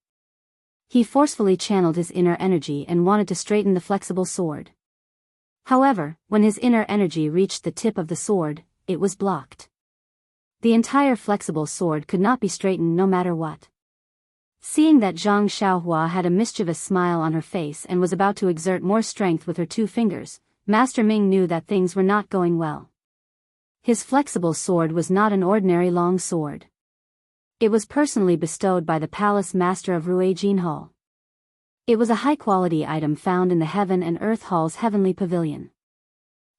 He forcefully channeled his inner energy and wanted to straighten the flexible sword. However, when his inner energy reached the tip of the sword, it was blocked. The entire flexible sword could not be straightened no matter what. Seeing that Zhang Xiaohua had a mischievous smile on her face and was about to exert more strength with her two fingers, Master Ming knew that things were not going well. His flexible sword was not an ordinary long sword. It was personally bestowed by the palace master of Ruijin Hall. It was a high-quality item found in the Heaven and Earth Hall's heavenly pavilion.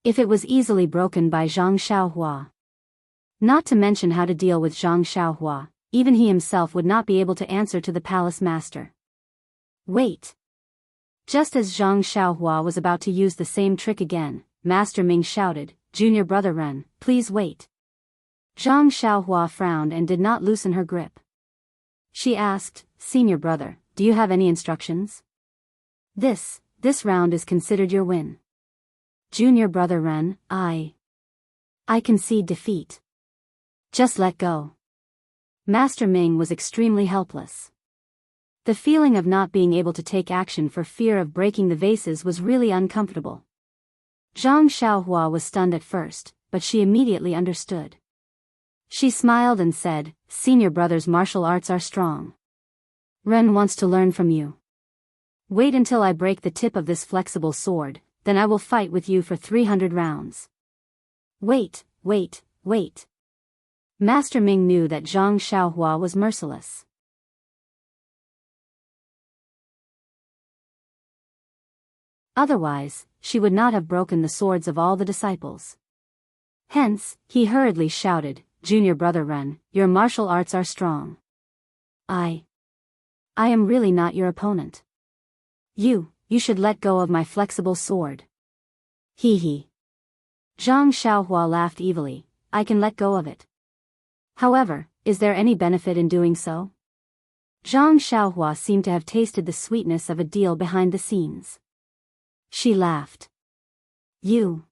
If it was easily broken by Zhang Xiaohua. Not to mention how to deal with Zhang Xiaohua, even he himself would not be able to answer to the palace master. Wait. Just as Zhang Xiaohua was about to use the same trick again, Master Ming shouted, "Junior brother Ren, please wait." Zhang Xiaohua frowned and did not loosen her grip. She asked, "Senior brother, do you have any instructions? This round is considered your win." Junior brother Ren, I concede defeat. Just let go. Master Ming was extremely helpless. The feeling of not being able to take action for fear of breaking the vases was really uncomfortable. Zhang Xiaohua was stunned at first, but she immediately understood. She smiled and said, "Senior brother's martial arts are strong. Ren wants to learn from you. Wait until I break the tip of this flexible sword, then I will fight with you for 300 rounds. Wait. Master Ming knew that Zhang Xiaohua was merciless. Otherwise, she would not have broken the swords of all the disciples. Hence, he hurriedly shouted, "Junior brother Ren, your martial arts are strong. I am really not your opponent. You should let go of my flexible sword." He. Zhang Xiaohua laughed evilly, "I can let go of it. However, is there any benefit in doing so?" Zhang Xiaohua seemed to have tasted the sweetness of a deal behind the scenes. She laughed. "You."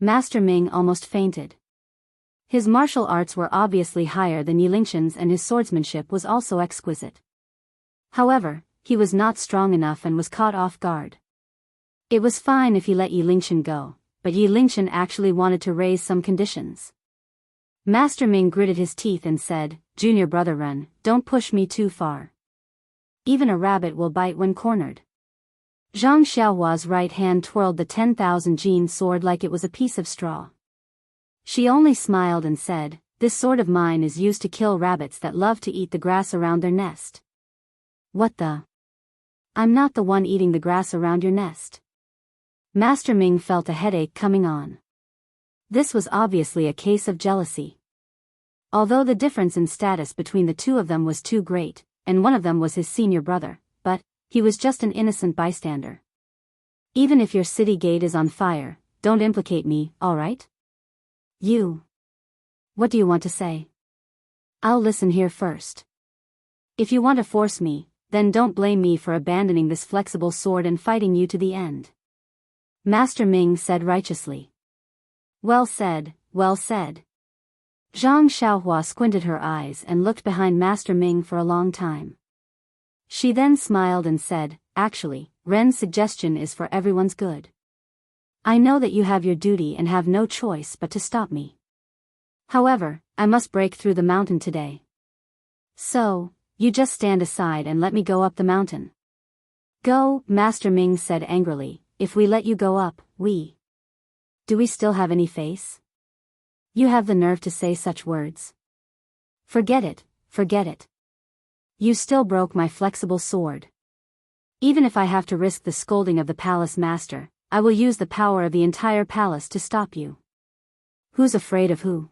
Master Ming almost fainted. His martial arts were obviously higher than Yilingxin's and his swordsmanship was also exquisite. However, he was not strong enough and was caught off guard. It was fine if he let Yilingxin go, but Yilingxin actually wanted to raise some conditions. Master Ming gritted his teeth and said, "Junior brother Ren, don't push me too far. Even a rabbit will bite when cornered." Zhang Xiaohua's right hand twirled the 10,000 jin sword like it was a piece of straw. She only smiled and said, "This sword of mine is used to kill rabbits that love to eat the grass around their nest." "What the? I'm not the one eating the grass around your nest." Master Ming felt a headache coming on. This was obviously a case of jealousy. Although the difference in status between the two of them was too great, and one of them was his senior brother, but he was just an innocent bystander. "Even if your city gate is on fire, don't implicate me, alright? You. What do you want to say? I'll listen here first. If you want to force me, then don't blame me for abandoning this flexible sword and fighting you to the end." Master Ming said righteously. Well said, well said. Zhang Xiaohua squinted her eyes and looked behind Master Ming for a long time. She then smiled and said, "Actually, Ren's suggestion is for everyone's good. I know that you have your duty and have no choice but to stop me. However, I must break through the mountain today. So, you just stand aside and let me go up the mountain." "Go," Master Ming said angrily, "if we let you go up, do we still have any face? You have the nerve to say such words. Forget it. You still broke my flexible sword. Even if I have to risk the scolding of the palace master, I will use the power of the entire palace to stop you." "Who's afraid of who?"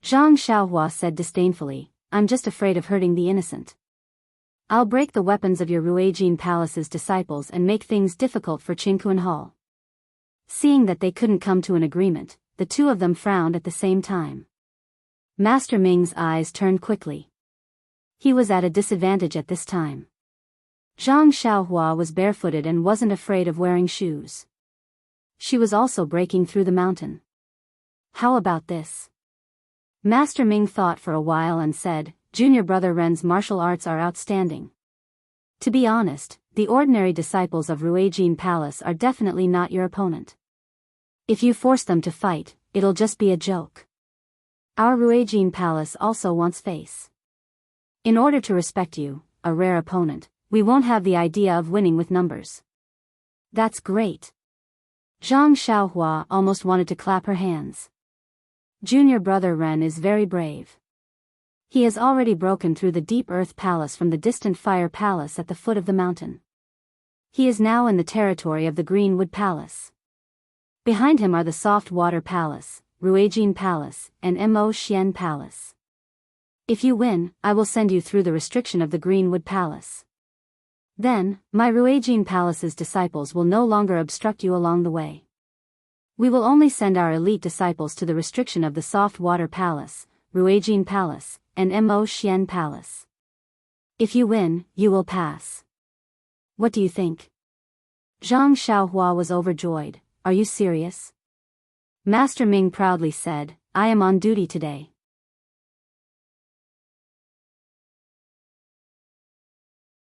Zhang Xiaohua said disdainfully, "I'm just afraid of hurting the innocent. I'll break the weapons of your Ruijin Palace's disciples and make things difficult for Qingquan Hall." Seeing that they couldn't come to an agreement, the two of them frowned at the same time. Master Ming's eyes turned quickly. He was at a disadvantage at this time. Zhang Xiaohua was barefooted and wasn't afraid of wearing shoes. She was also breaking through the mountain. How about this? Master Ming thought for a while and said, "Junior brother Ren's martial arts are outstanding. To be honest, the ordinary disciples of Ruijin Palace are definitely not your opponent. If you force them to fight, it'll just be a joke. Our Ruijin Palace also wants face. In order to respect you, a rare opponent, we won't have the idea of winning with numbers." "That's great." Zhang Xiaohua almost wanted to clap her hands. Junior brother Ren is very brave. He has already broken through the deep earth palace from the distant fire palace at the foot of the mountain. He is now in the territory of the Greenwood Palace. Behind him are the Soft Water Palace, Ruijin Palace, and Mo Xian Palace. If you win, I will send you through the restriction of the Greenwood Palace. Then, my Ruijin Palace's disciples will no longer obstruct you along the way. We will only send our elite disciples to the restriction of the Soft Water Palace, Ruijin Palace, and Mo Xian Palace. If you win, you will pass. What do you think? Zhang Xiaohua was overjoyed. Are you serious? Master Ming proudly said, I am on duty today.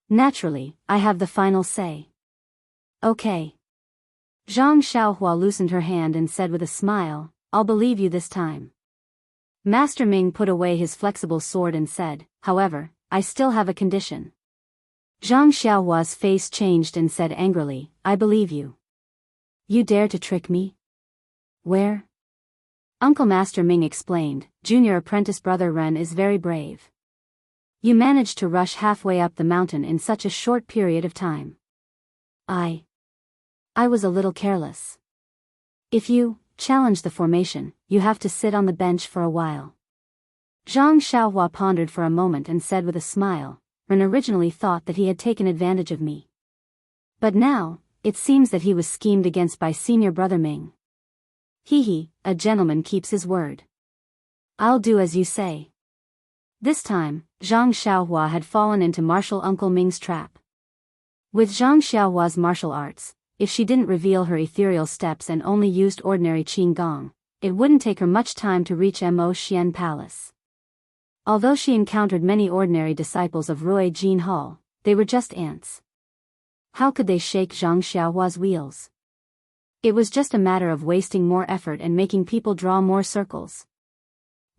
Naturally, I have the final say. Okay. Zhang Xiaohua loosened her hand and said with a smile, I'll believe you this time. Master Ming put away his flexible sword and said, however, I still have a condition. Zhang Xiaohua's face changed and said angrily, I believe you. You dare to trick me? Where? Uncle Master Ming explained, Junior apprentice brother Ren is very brave. You managed to rush halfway up the mountain in such a short period of time. I was a little careless. If you challenge the formation, you have to sit on the bench for a while. Zhang Xiaohua pondered for a moment and said with a smile, Ren originally thought that he had taken advantage of me. But now, it seems that he was schemed against by senior brother Ming. A gentleman keeps his word. I'll do as you say. This time, Zhang Xiaohua had fallen into martial Uncle Ming's trap. With Zhang Xiaohua's martial arts, if she didn't reveal her ethereal steps and only used ordinary qigong, it wouldn't take her much time to reach Mo Xian Palace. Although she encountered many ordinary disciples of Rui Jin Hall, they were just ants. How could they shake Zhang Xiaohua's wheels? It was just a matter of wasting more effort and making people draw more circles.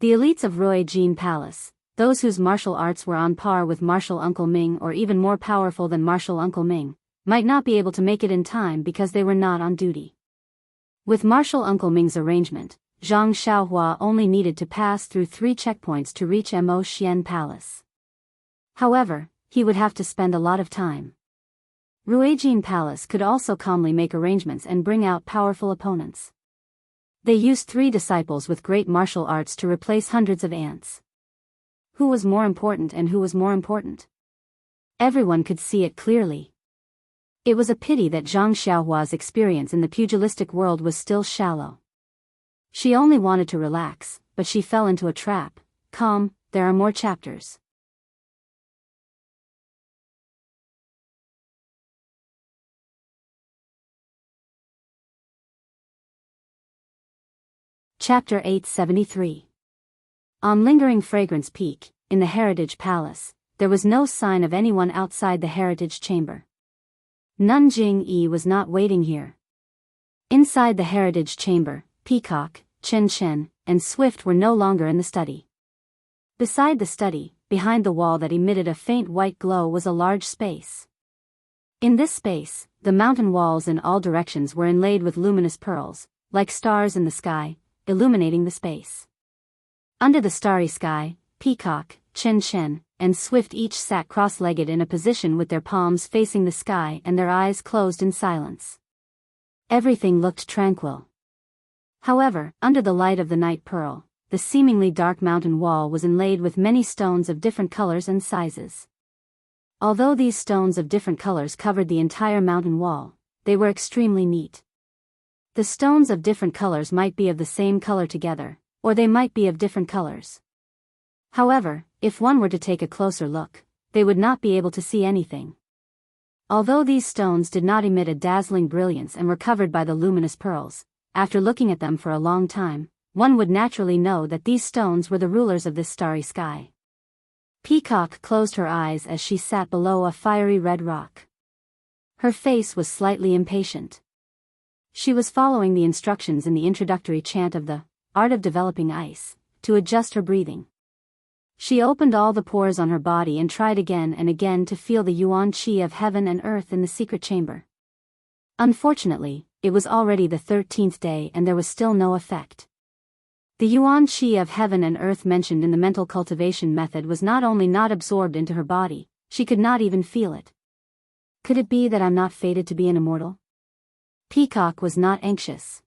The elites of Rui Jin Palace, those whose martial arts were on par with martial Uncle Ming or even more powerful than martial Uncle Ming, might not be able to make it in time because they were not on duty. With martial Uncle Ming's arrangement, Zhang Xiaohua only needed to pass through 3 checkpoints to reach Mo Xian Palace. However, he would have to spend a lot of time. Ruijin Palace could also calmly make arrangements and bring out powerful opponents. They used 3 disciples with great martial arts to replace hundreds of ants. Who was more important and who was more important? Everyone could see it clearly. It was a pity that Zhang Xiaohua's experience in the pugilistic world was still shallow. She only wanted to relax, but she fell into a trap. Calm, there are more chapters. Chapter 873. On Lingering Fragrance Peak, in the Heritage Palace, there was no sign of anyone outside the Heritage Chamber. Nanjing Yi was not waiting here. Inside the Heritage Chamber, Peacock, Chen Chen, and Swift were no longer in the study. Beside the study, behind the wall that emitted a faint white glow was a large space. In this space, the mountain walls in all directions were inlaid with luminous pearls, like stars in the sky, illuminating the space. Under the starry sky, Peacock, Chen Chen, and Swift each sat cross-legged in a position with their palms facing the sky and their eyes closed in silence. Everything looked tranquil. However, under the light of the night pearl, the seemingly dark mountain wall was inlaid with many stones of different colors and sizes. Although these stones of different colors covered the entire mountain wall, they were extremely neat. The stones of different colors might be of the same color together, or they might be of different colors. However, if one were to take a closer look, they would not be able to see anything. Although these stones did not emit a dazzling brilliance and were covered by the luminous pearls, after looking at them for a long time, one would naturally know that these stones were the rulers of this starry sky. Peacock closed her eyes as she sat below a fiery red rock. Her face was slightly impatient. She was following the instructions in the introductory chant of the Art of Developing Ice, to adjust her breathing. She opened all the pores on her body and tried again and again to feel the yuan qi of heaven and earth in the secret chamber. Unfortunately, it was already the 13th day and there was still no effect. The yuan qi of heaven and earth mentioned in the mental cultivation method was not only not absorbed into her body, she could not even feel it. Could it be that I'm not fated to be an immortal? Peacock was not anxious.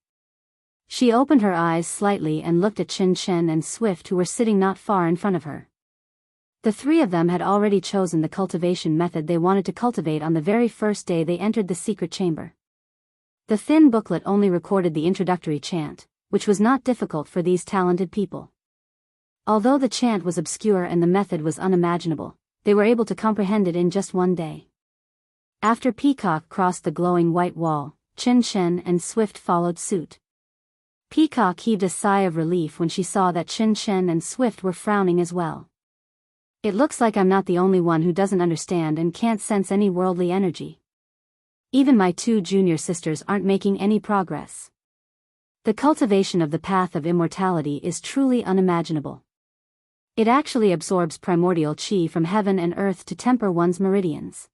She opened her eyes slightly and looked at Qin Chen and Swift, who were sitting not far in front of her. The three of them had already chosen the cultivation method they wanted to cultivate on the very first day they entered the secret chamber. The thin booklet only recorded the introductory chant, which was not difficult for these talented people. Although the chant was obscure and the method was unimaginable, they were able to comprehend it in just one day. After Peacock crossed the glowing white wall, Qin Chen and Swift followed suit. Peacock heaved a sigh of relief when she saw that Qin Chen and Swift were frowning as well. It looks like I'm not the only one who doesn't understand and can't sense any worldly energy. Even my two junior sisters aren't making any progress. The cultivation of the path of immortality is truly unimaginable. It actually absorbs primordial qi from heaven and earth to temper one's meridians.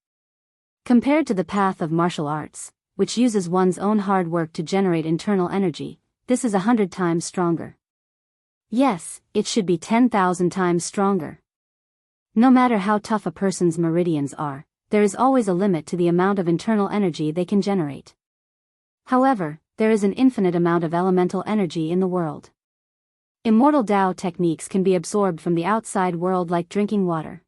Compared to the path of martial arts, which uses one's own hard work to generate internal energy, this is 100 times stronger. Yes, it should be 10,000 times stronger. No matter how tough a person's meridians are, there is always a limit to the amount of internal energy they can generate. However, there is an infinite amount of elemental energy in the world. Immortal Tao techniques can be absorbed from the outside world like drinking water.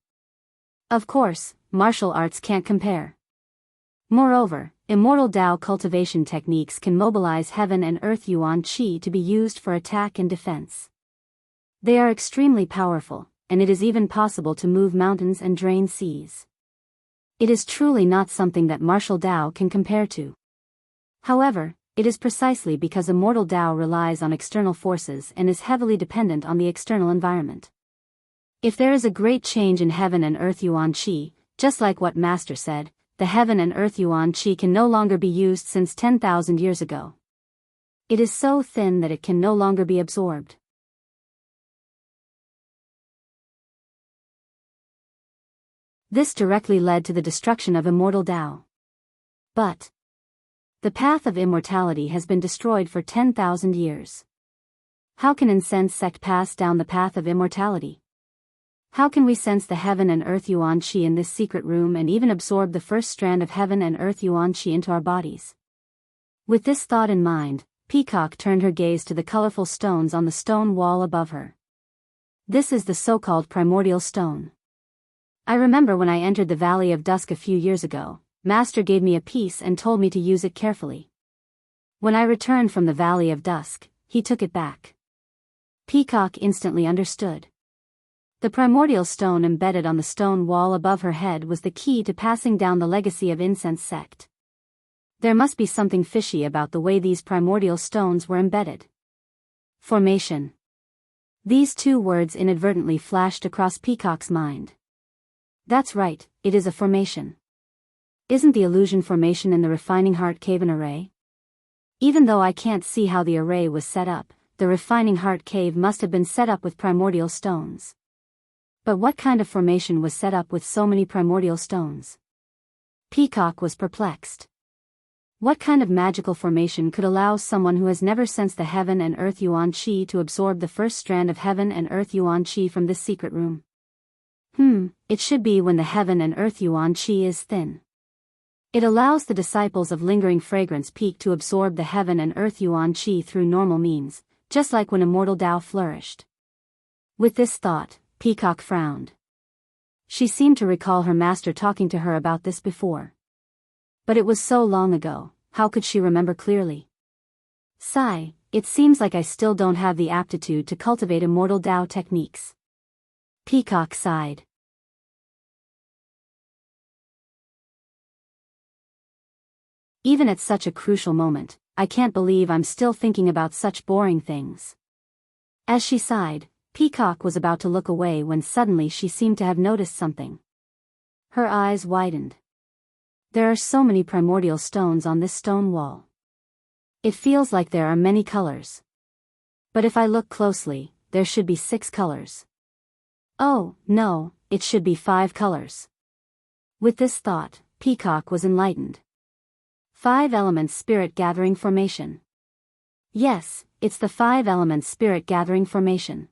Of course, martial arts can't compare. Moreover, immortal Tao cultivation techniques can mobilize heaven and earth yuan qi to be used for attack and defense. They are extremely powerful, and it is even possible to move mountains and drain seas. It is truly not something that martial Tao can compare to. However, it is precisely because immortal Tao relies on external forces and is heavily dependent on the external environment. If there is a great change in heaven and earth yuan qi, just like what Master said, the heaven and earth yuan qi can no longer be used since 10,000 years ago. It is so thin that it can no longer be absorbed. This directly led to the destruction of immortal Tao. But the path of immortality has been destroyed for 10,000 years. How can incense sect pass down the path of immortality? How can we sense the heaven and earth yuan qi in this secret room and even absorb the first strand of heaven and earth yuan qi into our bodies? With this thought in mind, Peacock turned her gaze to the colorful stones on the stone wall above her. This is the so-called primordial stone. I remember when I entered the Valley of Dusk a few years ago, Master gave me a piece and told me to use it carefully. When I returned from the Valley of Dusk, he took it back. Peacock instantly understood. The primordial stone embedded on the stone wall above her head was the key to passing down the legacy of incense sect. There must be something fishy about the way these primordial stones were embedded. Formation. These two words inadvertently flashed across Peacock's mind. That's right, it is a formation. Isn't the illusion formation in the refining heart cave an array? Even though I can't see how the array was set up, the refining heart cave must have been set up with primordial stones. But what kind of formation was set up with so many primordial stones? Peacock was perplexed. What kind of magical formation could allow someone who has never sensed the heaven and earth yuan qi to absorb the first strand of heaven and earth yuan qi from this secret room? It should be when the heaven and earth yuan qi is thin. It allows the disciples of lingering fragrance peak to absorb the heaven and earth yuan qi through normal means, just like when immortal Tao flourished. With this thought, Peacock frowned. She seemed to recall her master talking to her about this before. But it was so long ago, how could she remember clearly? Sigh, it seems like I still don't have the aptitude to cultivate immortal Tao techniques. Peacock sighed. Even at such a crucial moment, I can't believe I'm still thinking about such boring things. As she sighed, Peacock was about to look away when suddenly she seemed to have noticed something. Her eyes widened. There are so many primordial stones on this stone wall. It feels like there are many colors. But if I look closely, there should be 6 colors. Oh, no, it should be 5 colors. With this thought, Peacock was enlightened. 5 elements spirit gathering formation. Yes, it's the 5 elements spirit gathering formation.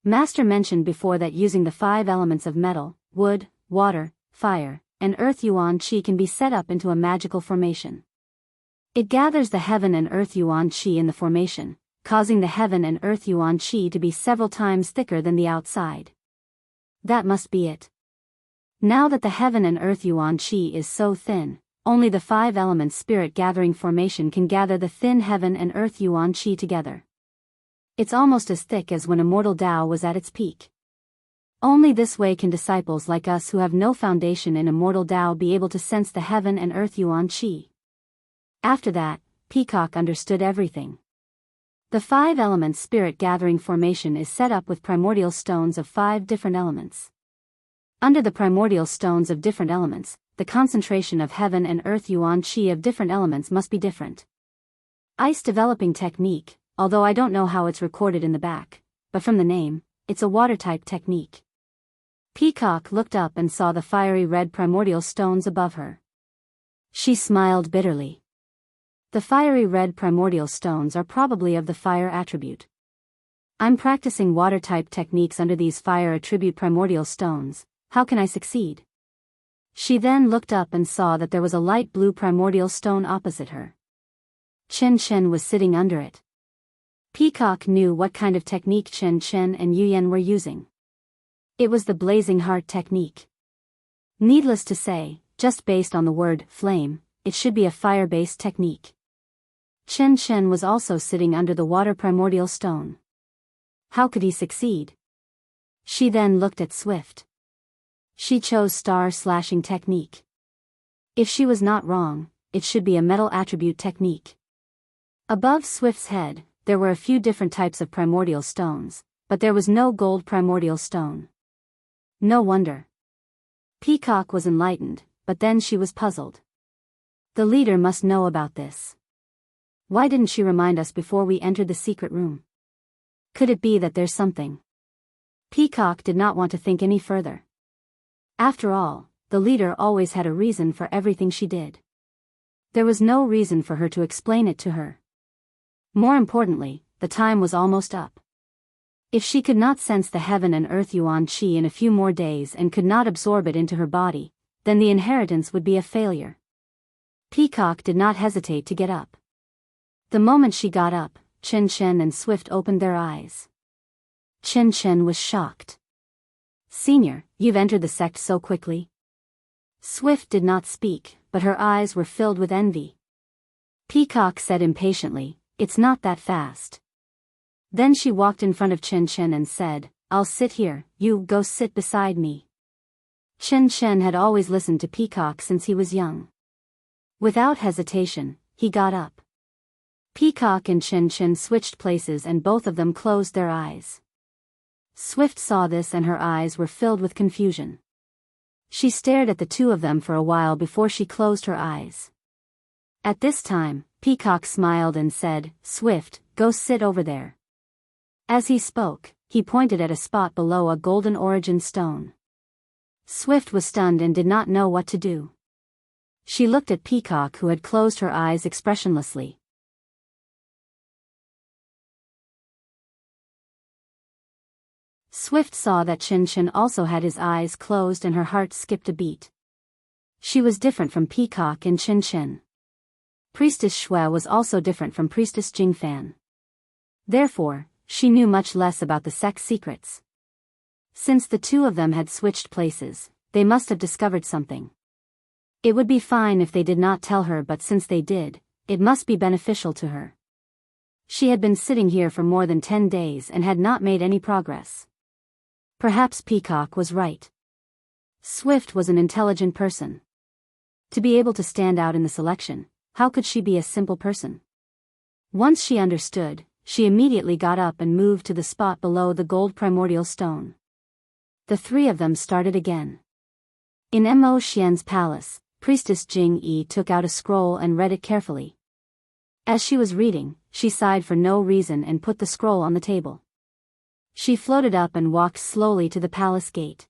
Master mentioned before that using the 5 elements of metal, wood, water, fire, and earth yuan qi can be set up into a magical formation. It gathers the heaven and earth yuan qi in the formation, causing the heaven and earth yuan qi to be several times thicker than the outside. That must be it. Now that the heaven and earth yuan qi is so thin, only the 5 elements spirit gathering formation can gather the thin heaven and earth yuan qi together. It's almost as thick as when immortal Tao was at its peak. Only this way can disciples like us who have no foundation in immortal Tao be able to sense the heaven and earth yuan qi. After that, Peacock understood everything. The 5 elements spirit gathering formation is set up with primordial stones of 5 different elements. Under the primordial stones of different elements, the concentration of heaven and earth yuan qi of different elements must be different. Ice developing technique, although I don't know how it's recorded in the back, but from the name, it's a water-type technique. Peacock looked up and saw the fiery red primordial stones above her. She smiled bitterly. The fiery red primordial stones are probably of the fire attribute. I'm practicing water-type techniques under these fire attribute primordial stones, how can I succeed? She then looked up and saw that there was a light blue primordial stone opposite her. Chen Chen was sitting under it. Peacock knew what kind of technique Chen Chen and Yuyan were using. It was the blazing heart technique. Needless to say, just based on the word flame, it should be a fire-based technique. Chen Chen was also sitting under the water primordial stone. How could he succeed? She then looked at Swift. She chose star-slashing technique. If she was not wrong, it should be a metal attribute technique. Above Swift's head, there were a few different types of primordial stones, but there was no gold primordial stone. No wonder. Peacock was enlightened, but then she was puzzled. The leader must know about this. Why didn't she remind us before we entered the secret room? Could it be that there's something? Peacock did not want to think any further. After all, the leader always had a reason for everything she did. There was no reason for her to explain it to her. More importantly, the time was almost up. If she could not sense the heaven and earth yuan qi in a few more days and could not absorb it into her body, then the inheritance would be a failure. Peacock did not hesitate to get up. The moment she got up, Chen Chen and Swift opened their eyes. Chen Chen was shocked. "Senior, you've entered the sect so quickly." Swift did not speak, but her eyes were filled with envy. Peacock said impatiently, "It's not that fast." Then she walked in front of Chen Chen and said, "I'll sit here, you go sit beside me." Chen Chen had always listened to Peacock since he was young. Without hesitation, he got up. Peacock and Chen Chen switched places and both of them closed their eyes. Swift saw this and her eyes were filled with confusion. She stared at the two of them for a while before she closed her eyes. At this time, Peacock smiled and said, "Swift, go sit over there." As he spoke, he pointed at a spot below a golden origin stone. Swift was stunned and did not know what to do. She looked at Peacock, who had closed her eyes expressionlessly. Swift saw that Chen Chen also had his eyes closed and her heart skipped a beat. She was different from Peacock and Chen Chen. Priestess Shui was also different from Priestess Jingfan. Therefore, she knew much less about the sect's secrets. Since the two of them had switched places, they must have discovered something. It would be fine if they did not tell her, but since they did, it must be beneficial to her. She had been sitting here for more than 10 days and had not made any progress. Perhaps Peacock was right. Swift was an intelligent person. To be able to stand out in the selection, how could she be a simple person? Once she understood, she immediately got up and moved to the spot below the gold primordial stone. The three of them started again. In Mo Xian's palace, Priestess Jing Yi took out a scroll and read it carefully. As she was reading, she sighed for no reason and put the scroll on the table. She floated up and walked slowly to the palace gate.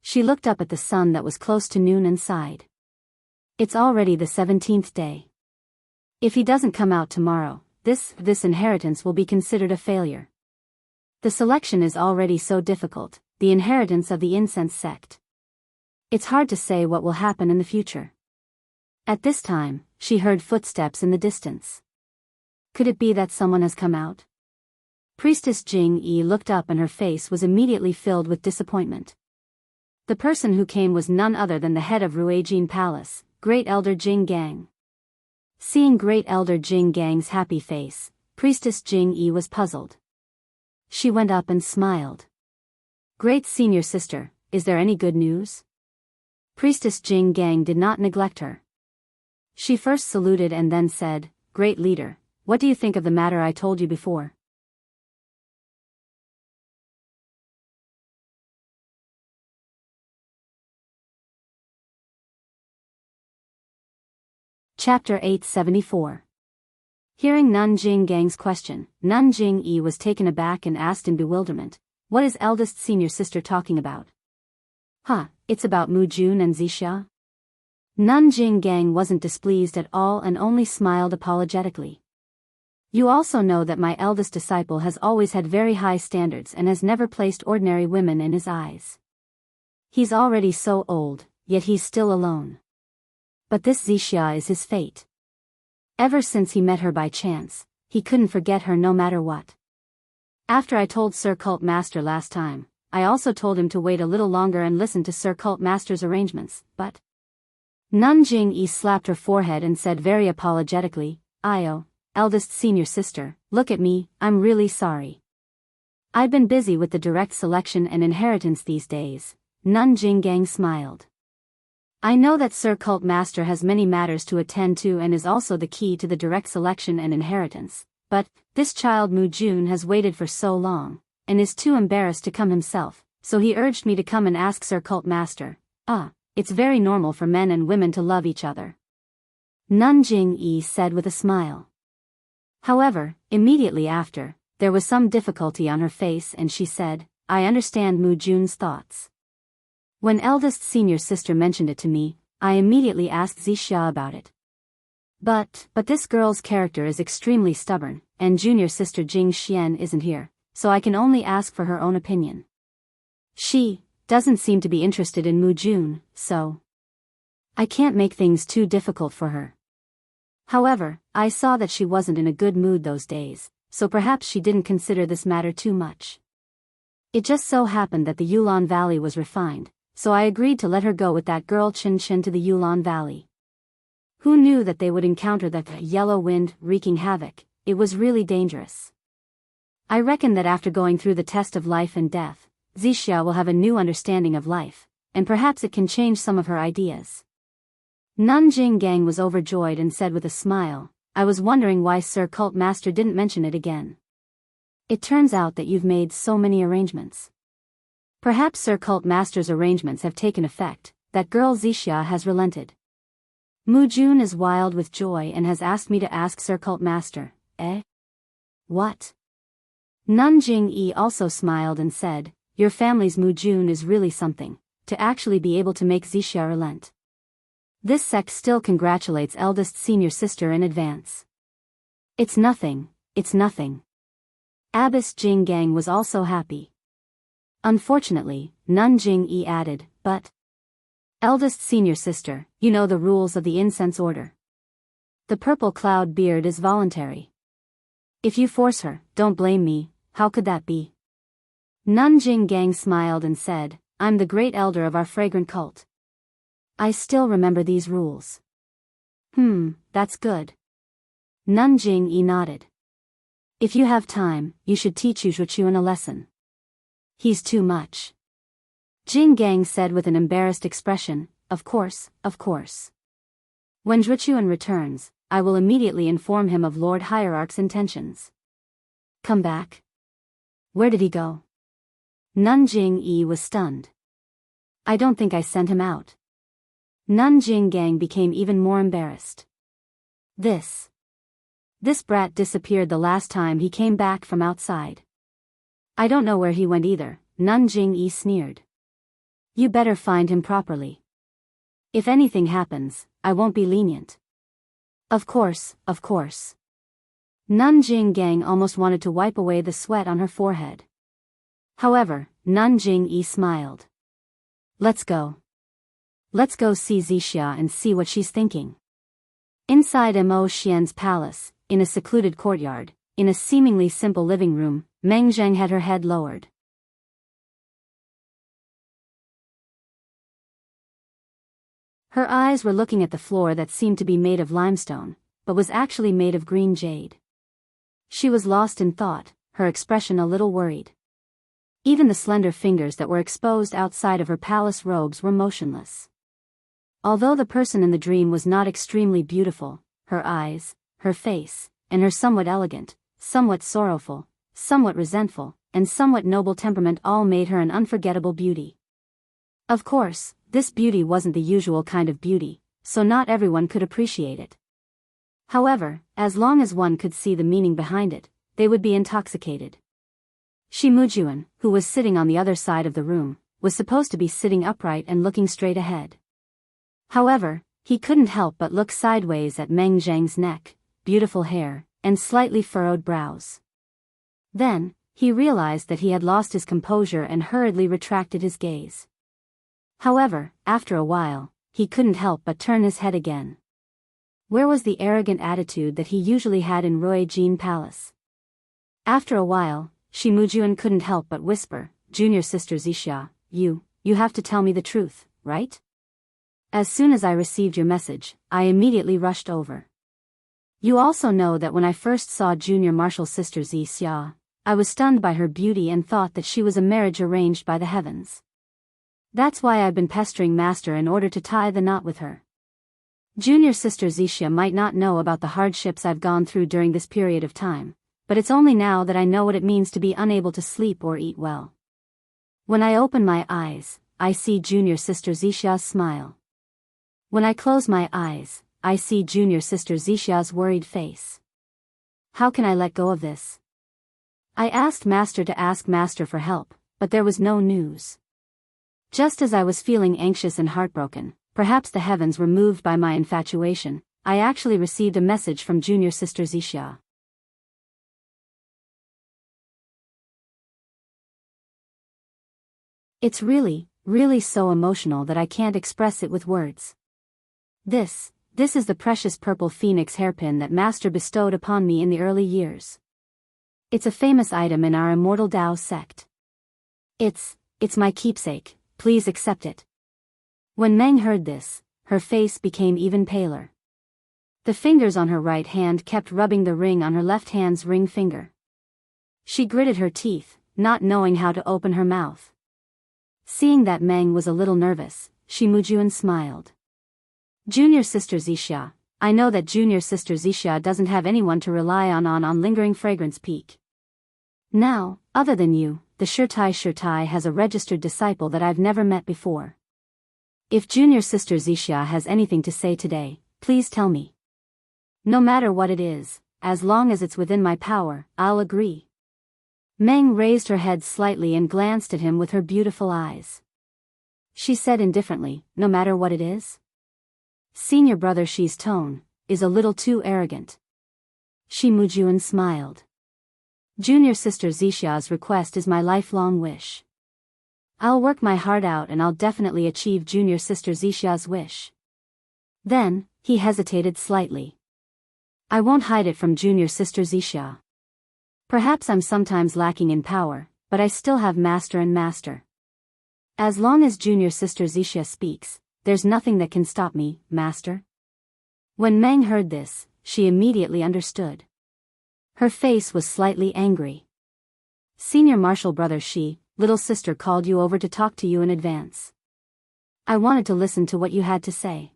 She looked up at the sun that was close to noon and sighed. It's already the 17th day. If he doesn't come out tomorrow, this inheritance will be considered a failure. The selection is already so difficult, the inheritance of the incense sect. It's hard to say what will happen in the future. At this time, she heard footsteps in the distance. Could it be that someone has come out? Priestess Jing Yi looked up and her face was immediately filled with disappointment. The person who came was none other than the head of Ruijin Palace, Great Elder Jing Gang. Seeing Great Elder Jing Gang's happy face, Priestess Jing Yi was puzzled. She went up and smiled. Great Senior Sister, is there any good news? Priestess Jing Gang did not neglect her. She first saluted and then said, Great Leader, what do you think of the matter I told you before? Chapter 874. Hearing Nun Jing Gang's question, Nun Jing Yi was taken aback and asked in bewilderment, what is eldest senior sister talking about? It's about Mu Jun and Zixia? Nun Jing Gang wasn't displeased at all and only smiled apologetically. You also know that my eldest disciple has always had very high standards and has never placed ordinary women in his eyes. He's already so old, yet he's still alone. But this Zixia is his fate. Ever since he met her by chance, he couldn't forget her no matter what. After I told Sir Cult Master last time, I also told him to wait a little longer and listen to Sir Cult Master's arrangements, but... Nun Jing Yi slapped her forehead and said very apologetically, Io, eldest senior sister, look at me, I'm really sorry. I've been busy with the direct selection and inheritance these days. Nun Jing Gang smiled. I know that Sir Cult Master has many matters to attend to and is also the key to the direct selection and inheritance, but this child Mu Jun has waited for so long, and is too embarrassed to come himself, so he urged me to come and ask Sir Cult Master. It's very normal for men and women to love each other. Nun Jing Yi said with a smile. However, immediately after, there was some difficulty on her face and she said, I understand Mu Jun's thoughts. When eldest senior sister mentioned it to me, I immediately asked Zixia about it. But this girl's character is extremely stubborn, and junior sister Jing Xian isn't here, so I can only ask for her own opinion. She doesn't seem to be interested in Mu Jun, so I can't make things too difficult for her. However, I saw that she wasn't in a good mood those days, so perhaps she didn't consider this matter too much. It just so happened that the Yulon Valley was refined, so I agreed to let her go with that girl Chin Chin to the Yulon Valley. Who knew that they would encounter that yellow wind wreaking havoc? It was really dangerous. I reckon that after going through the test of life and death, Zixia will have a new understanding of life, and perhaps it can change some of her ideas. Nun Jing Gang was overjoyed and said with a smile, I was wondering why Sir Cult Master didn't mention it again. It turns out that you've made so many arrangements. Perhaps Sir Cult Master's arrangements have taken effect, that girl Zixia has relented. Mu Jun is wild with joy and has asked me to ask Sir Cult Master, What? Nun Jing Yi also smiled and said, your family's Mu Jun is really something, to actually be able to make Zixia relent. This sect still congratulates eldest senior sister in advance. It's nothing, it's nothing. Abbess Jing Gang was also happy. Unfortunately, Nun Jing Yi added, but eldest senior sister, you know the rules of the incense order. The purple cloud beard is voluntary. If you force her, don't blame me, how could that be? Nun Jing Gang smiled and said, I'm the great elder of our fragrant cult. I still remember these rules. That's good. Nun Jing Yi nodded. If you have time, you should teach Zhuchuan a lesson. He's too much. Jing Gang said with an embarrassed expression, of course. When Zhuchuan returns, I will immediately inform him of Lord Hierarch's intentions. Come back? Where did he go? Nun Jing Yi was stunned. I don't think I sent him out. Nun Jing Gang became even more embarrassed. This brat disappeared the last time he came back from outside. I don't know where he went either, Nun Jing Yi sneered. You better find him properly. If anything happens, I won't be lenient. Of course. Nun Jinggang almost wanted to wipe away the sweat on her forehead. However, Nun Jingyi smiled. Let's go. Let's go see Xianxia and see what she's thinking. Inside Mo Xian's palace, in a secluded courtyard, in a seemingly simple living room, Meng Zheng had her head lowered. Her eyes were looking at the floor that seemed to be made of limestone, but was actually made of green jade. She was lost in thought, her expression a little worried. Even the slender fingers that were exposed outside of her palace robes were motionless. Although the person in the dream was not extremely beautiful, her eyes, her face, and her somewhat elegant, somewhat sorrowful, somewhat resentful, and somewhat noble temperament all made her an unforgettable beauty. Of course, this beauty wasn't the usual kind of beauty, so not everyone could appreciate it. However, as long as one could see the meaning behind it, they would be intoxicated. Shi Mujuan, who was sitting on the other side of the room, was supposed to be sitting upright and looking straight ahead. However, he couldn't help but look sideways at Meng Zheng's neck, beautiful hair, and slightly furrowed brows. Then, he realized that he had lost his composure and hurriedly retracted his gaze. However, after a while, he couldn't help but turn his head again. Where was the arrogant attitude that he usually had in Ruijin Palace? After a while, Shi Mujuan couldn't help but whisper, "Junior sister Xianxia, you have to tell me the truth, right? As soon as I received your message, I immediately rushed over. You also know that when I first saw junior martial sister Xianxia, I was stunned by her beauty and thought that she was a marriage arranged by the heavens. That's why I've been pestering Master in order to tie the knot with her. Junior sister Xianxia might not know about the hardships I've gone through during this period of time, but it's only now that I know what it means to be unable to sleep or eat well. When I open my eyes, I see junior sister Xianxia's smile. When I close my eyes, I see junior sister Xianxia's worried face. How can I let go of this? I asked Master to ask Master for help, but there was no news. Just as I was feeling anxious and heartbroken, perhaps the heavens were moved by my infatuation, I actually received a message from junior sister Xianxia. It's really so emotional that I can't express it with words. This is the precious purple phoenix hairpin that Master bestowed upon me in the early years. It's a famous item in our immortal Dao sect. It's my keepsake, please accept it. When Meng heard this, her face became even paler. The fingers on her right hand kept rubbing the ring on her left hand's ring finger. She gritted her teeth, not knowing how to open her mouth. Seeing that Meng was a little nervous, Shi Mujuan smiled. Junior sister Xianxia, I know that junior sister Xianxia doesn't have anyone to rely on lingering fragrance peak. Now, other than you, the Shirtai has a registered disciple that I've never met before. If junior sister Xianxia has anything to say today, please tell me. No matter what it is, as long as it's within my power, I'll agree. Meng raised her head slightly and glanced at him with her beautiful eyes. She said indifferently, no matter what it is? Senior brother Shi's tone is a little too arrogant. Shi Mujuan smiled. Junior sister Xianxia's request is my lifelong wish. I'll work my heart out and I'll definitely achieve junior sister Xianxia's wish. Then, he hesitated slightly. I won't hide it from junior sister Xianxia. Perhaps I'm sometimes lacking in power, but I still have master and master. As long as junior sister Xianxia speaks, there's nothing that can stop me, master. When Meng heard this, she immediately understood. Her face was slightly angry. Senior martial brother Shi, little sister called you over to talk to you in advance. I wanted to listen to what you had to say.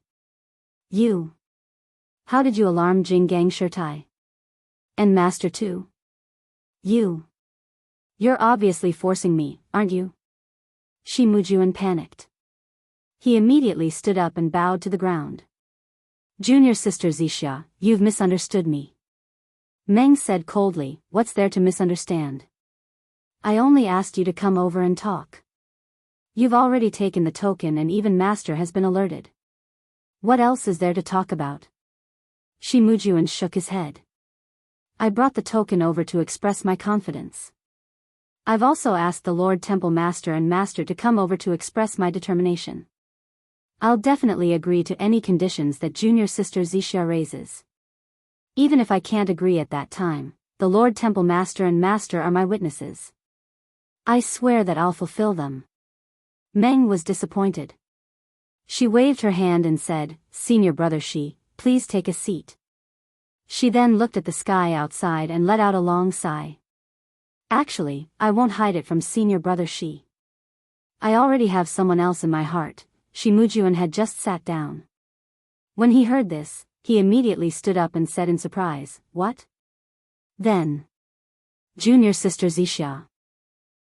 You. How did you alarm Jinggang Shirtai? And master too? You. You're obviously forcing me, aren't you? Shi Mujuan panicked. He immediately stood up and bowed to the ground. Junior sister Xianxia, you've misunderstood me. Meng said coldly, what's there to misunderstand? I only asked you to come over and talk. You've already taken the token and even master has been alerted. What else is there to talk about? Shi Mujuan shook his head. I brought the token over to express my confidence. I've also asked the Lord Temple Master and Master to come over to express my determination. I'll definitely agree to any conditions that junior sister Xianxia raises. Even if I can't agree at that time, the Lord Temple Master and Master are my witnesses. I swear that I'll fulfill them. Meng was disappointed. She waved her hand and said, "Senior brother Shi, please take a seat." She then looked at the sky outside and let out a long sigh. Actually, I won't hide it from senior brother Shi. I already have someone else in my heart. Shi Mujuan had just sat down. When he heard this, he immediately stood up and said in surprise, "What?" Then, "Junior sister Xianxia."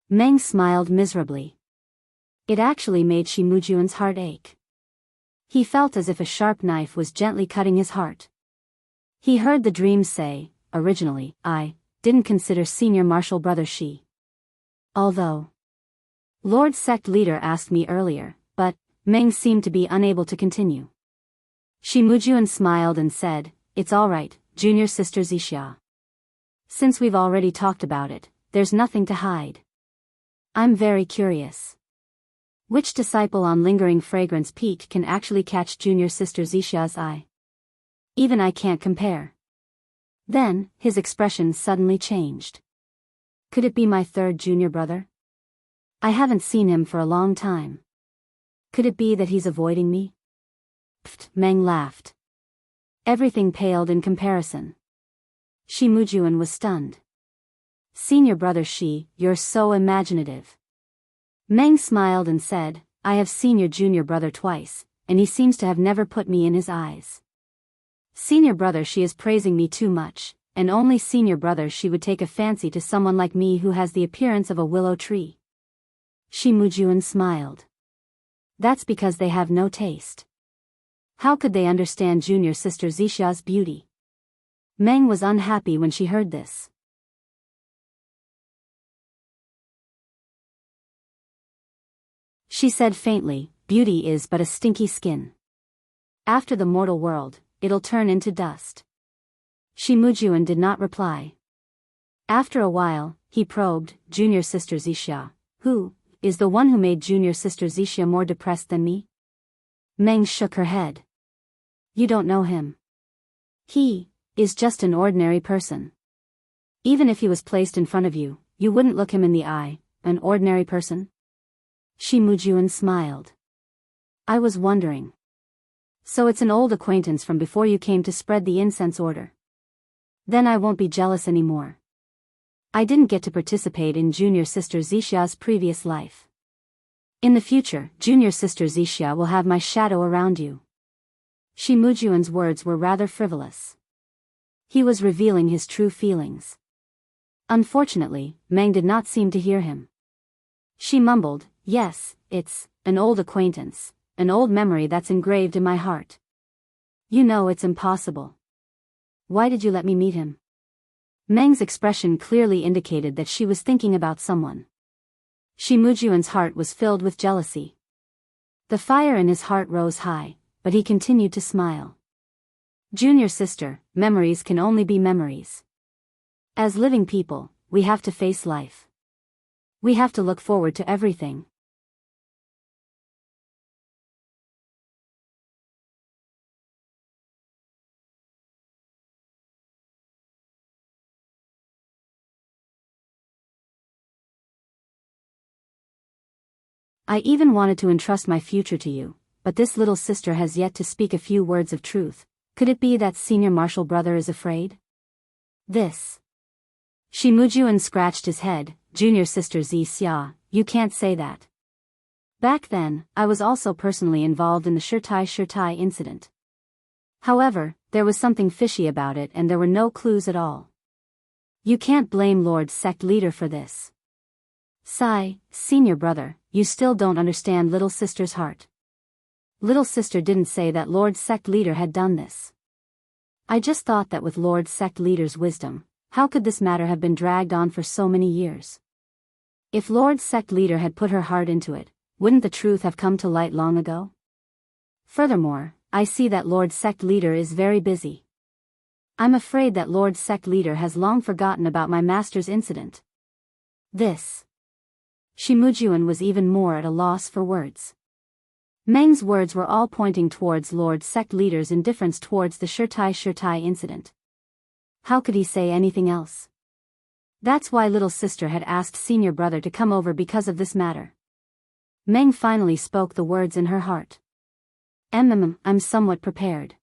Meng smiled miserably. It actually made Shi Mujuan's heart ache. He felt as if a sharp knife was gently cutting his heart. He heard the dream say, "Originally, I didn't consider senior martial brother Shi. Although Lord Sect Leader asked me earlier, but Meng seemed to be unable to continue. Shi Mujuan smiled and said, "It's alright, junior sister Xianxia. Since we've already talked about it, there's nothing to hide. I'm very curious. Which disciple on Lingering Fragrance Peak can actually catch junior sister Xianxia's eye? Even I can't compare." Then, his expression suddenly changed. Could it be my third junior brother? I haven't seen him for a long time. Could it be that he's avoiding me? Pfft, Meng laughed. Everything paled in comparison. Shi Mujuan was stunned. "Senior brother Shi, you're so imaginative." Meng smiled and said, "I have seen your junior brother twice, and he seems to have never put me in his eyes. Senior brother Shi is praising me too much, and only senior brother Shi would take a fancy to someone like me who has the appearance of a willow tree." Shi Mujuan smiled. "That's because they have no taste. How could they understand junior sister Xianxia's beauty?" Meng was unhappy when she heard this. She said faintly, "Beauty is but a stinky skin. After the mortal world, it'll turn into dust." Shi Mujuan did not reply. After a while, he probed, "Junior sister Xianxia, who is the one who made junior sister Xianxia more depressed than me?" Meng shook her head. "You don't know him. He is just an ordinary person. Even if he was placed in front of you, you wouldn't look him in the eye, an ordinary person?" Shi Mujuan smiled. "I was wondering. So it's an old acquaintance from before you came to spread the incense order. Then I won't be jealous anymore. I didn't get to participate in junior sister Xianxia's previous life. In the future, junior sister Xianxia will have my shadow around you." Shi Mujuan's words were rather frivolous. He was revealing his true feelings. Unfortunately, Meng did not seem to hear him. She mumbled, "Yes, it's an old acquaintance, an old memory that's engraved in my heart. You know it's impossible. Why did you let me meet him?" Meng's expression clearly indicated that she was thinking about someone. Shi Mujuan's heart was filled with jealousy. The fire in his heart rose high, but he continued to smile. "Junior sister, memories can only be memories. As living people, we have to face life. We have to look forward to everything." I even wanted to entrust my future to you, but this little sister has yet to speak a few words of truth. Could it be that senior martial brother is afraid? This. Shi Mujuan scratched his head. "Junior sister Xianxia, you can't say that. Back then, I was also personally involved in the Shirtai incident. However, there was something fishy about it and there were no clues at all. You can't blame Lord Sect Leader for this. Senior brother, you still don't understand little sister's heart. Little sister didn't say that Lord Sect Leader had done this. I just thought that with Lord Sect Leader's wisdom, how could this matter have been dragged on for so many years? If Lord Sect Leader had put her heart into it, wouldn't the truth have come to light long ago? Furthermore, I see that Lord Sect Leader is very busy. I'm afraid that Lord Sect Leader has long forgotten about my master's incident. This. Shimujuan was even more at a loss for words. Meng's words were all pointing towards Lord Sect Leader's indifference towards the Shirtai incident. How could he say anything else? That's why little sister had asked senior brother to come over because of this matter. Meng finally spoke the words in her heart. I'm somewhat prepared.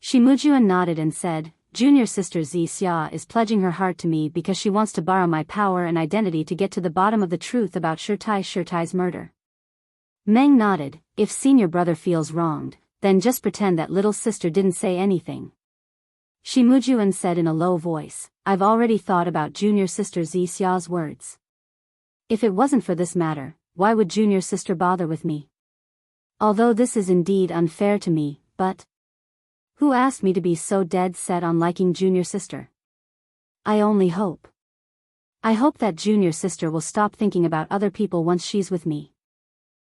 Shimujuan nodded and said, Junior sister Xia is pledging her heart to me because she wants to borrow my power and identity to get to the bottom of the truth about Shirtai's murder. Meng nodded. If senior brother feels wronged, then just pretend that little sister didn't say anything. Shimujuan said in a low voice, I've already thought about junior sister Xia's words. If it wasn't for this matter, why would junior sister bother with me? Although this is indeed unfair to me, but who asked me to be so dead set on liking junior sister? I only hope. I hope that junior sister will stop thinking about other people once she's with me.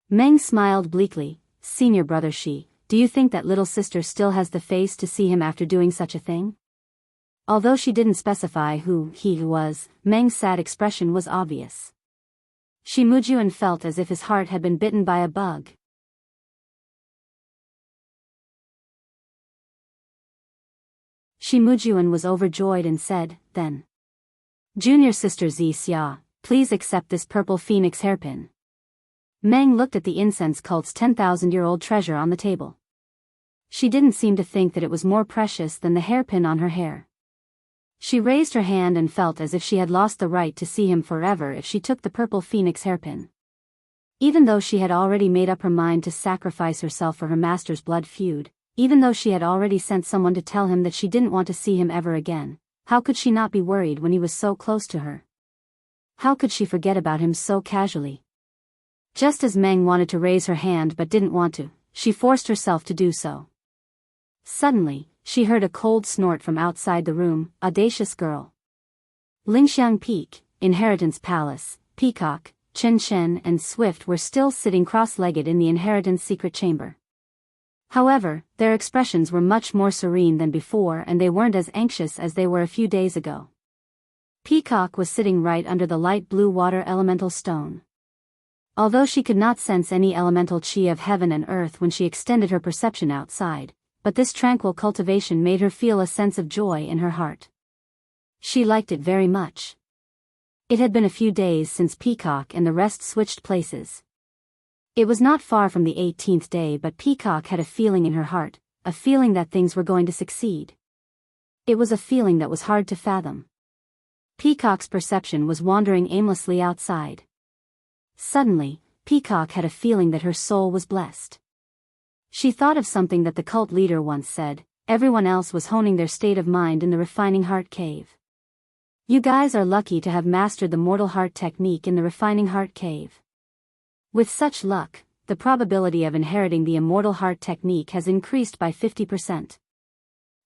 Meng smiled bleakly. Senior brother do you think that little sister still has the face to see him after doing such a thing? Although she didn't specify who he was, Meng's sad expression was obvious. Shimujuan felt as if his heart had been bitten by a bug. Shimujuan was overjoyed and said, then. Junior sister Xia, please accept this purple phoenix hairpin. Meng looked at the incense cult's 10,000-year-old treasure on the table. She didn't seem to think that it was more precious than the hairpin on her hair. She raised her hand and felt as if she had lost the right to see him forever if she took the purple phoenix hairpin. Even though she had already made up her mind to sacrifice herself for her master's blood feud, even though she had already sent someone to tell him that she didn't want to see him ever again, how could she not be worried when he was so close to her? How could she forget about him so casually? Just as Meng wanted to raise her hand but didn't want to, she forced herself to do so. Suddenly, she heard a cold snort from outside the room. Audacious girl. Lingxiang Peak, Inheritance Palace, Peacock, Chen Chen and Swift were still sitting cross-legged in the Inheritance secret chamber. However, their expressions were much more serene than before and they weren't as anxious as they were a few days ago. Peacock was sitting right under the light blue water elemental stone. Although she could not sense any elemental chi of heaven and earth when she extended her perception outside, but this tranquil cultivation made her feel a sense of joy in her heart. She liked it very much. It had been a few days since Peacock and the rest switched places. It was not far from the 18th day, but Peacock had a feeling in her heart, a feeling that things were going to succeed. It was a feeling that was hard to fathom. Peacock's perception was wandering aimlessly outside. Suddenly, Peacock had a feeling that her soul was blessed. She thought of something that the cult leader once said, everyone else was honing their state of mind in the refining heart cave. You guys are lucky to have mastered the mortal heart technique in the refining heart cave. With such luck, the probability of inheriting the immortal heart technique has increased by 50%.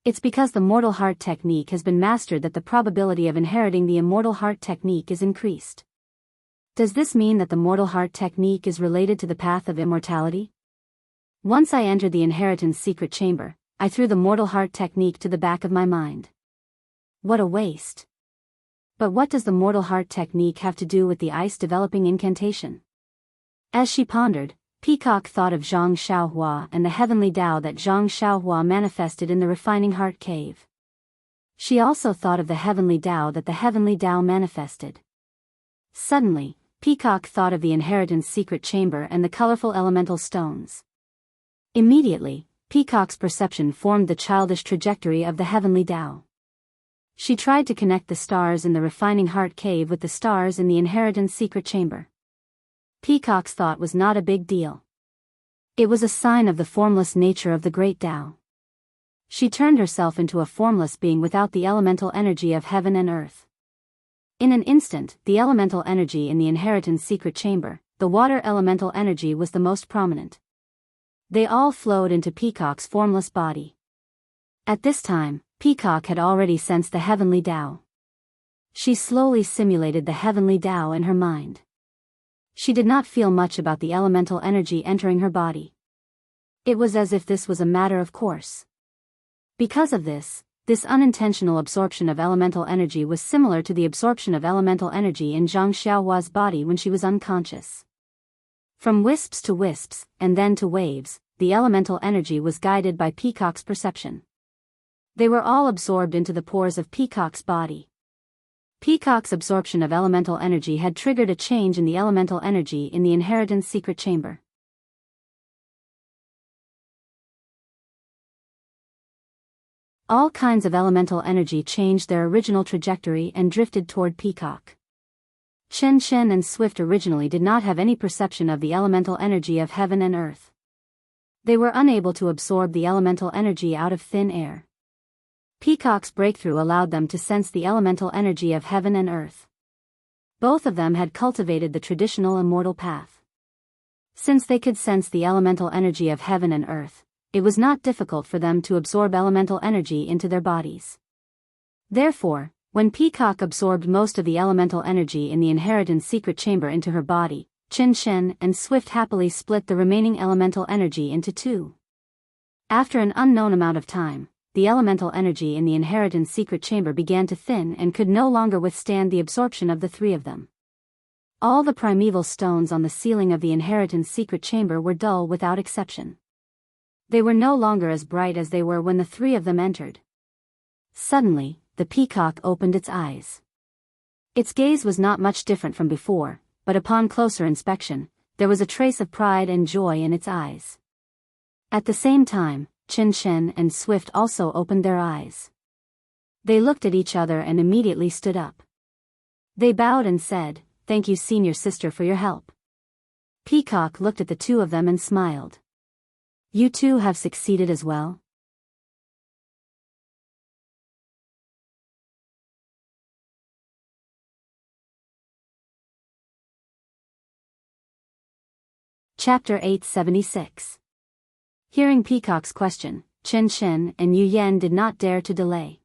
It's because the mortal heart technique has been mastered that the probability of inheriting the immortal heart technique is increased. Does this mean that the mortal heart technique is related to the path of immortality? Once I entered the inheritance secret chamber, I threw the mortal heart technique to the back of my mind. What a waste. But what does the mortal heart technique have to do with the ice developing incantation? As she pondered, Peacock thought of Zhang Xiaohua and the heavenly Tao that Zhang Xiaohua manifested in the refining heart cave. She also thought of the heavenly Tao that the heavenly Tao manifested. Suddenly, Peacock thought of the inheritance secret chamber and the colorful elemental stones. Immediately, Peacock's perception formed the childish trajectory of the heavenly Tao. She tried to connect the stars in the refining heart cave with the stars in the inheritance secret chamber. Peacock's thought was not a big deal. It was a sign of the formless nature of the great Tao. She turned herself into a formless being without the elemental energy of heaven and earth. In an instant, the elemental energy in the inheritance secret chamber, the water elemental energy was the most prominent. They all flowed into Peacock's formless body. At this time, Peacock had already sensed the heavenly Tao. She slowly simulated the heavenly Tao in her mind. She did not feel much about the elemental energy entering her body. It was as if this was a matter of course. Because of this, This unintentional absorption of elemental energy was similar to the absorption of elemental energy in Zhang Xiaohua's body when she was unconscious. From wisps to wisps, and then to waves, the elemental energy was guided by Peacock's perception. They were all absorbed into the pores of Peacock's body. Peacock's absorption of elemental energy had triggered a change in the elemental energy in the inheritance secret chamber. All kinds of elemental energy changed their original trajectory and drifted toward Peacock. Chen Chen and Swift originally did not have any perception of the elemental energy of heaven and earth. They were unable to absorb the elemental energy out of thin air. Peacock's breakthrough allowed them to sense the elemental energy of heaven and earth. Both of them had cultivated the traditional immortal path. Since they could sense the elemental energy of heaven and earth, it was not difficult for them to absorb elemental energy into their bodies. Therefore, when Peacock absorbed most of the elemental energy in the inheritance secret chamber into her body, Chen Chen and Swift happily split the remaining elemental energy into two. After an unknown amount of time, the elemental energy in the inheritance secret chamber began to thin and could no longer withstand the absorption of the three of them. All the primeval stones on the ceiling of the inheritance secret chamber were dull without exception. They were no longer as bright as they were when the three of them entered. Suddenly, the peacock opened its eyes. Its gaze was not much different from before, but upon closer inspection, there was a trace of pride and joy in its eyes. At the same time, Chen Chen and Swift also opened their eyes. They looked at each other and immediately stood up. They bowed and said, "Thank you, senior sister, for your help." Peacock looked at the two of them and smiled. "You two have succeeded as well?" Chapter 876. Hearing Peacock's question, Chen Chen and Yu Yan did not dare to delay.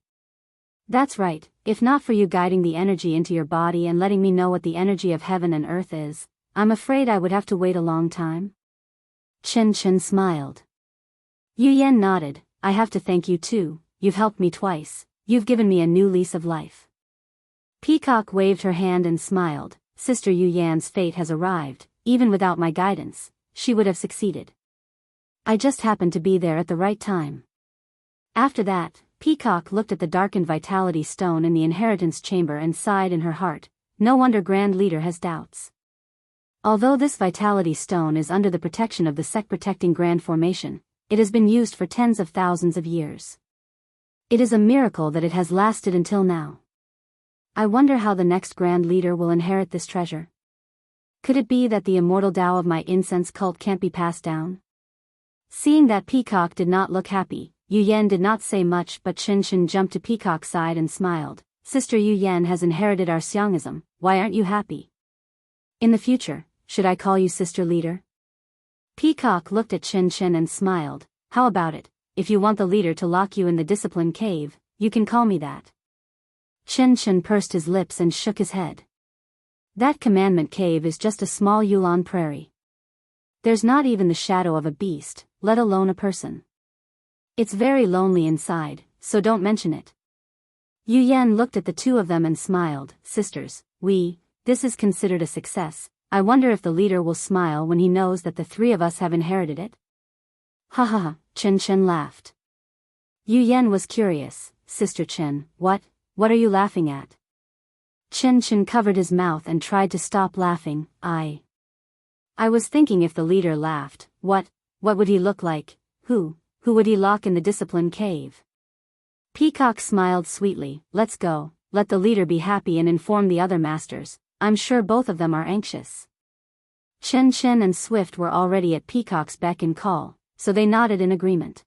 "That's right, if not for you guiding the energy into your body and letting me know what the energy of heaven and earth is, I'm afraid I would have to wait a long time." Chen Chen smiled. Yu Yan nodded. "I have to thank you too, you've helped me twice, you've given me a new lease of life." Peacock waved her hand and smiled. "Sister Yu Yan's fate has arrived, even without my guidance, she would have succeeded. I just happened to be there at the right time." After that, Peacock looked at the darkened vitality stone in the inheritance chamber and sighed in her heart. No wonder Grand Leader has doubts. Although this vitality stone is under the protection of the sect-protecting Grand Formation, it has been used for tens of thousands of years. It is a miracle that it has lasted until now. I wonder how the next Grand Leader will inherit this treasure. Could it be that the immortal Tao of my incense cult can't be passed down? Seeing that Peacock did not look happy, Yu Yan did not say much, but Chen Chen jumped to Peacock's side and smiled. "Sister Yu Yan has inherited our Xiangism, why aren't you happy? In the future, should I call you Sister Leader?" Peacock looked at Chen Chen and smiled. "How about it, if you want the leader to lock you in the discipline cave, you can call me that." Chen Chen pursed his lips and shook his head. "That commandment cave is just a small Yulon prairie. There's not even the shadow of a beast, let alone a person. It's very lonely inside, so don't mention it." Yu Yan looked at the two of them and smiled. "Sisters, this is considered a success. I wonder if the leader will smile when he knows that the three of us have inherited it." "Ha ha ha," Chen Chen laughed. Yu Yan was curious. "Sister Chen, what are you laughing at?" Chen Chen covered his mouth and tried to stop laughing. I was thinking if the leader laughed, what would he look like? Who would he lock in the discipline cave?" Peacock smiled sweetly. "Let's go, let the leader be happy and inform the other masters. I'm sure both of them are anxious." Chen Chen and Swift were already at Peacock's beck and call, so they nodded in agreement.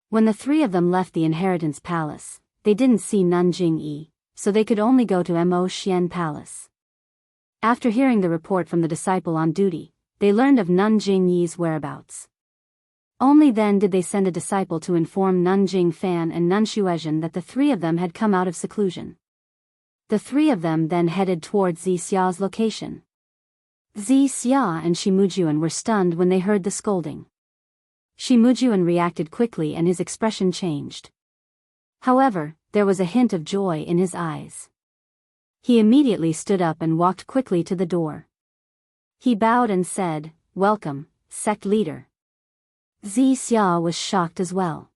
When the three of them left the inheritance palace, they didn't see Nanjing Yi, so they could only go to Mo Xian Palace. After hearing the report from the disciple on duty, they learned of Nanjing Yi's whereabouts. Only then did they send a disciple to inform Nanjing Fan and Nanshuezhen that the three of them had come out of seclusion. The three of them then headed towards Xia's location. Xia and Shimujuan were stunned when they heard the scolding. Shimujuan reacted quickly and his expression changed. However, there was a hint of joy in his eyes. He immediately stood up and walked quickly to the door. He bowed and said, "Welcome, sect leader." Xianxia was shocked as well.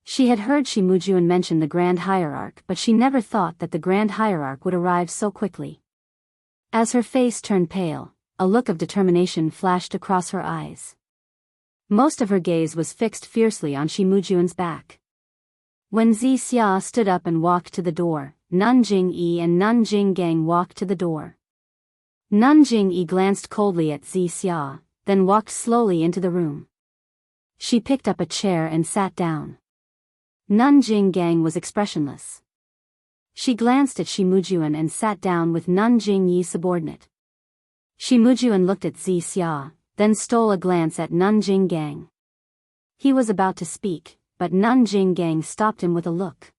She had heard Shimujuan mention the Grand Hierarch, but she never thought that the Grand Hierarch would arrive so quickly. As her face turned pale, a look of determination flashed across her eyes. Most of her gaze was fixed fiercely on Shimujuan's back. When Xianxia stood up and walked to the door, Nanjing-yi and Nanjing-gang walked to the door. Nanjing-yi glanced coldly at Xianxia, then walked slowly into the room. She picked up a chair and sat down. Nanjing-gang was expressionless. She glanced at Shimujuan and sat down with Nanjing-yi's subordinate. Shimujuan looked at Xianxia, then stole a glance at Nanjing-gang. He was about to speak, but Nanjing-gang stopped him with a look.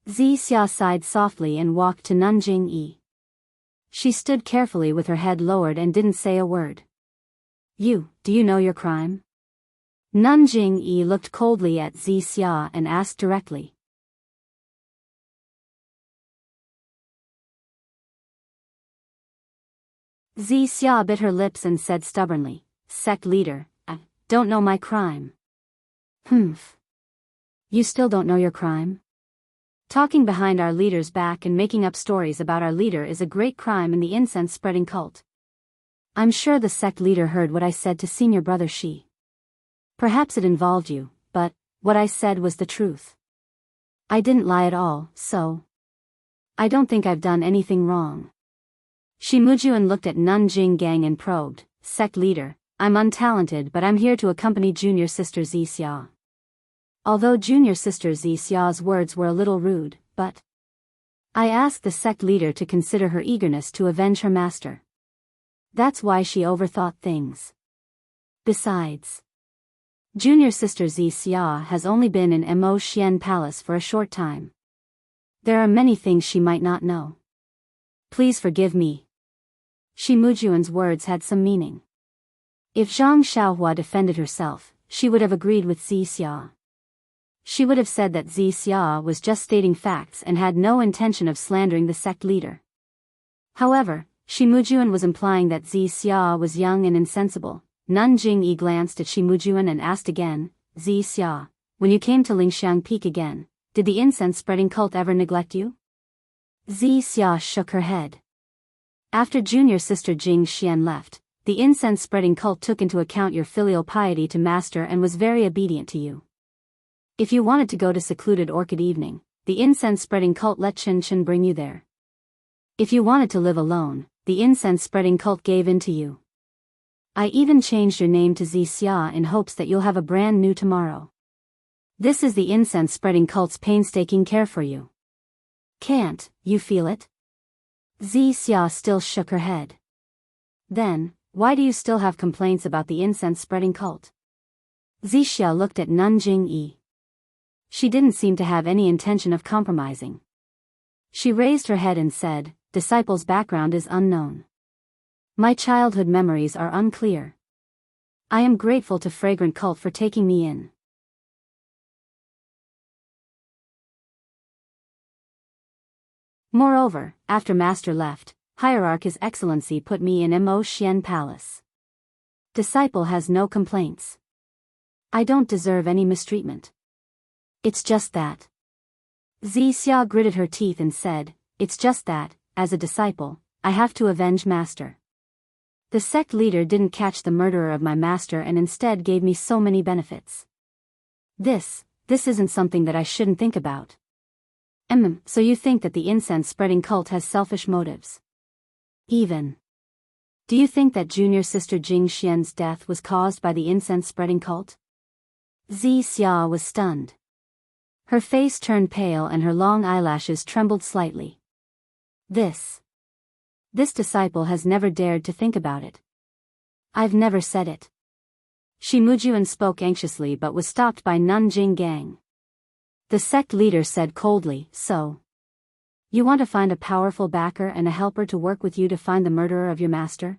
Xianxia sighed softly and walked to Nanjing-yi. She stood carefully with her head lowered and didn't say a word. Do you know your crime?" Nanjing-yi looked coldly at Xianxia and asked directly. Xianxia bit her lips and said stubbornly, "Sect leader, I don't know my crime." "Humph. You still don't know your crime? Talking behind our leader's back and making up stories about our leader is a great crime in the incense-spreading cult. I'm sure the sect leader heard what I said to senior brother Shi. Perhaps it involved you, but what I said was the truth. I didn't lie at all, so I don't think I've done anything wrong." Shimujuan looked at Nanjing-gang and probed, "Sect leader, I'm untalented but I'm here to accompany junior sister Xianxia." Although junior sister Xianxia's words were a little rude, but I asked the sect leader to consider her eagerness to avenge her master. That's why she overthought things. Besides, junior sister Xianxia has only been in Mo Xian Palace for a short time. There are many things she might not know. Please forgive me. Shimujuan's words had some meaning. If Zhang Xiaohua defended herself, she would have agreed with Xianxia. She would have said that Xianxia was just stating facts and had no intention of slandering the sect leader. However, Shimujuan was implying that Xianxia was young and insensible. Nanjing-yi glanced at Shimujuan and asked again, "Xianxia, when you came to Lingxiang Peak again, did the incense-spreading cult ever neglect you?" Xianxia shook her head. "After junior sister Jing Xian left, the incense-spreading cult took into account your filial piety to master and was very obedient to you. If you wanted to go to secluded orchid evening, the incense-spreading cult let Chen Chen bring you there. If you wanted to live alone, the incense-spreading cult gave in to you. I even changed your name to Xianxia in hopes that you'll have a brand new tomorrow. This is the incense-spreading cult's painstaking care for you. Can't you feel it?" Xianxia still shook her head. "Then, why do you still have complaints about the incense-spreading cult?" Xianxia looked at Nanjing-yi. She didn't seem to have any intention of compromising. She raised her head and said, "Disciple's background is unknown. My childhood memories are unclear. I am grateful to Fragrant Cult for taking me in. Moreover, after Master left, Hierarch His Excellency put me in Mo Xian Palace. Disciple has no complaints. I don't deserve any mistreatment. It's just that." Xianxia gritted her teeth and said, "It's just that, as a disciple, I have to avenge Master. The sect leader didn't catch the murderer of my master and instead gave me so many benefits. This isn't something that I shouldn't think about." So you think that the incense-spreading cult has selfish motives? Even. Do you think that junior sister Jing Xian's death was caused by the incense-spreading cult?" Xianxia was stunned. Her face turned pale and her long eyelashes trembled slightly. This disciple has never dared to think about it. I've never said it." Shimujuan spoke anxiously but was stopped by Nanjing-gang. The sect leader said coldly, "So, you want to find a powerful backer and a helper to work with you to find the murderer of your master?"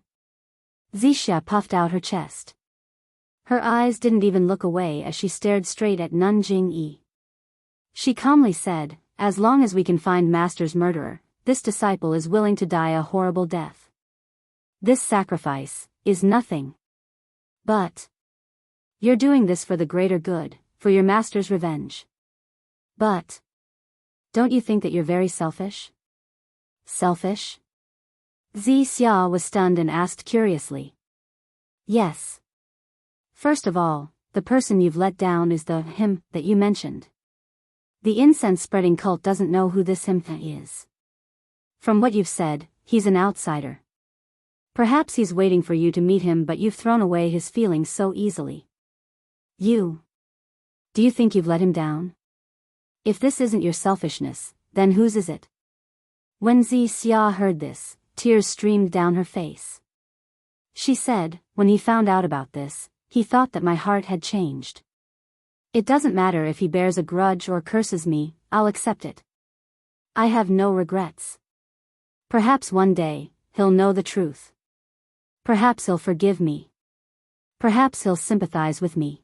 Xianxia puffed out her chest. Her eyes didn't even look away as she stared straight at Nanjing-yi. She calmly said, as long as we can find Master's murderer, this disciple is willing to die a horrible death. This sacrifice is nothing. But you're doing this for the greater good, for your Master's revenge. But don't you think that you're very selfish? Selfish? Xianxia was stunned and asked curiously. Yes. First of all, the person you've let down is the him that you mentioned. The incense-spreading cult doesn't know who this him is. From what you've said, he's an outsider. Perhaps he's waiting for you to meet him, but you've thrown away his feelings so easily. Do you think you've let him down? If this isn't your selfishness, then whose is it? When Xianxia heard this, tears streamed down her face. She said, when he found out about this, he thought that my heart had changed. It doesn't matter if he bears a grudge or curses me, I'll accept it. I have no regrets. Perhaps one day, he'll know the truth. Perhaps he'll forgive me. Perhaps he'll sympathize with me.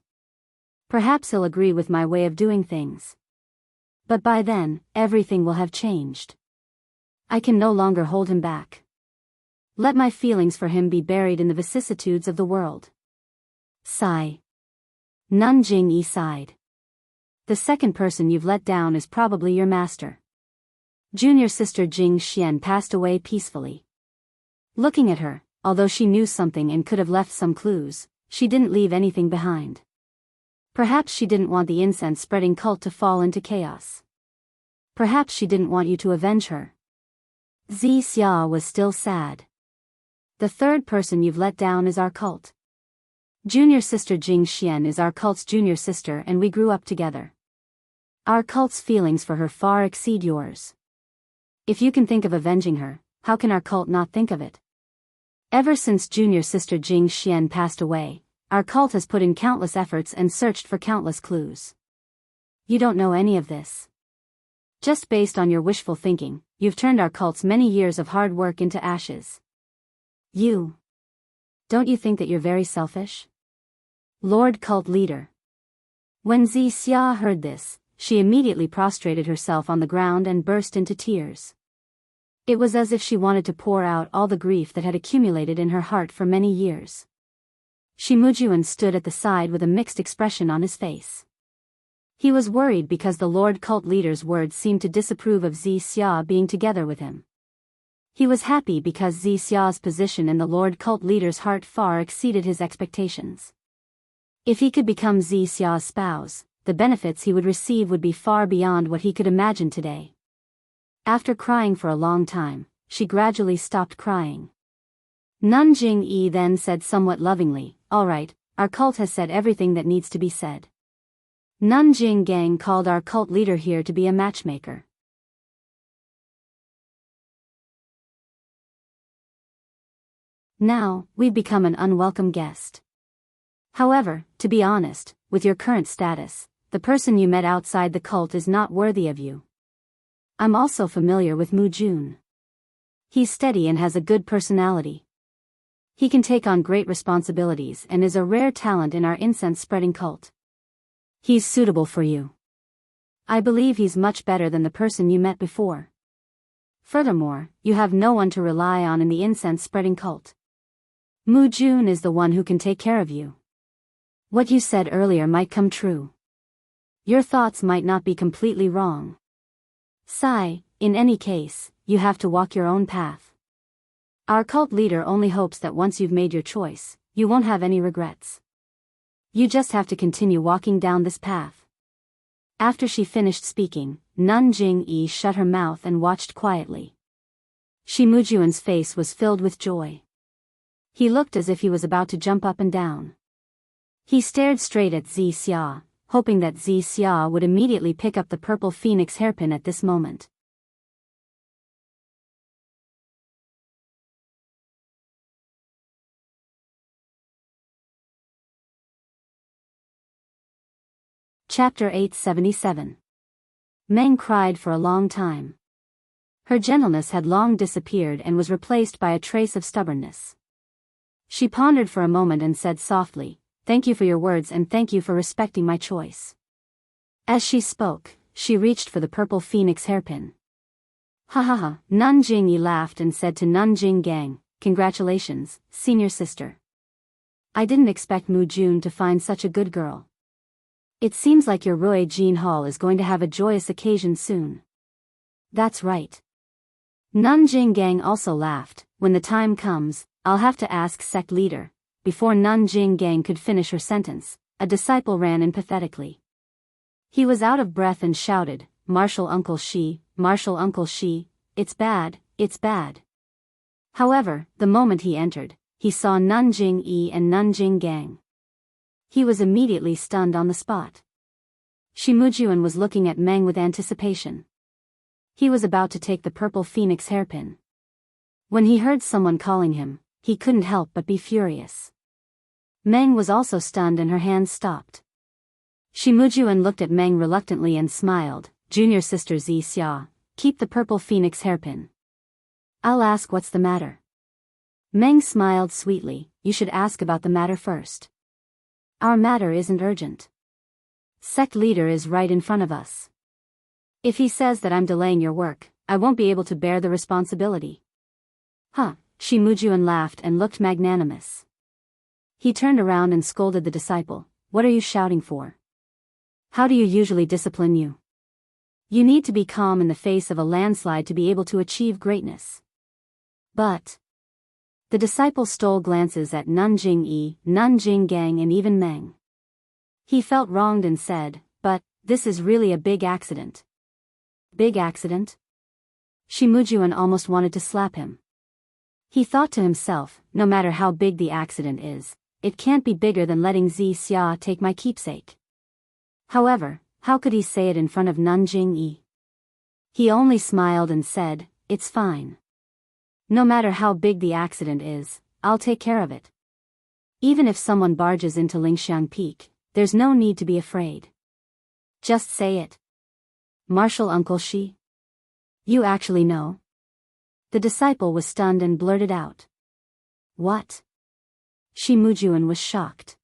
Perhaps he'll agree with my way of doing things. But by then, everything will have changed. I can no longer hold him back. Let my feelings for him be buried in the vicissitudes of the world. Sigh. Nanjing sighed. The second person you've let down is probably your master. Junior sister Jing Xian passed away peacefully. Looking at her, although she knew something and could have left some clues, she didn't leave anything behind. Perhaps she didn't want the incense-spreading cult to fall into chaos. Perhaps she didn't want you to avenge her. Xianxia was still sad. The third person you've let down is our cult. Junior sister Jing Xian is our cult's junior sister and we grew up together. Our cult's feelings for her far exceed yours. If you can think of avenging her, how can our cult not think of it? Ever since junior sister Jing Xian passed away, our cult has put in countless efforts and searched for countless clues. You don't know any of this. Just based on your wishful thinking, you've turned our cult's many years of hard work into ashes. Don't you think that you're very selfish? Lord Cult Leader. When Xianxia heard this, she immediately prostrated herself on the ground and burst into tears. It was as if she wanted to pour out all the grief that had accumulated in her heart for many years. Shimujuan stood at the side with a mixed expression on his face. He was worried because the Lord Cult Leader's words seemed to disapprove of Xianxia being together with him. He was happy because Xianxia's position in the Lord Cult Leader's heart far exceeded his expectations. If he could become Xianxia's spouse, the benefits he would receive would be far beyond what he could imagine today. After crying for a long time, she gradually stopped crying. Nanjing Yi then said somewhat lovingly, "All right, our cult has said everything that needs to be said. Nanjing Gang called our cult leader here to be a matchmaker. Now, we've become an unwelcome guest. However, to be honest, with your current status, the person you met outside the cult is not worthy of you. I'm also familiar with Mu Jun. He's steady and has a good personality. He can take on great responsibilities and is a rare talent in our incense-spreading cult. He's suitable for you. I believe he's much better than the person you met before. Furthermore, you have no one to rely on in the incense-spreading cult. Mu Jun is the one who can take care of you. What you said earlier might come true. Your thoughts might not be completely wrong. Sigh, in any case, you have to walk your own path. Our cult leader only hopes that once you've made your choice, you won't have any regrets. You just have to continue walking down this path." After she finished speaking, Nanjing Yi shut her mouth and watched quietly. Shimujuan's face was filled with joy. He looked as if he was about to jump up and down. He stared straight at Xianxia, hoping that Xianxia would immediately pick up the purple phoenix hairpin at this moment. Chapter 877. Meng cried for a long time. Her gentleness had long disappeared and was replaced by a trace of stubbornness. She pondered for a moment and said softly, "Thank you for your words and thank you for respecting my choice." As she spoke, she reached for the purple phoenix hairpin. Ha ha ha, Nanjing Yi laughed and said to Nanjing Gang, congratulations, senior sister. I didn't expect Mu Jun to find such a good girl. It seems like your Rui Jin Hall is going to have a joyous occasion soon. That's right. Nanjing Gang also laughed. When the time comes, I'll have to ask sect leader. Before Nanjing Gang could finish her sentence, a disciple ran in pathetically. He was out of breath and shouted, Martial Uncle Shi, it's bad, it's bad. However, the moment he entered, he saw Nanjing Yi and Nanjing Gang. He was immediately stunned on the spot. Shi Mujuan was looking at Meng with anticipation. He was about to take the purple phoenix hairpin. When he heard someone calling him, he couldn't help but be furious. Meng was also stunned and her hands stopped. Shi Mujuan looked at Meng reluctantly and smiled, Junior sister Xia, keep the purple phoenix hairpin. I'll ask what's the matter. Meng smiled sweetly, you should ask about the matter first. Our matter isn't urgent. Sect leader is right in front of us. If he says that I'm delaying your work, I won't be able to bear the responsibility. Huh, Shi Mujuan laughed and looked magnanimous. He turned around and scolded the disciple, what are you shouting for? How do you usually discipline you? You need to be calm in the face of a landslide to be able to achieve greatness. But the disciple stole glances at Nanjing Yi, Nanjing Gang and even Meng. He felt wronged and said, but this is really a big accident. Big accident? Shi Mujuan almost wanted to slap him. He thought to himself, no matter how big the accident is, it can't be bigger than letting Xia take my keepsake. However, how could he say it in front of Nanjing Yi? He only smiled and said, it's fine. No matter how big the accident is, I'll take care of it. Even if someone barges into Lingxiang Peak, there's no need to be afraid. Just say it. Martial Uncle Shi? You actually know? The disciple was stunned and blurted out. What? Shi Mujuan was shocked.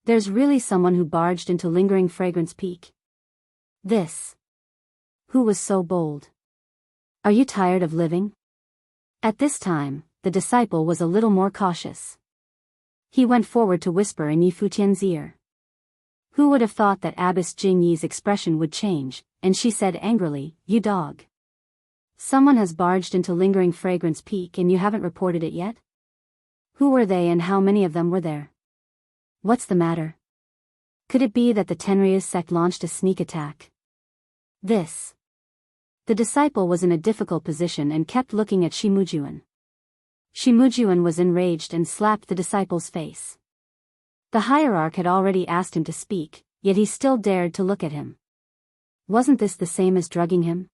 There's really someone who barged into Lingering Fragrance Peak. This. Who was so bold? Are you tired of living? At this time, the disciple was a little more cautious. He went forward to whisper in Yi Futian's ear. Who would have thought that Abbess Jing Yi's expression would change, and she said angrily, you dog. Someone has barged into Lingering Fragrance Peak and you haven't reported it yet? Who were they and how many of them were there? What's the matter? Could it be that the Tenryas sect launched a sneak attack? This. The disciple was in a difficult position and kept looking at Shi Mujuan. Shi Mujuan was enraged and slapped the disciple's face. The hierarch had already asked him to speak, yet he still dared to look at him. Wasn't this the same as drugging him?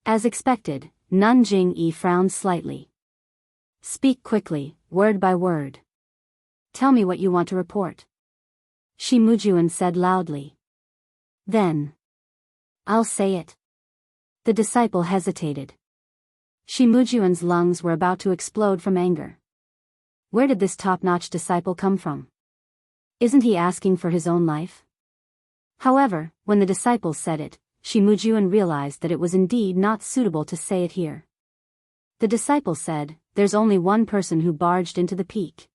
As expected, Nanjing Yi frowned slightly. Speak quickly, word by word. Tell me what you want to report. Shi Mujuan said loudly. Then. I'll say it. The disciple hesitated. Shi Mujuan's lungs were about to explode from anger. Where did this top-notch disciple come from? Isn't he asking for his own life? However, when the disciple said it, Shi Mujuan realized that it was indeed not suitable to say it here. The disciple said, there's only one person who barged into the peak.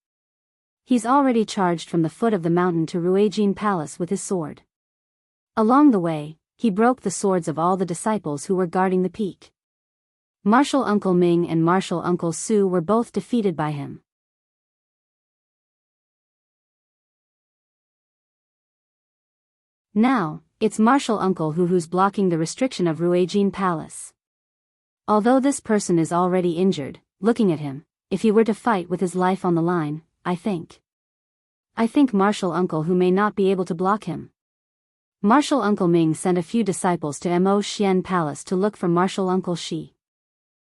He's already charged from the foot of the mountain to Ruijin Palace with his sword. Along the way, he broke the swords of all the disciples who were guarding the peak. Martial Uncle Ming and Martial Uncle Su were both defeated by him. Now, it's Martial Uncle who's blocking the restriction of Ruijin Palace. Although this person is already injured, looking at him, if he were to fight with his life on the line, I think Martial Uncle who may not be able to block him. Martial Uncle Ming sent a few disciples to Mo Xian Palace to look for Martial Uncle Shi.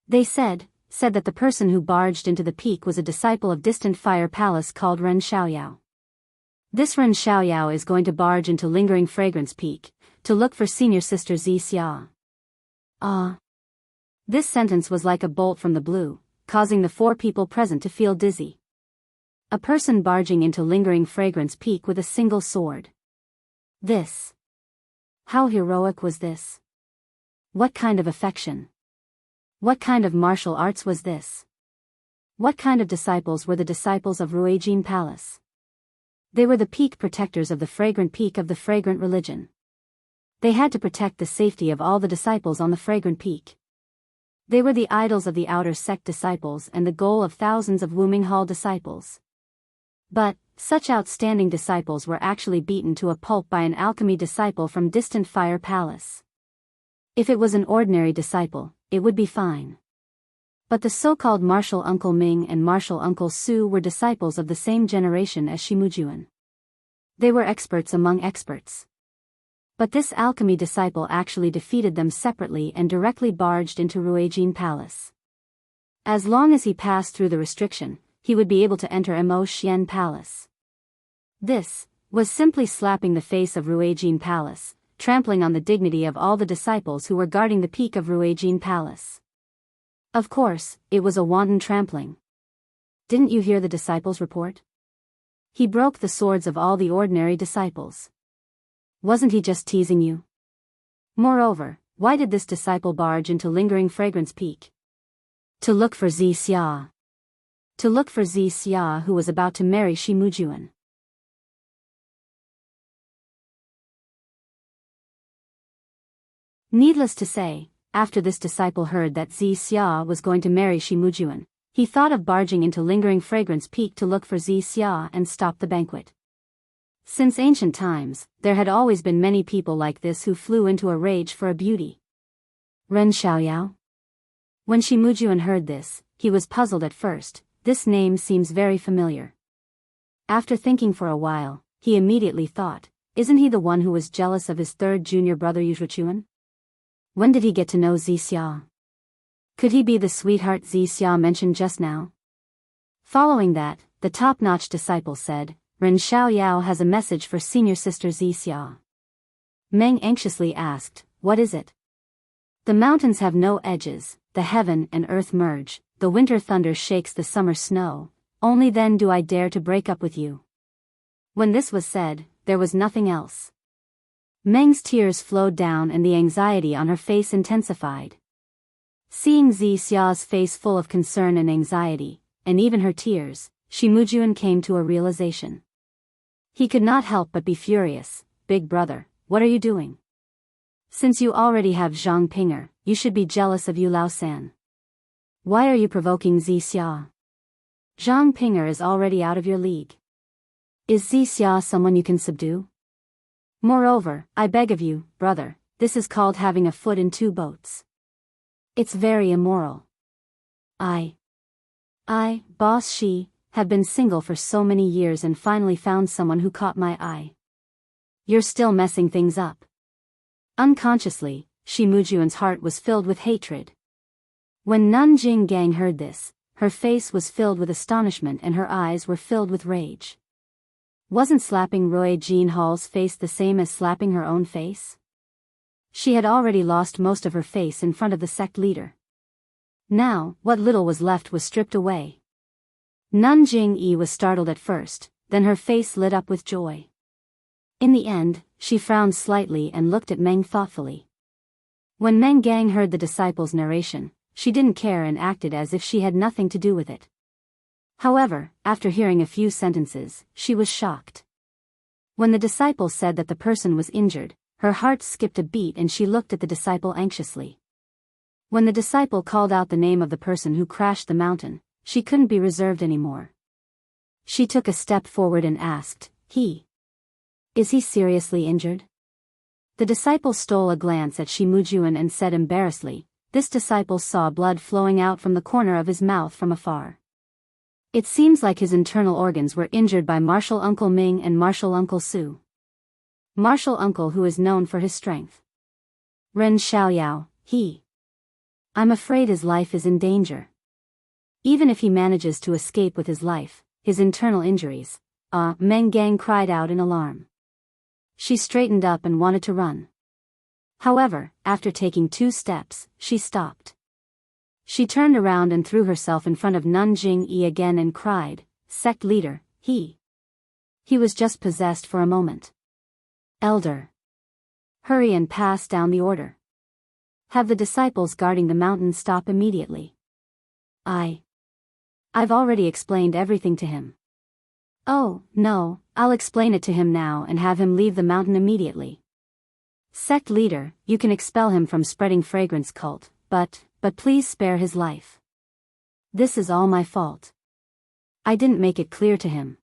They said that the person who barged into the peak was a disciple of distant fire palace called Ren Xiaoyao. This Ren Xiaoyao is going to barge into Lingering Fragrance Peak, to look for senior sister Xia. This sentence was like a bolt from the blue, causing the 4 people present to feel dizzy. A person barging into Lingering Fragrance Peak with a single sword. This. How heroic was this? What kind of affection? What kind of martial arts was this? What kind of disciples were the disciples of Ruijin Palace? They were the peak protectors of the fragrant peak of the fragrant religion. They had to protect the safety of all the disciples on the fragrant peak. They were the idols of the outer sect disciples and the goal of thousands of Wuming Hall disciples. But, such outstanding disciples were actually beaten to a pulp by an alchemy disciple from distant Fire Palace. If it was an ordinary disciple, it would be fine. But the so-called martial Uncle Ming and martial Uncle Su were disciples of the same generation as Shimujuan. They were experts among experts. But this alchemy disciple actually defeated them separately and directly barged into Ruijin Palace. As long as he passed through the restriction, he would be able to enter Mo Xian Palace. This was simply slapping the face of Ruijin Palace, trampling on the dignity of all the disciples who were guarding the peak of Ruijin Palace. Of course, it was a wanton trampling. Didn't you hear the disciples report? He broke the swords of all the ordinary disciples. Wasn't he just teasing you? Moreover, why did this disciple barge into Lingering Fragrance Peak? To look for Xia. To look for Xia, who was about to marry Shimujuan. Needless to say, after this disciple heard that Xia was going to marry Shimujuan, he thought of barging into Lingering Fragrance Peak to look for Xia and stop the banquet. Since ancient times, there had always been many people like this who flew into a rage for a beauty. Ren Xiaoyao? When Shimujuan heard this, he was puzzled at first. This name seems very familiar. After thinking for a while, he immediately thought, isn't he the one who was jealous of his third junior brother Yuzhuchuan? When did he get to know Xia? Could he be the sweetheart Xia mentioned just now? Following that, the top-notch disciple said, Ren Xiaoyao has a message for senior sister Xia. Meng anxiously asked, what is it? The mountains have no edges, the heaven and earth merge, the winter thunder shakes the summer snow, only then do I dare to break up with you. When this was said, there was nothing else. Meng's tears flowed down and the anxiety on her face intensified. Seeing Xia's face full of concern and anxiety, and even her tears, Shimujuan came to a realization. He could not help but be furious. Big brother, what are you doing? Since you already have Zhang Pinger, you should be jealous of Yu Lao San. Why are you provoking Xia? Zhang Pinger is already out of your league. Is Xia someone you can subdue? Moreover, I beg of you, brother, this is called having a foot in two boats. It's very immoral. I, Boss Shi, have been single for so many years and finally found someone who caught my eye. You're still messing things up. Unconsciously, Shimujuan's heart was filled with hatred. When Nanjing Gang heard this, her face was filled with astonishment and her eyes were filled with rage. Wasn't slapping Ruijin Hall's face the same as slapping her own face? She had already lost most of her face in front of the sect leader. Now, what little was left was stripped away. Nanjing Yi was startled at first, then her face lit up with joy. In the end, she frowned slightly and looked at Meng thoughtfully. When Meng Gang heard the disciple's narration, she didn't care and acted as if she had nothing to do with it. However, after hearing a few sentences, she was shocked. When the disciple said that the person was injured, her heart skipped a beat and she looked at the disciple anxiously. When the disciple called out the name of the person who crashed the mountain, she couldn't be reserved anymore. She took a step forward and asked, Is he seriously injured? The disciple stole a glance at Shimujuan and said embarrassedly, this disciple saw blood flowing out from the corner of his mouth from afar. It seems like his internal organs were injured by Martial Uncle Ming and Martial Uncle Su. Martial Uncle who is known for his strength. Ren Xiaoyao, I'm afraid his life is in danger. Even if he manages to escape with his life, his internal injuries, Meng Gang cried out in alarm. She straightened up and wanted to run. However, after taking 2 steps, she stopped. She turned around and threw herself in front of Nanjing Yi again and cried, Sect leader, he was just possessed for a moment. Elder. Hurry and pass down the order. Have the disciples guarding the mountain stop immediately. I've already explained everything to him. Oh, no, I'll explain it to him now and have him leave the mountain immediately. Sect leader, you can expel him from spreading fragrance cult, but please spare his life. This is all my fault. I didn't make it clear to him.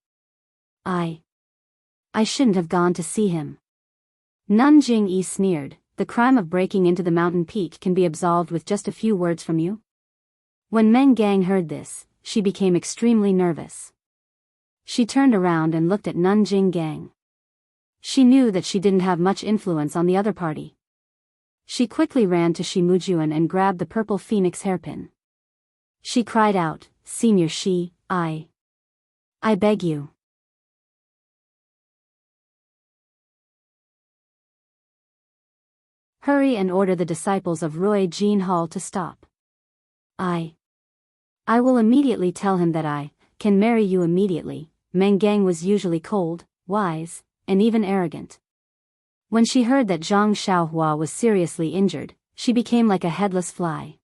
I shouldn't have gone to see him. Nun Jingyi sneered, the crime of breaking into the mountain peak can be absolved with just a few words from you? When Meng Gang heard this, she became extremely nervous. She turned around and looked at Nun Jing Gang. She knew that she didn't have much influence on the other party. She quickly ran to Shi Mujuan and grabbed the purple phoenix hairpin. She cried out, Senior Shi, I beg you. Hurry and order the disciples of Rui Jin Hall to stop. I will immediately tell him that I can marry you immediately. Meng Gang was usually cold, wise, and even arrogant. When she heard that Zhang Xiaohua was seriously injured, she became like a headless fly.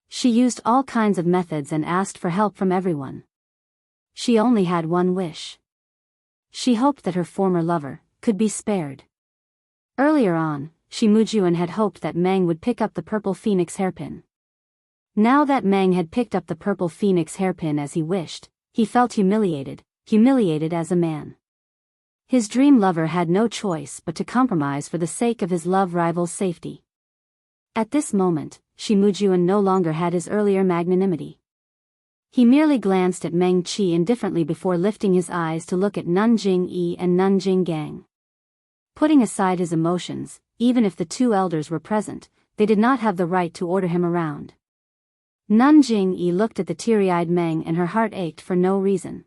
She used all kinds of methods and asked for help from everyone. She only had one wish. She hoped that her former lover could be spared. Earlier on, Shi Mujuan had hoped that Meng would pick up the purple phoenix hairpin. Now that Meng had picked up the purple phoenix hairpin as he wished, he felt humiliated as a man. His dream lover had no choice but to compromise for the sake of his love rival's safety. At this moment, Shi Mujuan no longer had his earlier magnanimity. He merely glanced at Meng Qi indifferently before lifting his eyes to look at Nun Jingyi and Nun Jing Gang. Putting aside his emotions, even if the two elders were present, they did not have the right to order him around. Nun Jingyi looked at the teary-eyed Meng and her heart ached for no reason.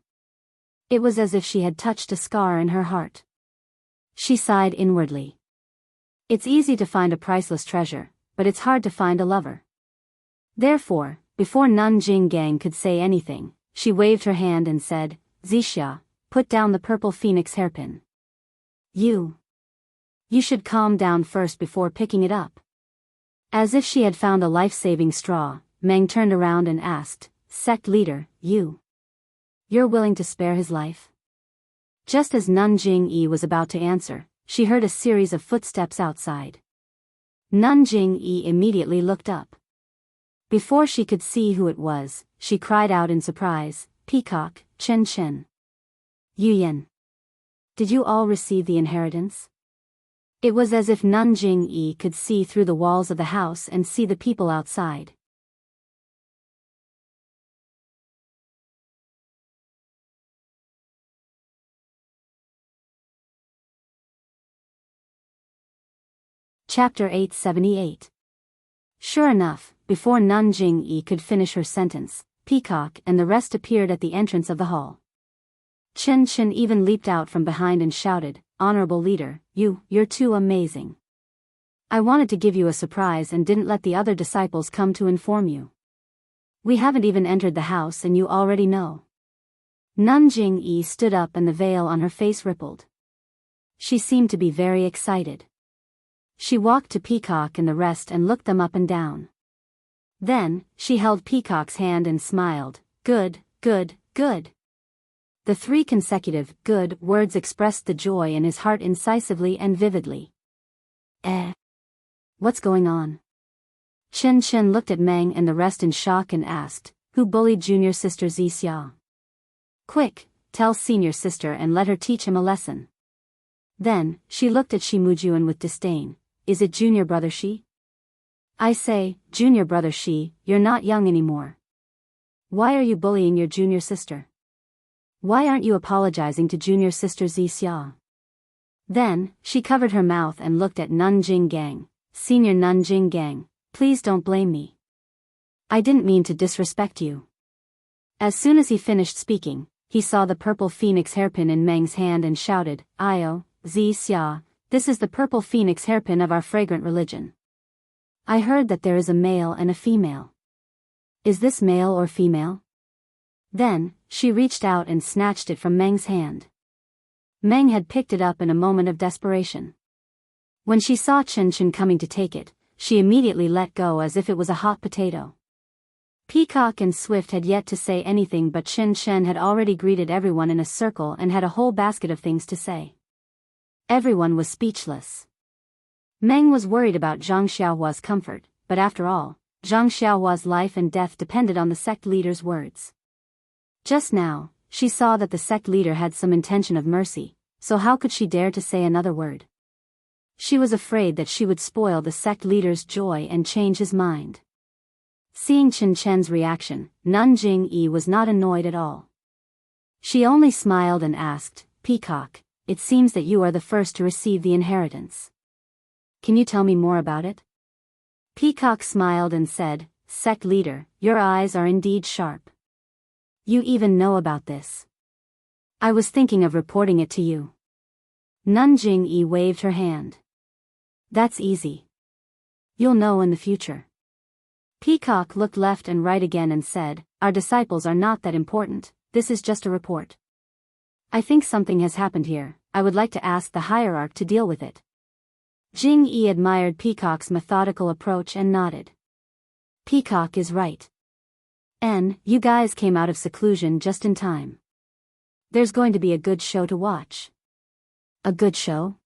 It was as if she had touched a scar in her heart. She sighed inwardly. It's easy to find a priceless treasure, but it's hard to find a lover. Therefore, before Nun Jing Gang could say anything, she waved her hand and said, Zixia, put down the purple phoenix hairpin. You should calm down first before picking it up. As if she had found a life-saving straw, Meng turned around and asked, Sect leader, you're willing to spare his life? Just as Nun Jingyi was about to answer, she heard a series of footsteps outside. Nun Jingyi immediately looked up. Before she could see who it was, she cried out in surprise, Peacock, Chen Chen. Yuyan. Did you all receive the inheritance? It was as if Nun Jingyi could see through the walls of the house and see the people outside. Chapter 878. Sure enough, before Nun Jingyi could finish her sentence, Peacock and the rest appeared at the entrance of the hall. Chen Chen even leaped out from behind and shouted, Honorable leader, you're too amazing. I wanted to give you a surprise and didn't let the other disciples come to inform you. We haven't even entered the house and you already know. Nun Jingyi stood up and the veil on her face rippled. She seemed to be very excited. She walked to Peacock and the rest and looked them up and down. Then, she held Peacock's hand and smiled, Good, good, good. The 3 consecutive, good, words expressed the joy in his heart incisively and vividly. What's going on? Chen Chen looked at Meng and the rest in shock and asked, Who bullied junior sister Zixia? Quick, tell senior sister and let her teach him a lesson. Then, she looked at Shi Mujuan with disdain. Is it junior brother Shi? I say, junior brother Shi, you're not young anymore. Why are you bullying your junior sister? Why aren't you apologizing to junior sister Zixia? Then, she covered her mouth and looked at Nun Jing Gang. Senior Nun Jing Gang, please don't blame me. I didn't mean to disrespect you. As soon as he finished speaking, he saw the purple phoenix hairpin in Meng's hand and shouted, Io, Zixia, this is the purple phoenix hairpin of our fragrant religion. I heard that there is a male and a female. Is this male or female? Then, she reached out and snatched it from Meng's hand. Meng had picked it up in a moment of desperation. When she saw Chen coming to take it, she immediately let go as if it was a hot potato. Peacock and Swift had yet to say anything, but Chen had already greeted everyone in a circle and had a whole basket of things to say. Everyone was speechless. Meng was worried about Zhang Xiaohua's comfort, but after all, Zhang Xiaohua's life and death depended on the sect leader's words. Just now, she saw that the sect leader had some intention of mercy, so how could she dare to say another word? She was afraid that she would spoil the sect leader's joy and change his mind. Seeing Chen's reaction, Nun Jingyi was not annoyed at all. She only smiled and asked, "Peacock, it seems that you are the first to receive the inheritance. Can you tell me more about it?" Peacock smiled and said, "Sect leader, your eyes are indeed sharp. You even know about this. I was thinking of reporting it to you." Nun Jingyi waved her hand. "That's easy. You'll know in the future." Peacock looked left and right again and said, "Our disciples are not that important, this is just a report. I think something has happened here, I would like to ask the hierarch to deal with it." Jingyi admired Peacock's methodical approach and nodded. "Peacock is right. You guys came out of seclusion just in time. There's going to be a good show to watch." "A good show?"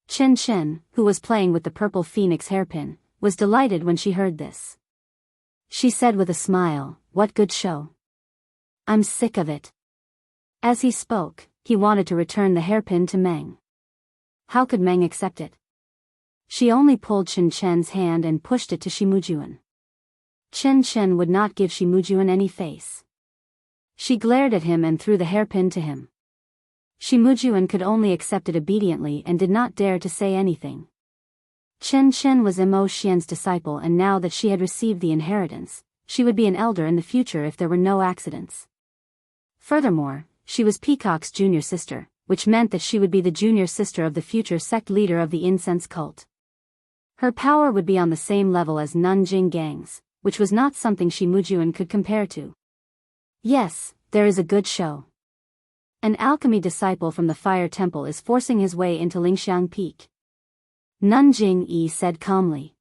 Chen, who was playing with the purple phoenix hairpin, was delighted when she heard this. She said with a smile, "What good show? I'm sick of it." As he spoke, he wanted to return the hairpin to Meng. How could Meng accept it? She only pulled Chen's hand and pushed it to Shimujuan. Chen would not give Shimujuan any face. She glared at him and threw the hairpin to him. Shimujuan could only accept it obediently and did not dare to say anything. Chen was Mo Xian's disciple, and now that she had received the inheritance, she would be an elder in the future if there were no accidents. Furthermore, she was Peacock's junior sister, which meant that she would be the junior sister of the future sect leader of the incense cult. Her power would be on the same level as Nun Jinggang's, which was not something Shimujuan could compare to. Yes, there is a good show. An alchemy disciple from the Fire Temple is forcing his way into Lingxiang Peak. Nun Jingyi said calmly.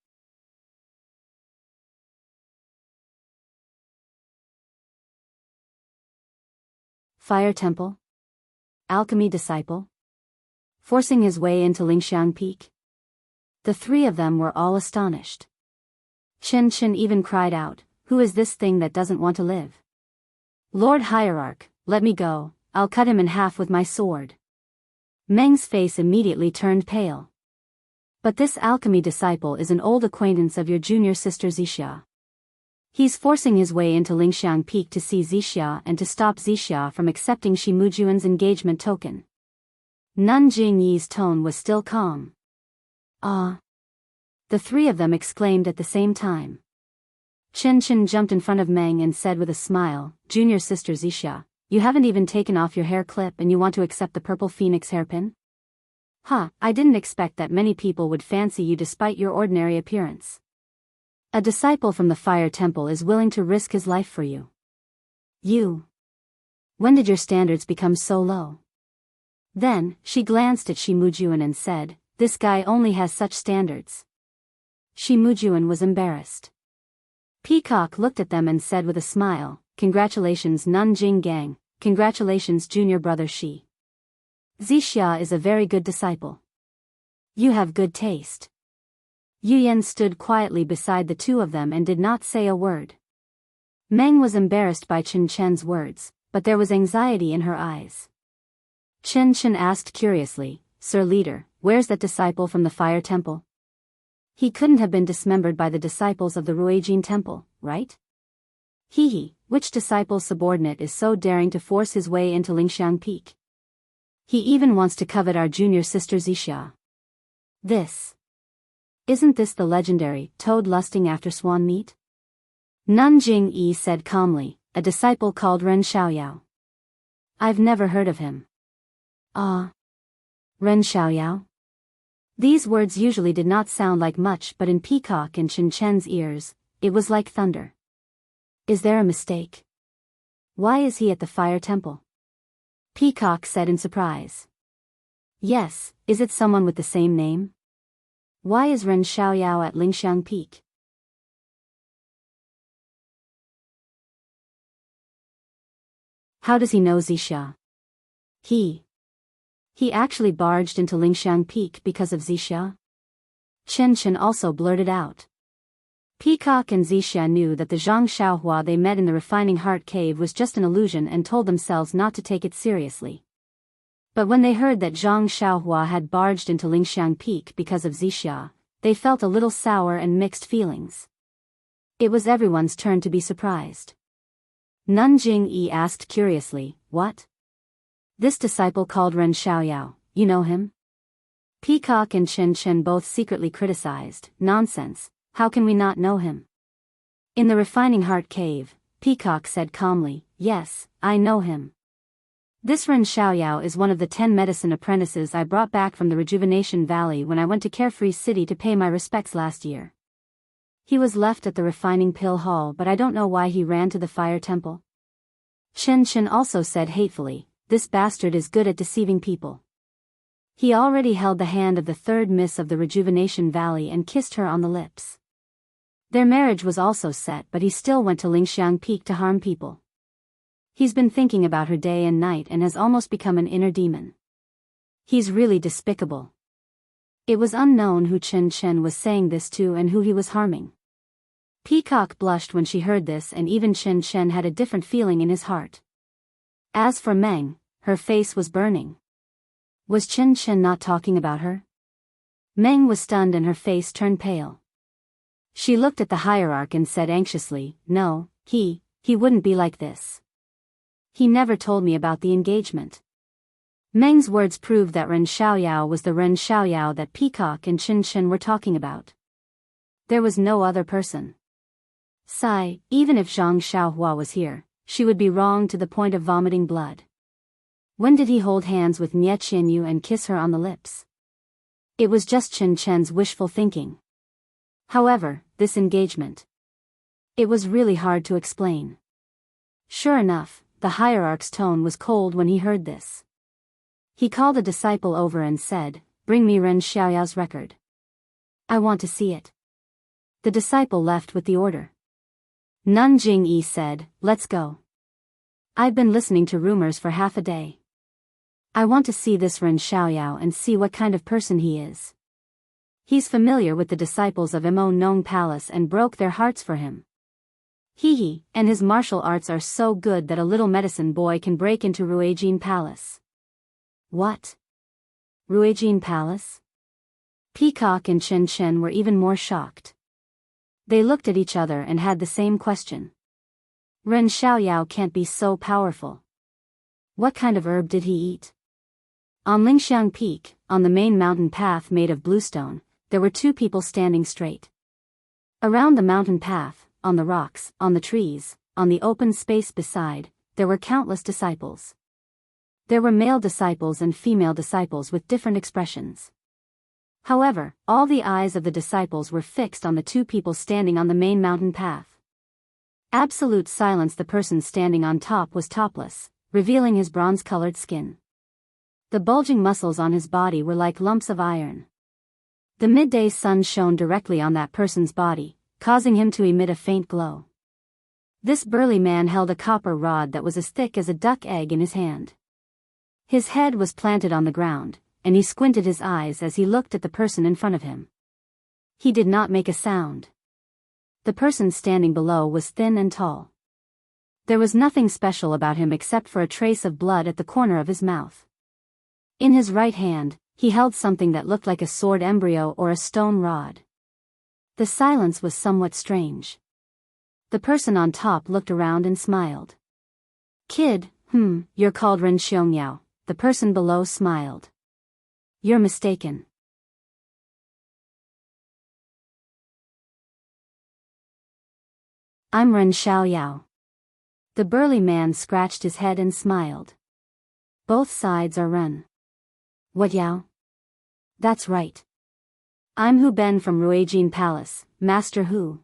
Fire Temple? Alchemy disciple? Forcing his way into Lingxiang Peak? The three of them were all astonished. Chen even cried out, "Who is this thing that doesn't want to live? Lord Hierarch, let me go, I'll cut him in half with my sword." Meng's face immediately turned pale. "But this alchemy disciple is an old acquaintance of your junior sister Xixia. He's forcing his way into Lingxiang Peak to see Xixia and to stop Xixia from accepting Shimujuan's engagement token." Nun Jingyi's tone was still calm. "Ah!" The three of them exclaimed at the same time. Chen jumped in front of Meng and said with a smile, "Junior sister Xixia, you haven't even taken off your hair clip and you want to accept the purple phoenix hairpin? I didn't expect that many people would fancy you despite your ordinary appearance. A disciple from the Fire Temple is willing to risk his life for you. When did your standards become so low?" Then, she glanced at Shimujuan and said, "This guy only has such standards." Shimujuan was embarrassed. Peacock looked at them and said with a smile, "Congratulations Nun Jinggang, congratulations junior brother Shi. Xixia is a very good disciple. You have good taste." Yuyan stood quietly beside the two of them and did not say a word. Meng was embarrassed by Chen's words, but there was anxiety in her eyes. Chen asked curiously, "Sir Leader, where's that disciple from the Fire Temple? He couldn't have been dismembered by the disciples of the Ruijin Temple, right? Which disciple's subordinate is so daring to force his way into Lingxiang Peak? He even wants to covet our junior sister Xixia. Isn't this the legendary toad lusting after swan meat?" Nun Jingyi said calmly, "A disciple called Ren Xiaoyao. I've never heard of him." "Ah. Ren Xiaoyao?" These words usually did not sound like much, but in Peacock and Chen's ears, it was like thunder. Is there a mistake? Why is he at the Fire Temple? Peacock said in surprise. Yes, is it someone with the same name? Why is Ren Xiaoyao at Lingxiang Peak? How does he know Zixia? He actually barged into Lingxiang Peak because of Zixia? Chen also blurted out. Peacock and Zixia knew that the Zhang Xiaohua they met in the Refining Heart Cave was just an illusion and told themselves not to take it seriously. But when they heard that Zhang Xiaohua had barged into Lingxiang Peak because of Zixia, they felt a little sour and mixed feelings. It was everyone's turn to be surprised. Nanjing Yi asked curiously, "What? This disciple called Ren Xiaoyao, you know him?" Peacock and Chen both secretly criticized, "Nonsense, how can we not know him?" In the Refining Heart Cave, Peacock said calmly, "Yes, I know him. This Ren Xiaoyao is one of the 10 medicine apprentices I brought back from the Rejuvenation Valley when I went to Carefree City to pay my respects last year. He was left at the Refining Pill Hall, but I don't know why he ran to the Fire Temple." Chen also said hatefully, "This bastard is good at deceiving people. He already held the hand of the third miss of the Rejuvenation Valley and kissed her on the lips. Their marriage was also set, but he still went to Lingxiang Peak to harm people. He's been thinking about her day and night and has almost become an inner demon. He's really despicable." It was unknown who Chen was saying this to and who he was harming. Peacock blushed when she heard this, and even Chen had a different feeling in his heart. As for Meng, her face was burning. Was Chen not talking about her? Meng was stunned and her face turned pale. She looked at the hierarch and said anxiously, "No, he wouldn't be like this. He never told me about the engagement." Meng's words proved that Ren Xiaoyao was the Ren Xiaoyao that Peacock and Chen were talking about. There was no other person. Even if Zhang Xiaohua was here, she would be wrong to the point of vomiting blood. When did he hold hands with Nie Qianyu and kiss her on the lips? It was just Chen's wishful thinking. However, this engagement. It was really hard to explain. Sure enough, the hierarch's tone was cold when he heard this. He called a disciple over and said, "Bring me Ren Xiaoyao's record. I want to see it." The disciple left with the order. Nanjing Yi said, "Let's go. I've been listening to rumors for half a day. I want to see this Ren Xiaoyao and see what kind of person he is. He's familiar with the disciples of Mo Nong Palace and broke their hearts for him. And his martial arts are so good that a little medicine boy can break into Ruijin Palace." What? Ruijin Palace? Peacock and Chen were even more shocked. They looked at each other and had the same question. Ren Xiaoyao can't be so powerful. What kind of herb did he eat? On Lingxiang Peak, on the main mountain path made of bluestone, there were 2 people standing straight. Around the mountain path, on the rocks, on the trees, on the open space beside, there were countless disciples. There were male disciples and female disciples with different expressions. However, all the eyes of the disciples were fixed on the 2 people standing on the main mountain path. Absolute silence. The person standing on top was topless, revealing his bronze-colored skin. The bulging muscles on his body were like lumps of iron. The midday sun shone directly on that person's body, causing him to emit a faint glow. This burly man held a copper rod that was as thick as a duck egg in his hand. His head was planted on the ground, and he squinted his eyes as he looked at the person in front of him. He did not make a sound. The person standing below was thin and tall. There was nothing special about him except for a trace of blood at the corner of his mouth. In his right hand, he held something that looked like a sword embryo or a stone rod. The silence was somewhat strange. The person on top looked around and smiled. "Kid, you're called Ren Xiaoyao." The person below smiled. "You're mistaken. I'm Ren Xiaoyao." The burly man scratched his head and smiled. "Both sides are Ren." "What Yao?" "That's right. I'm Hu Ben from Ruijin Palace, Master Hu."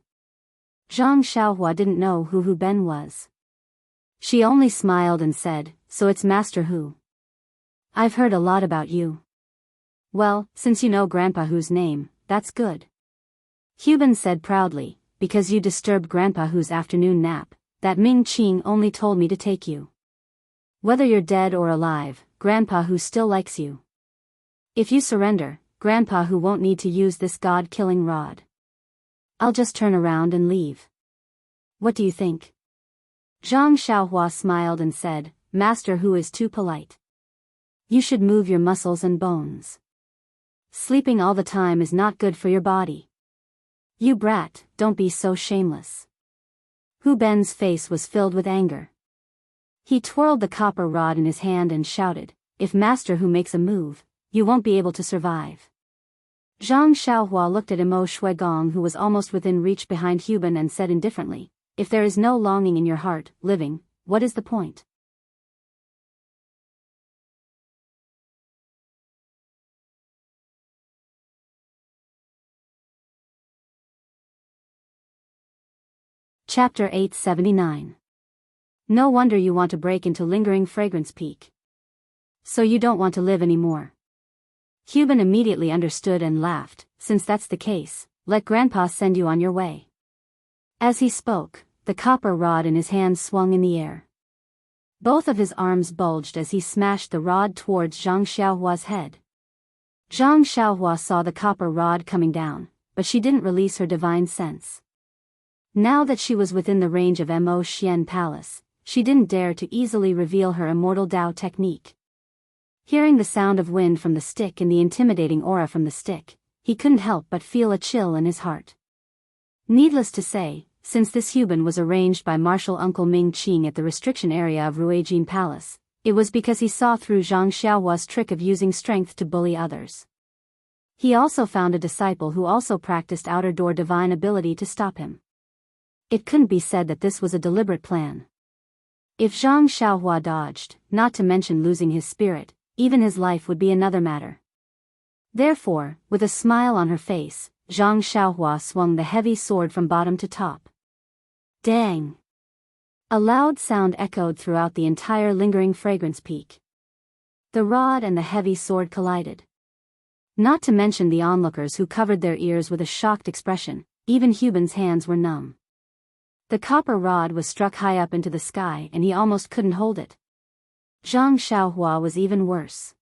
Zhang Xiaohua didn't know who Hu Ben was. She only smiled and said, "So it's Master Hu. I've heard a lot about you. Well, since you know Grandpa Hu's name, that's good. Huban said proudly, because you disturbed Grandpa Hu's afternoon nap, that Ming Qing only told me to take you. Whether you're dead or alive, Grandpa Hu still likes you. If you surrender, Grandpa Hu won't need to use this god-killing rod. I'll just turn around and leave. What do you think? Zhang Xiaohua smiled and said, Master Hu is too polite. You should move your muscles and bones. Sleeping all the time is not good for your body. You brat, don't be so shameless. Hu Ben's face was filled with anger. He twirled the copper rod in his hand and shouted, if Master Hu makes a move, you won't be able to survive. Zhang Xiaohua looked at Imo Shuigong, who was almost within reach behind Huban, and said indifferently, if there is no longing in your heart, living, what is the point? Chapter 879. No wonder you want to break into Lingering Fragrance Peak. So you don't want to live anymore. Huban immediately understood and laughed, since that's the case, let Grandpa send you on your way. As he spoke, the copper rod in his hand swung in the air. Both of his arms bulged as he smashed the rod towards Zhang Xiaohua's head. Zhang Xiaohua saw the copper rod coming down, but she didn't release her divine sense. Now that she was within the range of Mo Xian Palace, she didn't dare to easily reveal her immortal Dao technique. Hearing the sound of wind from the stick and the intimidating aura from the stick, he couldn't help but feel a chill in his heart. Needless to say, since this Huban was arranged by Martial Uncle Ming Qing at the restriction area of Ruijin Palace, it was because he saw through Zhang Xiaohua's trick of using strength to bully others. He also found a disciple who also practiced outer door divine ability to stop him. It couldn't be said that this was a deliberate plan. If Zhang Xiaohua dodged, not to mention losing his spirit, even his life would be another matter. Therefore, with a smile on her face, Zhang Xiaohua swung the heavy sword from bottom to top. Dang! A loud sound echoed throughout the entire Lingering Fragrance Peak. The rod and the heavy sword collided. Not to mention the onlookers who covered their ears with a shocked expression, even Huban's hands were numb. The copper rod was struck high up into the sky and he almost couldn't hold it. Zhang Xiaohua was even worse.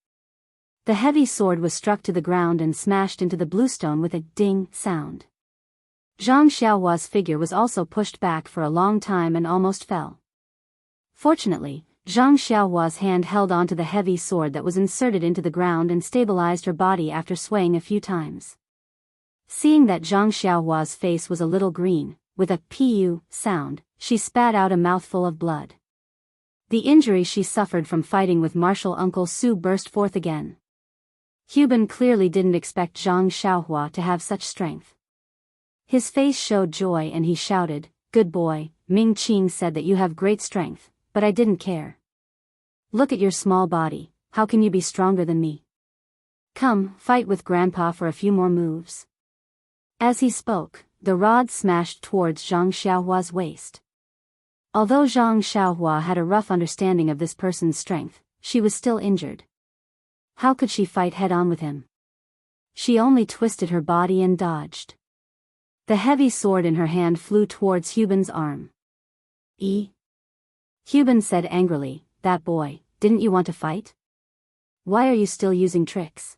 The heavy sword was struck to the ground and smashed into the bluestone with a ding sound. Zhang Xiaohua's figure was also pushed back for a long time and almost fell. Fortunately, Zhang Xiaohua's hand held onto the heavy sword that was inserted into the ground and stabilized her body after swaying a few times. Seeing that Zhang Xiaohua's face was a little green, with a pu sound, she spat out a mouthful of blood. The injury she suffered from fighting with Martial Uncle Su burst forth again. Huban clearly didn't expect Zhang Xiaohua to have such strength. His face showed joy and he shouted, "Good boy, Ming Qing said that you have great strength, but I didn't care. Look at your small body, how can you be stronger than me? Come, fight with Grandpa for a few more moves." As he spoke, the rod smashed towards Zhang Xiaohua's waist. Although Zhang Xiaohua had a rough understanding of this person's strength, she was still injured. How could she fight head-on with him? She only twisted her body and dodged. The heavy sword in her hand flew towards Huban's arm. Huban said angrily, "That boy, didn't you want to fight? Why are you still using tricks?"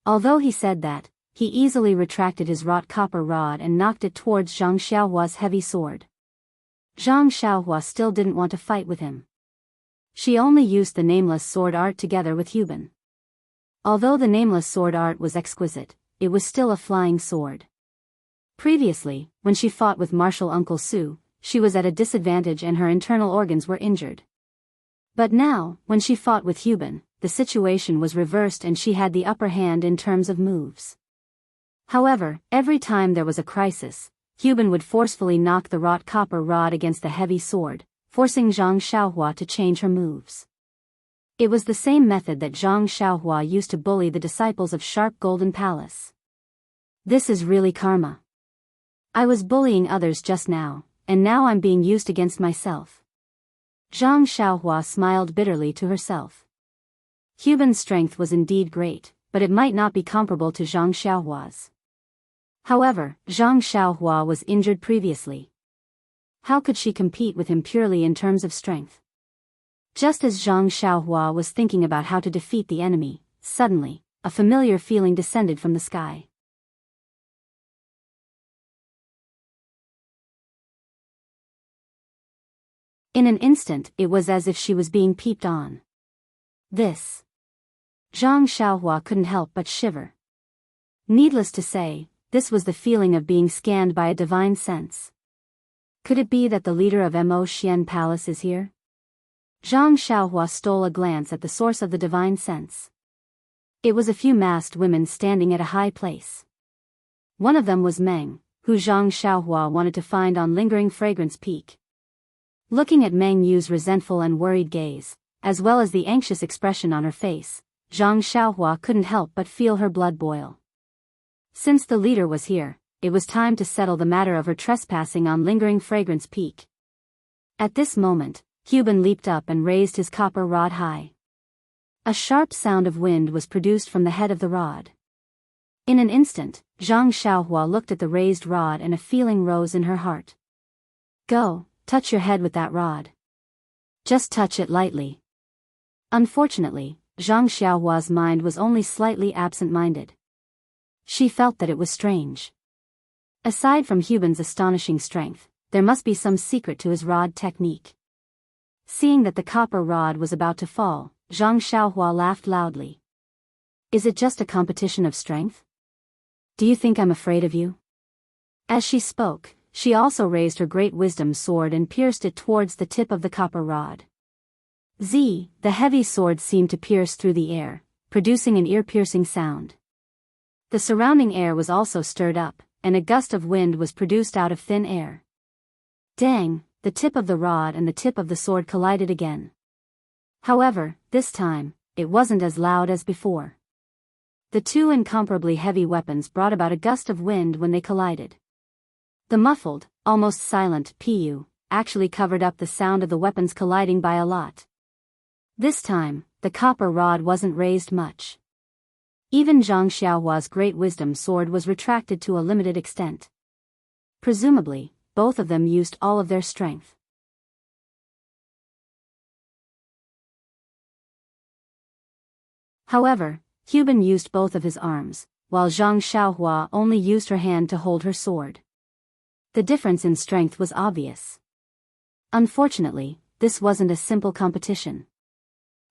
Although he said that, he easily retracted his wrought copper rod and knocked it towards Zhang Xiaohua's heavy sword. Zhang Xiaohua still didn't want to fight with him. She only used the nameless sword art together with Huban. Although the nameless sword art was exquisite, it was still a flying sword. Previously, when she fought with Martial Uncle Su, she was at a disadvantage and her internal organs were injured. But now, when she fought with Huban, the situation was reversed and she had the upper hand in terms of moves. However, every time there was a crisis, Huban would forcefully knock the wrought copper rod against the heavy sword, forcing Zhang Xiaohua to change her moves. It was the same method that Zhang Xiaohua used to bully the disciples of Sharp Golden Palace. This is really karma. I was bullying others just now, and now I'm being used against myself. Zhang Xiaohua smiled bitterly to herself. Huban's strength was indeed great, but it might not be comparable to Zhang Xiaohua's. However, Zhang Xiaohua was injured previously. How could she compete with him purely in terms of strength? Just as Zhang Xiaohua was thinking about how to defeat the enemy, suddenly, a familiar feeling descended from the sky. In an instant, it was as if she was being peeped on. This. Zhang Xiaohua couldn't help but shiver. Needless to say, this was the feeling of being scanned by a divine sense. Could it be that the leader of Mo Xian Palace is here? Zhang Xiaohua stole a glance at the source of the divine sense. It was a few masked women standing at a high place. One of them was Meng, who Zhang Xiaohua wanted to find on Lingering Fragrance Peak. Looking at Meng Yu's resentful and worried gaze, as well as the anxious expression on her face, Zhang Xiaohua couldn't help but feel her blood boil. Since the leader was here, it was time to settle the matter of her trespassing on Lingering Fragrance Peak. At this moment, Cuban leaped up and raised his copper rod high. A sharp sound of wind was produced from the head of the rod. In an instant, Zhang Xiaohua looked at the raised rod and a feeling rose in her heart. Go, touch your head with that rod. Just touch it lightly. Unfortunately, Zhang Xiaohua's mind was only slightly absent-minded. She felt that it was strange. Aside from Cuban's astonishing strength, there must be some secret to his rod technique. Seeing that the copper rod was about to fall, Zhang Xiaohua laughed loudly. Is it just a competition of strength? Do you think I'm afraid of you? As she spoke, she also raised her great wisdom sword and pierced it towards the tip of the copper rod. The heavy sword seemed to pierce through the air, producing an ear-piercing sound. The surrounding air was also stirred up, and a gust of wind was produced out of thin air. Dang, the tip of the rod and the tip of the sword collided again. However, this time, it wasn't as loud as before. The two incomparably heavy weapons brought about a gust of wind when they collided. The muffled, almost silent "pu" actually covered up the sound of the weapons colliding by a lot. This time, the copper rod wasn't raised much. Even Zhang Xiaohua's great wisdom sword was retracted to a limited extent. Presumably, both of them used all of their strength. However, Cuban used both of his arms, while Zhang Xiaohua only used her hand to hold her sword. The difference in strength was obvious. Unfortunately, this wasn't a simple competition.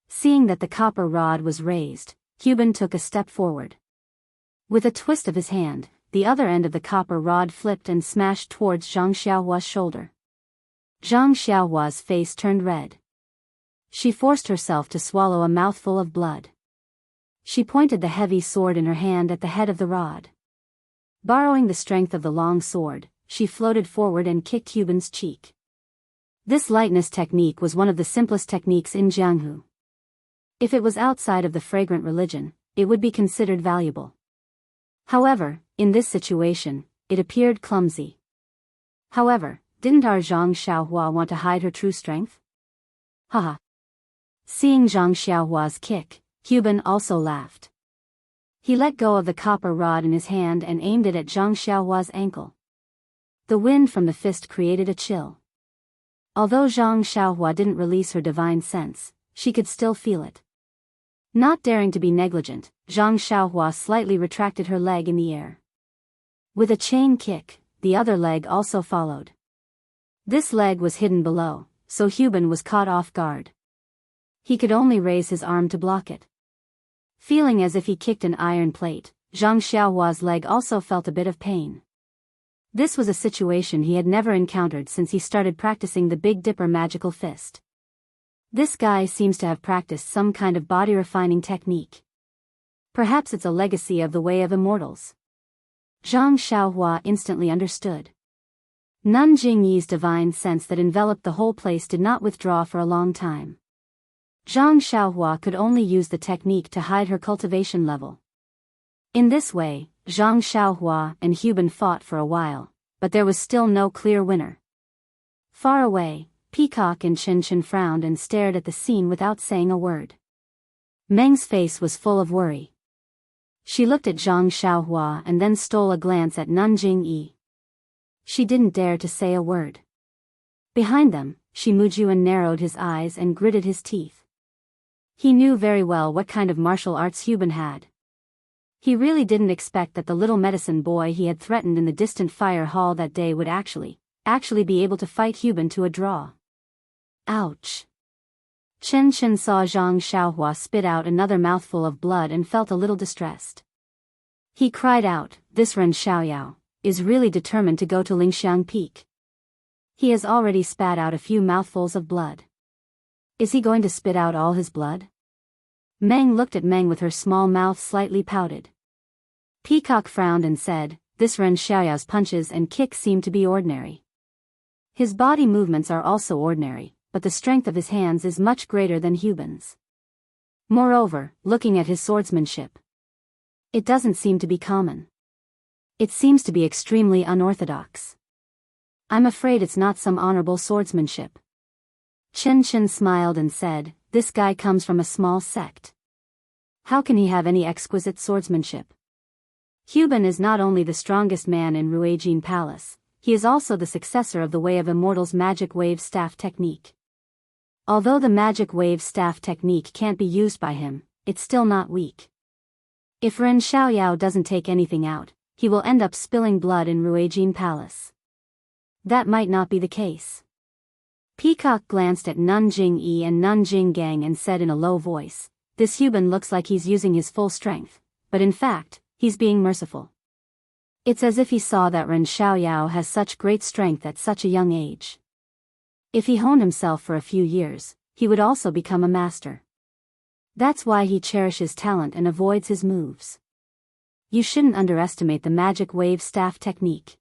Seeing that the copper rod was raised, Cuban took a step forward. With a twist of his hand, the other end of the copper rod flipped and smashed towards Zhang Xiaohua's shoulder. Zhang Xiaohua's face turned red. She forced herself to swallow a mouthful of blood. She pointed the heavy sword in her hand at the head of the rod. Borrowing the strength of the long sword, she floated forward and kicked Cuban's cheek. This lightness technique was one of the simplest techniques in Jianghu. If it was outside of the fragrant religion, it would be considered valuable. However, in this situation, it appeared clumsy. However, didn't our Zhang Xiaohua want to hide her true strength? Haha. Seeing Zhang Xiaohua's kick, Cuban also laughed. He let go of the copper rod in his hand and aimed it at Zhang Xiaohua's ankle. The wind from the fist created a chill. Although Zhang Xiaohua didn't release her divine sense, she could still feel it. Not daring to be negligent, Zhang Xiaohua slightly retracted her leg in the air. With a chain kick, the other leg also followed. This leg was hidden below, so Cuban was caught off guard. He could only raise his arm to block it. Feeling as if he kicked an iron plate, Zhang Xiaohua's leg also felt a bit of pain. This was a situation he had never encountered since he started practicing the Big Dipper magical fist. This guy seems to have practiced some kind of body-refining technique. Perhaps it's a legacy of the Way of Immortals. Zhang Xiaohua instantly understood. Nun Jingyi's divine sense that enveloped the whole place did not withdraw for a long time. Zhang Xiaohua could only use the technique to hide her cultivation level. In this way, Zhang Xiaohua and Cuban fought for a while, but there was still no clear winner. Far away, Peacock and Chin Chin frowned and stared at the scene without saying a word. Meng's face was full of worry. She looked at Zhang Xiaohua and then stole a glance at Nanjing Yi. She didn't dare to say a word. Behind them, Shi Mujuan narrowed his eyes and gritted his teeth. He knew very well what kind of martial arts Huban had. He really didn't expect that the little medicine boy he had threatened in the distant fire hall that day would actually be able to fight Huban to a draw. Ouch! Chen Chen saw Zhang Xiaohua spit out another mouthful of blood and felt a little distressed. He cried out, "This Ren Xiaoyao is really determined to go to Lingxiang Peak. He has already spat out a few mouthfuls of blood. Is he going to spit out all his blood?" Meng looked at Meng with her small mouth slightly pouted. Peacock frowned and said, "This Ren Xiaoyao's punches and kicks seem to be ordinary. His body movements are also ordinary, but the strength of his hands is much greater than Huban's. Moreover, looking at his swordsmanship, it doesn't seem to be common. It seems to be extremely unorthodox. I'm afraid it's not some honorable swordsmanship." Chen Chen smiled and said, "This guy comes from a small sect. How can he have any exquisite swordsmanship? Huban is not only the strongest man in Ruijin Palace, he is also the successor of the Way of Immortals' magic wave staff technique. Although the magic wave staff technique can't be used by him, it's still not weak. If Ren Xiaoyao doesn't take anything out, he will end up spilling blood in Ruijin Palace. That might not be the case." Peacock glanced at Nanjing Yi and Nanjing Gang and said in a low voice, "This Huban looks like he's using his full strength, but in fact, he's being merciful. It's as if he saw that Ren Xiaoyao has such great strength at such a young age. If he honed himself for a few years, he would also become a master. That's why he cherishes talent and avoids his moves. You shouldn't underestimate the magic wave staff technique."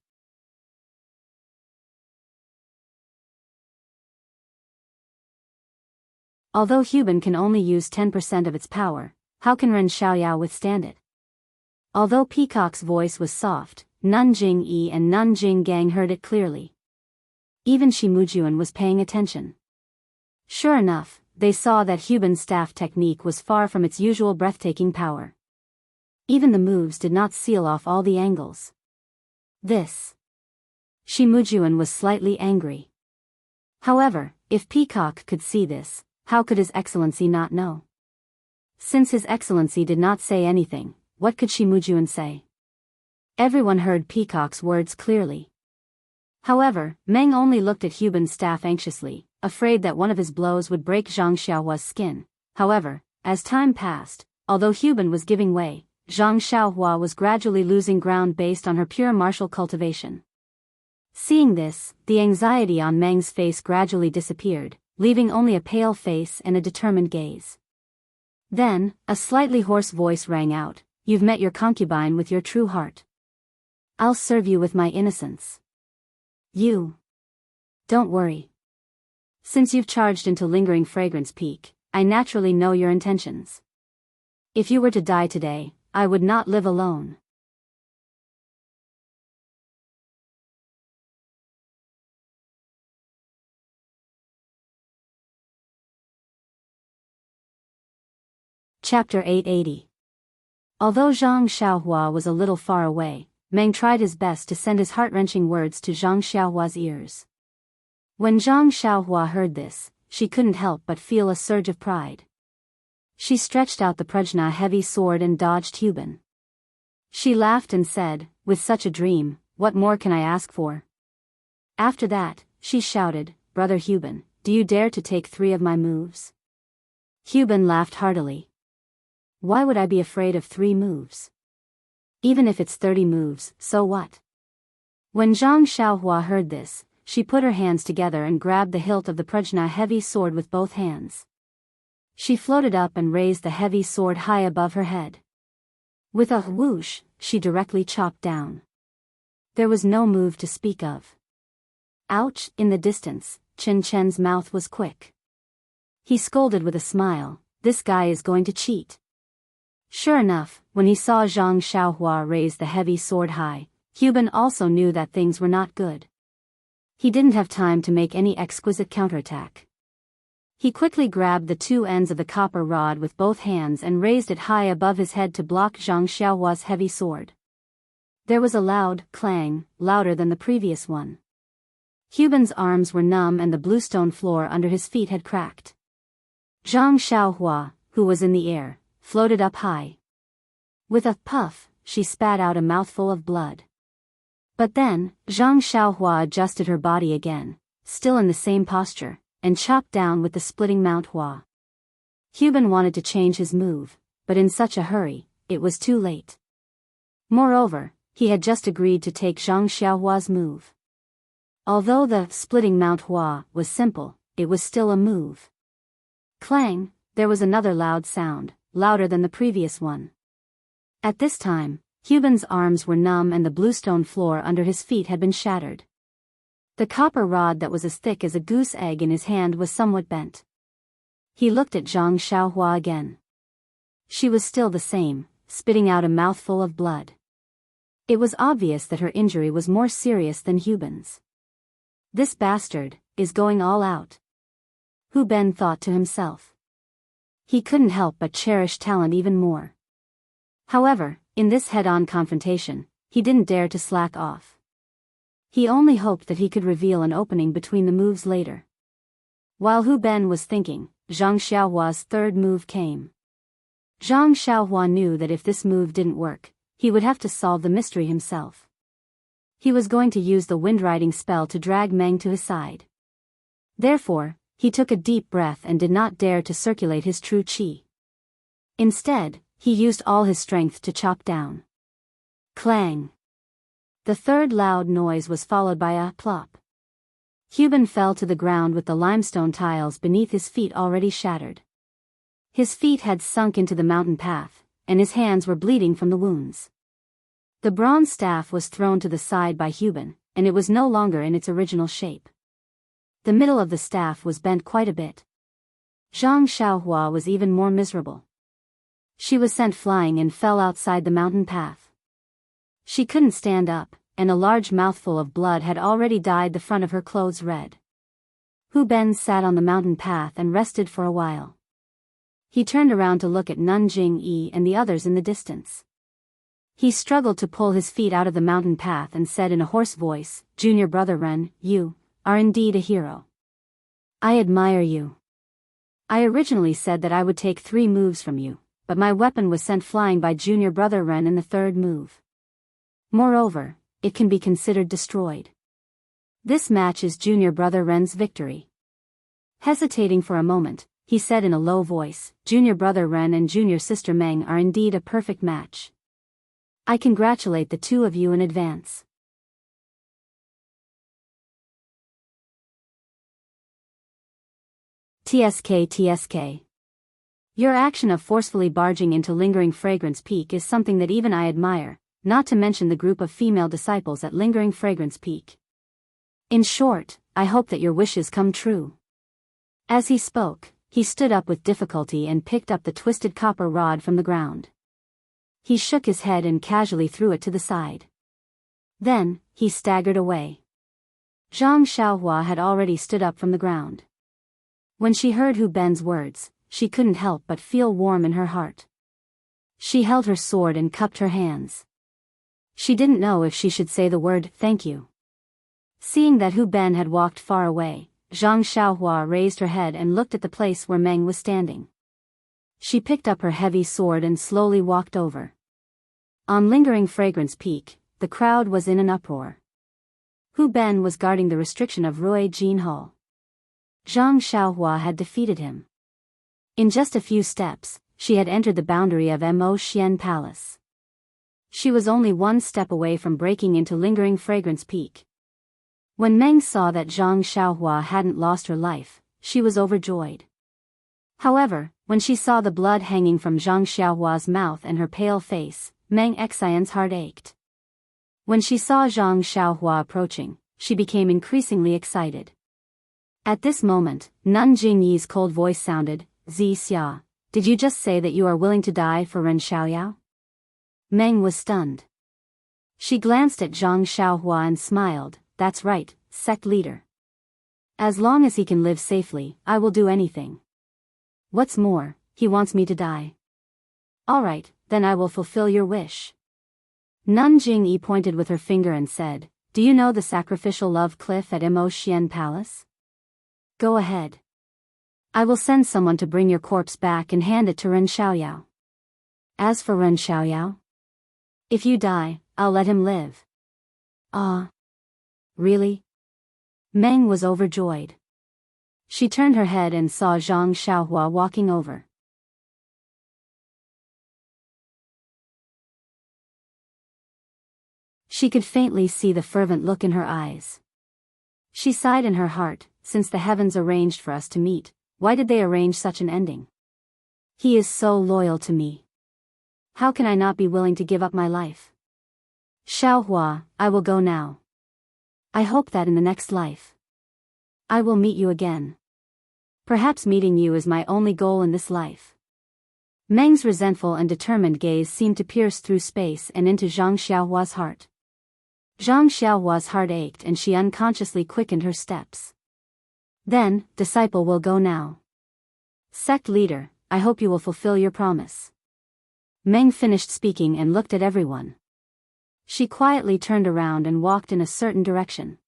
Although Huban can only use 10% of its power, how can Ren Xiaoyao withstand it? Although Peacock's voice was soft, Nanjing Yi and Nanjing Gang heard it clearly. Even Shi Mujuan was paying attention. Sure enough, they saw that Huban's staff technique was far from its usual breathtaking power. Even the moves did not seal off all the angles. Shi Mujuan was slightly angry. However, if Peacock could see this, how could His Excellency not know? Since His Excellency did not say anything, what could Shi Mujuan say? Everyone heard Peacock's words clearly. However, Meng only looked at Huban's staff anxiously, afraid that one of his blows would break Zhang Xiaohua's skin. However, as time passed, although Huban was giving way, Zhang Xiaohua was gradually losing ground based on her pure martial cultivation. Seeing this, the anxiety on Meng's face gradually disappeared, leaving only a pale face and a determined gaze. Then, a slightly hoarse voice rang out, "You've met your concubine with your true heart. I'll serve you with my innocence. Don't worry. Since you've charged into Lingering Fragrance Peak, I naturally know your intentions. If you were to die today, I would not live alone." Chapter 880. Although Zhang Xiaohua was a little far away, Meng tried his best to send his heart-wrenching words to Zhang Xiaohua's ears. When Zhang Xiaohua heard this, she couldn't help but feel a surge of pride. She stretched out the Prajna heavy sword and dodged Huban. She laughed and said, "With such a dream, what more can I ask for?" After that, she shouted, "Brother Huban, do you dare to take 3 of my moves?" Huban laughed heartily. "Why would I be afraid of 3 moves? Even if it's 30 moves, so what?" When Zhang Xiaohua heard this, she put her hands together and grabbed the hilt of the Prajna heavy sword with both hands. She floated up and raised the heavy sword high above her head. With a whoosh, she directly chopped down. There was no move to speak of. Ouch! In the distance, Chen Chen's mouth was quick. He scolded with a smile, "This guy is going to cheat." Sure enough, when he saw Zhang Xiaohua raise the heavy sword high, Huban also knew that things were not good. He didn't have time to make any exquisite counterattack. He quickly grabbed the two ends of the copper rod with both hands and raised it high above his head to block Zhang Xiaohua's heavy sword. There was a loud clang, louder than the previous one. Huben's arms were numb and the bluestone floor under his feet had cracked. Zhang Xiaohua, who was in the air, floated up high. With a puff, she spat out a mouthful of blood. But then, Zhang Xiaohua adjusted her body again, still in the same posture, and chopped down with the splitting Mount Hua. Huben wanted to change his move, but in such a hurry, it was too late. Moreover, he had just agreed to take Zhang Xiaohua's move. Although the splitting Mount Hua was simple, it was still a move. Clang, there was another loud sound, louder than the previous one. At this time, Huben's arms were numb and the bluestone floor under his feet had been shattered. The copper rod that was as thick as a goose egg in his hand was somewhat bent. He looked at Zhang Xiaohua again. She was still the same, spitting out a mouthful of blood. It was obvious that her injury was more serious than Huben's. This bastard is going all out. Hu Ben thought to himself. He couldn't help but cherish talent even more. However, in this head-on confrontation, he didn't dare to slack off. He only hoped that he could reveal an opening between the moves later. While Hu Ben was thinking, Zhang Xiaohua's third move came. Zhang Xiaohua knew that if this move didn't work, he would have to solve the mystery himself. He was going to use the wind-riding spell to drag Meng to his side. Therefore, he took a deep breath and did not dare to circulate his true qi. Instead, he used all his strength to chop down. Clang! The third loud noise was followed by a plop. Huben fell to the ground with the limestone tiles beneath his feet already shattered. His feet had sunk into the mountain path, and his hands were bleeding from the wounds. The bronze staff was thrown to the side by Huben, and it was no longer in its original shape. The middle of the staff was bent quite a bit. Zhang Xiaohua was even more miserable. She was sent flying and fell outside the mountain path. She couldn't stand up, and a large mouthful of blood had already dyed the front of her clothes red. Hu Ben sat on the mountain path and rested for a while. He turned around to look at Nanjing Yi and the others in the distance. He struggled to pull his feet out of the mountain path and said in a hoarse voice, "Junior brother Ren, you are indeed a hero. I admire you. I originally said that I would take 3 moves from you, but my weapon was sent flying by junior brother Ren in the 3rd move. Moreover, it can be considered destroyed. This match is junior brother Ren's victory." Hesitating for a moment, he said in a low voice, "Junior brother Ren and junior sister Meng are indeed a perfect match. I congratulate the two of you in advance." TSK. Your action of forcefully barging into Lingering Fragrance Peak is something that even I admire, not to mention the group of female disciples at Lingering Fragrance Peak. In short, I hope that your wishes come true. As he spoke, he stood up with difficulty and picked up the twisted copper rod from the ground. He shook his head and casually threw it to the side. Then, he staggered away. Zhang Xiaohua had already stood up from the ground. When she heard Hu Ben's words, she couldn't help but feel warm in her heart. She held her sword and cupped her hands. She didn't know if she should say the word "thank you." Seeing that Hu Ben had walked far away, Zhang Xiaohua raised her head and looked at the place where Meng was standing. She picked up her heavy sword and slowly walked over. On Lingering Fragrance Peak, the crowd was in an uproar. Hu Ben was guarding the restriction of Rui Jinhou. Zhang Xiaohua had defeated him. In just a few steps, she had entered the boundary of Mo Xian Palace. She was only one step away from breaking into Lingering Fragrance Peak. When Meng saw that Zhang Xiaohua hadn't lost her life, she was overjoyed. However, when she saw the blood hanging from Zhang Xiaohua's mouth and her pale face, Meng Xian's heart ached. When she saw Zhang Xiaohua approaching, she became increasingly excited. At this moment, Nanjing Yi's cold voice sounded, "Zi Xia, did you just say that you are willing to die for Ren Xiaoyao?" Meng was stunned. She glanced at Zhang Xiaohua and smiled, "That's right, sect leader. As long as he can live safely, I will do anything. What's more, he wants me to die. All right, then I will fulfill your wish. Nun Jingyi pointed with her finger and said, do you know the sacrificial love cliff at Mo Xian Palace? Go ahead. I will send someone to bring your corpse back and hand it to Ren Xiaoyao. As for Ren Xiaoyao, if you die, I'll let him live. Ah. Really? Meng was overjoyed. She turned her head and saw Zhang Xiaohua walking over. She could faintly see the fervent look in her eyes. She sighed in her heart, since the heavens arranged for us to meet, why did they arrange such an ending? He is so loyal to me. How can I not be willing to give up my life? Xiaohua, I will go now. I hope that in the next life, I will meet you again. Perhaps meeting you is my only goal in this life. Meng's resentful and determined gaze seemed to pierce through space and into Zhang Xiaohua's heart. Zhang Xiaohua's heart ached and she unconsciously quickened her steps. Then, disciple will go now. Sect leader, I hope you will fulfill your promise. Meng finished speaking and looked at everyone. She quietly turned around and walked in a certain direction.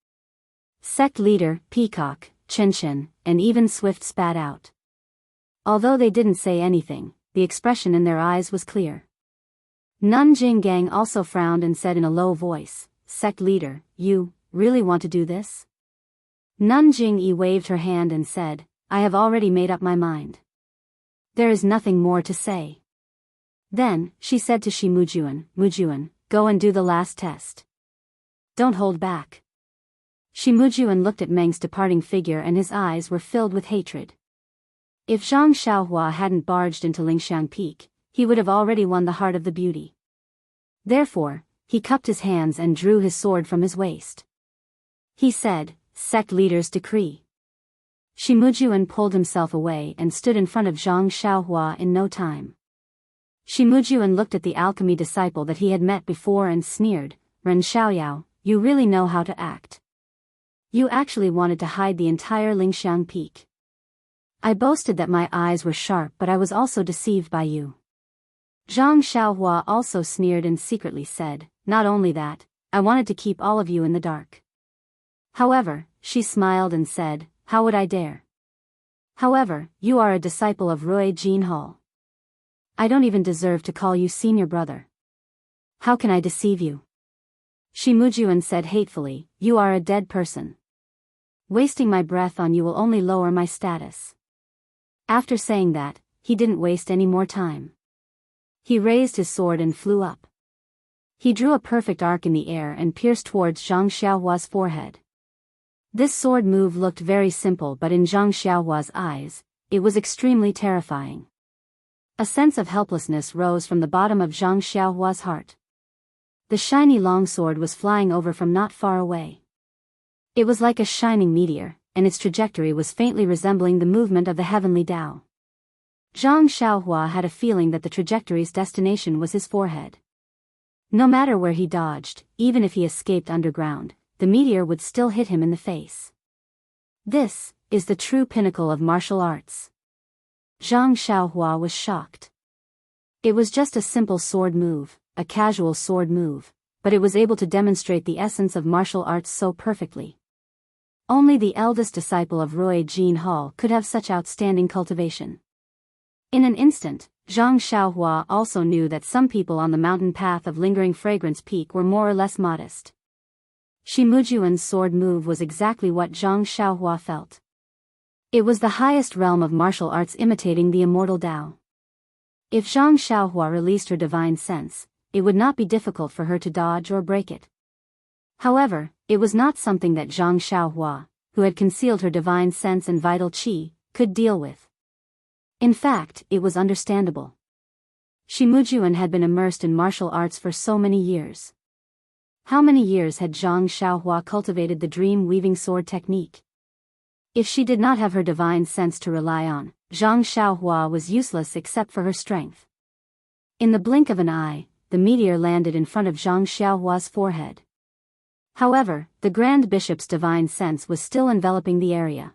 Sect leader, Peacock, Chen, and even Swift spat out. Although they didn't say anything, the expression in their eyes was clear. Nun Jinggang also frowned and said in a low voice, Sect leader, you really want to do this? Nun Jingyi waved her hand and said, I have already made up my mind. There is nothing more to say. Then, she said to Shi Mujuan, go and do the last test. Don't hold back. Shi Mujuan looked at Meng's departing figure and his eyes were filled with hatred. If Zhang Xiaohua hadn't barged into Lingxiang Peak, he would have already won the heart of the beauty. Therefore, he cupped his hands and drew his sword from his waist. He said, Sect leader's decree. Shi Mujuan pulled himself away and stood in front of Zhang Xiaohua in no time. Shi Mujuan looked at the alchemy disciple that he had met before and sneered, Ren Xiaoyao, you really know how to act. You actually wanted to hide the entire Lingxiang Peak. I boasted that my eyes were sharp, but I was also deceived by you. Zhang Xiaohua also sneered and secretly said, not only that, I wanted to keep all of you in the dark. However, she smiled and said, how would I dare? However, you are a disciple of Rui Jinhao. I don't even deserve to call you senior brother. How can I deceive you? Shi Mujuan said hatefully, you are a dead person. Wasting my breath on you will only lower my status. After saying that, he didn't waste any more time. He raised his sword and flew up. He drew a perfect arc in the air and pierced towards Zhang Xiaohua's forehead. This sword move looked very simple, but in Zhang Xiaohua's eyes, it was extremely terrifying. A sense of helplessness rose from the bottom of Zhang Xiaohua's heart. The shiny longsword was flying over from not far away. It was like a shining meteor, and its trajectory was faintly resembling the movement of the heavenly Tao. Zhang Xiaohua had a feeling that the trajectory's destination was his forehead. No matter where he dodged, even if he escaped underground, the meteor would still hit him in the face. This is the true pinnacle of martial arts. Zhang Xiaohua was shocked. It was just a simple sword move, a casual sword move, but it was able to demonstrate the essence of martial arts so perfectly. Only the eldest disciple of Rui Jinhao could have such outstanding cultivation. In an instant, Zhang Xiaohua also knew that some people on the mountain path of Lingering Fragrance Peak were more or less modest. Shi Mujuan's sword move was exactly what Zhang Xiaohua felt. It was the highest realm of martial arts imitating the immortal Tao. If Zhang Xiaohua released her divine sense, it would not be difficult for her to dodge or break it. However, it was not something that Zhang Xiaohua, who had concealed her divine sense and vital qi, could deal with. In fact, it was understandable. Shi Mujuan had been immersed in martial arts for so many years. How many years had Zhang Xiaohua cultivated the dream-weaving sword technique? If she did not have her divine sense to rely on, Zhang Xiaohua was useless except for her strength. In the blink of an eye, the meteor landed in front of Zhang Xiaohua's forehead. However, the Grand Bishop's divine sense was still enveloping the area.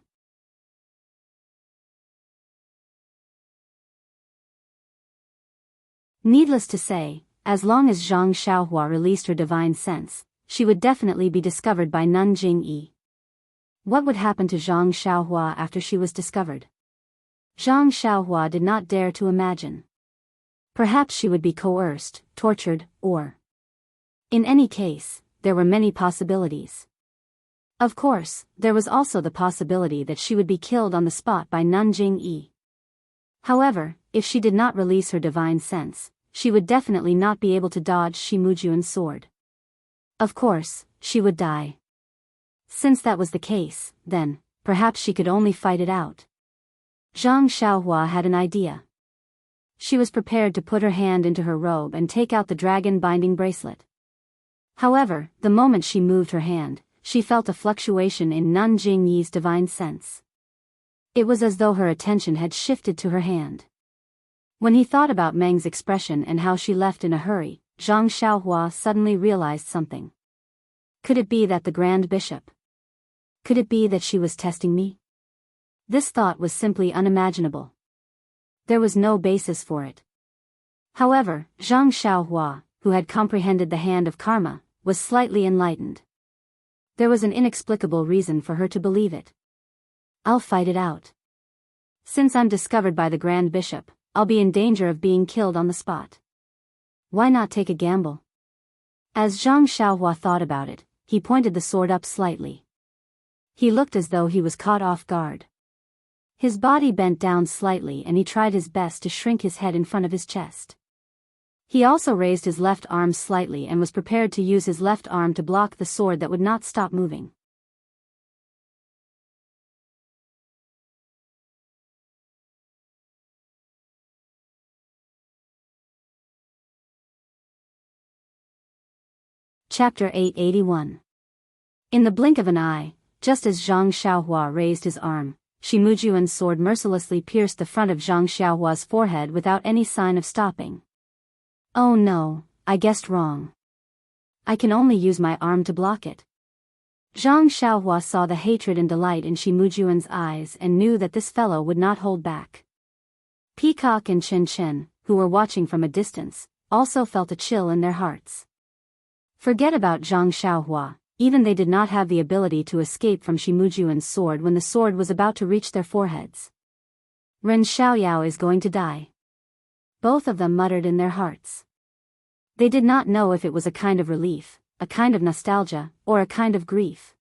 Needless to say, as long as Zhang Xiaohua released her divine sense, she would definitely be discovered by Nun Jingyi. What would happen to Zhang Xiaohua after she was discovered? Zhang Xiaohua did not dare to imagine. Perhaps she would be coerced, tortured, or... In any case, there were many possibilities. Of course, there was also the possibility that she would be killed on the spot by Nun Jingyi. However, if she did not release her divine sense, she would definitely not be able to dodge Shimujuan's sword. Of course, she would die. Since that was the case, then, perhaps she could only fight it out. Zhang Xiaohua had an idea. She was prepared to put her hand into her robe and take out the dragon binding bracelet. However, the moment she moved her hand, she felt a fluctuation in Nun Jingyi's divine sense. It was as though her attention had shifted to her hand. When he thought about Meng's expression and how she left in a hurry, Zhang Xiaohua suddenly realized something. Could it be that the Grand Bishop? Could it be that she was testing me? This thought was simply unimaginable. There was no basis for it. However, Zhang Xiaohua, who had comprehended the hand of karma, was slightly enlightened. There was an inexplicable reason for her to believe it. I'll fight it out. Since I'm discovered by the Grand Bishop, I'll be in danger of being killed on the spot. Why not take a gamble? As Zhang Xiaohua thought about it, he pointed the sword up slightly. He looked as though he was caught off guard. His body bent down slightly and he tried his best to shrink his head in front of his chest. He also raised his left arm slightly and was prepared to use his left arm to block the sword that would not stop moving. Chapter 881. In the blink of an eye, just as Zhang Xiaohua raised his arm, Shimujuan's sword mercilessly pierced the front of Zhang Xiaohua's forehead without any sign of stopping. Oh no, I guessed wrong. I can only use my arm to block it. Zhang Xiaohua saw the hatred and delight in Shimujuan's eyes and knew that this fellow would not hold back. Peacock and Chen Chen, who were watching from a distance, also felt a chill in their hearts. Forget about Zhang Xiaohua, even they did not have the ability to escape from Shimujuan's sword when the sword was about to reach their foreheads. Ren Xiaoyao is going to die. Both of them muttered in their hearts. They did not know if it was a kind of relief, a kind of nostalgia, or a kind of grief.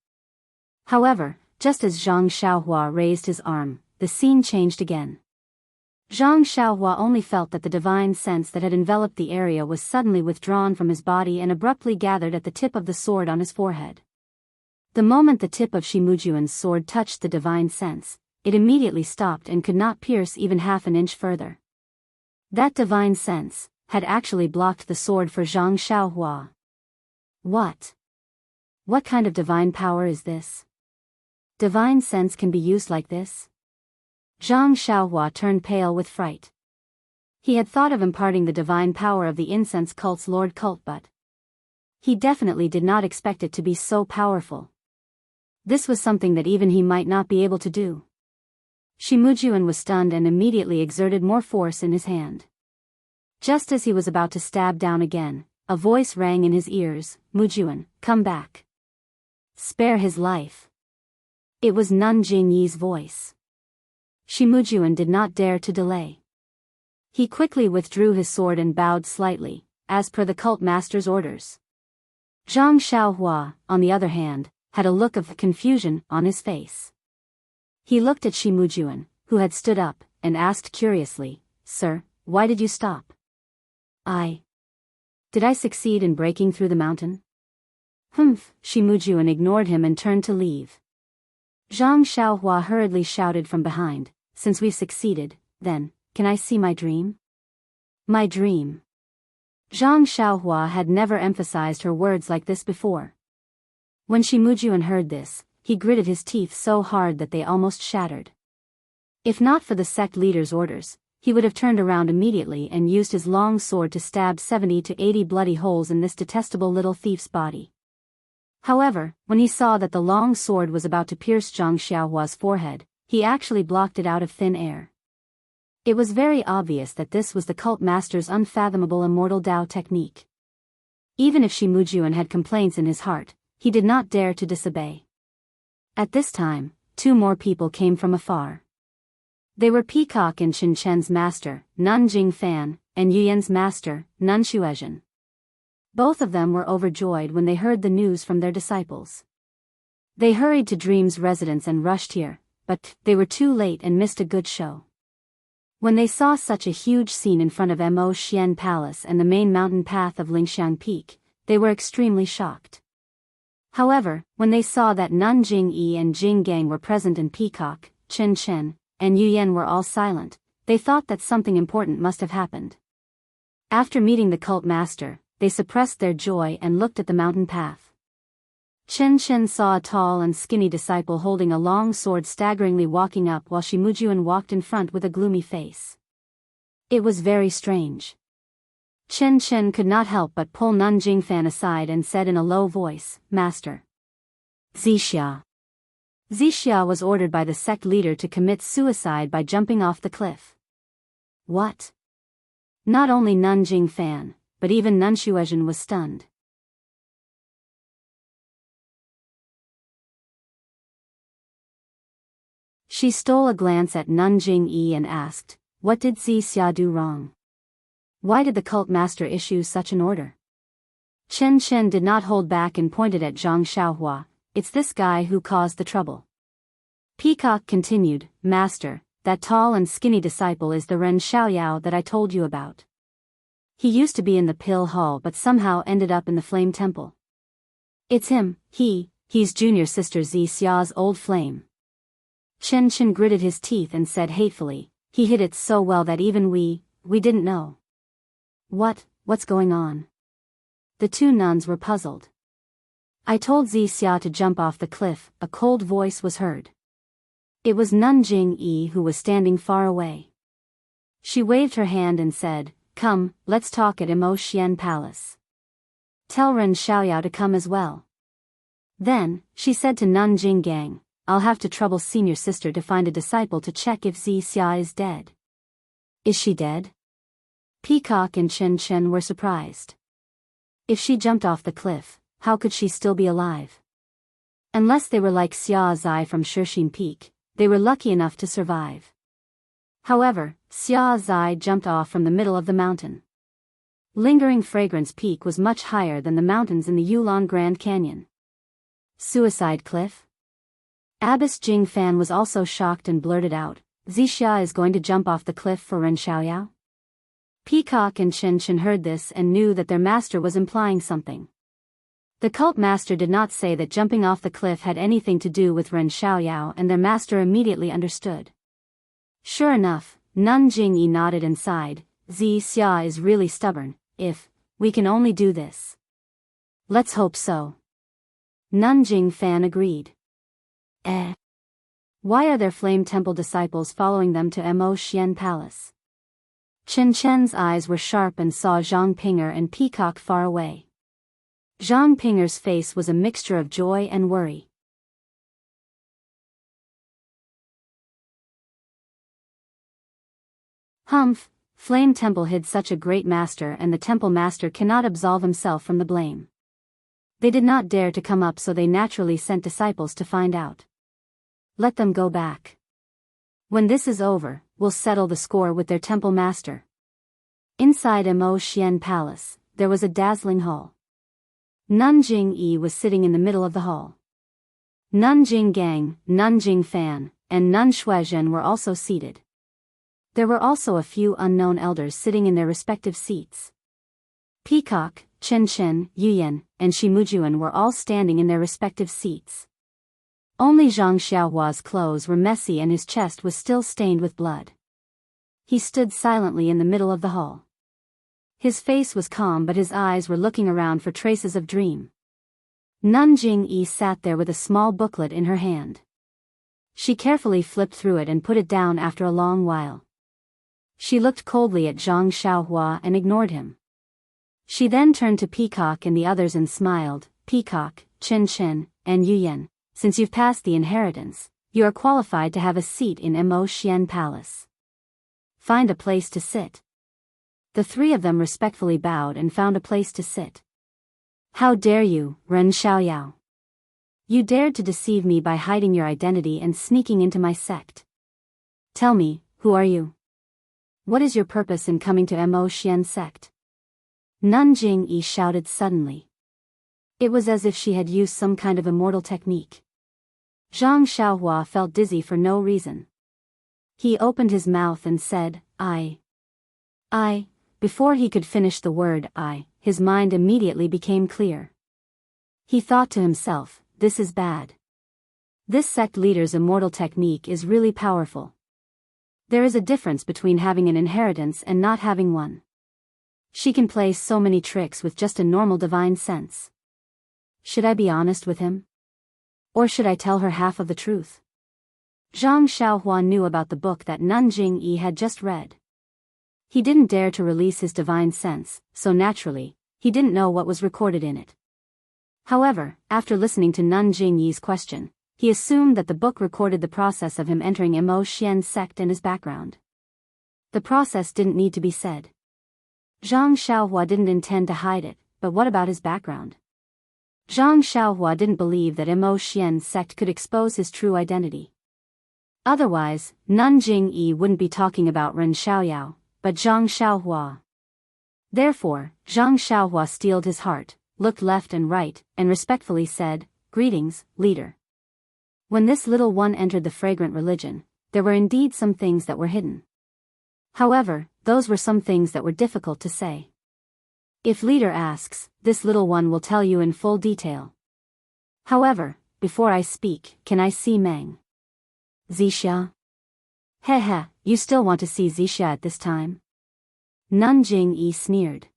However, just as Zhang Xiaohua raised his arm, the scene changed again. Zhang Xiaohua only felt that the divine sense that had enveloped the area was suddenly withdrawn from his body and abruptly gathered at the tip of the sword on his forehead. The moment the tip of Shimujuan's sword touched the divine sense, it immediately stopped and could not pierce even half an inch further. That divine sense had actually blocked the sword for Zhang Xiaohua. What? What kind of divine power is this? Divine sense can be used like this? Zhang Xiaohua turned pale with fright. He had thought of imparting the divine power of the incense cult's Lord Cult, but he definitely did not expect it to be so powerful. This was something that even he might not be able to do. Shimujuan was stunned and immediately exerted more force in his hand. Just as he was about to stab down again, a voice rang in his ears, "Mujuan, come back. Spare his life." It was Nun Jingyi's voice. Shimujuan did not dare to delay. He quickly withdrew his sword and bowed slightly, as per the cult master's orders. Zhang Xiaohua, on the other hand, had a look of confusion on his face. He looked at Shimujuan, who had stood up, and asked curiously, "Sir, why did you stop?" Did I succeed in breaking through the mountain?" "Humph," Shimujuan ignored him and turned to leave. Zhang Xiaohua hurriedly shouted from behind, "Since we've succeeded, then, can I see my dream?" My dream. Zhang Xiaohua had never emphasized her words like this before. When Shimujuan heard this, he gritted his teeth so hard that they almost shattered. If not for the sect leader's orders, he would have turned around immediately and used his long sword to stab 70 to 80 bloody holes in this detestable little thief's body. However, when he saw that the long sword was about to pierce Zhang Xiaohua's forehead, he actually blocked it out of thin air. It was very obvious that this was the cult master's unfathomable immortal Dao technique. Even if Shimujuan had complaints in his heart, he did not dare to disobey. At this time, 2 more people came from afar. They were Peacock and Chen Chen's master, Nun Jingfan, and Yuyan's master, Nun Shuezhen. Both of them were overjoyed when they heard the news from their disciples. They hurried to Dream's residence and rushed here, but they were too late and missed a good show. When they saw such a huge scene in front of Mo Xian Palace and the main mountain path of Lingxiang Peak, they were extremely shocked. However, when they saw that Nun Jingyi and Jing Gang were present and Peacock, Chen Chen, and Yuyan were all silent, they thought that something important must have happened. After meeting the cult master, they suppressed their joy and looked at the mountain path. Chen Chen saw a tall and skinny disciple holding a long sword staggeringly walking up while Shimujuan walked in front with a gloomy face. It was very strange. Chen Chen could not help but pull Nun Jingfan aside and said in a low voice, "Master." Zixia. Zixia was ordered by the sect leader to commit suicide by jumping off the cliff. What? Not only Nun Jingfan, but even Nun Shuezhen was stunned. She stole a glance at Nun Jingyi and asked, "What did Zixia do wrong? Why did the cult master issue such an order?" Chen Chen did not hold back and pointed at Zhang Xiaohua. "It's this guy who caused the trouble." Peacock continued, "Master, that tall and skinny disciple is the Ren Xiaoyao that I told you about. He used to be in the pill hall but somehow ended up in the flame temple. It's him, he's junior sister Zixia's old flame." Chen Chen gritted his teeth and said hatefully, "He hid it so well that even we didn't know." What's going on?" The 2 nuns were puzzled. "I told Zixia to jump off the cliff," a cold voice was heard. It was Nun Jingyi who was standing far away. She waved her hand and said, "Come, let's talk at Mo Xian Palace. Tell Ren Xiaoyao to come as well." Then, she said to Nun Jinggang, "I'll have to trouble senior sister to find a disciple to check if Zixia is dead." "Is she dead?" Peacock and Chen Chen were surprised. If she jumped off the cliff, how could she still be alive? Unless they were like Xia Zai from Shixin Peak, they were lucky enough to survive. However, Xia Zai jumped off from the middle of the mountain. Lingering Fragrance Peak was much higher than the mountains in the Yulon Grand Canyon. Suicide cliff? Abbess Jingfan was also shocked and blurted out, "Zixia is going to jump off the cliff for Ren Xiaoyao?" Peacock and Chen Chen heard this and knew that their master was implying something. The cult master did not say that jumping off the cliff had anything to do with Ren Xiaoyao, and their master immediately understood. Sure enough, Nun Jingyi nodded and sighed, "Zixia is really stubborn. If we can only do this. Let's hope so." Nun Jingfan agreed. Why are their Flame Temple disciples following them to Mo Xian Palace? Chen Chen's eyes were sharp and saw Zhang Pinger and Peacock far away. Zhang Pinger's face was a mixture of joy and worry. "Humph, Flame Temple hid such a great master, and the temple master cannot absolve himself from the blame. They did not dare to come up, so they naturally sent disciples to find out. Let them go back. When this is over, we'll settle the score with their temple master." Inside Mo Xian Palace, there was a dazzling hall. Nun Jingyi was sitting in the middle of the hall. Nun Jinggang, Nun Jingfan, and Nun Shuezhen were also seated. There were also a few unknown elders sitting in their respective seats. Peacock, Chen Chen, Yuyan, and Shimujuan were all standing in their respective seats. Only Zhang Xiaohua's clothes were messy and his chest was still stained with blood. He stood silently in the middle of the hall. His face was calm, but his eyes were looking around for traces of dream. Nun Jingyi sat there with a small booklet in her hand. She carefully flipped through it and put it down after a long while. She looked coldly at Zhang Xiaohua and ignored him. She then turned to Peacock and the others and smiled. "Peacock, Chen Chen, and Yu Yan, since you've passed the inheritance, you are qualified to have a seat in Mo Xian Palace. Find a place to sit. The three of them respectfully bowed and found a place to sit. How dare you, Ren Xiaoyao? You dared to deceive me by hiding your identity and sneaking into my sect. Tell me, who are you? What is your purpose in coming to Mo Xian sect? Nun Jingyi shouted suddenly. It was as if she had used some kind of immortal technique. Zhang Xiaohua felt dizzy for no reason. He opened his mouth and said, I. Before he could finish the word I, his mind immediately became clear. He thought to himself, this is bad. This sect leader's immortal technique is really powerful. There is a difference between having an inheritance and not having one. She can play so many tricks with just a normal divine sense. Should I be honest with him? Or should I tell her half of the truth? Zhang Xiaohua knew about the book that Nun Jingyi had just read. He didn't dare to release his divine sense, so naturally, he didn't know what was recorded in it. However, after listening to Nun Jingyi's question, he assumed that the book recorded the process of him entering Mo Xian's sect and his background. The process didn't need to be said. Zhang Xiaohua didn't intend to hide it, but what about his background? Zhang Xiaohua didn't believe that Mo Xian's sect could expose his true identity. Otherwise, Nun Jingyi wouldn't be talking about Ren Xiaoyao, but Zhang Xiaohua. Therefore, Zhang Xiaohua steeled his heart, looked left and right, and respectfully said, Greetings, leader. When this little one entered the fragrant religion, there were indeed some things that were hidden. However, those were some things that were difficult to say. If leader asks, this little one will tell you in full detail. However, before I speak, can I see Meng Zixia? Heh, you still want to see Zixia at this time? Nun Jingyi sneered.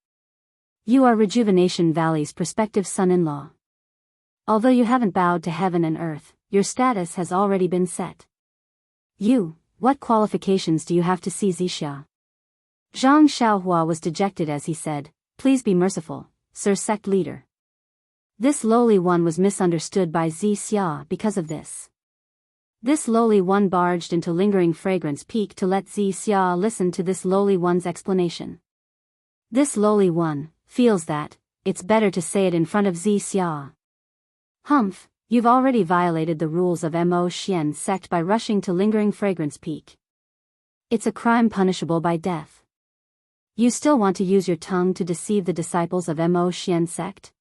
You are Rejuvenation Valley's prospective son-in-law. Although you haven't bowed to heaven and earth, your status has already been set. What qualifications do you have to see Zixia? Zhang Xiaohua was dejected as he said, Please be merciful, Sir Sect Leader. This lowly one was misunderstood by Zixia because of this. This lowly one barged into Lingering Fragrance Peak to let Zixia listen to this lowly one's explanation. This lowly one feels that it's better to say it in front of Zixia. Humph, you've already violated the rules of Mo Xian's sect by rushing to Lingering Fragrance Peak. It's a crime punishable by death. You still want to use your tongue to deceive the disciples of Mo Xian's sect?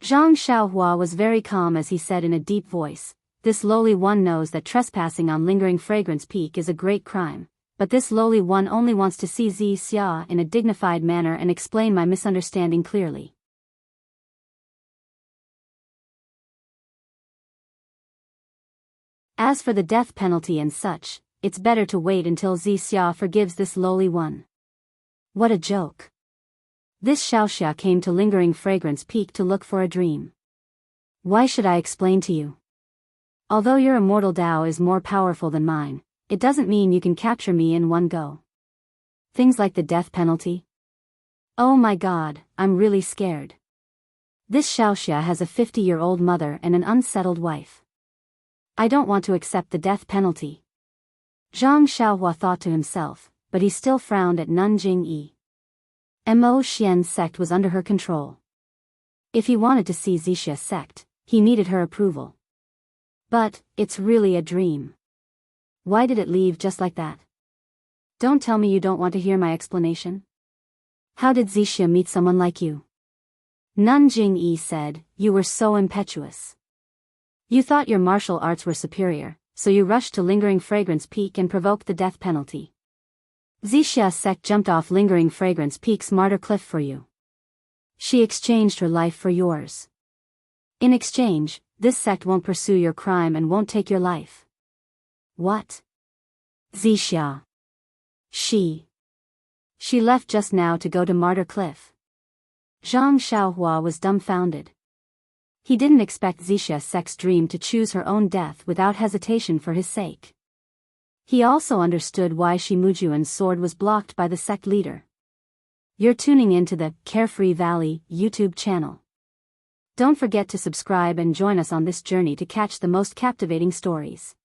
Zhang Xiaohua was very calm as he said in a deep voice, This lowly one knows that trespassing on Lingering Fragrance Peak is a great crime, but this lowly one only wants to see Zixia in a dignified manner and explain my misunderstanding clearly. As for the death penalty and such, it's better to wait until Zixia forgives this lowly one. What a joke. This Xiaoxia came to Lingering Fragrance Peak to look for a dream. Why should I explain to you? Although your immortal Dao is more powerful than mine, it doesn't mean you can capture me in one go. Things like the death penalty? Oh my god, I'm really scared. This Xiaoxia has a 50-year-old mother and an unsettled wife. I don't want to accept the death penalty. Zhang Xiaohua thought to himself, but he still frowned at Nun Jingyi. Mo Xian's sect was under her control. If he wanted to see Zixia's sect, he needed her approval. But, it's really a dream. Why did it leave just like that? Don't tell me you don't want to hear my explanation. How did Zixia meet someone like you? Nun Jingyi said, You were so impetuous. You thought your martial arts were superior, so you rushed to Lingering Fragrance Peak and provoked the death penalty. Zixia's sect jumped off Lingering Fragrance Peak's martyr cliff for you. She exchanged her life for yours. In exchange, this sect won't pursue your crime and won't take your life. What? Zixia. She left just now to go to Martyr Cliff. Zhang Xiaohua was dumbfounded. He didn't expect Zixia's sect's dream to choose her own death without hesitation for his sake. He also understood why Shimujuan's sword was blocked by the sect leader. You're tuning into the Carefree Valley YouTube channel. Don't forget to subscribe and join us on this journey to catch the most captivating stories.